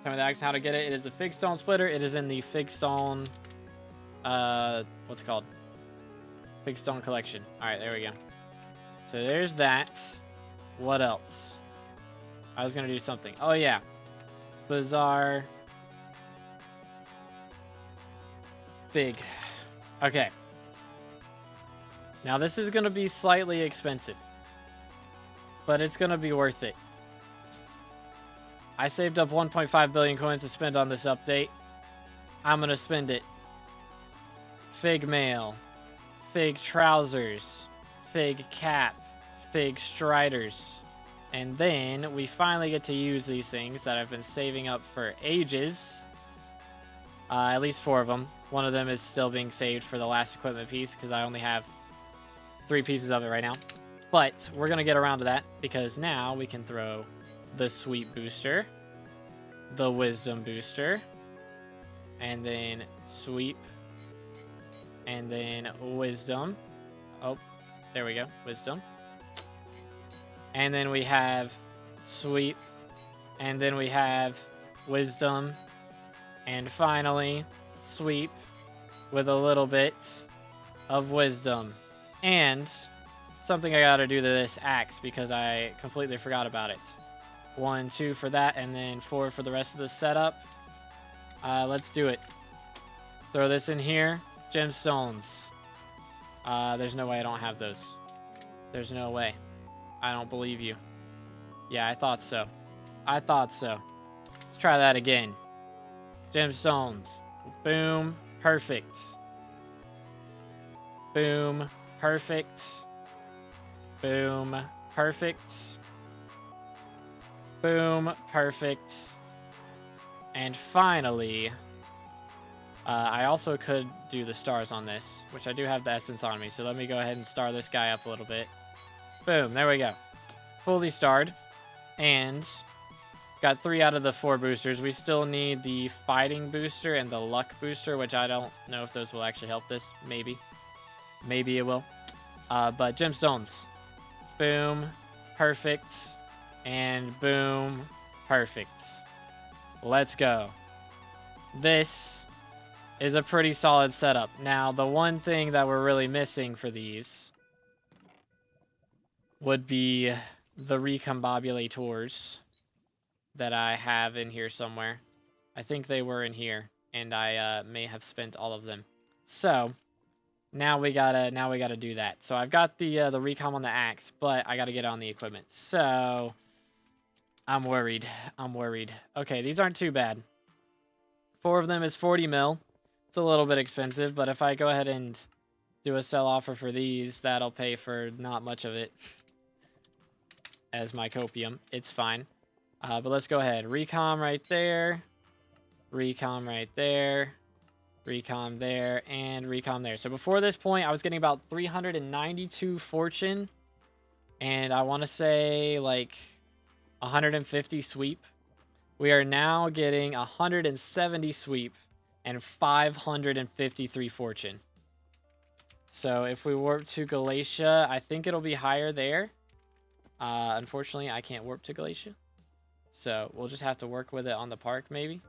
Tell me the axe how to get it. It is the Figstone Splitter. It is in the Figstone... what's it called? Figstone Collection. Alright, there we go. So there's that. What else? I was gonna do something. Oh, yeah. Bazaar. Fig. Okay. Now, this is gonna be slightly expensive. But it's gonna be worth it. I saved up 1.5 billion coins to spend on this update. I'm gonna spend it. Fig mail. Fig trousers. Fig cap. Fig striders. And then we finally get to use these things that I've been saving up for ages. At least 4 of them. One of them is still being saved for the last equipment piece because I only have 3 pieces of it right now. But we're going to get around to that because now we can throw the Sweep Booster, the Wisdom Booster, and then Sweep, and then Wisdom. Oh, there we go. Wisdom. And then we have Sweep. And then we have Wisdom. And finally, Sweep with a little bit of Wisdom. And something I gotta do to this axe because I completely forgot about it. 1, 2 for that, and then 4 for the rest of the setup. Let's do it. Throw this in here. Gemstones. There's no way I don't have those. There's no way. I don't believe you. Yeah, I thought so. I thought so. Let's try that again. Gemstones. Boom. Perfect. Boom. Perfect. Boom. Perfect. Boom. Perfect. And finally, I also could do the stars on this, which I do have the essence on me. So let me go ahead and star this guy up a little bit. Boom, there we go. Fully starred. And got 3 out of the 4 boosters. We still need the fighting booster and the luck booster, which I don't know if those will actually help this. Maybe. Maybe it will. But gemstones. Boom. Perfect. And boom. Perfect. Let's go. This is a pretty solid setup. Now, the one thing that we're really missing for these would be the recombobulators. that I have in here somewhere. I think they were in here, and I may have spent all of them. So now we gotta do that. So I've got the recom on the axe, but I gotta get on the equipment. So I'm worried. I'm worried. Okay, these aren't too bad. 4 of them is 40 mil. It's a little bit expensive, but if I go ahead and do a sell offer for these, that'll pay for not much of it as my copium. It's fine. But let's go ahead. Recom right there. Recom right there. Recom there. And recom there. So before this point, I was getting about 392 fortune. And I want to say like 150 sweep. We are now getting 170 sweep and 553 fortune. So if we warp to Galatia, I think it'll be higher there. Unfortunately, I can't warp to Galatia. So we'll just have to work with it on the park, maybe.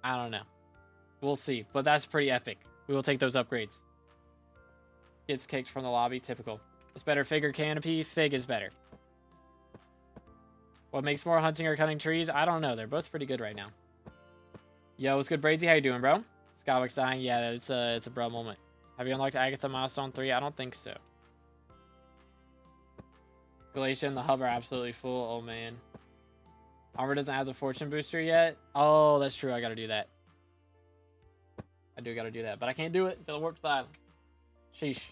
I don't know. We'll see. But that's pretty epic. We will take those upgrades. Gets kicked from the lobby. Typical. What's better, Fig or Canopy? Fig is better. What makes more, hunting or cutting trees? I don't know. They're both pretty good right now. Yo, what's good, Brazy? How you doing, bro? Skywick's dying. Yeah, it's a bro moment. Have you unlocked Agatha Milestone 3? I don't think so. Galatia and the hub are absolutely full. Oh, man. Armor doesn't have the fortune booster yet. Oh, that's true. I gotta do that. I do gotta do that. But I can't do it until I warp to the island. Sheesh.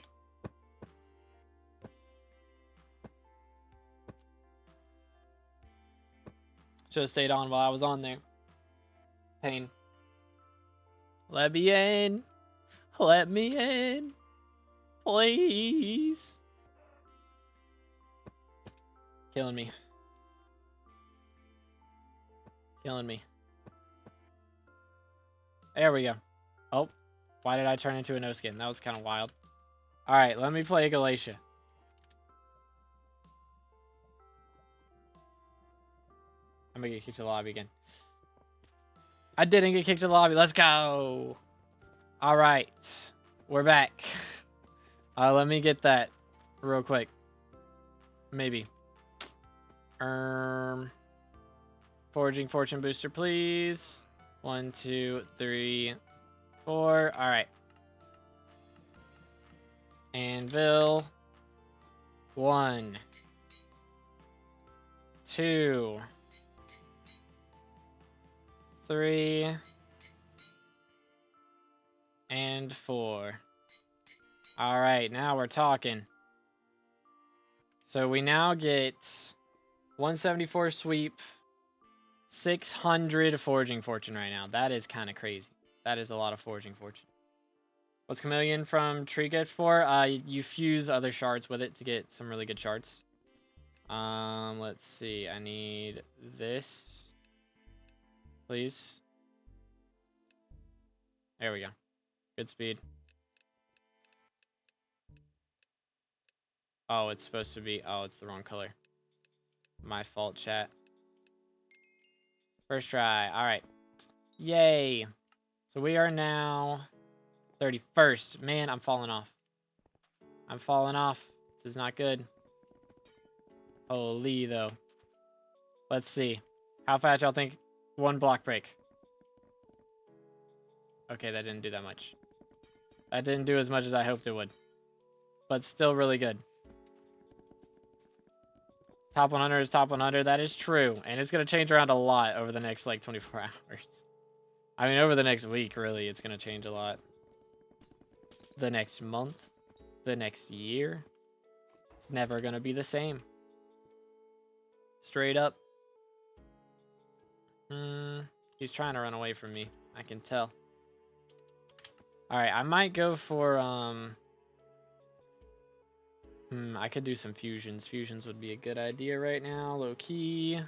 Should have stayed on while I was on there. Pain. Let me in. Let me in. Please. Killing me. Killing me. There we go. Oh. Why did I turn into a no skin? That was kind of wild. Alright, let me play Galatia. I'm gonna get kicked to the lobby again. I didn't get kicked to the lobby. Let's go. All right. We're back. Let me get that real quick. Maybe. Foraging fortune booster, please. 1, 2, 3, 4. All right. Anvil. 1, 2, 3, and 4. All right, now we're talking. So we now get 174 sweep, 600 foraging fortune right now. That is kind of crazy. That is a lot of foraging fortune. What's Chameleon from Tree good for? You fuse other shards with it to get some really good shards. Let's see. I need this. Please. There we go. Good speed. Oh, it's supposed to be... Oh, it's the wrong color. My fault, chat. First try. All right. Yay. So we are now 31st. Man, I'm falling off. I'm falling off. This is not good. Holy, though. Let's see. How fast y'all think... 1 block break. Okay, that didn't do that much. That didn't do as much as I hoped it would. But still really good. Top 100 is top 100. That is true. And it's going to change around a lot over the next, like, 24 hours. I mean, over the next week, really, it's going to change a lot. The next month. The next year. It's never going to be the same. Straight up. He's trying to run away from me. I can tell. Alright, I might go for, I could do some fusions. Fusions would be a good idea right now, low key.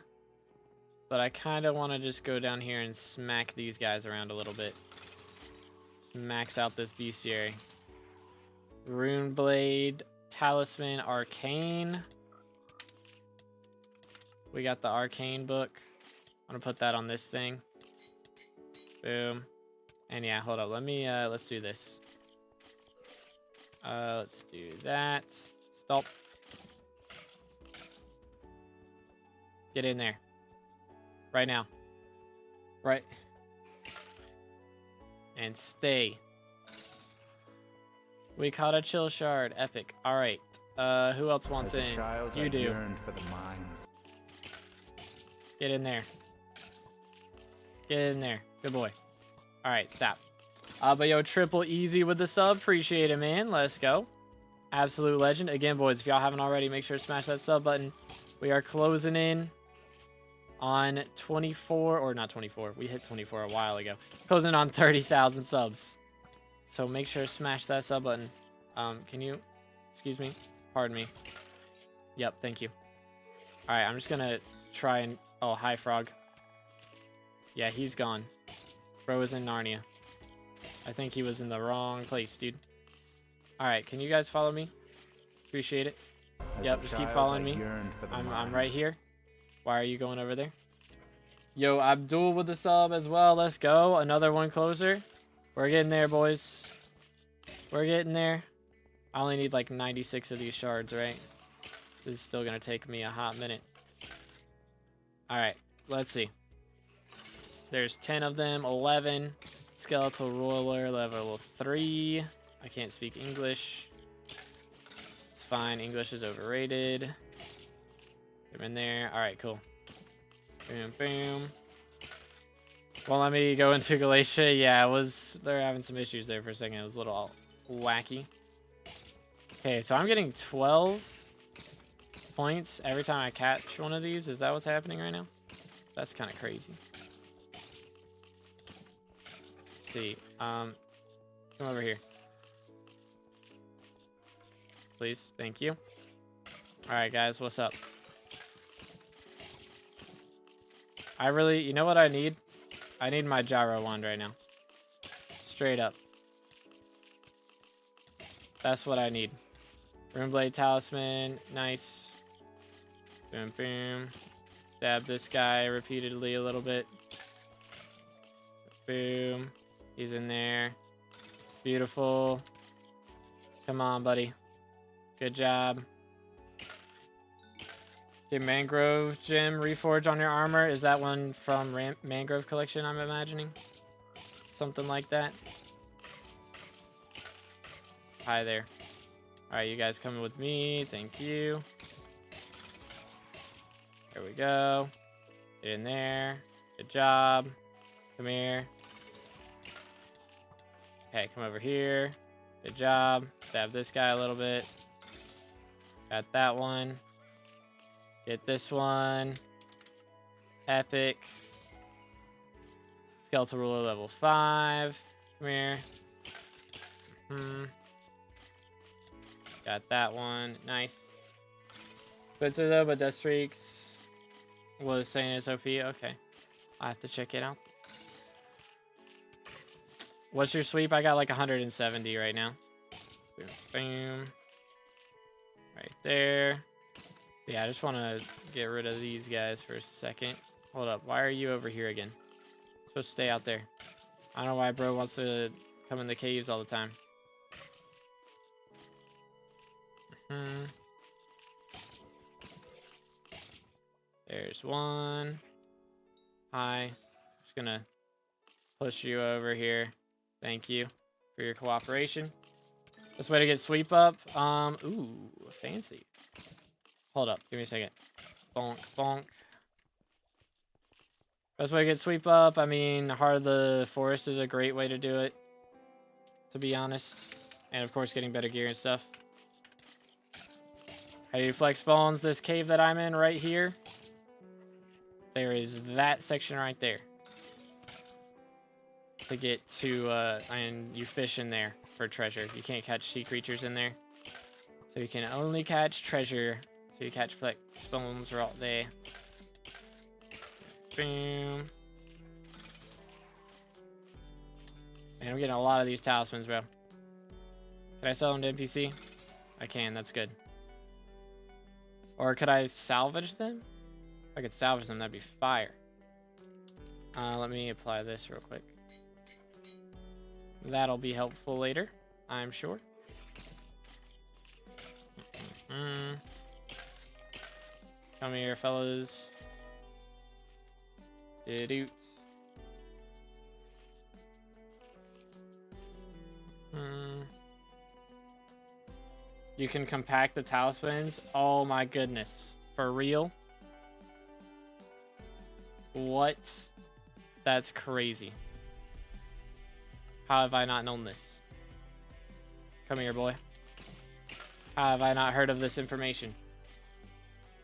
But I kind of want to just go down here and smack these guys around a little bit. Max out this bestiary. Rune Blade, Talisman, Arcane. We got the Arcane book. I'm gonna put that on this thing. Boom. And yeah, hold up. Let me, let's do this. Let's do that. Stop. Get in there. Right now. Right. And stay. We caught a chill shard. Epic. Alright. Who else wants As a in? child, You I do. yearned for the mines. Get in there. Get in there. Good boy. Alright, stop. But yo, triple easy with the sub. Appreciate it, man. Let's go. Absolute legend. Again, boys, if y'all haven't already, make sure to smash that sub button. We are closing in on 24, or not 24. We hit 24 a while ago. Closing on 30,000 subs. So make sure to smash that sub button. Can you, excuse me, pardon me. Yep, thank you. All right, I'm just gonna try and, oh, hi, Frog. Yeah, he's gone. Bro is in Narnia. I think he was in the wrong place, dude. All right, can you guys follow me? Appreciate it. Yep, just keep following me. I'm right here. Why are you going over there? Yo, Abdul with the sub as well. Let's go. Another one closer. We're getting there, boys. We're getting there. I only need like 96 of these shards, right? This is still going to take me a hot minute. All right, let's see. There's 10 of them. 11. Skeletal Roller, level 3. I can't speak English. It's fine. English is overrated. Get him in there. All right, cool. Boom, boom. Well, let me go into Galatia. Yeah, they're having some issues there for a second. It was a little wacky. Okay, so I'm getting 12 points every time I catch one of these. Is that what's happening right now? That's kind of crazy. Let's see. Come over here. Please. Thank you. All right, guys, what's up? You know what I need? I need my gyro wand right now. Straight up. That's what I need. Runeblade Talisman. Nice. Boom, boom. Stab this guy repeatedly a little bit. Boom. He's in there. Beautiful. Come on, buddy. Good job. Okay, Mangrove Gem, Reforge on your armor. Is that one from Mangrove Collection, I'm imagining? Something like that. Hi there. Alright, you guys coming with me. Thank you. There we go. Get in there. Good job. Come here. Okay, come over here. Good job. Stab this guy a little bit. Got that one. Get this one. Epic. Skeletal Ruler level 5. Come here. Got that one. Nice. But though, but Death Streaks was saying it's OP. Okay. I'll have to check it out. What's your sweep? I got like 170 right now. Boom, boom. Right there. Yeah, I just want to get rid of these guys for a second. Hold up. Why are you over here again? You're supposed to stay out there. I don't know why bro wants to come in the caves all the time. There's one. Hi. Just gonna push you over here. Thank you for your cooperation. Best way to get sweep up. Ooh, fancy. Hold up. Give me a second. Bonk, bonk. Best way to get sweep up. I mean, Heart of the Forest is a great way to do it, to be honest. And of course, getting better gear and stuff. How do you flex bones? This cave that I'm in right here. There is that section right there. To get to, and you fish in there for treasure. You can't catch sea creatures in there. So you can only catch treasure. So you catch flex bones right there. Boom. Man, I'm getting a lot of these talismans, bro. Can I sell them to NPC? I can, that's good. Or could I salvage them? If I could salvage them, that'd be fire. Let me apply this real quick. That'll be helpful later, I'm sure. Come here, fellas. Do-do. You can compact the talismans. Oh my goodness. For real? What? That's crazy. How have I not known this? Come here, boy. How have I not heard of this information?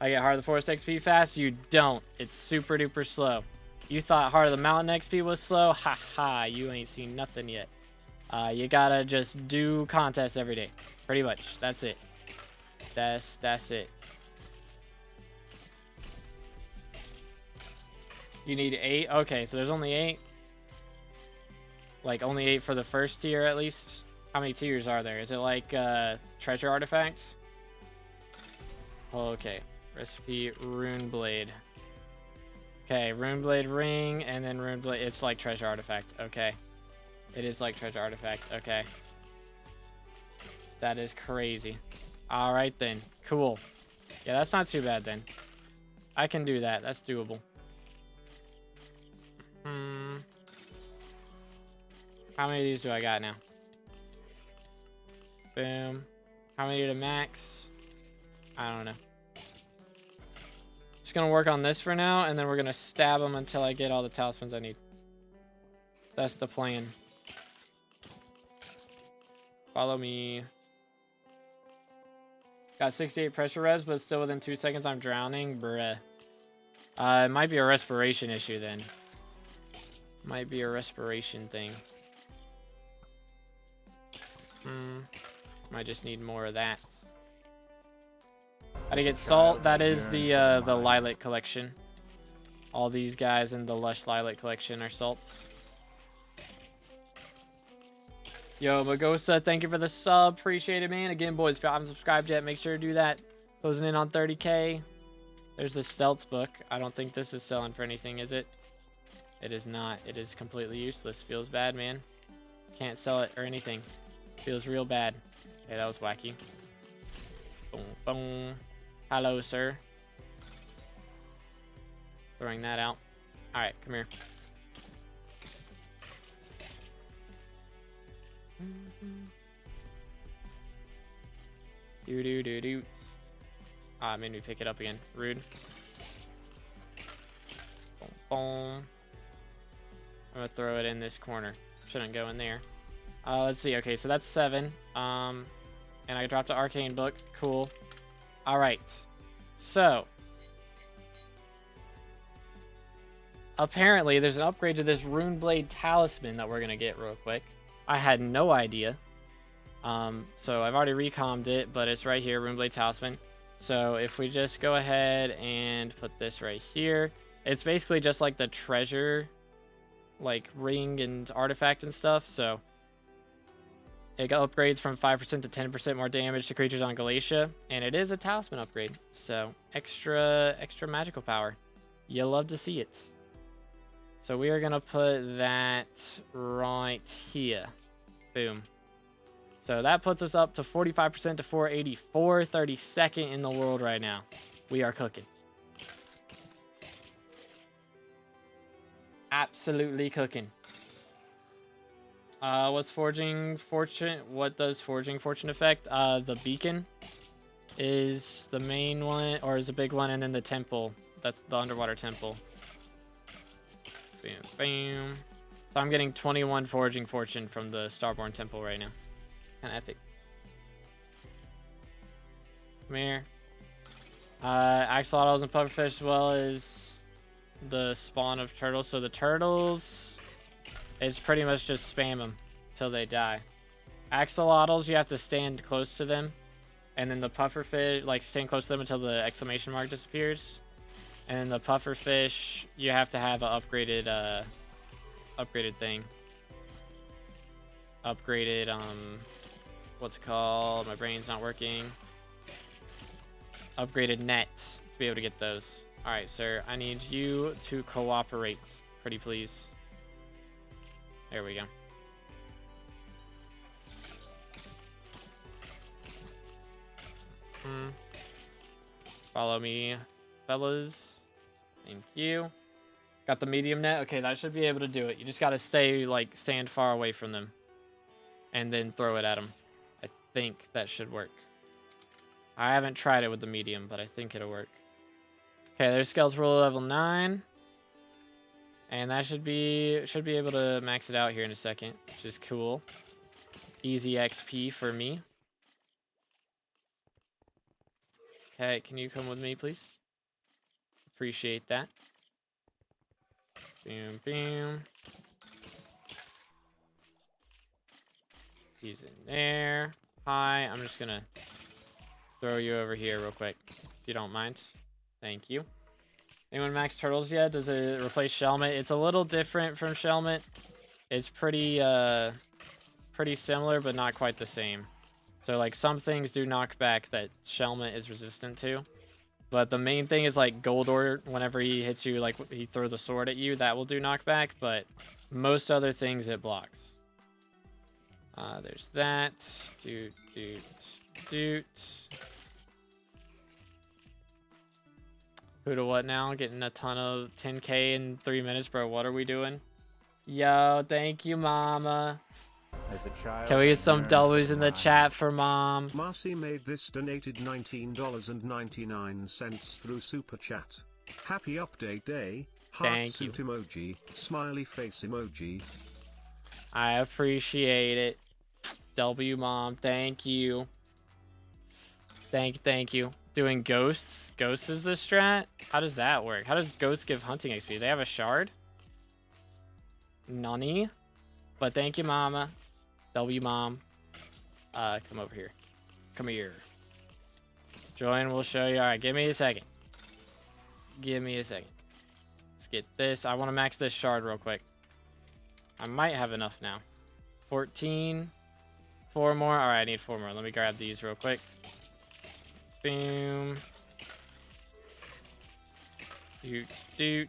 I get Heart of the Forest XP fast? You don't. It's super duper slow. You thought Heart of the Mountain XP was slow? Ha ha, you ain't seen nothing yet. You gotta just do contests every day. Pretty much. That's it. That's it. You need 8? Okay, so there's only 8. Like, only 8 for the first tier, at least. How many tiers are there? Is it like, treasure artifacts? Okay. Recipe, Rune Blade. Okay, Rune Blade ring, and then Rune Blade... It's like treasure artifact. Okay. It is like treasure artifact. Okay. That is crazy. Alright, then. Cool. Yeah, that's not too bad, then. I can do that. That's doable. How many of these do I got now? Boom. How many to max? I don't know. Just gonna work on this for now, and then we're gonna stab them until I get all the talismans I need. That's the plan. Follow me. Got 68 pressure res, but still within 2 seconds I'm drowning. Bruh. It might be a respiration issue then. Might be a respiration thing. Might just need more of that. How to get salt? That is the Lilac collection. All these guys in the Lush Lilac collection are salts. Yo, Magosa, thank you for the sub. Appreciate it, man. Again, boys, if you haven't subscribed yet, make sure to do that. Closing in on 30K. There's the stealth book. I don't think this is selling for anything, is it? It is not. It is completely useless. Feels bad, man. Can't sell it or anything. Feels real bad. Okay, that was wacky. Boom, boom. Hello, sir. Throwing that out. Alright, come here. Do. Ah, made me pick it up again. Rude. Boom, boom. I'm gonna throw it in this corner. Shouldn't go in there. Let's see. Okay, so that's 7. And I dropped an arcane book. Cool. All right. So apparently there's an upgrade to this Rune Blade Talisman that we're gonna get real quick. I had no idea. So I've already recommed it, but it's right here, Rune Blade Talisman. So if we just go ahead and put this right here, it's basically just like the treasure, like ring and artifact and stuff. So it upgrades from 5% to 10% more damage to creatures on Galatia, and it is a talisman upgrade. So extra magical power. You'll love to see it. So we are gonna put that right here. Boom. So that puts us up to 45% to 484, 32nd in the world right now. We are cooking. Absolutely cooking. What's Forging Fortune? What does Forging Fortune affect? The beacon is the main one, or is a big one, and then the temple. That's the underwater temple. Bam, bam. So I'm getting 21 Forging Fortune from the Starborn Temple right now. Kind of epic. Come here. Axolotls and pufferfish, as well as the spawn of turtles. So the turtles is pretty much just spam them till they die. Axolotls, you have to stand close to them, and then the pufferfish, like stand close to them until the exclamation mark disappears. And then the pufferfish, you have to have an upgraded thing. Upgraded, what's it called? My brain's not working. Upgraded net to be able to get those. All right, sir, I need you to cooperate, pretty please. There we go. Follow me, fellas. Thank you. Got the medium net. Okay, that should be able to do it. You just got to stay, like, stand far away from them. And then throw it at them. I think that should work. I haven't tried it with the medium, but I think it'll work. Okay, there's skeletal ruler level 9. And that should be able to max it out here in a second, which is cool. Easy XP for me. Okay, can you come with me, please? Appreciate that. Boom, boom. He's in there. Hi, I'm just gonna throw you over here real quick, if you don't mind. Thank you. Anyone max turtles yet? Does it replace Shelmet? It's a little different from Shelmet. It's pretty similar, but not quite the same. So, like, some things do knock back that Shelmet is resistant to. But the main thing is, like, Goldor, whenever he hits you, like, he throws a sword at you, that will do knockback. But most other things it blocks. There's that. Doot. Who to what now? Getting a ton of 10K in 3 minutes, bro. What are we doing? Yo, thank you, mama. As a child, Can we I get some yearned W's for in the knives. chat for mom? Marcy made this donated $19.99 through Super Chat. Happy update day. Heart Thank you. suit emoji. Smiley face emoji. I appreciate it. W mom, thank you. Thank you. Doing ghosts? Ghosts is the strat? How does that work? How does ghosts give hunting XP? They have a shard? Nani? But thank you, mama. W mom. Come over here. Come here. Join, we'll show you. Alright, give me a second. Let's get this. I want to max this shard real quick. I might have enough now. 14. 4 more. Alright, I need 4 more. Let me grab these real quick. Boom. Doot.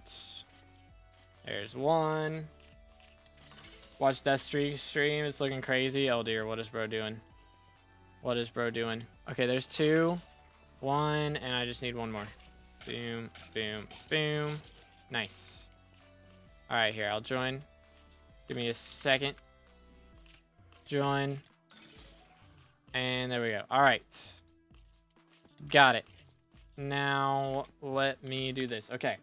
There's 1. Watch Death Streak stream. It's looking crazy. Oh dear, what is bro doing? Okay, there's 2. 1, and I just need 1 more. Boom. Nice. Alright, here, I'll join. Give me a second. Join. And there we go. Alright. Got it. Now, let me do this. Okay.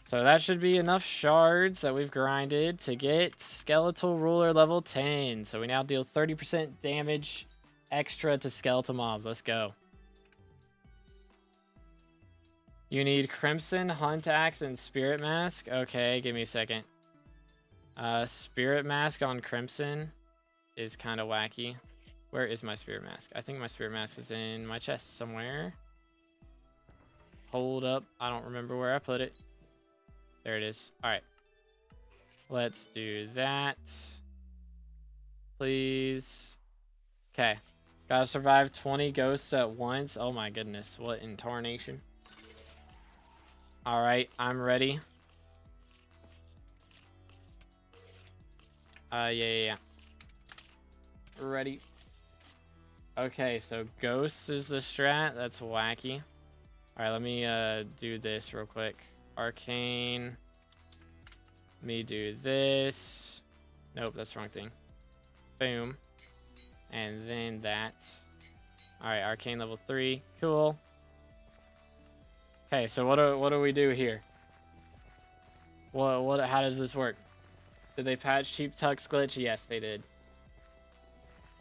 So that should be enough shards that we've grinded to get Skeletal Ruler level 10. So we now deal 30% damage extra to skeletal mobs. Let's go. You need Crimson, Hunt Axe, and Spirit Mask. Okay, give me a second. Spirit Mask on Crimson is kind of wacky. Where is my Spirit Mask? I think my Spirit Mask is in my chest somewhere. Hold up. I don't remember where I put it. There it is. Alright. Let's do that. Please. Okay. Gotta survive 20 ghosts at once. Oh my goodness. What in tarnation? Alright. I'm ready. Yeah. Ready. Okay, so ghosts is the strat. That's wacky. Alright, let me do this real quick. Arcane. Let me do this. Nope, that's the wrong thing. Boom. And then that. Alright, Arcane level 3. Cool. Okay, so what do we do here? How does this work? Did they patch Cheap Tuck's glitch? Yes, they did.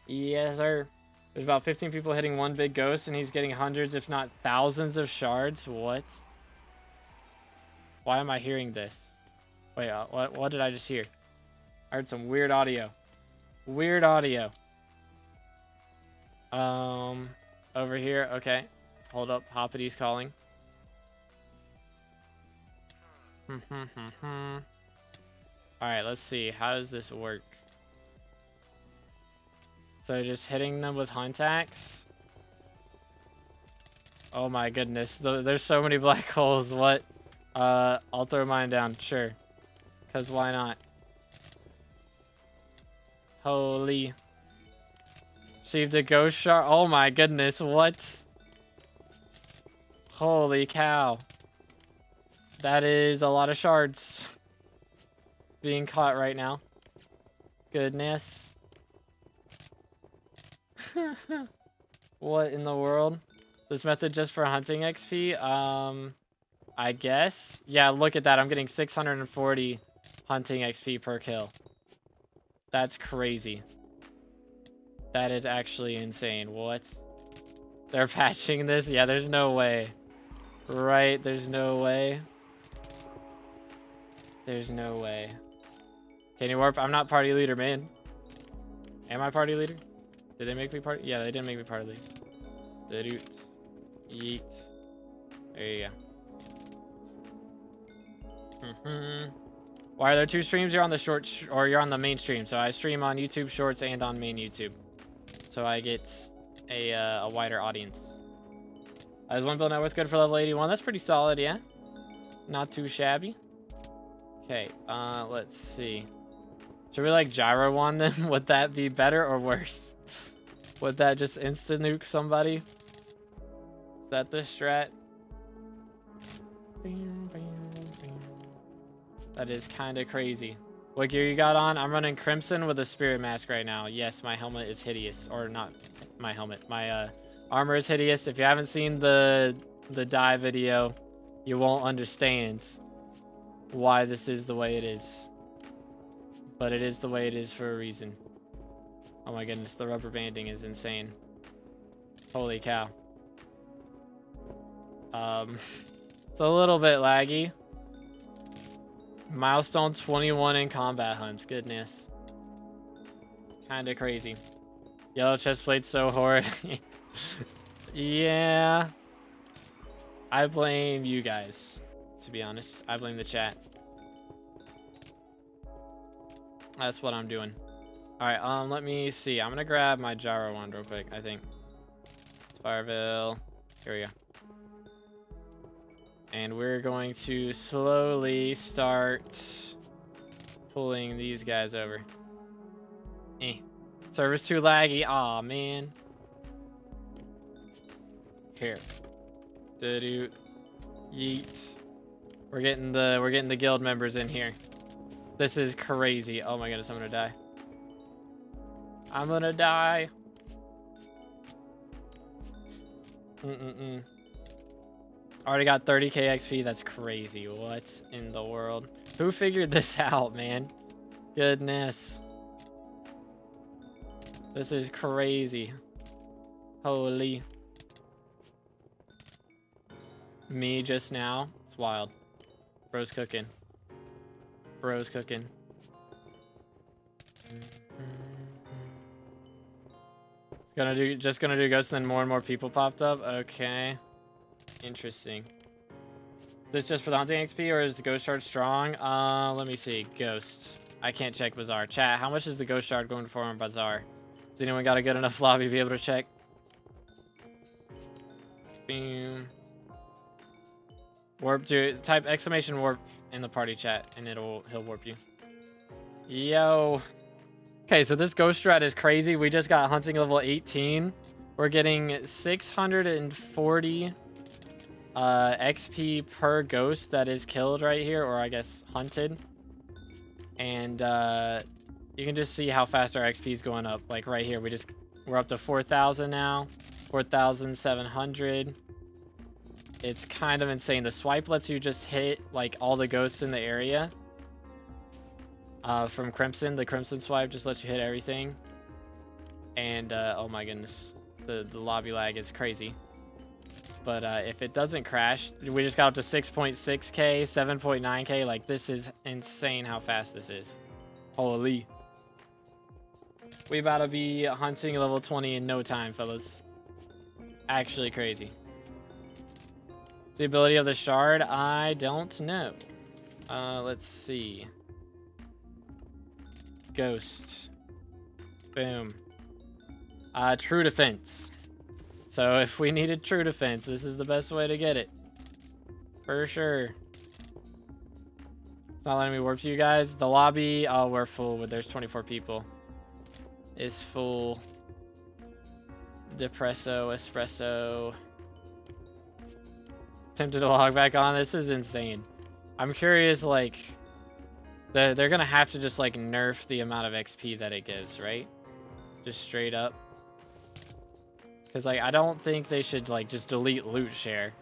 Yes, sir. There's about 15 people hitting one big ghost, and he's getting hundreds, if not thousands of shards. What? Why am I hearing this? Wait, what did I just hear? I heard some weird audio. Weird audio. Over here. Okay. Hold up. Hoppity's calling. Alright, let's see. How does this work? So just hitting them with Hunt Axe. Oh my goodness. There's so many black holes. What? I'll throw mine down. Sure. Because why not? Holy. Received a ghost shard. Oh my goodness. What? Holy cow. That is a lot of shards being caught right now. Goodness. What in the world? This method just for hunting XP? I guess. Yeah, look at that. I'm getting 640 hunting XP per kill. That's crazy. That is actually insane. What? They're patching this? Yeah, there's no way. Right, there's no way. There's no way. Can you warp? I'm not party leader, man. Am I party leader? Did they make me party? Yeah, they didn't make me party leader. Yeet. There you go. Why are there two streams? You're on the short or you're on the main stream. So I stream on YouTube Shorts and on main YouTube. So I get a wider audience. Is one build net worth good for level 81? That's pretty solid, yeah. Not too shabby. Okay, let's see. Should we like gyro one then? Would that be better or worse? Would that just insta nuke somebody? Is that the strat? That is kind of crazy. What gear you got on? I'm running Crimson with a Spirit Mask right now. Yes, my helmet is hideous. Or not my helmet. My armor is hideous. If you haven't seen the dye video, you won't understand why this is the way it is. But it is the way it is for a reason. Oh my goodness, the rubber banding is insane. Holy cow. It's a little bit laggy. Milestone 21 in combat hunts. Goodness. Kinda crazy. Yellow chest plate so hard. Yeah. I blame you guys, to be honest. I blame the chat. That's what I'm doing. Alright, let me see. I'm gonna grab my gyro wand real quick, I think. Spireville. Here we go. And we're going to slowly start pulling these guys over. Server's too laggy. Aw, man. Here. Yeet. We're getting the guild members in here. This is crazy. Oh my goodness, I'm gonna die. I'm gonna die. Already got 30k XP. That's crazy. What in the world? Who figured this out, man? Goodness. This is crazy. Holy. Me just now. It's wild. Bro's cooking. Bro's cooking. Just gonna do ghost, and then more and more people popped up. Okay. Interesting. This just for the hunting XP, or is the ghost shard strong? Let me see. Ghost. I can't check Bazaar. Chat, how much is the ghost shard going for on Bazaar? Has anyone got a good enough lobby to be able to check? Boom. Warp, type exclamation warp in the party chat and he'll warp you. Yo. Okay, so this ghost strat is crazy. We just got hunting level 18. We're getting 640 XP per ghost that is killed right here, or I guess hunted. And you can just see how fast our XP is going up. Like right here, we're up to 4,000 now, 4,700. It's kind of insane. The swipe lets you just hit like all the ghosts in the area. From Crimson, the Crimson swipe just lets you hit everything. And oh my goodness, the lobby lag is crazy. But if it doesn't crash, we just got up to 6.6k, 7.9k. Like, this is insane how fast this is. Holy. We about to be hunting level 20 in no time, fellas. Actually crazy. The ability of the shard, I don't know. Let's see. Ghost. Boom. True defense. So if we needed true defense, this is the best way to get it. For sure. It's not letting me warp to you guys. The lobby, oh, we're full. There's 24 people. It's full. Depresso, espresso. Tempted to log back on. This is insane. I'm curious, like, they're gonna have to just like nerf the amount of XP that it gives, right? Just straight up. Because like I don't think they should like just delete loot share.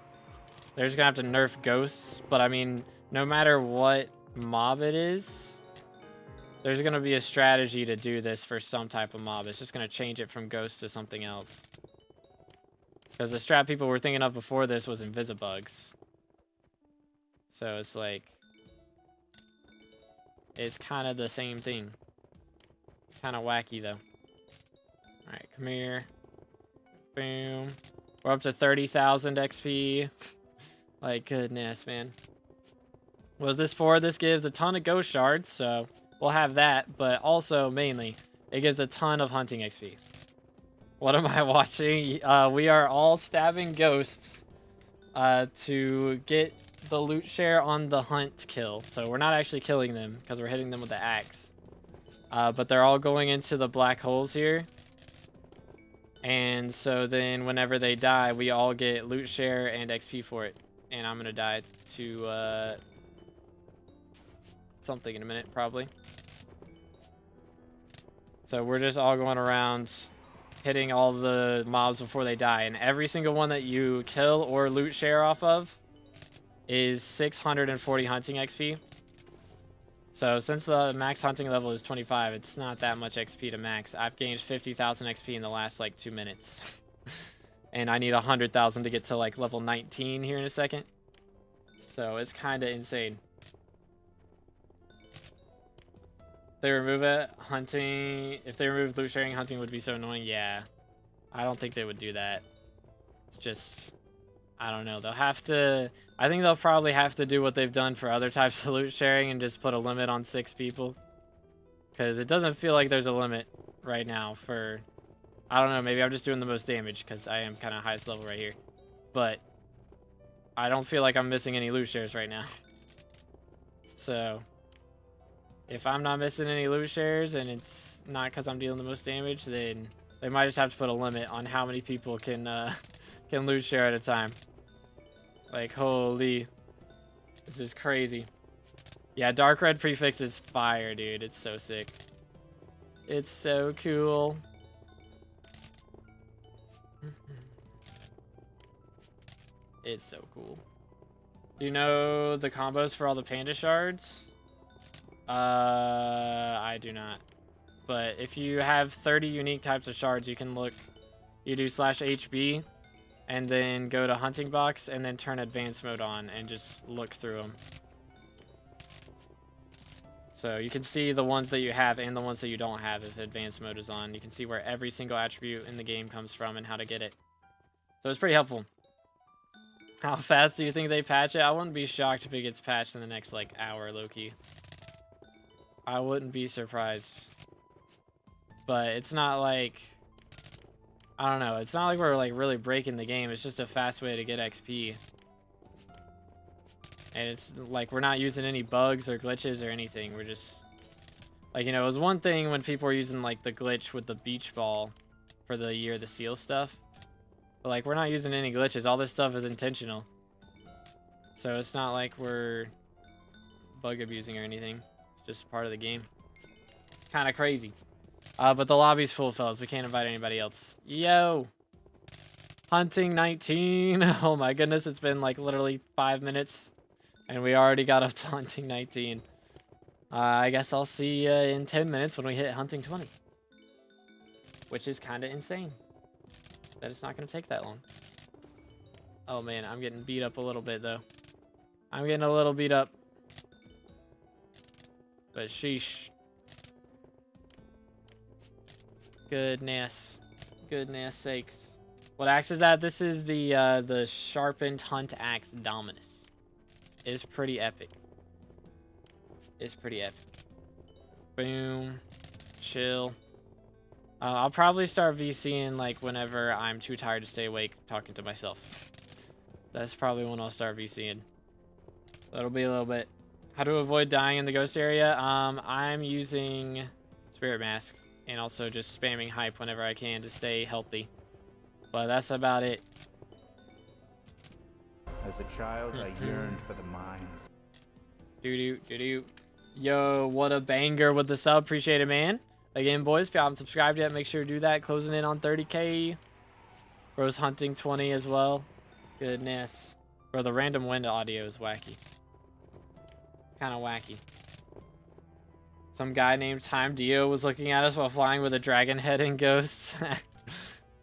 They're just gonna have to nerf ghosts, but I mean, no matter what mob it is, there's gonna be a strategy to do this for some type of mob. It's just gonna change it from ghost to something else. Because the strat people were thinking of before this was invisibugs. So it's like, it's kind of the same thing. Kind of wacky though. Alright, come here. Boom. We're up to 30,000 XP. Like, goodness, man. What is this for? This gives a ton of ghost shards, so we'll have that. But also, mainly, it gives a ton of hunting XP. What am I watching? We are all stabbing ghosts to get the loot share on the hunt kill. So we're not actually killing them because we're hitting them with the axe. But they're all going into the black holes here. And so then whenever they die, we all get loot share and XP for it. And I'm going to die to something in a minute, probably. So we're just all going around hitting all the mobs before they die. And every single one that you kill or loot share off of is 640 hunting XP. So since the max hunting level is 25, it's not that much XP to max. I've gained 50,000 XP in the last like 2 minutes. And I need 100,000 to get to like level 19 here in a second. So it's kind of insane. They remove it, hunting. If they remove loot sharing, hunting would be so annoying. Yeah, I don't think they would do that. It's just, I don't know. They'll have to, I think they'll probably have to do what they've done for other types of loot sharing and just put a limit on 6 people. Because it doesn't feel like there's a limit right now for, I don't know, maybe I'm just doing the most damage because I am kind of highest level right here. But I don't feel like I'm missing any loot shares right now. So if I'm not missing any loot shares and it's not because I'm dealing the most damage, then they might just have to put a limit on how many people can loot share at a time. Like, holy, this is crazy. Yeah, dark red prefix is fire, dude. It's so sick. It's so cool. It's so cool. Do you know the combos for all the panda shards? I do not. But if you have 30 unique types of shards, you can look. You do /HB and then go to hunting box and then turn advanced mode on and just look through them. So you can see the ones that you have and the ones that you don't have if advanced mode is on. You can see where every single attribute in the game comes from and how to get it. So it's pretty helpful. How fast do you think they patch it? I wouldn't be shocked if it gets patched in the next like hour, low-key. I wouldn't be surprised. But it's not like, I don't know, it's not like we're like really breaking the game. It's just a fast way to get XP. And it's like we're not using any bugs or glitches or anything. We're just like, you know, it was one thing when people were using like the glitch with the beach ball for the Year of the Seal stuff. But like we're not using any glitches. All this stuff is intentional. So it's not like we're bug abusing or anything. Just part of the game. Kind of crazy. But the lobby's full, fellas. We can't invite anybody else. Yo! Hunting 19. Oh my goodness, it's been like literally 5 minutes. And we already got up to hunting 19. I guess I'll see you in 10 minutes when we hit hunting 20. Which is kind of insane. That it's not going to take that long. Oh man, I'm getting beat up a little bit though. I'm getting a little beat up. But sheesh. Goodness. Goodness sakes. What axe is that? This is the sharpened hunt axe Dominus. It's pretty epic. It's pretty epic. Boom. Chill. I'll probably start VCing like whenever I'm too tired to stay awake talking to myself. That's probably when I'll start VCing. That'll be a little bit. How to avoid dying in the ghost area? I'm using Spirit Mask and also just spamming hype whenever I can to stay healthy. But that's about it. As a child, I yearned for the mines. Doo-doo. Yo, what a banger with the sub. Appreciate it, man. Again, boys, if you haven't subscribed yet, make sure to do that. Closing in on 30K. Bro's hunting 20 as well. Goodness. Bro, the random wind audio is wacky. Kind of wacky. Some guy named Time Dio was looking at us while flying with a dragon head and ghosts.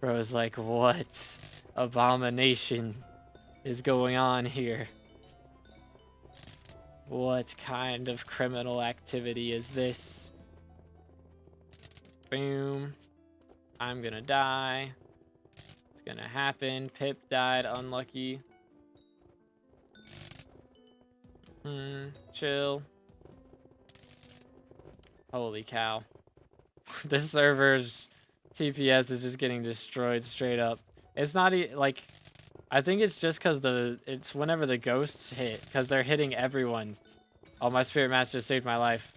Bro was like, what abomination is going on here? What kind of criminal activity is this? Boom. I'm gonna die. It's gonna happen. Pip died. Unlucky. Chill. Holy cow. This server's TPS is just getting destroyed straight up. It's not like, I think it's just because it's whenever the ghosts hit, because they're hitting everyone. Oh, my spirit match just saved my life.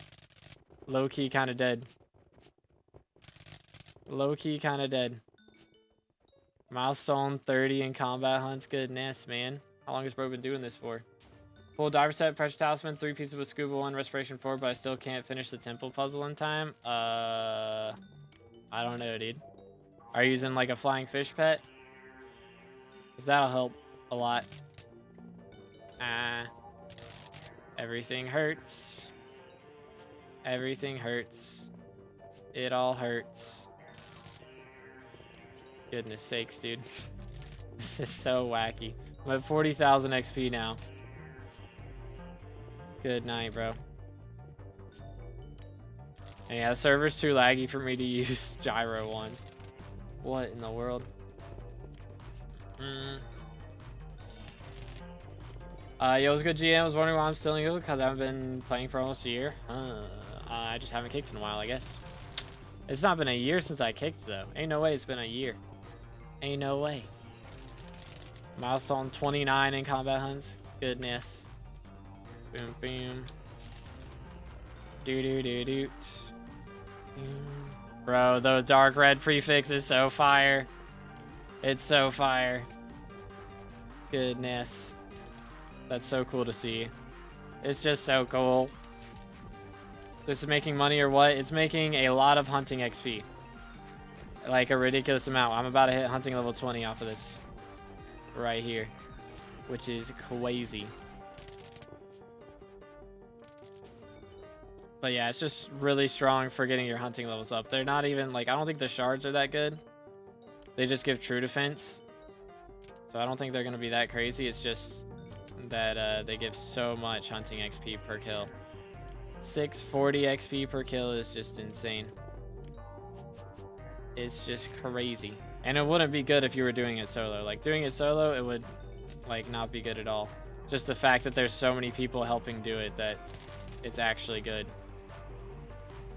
Low-key kind of dead. Low-key kind of dead. Milestone 30 in combat hunts. Goodness, man. How long has bro been doing this for? Full diver set, pressure talisman, 3 pieces with scuba, 1 respiration 4, but I still can't finish the temple puzzle in time. I don't know, dude. Are you using like a flying fish pet? Because that'll help a lot. Everything hurts. Everything hurts. It all hurts. Goodness sakes, dude. This is so wacky. I'm at 40,000 XP now. Good night, bro. And yeah, the server's too laggy for me to use Gyro 1. What in the world? Yo, what's good, GM? I was wondering why I'm still in you because I haven't been playing for almost a year. I just haven't kicked in a while, I guess. It's not been a year since I kicked, though. Ain't no way it's been a year. Ain't no way. Milestone 29 in combat hunts. Goodness. Boom, boom. Doo-doo-doo-doo. Bro, the dark red prefix is so fire. It's so fire. Goodness. That's so cool to see. It's just so cool. This is making money or what? It's making a lot of hunting XP. Like a ridiculous amount. I'm about to hit hunting level 20 off of this. Right here. Which is crazy. But yeah, it's just really strong for getting your hunting levels up. They're not even, like, I don't think the shards are that good. They just give true defense. So I don't think they're going to be that crazy. It's just that they give so much hunting XP per kill. 640 XP per kill is just insane. It's just crazy. And it wouldn't be good if you were doing it solo. Like, doing it solo, it would, like, not be good at all. Just the fact that there's so many people helping do it that it's actually good.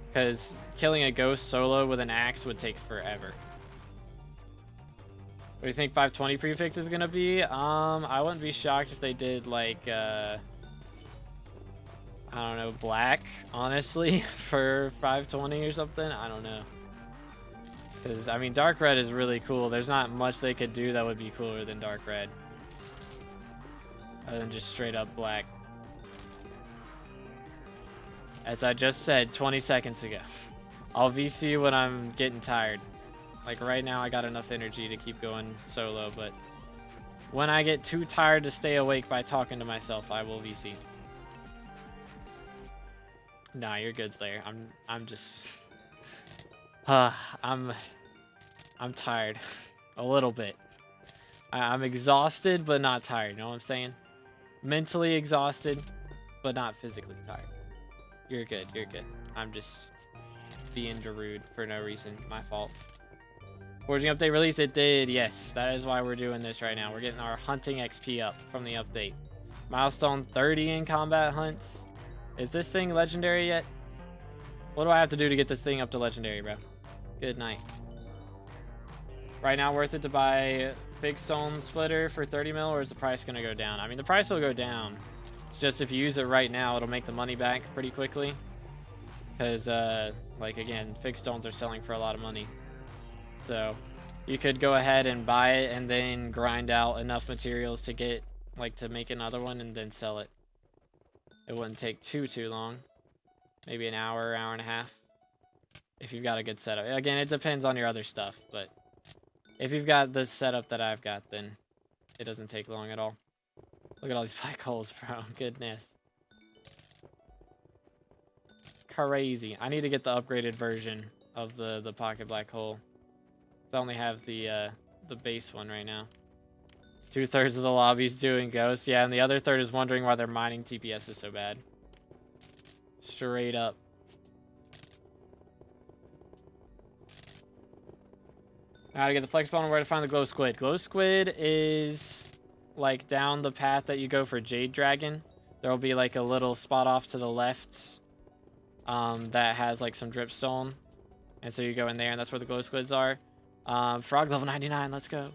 Because killing a ghost solo with an axe would take forever. What do you think 520 prefix is going to be? I wouldn't be shocked if they did, like, I don't know, black, honestly, for 520 or something. I don't know. Because, I mean, dark red is really cool. There's not much they could do that would be cooler than dark red. Other than just straight up black. As I just said 20 seconds ago. I'll VC when I'm getting tired. Like right now I got enough energy to keep going solo, but when I get too tired to stay awake by talking to myself, I will VC. Nah, you're good, Slayer. I'm just I'm tired. A little bit. I'm exhausted but not tired, you know what I'm saying? Mentally exhausted but not physically tired. You're good, you're good. I'm just being rude for no reason. My fault. Foraging update release, it did. Yes, that is why we're doing this right now. We're getting our hunting XP up from the update. Milestone 30 in combat hunts. Is this thing legendary yet? What do I have to do to get this thing up to legendary, bro? Good night. Right now, worth it to buy Big Stone Splitter for 30 mil, or is the price going to go down? I mean, the price will go down. It's just if you use it right now, it'll make the money back pretty quickly. Because, like, again, fig stones are selling for a lot of money. So, you could go ahead and buy it and then grind out enough materials to get, like, to make another one and then sell it. it wouldn't take too long. Maybe an hour, hour and a half. If you've got a good setup. Again, it depends on your other stuff, but if you've got the setup that I've got, then it doesn't take long at all. Look at all these black holes, bro. Goodness. Crazy. I need to get the upgraded version of the pocket black hole. I only have the base one right now. 2/3 of the lobby's doing ghosts. Yeah, and the other third is wondering why their mining TPS is so bad. Straight up. Now to get the flex bone and where to find the glow squid. Glow squid is like down the path that you go for Jade Dragon. There will be like a little spot off to the left that has like some dripstone. And so you go in there and that's where the glow squids are. Frog level 99, let's go.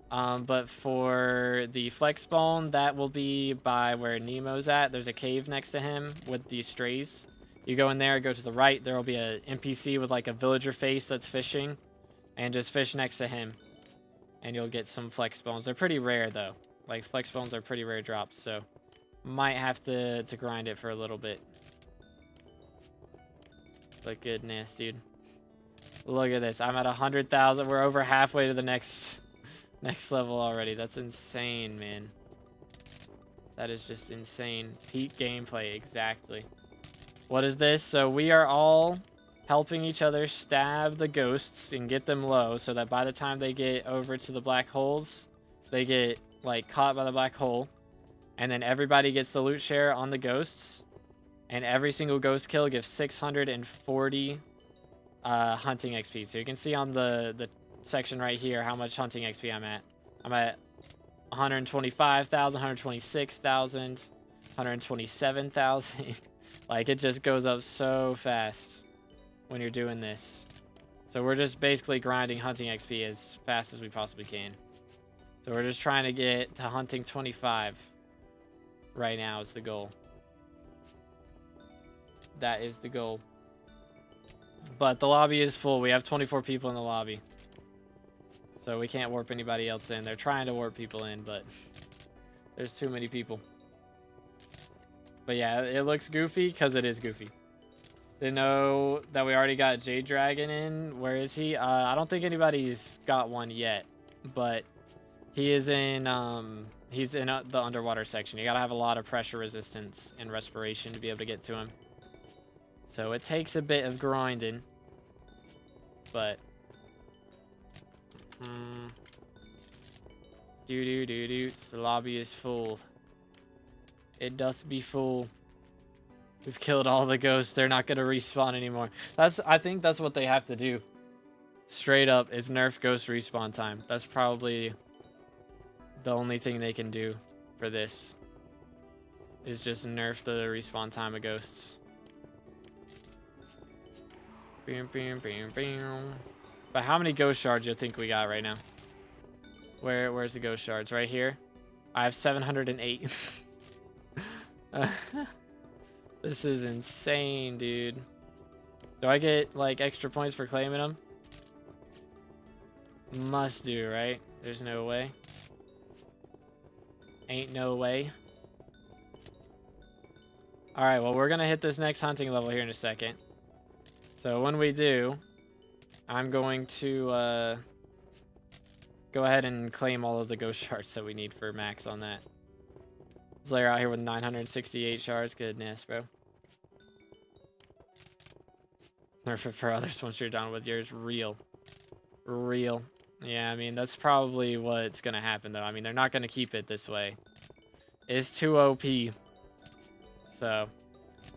But for the flex bone, that will be by where Nemo's at. There's a cave next to him with these strays. You go in there, go to the right. There will be a NPC with like a villager face that's fishing. And just fish next to him. And you'll get some flex bones. They're pretty rare though. Like flex bones are pretty rare drops. So might have to grind it for a little bit. But goodness, dude. Look at this. I'm at 100,000. We're over halfway to the next level already. That's insane, man. That is just insane. Peak gameplay, exactly. What is this? So we are all helping each other stab the ghosts and get them low so that by the time they get over to the black holes, they get like caught by the black hole. And then everybody gets the loot share on the ghosts. And every single ghost kill gives 640 hunting XP. So you can see on the section right here how much hunting XP I'm at. I'm at 125,000, 126,000, 127,000. Like it just goes up so fast when you're doing this. So we're just basically grinding hunting XP as fast as we possibly can. So we're just trying to get to hunting 25 right now is the goal. That is the goal. But the lobby is full. We have 24 people in the lobby. So we can't warp anybody else in. They're trying to warp people in, but there's too many people. But yeah, it looks goofy because it is goofy. They know that we already got Jade Dragon in. Where is he? I don't think anybody's got one yet, but he is in the underwater section. You gotta have a lot of pressure resistance and respiration to be able to get to him. So it takes a bit of grinding, but the lobby is full. It doth be full. We've killed all the ghosts. They're not gonna respawn anymore. I think that's what they have to do. Straight up is nerf ghost respawn time. That's probably the only thing they can do for this. Is just nerf the respawn time of ghosts. But how many ghost shards do you think we got right now? Where's the ghost shards? Right here. I have 708. This is insane, dude. Do I get like extra points for claiming them? Must do, right? There's no way. Ain't no way. Alright, well, we're gonna hit this next hunting level here in a second. So when we do, I'm going to go ahead and claim all of the ghost shards that we need for max on that. Slayer out here with 968 shards. Goodness, bro. Nerf it for others once you're done with yours. Real. Yeah, I mean, that's probably what's going to happen, though. I mean, they're not going to keep it this way. It's too OP. So,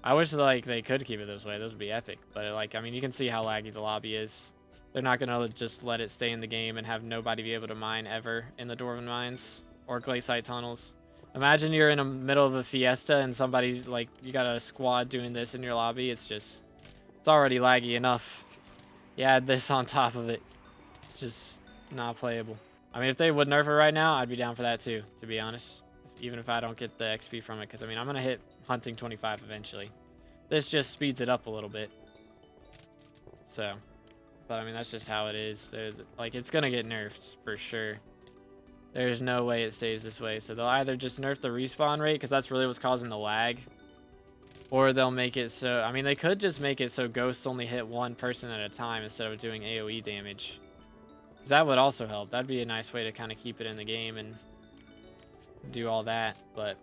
I wish, like, they could keep it this way. Those would be epic. But, like, I mean, you can see how laggy the lobby is. They're not going to just let it stay in the game and have nobody be able to mine ever in the Dwarven Mines or Glaciite Tunnels. Imagine you're in the middle of a fiesta and somebody's, like, you got a squad doing this in your lobby. It's just, it's already laggy enough. You add this on top of it. It's just not playable. I mean, if they would nerf it right now, I'd be down for that too, to be honest. Even if I don't get the XP from it, because, I mean, I'm going to hit hunting 25 eventually. This just speeds it up a little bit. So, but, I mean, that's just how it is. Like, it's going to get nerfed for sure. There's no way it stays this way. So they'll either just nerf the respawn rate, because that's really what's causing the lag. Or they'll make it so, I mean, they could just make it so ghosts only hit one person at a time instead of doing AoE damage. That would also help. That'd be a nice way to kind of keep it in the game and do all that. But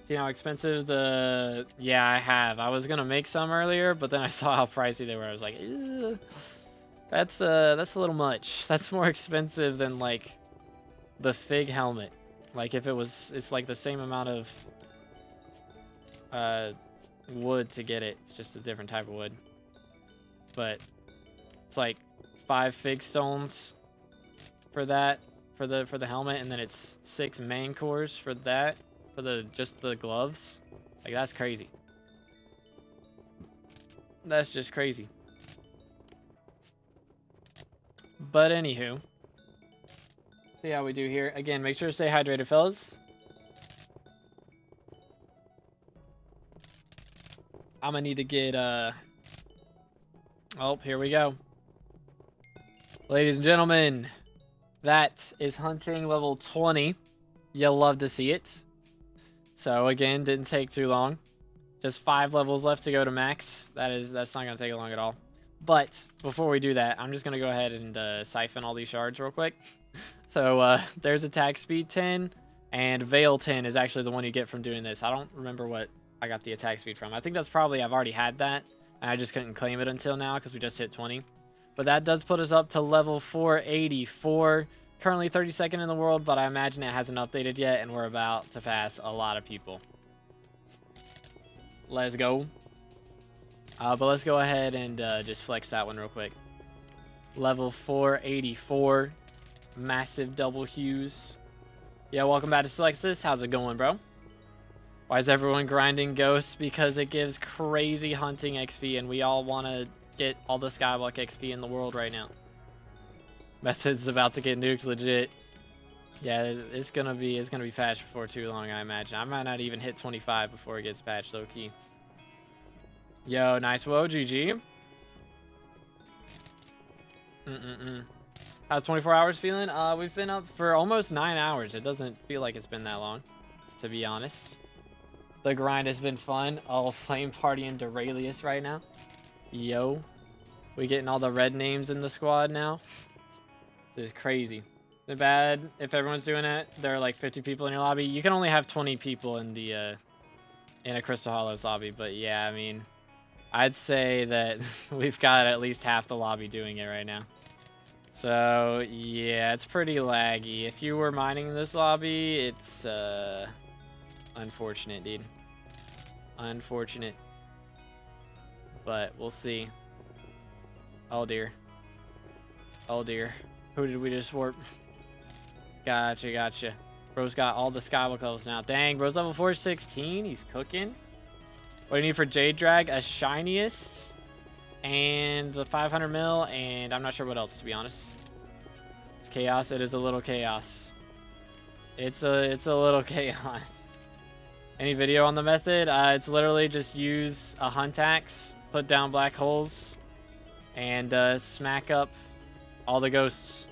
see how expensive the... Yeah, I have. I was gonna make some earlier, but then I saw how pricey they were. I was like, ew, that's a little much. That's more expensive than like the fig helmet. Like if it was, it's like the same amount of wood to get it. It's just a different type of wood. But it's like 5 fig stones for that, for the helmet, and then it's 6 main cores for that, for just the gloves. Like that's crazy. That's just crazy. But anywho, see how we do here. Again, make sure to stay hydrated, fellas. I'm gonna need to get oh, here we go. Ladies and gentlemen, that is hunting level 20. You'll love to see it. So again, didn't take too long. Just 5 levels left to go to max. That's not gonna take long at all. But before we do that, I'm just gonna go ahead and siphon all these shards real quick. So there's attack speed 10, and Veil 10 is actually the one you get from doing this. I don't remember what I got the attack speed from. I think that's probably, I've already had that, and I just couldn't claim it until now because we just hit 20. But that does put us up to level 484. Currently 32nd in the world, but I imagine it hasn't updated yet, and we're about to pass a lot of people. Let's go. But let's go ahead and just flex that one real quick. Level 484. Massive double hues. Yeah, welcome back to Slackness. How's it going, bro? Why is everyone grinding ghosts? Because it gives crazy hunting XP, and we all want to get all the SkyBlock XP in the world right now. Method's about to get nuked, legit. Yeah, it's gonna be patched before too long, I imagine. I might not even hit 25 before it gets patched, low key. Yo, nice. Whoa, GG. How's 24 hours feeling? We've been up for almost 9 hours. It doesn't feel like it's been that long, to be honest. The grind has been fun. Oh, Flame Party and Duralius right now. Yo. We getting all the red names in the squad now. This is crazy. It's bad if everyone's doing it. There are like 50 people in your lobby. You can only have 20 people in the in a Crystal Hollows lobby, but yeah, I mean, I'd say that we've got at least half the lobby doing it right now. So yeah, it's pretty laggy. If you were mining in this lobby, it's unfortunate, dude. Unfortunate. But we'll see. Oh dear. Oh dear. Who did we just warp? Gotcha, gotcha. Bro's got all the SkyBlock levels now. Dang, bro's level 416. He's cooking. What do you need for Jade Drag? A shiniest and a 500 mil, and I'm not sure what else, to be honest. It's chaos. It is a little chaos. It's a little chaos. Any video on the method? It's literally just use a hunt axe, put down black holes, and smack up all the ghosts.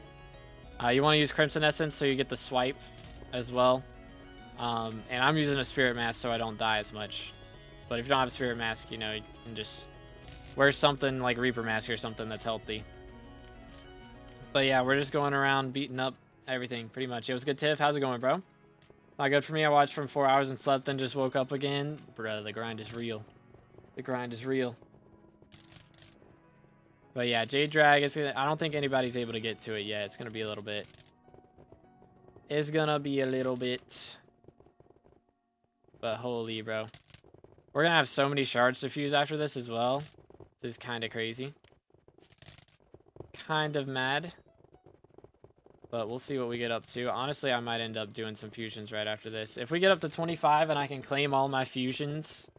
You want to use Crimson Essence so you get the swipe as well. And I'm using a Spirit Mask so I don't die as much. But if you don't have a Spirit Mask, you know, you can just wear something like Reaper Mask or something that's healthy. But yeah, we're just going around beating up everything pretty much. It was good, Tiff. How's it going, bro? Not good for me. I watched from 4 hours and slept, then just woke up again. Bruh, the grind is real. The grind is real. But yeah, Jade Drag is gonna, I don't think anybody's able to get to it yet. It's gonna be a little bit. It's gonna be a little bit. But holy, bro. We're gonna have so many shards to fuse after this as well. This is kind of crazy. Kind of mad. But we'll see what we get up to. Honestly, I might end up doing some fusions right after this. If we get up to 25 and I can claim all my fusions,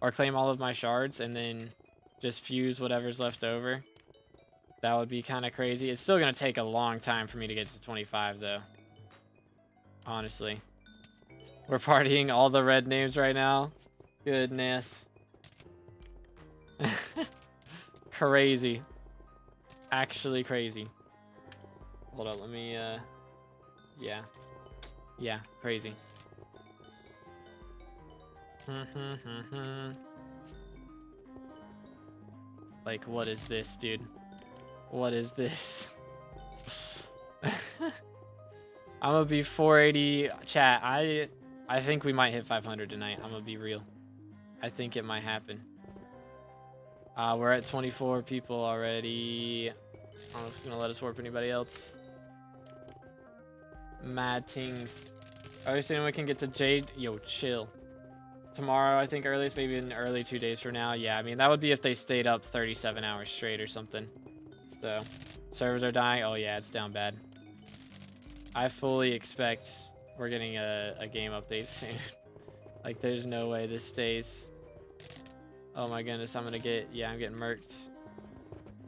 or claim all of my shards, and then just fuse whatever's left over, that would be kind of crazy. It's still going to take a long time for me to get to 25, though. Honestly. We're partying all the red names right now. Goodness. Crazy. Actually crazy. Hold up, let me, yeah. Yeah, crazy. Like, what is this, dude? What is this? I'm gonna be 480 chat. I think we might hit 500 tonight. I'm gonna be real. I think it might happen. We're at 24 people already. I don't know if it's gonna let us warp anybody else. Mad tings. Are you saying we can get to Jade? Yo, chill. Tomorrow, I think earliest, maybe in early 2 days from now. Yeah, I mean, that would be if they stayed up 37 hours straight or something. So, servers are dying. Oh, yeah, it's down bad. I fully expect we're getting a game update soon. Like, there's no way this stays. Oh my goodness, I'm getting murked.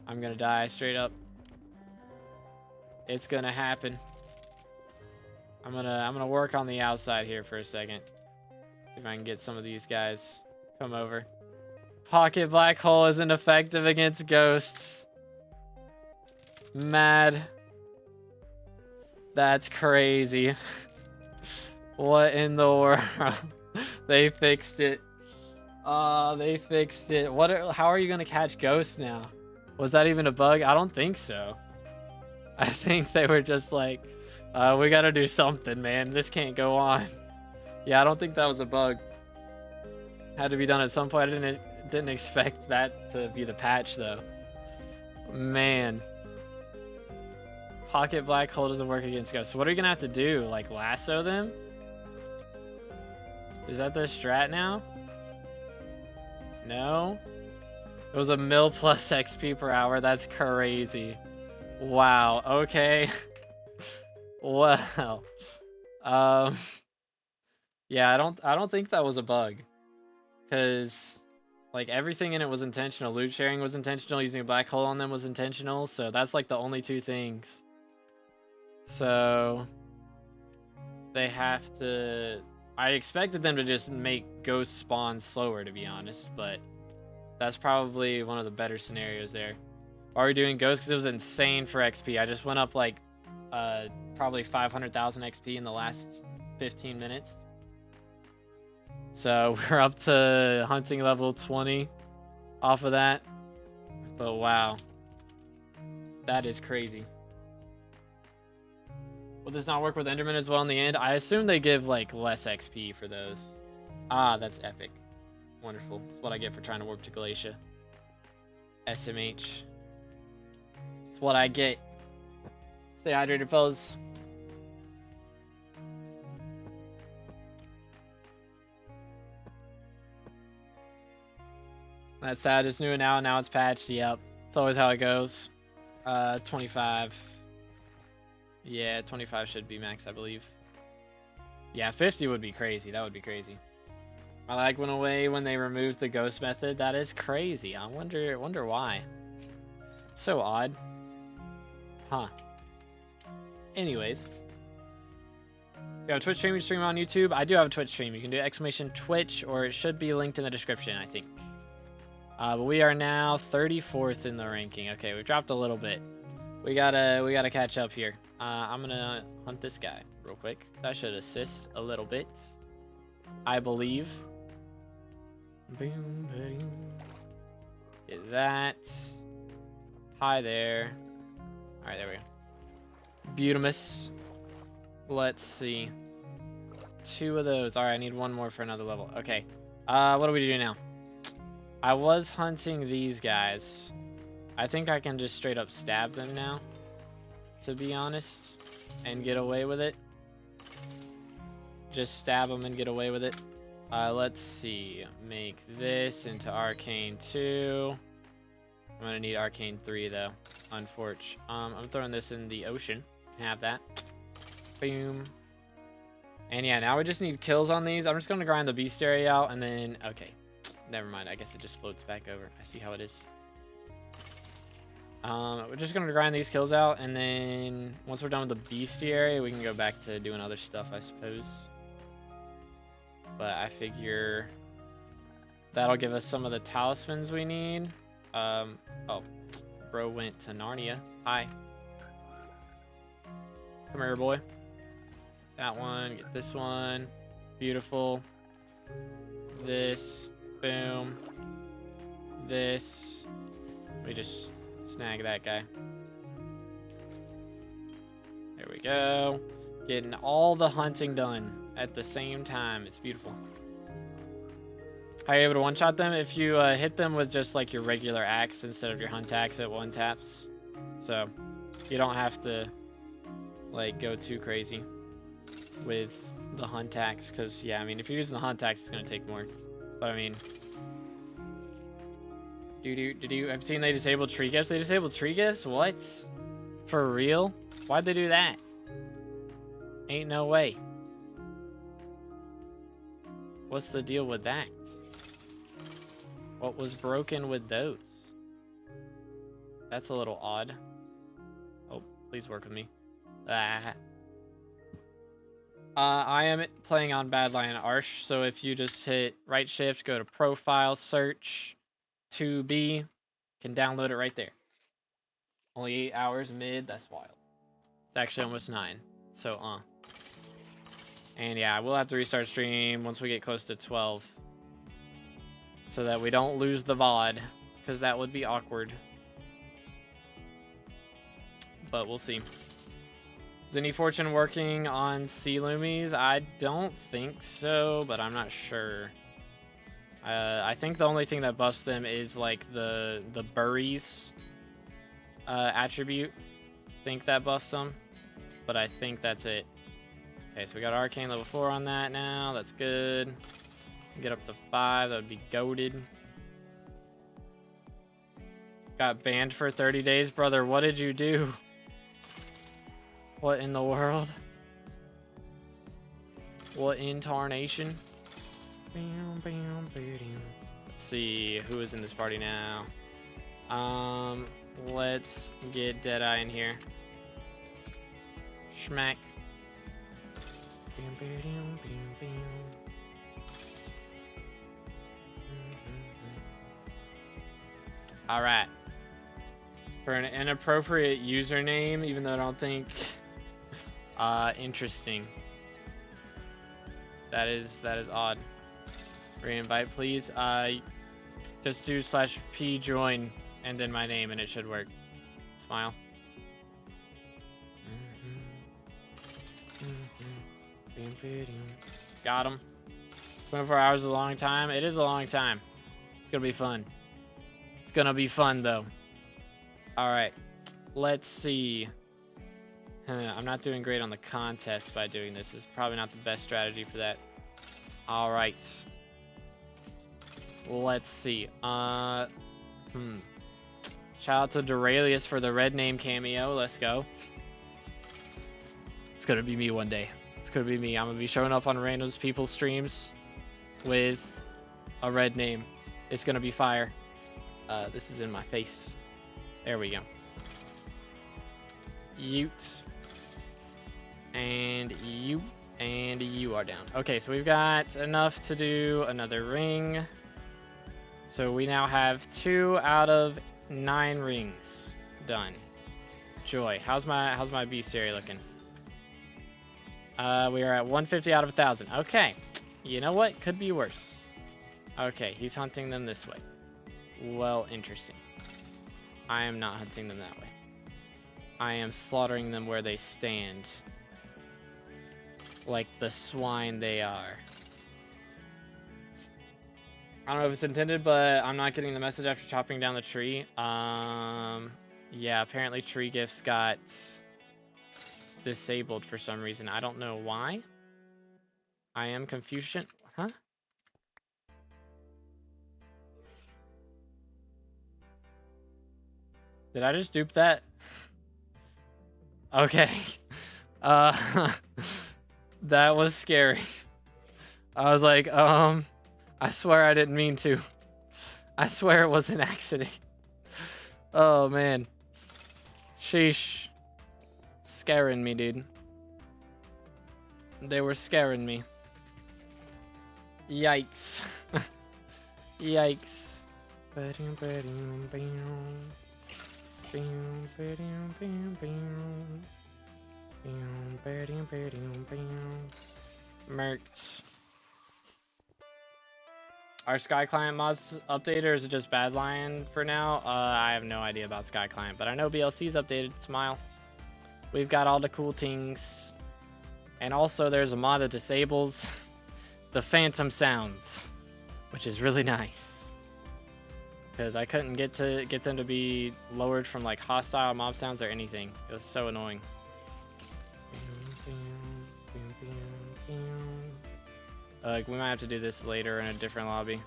I'm gonna die straight up. It's gonna happen. I'm gonna work on the outside here for a second. See if I can get some of these guys come over. Pocket black hole isn't effective against ghosts. Mad. That's crazy. What in the world? They fixed it. They fixed it. How are you gonna catch ghosts now? Was that even a bug? I don't think so. I think they were just like, we gotta do something, man. This can't go on. Yeah, I don't think that was a bug. Had to be done at some point. I didn't expect that to be the patch though. Man. Pocket black hole doesn't work against ghosts. So what are you gonna have to do? Like lasso them? Is that the strat now? No? It was a mil plus XP per hour. That's crazy. Wow. Okay. Well. Yeah, I don't think that was a bug. Cause like everything in it was intentional. Loot sharing was intentional. Using a black hole on them was intentional. So that's like the only two things. So they have to. I expected them to just make ghost spawn slower, to be honest, but that's probably one of the better scenarios there. Are we doing ghosts? Because it was insane for XP. I just went up like probably 500,000 XP in the last 15 minutes. So we're up to hunting level 20 off of that. But wow. That is crazy. Will this not work with Enderman as well in the end? I assume they give like less XP for those. Ah, that's epic. Wonderful. That's what I get for trying to warp to Glacia. SMH. That's what I get. Stay hydrated, fellas. That's sad. It's new now. Now it's patched. Yep. It's always how it goes. 25. Yeah, 25 should be max, I believe. Yeah, 50 would be crazy. That would be crazy. My lag went away when they removed the ghost method. That is crazy. I wonder why. It's so odd. Huh. Anyways. You have a Twitch stream? You stream on YouTube? I do have a Twitch stream. You can do exclamation Twitch, or it should be linked in the description, I think. But we are now 34th in the ranking. Okay, we dropped a little bit. We gotta catch up here. I'm gonna hunt this guy real quick. That should assist a little bit, I believe. Boom, boom. Get that. Hi there. All right, there we go. Beautimus. Let's see. 2 of those. All right, I need 1 more for another level. Okay. What do we do now? I was hunting these guys. I think I can just straight up stab them now, to be honest, and get away with it. Just stab them and get away with it. Let's see. Make this into Arcane 2. I'm gonna need Arcane 3 though, unfortunately. I'm throwing this in the ocean. Have that. Boom. And yeah, now we just need kills on these. I'm just gonna grind the bestiary out and then, okay. Never mind, I guess it just floats back over. I see how it is. We're just gonna grind these kills out, and then once we're done with the bestiary, we can go back to doing other stuff, I suppose. But I figure that'll give us some of the talismans we need. Oh, bro went to Narnia. Hi. Come here, boy. That one, get this one. Beautiful. This. Boom. This. Let me just snag that guy. There we go. Getting all the hunting done at the same time. It's beautiful. Are you able to one-shot them? If you hit them with just like your regular axe instead of your hunt axe at 1-taps. So you don't have to like go too crazy with the hunt axe, because yeah, I mean, if you're using the hunt axe, it's gonna take more. But I mean, I've seen they disabled tree gifts. They disabled tree gifts? What? For real? Why'd they do that? Ain't no way. What's the deal with that? What was broken with those? That's a little odd. Oh, please work with me. Ah. I am playing on Badlion Arch, so if you just hit right shift, go to profile, search 2B, can download it right there. Only 8 hours mid, that's wild. It's actually almost 9, so And yeah, we'll have to restart stream once we get close to 12. So that we don't lose the VOD, because that would be awkward. But we'll see. Is any fortune working on sea loomies? I don't think so, but I'm not sure. I think the only thing that buffs them is like the Buries attribute. I think that buffs them, but I think that's it. Okay, so we got Arcane level 4 on that now. That's good. Get up to 5. That would be goated. Got banned for 30 days, brother. What did you do? What in the world? What in tarnation? Let's see who is in this party now. Let's get Deadeye in here. Schmack. All right. For an inappropriate username, even though I don't think interesting. That is odd. Re-invite, please. Just do /p join and then my name and it should work. Smile. Got him. 24 hours is a long time. It is a long time. It's gonna be fun. It's gonna be fun though. All right. Let's see. I'm not doing great on the contest by doing this. It's probably not the best strategy for that. All right. Let's see. Shout out to Duralius for the red name cameo. Let's go. It's gonna be me one day. It's gonna be me. I'm gonna be showing up on random people's streams with a red name. It's gonna be fire. This is in my face. There we go. Ute. And you are down. Okay, so we've got enough to do another ring. So we now have 2 out of 9 rings done. Joy, how's my bestiary looking? We are at 150 out of 1,000. Okay, you know what? Could be worse. Okay, he's hunting them this way. Well, interesting. I am not hunting them that way. I am slaughtering them where they stand. Like the swine they are. I don't know if it's intended, but I'm not getting the message after chopping down the tree. Yeah, apparently tree gifts got disabled for some reason. I don't know why. I am Confucian. Huh? Did I just dupe that? Okay. That was scary. I was like, I swear I didn't mean to. I swear it was an accident. Oh, man. Sheesh. Scaring me, dude. They were scaring me. Yikes. Yikes. Merch. Are Sky Client mods updated or is it just Badlion for now? I have no idea about Sky Client, but I know BLC's updated. Smile. We've got all the cool things. And also there's a mod that disables the phantom sounds, which is really nice. Because I couldn't get them to be lowered from like hostile mob sounds or anything. It was so annoying. Like we might have to do this later in a different lobby,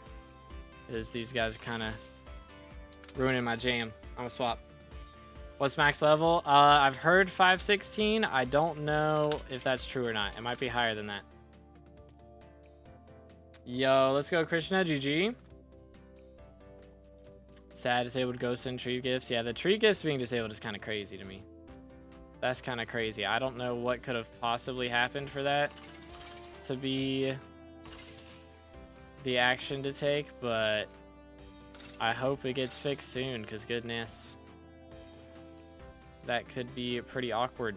because these guys are kind of ruining my jam. I'm gonna swap. What's max level? I've heard 516. I don't know if that's true or not. It might be higher than that. Yo, let's go, Krishna. GG. Sad disabled ghosts and tree gifts. Yeah, the tree gifts being disabled is kind of crazy to me. That's kind of crazy. I don't know what could have possibly happened for that to be the action to take, but I hope it gets fixed soon, because goodness, that could be pretty awkward.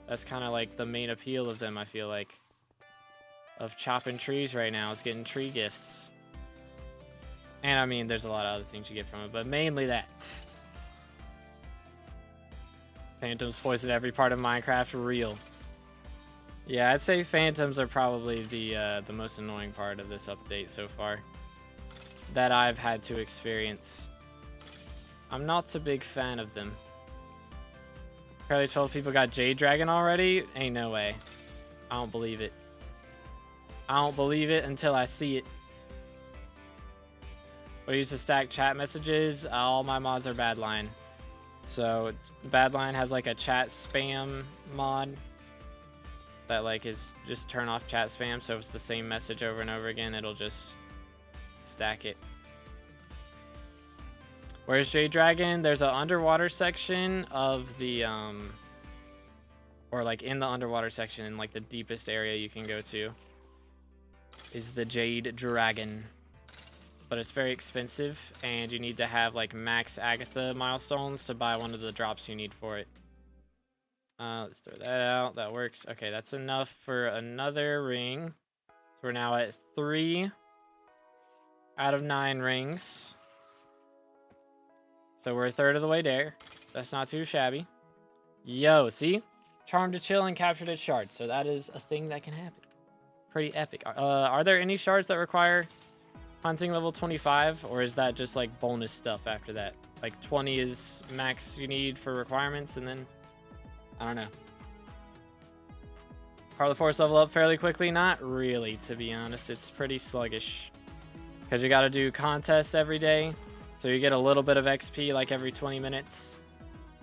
That's kind of like the main appeal of them, I feel like, of chopping trees right now, is getting tree gifts. And I mean, there's a lot of other things you get from it, but mainly that. Phantoms poison every part of Minecraft. Real. Yeah, I'd say phantoms are probably the most annoying part of this update so far that I've had to experience. I'm not a big fan of them. Apparently 12 people got Jade Dragon already? Ain't no way. I don't believe it. I don't believe it until I see it. What I use to stack chat messages? All my mods are Badlion. So Badlion has like a chat spam mod that like is just turn off chat spam, so if it's the same message over and over again, it'll just stack it. Where's Jade Dragon? There's an underwater section of the or like in the underwater section, in like the deepest area you can go to is the Jade Dragon. But it's very expensive, and you need to have like max Agatha milestones to buy one of the drops you need for it. Let's throw that out. That works. Okay, that's enough for another ring. So we're now at 3 out of 9 rings. So we're a third of the way there. That's not too shabby. Yo, see? Charmed to chill and captured its shards. So that is a thing that can happen. Pretty epic. Are there any shards that require hunting level 25? Or is that just like bonus stuff after that? Like 20 is max you need for requirements, and then I don't know. Part of the force level up fairly quickly? Not really, to be honest. It's pretty sluggish. Because you got to do contests every day. So you get a little bit of XP like every 20 minutes.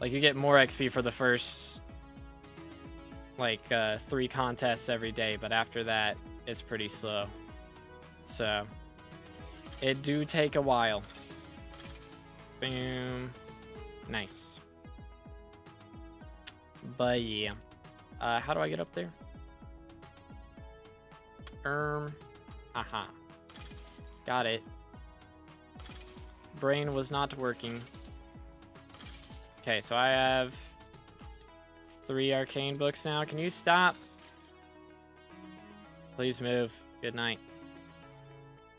Like you get more XP for the first like 3 contests every day. But after that, it's pretty slow. So it do take a while. Boom. Nice. But yeah. How do I get up there? Aha. Got it. Brain was not working. Okay, so I have 3 arcane books now. Can you stop? Please move. Good night.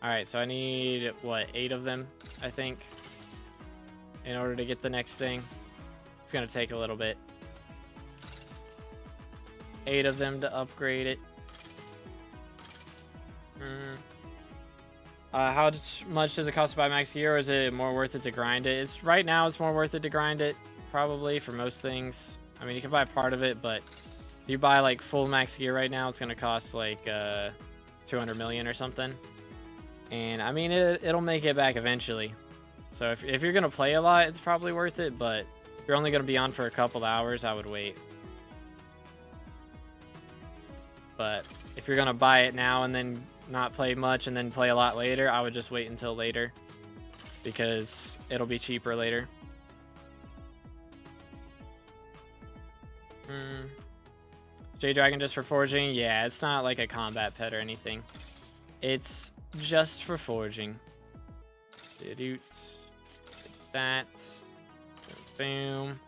Alright, so I need, what, 8 of them, I think, in order to get the next thing. It's going to take a little bit. 8 of them to upgrade it. How much does it cost to buy max gear, or is it more worth it to grind it? Right now it's more worth it to grind it, probably, for most things. I mean, you can buy part of it, but if you buy like full max gear right now, it's going to cost like 200 million or something. And I mean, it'll make it back eventually. So if you're going to play a lot, it's probably worth it, but if you're only going to be on for a couple hours, I would wait. But if you're going to buy it now and then not play much and then play a lot later, I would just wait until later, because it'll be cheaper later. Jade Dragon just for foraging? Yeah, it's not like a combat pet or anything. It's just for foraging. Like that. Boom.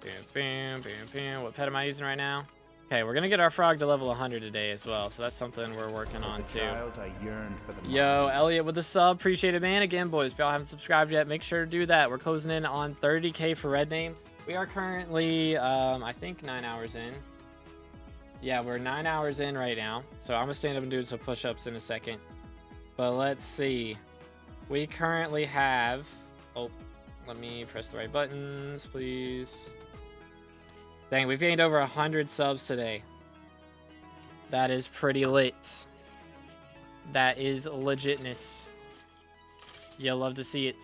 Boom, boom, boom, boom. What pet am I using right now? Okay, we're gonna get our frog to level 100 today as well, so that's something we're working on As a too. child, I yearned for the Yo, mines. Elliot with the sub, appreciate it, man. Again, boys, if y'all haven't subscribed yet, make sure to do that. We're closing in on 30K for Red Name. We are currently, I think 9 hours in. Yeah, we're 9 hours in right now, so I'm gonna stand up and do some push-ups in a second. But let's see. We currently have, oh, let me press the right buttons, please. Dang, we've gained over 100 subs today. That is pretty lit. That is legitness. You'll love to see it.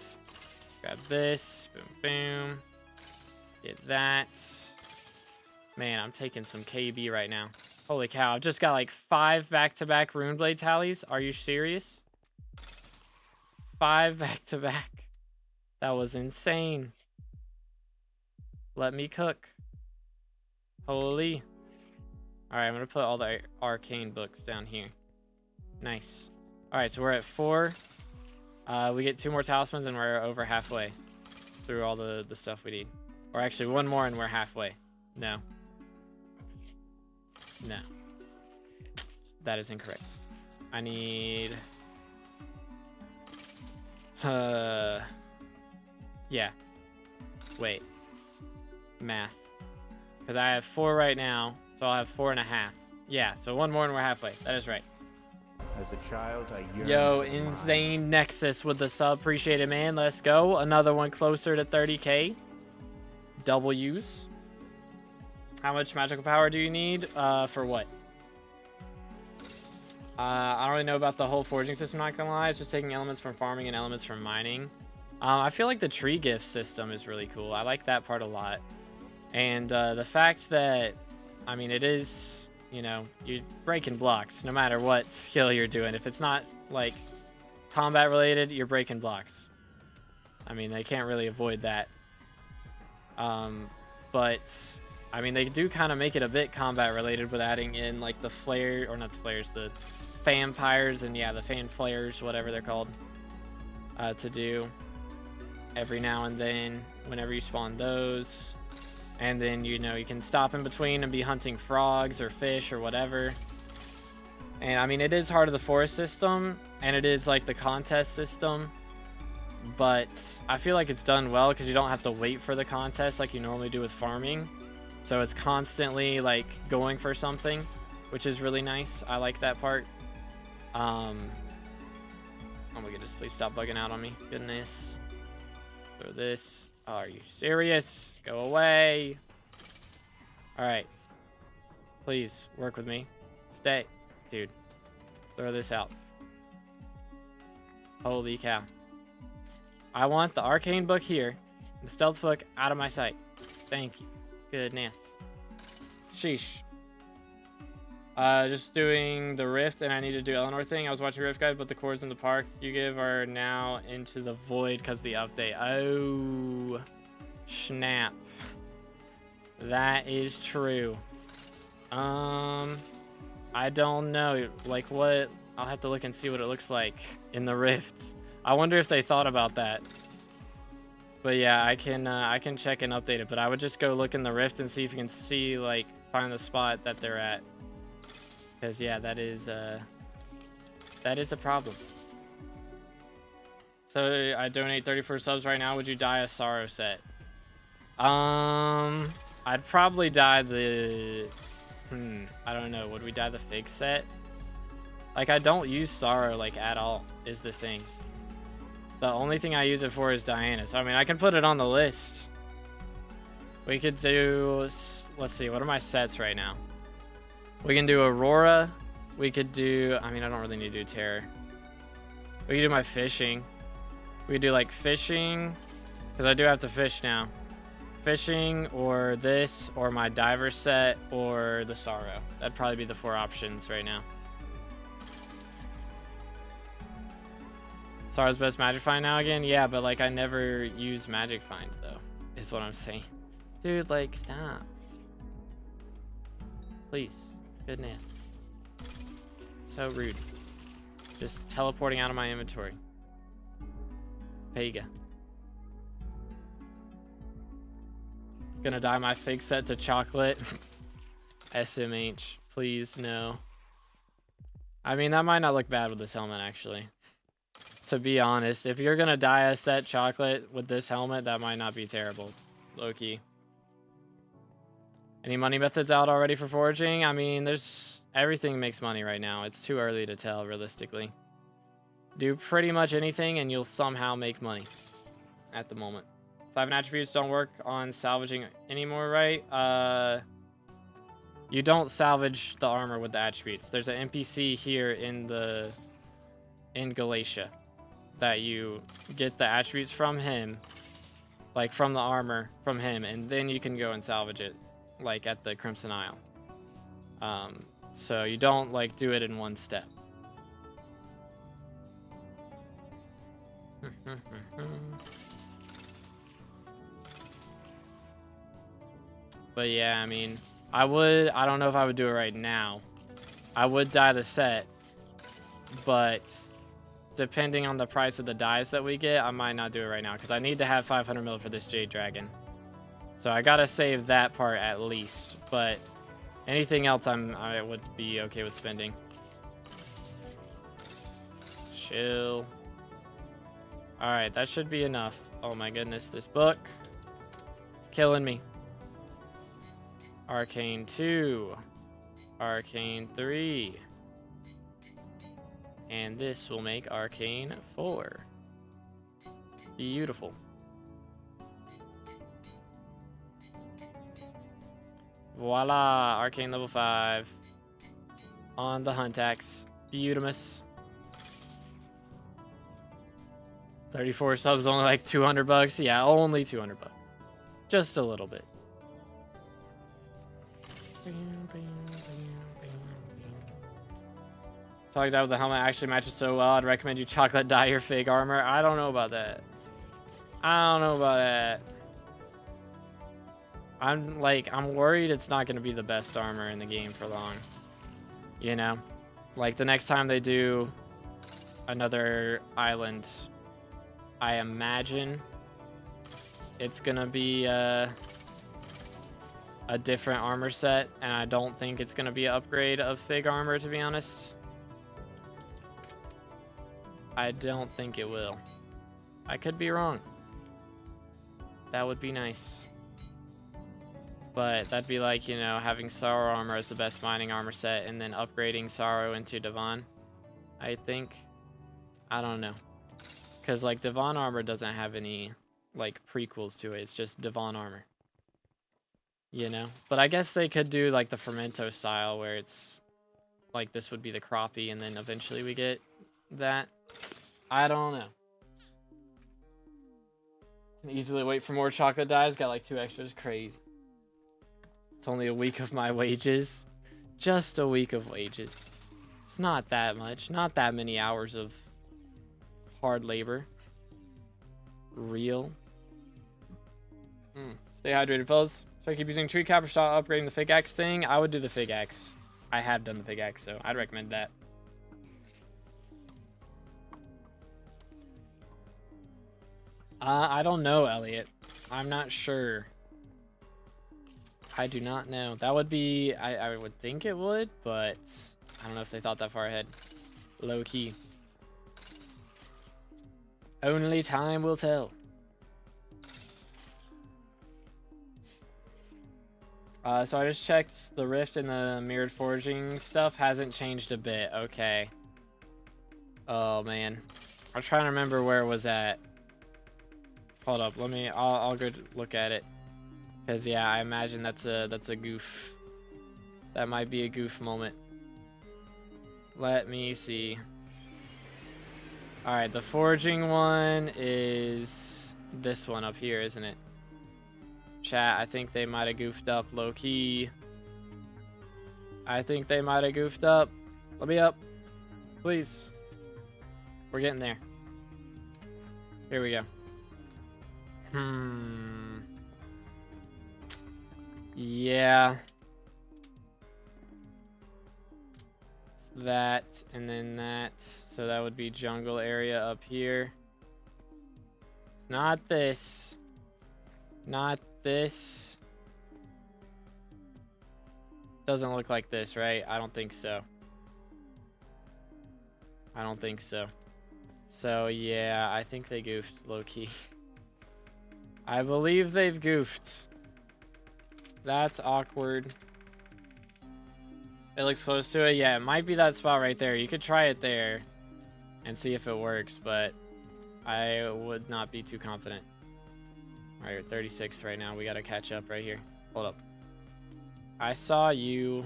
Grab this. Boom, boom. Get that. Man, I'm taking some KB right now. Holy cow. I've just got like 5 back-to-back Runeblade tallies. Are you serious? 5 back-to-back. That was insane. Let me cook. Holy. Alright, I'm going to put all the arcane books down here. Nice. Alright, so we're at 4. We get 2 more talismans and we're over halfway through all the stuff we need. Or actually, 1 more and we're halfway. No. No. That is incorrect. I need... yeah. Wait. Math. Because I have 4 right now, so I'll have 4.5. Yeah, so 1 more and we're halfway. That is right. As a child, I yearned Yo, for the Insane mines. Nexus with the sub. Appreciate it, man. Let's go. Another one closer to 30K. W's. How much magical power do you need? For what? I don't really know about the whole foraging system, not gonna lie. It's just taking elements from farming and elements from mining. I feel like the tree gift system is really cool. I like that part a lot. And the fact that, I mean, it is, you know, you're breaking blocks no matter what skill you're doing. If it's not, like, combat related, you're breaking blocks. I mean, they can't really avoid that. But, I mean, they do kind of make it a bit combat related with adding in, like, the flare, or not the flares, the vampires and, yeah, the fan flares, whatever they're called, to do every now and then whenever you spawn those. And then, you know, you can stop in between and be hunting frogs or fish or whatever. And, I mean, it is hard of the forest system, and it is, like, the contest system. But I feel like it's done well because you don't have to wait for the contest like you normally do with farming. So it's constantly, like, going for something, which is really nice. I like that part. Oh my goodness, please stop bugging out on me. Goodness. Throw this. Oh, are you serious? Go away. Alright. Please, work with me. Stay. Dude. Throw this out. Holy cow. I want the arcane book here. The stealth book out of my sight. Thank you. Goodness. Sheesh. Just doing the rift, and I need to do Eleanor thing. I was watching Rift Guide, but the cores in the park you give are now into the void because of the update. Oh, snap. That is true. I don't know. Like, what? I'll have to look and see what it looks like in the rifts. I wonder if they thought about that. But yeah, I can check and update it. But I would just go look in the rift and see if you can see, like, find the spot that they're at. Because, yeah, that is a problem. So, I donate 34 subs right now. Would you dye a Sorrow set? I'd probably dye the... I don't know. Would we dye the Fig set? Like, I don't use Sorrow, like, at all, is the thing. The only thing I use it for is Diana. So, I mean, I can put it on the list. We could do... Let's see. What are my sets right now? We can do Aurora. We could do... I mean, I don't really need to do Terror. We could do my fishing. We could do, like, fishing. Because I do have to fish now. Fishing, or this, or my diver set, or the Sorrow. That'd probably be the 4 options right now. Sorrow's best Magic Find now again? Yeah, but, like, I never use Magic Find, though. Is what I'm saying. Dude, like, stop. Please. Goodness. So rude. Just teleporting out of my inventory. Pega. Gonna dye my Fig set to chocolate. SMH, please no. I mean, that might not look bad with this helmet, actually. To be honest, if you're gonna dye a set chocolate with this helmet, that might not be terrible. Low-key. Any money methods out already for foraging? I mean, everything makes money right now. It's too early to tell, realistically. Do pretty much anything and you'll somehow make money at the moment. 5 attributes don't work on salvaging anymore, right? You don't salvage the armor with the attributes. There's an NPC here in Galatia that you get the attributes from him, like from the armor from him, and then you can go and salvage it, like at the Crimson Isle. So you don't like do it in one step. But yeah, I mean, I don't know if I would do it right now. I would dye the set, but depending on the price of the dyes that we get, I might not do it right now because I need to have 500 mil for this Jade Dragon. So I gotta save that part at least, but anything else I would be okay with spending. Chill. Alright, that should be enough. Oh my goodness, this book is killing me. Arcane 2. Arcane 3. And this will make Arcane 4. Beautiful. Voila! Arcane level 5. On the hunt axe. Beautimus. 34 subs, only like 200 bucks. Yeah, only 200 bucks. Just a little bit. Chocolate dye with the helmet actually matches so well. I'd recommend you chocolate dye your fig armor. I don't know about that. I don't know about that. I'm worried it's not going to be the best armor in the game for long. You know? Like the next time they do another island, I imagine it's going to be a different armor set, and I don't think it's going to be an upgrade of fig armor, to be honest. I don't think it will. I could be wrong. That would be nice. But that'd be like, you know, having Sorrow armor as the best mining armor set and then upgrading Sorrow into Devon. I think. I don't know. Because, like, Devon armor doesn't have any, like, prequels to it. It's just Devon armor. You know? But I guess they could do, like, the Fermento style where it's, like, this would be the crappie and then eventually we get that. I don't know. Can easily wait for more chocolate dyes. Got, like, 2 extras. Crazy. It's only a week of my wages. Just a week of wages. It's not that much. Not that many hours of hard labor. Real. Stay hydrated, fellas. So I keep using tree cap or start upgrading the fig axe thing. I would do the fig axe. I have done the fig axe, so I'd recommend that. I don't know, Elliot. I'm not sure. I do not know. That would be... I would think it would, but I don't know if they thought that far ahead. Low key. Only time will tell. So I just checked the rift and the mirrored foraging stuff. Hasn't changed a bit. Okay. Oh, man. I'm trying to remember where it was at. Hold up. I'll go look at it. Because, yeah, I imagine that's a goof. That might be a goof moment. Let me see. Alright, the foraging one is this one up here, isn't it? Chat, I think they might have goofed up low-key. I think they might have goofed up. Let me up. Please. We're getting there. Here we go. Yeah. It's that, and then that. So that would be jungle area up here. It's not this. Not this. Doesn't look like this, right? I don't think so. I don't think so. So, yeah, I think they goofed, low-key. I believe they've goofed. That's awkward. It looks close to it. Yeah, it might be that spot right there. You could try it there and see if it works, but I would not be too confident. All right, we're 36th right now. We got to catch up right here. Hold up. I saw you.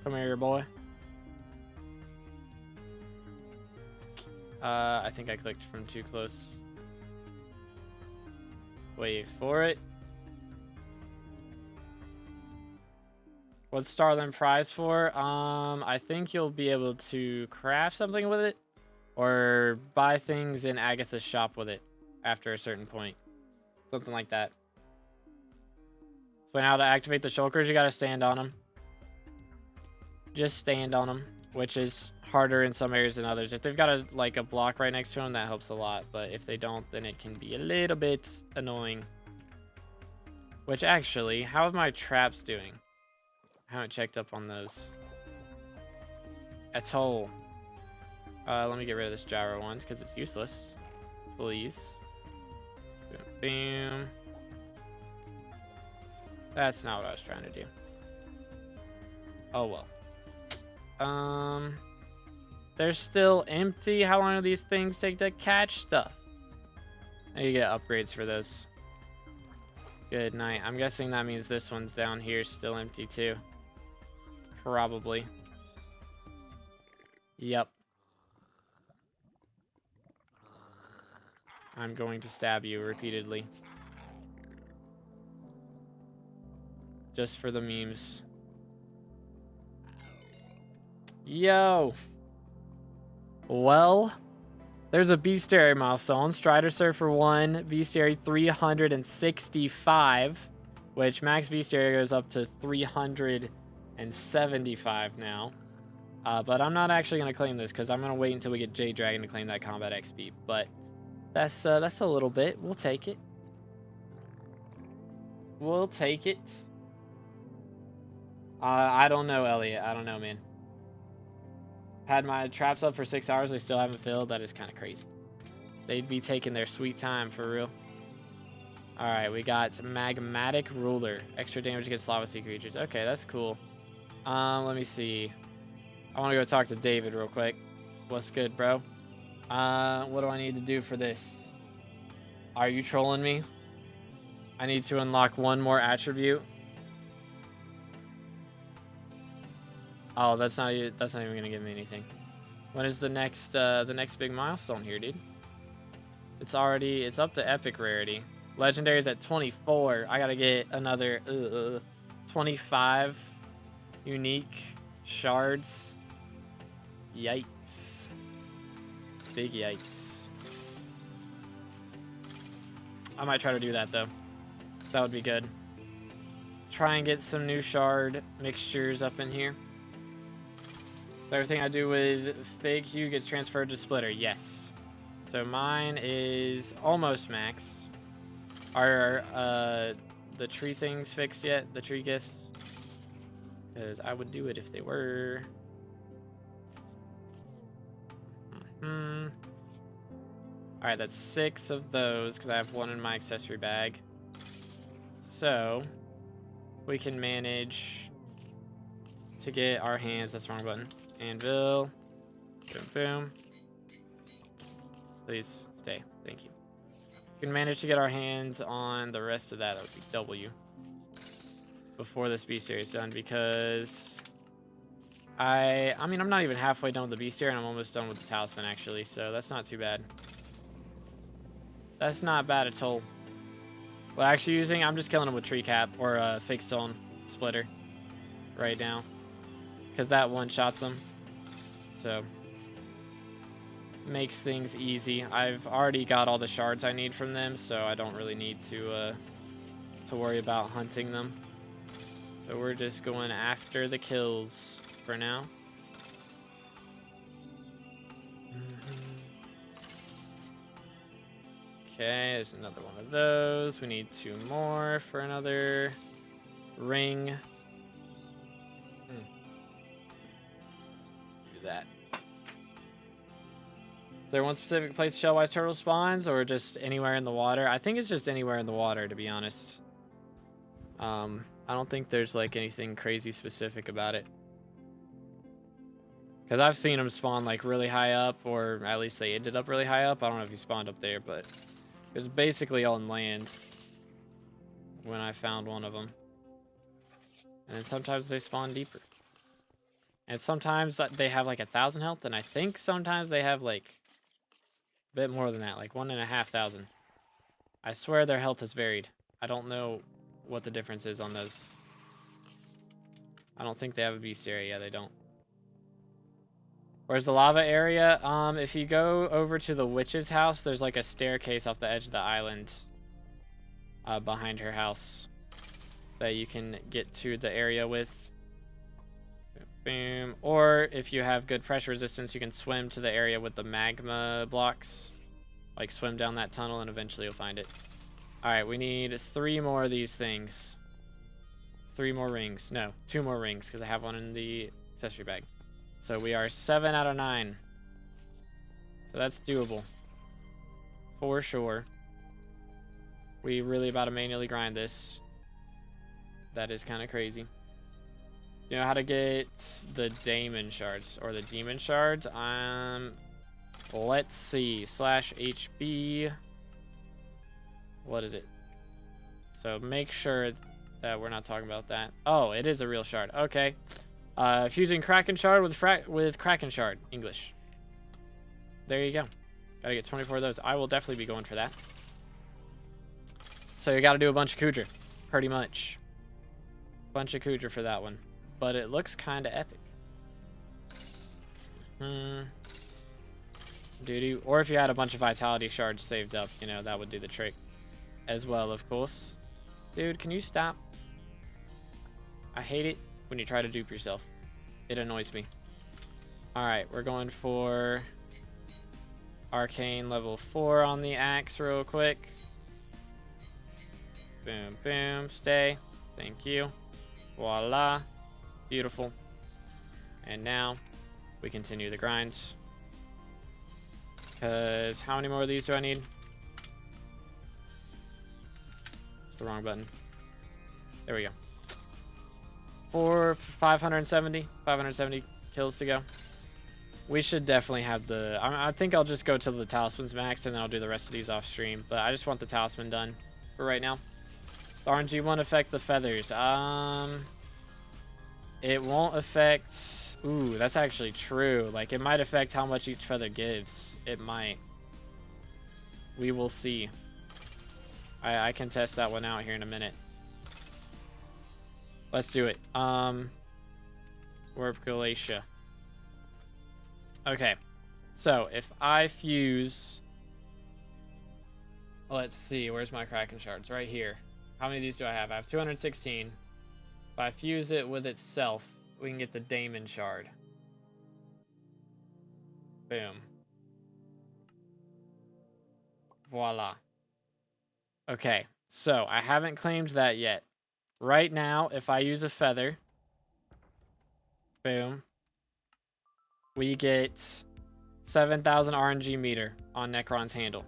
Come here, boy. I think I clicked from too close. Wait for it. What's Starland prize for? I think you'll be able to craft something with it or buy things in Agatha's shop with it after a certain point. Something like that. So now to activate the shulkers, you gotta stand on them. Just stand on them, which is harder in some areas than others. If they've got a block right next to them, that helps a lot. But if they don't, then it can be a little bit annoying. Which actually, how are my traps doing? I haven't checked up on those. Atoll. Let me get rid of this gyro one because it's useless. Please. Boom, boom. That's not what I was trying to do. Oh well. They're still empty. How long do these things take to catch stuff? You get upgrades for those. Good night. I'm guessing that means this one's down here still empty too. Probably. Yep. I'm going to stab you repeatedly. Just for the memes. Yo! Well, there's a bestiary milestone. Strider Surfer 1, bestiary 365, which max bestiary goes up to 375 now. But I'm not actually going to claim this because I'm going to wait until we get Jade Dragon to claim that combat XP. But that's a little bit. We'll take it. We'll take it. I don't know, Elliot. I don't know, man. Had my traps up for 6 hours. They still haven't filled. That is kind of crazy. They'd be taking their sweet time for real. All right, we got Magmatic Ruler. Extra damage against lava sea creatures. Okay, that's cool. Let me see. I want to go talk to David real quick. What's good, bro? What do I need to do for this? Are you trolling me? I need to unlock one more attribute. Oh, that's not even gonna give me anything. When is the next big milestone here, dude? It's up to epic rarity. Legendary is at 24. I gotta get another 25 unique shards. Yikes. Big yikes. I might try to do that though. That would be good. Try and get some new shard mixtures up in here. Everything I do with Fig Hue gets transferred to Splitter. Yes. So mine is almost max. Are the tree things fixed yet? The tree gifts? Because I would do it if they were. Alright, that's 6 of those because I have 1 in my accessory bag. So we can manage to get our hands. That's the wrong button. Anvil. Boom, boom. Please stay. Thank you. We can manage to get our hands on the rest of that. That would be W. Before this bestiary is done because I mean, I'm not even halfway done with the bestiary and I'm almost done with the talisman actually. So that's not too bad. That's not bad at all. Well, actually I'm just killing him with tree cap or a fake stone splitter right now. Because that one-shots them. So makes things easy. I've already got all the shards I need from them, so I don't really need to worry about hunting them. So we're just going after the kills for now. Okay, there's another one of those. We need 2 more for another ring. Let's do that. Is there one specific place shellwise turtle spawns, or just anywhere in the water? I think it's just anywhere in the water, to be honest. I don't think there's like anything crazy specific about it. Because I've seen them spawn like really high up, or at least they ended up really high up. I don't know if he spawned up there, but it was basically on land when I found one of them. And then sometimes they spawn deeper. And sometimes they have like 1,000 health, and I think sometimes they have like a bit more than that, like 1,500. I swear their health is varied. I don't know what the difference is on those. I don't think they have a beast area. Yeah, they don't. Where's the lava area? If you go over to the witch's house, there's like a staircase off the edge of the island behind her house that you can get to the area with. Boom. Or if you have good pressure resistance, you can swim to the area with the magma blocks. Like swim down that tunnel and eventually you'll find it. Alright, we need 3 more of these things. 3 more rings. No, 2 more rings because I have one in the accessory bag. So we are 7 out of 9. So that's doable. For sure. We really about to manually grind this. That is kind of crazy. You know how to get the Daemon shards or the Demon shards? Let's see. /HB. What is it? So make sure that we're not talking about that. Oh, it is a real shard. Okay. Fusing Kraken shard with Kraken shard. English. There you go. Gotta get 24 of those. I will definitely be going for that. So you gotta do a bunch of Kudra. Pretty much. Bunch of Kudra for that one. But it looks kind of epic. Doo-doo. Or if you had a bunch of Vitality shards saved up, you know, that would do the trick. As well, of course. Dude, can you stop? I hate it when you try to dupe yourself. It annoys me. Alright, we're going for Arcane level 4 on the axe real quick. Boom, boom. Stay. Thank you. Voila. Beautiful. And now we continue the grinds. Because how many more of these do I need? It's the wrong button. There we go. 570 kills to go. We should definitely have the... I think I'll just go till the talisman's max and then I'll do the rest of these off stream. But I just want the talisman done for right now. The RNG won't affect the feathers. It won't affect... Ooh, that's actually true. Like, it might affect how much each feather gives. It might. We will see. I can test that one out here in a minute. Let's do it. Warp Glacier. Okay. So, if I fuse... Let's see. Where's my Kraken shards? Right here. How many of these do I have? I have 216. If I fuse it with itself, we can get the Daemon shard. Boom. Voila. Okay, so I haven't claimed that yet. Right now, if I use a feather, boom, we get 7,000 RNG meter on Necron's handle.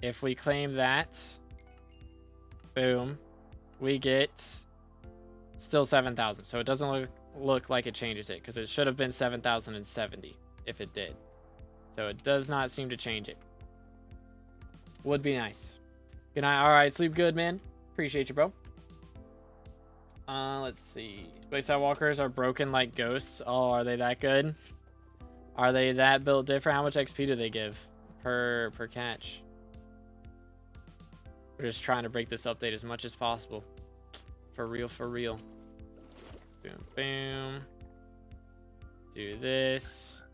If we claim that, boom, we get still 7,000. So it doesn't look like it changes it, because it should have been 7,070 if it did. So it does not seem to change it. Would be nice. Good night. All right, sleep good, man. Appreciate you, bro. Let's see. Wayside walkers are broken like ghosts. Oh, are they that good? Are they that built different? How much XP do they give per catch? We're just trying to break this update as much as possible. For real, for real. Boom, boom. Do this.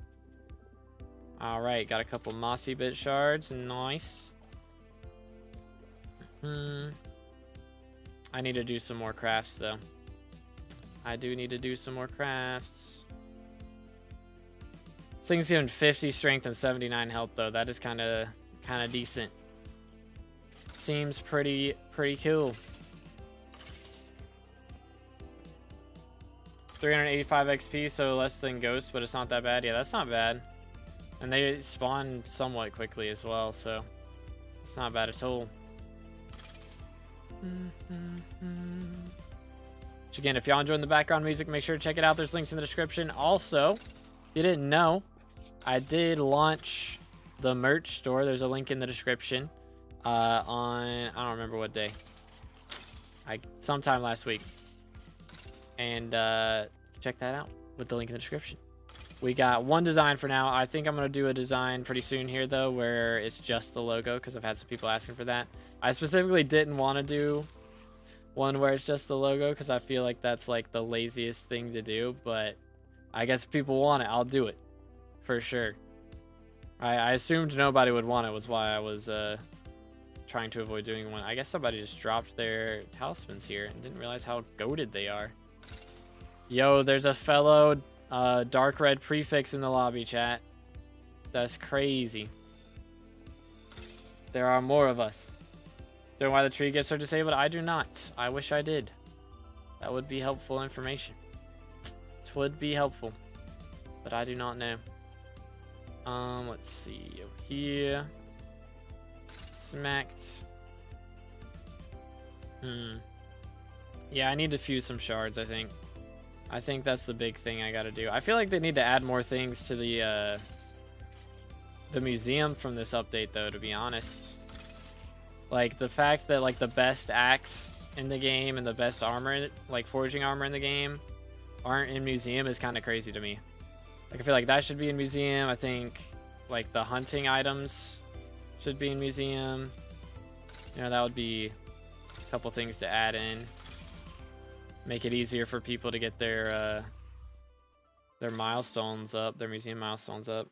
All right, got a couple mossy bit shards. Nice. I need to do some more crafts, though. I do need to do some more crafts. This thing's giving 50 strength and 79 health, though. That is kind of decent. seems pretty cool. 385 XP, so less than Ghost, but it's not that bad. Yeah, that's not bad. And they spawn somewhat quickly as well, so it's not bad at all. Which again, if y'all enjoying the background music, make sure to check it out. There's links in the description. Also, if you didn't know, I did launch the merch store. There's a link in the description on, I don't remember what day. Sometime last week. And check that out with the link in the description. We got one design for now. I think I'm going to do a design pretty soon here, though, where it's just the logo, because I've had some people asking for that. I specifically didn't want to do one where it's just the logo, because I feel like that's like the laziest thing to do, but I guess if people want it, I'll do it for sure. I assumed nobody would want it, was why I was trying to avoid doing one. I guess somebody just dropped their talismans here and didn't realize how goated they are. Yo, there's a fellow dark red prefix in the lobby, chat. That's crazy. There are more of us. Don't know why the tree gifts are disabled. I do not. I wish I did. That would be helpful information. It would be helpful, but I do not know. Let's see over here. Smacked. Yeah, I need to fuse some shards, I think. I think that's the big thing I gotta do. I feel like they need to add more things to the museum from this update, though, to be honest. Like, the fact that, like, the best axe in the game and the best armor, like, foraging armor in the game, aren't in museum is kind of crazy to me. Like, I feel like that should be in museum. I think, like, the hunting items should be in museum. You know, that would be a couple things to add in. Make it easier for people to get their milestones up, their museum milestones up.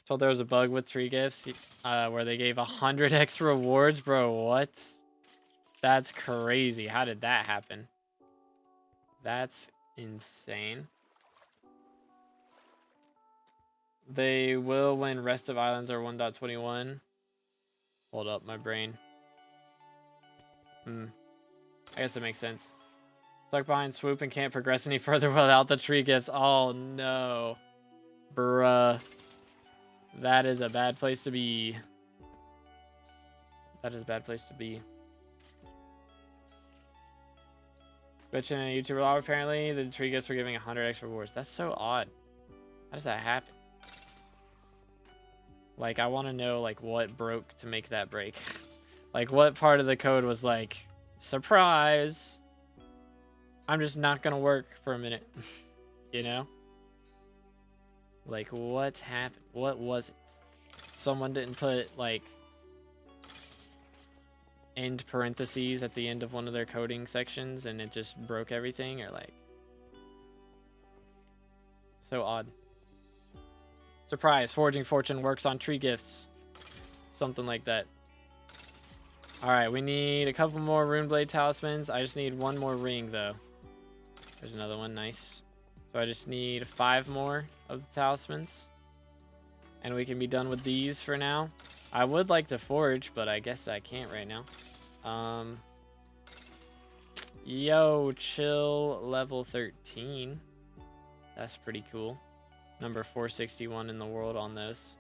Told there was a bug with tree gifts where they gave 100x rewards, bro. What? That's crazy. How did that happen? That's insane. They will when rest of islands are 1.21. Hold up, my brain. I guess that makes sense. Stuck behind swoop and can't progress any further without the tree gifts. Oh no. Bruh. That is a bad place to be. That is a bad place to be. Bitch in a YouTuber log, apparently the tree gifts were giving 100 extra rewards. That's so odd. How does that happen? Like, I want to know, like, what broke to make that break. Like, what part of the code was like, surprise, I'm just not gonna work for a minute. You know? Like, what happened? What was it? Someone didn't put, like, end parentheses at the end of one of their coding sections and it just broke everything, or like, so odd. Surprise, foraging fortune works on tree gifts. Something like that. Alright, we need a couple more runeblade talismans. I just need one more ring though. There's another one, nice. So I just need 5 more of the talismans. And we can be done with these for now. I would like to forage, but I guess I can't right now. Yo, chill level 13. That's pretty cool. Number 461 in the world on this.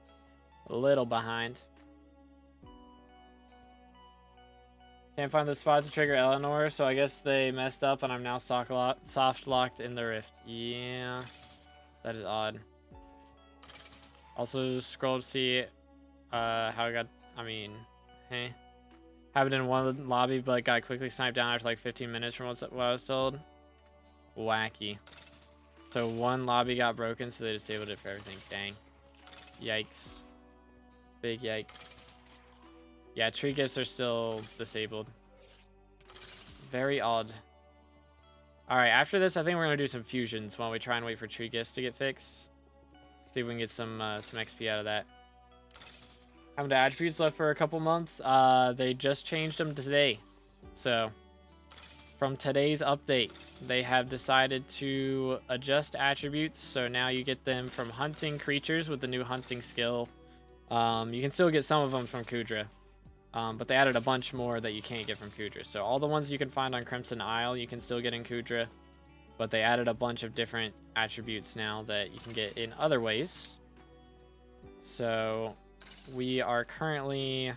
A little behind. Can't find the spot to trigger Eleanor, so I guess they messed up and I'm now soft locked in the rift. Yeah, that is odd. Also scroll to see how I got, have it in one lobby, but got quickly sniped down after like 15 minutes from what I was told. Wacky. So one lobby got broken, so they disabled it for everything. Dang. Yikes. Big yikes. Yeah, tree gifts are still disabled. Very odd. Alright, after this, I think we're going to do some fusions while we try and wait for tree gifts to get fixed. See if we can get some XP out of that. Having the attributes left for a couple months. They just changed them today. So, from today's update, they have decided to adjust attributes. So now you get them from hunting creatures with the new hunting skill. You can still get some of them from Kudra. But they added a bunch more that you can't get from Kudra. So all the ones you can find on Crimson Isle, you can still get in Kudra. But they added a bunch of different attributes now that you can get in other ways. So we are currently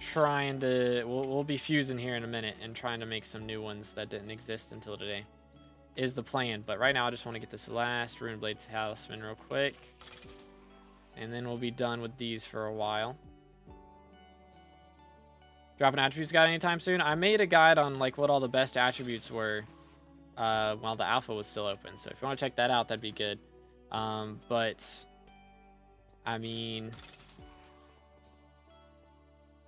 trying to... We'll be fusing here in a minute and trying to make some new ones that didn't exist until today. Is the plan. But right now I just want to get this last Runeblade Talisman real quick. And then we'll be done with these for a while. Dropping attributes guide anytime soon? I made a guide on like what all the best attributes were while the alpha was still open. So if you want to check that out, that'd be good. But I mean,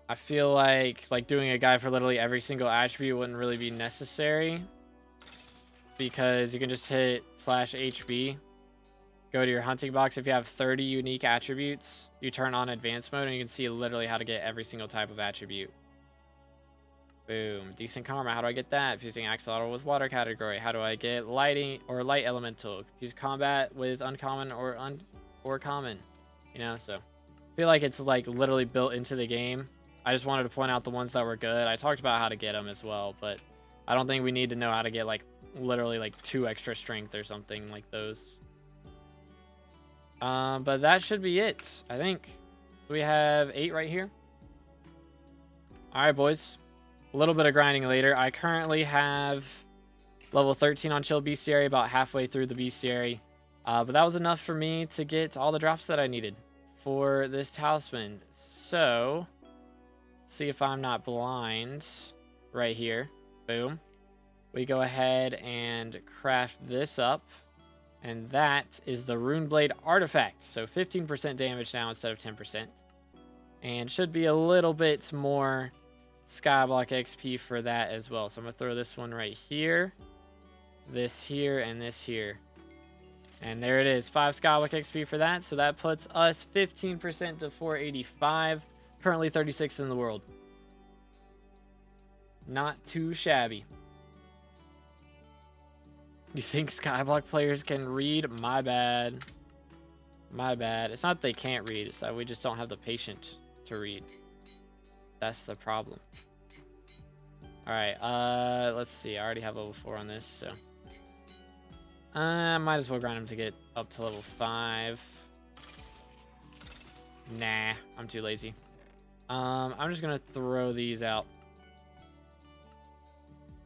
I feel like doing a guide for literally every single attribute wouldn't really be necessary, because you can just hit /HB, go to your hunting box. If you have 30 unique attributes, you turn on advanced mode and you can see literally how to get every single type of attribute. Boom. Decent karma. How do I get that? Fusing axolotl with water category. How do I get lighting or light elemental? Use combat with uncommon or common. You know, so I feel like it's like literally built into the game. I just wanted to point out the ones that were good. I talked about how to get them as well, but I don't think we need to know how to get like literally like 2 extra strength or something like those. But that should be it, I think. So we have 8 right here. All right, boys. A little bit of grinding later. I currently have level 13 on Chill Bestiary, about halfway through the Bestiary. But that was enough for me to get all the drops that I needed for this talisman. So, let's see if I'm not blind right here. Boom. We go ahead and craft this up. And that is the Runeblade artifact. So 15% damage now instead of 10%. And should be a little bit more Skyblock XP for that as well. So I'm going to throw this one right here, this here, and this here. And there it is. 5 Skyblock XP for that. So that puts us 15% to 485. Currently 36th in the world. Not too shabby. You think Skyblock players can read? My bad. My bad. It's not that they can't read. It's that we just don't have the patience to read. That's the problem. Alright, let's see. I already have level 4 on this, so I might as well grind him to get up to level 5. Nah, I'm too lazy. I'm just gonna throw these out,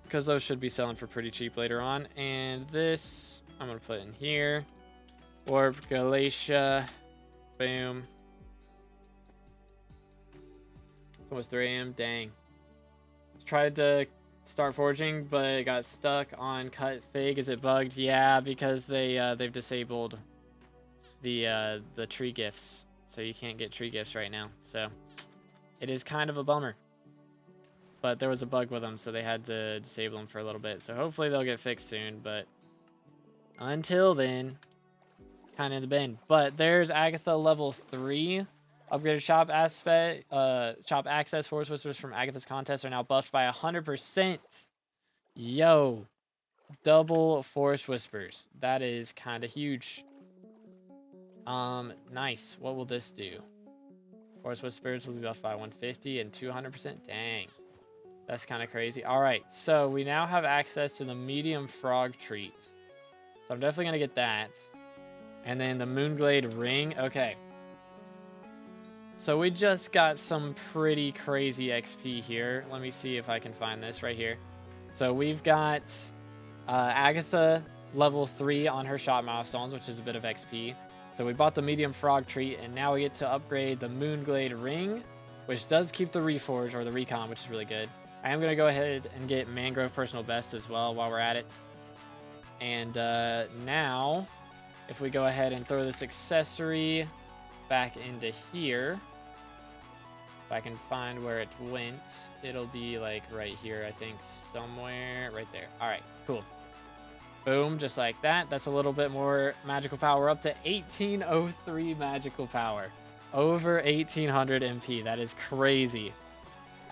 because those should be selling for pretty cheap later on. And this I'm gonna put in here. Orb Galatia. Boom. It's almost 3 a.m. Dang. Tried to start foraging, but it got stuck on cut fig. Is it bugged? Yeah, because they've disabled the tree gifts, so you can't get tree gifts right now. So it is kind of a bummer. But there was a bug with them, so they had to disable them for a little bit. So hopefully they'll get fixed soon. But until then, kind of in the bin. But there's Agatha level 3. Upgraded shop aspect, shop access. Force Whispers from Agatha's contest are now buffed by 100%. Yo, double Force Whispers. That is kind of huge. Nice. What will this do? Force Whispers will be buffed by 150 and 200%. Dang, that's kind of crazy. All right, so we now have access to the medium frog treat. So I'm definitely gonna get that. And then the Moonglade ring. Okay. So we just got some pretty crazy XP here. Let me see if I can find this right here. So we've got Agatha level 3 on her shop milestones, which is a bit of XP. So we bought the medium frog treat, and now we get to upgrade the Moonglade ring, which does keep the reforge or the recon, which is really good. I am going to go ahead and get Mangrove personal best as well while we're at it. And now, if we go ahead and throw this accessory back into here, if I can find where it went, it'll be like right here, I think, somewhere right there. All right, cool. Boom, just like that. That's a little bit more magical power, up to 1803 magical power, over 1800 MP. That is crazy.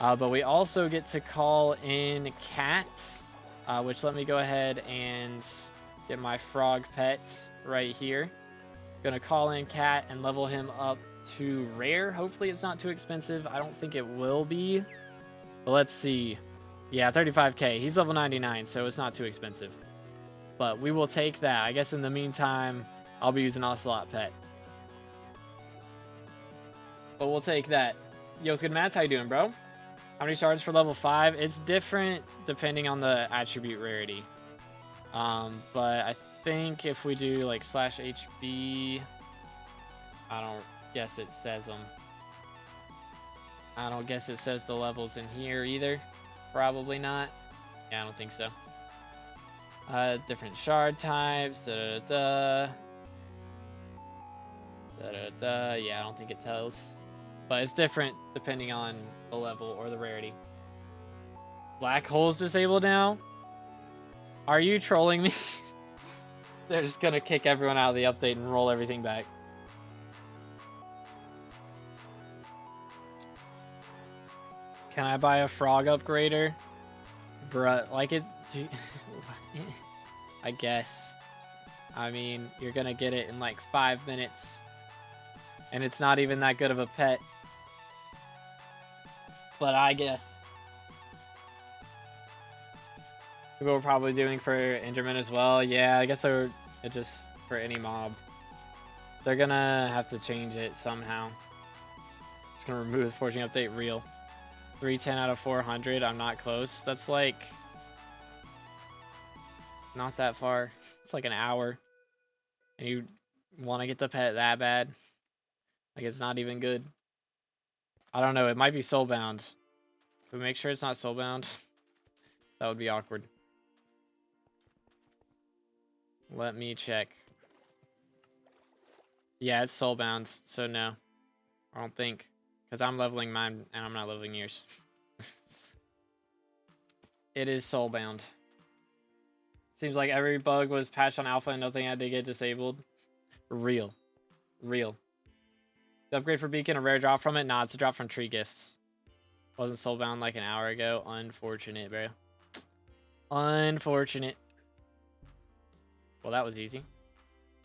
But we also get to call in cats, which let me go ahead and get my frog pet right here. Gonna call in Cat and level him up too rare. Hopefully it's not too expensive. I don't think it will be. But let's see. Yeah, 35k. He's level 99, so it's not too expensive. But we will take that. I guess in the meantime, I'll be using Ocelot Pet. But we'll take that. Yo, what's good, Matt? How you doing, bro? How many shards for level 5? It's different depending on the attribute rarity. But I think if we do like /HB, I don't guess it says them. I don't guess it says the levels in here either. Probably not. Yeah, I don't think so. Different shard types. Yeah, I don't think it tells. But it's different depending on the level or the rarity. Black hole's disabled now? Are you trolling me? They're just gonna kick everyone out of the update and roll everything back. Can I buy a frog upgrader? Bruh, like it... I guess. I mean, you're gonna get it in like 5 minutes. And it's not even that good of a pet. But I guess. People were probably doing for Enderman as well. Yeah, I guess they were just for any mob. They're gonna have to change it somehow. Just gonna remove the forging update real. 310 out of 400. I'm not close. That's like not that far. It's like an hour. And you want to get the pet that bad? Like it's not even good. I don't know. It might be soulbound. Can we make sure it's not soulbound? That would be awkward. Let me check. Yeah, it's soulbound. So no. I don't think. Because I'm leveling mine and I'm not leveling yours. It is soulbound. Seems like every bug was patched on alpha and nothing had to get disabled. Real. Real. The upgrade for Beacon, a rare drop from it? Nah, it's a drop from Tree Gifts. Wasn't soulbound like an hour ago. Unfortunate, bro. Unfortunate. Well, that was easy.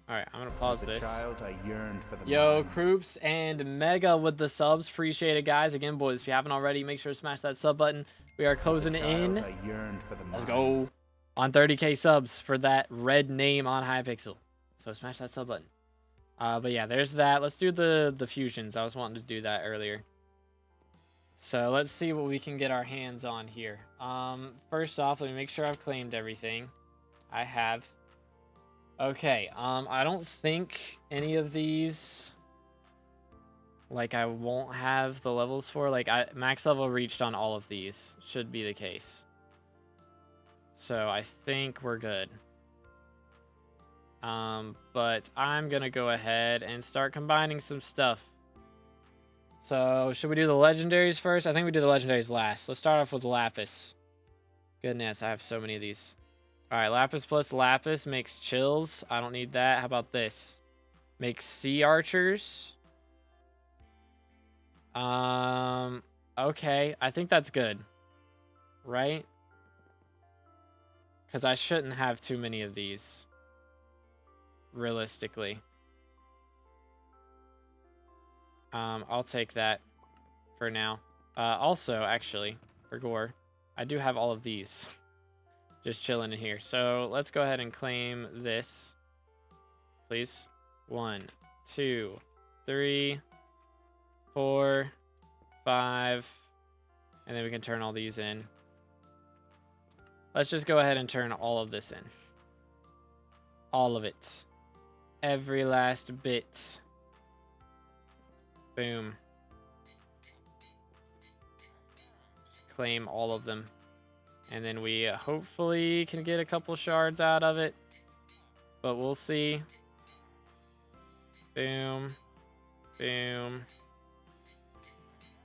Alright, I'm gonna pause this. Child, I yearned for the Yo, mines. Kroops and Mega with the subs. Appreciate it, guys. Again, boys, if you haven't already, make sure to smash that sub button. We are closing it in. I yearned for the Let's mines. go. On 30k subs for that red name on Hypixel. So smash that sub button. But yeah, there's that. Let's do the fusions. I was wanting to do that earlier. So let's see what we can get our hands on here. First off, let me make sure I've claimed everything. I have. Okay, I don't think any of these, like, I won't have the levels for. Like, max level reached on all of these. Should be the case. So I think we're good. But I'm gonna go ahead and start combining some stuff. So should we do the legendaries first? I think we do the legendaries last. Let's start off with Lapis. Goodness, I have so many of these. All right, Lapis plus Lapis makes chills. I don't need that. How about this? Makes sea archers. Okay, I think that's good. Right? Because I shouldn't have too many of these. Realistically. I'll take that for now. Also, actually, for gore, I do have all of these. Just chilling in here. So let's go ahead and claim this. Please. 1, 2, 3, 4, 5. And then we can turn all these in. Let's just go ahead and turn all of this in. All of it. Every last bit. Boom. Just claim all of them. And then we hopefully can get a couple shards out of it. But we'll see. Boom. Boom.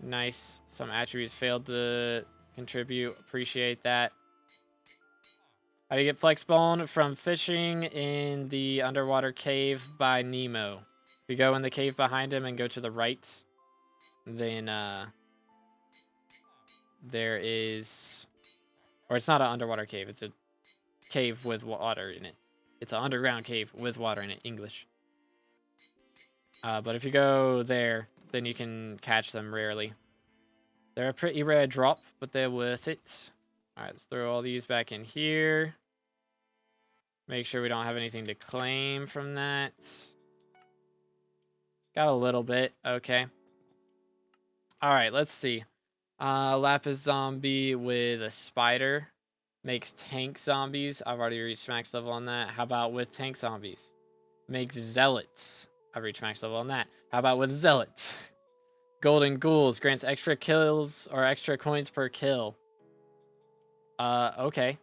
Nice. Some attributes failed to contribute. Appreciate that. How do you get flex bone? From fishing in the underwater cave by Nemo. If you go in the cave behind him and go to the right, then there is... Or it's not an underwater cave. It's a cave with water in it. It's an underground cave with water in it. English. But if you go there, then you can catch them rarely. They're a pretty rare drop, but they're worth it. All right, let's throw all these back in here. Make sure we don't have anything to claim from that. Got a little bit. Okay. All right, let's see. Lapis zombie with a spider makes tank zombies. I've already reached max level on that. How about with tank zombies? Makes zealots. I've reached max level on that. How about with zealots? Golden ghouls grants extra kills or extra coins per kill. Okay.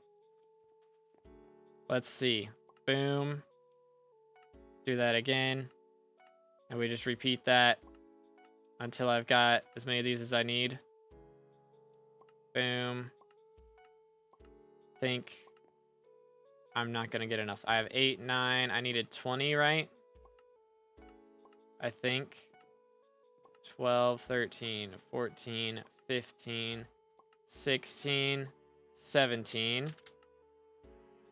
Let's see. Boom. Do that again. And we just repeat that until I've got as many of these as I need. Boom. Think I'm not going to get enough. I have 8, 9. I needed 20, right? I think. 12, 13, 14, 15, 16, 17.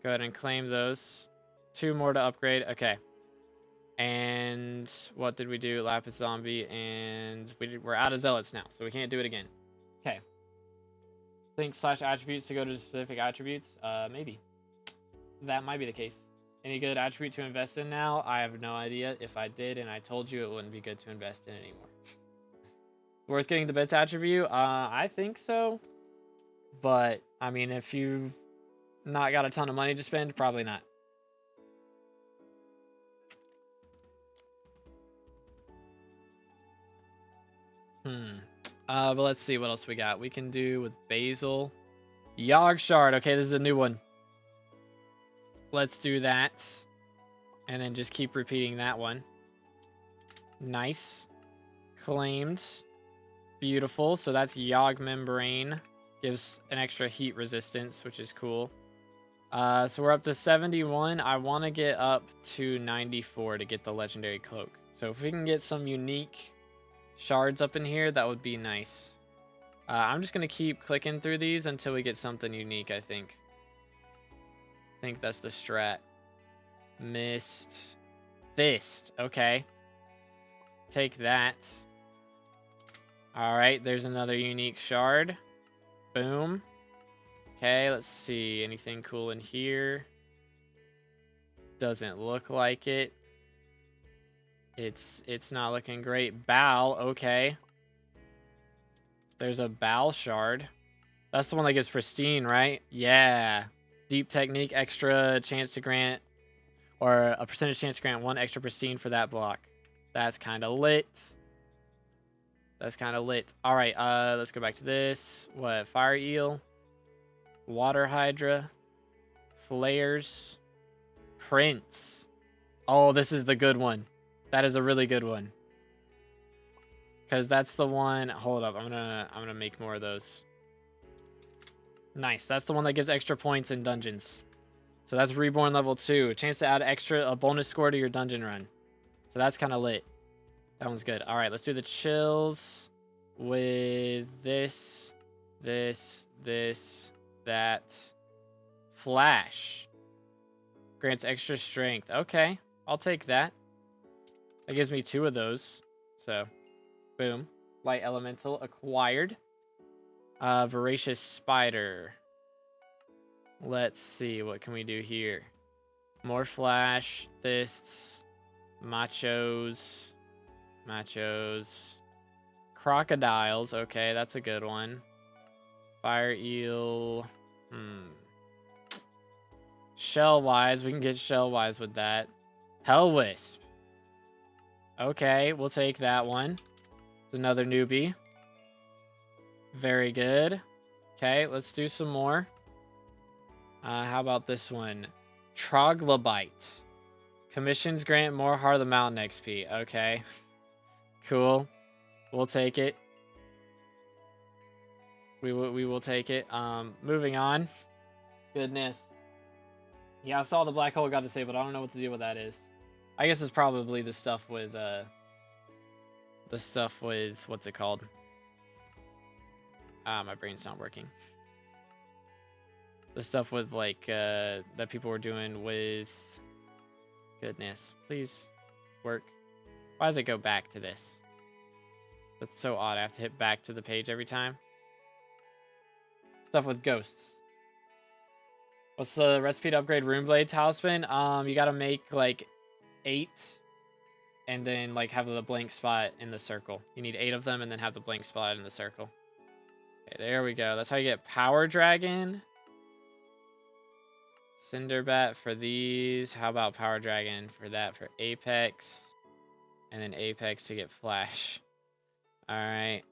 Go ahead and claim those. 2 more to upgrade. Okay. And what did we do? Lapis zombie, and we're out of zealots now, so we can't do it again. Okay. Think / attributes to go to specific attributes. Maybe. That might be the case. Any good attribute to invest in now? I have no idea. If I did and I told you, it wouldn't be good to invest in anymore. Worth getting the bits attribute? I think so. But, I mean, if you've not got a ton of money to spend, probably not. But let's see what else we got. We can do with basil. Yogg shard. Okay, this is a new one. Let's do that. And then just keep repeating that one. Nice. Claimed. Beautiful. So that's Yogg membrane. Gives an extra heat resistance, which is cool. So we're up to 71. I want to get up to 94 to get the legendary cloak. So if we can get some unique shards up in here, that would be nice. I'm just going to keep clicking through these until we get something unique, I think. I think that's the strat. Mist. Fist. Okay. Take that. Alright, there's another unique shard. Boom. Okay, let's see. Anything cool in here? Doesn't look like it. It's not looking great. Bow, okay. There's a bow shard. That's the one that gives pristine, right? Yeah. Deep technique, extra chance to grant, or a percentage chance to grant 1 extra pristine for that block. That's kind of lit. That's kind of lit. All right, let's go back to this. What? Fire eel, water hydra, flares, prince. Oh, this is the good one. That is a really good one. Because that's the one. Hold up, I'm gonna make more of those. Nice. That's the one that gives extra points in dungeons. So that's reborn level 2. Chance to add a bonus score to your dungeon run. So that's kind of lit. That one's good. All right, let's do the chills with this, that. Flash. Grants extra strength. Okay, I'll take that. That gives me 2 of those. So, boom. Light elemental acquired. Voracious spider. Let's see, what can we do here? More flash. Fists. Machos. Crocodiles. Okay, that's a good one. Fire eel. Shellwise. We can get Shellwise with that. Hellwisp. Okay, we'll take that one. It's another newbie. Very good. Okay, let's do some more. How about this one? Troglobite. Commissions grant more Heart of the Mountain XP. Okay. Cool. We'll take it. We will take it. Moving on. Goodness. Yeah, I saw the black hole got disabled. I don't know what the deal with that is. I guess it's probably the stuff with what's it called? My brain's not working. The stuff with like that people were doing with, goodness, please work. Why does it go back to this? That's so odd. I have to hit back to the page every time. Stuff with ghosts. What's the recipe to upgrade Runeblade Talisman? You gotta make like 8 and then like have the blank spot in the circle. You need 8 of them and then have the blank spot in the circle. Okay, there we go. That's how you get Power Dragon. Cinderbat for these. How about Power Dragon for that for Apex? And then Apex to get Flash. Alright.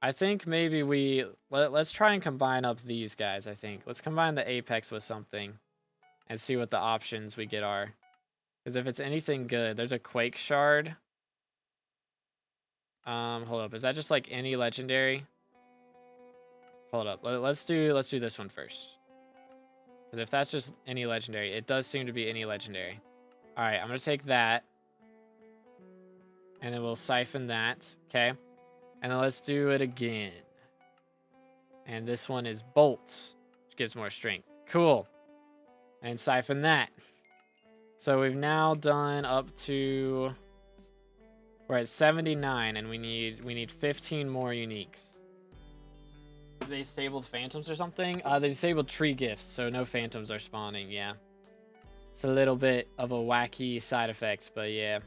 I think maybe let's try and combine up these guys, I think. Let's combine the Apex with something and see what the options we get are. Because if it's anything good, there's a Quake Shard. Hold up. Is that just like any legendary? Hold up. Let's do this one first. Because if that's just any legendary, it does seem to be any legendary. Alright, I'm going to take that. And then we'll siphon that. Okay. And then let's do it again. And this one is Bolt, which gives more strength. Cool. And siphon that. So we've now done up to... We're at 79, and we need 15 more uniques. They disabled phantoms or something? They disabled tree gifts, so no phantoms are spawning, yeah. It's a little bit of a wacky side effect, but yeah.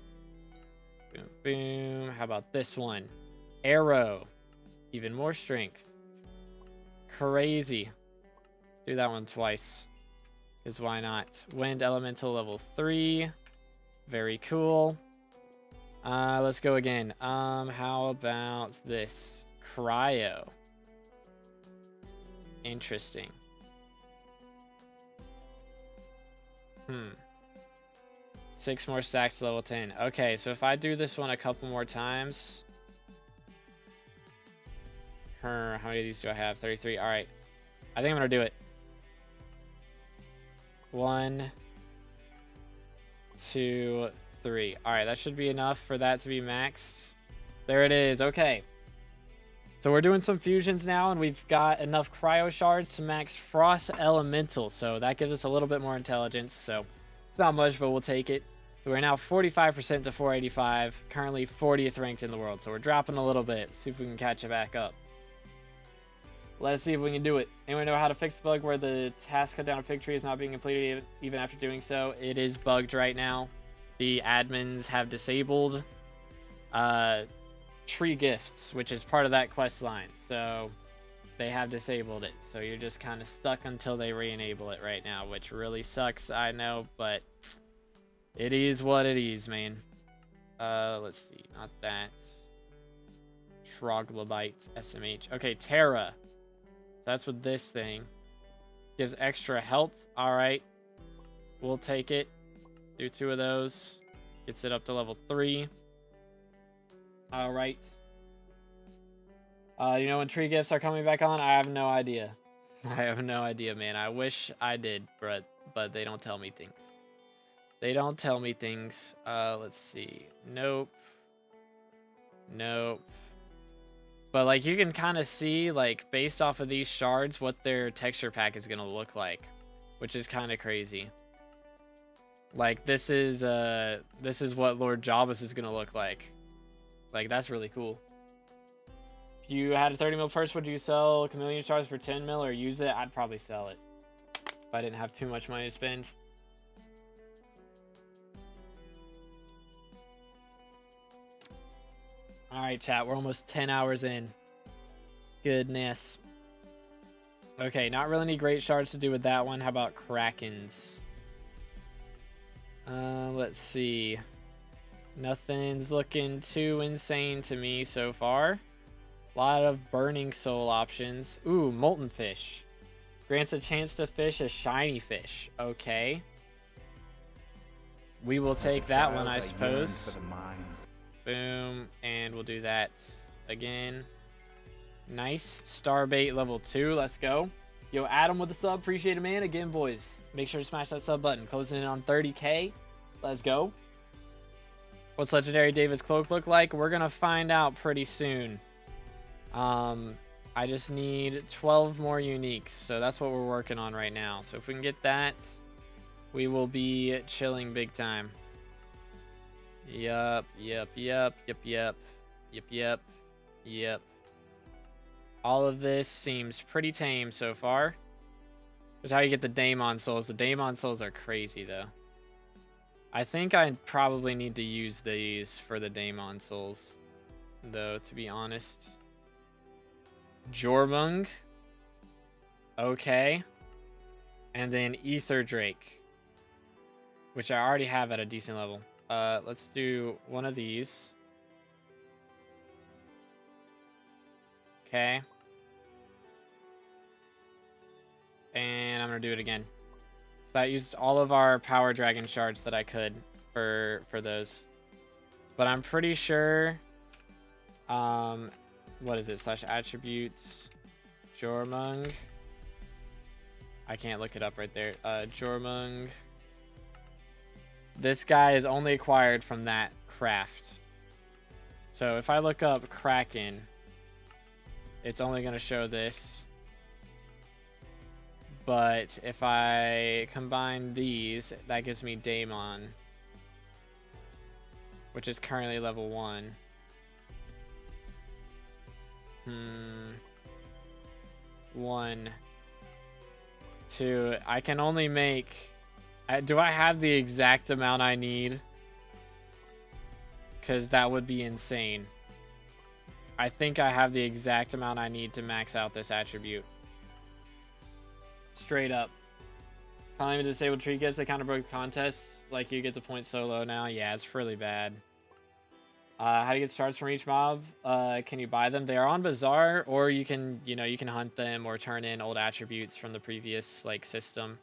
Boom, boom. How about this one? Arrow. Even more strength. Crazy. Let's do that one twice. Because why not? Wind Elemental level 3. Very cool. Let's go again. How about this? Cryo. Interesting. 6 more stacks to level 10. Okay, so if I do this one a couple more times... How many of these do I have? 33. All right. I think I'm going to do it. 1, 2, 3. All right, that should be enough for that to be maxed. There it is. Okay. So we're doing some fusions now, and we've got enough cryo shards to max Frost Elemental. So that gives us a little bit more intelligence. So it's not much, but we'll take it. So we're now 45% to 485. Currently 40th ranked in the world. So we're dropping a little bit. See if we can catch it back up. Let's see if we can do it. Anyone know how to fix the bug where the task cut down a fig tree is not being completed even after doing so? It is bugged right now. The admins have disabled tree gifts, which is part of that quest line. So they have disabled it. So you're just kind of stuck until they re-enable it right now, which really sucks, I know, but it is what it is, man. Let's see. Not that. Troglobite SMH. Okay, Terra. That's with this thing. Gives extra health. Alright. We'll take it. Do 2 of those. Gets it up to level 3. Alright. You know when tree gifts are coming back on? I have no idea. I have no idea, man. I wish I did, but they don't tell me things. They don't tell me things. Let's see. Nope. Nope. But, like, you can kind of see, like, based off of these shards, what their texture pack is going to look like. Which is kind of crazy. Like, this is what Lord Jabus is going to look like. Like, that's really cool. If you had a 30 mil purse, would you sell chameleon shards for 10 mil or use it? I'd probably sell it. If I didn't have too much money to spend. Alright, chat. We're almost 10 hours in. Goodness. Okay, not really any great shards to do with that one. How about Krakens? Let's see. Nothing's looking too insane to me so far. A lot of Burning Soul options. Ooh, Molten Fish. Grants a chance to fish a shiny fish. Okay. We will take that one, I suppose. Boom, and we'll do that again. Nice. Starbait level 2. Let's go. Yo, Adam with the sub. Appreciate it, man. Again, boys, make sure to smash that sub button. Closing in on 30K. Let's go. What's Legendary David's Cloak look like? We're going to find out pretty soon. I just need 12 more uniques. So that's what we're working on right now. So if we can get that, we will be chilling big time. Yep, yep, yep, yep, yep, yep, yep, yep. All of this seems pretty tame so far. That's how you get the Daemon Souls. The Daemon Souls are crazy, though. I think I probably need to use these for the Daemon Souls, though, to be honest. Jormung. Okay. And then Ether Drake, which I already have at a decent level. Let's do one of these. Okay. And I'm gonna do it again. So that used all of our power dragon shards that I could for those. But I'm pretty sure what is it? Slash attributes Jormung. I can't look it up right there. Jormung. This guy is only acquired from that craft. So if I look up Kraken, it's only going to show this. But if I combine these, that gives me Daemon, which is currently level 1. 1, 2. I can only make... do I have the exact amount I need? Because that would be insane. I think I have the exact amount I need to max out this attribute. Straight up. Calling a disabled tree gets the counter broke contests. Like you get the point so low now. Yeah, it's really bad. How do you get shards from each mob? Can you buy them? They are on Bazaar, or you can, you can hunt them or turn in old attributes from the previous like system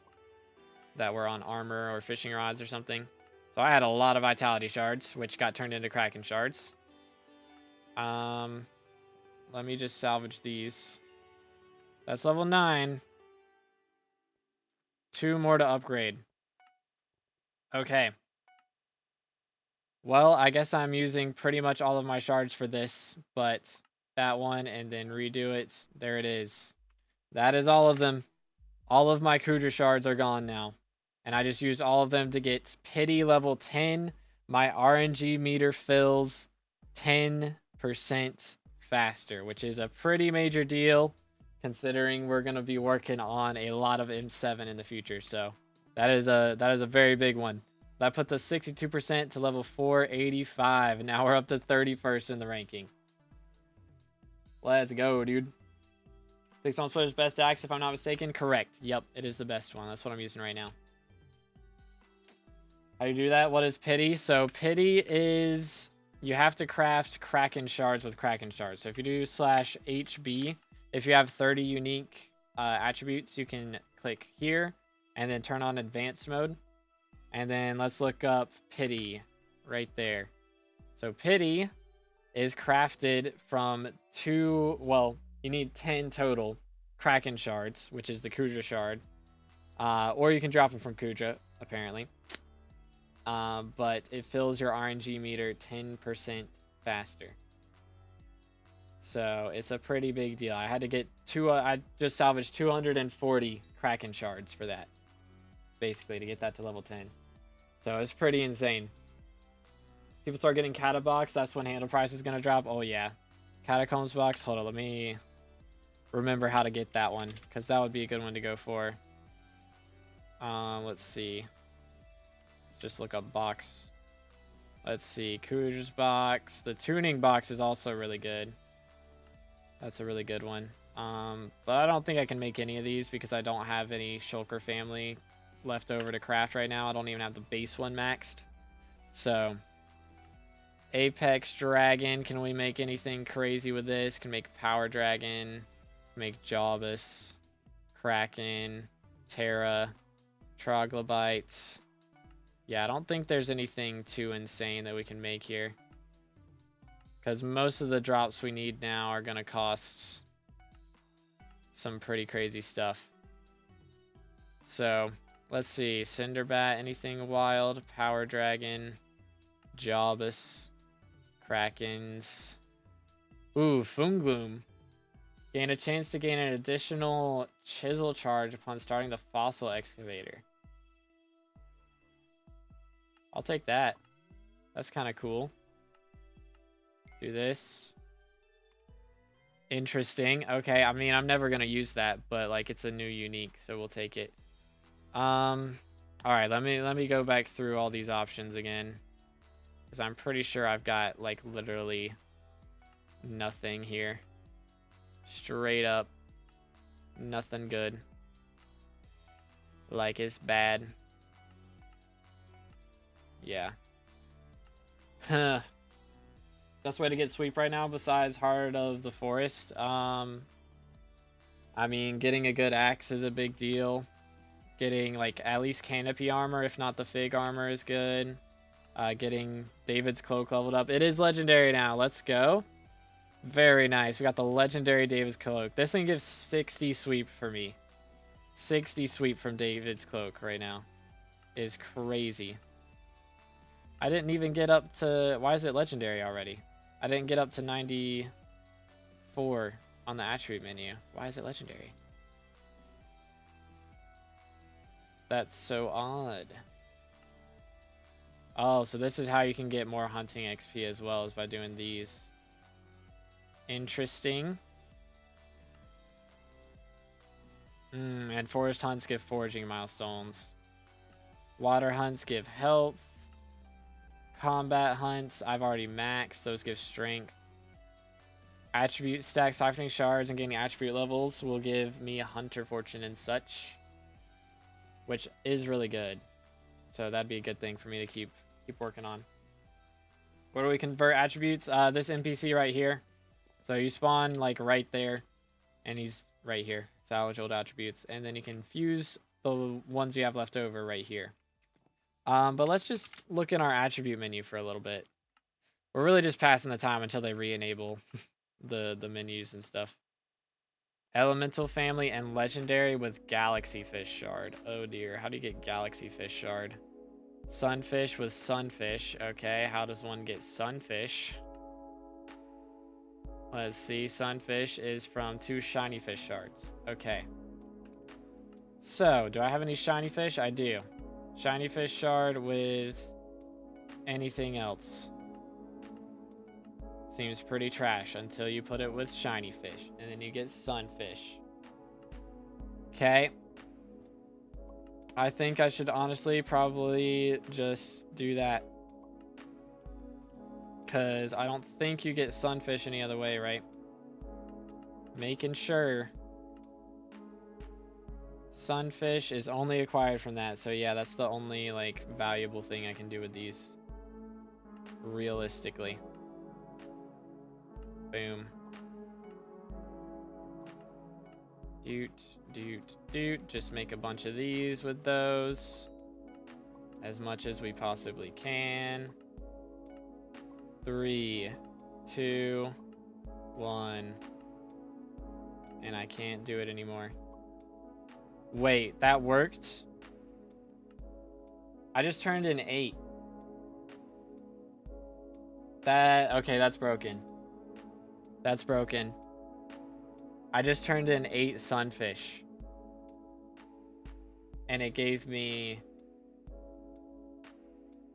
that were on armor or fishing rods or something. So I had a lot of vitality shards, which got turned into Kraken shards. Let me just salvage these. That's level 9. 2 more to upgrade. Okay. Well, I guess I'm using pretty much all of my shards for this, but that one and then redo it. There it is. That is all of them. All of my Kudra shards are gone now. And I just used all of them to get pity level 10. My RNG meter fills 10% faster, which is a pretty major deal considering we're going to be working on a lot of M7 in the future. So that is a very big one. That puts us 62% to level 485. And now we're up to 31st in the ranking. Let's go, dude. Pixel Splitter's best axe, if I'm not mistaken. Correct. Yep, it is the best one. That's what I'm using right now. How do you do that? What is pity? So pity is you have to craft Kraken shards with Kraken shards. So if you do /HB, if you have 30 unique attributes, you can click here and then turn on advanced mode. And then let's look up pity right there. So pity is crafted from 2, well, you need 10 total Kraken shards, which is the Kudra shard. Or you can drop them from Kudra, apparently. But it fills your RNG meter 10% faster. So it's a pretty big deal. I had to get I just salvaged 240 Kraken shards for that, basically, to get that to level 10. So it's pretty insane. People start getting Cata box, that's when handle price is going to drop. Oh yeah, Catacombs box. Hold on, let me remember how to get that one, because that would be a good one to go for. Let's see. Let's just look up box. Let's see, Kudra's box. The tuning box is also really good. That's a really good one. But I don't think I can make any of these because I don't have any Shulker family left over to craft right now. I don't even have the base one maxed. So Apex Dragon, can we make anything crazy with this? Can make Power Dragon, make Jawbus, Kraken, Terra, Troglodyte. Yeah, I don't think there's anything too insane that we can make here, because most of the drops we need now are going to cost some pretty crazy stuff. So let's see. Cinderbat, anything wild? Power Dragon, Jawbus, Krakens. Ooh, Fungloom. Gain a chance to gain an additional chisel charge upon starting the fossil excavator. I'll take that. That's kind of cool. Do this. Interesting. Okay, I mean, I'm never going to use that, but like it's a new unique, so we'll take it. All right, let me go back through all these options again, because I'm pretty sure I've got like literally nothing here. Straight up nothing good. Like it's bad. Yeah. Huh. Best way to get sweep right now besides Heart of the Forest. I mean, getting a good axe is a big deal. Getting like at least canopy armor, if not the fig armor, is good. Getting David's cloak leveled up. It is legendary now. Let's go. Very nice. We got the legendary David's cloak. This thing gives 60 sweep for me. 60 sweep from David's cloak right now is crazy. I didn't even get up to... Why is it legendary already? I didn't get up to 94 on the attribute menu. Why is it legendary? That's so odd. Oh, so this is how you can get more hunting XP as well, is by doing these. Interesting. And forest hunts give foraging milestones. Water hunts give health. Combat hunts, I've already maxed. Those give strength. Attribute stack, siphoning shards and gaining attribute levels will give me a hunter fortune and such, which is really good. So that'd be a good thing for me to keep working on. Where do we convert attributes? This NPC right here. So you spawn like right there, and he's right here. Salvage old attributes, and then you can fuse the ones you have left over right here. But let's just look in our attribute menu for a little bit. We're really just passing the time until they re-enable the menus and stuff. Elemental family and legendary with galaxy fish shard. Oh dear, how do you get galaxy fish shard? Sunfish with sunfish. Okay, how does one get sunfish? Let's see, sunfish is from 2 shiny fish shards. Okay. So, do I have any shiny fish? I do. Shiny fish shard with anything else. Seems pretty trash until you put it with shiny fish, and then you get sunfish. Okay. I think I should honestly probably just do that, because I don't think you get sunfish any other way, right? Making sure. Sunfish is only acquired from that, so yeah, that's the only like valuable thing I can do with these realistically. Boom. Doot. Just make a bunch of these with those. As much as we possibly can. 3, 2, 1. And I can't do it anymore. Wait, that worked? I just turned in 8. Okay, that's broken. That's broken. I just turned in 8 sunfish. And it gave me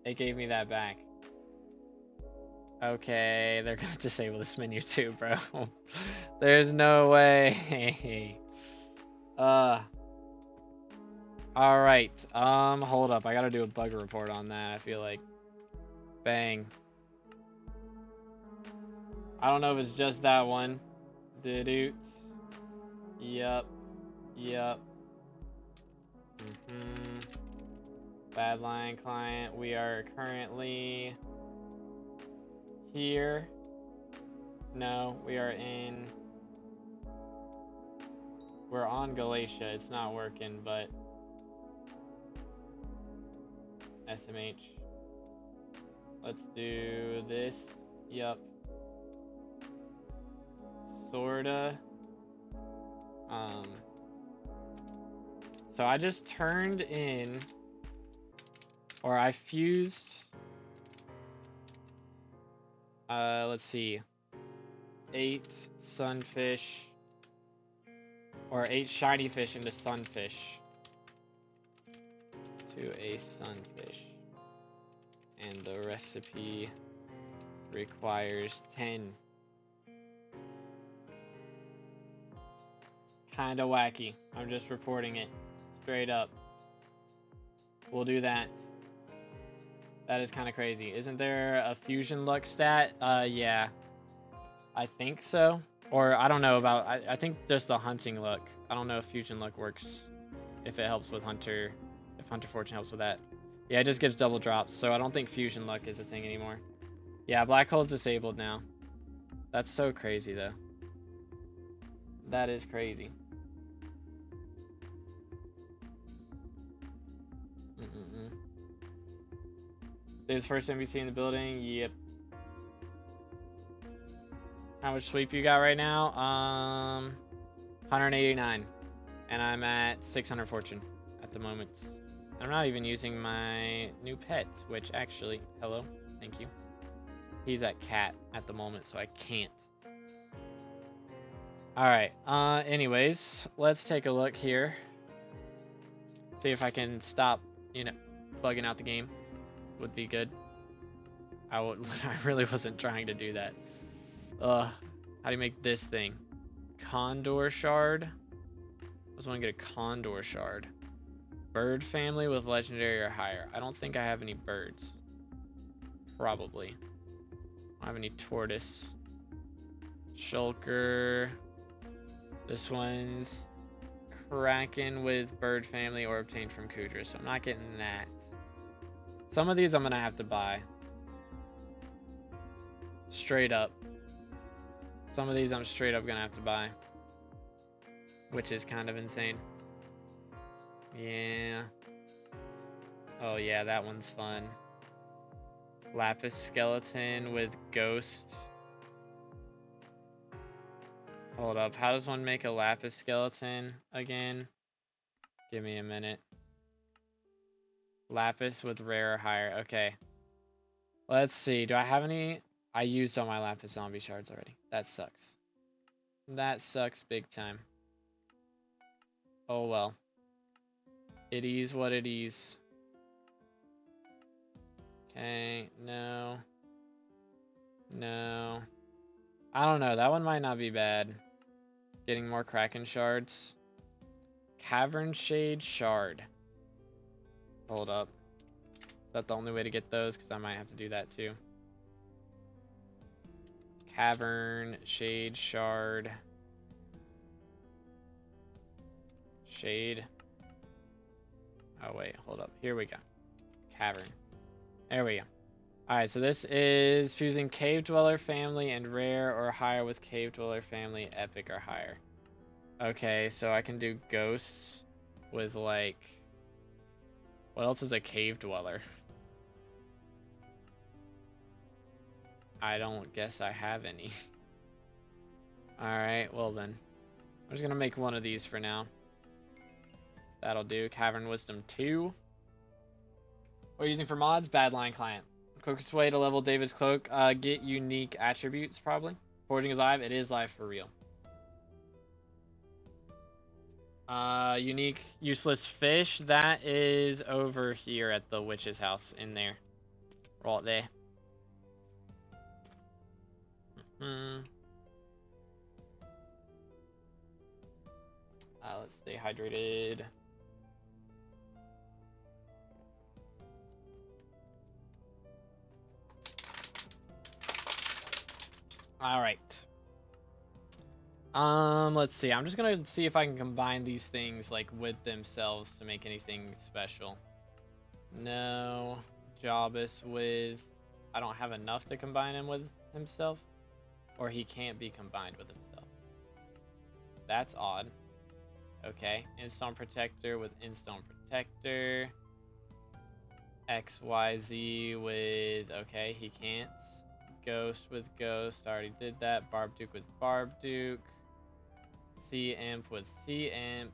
that back. Okay, they're gonna disable this menu too, bro. There's no way. Alright. Hold up. I gotta do a bug report on that, I feel like. Bang. I don't know if it's just that one. Doot. Yup. Bad line client. We are currently here. No, we are in... We're on Galatia. It's not working, but... SMH. Let's do this. Yup. Sorta. So I just turned in, or I fused, let's see, 8 sunfish, or 8 shiny fish into sunfish, to a sunfish, and the recipe requires 10. Kinda wacky. I'm just reporting it straight up. We'll do that. That is kind of crazy. Isn't there a fusion luck stat? Yeah. I think so. Or I don't know about, I think just the hunting luck. I don't know if fusion luck works, if it helps with hunter, if hunter fortune helps with that. Yeah, it just gives double drops, so I don't think fusion luck is a thing anymore. Yeah, black hole's disabled now. That's so crazy though. That is crazy. This first NPC in the building. Yep. How much sweep you got right now? 189, and I'm at 600 fortune at the moment. I'm not even using my new pet, which actually, hello, thank you. He's at cat at the moment, so I can't. All right. Anyways, let's take a look here. See if I can stop, you know, bugging out the game. Would be good. I really wasn't trying to do that. How do you make this thing? Condor shard. I just want to get a condor shard. Bird family with legendary or higher. I don't think I have any birds. Probably. I don't have any tortoise. Shulker. This one's Kraken with bird family or obtained from Kudra, so I'm not getting that. Some of these I'm gonna have to buy. Straight up. Some of these I'm straight up gonna have to buy. Which is kind of insane. Yeah. Oh yeah, that one's fun. Lapis skeleton with ghost. Hold up, how does one make a lapis skeleton again? Give me a minute. Lapis with rare or higher. Okay. Let's see. Do I have any? I used all my lapis zombie shards already. That sucks. That sucks big time. Oh well. It is what it is. Okay. No. No. I don't know. That one might not be bad. Getting more Kraken shards. Cavern Shade Shard. Hold up. Is that the only way to get those? Because I might have to do that too. Cavern Shade Shard. Shade. Oh wait, hold up. Here we go. Cavern. There we go. Alright, so this is fusing Cave Dweller family and rare or higher with Cave Dweller family epic or higher. Okay, so I can do ghosts with like... What else is a Cave Dweller? I don't guess I have any. Alright, well then. I'm just gonna make one of these for now. That'll do. Cavern Wisdom 2. What are you using for mods? Badline Client. Quickest way to level David's Cloak. Get unique attributes, probably. Foraging is live. It is live for real. Unique useless fish. That is over here at the witch's house in there. Right there. Let's stay hydrated. All right. Let's see. I'm just gonna see if I can combine these things like with themselves to make anything special. No. Jobus with... I don't have enough to combine him with himself. Or he can't be combined with himself. That's odd. Okay. Instone Protector with Instone Protector. XYZ with... Okay, he can't. Ghost with Ghost. Already did that. Barb Duke with Barb Duke. Sea Imp with Sea Imp.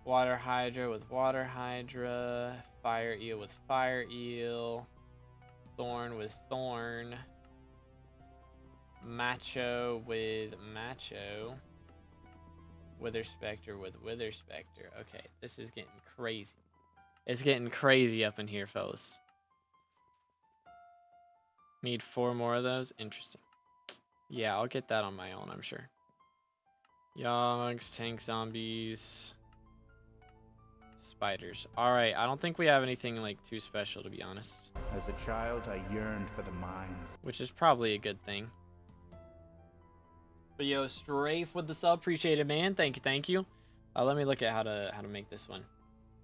Water Hydra with Water Hydra. Fire Eel with Fire Eel. Thorn with Thorn. Macho with Macho. Wither Spectre with Wither Spectre. Okay, this is getting crazy. It's getting crazy up in here, fellas. Need 4 more of those. Interesting. Yeah, I'll get that on my own, I'm sure. Yogs, tank zombies, spiders. All right, I don't think we have anything like too special, to be honest. As a child, I yearned for the mines. Which is probably a good thing. But yo, Strafe with the sub, appreciate it, man. Thank you, thank you. Let me look at how to make this one.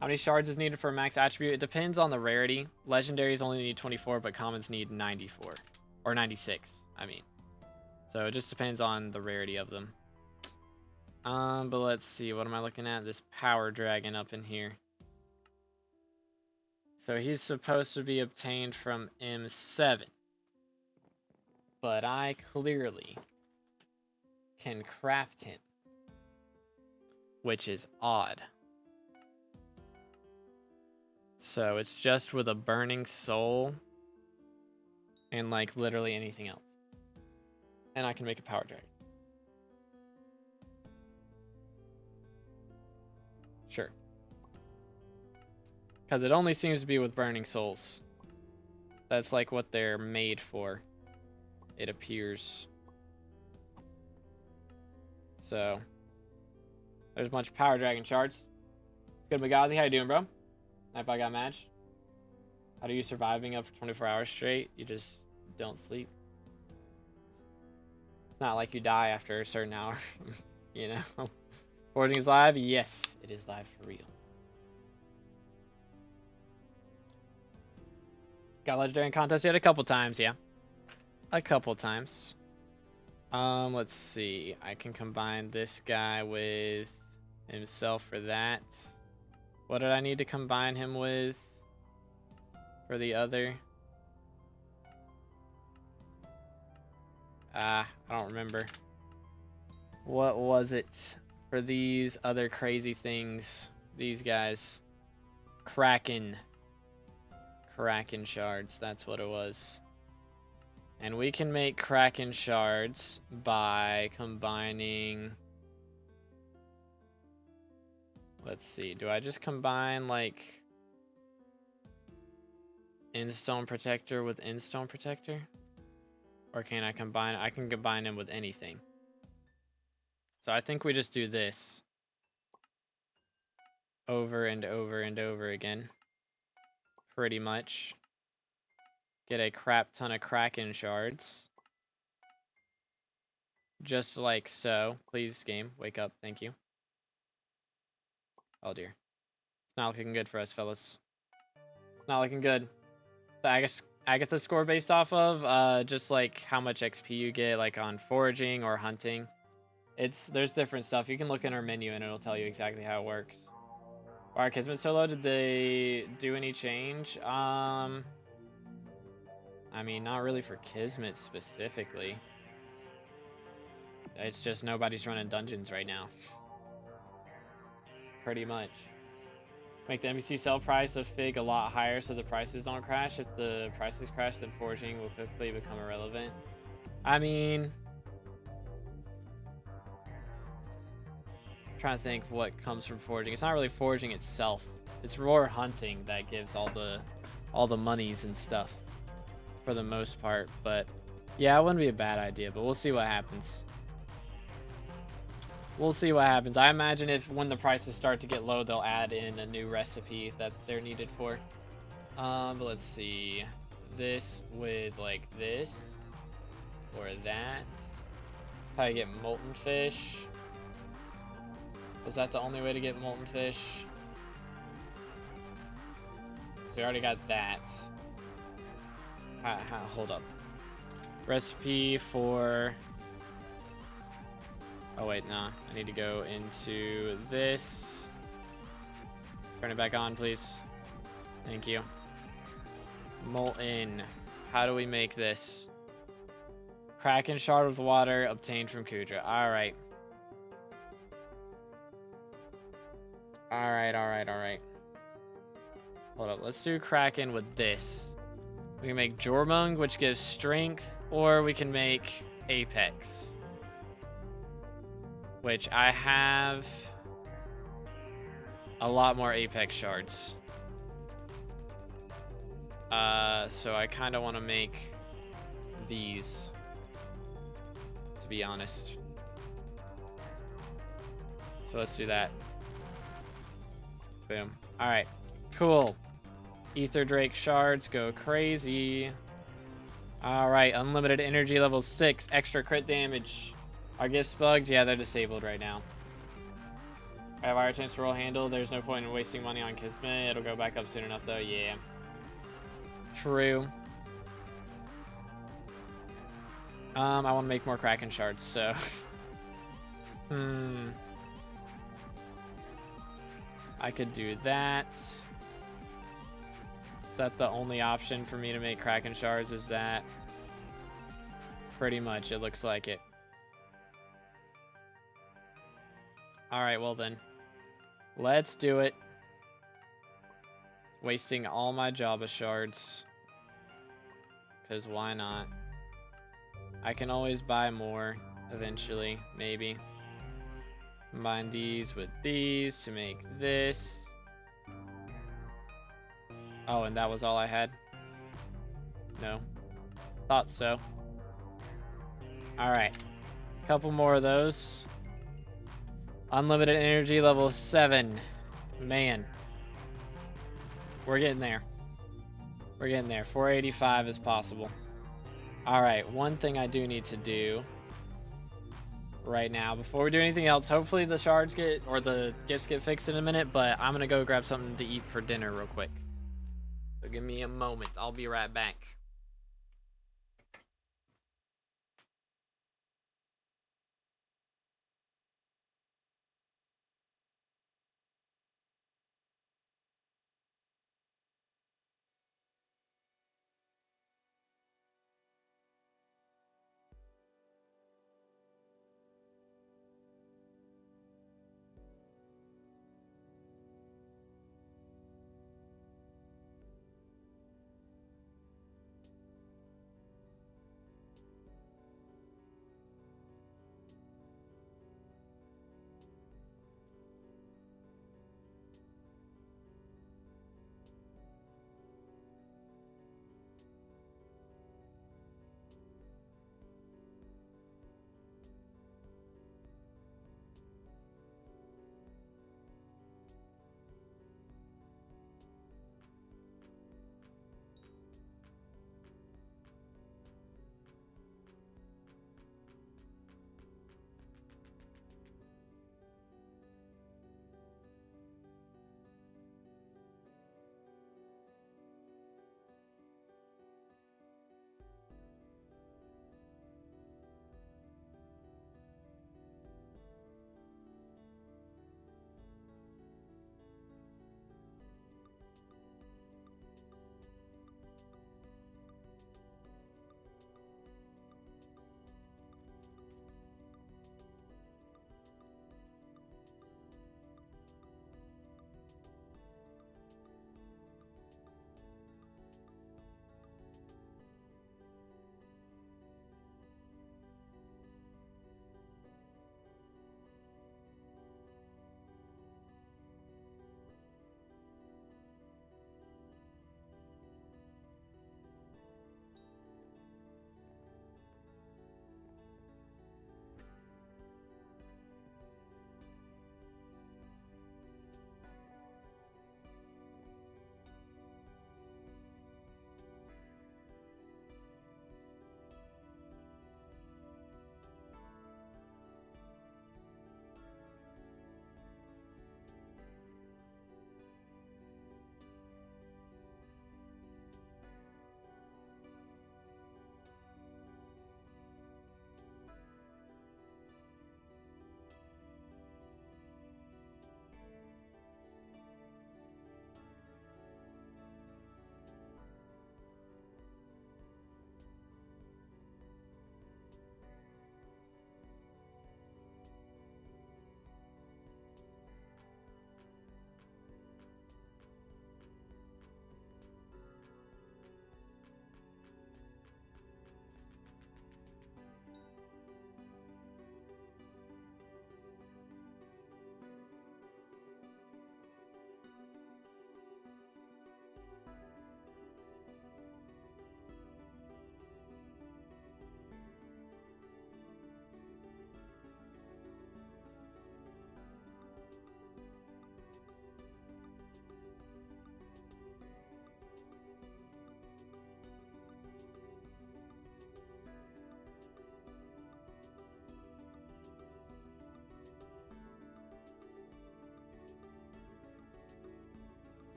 How many shards is needed for a max attribute? It depends on the rarity. Legendaries only need 24, but commons need 94 or 96. I mean, so it just depends on the rarity of them. But let's see. What am I looking at? This power dragon up in here. So he's supposed to be obtained from M7, but I clearly can craft him, which is odd. So it's just with a burning soul and like literally anything else. And I can make a power dragon. Sure. Because it only seems to be with burning souls. That's like what they're made for. It appears. So there's a bunch of power dragon shards. It's good, Magazi. How you doing, bro? If I got match. How do you surviving up for 24 hours straight? You just don't sleep. It's not like you die after a certain hour. You know? Foraging is live? Yes, it is live for real. Got legendary contest yet? A couple times, yeah. A couple times. Let's see. I can combine this guy with himself for that. What did I need to combine him with for the other? I don't remember. What was it for these other crazy things? These guys. Kraken shards, that's what it was. And we can make Kraken shards by combining... Let's see, do I just combine like Endstone Protector with Endstone Protector? Or can I combine, I can combine them with anything. So I think we just do this over and over and over again. Pretty much. Get a crap ton of Kraken shards. Just like so. Please, game, wake up, thank you. Oh dear. It's not looking good for us, fellas. It's not looking good. The Agatha score based off of just like how much XP you get like on foraging or hunting. There's different stuff. You can look in our menu and it'll tell you exactly how it works. Alright, Kismet Solo, did they do any change? I mean, not really for Kismet specifically. It's just nobody's running dungeons right now. Pretty much. Make the NPC sell price of Fig a lot higher so the prices don't crash. If the prices crash, then foraging will quickly become irrelevant. I mean, I'm trying to think what comes from foraging. It's not really foraging itself. It's roar hunting that gives all the monies and stuff for the most part. But yeah, it wouldn't be a bad idea, but we'll see what happens. We'll see what happens. I imagine if when the prices start to get low, they'll add in a new recipe that they're needed for. But let's see. This with like this or that. Probably get molten fish. Is that the only way to get molten fish? So we already got that. Hold up. Recipe for... Oh wait, nah. I need to go into this. Turn it back on, please. Thank you. Molten. How do we make this? Kraken shard with water obtained from Kudra. Alright. Alright. Hold up. Let's do Kraken with this. We can make Jormung, which gives strength, or we can make Apex. Which I have a lot more Apex shards. So I kind of want to make these, to be honest. So let's do that. Boom. All right, cool. Ether Drake shards go crazy. All right, unlimited energy level 6, extra crit damage. Our gifts bugged? Yeah, they're disabled right now. I have our chance to roll handle. There's no point in wasting money on Kismet. It'll go back up soon enough, though. Yeah. True. I want to make more Kraken shards, so. I could do that. Is that the only option for me to make Kraken shards? Is that? Pretty much, it looks like it. Alright, well then. Let's do it. Wasting all my Jabba shards. Because why not? I can always buy more eventually, maybe. Combine these with these to make this. Oh, and that was all I had? No. Thought so. Alright. Couple more of those. Unlimited energy level 7. Man. We're getting there. We're getting there. 485 is possible. Alright, one thing I do need to do right now, before we do anything else, hopefully the shards get, or the gifts get fixed in a minute, but I'm gonna go grab something to eat for dinner real quick. So give me a moment. I'll be right back.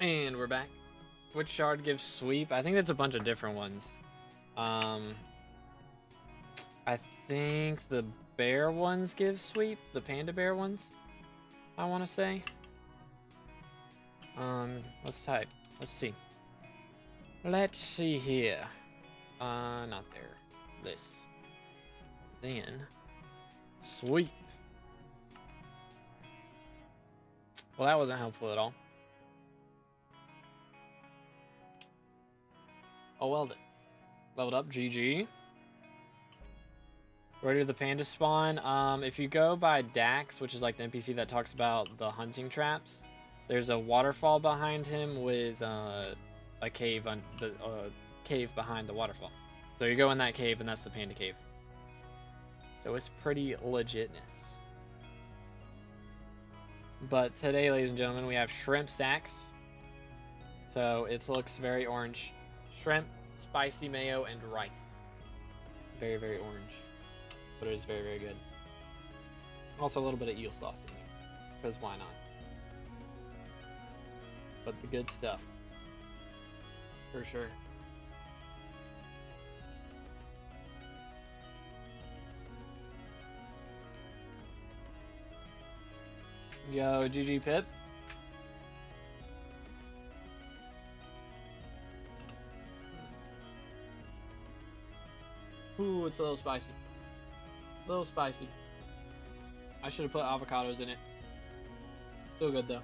And we're back. Which shard gives sweep? I think that's a bunch of different ones. I think the bear ones give sweep. The panda bear ones, I want to say. Let's type. Let's see. Let's see here. Not there. This. Then, sweep. Well, that wasn't helpful at all. Oh, well then. Leveled up, GG. Where do the pandas spawn? If you go by Dax, which is like the NPC that talks about the hunting traps, there's a waterfall behind him with a cave cave behind the waterfall. So you go in that cave, and that's the panda cave. So it's pretty legitness. But today, ladies and gentlemen, we have shrimp stacks. So it looks very orange. Shrimp, spicy mayo, and rice. Very, very orange. But it is very, very good. Also a little bit of eel sauce in there. Because why not? But the good stuff. For sure. Yo, GG Pip. Ooh, it's a little spicy. A little spicy. I should have put avocados in it. Still good though.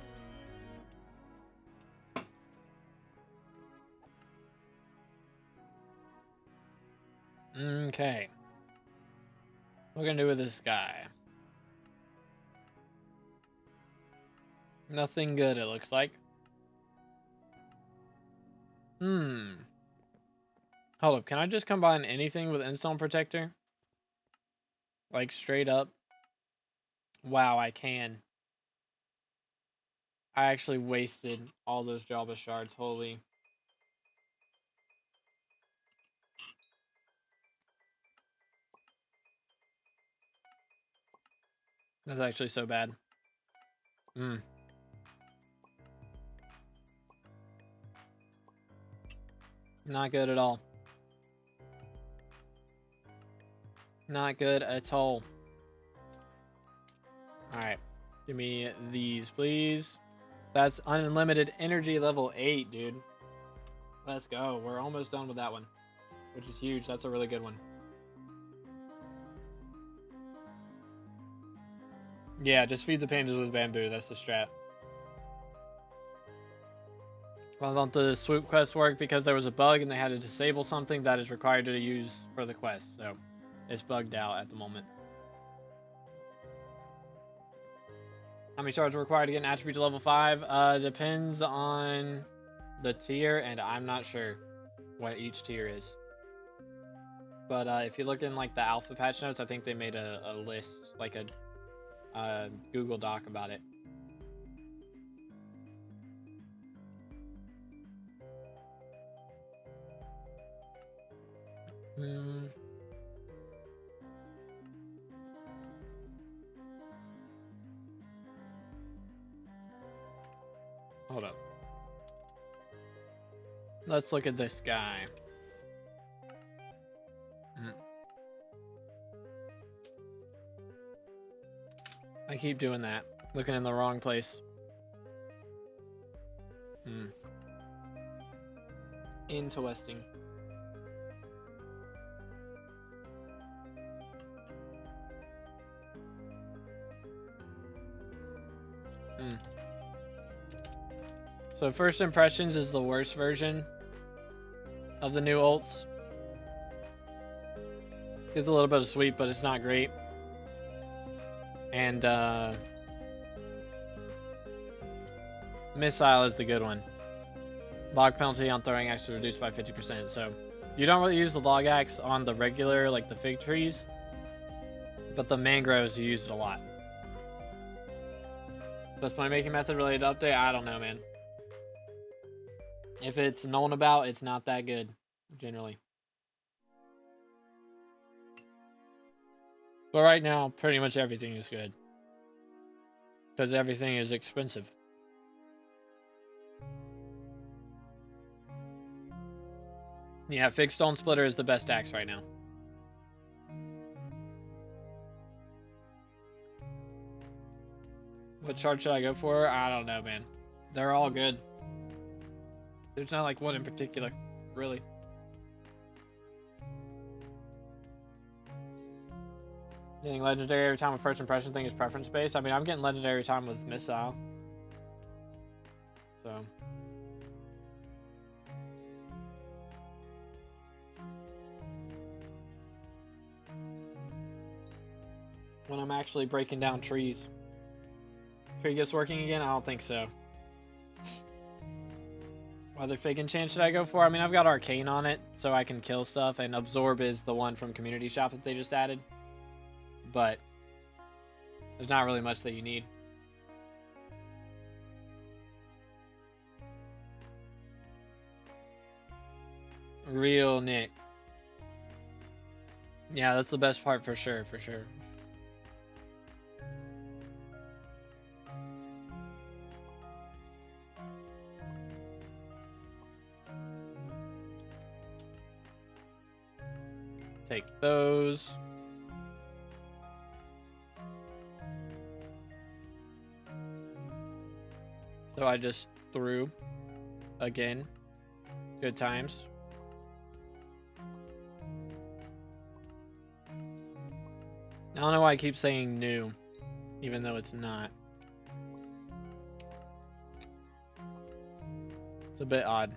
Okay. What are we gonna do with this guy? Nothing good, it looks like. Hold up, can I just combine anything with Endstone Protector? Like, straight up? Wow, I can. I actually wasted all those Jabba shards, holy. That's actually so bad. Not good at all. Not good at all. Alright. Give me these, please. That's unlimited energy level 8, dude. Let's go. We're almost done with that one. Which is huge. That's a really good one. Yeah, just feed the pandas with bamboo. That's the strat. Well, don't the swoop quest work because there was a bug and they had to disable something that is required to use for the quest. So it's bugged out at the moment. How many shards are required to get an attribute to level 5? Depends on the tier, and I'm not sure what each tier is. But if you look in like the alpha patch notes, I think they made a list, like a Google Doc about it. Hold up. Let's look at this guy. I keep doing that. Looking in the wrong place. Interesting. So First Impressions is the worst version of the new ults. Gives a little bit of sweep, but it's not great. And Missile is the good one. Log penalty on throwing axe is reduced by 50%. So you don't really use the log axe on the regular, like the fig trees. But the mangroves, you use it a lot. Best playmaking method related to update? I don't know, man. If it's known about, it's not that good, generally. But right now, pretty much everything is good. Because everything is expensive. Yeah, Fig Stone Splitter is the best axe right now. What shard should I go for? I don't know, man. They're all good. There's not like one in particular, really. Getting legendary every time with first impression thing is preference based. I mean, I'm getting legendary every time with missile. So. When I'm actually breaking down trees. Tree gets working again? I don't think so. What other fig enchant should I go for? I mean, I've got Arcane on it, so I can kill stuff, and Absorb is the one from Community Shop that they just added. But there's not really much that you need. Real Nick. Yeah, that's the best part for sure, for sure. Take those. So I just threw again. Good times. I don't know why I keep saying new, even though it's not. It's a bit odd.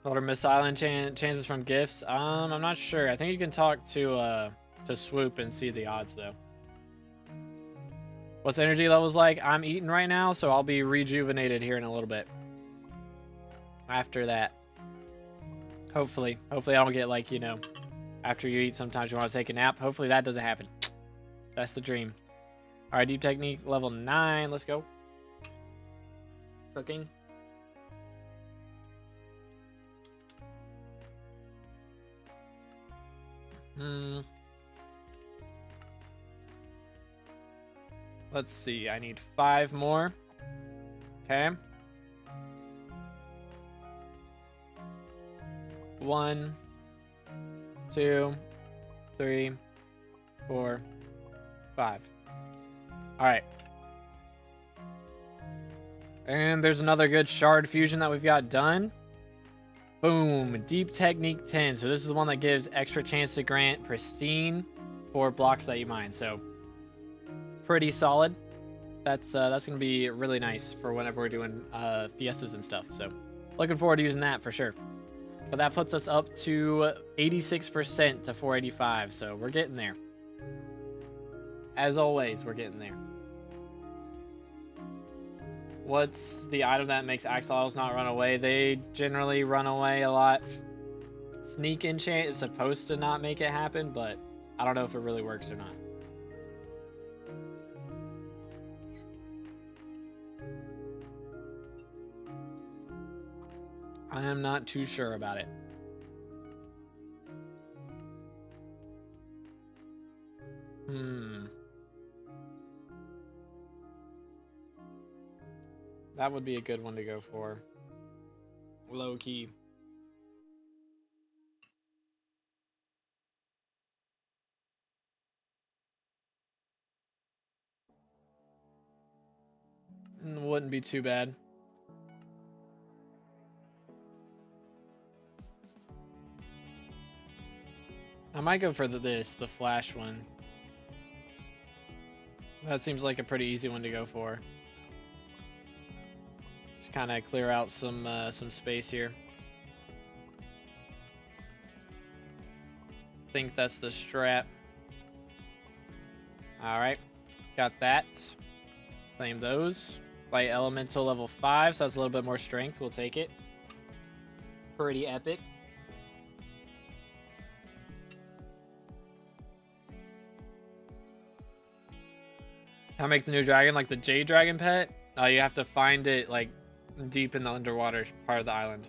Older missile enchant chances from gifts. I'm not sure. I think you can talk to Swoop and see the odds though. What's energy levels like? I'm eating right now, so I'll be rejuvenated here in a little bit. After that. Hopefully. Hopefully I don't get like, you know, after you eat sometimes you want to take a nap. Hopefully that doesn't happen. That's the dream. Alright, deep technique level 9. Let's go. Cooking. Let's see. I need 5 more. Okay. 1, 2, 3, 4, 5. All right. And there's another good shard fusion that we've got done. Boom. Deep Technique 10. So this is the one that gives extra chance to grant pristine for blocks that you mine. So pretty solid. That's gonna be really nice for whenever we're doing fiestas and stuff. So looking forward to using that for sure. But that puts us up to 86% to 485. So we're getting there. As always, we're getting there. What's the item that makes axolotls not run away? They generally run away a lot. Sneak enchant is supposed to not make it happen, but I don't know if it really works or not. I am not too sure about it. That would be a good one to go for. Low key. Wouldn't be too bad. I might go for the flash one. That seems like a pretty easy one to go for. Just kind of clear out some space here. Think that's the strat. All right, got that. Claim those. Light Elemental level 5, so that's a little bit more strength. We'll take it. Pretty epic. How to make the new dragon, like the Jade Dragon pet? You have to find it like deep in the underwater part of the island.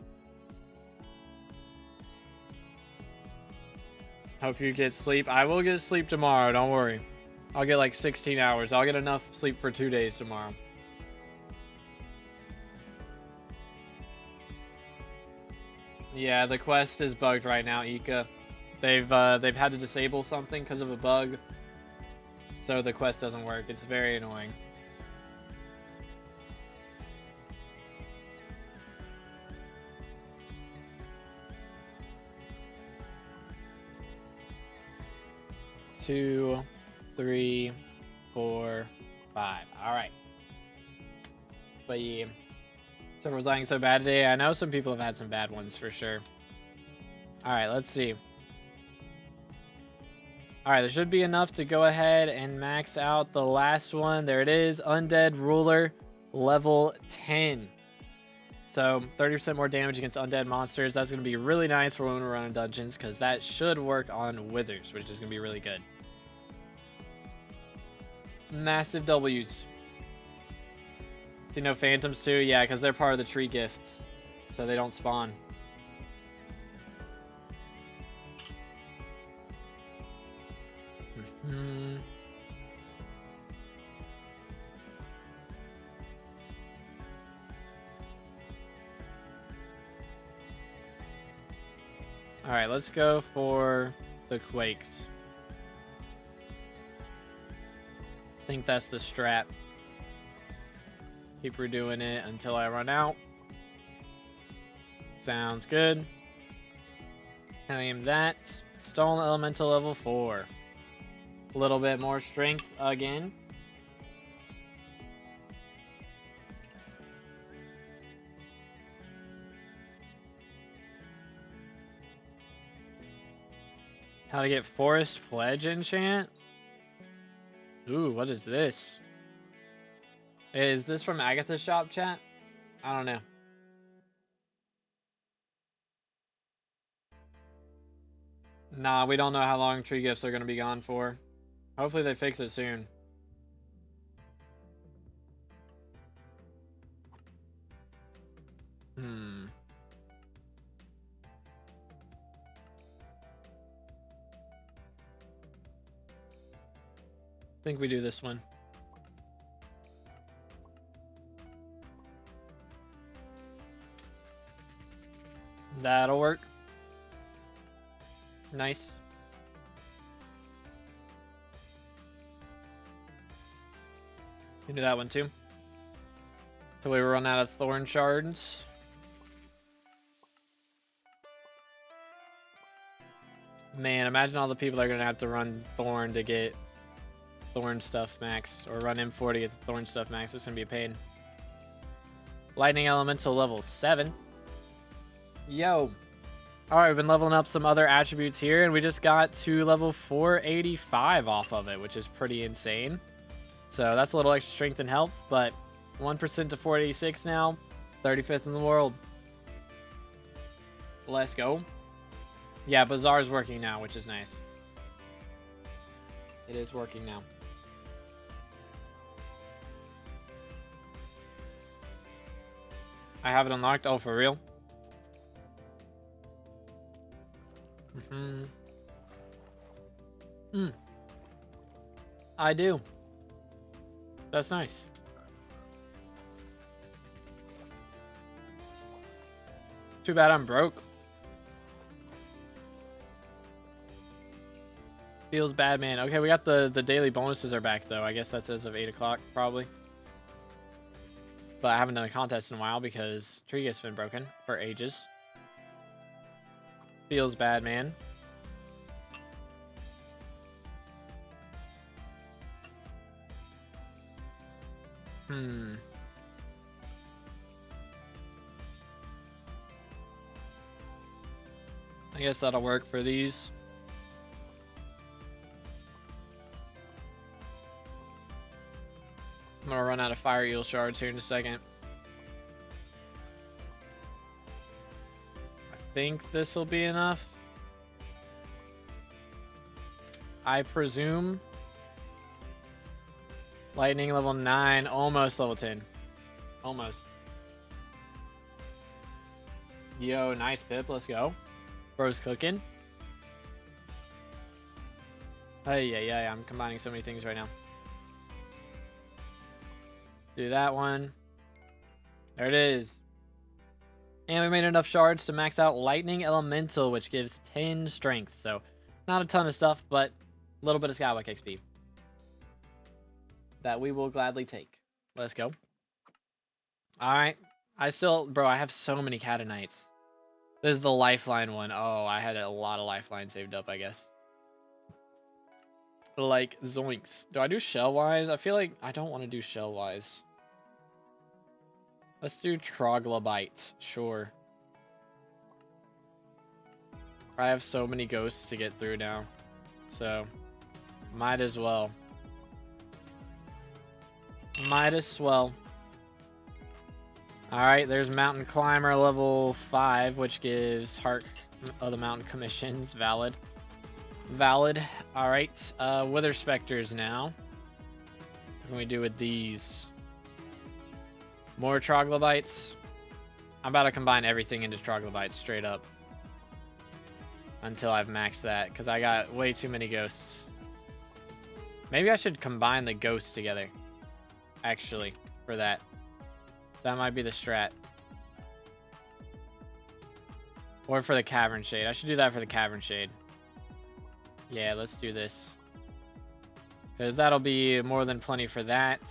Hope you get sleep. I will get sleep tomorrow, don't worry. I'll get like 16 hours. I'll get enough sleep for 2 days tomorrow. Yeah, the quest is bugged right now, Ika. They've had to disable something because of a bug. So the quest doesn't work. It's very annoying. Two, 3, 4, 5. All right. But yeah, server's lagging so bad today. I know some people have had some bad ones for sure. All right, let's see. All right, there should be enough to go ahead and max out the last one. There it is, Undead Ruler, level 10. So 30% more damage against undead monsters. That's going to be really nice for when we're running dungeons, because that should work on withers, which is going to be really good. Massive W's. See no phantoms too? Yeah, because they're part of the tree gifts, so they don't spawn. All right, let's go for the quakes. I think that's the strat. Keep redoing it until I run out. Sounds good. Claim that. Stolen Elemental level 4. A little bit more strength again. How to get Forest Pledge enchant? Ooh, what is this? Is this from Agatha's shop, chat? I don't know. Nah, we don't know how long tree gifts are going to be gone for. Hopefully they fix it soon. I think we do this one. That'll work. Nice. You do that one too. Till we run out of thorn shards. Man, imagine all the people that are gonna have to run thorn to get thorn stuff maxed, or run M4 to get the thorn stuff maxed. It's gonna be a pain. Lightning Elemental level 7. Yo. Alright, we've been leveling up some other attributes here, and we just got to level 485 off of it, which is pretty insane. So that's a little extra strength and health, but 1% to 486 now. 35th in the world. Let's go. Yeah, Bazaar's working now, which is nice. It is working now. I have it unlocked. Oh, for real? I do. That's nice. Too bad I'm broke. Feels bad, man. Okay, we got the daily bonuses are back, though. I guess that's as of 8 o'clock, probably. But I haven't done a contest in a while because tree has been broken for ages. Feels bad, man. I guess that'll work for these. I'm gonna run out of fire eel shards here in a second. I think this will be enough. I presume. Lightning level 9, almost level 10. Almost. Yo, nice Pip, let's go. Bro's cooking. Hey, yeah, I'm combining so many things right now. Do that one. There it is. And we made enough shards to max out Lightning Elemental, which gives 10 strength. So not a ton of stuff, but a little bit of SkyBlock XP that we will gladly take. Let's go. All right. Bro, I have so many Catanites. This is the lifeline one. Oh, I had a lot of lifeline saved up, I guess. Like, zoinks. Do I do shell-wise? I feel like I don't want to do shell-wise. Let's do troglobites. Sure. I have so many ghosts to get through now. So, might as well. Might as well. Alright, there's Mountain Climber level 5, which gives Heart of the Mountain Commissions. Valid. Valid. Alright, Wither Specters now. What can we do with these? More troglobites. I'm about to combine everything into troglobites straight up. Until I've maxed that, because I got way too many ghosts. Maybe I should combine the ghosts together. Actually, for that. That might be the strat. Or for the Cavern Shade. I should do that for the Cavern Shade. Yeah, let's do this. Because that'll be more than plenty for that.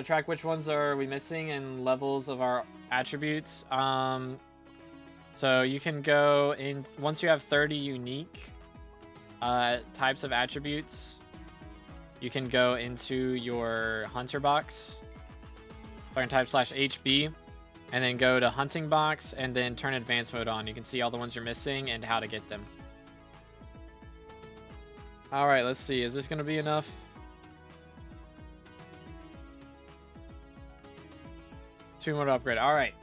Track which ones are we missing in levels of our attributes. So you can go in, once you have 30 unique types of attributes, you can go into your hunter box, find type /HB, and then go to hunting box and then turn advanced mode on. You can see all the ones you're missing and how to get them. All right, let's see. Is this going to be enough? Two more to upgrade. All right.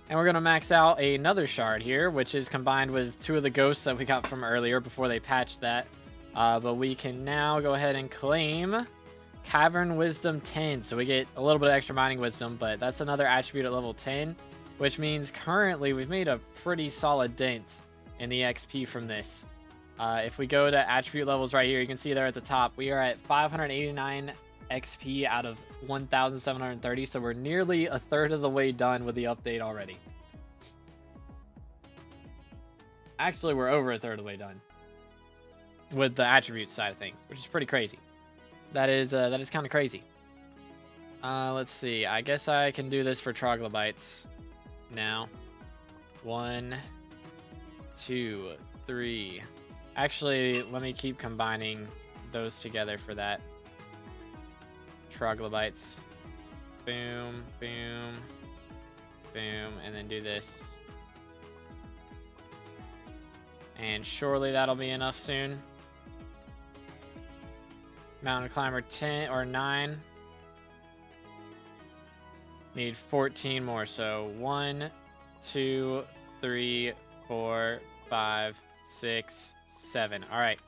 And we're going to max out another shard here, which is combined with 2 of the ghosts that we got from earlier before they patched that. But we can now go ahead and claim Cavern Wisdom 10. So we get a little bit of extra mining wisdom, but that's another attribute at level 10, which means currently we've made a pretty solid dent in the XP from this. If we go to attribute levels right here, you can see there at the top, we are at 589 XP out of 1,730, so we're nearly a third of the way done with the update already. Actually, we're over a third of the way done with the attribute side of things, which is pretty crazy. That is kind of crazy. Let's see. I guess I can do this for troglobites now. 1, 2, 3. Actually, let me keep combining those together for that. Troglobites. Boom, boom, boom, and then do this. And surely that'll be enough soon. Mountain Climber 10 or 9. Need 14 more, so 1, 2, 3, 4, 5, 6, 7. All right.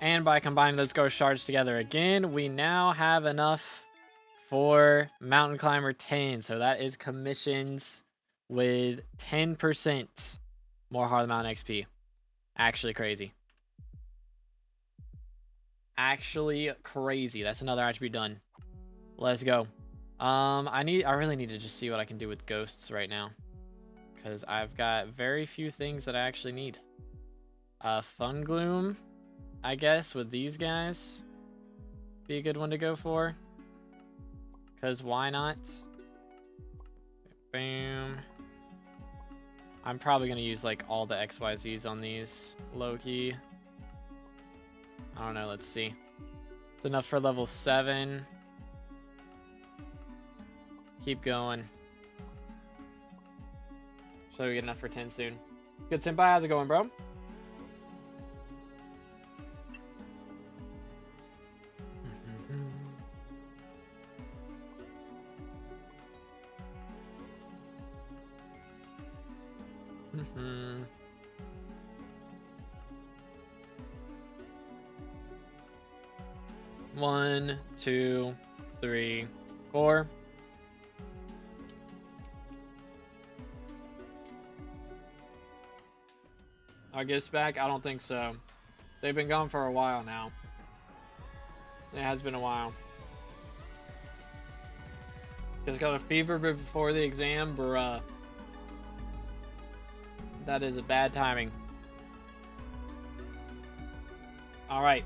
And by combining those ghost shards together again, we now have enough for Mountain Climber 10. So that is commissions with 10% more Heart of the Mountain XP. Actually crazy. Actually crazy. That's another attribute done. Let's go. I really need to just see what I can do with ghosts right now, because I've got very few things that I actually need. Fun Gloom, I guess, with these guys be a good one to go for, because why not? Boom. I'm probably gonna use like all the XYZs on these low-key. I don't know, let's see. It's enough for level 7. Keep going. So we get enough for 10 soon. Good, Senpai, how's it going, bro? One, 2, 3, 4. Our gifts back? I don't think so. They've been gone for a while now. It has been a while. Just got a fever before the exam, bruh. That is a bad timing. Alright.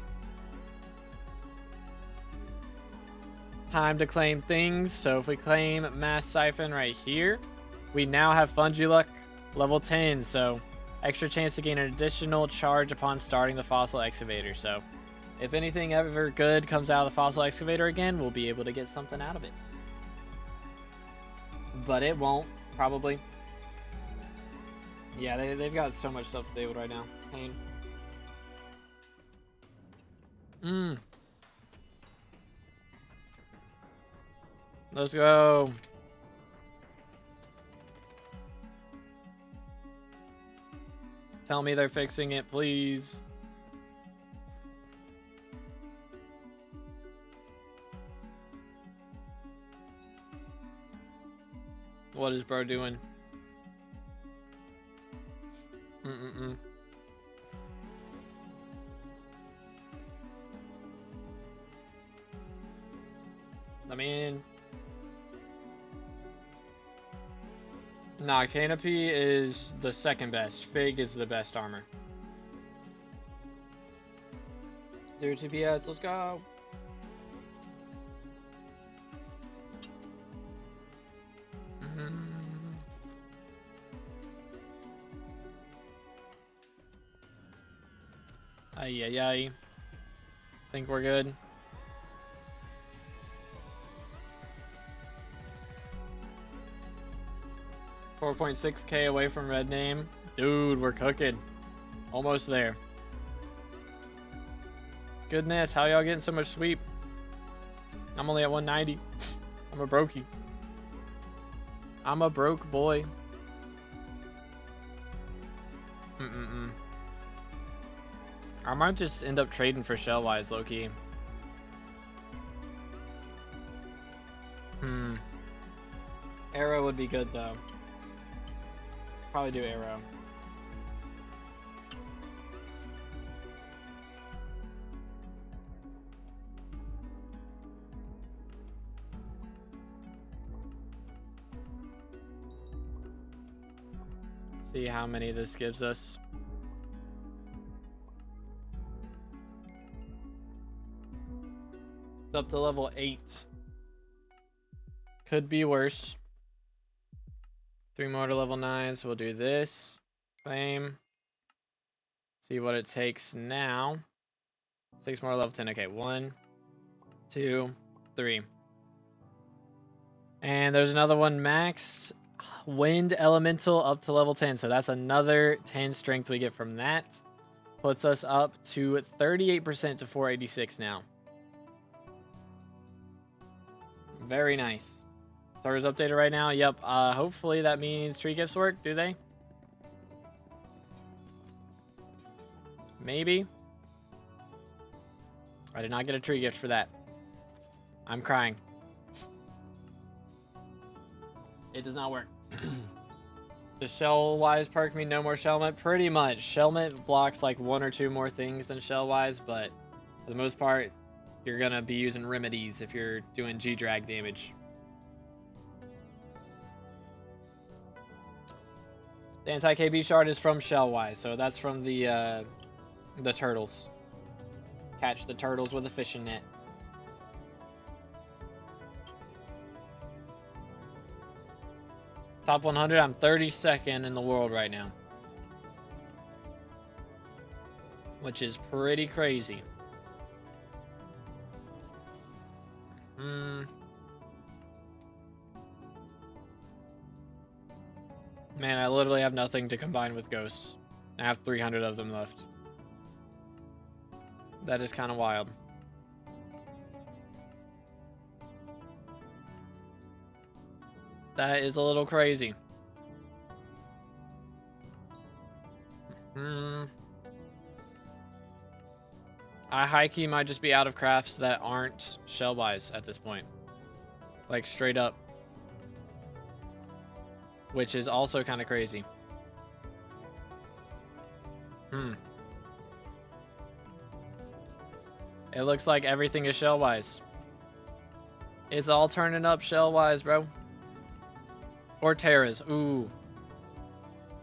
Time to claim things. So if we claim Mass Siphon right here, we now have Fungiluck level 10. So extra chance to gain an additional charge upon starting the Fossil Excavator. So if anything ever good comes out of the Fossil Excavator again, we'll be able to get something out of it. But it won't, probably. Yeah, they've got so much stuff stable right now. Pain. Let's go. Tell me they're fixing it, please. What is bro doing? I mean, nah, Canopy is the second best. Fig is the best armor. 0 TPS, let's go. Ay. Think we're good. $4.6K away from red name. Dude, we're cooking. Almost there. Goodness, how y'all getting so much sweep? I'm only at 190. I'm a brokey. I'm a broke boy. I might just end up trading for Shellwise, low-key. Arrow would be good, though. Probably do Arrow. See how many this gives us. It's up to level 8. Could be worse. 3 more to level 9, so we'll do this. Claim. See what it takes now. 6 more level 10. Okay, 1, 2, 3. And there's another one, max wind elemental up to level 10. So that's another 10 strength we get from that. Puts us up to 38% to 486 now. Very nice. Thor's updated right now. Yep. Hopefully that means tree gifts work. Do they? Maybe. I did not get a tree gift for that. I'm crying. It does not work. Does Shellwise perk mean no more Shellmet? Pretty much. Shellmet blocks like 1 or 2 more things than Shellwise, but for the most part, you're gonna be using remedies if you're doing G-drag damage. The anti-KB shard is from Shellwise, so that's from the turtles. Catch the turtles with a fishing net. Top 100, I'm 32nd in the world right now. Which is pretty crazy. Man, I literally have nothing to combine with ghosts. I have 300 of them left. That is kind of wild. That is a little crazy. I high-key might just be out of crafts that aren't Shellwise at this point. Like, straight up. Which is also kind of crazy. It looks like everything is Shellwise. It's all turning up shell-wise, bro. Or Terras. Ooh.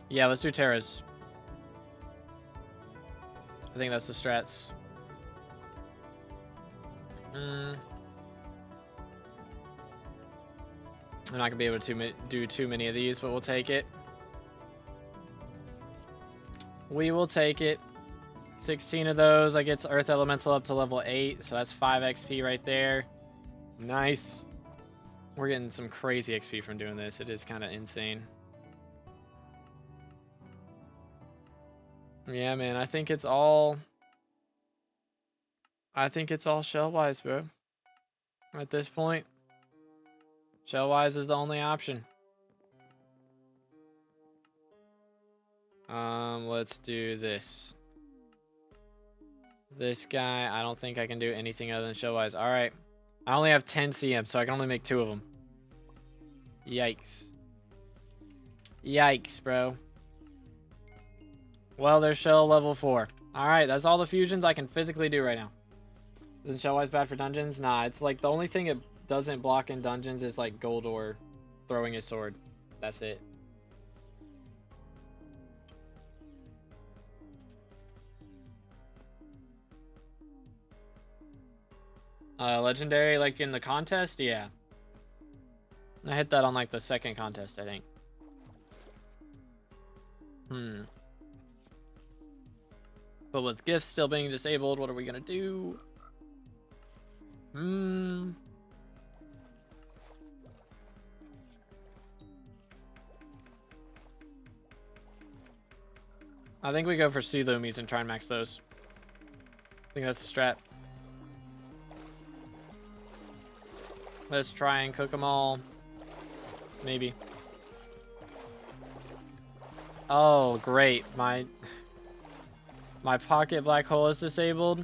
Yeah, let's do Terras. I think that's the strats. I'm not going to be able to do too many of these, but we'll take it. We will take it. 16 of those. That gets Earth Elemental up to level 8, so that's 5 XP right there. Nice. We're getting some crazy XP from doing this. It is kind of insane. Yeah, man. I think it's all shell-wise, bro. At this point, shell-wise is the only option. Let's do this. This guy, I don't think I can do anything other than shell-wise. All right. I only have 10 CM, so I can only make 2 of them. Yikes. Yikes, bro. Well, there's shell level 4. All right, that's all the fusions I can physically do right now. Isn't shell-wise bad for dungeons? Nah, it's like the only thing it doesn't block in dungeons is like gold or throwing his sword. That's it. Legendary, like in the contest? Yeah. I hit that on like the second contest, I think. But with gifts still being disabled, what are we gonna do? I think we go for sea loomies and try and max those. I think that's the strat. Let's try and cook them all. Maybe. Oh, great. My pocket black hole is disabled.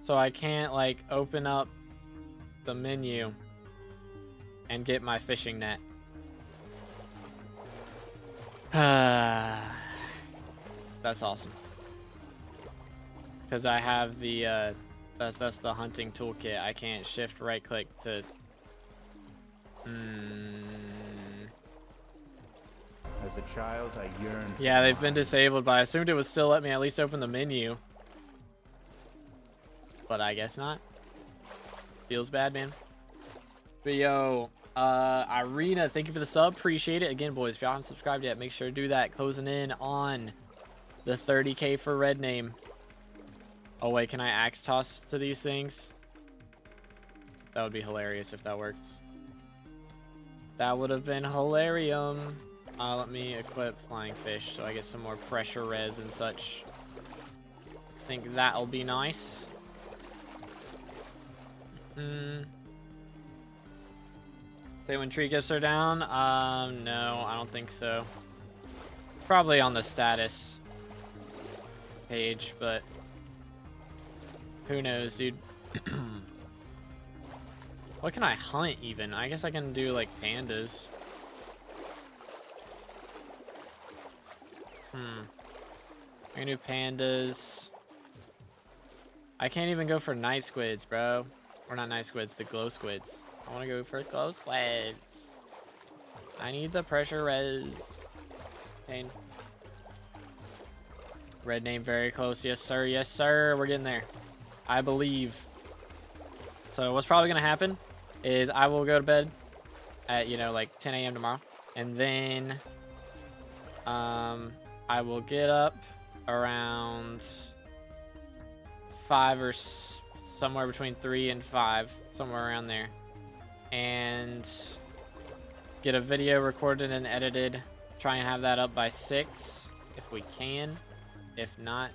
So I can't, like, open up the menu and get my fishing net. That's awesome. Because I have the, that's the hunting toolkit. I can't shift right click to... As a child, I yearned. Yeah, they've been disabled, but I assumed it would still let me at least open the menu. But I guess not. Feels bad, man. But yo, Irina, thank you for the sub. Appreciate it. Again, boys, if y'all haven't subscribed yet, make sure to do that. Closing in on the 30K for red name. Oh, wait, can I axe toss to these things? That would be hilarious if that worked. That would have been hilarium. Let me equip Flying Fish so I get some more pressure res and such. I think that'll be nice. Say when tree gifts are down? No, I don't think so. Probably on the status page, but who knows, dude. What can I hunt even? I guess I can do like pandas. I can do pandas. I can't even go for night squids, bro. Or not night squids, the glow squids. I want to go for glow squids. I need the pressure res. Pain. Red name very close. Yes, sir. Yes, sir. We're getting there. I believe. So what's probably going to happen is I will go to bed at, you know, like 10 a.m. tomorrow. And then I will get up around 5 or somewhere between 3 and 5, somewhere around there, and get a video recorded and edited. Try and have that up by 6 if we can. If not,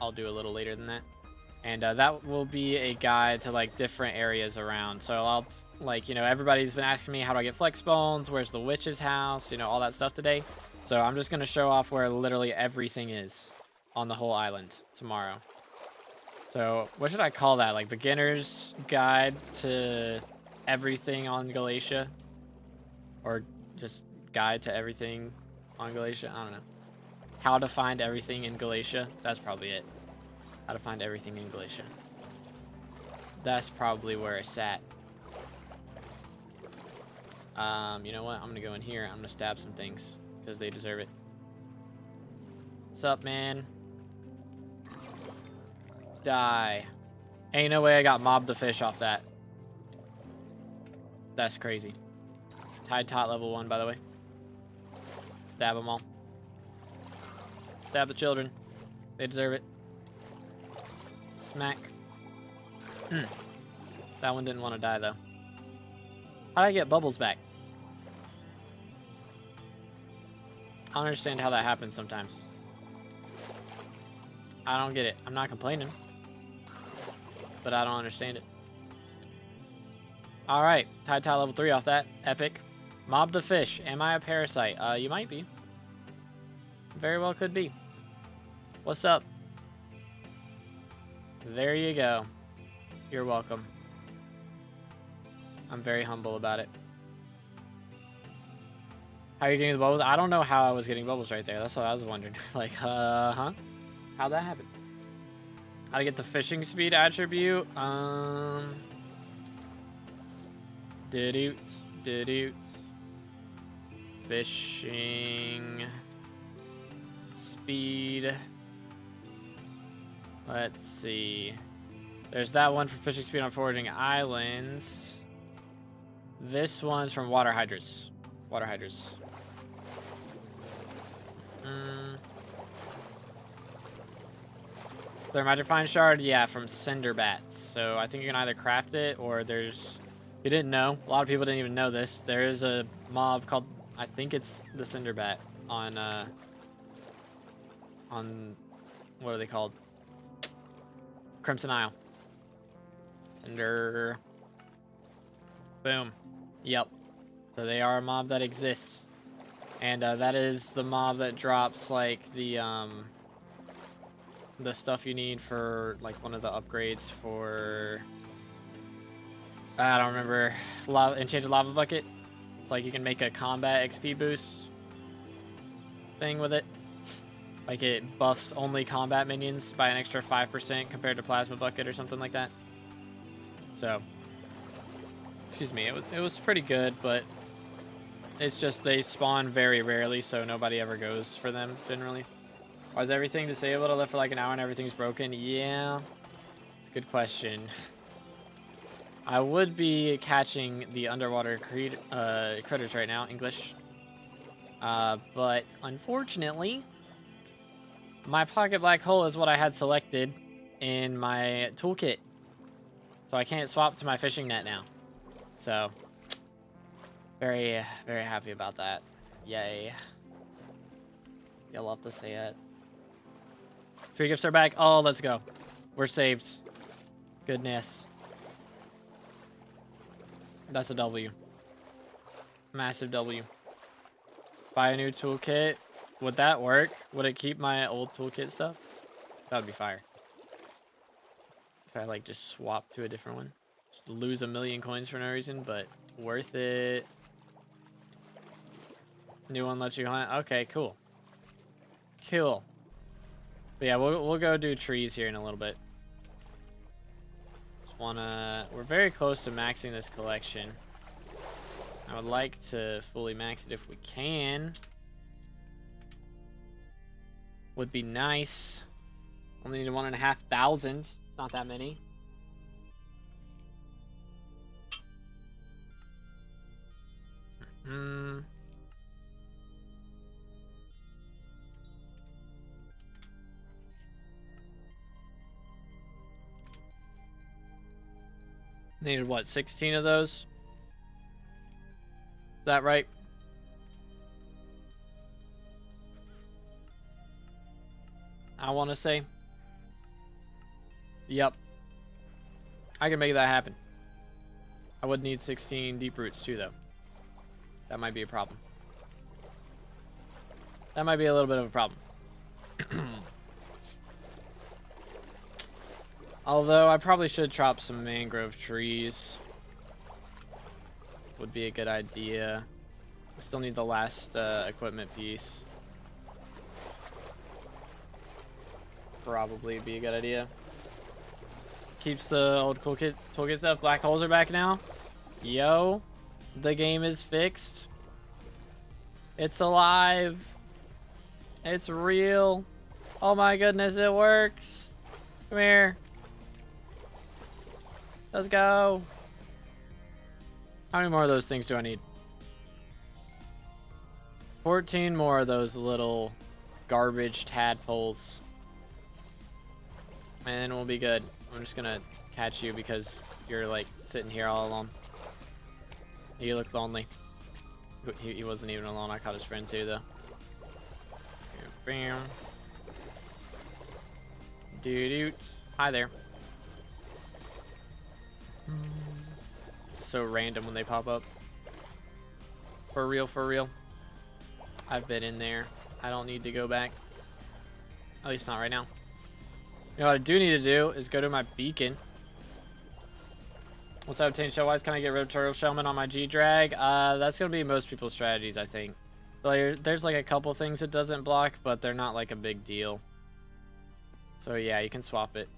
I'll do a little later than that. And that will be a guide to like different areas around. So I'll like, you know, everybody's been asking me how do I get flex bones, where's the witch's house, you know, all that stuff today. So I'm just going to show off where literally everything is on the whole island tomorrow. So what should I call that? Like beginner's guide to everything on Galatia? Or just guide to everything on Galatia? I don't know. How to find everything in Galatia? That's probably it. How to find everything in Galatia. That's probably where it's at. You know what? I'm gonna go in here. I'm gonna stab some things because they deserve it. What's up, man? Die. Ain't no way I got mobbed the fish off that. That's crazy. Tide tot level 1, by the way. Stab them all. Stab the children. They deserve it. Smack. That one didn't want to die, though. How did I get bubbles back? I don't understand how that happens sometimes. I don't get it. I'm not complaining. But I don't understand it. Alright. Tide tot level 3 off that. Epic. Mob the fish. Am I a parasite? You might be. Very well could be. What's up? There you go. You're welcome. I'm very humble about it. How are you getting the bubbles? I don't know how I was getting bubbles right there. That's what I was wondering. Like, huh? How'd that happen? How to get the fishing speed attribute? Didoots. Fishing speed. Let's see. There's that one for fishing speed on foraging islands. This one's from water hydras. Water hydras. Clear magic fine shard, yeah, from cinder bats. So I think you can either craft it or there's. You didn't know. A lot of people didn't even know this. There is a mob called, I think it's the cinder bat on what are they called? Crimson Isle. Cinder. Boom. Yep. So they are a mob that exists. And that is the mob that drops like the stuff you need for like one of the upgrades for I don't remember, enchanted lava bucket. It's like you can make a combat XP boost thing with it. Like it buffs only combat minions by an extra 5% compared to plasma bucket or something like that. So, excuse me, it was pretty good, but it's just they spawn very rarely, so nobody ever goes for them generally. Why is everything disabled? I left for like an hour and everything's broken. Yeah, it's a good question. I would be catching the underwater critters right now, English. But unfortunately, my pocket black hole is what I had selected in my toolkit. So I can't swap to my fishing net now. So, very, very happy about that. Yay. You'll love to see it. Tree gifts are back. Oh, let's go. We're saved. Goodness. That's a W. Massive W. Buy a new toolkit. Would that work? Would it keep my old toolkit stuff? That would be fire. Could I like just swap to a different one? Just lose 1,000,000 coins for no reason, but worth it. New one lets you hunt. Okay, cool. Cool. But yeah, we'll go do trees here in a little bit. Just wanna. We're very close to maxing this collection. I would like to fully max it if we can. Would be nice. Only need 1,500. It's not that many. Needed what, 16 of those? Is that right? I want to say. Yep. I can make that happen. I would need 16 deep roots too, though. That might be a problem. That might be a little bit of a problem. Although I probably should chop some mangrove trees. Would be a good idea. I still need the last equipment piece. Probably be a good idea. Keeps the old toolkit stuff. Black holes are back now. Yo. The game is fixed. It's alive. It's real. Oh my goodness, it works. Come here. Let's go. How many more of those things do I need? 14 more of those little garbage tadpoles. And we'll be good. I'm just gonna catch you because you're like sitting here all alone. You look lonely. He wasn't even alone. I caught his friend too though. Bam. Doo-doo. Hi there. So random when they pop up. For real, for real. I've been in there. I don't need to go back. At least not right now. You know what I do need to do is go to my beacon. Once I obtain shell-wise, can I get rid of turtle shellman on my G-drag? That's going to be most people's strategies, I think. There's like a couple things it doesn't block, but they're not like a big deal. So yeah, you can swap it.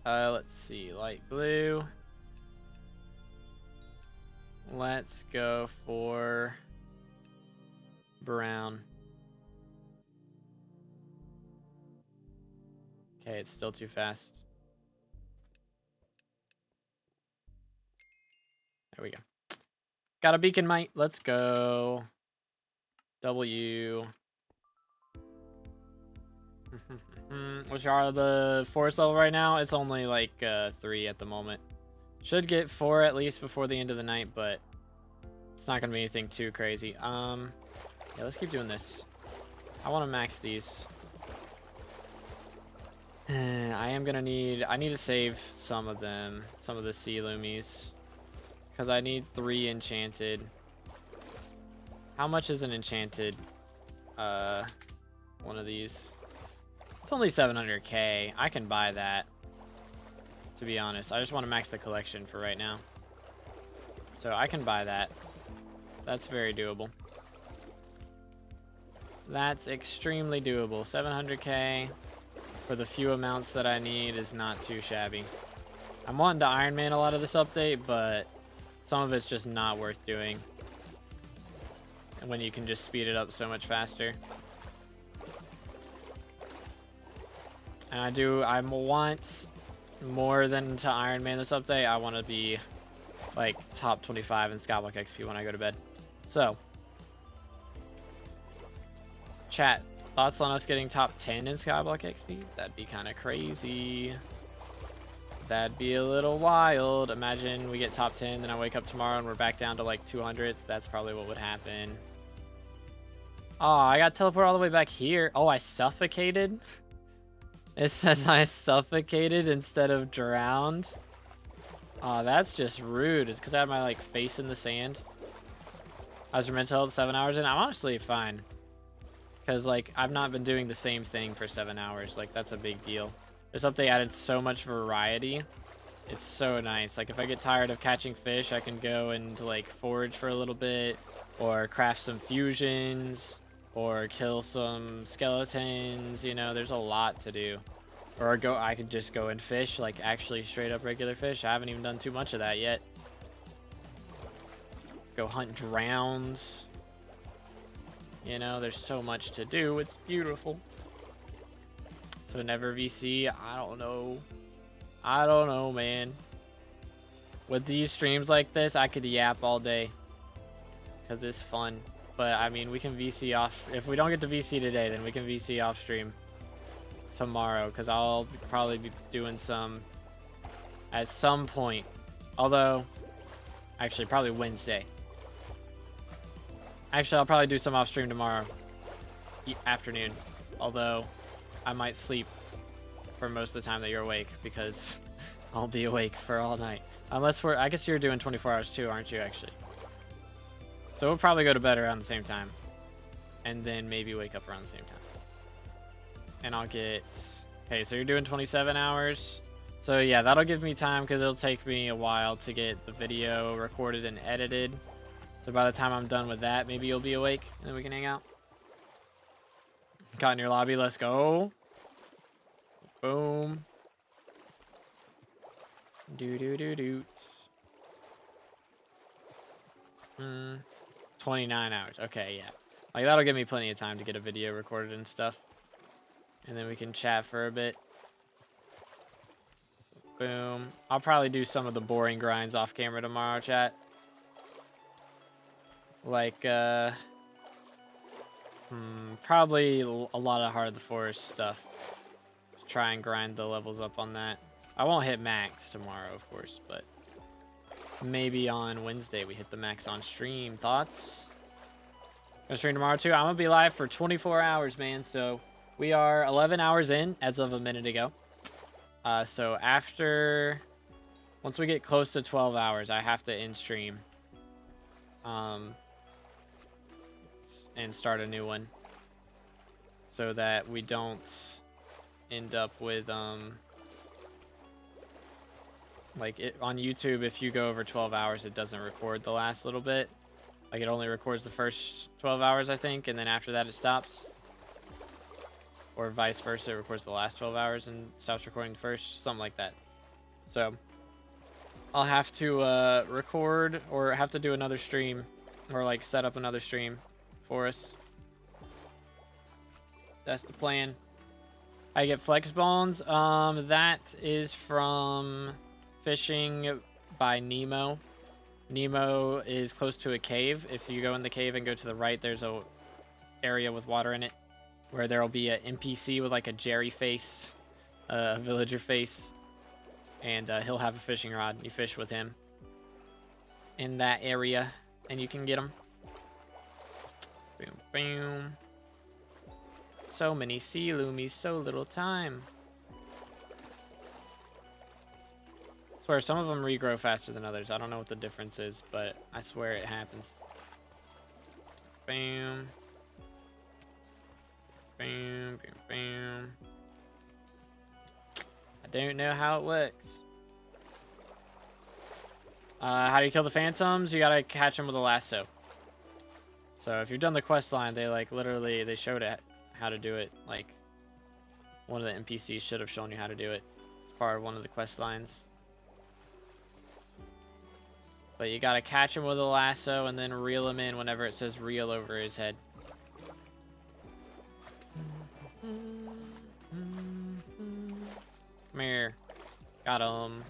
Let's see, light blue. Let's go for brown. Okay, it's still too fast. There we go. Got a beacon, mate. Let's go. W. What's the forest level right now? It's only like 3 at the moment. Should get 4 at least before the end of the night, but it's not gonna be anything too crazy. Yeah, let's keep doing this. I want to max these. I need to save some of them, some of the sea loomies, because I need 3 enchanted. How much is an enchanted one of these? It's only 700k. I can buy that, to be honest. I just want to max the collection for right now, so I can buy that. That's very doable. That's extremely doable. 700k for the few amounts that I need is not too shabby. I'm wanting to Iron Man a lot of this update, but some of it's just not worth doing. And when you can just speed it up so much faster. And I want more than to Iron Man this update. I want to be like top 25 in SkyBlock XP when I go to bed. So, chat, thoughts on us getting top 10 in SkyBlock XP? That'd be kind of crazy. That'd be a little wild. Imagine we get top 10, then I wake up tomorrow and we're back down to like 200th. That's probably what would happen. Oh, I got teleported all the way back here. Oh, I suffocated? It says I suffocated instead of drowned. Oh, that's just rude. It's because I had my like face in the sand. I was meant to hold 7 hours in. I'm honestly fine. Because like I've not been doing the same thing for 7 hours. Like that's a big deal. This update added so much variety. It's so nice. Like if I get tired of catching fish, I can go and like forage for a little bit, or craft some fusions, or kill some skeletons. You know, there's a lot to do. Or I could just go and fish, like actually straight up regular fish. I haven't even done too much of that yet. Go hunt drowns. You know, there's so much to do. It's beautiful. So never VC. I don't know. I don't know, man. With these streams like this, I could yap all day. Because it's fun. But, I mean, we can VC off. If we don't get to VC today, then we can VC off stream tomorrow. Because I'll probably be doing some at some point. Although, actually, probably Wednesday. Actually, I'll probably do some off stream tomorrow afternoon. Although, I might sleep for most of the time that you're awake, because I'll be awake for all night. Unless I guess you're doing 24 hours too, aren't you, actually? So we'll probably go to bed around the same time. And then maybe wake up around the same time. And I'll get... Okay, so you're doing 27 hours. So yeah, that'll give me time, because it'll take me a while to get the video recorded and edited. So by the time I'm done with that, maybe you'll be awake, and then we can hang out. Caught in your lobby, let's go. Boom. Do. 29 hours. Okay, yeah. Like, that'll give me plenty of time to get a video recorded and stuff. And then we can chat for a bit. Boom. I'll probably do some of the boring grinds off camera tomorrow, chat. Like, probably a lot of Heart of the Forest stuff. Try and grind the levels up on that. I won't hit max tomorrow, of course, but maybe on Wednesday we hit the max on stream. Thoughts? Gonna stream tomorrow too. I'm gonna be live for 24 hours, man. So we are 11 hours in as of a minute ago. So once we get close to 12 hours, I have to end stream. And start a new one. So that we don't end up with, like, on YouTube, if you go over 12 hours, it doesn't record the last little bit. Like, it only records the first 12 hours, I think, and then after that it stops. Or vice versa, it records the last 12 hours and stops recording the first, something like that. So, I'll have to record, or have to do another stream, or, like, set up another stream for us. That's the plan. I get flex bones. That is from fishing by Nemo. Nemo is close to a cave. If you go in the cave and go to the right, there's a area with water in it where there will be an NPC with like a Jerry face, a villager face, and he'll have a fishing rod. You fish with him in that area, and you can get him. Boom, boom. So many sea loomies, so little time. I swear, some of them regrow faster than others. I don't know what the difference is, but I swear it happens. Bam. Bam, bam, bam. I don't know how it works. How do you kill the phantoms? You gotta catch them with a lasso. So if you've done the quest line, they like literally, they showed it how to do it. Like, one of the NPCs should have shown you how to do it. It's part of one of the quest lines. But you gotta catch him with a lasso and then reel him in whenever it says reel over his head. Come here. Got him.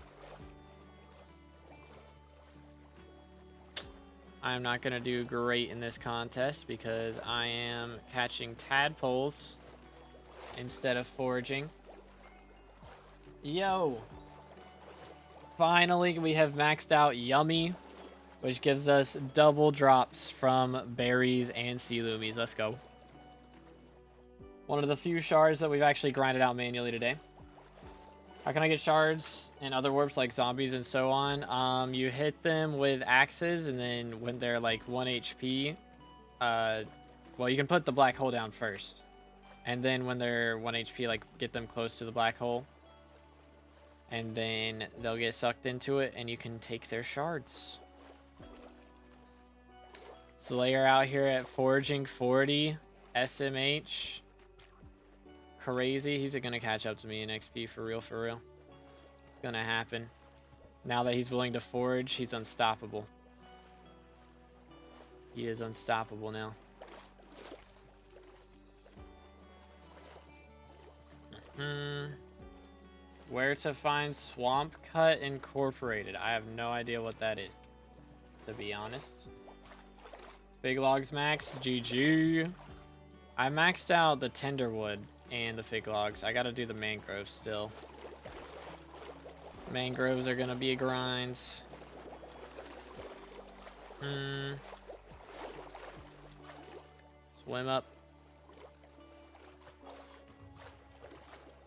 I'm not going to do great in this contest because I am catching tadpoles instead of foraging. Yo! Finally, we have maxed out Yummy, which gives us double drops from berries and sea loomies. Let's go. One of the few shards that we've actually grinded out manually today. How can I get shards and other warps like zombies and so on? You hit them with axes, and then when they're like 1 HP, well, you can put the black hole down first. And then when they're 1 HP, like, get them close to the black hole. And then they'll get sucked into it, and you can take their shards. Slayer out here at Foraging 40. SMH. Crazy. He's gonna catch up to me in XP for real, for real. It's gonna happen. Now that he's willing to forage, he's unstoppable. He is unstoppable now. Where to find Swamp Cut Incorporated? I have no idea what that is, to be honest. Big logs max. GG. I maxed out the Tenderwood and the fig logs. I gotta do the mangroves still. Mangroves are gonna be a grind. Swim up.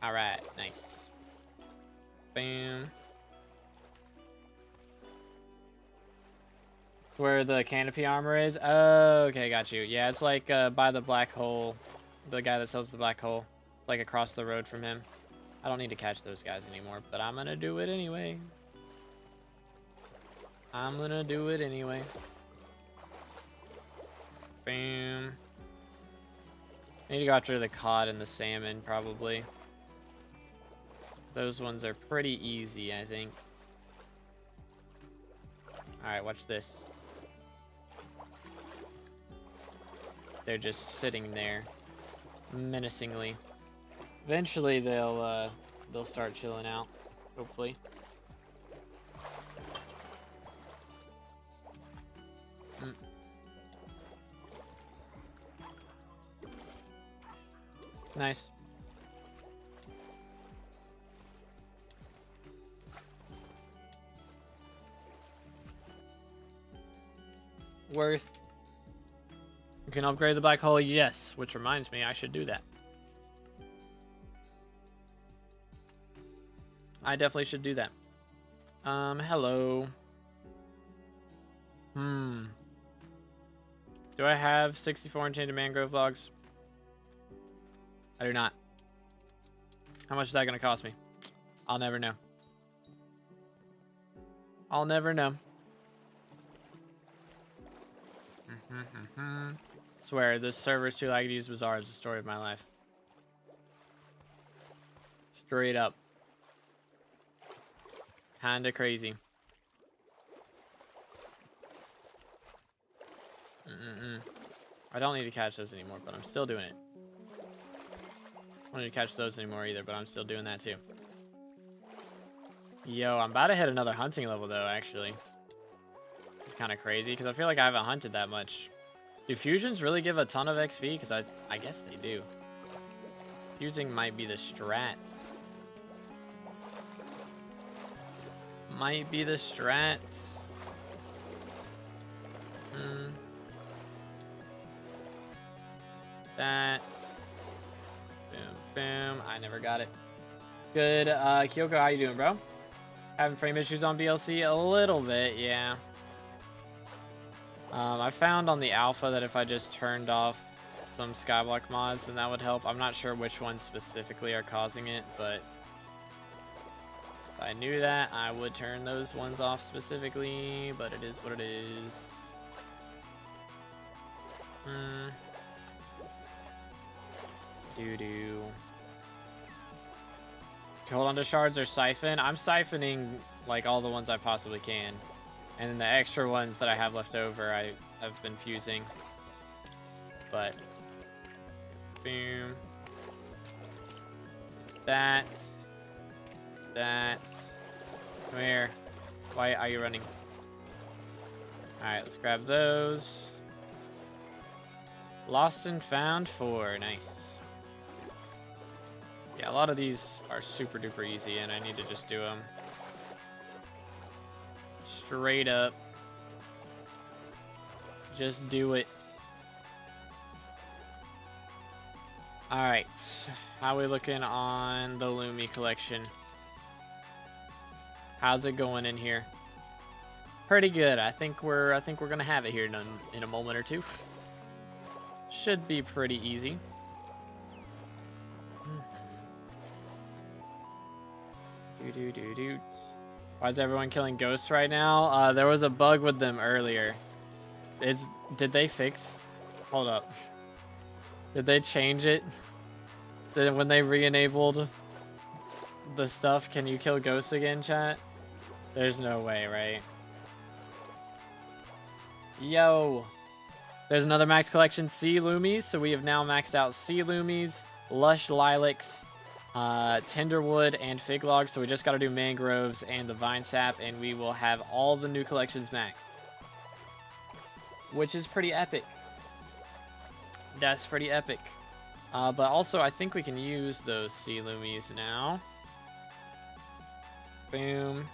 Alright, nice. Bam. It's where the canopy armor is. Oh, okay, got you. Yeah, it's like by the black hole. The guy that sells the black hole. It's like across the road from him. I don't need to catch those guys anymore, but I'm gonna do it anyway. I'm gonna do it anyway. Bam. I need to go after the cod and the salmon, probably. Those ones are pretty easy, I think. Alright, watch this. they're just sitting there menacingly. Eventually they'll start chilling out, hopefully. Nice. Worth. You can upgrade the black hole, yes, which reminds me I should do that. I definitely should do that. Hello. Do I have 64 enchanted mangrove logs? I do not. How much is that going to cost me? I'll never know. I'll never know. Swear, this server's too laggy to use Bazaar is the story of my life. Straight up. Kinda crazy. I don't need to catch those anymore, but I'm still doing it. I don't need to catch those anymore either, but I'm still doing that too. Yo, I'm about to hit another hunting level though, actually. It's kind of crazy, because I feel like I haven't hunted that much. Do fusions really give a ton of XP? Because I guess they do. Fusing might be the strats. Might be the strats. That. Boom, boom. I never got it. Good. Kyoko, how you doing, bro? Having frame issues on BLC? A little bit, yeah. I found on the alpha that if I just turned off some skyblock mods, then that would help. I'm not sure which ones specifically are causing it, but if I knew that, I would turn those ones off specifically, but it is what it is. Doo-doo. Hold on to shards or siphon? I'm siphoning like all the ones I possibly can. And then the extra ones that I have left over, I've been fusing. But boom. That. Come here. Why are you running? Alright, let's grab those. Lost and found 4. Nice. Yeah, a lot of these are super duper easy, and I need to just do them straight up. Just do it. Alright. How we looking on the Lumi collection? How's it going in here? Pretty good. I think we're gonna have it here in a moment or two. Should be pretty easy. Why is everyone killing ghosts right now? There was a bug with them earlier. Did they fix? Hold up. Did they change it? When they re-enabled the stuff, can you kill ghosts again, chat? There's no way, right? Yo! There's another max collection, Sea Loomies. So we have now maxed out Sea Loomies, Lush Lilacs, Tenderwood, and Fig Logs. So we just got to do Mangroves and the Vine Sap, and we will have all the new collections maxed. Which is pretty epic. That's pretty epic. But also, I think we can use those Sea Loomies now. Boom.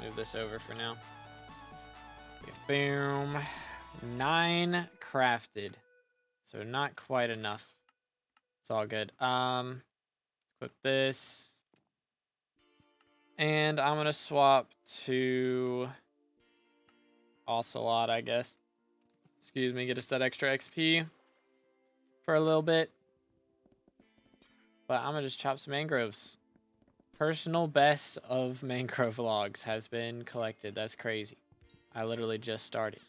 Move this over for now. Boom. 9 crafted. So not quite enough. It's all good. Equip this. And I'm going to swap to Ocelot, I guess. Excuse me, get us that extra XP for a little bit. But I'm going to just chop some mangroves. Personal best of mangrove logs has been collected. That's crazy. I literally just started.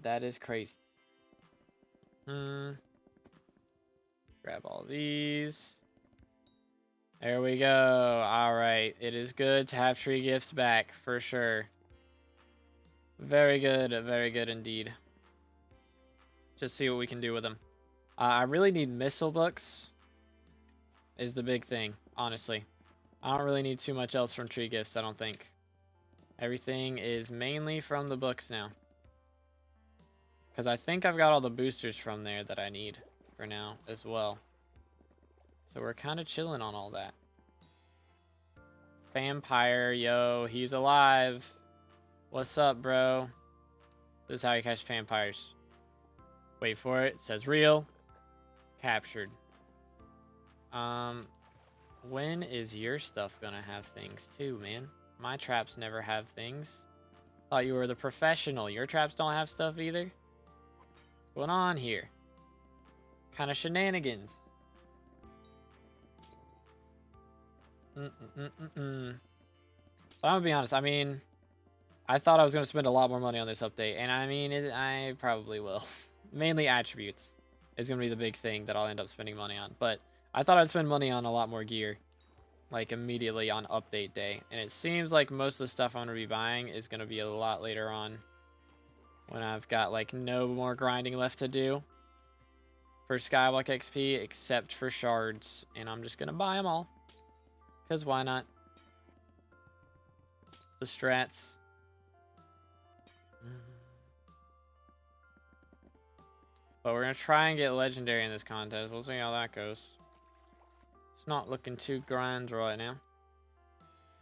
That is crazy. Grab all these. There we go. All right. It is good to have tree gifts back for sure. Very good indeed. Just see what we can do with them. I really need missile books. Is the big thing, honestly. I don't really need too much else from tree gifts, I don't think. Everything is mainly from the books now. Because I think I've got all the boosters from there that I need for now as well. So we're kind of chilling on all that. Vampire, yo, he's alive. What's up, bro? This is how you catch vampires. Wait for it. It says real. Captured. When is your stuff gonna have things too, man? My traps never have things. Thought you were the professional. Your traps don't have stuff either? What's going on here? Kind of shenanigans. But I'm gonna be honest, I mean, I thought I was gonna spend a lot more money on this update, and I mean, I probably will. Mainly attributes is gonna be the big thing that I'll end up spending money on, but I thought I'd spend money on a lot more gear, like immediately on update day, and it seems like most of the stuff I'm gonna be buying is gonna be a lot later on, when I've got like no more grinding left to do for Skyblock XP except for shards, and I'm just gonna buy them all. Because why not? The strats. But we're going to try and get legendary in this contest. We'll see how that goes. It's not looking too grand right now.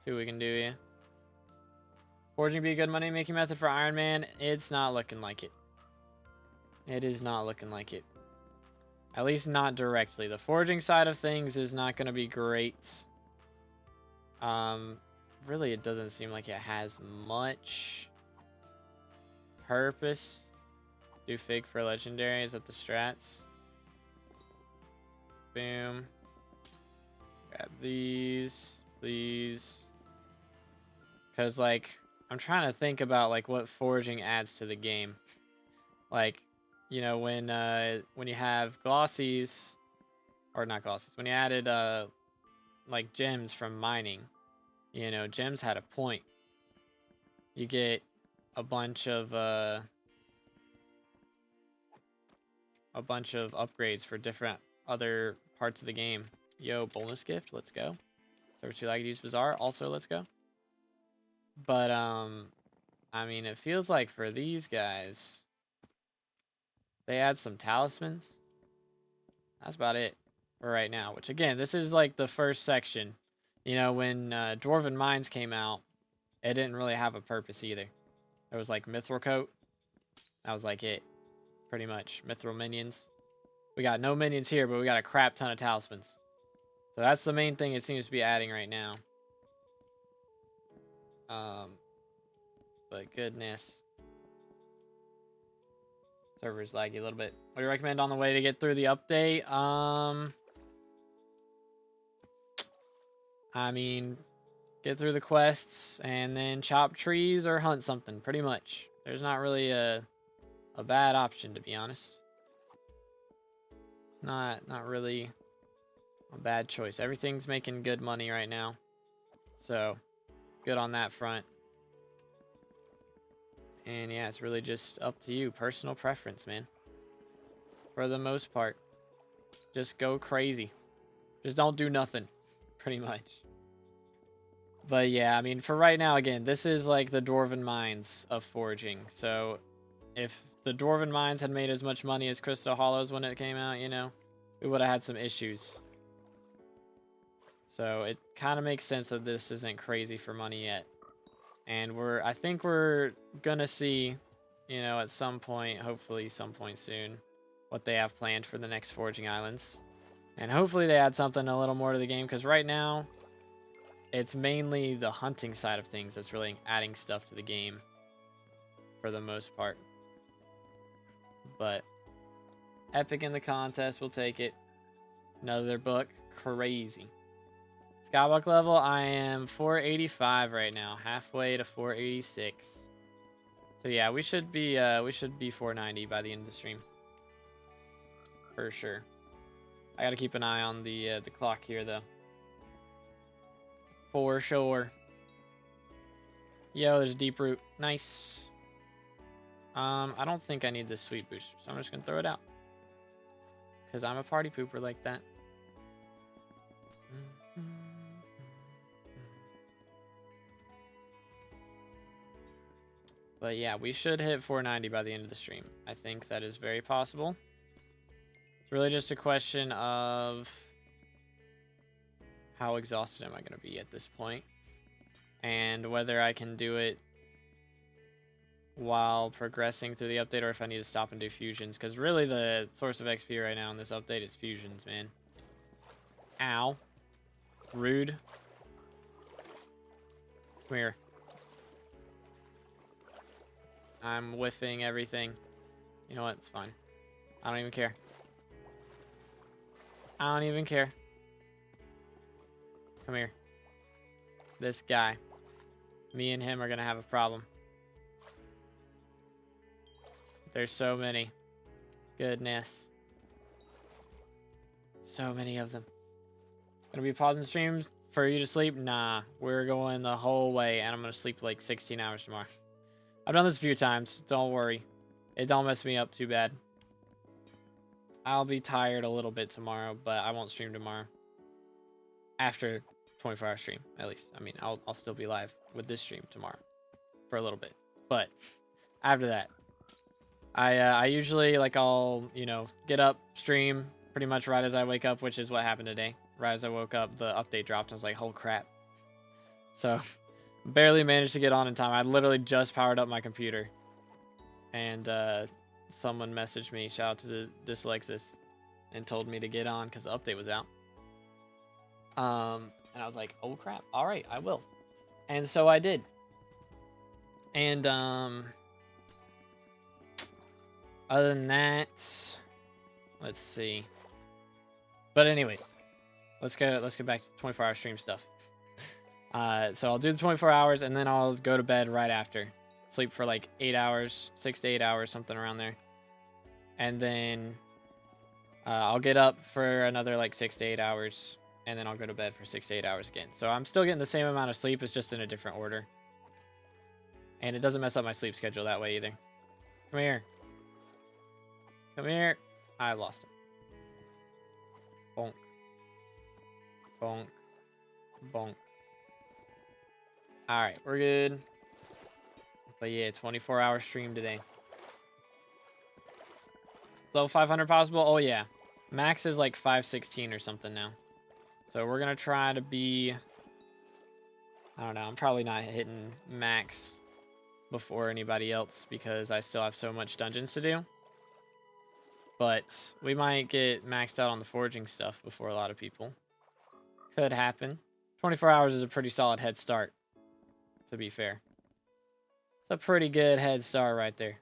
See what we can do here. Forging be a good money making method for Iron Man. It's not looking like it. It is not looking like it. At least not directly. The forging side of things is not going to be great. Really, it doesn't seem like it has much purpose. Do fig for legendaries at the strats. Boom. Grab these, please. Because, like, I'm trying to think about, like, what foraging adds to the game. Like, you know, when you have glossies, or not glossies, when you added, like, gems from mining, you know, gems had a point. You get a bunch of upgrades for different other parts of the game. Yo, bonus gift, let's go. Server 2 like to use Bazaar, also let's go. But I mean, it feels like for these guys, they add some talismans. That's about it for right now. Which again, this is like the first section. You know, when Dwarven Mines came out, it didn't really have a purpose either. There was like Mithril Coat. That was like it. Pretty much. Mithril minions. We got no minions here, but we got a crap ton of talismans. So that's the main thing it seems to be adding right now. But goodness. Server's laggy a little bit. What do you recommend on the way to get through the update? I mean, get through the quests and then chop trees or hunt something, pretty much. There's not really a bad option, to be honest. Not really a bad choice. Everything's making good money right now. So, good on that front. And yeah, it's really just up to you. Personal preference, man. For the most part. Just go crazy. Just don't do nothing. Pretty much. But yeah, I mean, for right now, again, this is like the Dwarven Mines of foraging. So, if the Dwarven Mines had made as much money as Crystal Hollows when it came out, you know, we would have had some issues. So, it kind of makes sense that this isn't crazy for money yet. And I think we're gonna see, you know, at some point, hopefully some point soon, what they have planned for the next Foraging Islands. And hopefully they add something a little more to the game, because right now, it's mainly the hunting side of things that's really adding stuff to the game, for the most part. But, epic in the contest, we'll take it. Another book, crazy. Skyblock level, I am 485 right now, halfway to 486. So yeah, we should be 490 by the end of the stream, for sure. I gotta keep an eye on the clock here though, for sure. Yo, there's a deep root, nice. I don't think I need this sweet booster, so I'm just gonna throw it out. Because I'm a party pooper like that. But yeah, we should hit 490 by the end of the stream. I think that is very possible. It's really just a question of how exhausted am I going to be at this point, and whether I can do it while progressing through the update, or if I need to stop and do fusions. Because really the source of XP right now in this update is fusions, man. Ow. Rude. Come here. I'm whiffing everything. You know what? It's fine. I don't even care. I don't even care. Come here. This guy. Me and him are going to have a problem. There's so many. Goodness. So many of them. Gonna be pausing streams for you to sleep? Nah. We're going the whole way, and I'm going to sleep like 16 hours tomorrow. I've done this a few times. Don't worry. It don't mess me up too bad. I'll be tired a little bit tomorrow, but I won't stream tomorrow. After 24-hour stream, at least. I mean, I'll still be live with this stream tomorrow for a little bit. But after that, I usually, like, I'll, you know, get up, stream pretty much right as I wake up, which is what happened today. Right as I woke up, the update dropped. I was like, oh, crap. So barely managed to get on in time. I literally just powered up my computer, and someone messaged me, shout out to the Dyslexis, and told me to get on because the update was out. And I was like, oh crap, all right, I will. And so I did. And other than that, let's see. But anyways, let's get back to 24-hour stream stuff. So I'll do the 24 hours, and then I'll go to bed right after. Sleep for like 8 hours, 6 to 8 hours, something around there. And then I'll get up for another like 6 to 8 hours, and then I'll go to bed for 6 to 8 hours again. So I'm still getting the same amount of sleep, it's just in a different order. And it doesn't mess up my sleep schedule that way either. Come here. Come here. I lost him. Bonk. Bonk. Bonk. Alright, we're good. But yeah, 24-hour stream today. Low 500 possible? Oh yeah. Max is like 516 or something now. So we're going to try to be... I don't know. I'm probably not hitting max before anybody else because I still have so much dungeons to do. But we might get maxed out on the foraging stuff before a lot of people. Could happen. 24 hours is a pretty solid head start, to be fair. It's a pretty good head start right there.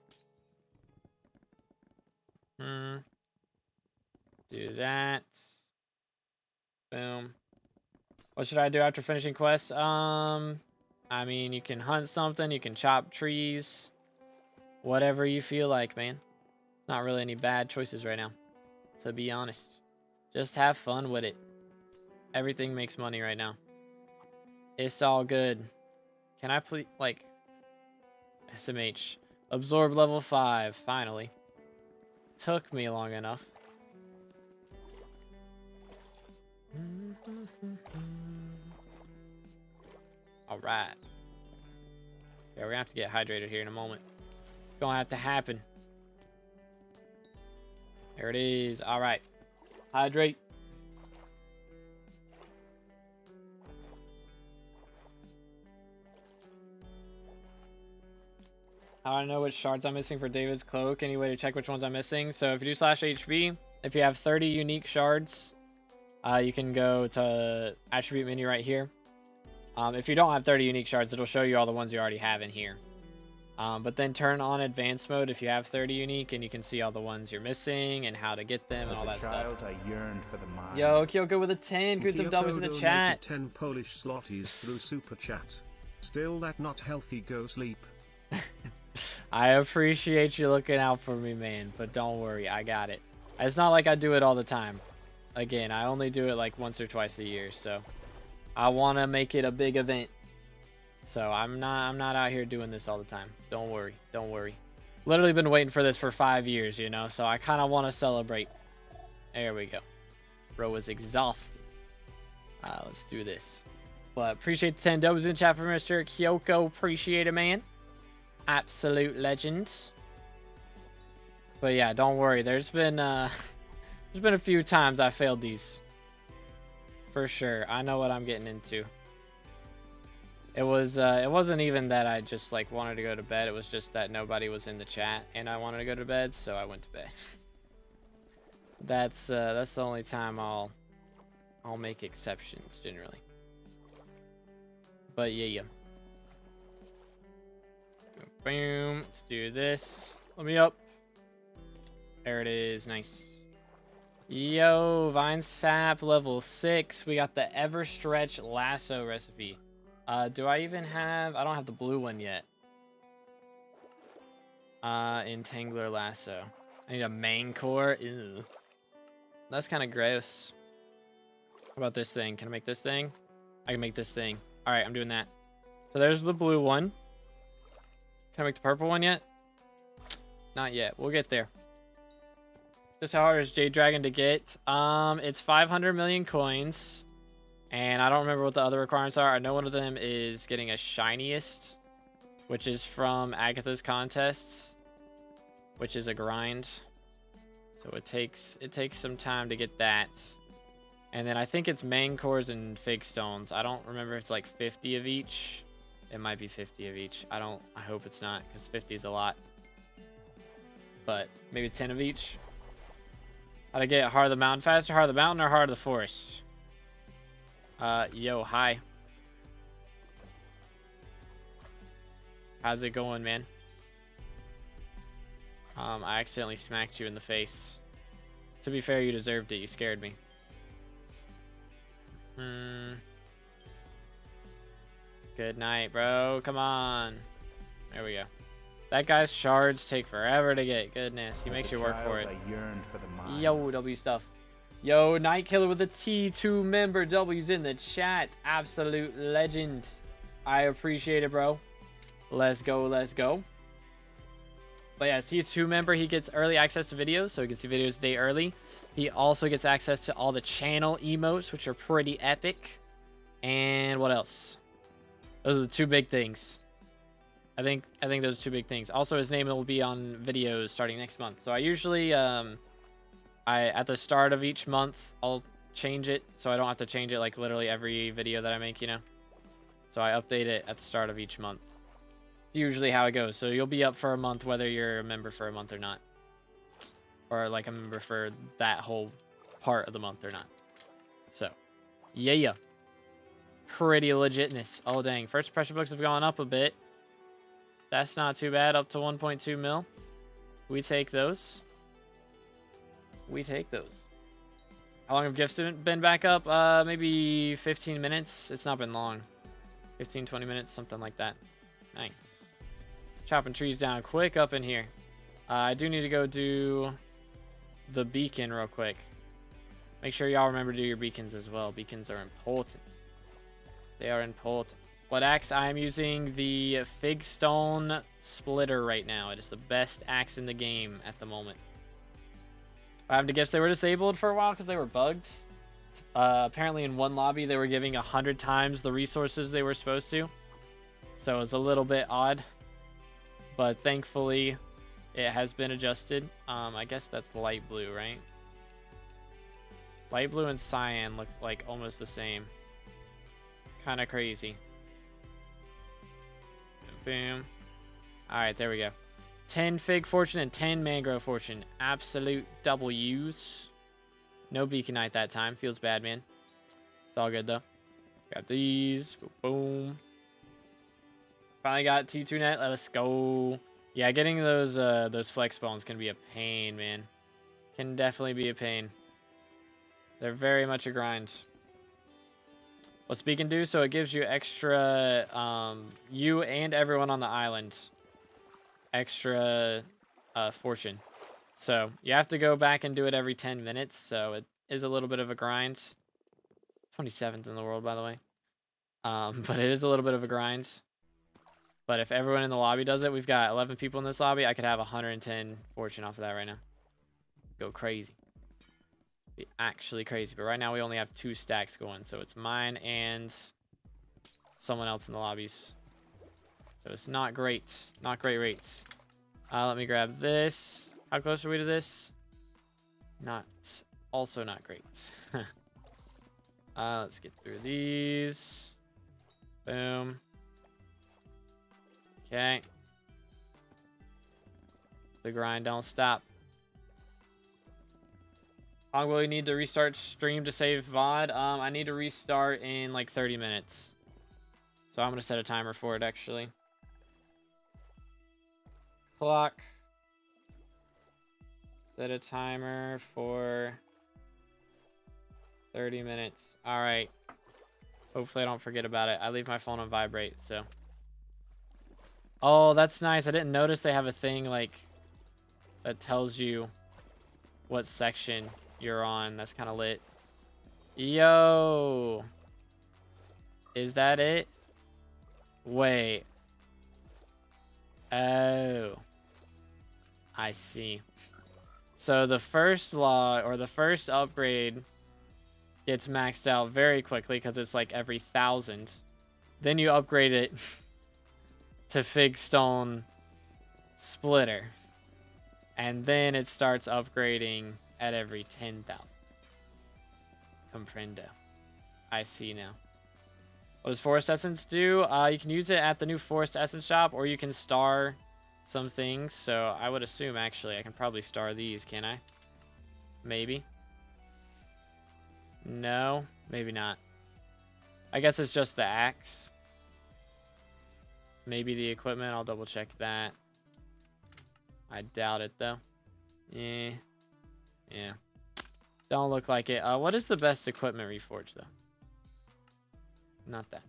Do that. Boom. What should I do after finishing quests? I mean, you can hunt something, you can chop trees. Whatever you feel like, man. Not really any bad choices right now, to be honest. Just have fun with it. Everything makes money right now. It's all good. Can I please, like, SMH. Absorb level 5, finally. Took me long enough. Alright. Yeah, we're gonna have to get hydrated here in a moment. It's gonna have to happen. There it is. Alright. Hydrate. How do I know which shards I'm missing for David's cloak? Any way to check which ones I'm missing? So if you do /HB, if you have 30 unique shards, you can go to attribute menu right here. If you don't have 30 unique shards, it'll show you all the ones you already have in here. But then turn on advanced mode if you have 30 unique, and you can see all the ones you're missing and how to get them and all that child, stuff. I yearned for the mines. Yo, Kyoko with a 10. Good some dummies in the chat. 10 Polish zlotys through super chat. Still that not healthy, go sleep. I appreciate you looking out for me, man, but don't worry, I got it. It's not like I do it all the time. Again, I only do it like once or twice a year, so I want to make it a big event. So I'm not out here doing this all the time. Don't worry. Don't worry. Literally been waiting for this for 5 years, you know, so I kind of want to celebrate. There we go. Bro is exhausted. Let's do this. But appreciate the 10 W's in chat for Mr. Kyoko. Appreciate it, man. Absolute legend. But yeah, don't worry. There's been a few times I failed these. For sure. I know what I'm getting into. It wasn't even that I just like wanted to go to bed. It was just that nobody was in the chat and I wanted to go to bed, so I went to bed. That's the only time I'll make exceptions generally. But yeah. Boom. Let's do this. Let me up. There it is. Nice. Yo, Vine Sap level 6. We got the Everstretch lasso recipe. Do I even have... I don't have the blue one yet. Entangler lasso. I need a main core. Ew. That's kind of gross. How about this thing? Can I make this thing? I can make this thing. Alright, I'm doing that. So there's the blue one. Can I make the purple one yet? Not yet. We'll get there. Just how hard is Jade Dragon to get? It's 500 million coins. And I don't remember what the other requirements are. I know one of them is getting a shiniest, which is from Agatha's contests, which is a grind. So it takes some time to get that. And then I think it's main cores and fig stones. I don't remember if it's like 50 of each. It might be 50 of each. I hope it's not, because 50 is a lot. But maybe 10 of each. How to get Heart of the Mountain faster? Heart of the Mountain or Heart of the Forest? Yo, hi. How's it going, man? I accidentally smacked you in the face. To be fair, you deserved it. You scared me. Good night, bro. Come on. There we go. That guy's shards take forever to get. Goodness, he makes you work for it. Yo, W stuff. Yo, Night Killer with the T2 member. W's in the chat. Absolute legend. I appreciate it, bro. Let's go, let's go. But yeah, T2 member, he gets early access to videos, so he can see videos a day early. He also gets access to all the channel emotes, which are pretty epic. And what else? Those are the two big things. I think those are two big things. Also, his name will be on videos starting next month. So I usually, at the start of each month, I'll change it. So I don't have to change it like literally every video that I make, you know. So I update it at the start of each month. It's usually how it goes. So you'll be up for a month whether you're a member for a month or not. Or like a member for that whole part of the month or not. So, yeah. Pretty legitness. Oh, dang. First impression books have gone up a bit. That's not too bad. Up to 1.2 mil. We take those. We take those. How long have gifts been back up? Maybe 15 minutes. It's not been long. 15, 20 minutes, something like that. Nice. Chopping trees down quick up in here. I do need to go do the beacon real quick. Make sure y'all remember to do your beacons as well. Beacons are important. They are important. What axe? I am using the Fig Stone Splitter right now. It is the best axe in the game at the moment. I have to guess they were disabled for a while because they were bugged. Apparently in one lobby they were giving 100 times the resources they were supposed to. So it's a little bit odd. But thankfully it has been adjusted. I guess that's light blue, right? Light blue and cyan look like almost the same. Kind of crazy. Boom. Alright, there we go. 10 Fig Fortune and 10 Mangrove Fortune. Absolute W's. No Beaconite that time. Feels bad, man. It's all good, though. Got these. Boom. Finally got T2 net. Let's go. Yeah, getting those flex bones can be a pain, man. Can definitely be a pain. They're very much a grind. What's Beacon do? So it gives you extra, you and everyone on the island, extra fortune. So you have to go back and do it every 10 minutes. So it is a little bit of a grind. 27th in the world, by the way. But it is a little bit of a grind. But if everyone in the lobby does it, we've got 11 people in this lobby. I could have 110 fortune off of that right now. Go crazy. Be actually crazy. But right now we only have 2 stacks going. So it's mine and someone else in the lobbies. So it's not great. Not great rates. Let me grab this. How close are we to this? Also not great. Let's get through these. Boom. Okay. The grind don't stop. How long will you need to restart stream to save VOD? I need to restart in like 30 minutes. So I'm going to set a timer for it actually. Clock. Set a timer for 30 minutes. All right. Hopefully I don't forget about it. I leave my phone on vibrate, so. Oh, that's nice. I didn't notice they have a thing like that tells you what section you're on. That's kind of lit. Yo. Is that it? Wait. Oh. I see. So the first law or the first upgrade gets maxed out very quickly because it's like every 1,000. Then you upgrade it to Figstone Splitter. And then it starts upgrading at every 10,000. Comprendo. I see now. What does Forest Essence do? You can use it at the new Forest Essence shop, or you can star some things. So I would assume, actually, I can probably star these, can I? Maybe. No, maybe not. I guess it's just the axe. Maybe the equipment. I'll double check that. I doubt it, though. Yeah. Don't look like it. What is the best equipment reforged, though? Not that.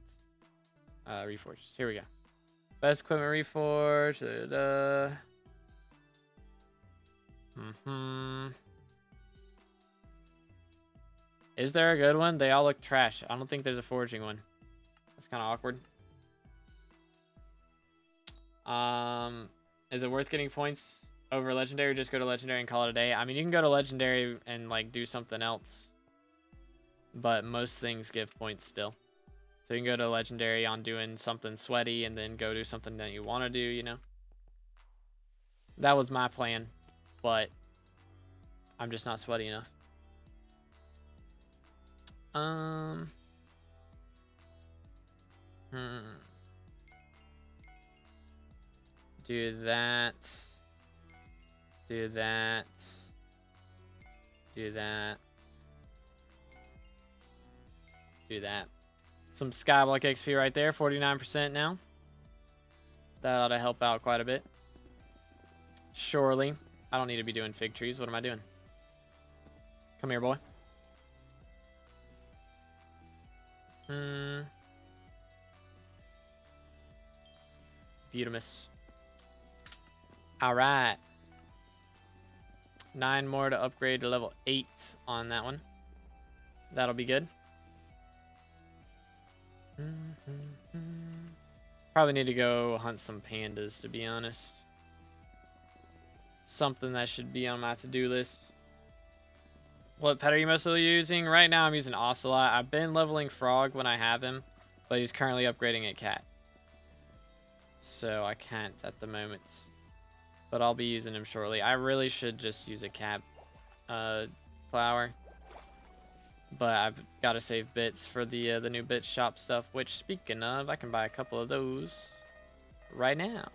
Reforged. Here we go. Best equipment reforged. Is there a good one? They all look trash. I don't think there's a forging one. That's kind of awkward. Is it worth getting points over legendary? Just go to legendary and call it a day. I mean, you can go to legendary and like do something else, but most things give points still. So you can go to legendary on doing something sweaty and then go do something that you want to do, you know. That was my plan, but I'm just not sweaty enough. Do that. Do that. Do that. Do that. Some SkyBlock XP right there, 49% now. That ought to help out quite a bit. Surely. I don't need to be doing fig trees. What am I doing? Come here, boy. Beautimus. Alright. 9 more to upgrade to level 8 on that one. That'll be good. Probably need to go hunt some pandas, to be honest. Something that should be on my to-do list. What pet are you mostly using? Right now I'm using Ocelot. I've been leveling Frog when I have him, but he's currently upgrading at Cat. So I can't at the moment. But I'll be using him shortly. I really should just use a Cat flower. But I've got to save bits for the new bit shop stuff, which, speaking of, I can buy a couple of those right now.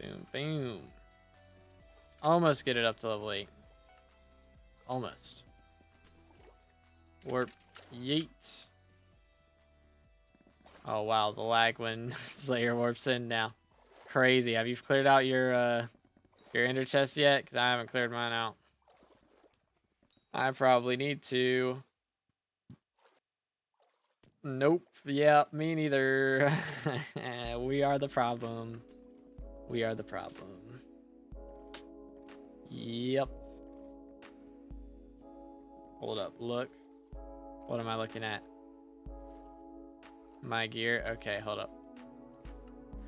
Boom, boom. Almost get it up to level 8. Almost. Warp. Yeet. Oh, wow. The lag when Slayer warps in now. Crazy. Have you cleared out your ender chest yet? Because I haven't cleared mine out. I probably need to. Nope. Yeah, me neither. We are the problem. We are the problem. Yep. Hold up. Look. What am I looking at? My gear. Okay, hold up.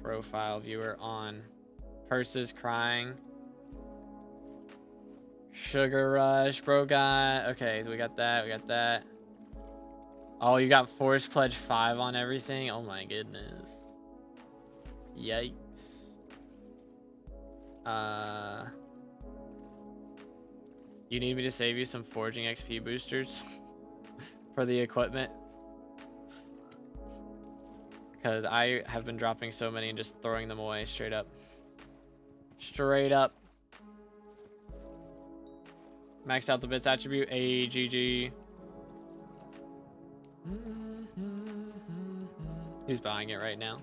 Profile viewer on. Purses crying. Sugar rush, bro got. Okay, so we got that. We got that. Oh, you got Force Pledge 5 on everything? Oh my goodness. Yikes. You need me to save you some foraging XP boosters for the equipment? Because I have been dropping so many and just throwing them away straight up. Straight up. Maxed out the bits attribute. AGG. He's buying it right now.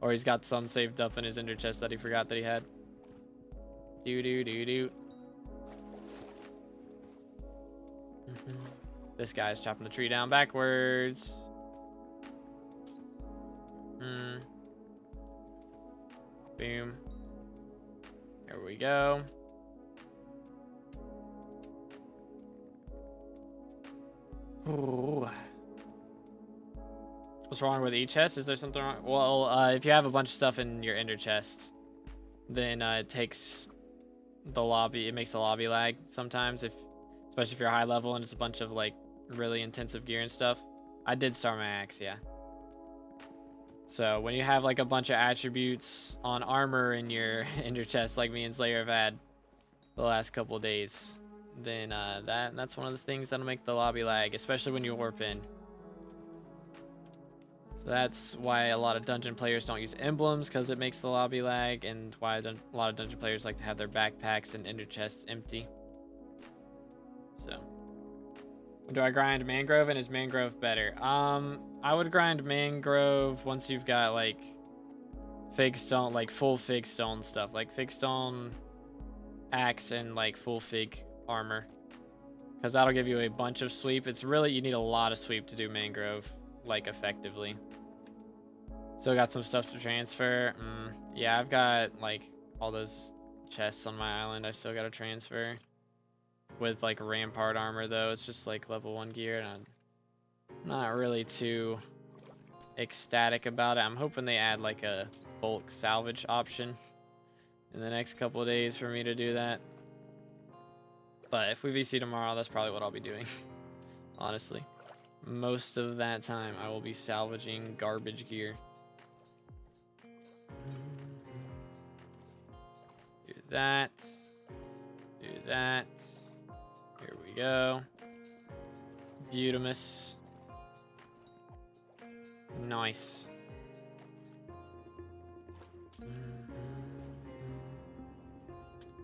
Or he's got some saved up in his ender chest that he forgot that he had. Do. This guy's chopping the tree down backwards. Boom. Here we go. Ooh. What's wrong with each chest? Is there something wrong? Well, if you have a bunch of stuff in your ender chest, then it takes the lobby. It makes the lobby lag sometimes, especially if you're high level and it's a bunch of like really intensive gear and stuff. I did start my axe, yeah. So when you have like a bunch of attributes on armor in your chest, like me and Slayer have had the last couple of days, then that's one of the things that'll make the lobby lag, especially when you warp in. So that's why a lot of dungeon players don't use emblems, because it makes the lobby lag, and why a lot of dungeon players like to have their backpacks and ender chests empty. So, do I grind mangrove, and is mangrove better? I would grind mangrove once you've got like fig stone, like full fig stone stuff, like fig stone axe and like full fig armor, because that'll give you a bunch of sweep. It's really, you need a lot of sweep to do mangrove like effectively. Still got some stuff to transfer. Yeah, I've got like all those chests on my island I still gotta transfer. With like rampart armor though, it's just like level 1 gear, and I'm not really too ecstatic about it. I'm hoping they add like a bulk salvage option in the next couple of days for me to do that. But if we VC tomorrow, that's probably what I'll be doing. Honestly, most of that time I will be salvaging garbage gear. Do that. Do that. Here we go. Beautimus. Nice.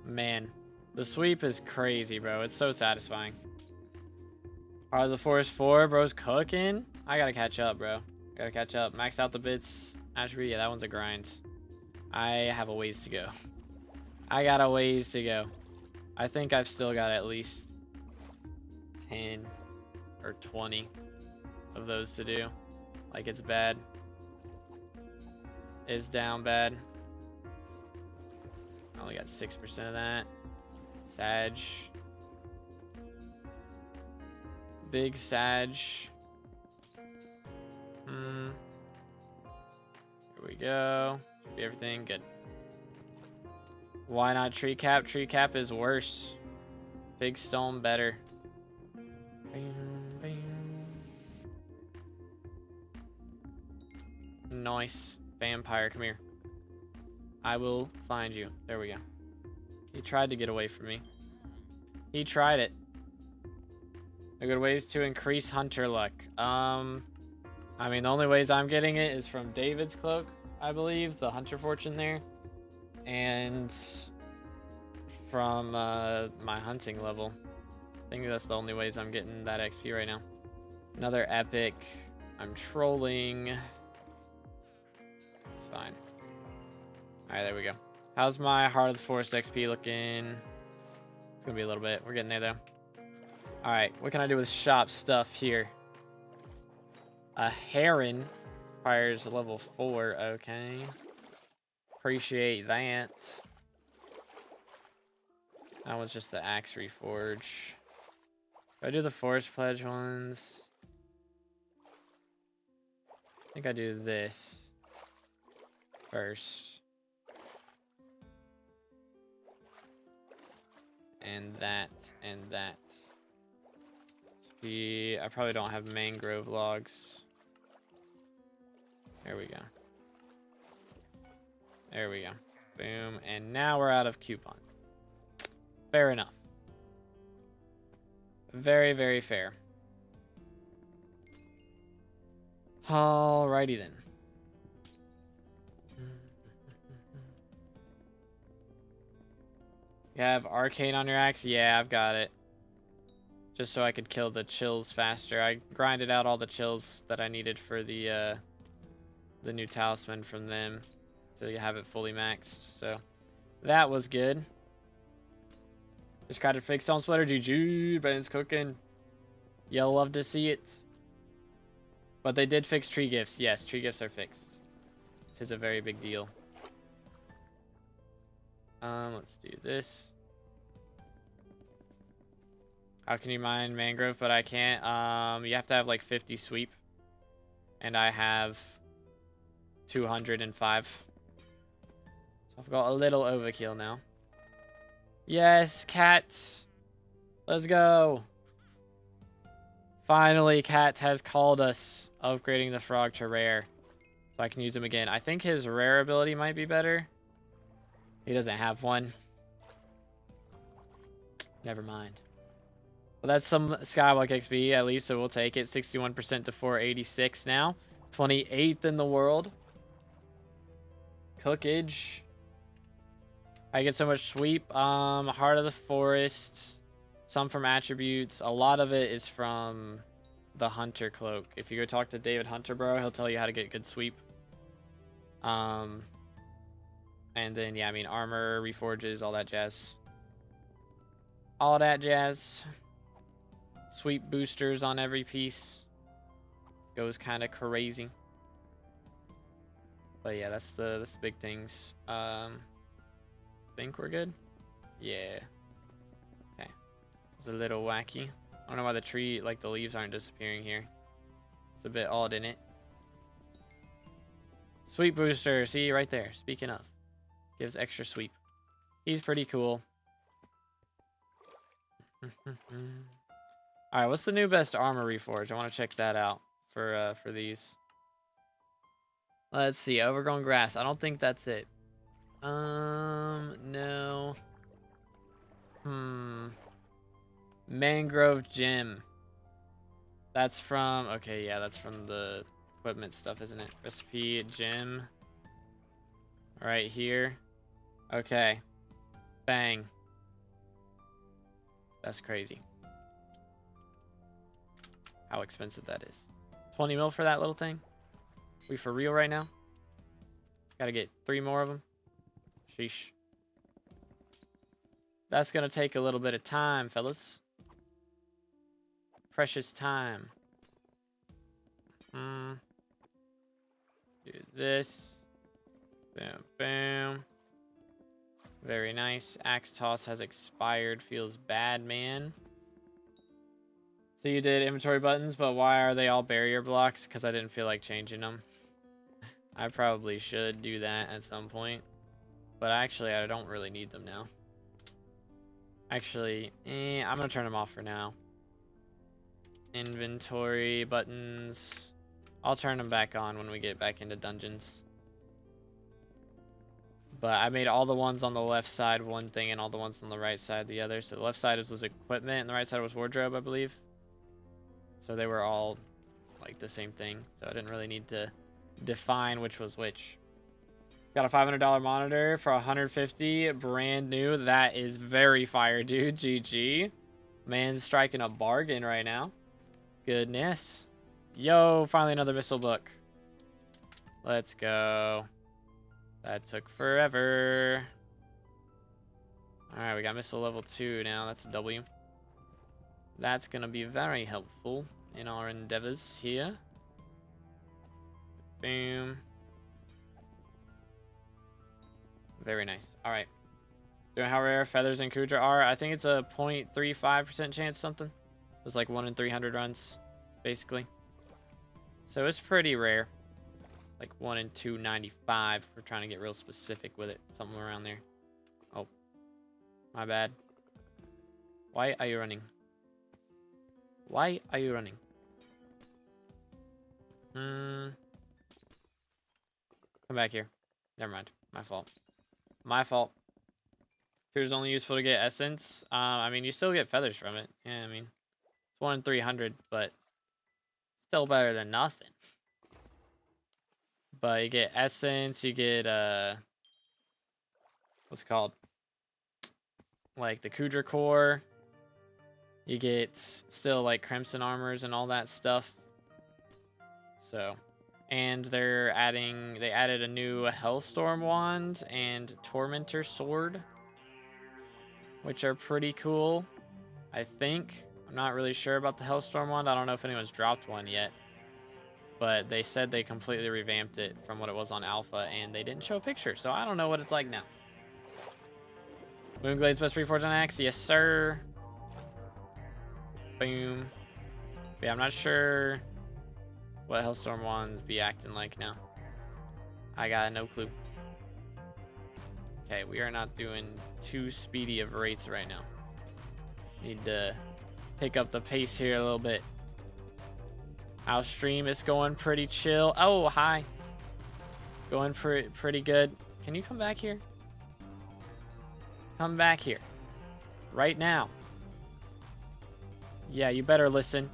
Man, the sweep is crazy, bro. It's so satisfying. Are the Forest 4 bros cooking? I gotta catch up, bro. Gotta catch up. Max out the bits attribute. Yeah, that one's a grind. I have a ways to go. I got a ways to go. I think I've still got at least 10 or 20 of those to do. Like, it's bad. It's down bad. I only got 6% of that. Sag. Big Sag. Here we go. Should be everything good. Why not tree cap? Tree cap is worse. Big stone better. Nice. Vampire, come here. I will find you. There we go. He tried to get away from me. He tried it. A good ways to increase hunter luck. I mean, the only ways I'm getting it is from David's cloak, I believe, the hunter fortune there, and from my hunting level. I think that's the only ways I'm getting that XP right now. Another epic. I'm trolling. It's fine. All right, there we go. How's my Heart of the Forest XP looking? It's gonna be a little bit. We're getting there though. All right, what can I do with shop stuff here? A heron requires level 4. Okay. Appreciate that. That was just the axe reforge. Do I do the forest pledge ones? I think I do this. first. And that, and that. I probably don't have mangrove logs. There we go. There we go. Boom. And now we're out of coupon. Fair enough. Very, very fair. Alrighty then. You have arcane on your axe? Yeah, I've got it. Just so I could kill the chills faster. I grinded out all the chills that I needed for the new talisman from them. So you have it fully maxed. So that was good. Just got a fake stone splitter. GG. Ben's cooking. You'll love to see it. But they did fix tree gifts. Yes, tree gifts are fixed. Which is a very big deal. Let's do this. How can you mine mangrove, but I can't? You have to have like 50 sweep. And I have 205. So I've got a little overkill now. Yes, cat. Let's go. Finally, cat has called us, upgrading the frog to rare. So I can use him again. I think his rare ability might be better. He doesn't have one. Never mind. Well, that's some SkyBlock XP at least, so we'll take it. 61% to 486 now. 28th in the world. Cookage. I get so much sweep. Heart of the Forest. Some from attributes. A lot of it is from the Hunter Cloak. If you go talk to David Hunter, bro, he'll tell you how to get good sweep. And then, yeah, I mean, armor, reforges, all that jazz. All that jazz. Sweep boosters on every piece. Goes kind of crazy. But yeah, that's the big things. Think we're good? Yeah. Okay. It's a little wacky. I don't know why the tree, like the leaves aren't disappearing here. It's a bit odd, isn't it? Sweep booster. See, right there. Speaking of. Gives extra sweep. He's pretty cool. Alright, what's the new best armor reforge? I want to check that out for these. Let's see. Overgrown grass. I don't think that's it. No. Mangrove gem. That's from, okay, yeah, that's from the equipment stuff, isn't it? Recipe gem. Right here. Okay. Bang. That's crazy. How expensive that is. 20 mil for that little thing? We for real right now? Gotta get 3 more of them. Sheesh. That's gonna take a little bit of time, fellas. Precious time. Do this. Boom, boom. Very nice. Axe toss has expired. Feels bad, man. So you did inventory buttons, but why are they all barrier blocks? Because I didn't feel like changing them. I probably should do that at some point. But actually, I don't really need them now. Actually, I'm going to turn them off for now. Inventory buttons. I'll turn them back on when we get back into dungeons. But I made all the ones on the left side one thing and all the ones on the right side the other. So the left side was equipment and the right side was wardrobe, I believe. So they were all like the same thing. So I didn't really need to define which was which. Got a $500 monitor for $150, brand new. That is very fire, dude. GG. Man's striking a bargain right now. Goodness. Yo, finally another missile book. Let's go. That took forever. Alright, we got missile level 2 now. That's a W. That's going to be very helpful in our endeavors here. Boom. Very nice. Alright. Do you know how rare feathers and Kudra are? I think it's a 0.35% chance something. It was like 1 in 300 runs, basically. So it's pretty rare. Like 1 and 295. We're trying to get real specific with it. Something around there. Oh, my bad. Why are you running? Why are you running? Come back here. Never mind. My fault. My fault. Fear is only useful to get essence. I mean, you still get feathers from it. Yeah, I mean, it's 1 in 300, but still better than nothing. But you get essence, you get, what's it called? Like the Kudra core. You get still like crimson armors and all that stuff. So, and they added a new Hellstorm wand and Tormentor sword, which are pretty cool, I think. I'm not really sure about the Hellstorm wand. I don't know if anyone's dropped one yet. But they said they completely revamped it from what it was on alpha, and they didn't show a picture, so I don't know what it's like now. Moonglade's best Reforged on Axe? Yes, sir. Boom. But yeah, I'm not sure what Hellstorm wands be acting like now. I got no clue. Okay, we are not doing too speedy of rates right now. Need to pick up the pace here a little bit. Our stream is going pretty chill. Oh, hi. Going pretty good. Can you come back here? Come back here. Right now. Yeah, you better listen.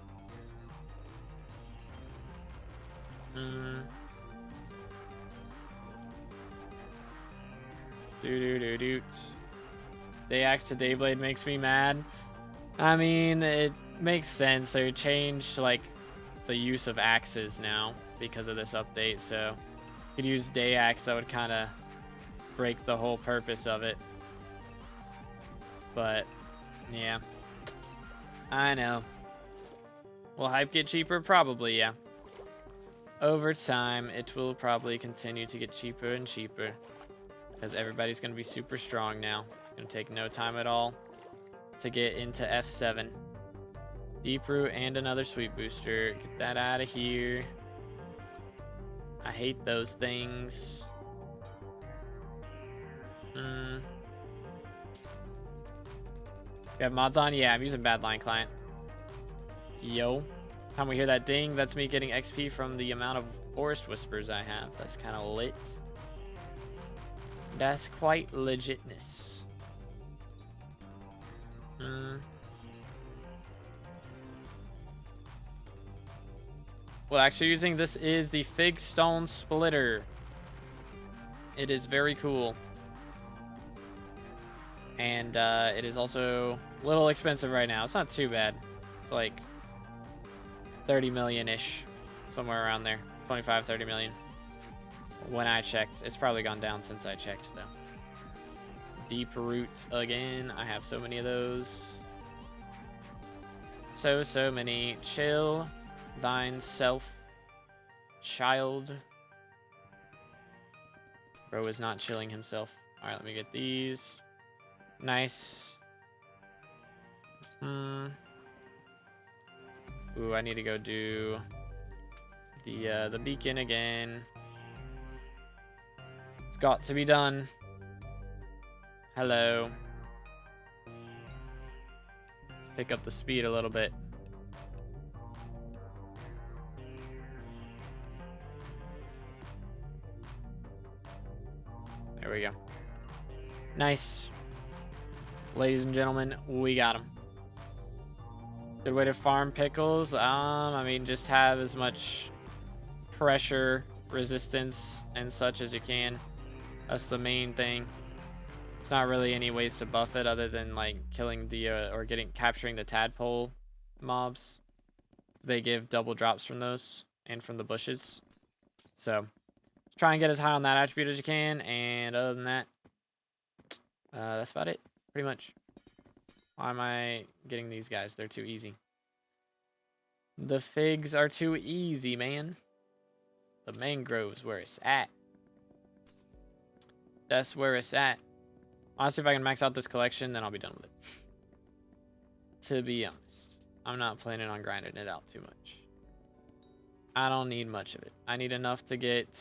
Doo-doo-doo-doot. Day axe to Dayblade makes me mad. I mean, it makes sense. They changed, like, the use of axes now because of this update, so you could use day axe. That would kind of break the whole purpose of it. But yeah, I know. Will hype get cheaper? Probably, yeah. Over time it will probably continue to get cheaper and cheaper because everybody's going to be super strong now. It's going to take no time at all to get into F7. Deep root and another sweet booster. Get that out of here. I hate those things. You have mods on? Yeah, I'm using Badline Client. Yo. Time we hear that ding, that's me getting XP from the amount of Forest Whispers I have. That's kind of lit. That's quite legitness. Well, actually using this is the Fig Stone Splitter. It is very cool. And it is also a little expensive right now. It's not too bad. It's like 30 million-ish. Somewhere around there. 25, 30 million. When I checked. It's probably gone down since I checked, though. Deep root again. I have so many of those. So many. Chill. Thine self, child. Bro is not chilling himself. All right, let me get these. Nice. Ooh, I need to go do the beacon again. It's got to be done. Hello. Let's pick up the speed a little bit. There we go. Nice. Ladies and gentlemen, we got him. Good way to farm pickles. I mean, just have as much pressure, resistance, and such as you can. That's the main thing. It's not really any ways to buff it other than like killing the or capturing the tadpole mobs. They give double drops from those and from the bushes. So try and get as high on that attribute as you can, and other than that, that's about it, pretty much. Why am I getting these guys? They're too easy. The figs are too easy, man. The mangroves where it's at. That's where it's at. Honestly, if I can max out this collection, then I'll be done with it. To be honest, I'm not planning on grinding it out too much. I don't need much of it. I need enough to get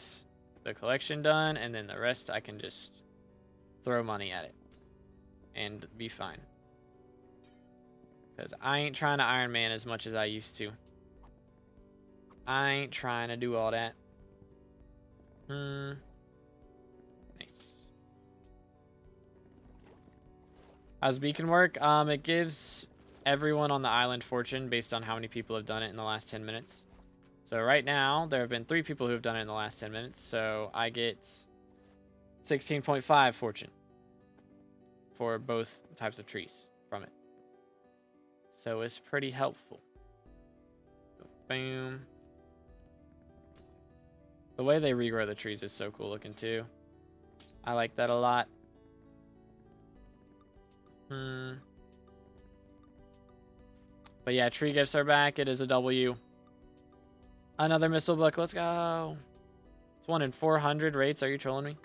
the collection done, and then the rest I can just throw money at it and be fine. Because I ain't trying to Iron Man as much as I used to. I ain't trying to do all that. Nice. How's beacon work? It gives everyone on the island fortune based on how many people have done it in the last 10 minutes. So right now, there have been 3 people who have done it in the last 10 minutes. So I get 16.5 fortune for both types of trees from it. So it's pretty helpful. Boom. The way they regrow the trees is so cool looking too. I like that a lot. But yeah, tree gifts are back. It is a W. Another missile book. Let's go. It's 1 in 400 rates. Are you trolling me?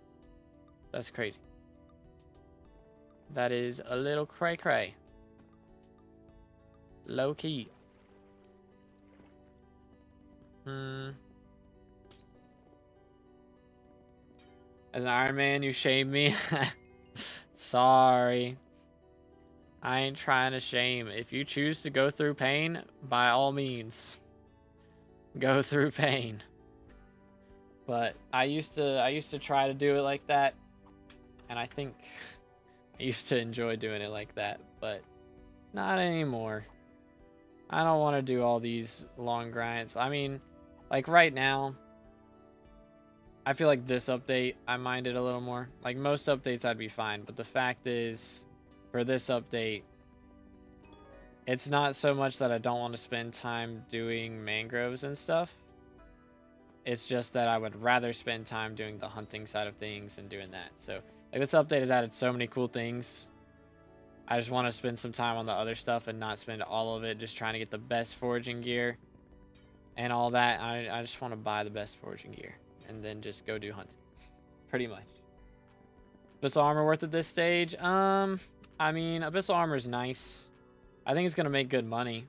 That's crazy. That is a little cray cray. Low key. As an Iron Man, you shame me. Sorry. I ain't trying to shame. If you choose to go through pain, by all means, go through pain. But I used to try to do it like that, and I think I used to enjoy doing it like that, but not anymore. I don't want to do all these long grinds. I mean, like right now, I feel like this update, I mind it a little more. Like most updates, I'd be fine. But the fact is, for this update, it's not so much that I don't want to spend time doing mangroves and stuff. It's just that I would rather spend time doing the hunting side of things and doing that. So, like, this update has added so many cool things. I just want to spend some time on the other stuff and not spend all of it just trying to get the best foraging gear and all that. I just want to buy the best foraging gear and then just go do hunting. Pretty much. Abyssal armor worth at this stage? I mean, Abyssal armor is nice. I think it's going to make good money,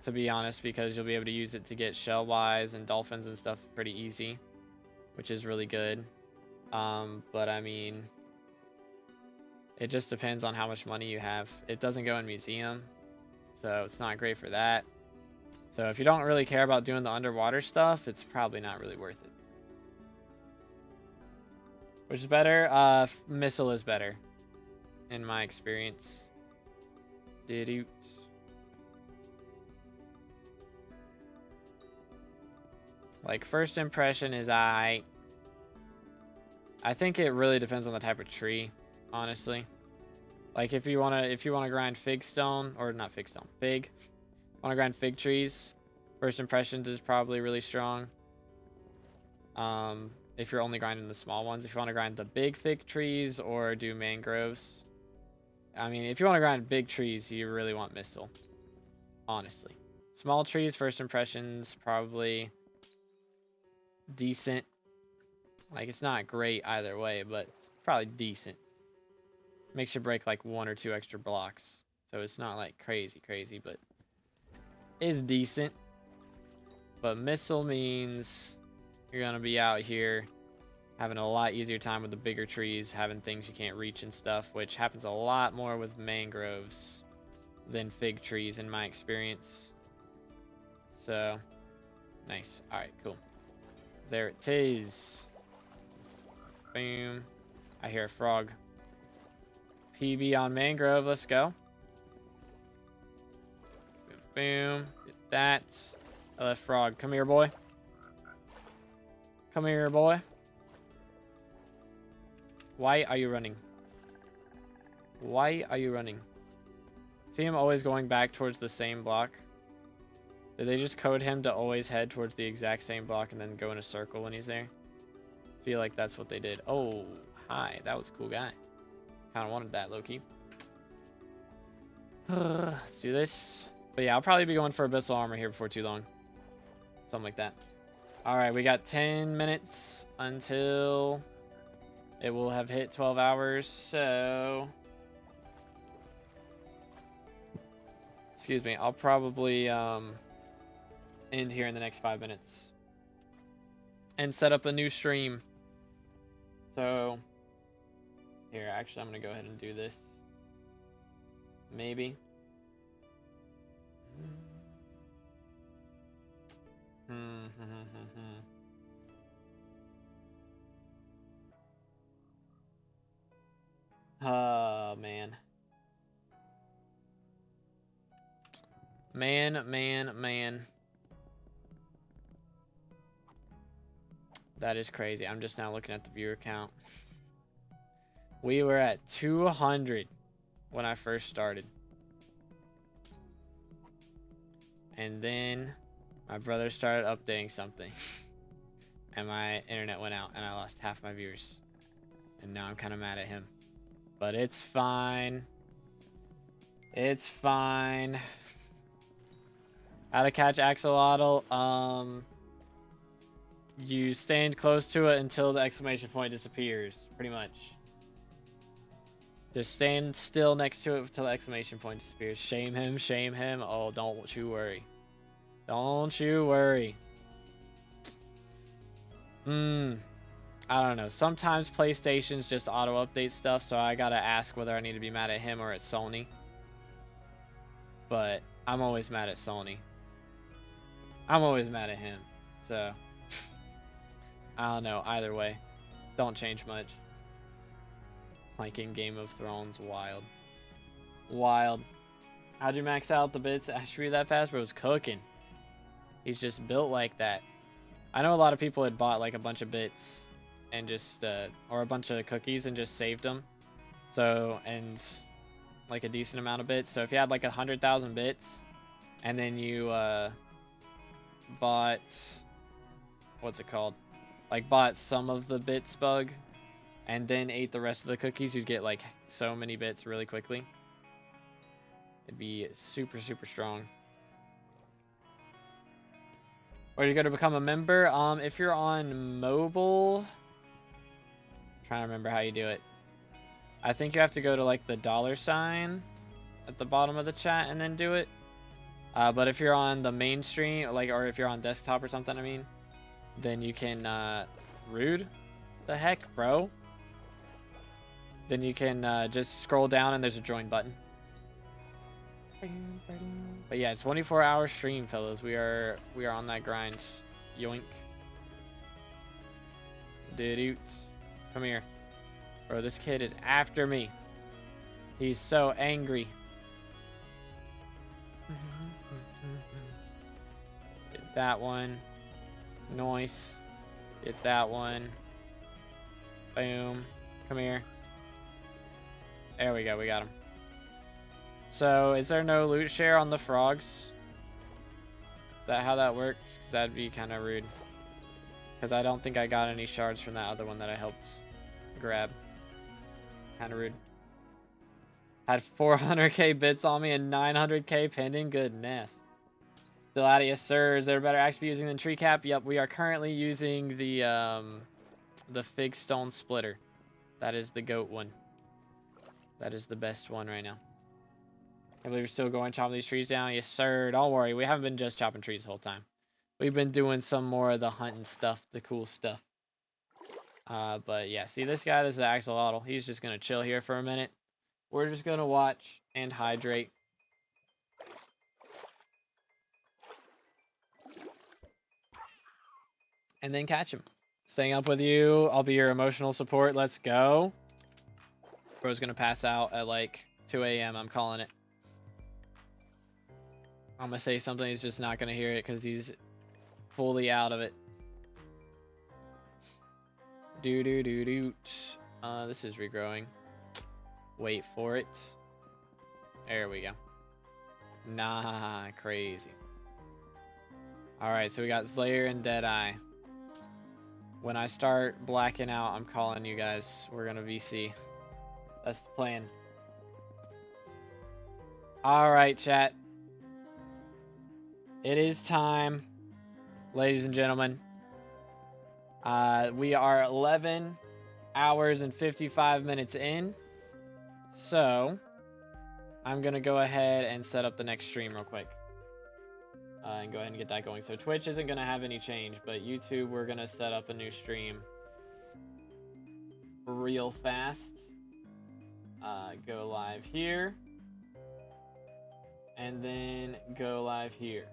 to be honest, because you'll be able to use it to get shell-wise and dolphins and stuff pretty easy, which is really good. But I mean, it just depends on how much money you have. It doesn't go in museum, so it's not great for that. So if you don't really care about doing the underwater stuff, it's probably not really worth it. Which is better? Missile is better, in my experience. Did like first impression is I think it really depends on the type of tree, honestly. Like if you wanna grind fig stone, or not fig stone, fig. Wanna grind fig trees, first impressions is probably really strong. If you're only grinding the small ones. If you want to grind the big fig trees or do mangroves. I mean, if you want to grind big trees, you really want missile. Honestly. Small trees, first impressions, probably decent. Like, it's not great either way, but it's probably decent. Makes you break like 1 or 2 extra blocks. So it's not like crazy, but is decent. But missile means you're going to be out here having a lot easier time with the bigger trees, having things you can't reach and stuff, which happens a lot more with mangroves than fig trees in my experience. So, nice. All right, cool. There it is. Boom. I hear a frog. PB on mangrove. Let's go. Boom. Get that. I left frog. Come here, boy. Come here, boy. Why are you running? Why are you running? See him always going back towards the same block? Did they just code him to always head towards the exact same block and then go in a circle when he's there? I feel like that's what they did. Oh, hi. That was a cool guy. Kind of wanted that, low-key. Let's do this. But yeah, I'll probably be going for Abyssal Armor here before too long. Something like that. Alright, we got 10 minutes until it will have hit 12 hours, so... Excuse me, I'll probably end here in the next 5 minutes and set up a new stream. So here, actually, I'm gonna go ahead and do this. Maybe. Oh, man. Man. That is crazy. I'm just now looking at the viewer count. We were at 200 when I first started. And then my brother started updating something. And my internet went out and I lost half my viewers. And now I'm kind of mad at him. But it's fine. It's fine. How to catch axolotl? You stand close to it until the exclamation point disappears, pretty much. Just stand still next to it until the exclamation point disappears. Shame him, shame him. Oh, don't you worry. Don't you worry. I don't know. Sometimes PlayStation's just auto-update stuff, so I gotta ask whether I need to be mad at him or at Sony. But I'm always mad at Sony. I'm always mad at him, so I don't know. Either way, don't change much. Like in Game of Thrones, wild. Wild. How'd you max out the bits attribute that fast? Bro, it was cooking. He's just built like that. I know a lot of people had bought like a bunch of bits and just or a bunch of cookies and just saved them. So, and like a decent amount of bits. So if you had like 100,000 bits and then you bought, what's it called? Like bought some of the bits bug and then ate the rest of the cookies, you'd get like so many bits really quickly. It'd be super, super strong. Where'd you go to become a member? If you're on mobile, I'm trying to remember how you do it. I think you have to go to like the $ at the bottom of the chat and then do it. But if you're on the mainstream, like, or if you're on desktop or something, I mean, then you can, rude? The heck, bro? Then you can just scroll down and there's a join button. But yeah, 24-hour stream, fellas. We are on that grind. Yoink. Didoots. Come here. Bro, this kid is after me. He's so angry. Get that one. Nice. Get that one. Boom. Come here. There we go. We got him. So, is there no loot share on the frogs? Is that how that works? Because that'd be kind of rude. Because I don't think I got any shards from that other one that I helped grab. Kind of rude. Had 400k bits on me and 900k pending. Goodness. Still out of you, sir. Is there a better axe to be using than tree cap? Yep, we are currently using the fig stone splitter. That is the goat one. That is the best one right now. I believe we're still going chopping these trees down. Yes, sir. Don't worry. We haven't been just chopping trees the whole time. We've been doing some more of the hunting stuff, the cool stuff. But yeah, see this guy? This is Axolotl. He's just going to chill here for a minute. We're just going to watch and hydrate. And then catch him. Staying up with you. I'll be your emotional support. Let's go. Bro's going to pass out at like 2 a.m. I'm calling it. I'm going to say something. He's just not going to hear it because he's fully out of it. This is regrowing. Wait for it. There we go. Nah, crazy. Alright, so we got Slayer and Deadeye. When I start blacking out, I'm calling you guys. We're going to VC. That's the plan. Alright, chat. It is time, ladies and gentlemen. We are 11 hours and 55 minutes in. So, I'm going to go ahead and set up the next stream real quick. and go ahead and get that going. So Twitch isn't going to have any change, but YouTube, we're going to set up a new stream real fast. Go live here. And then go live here.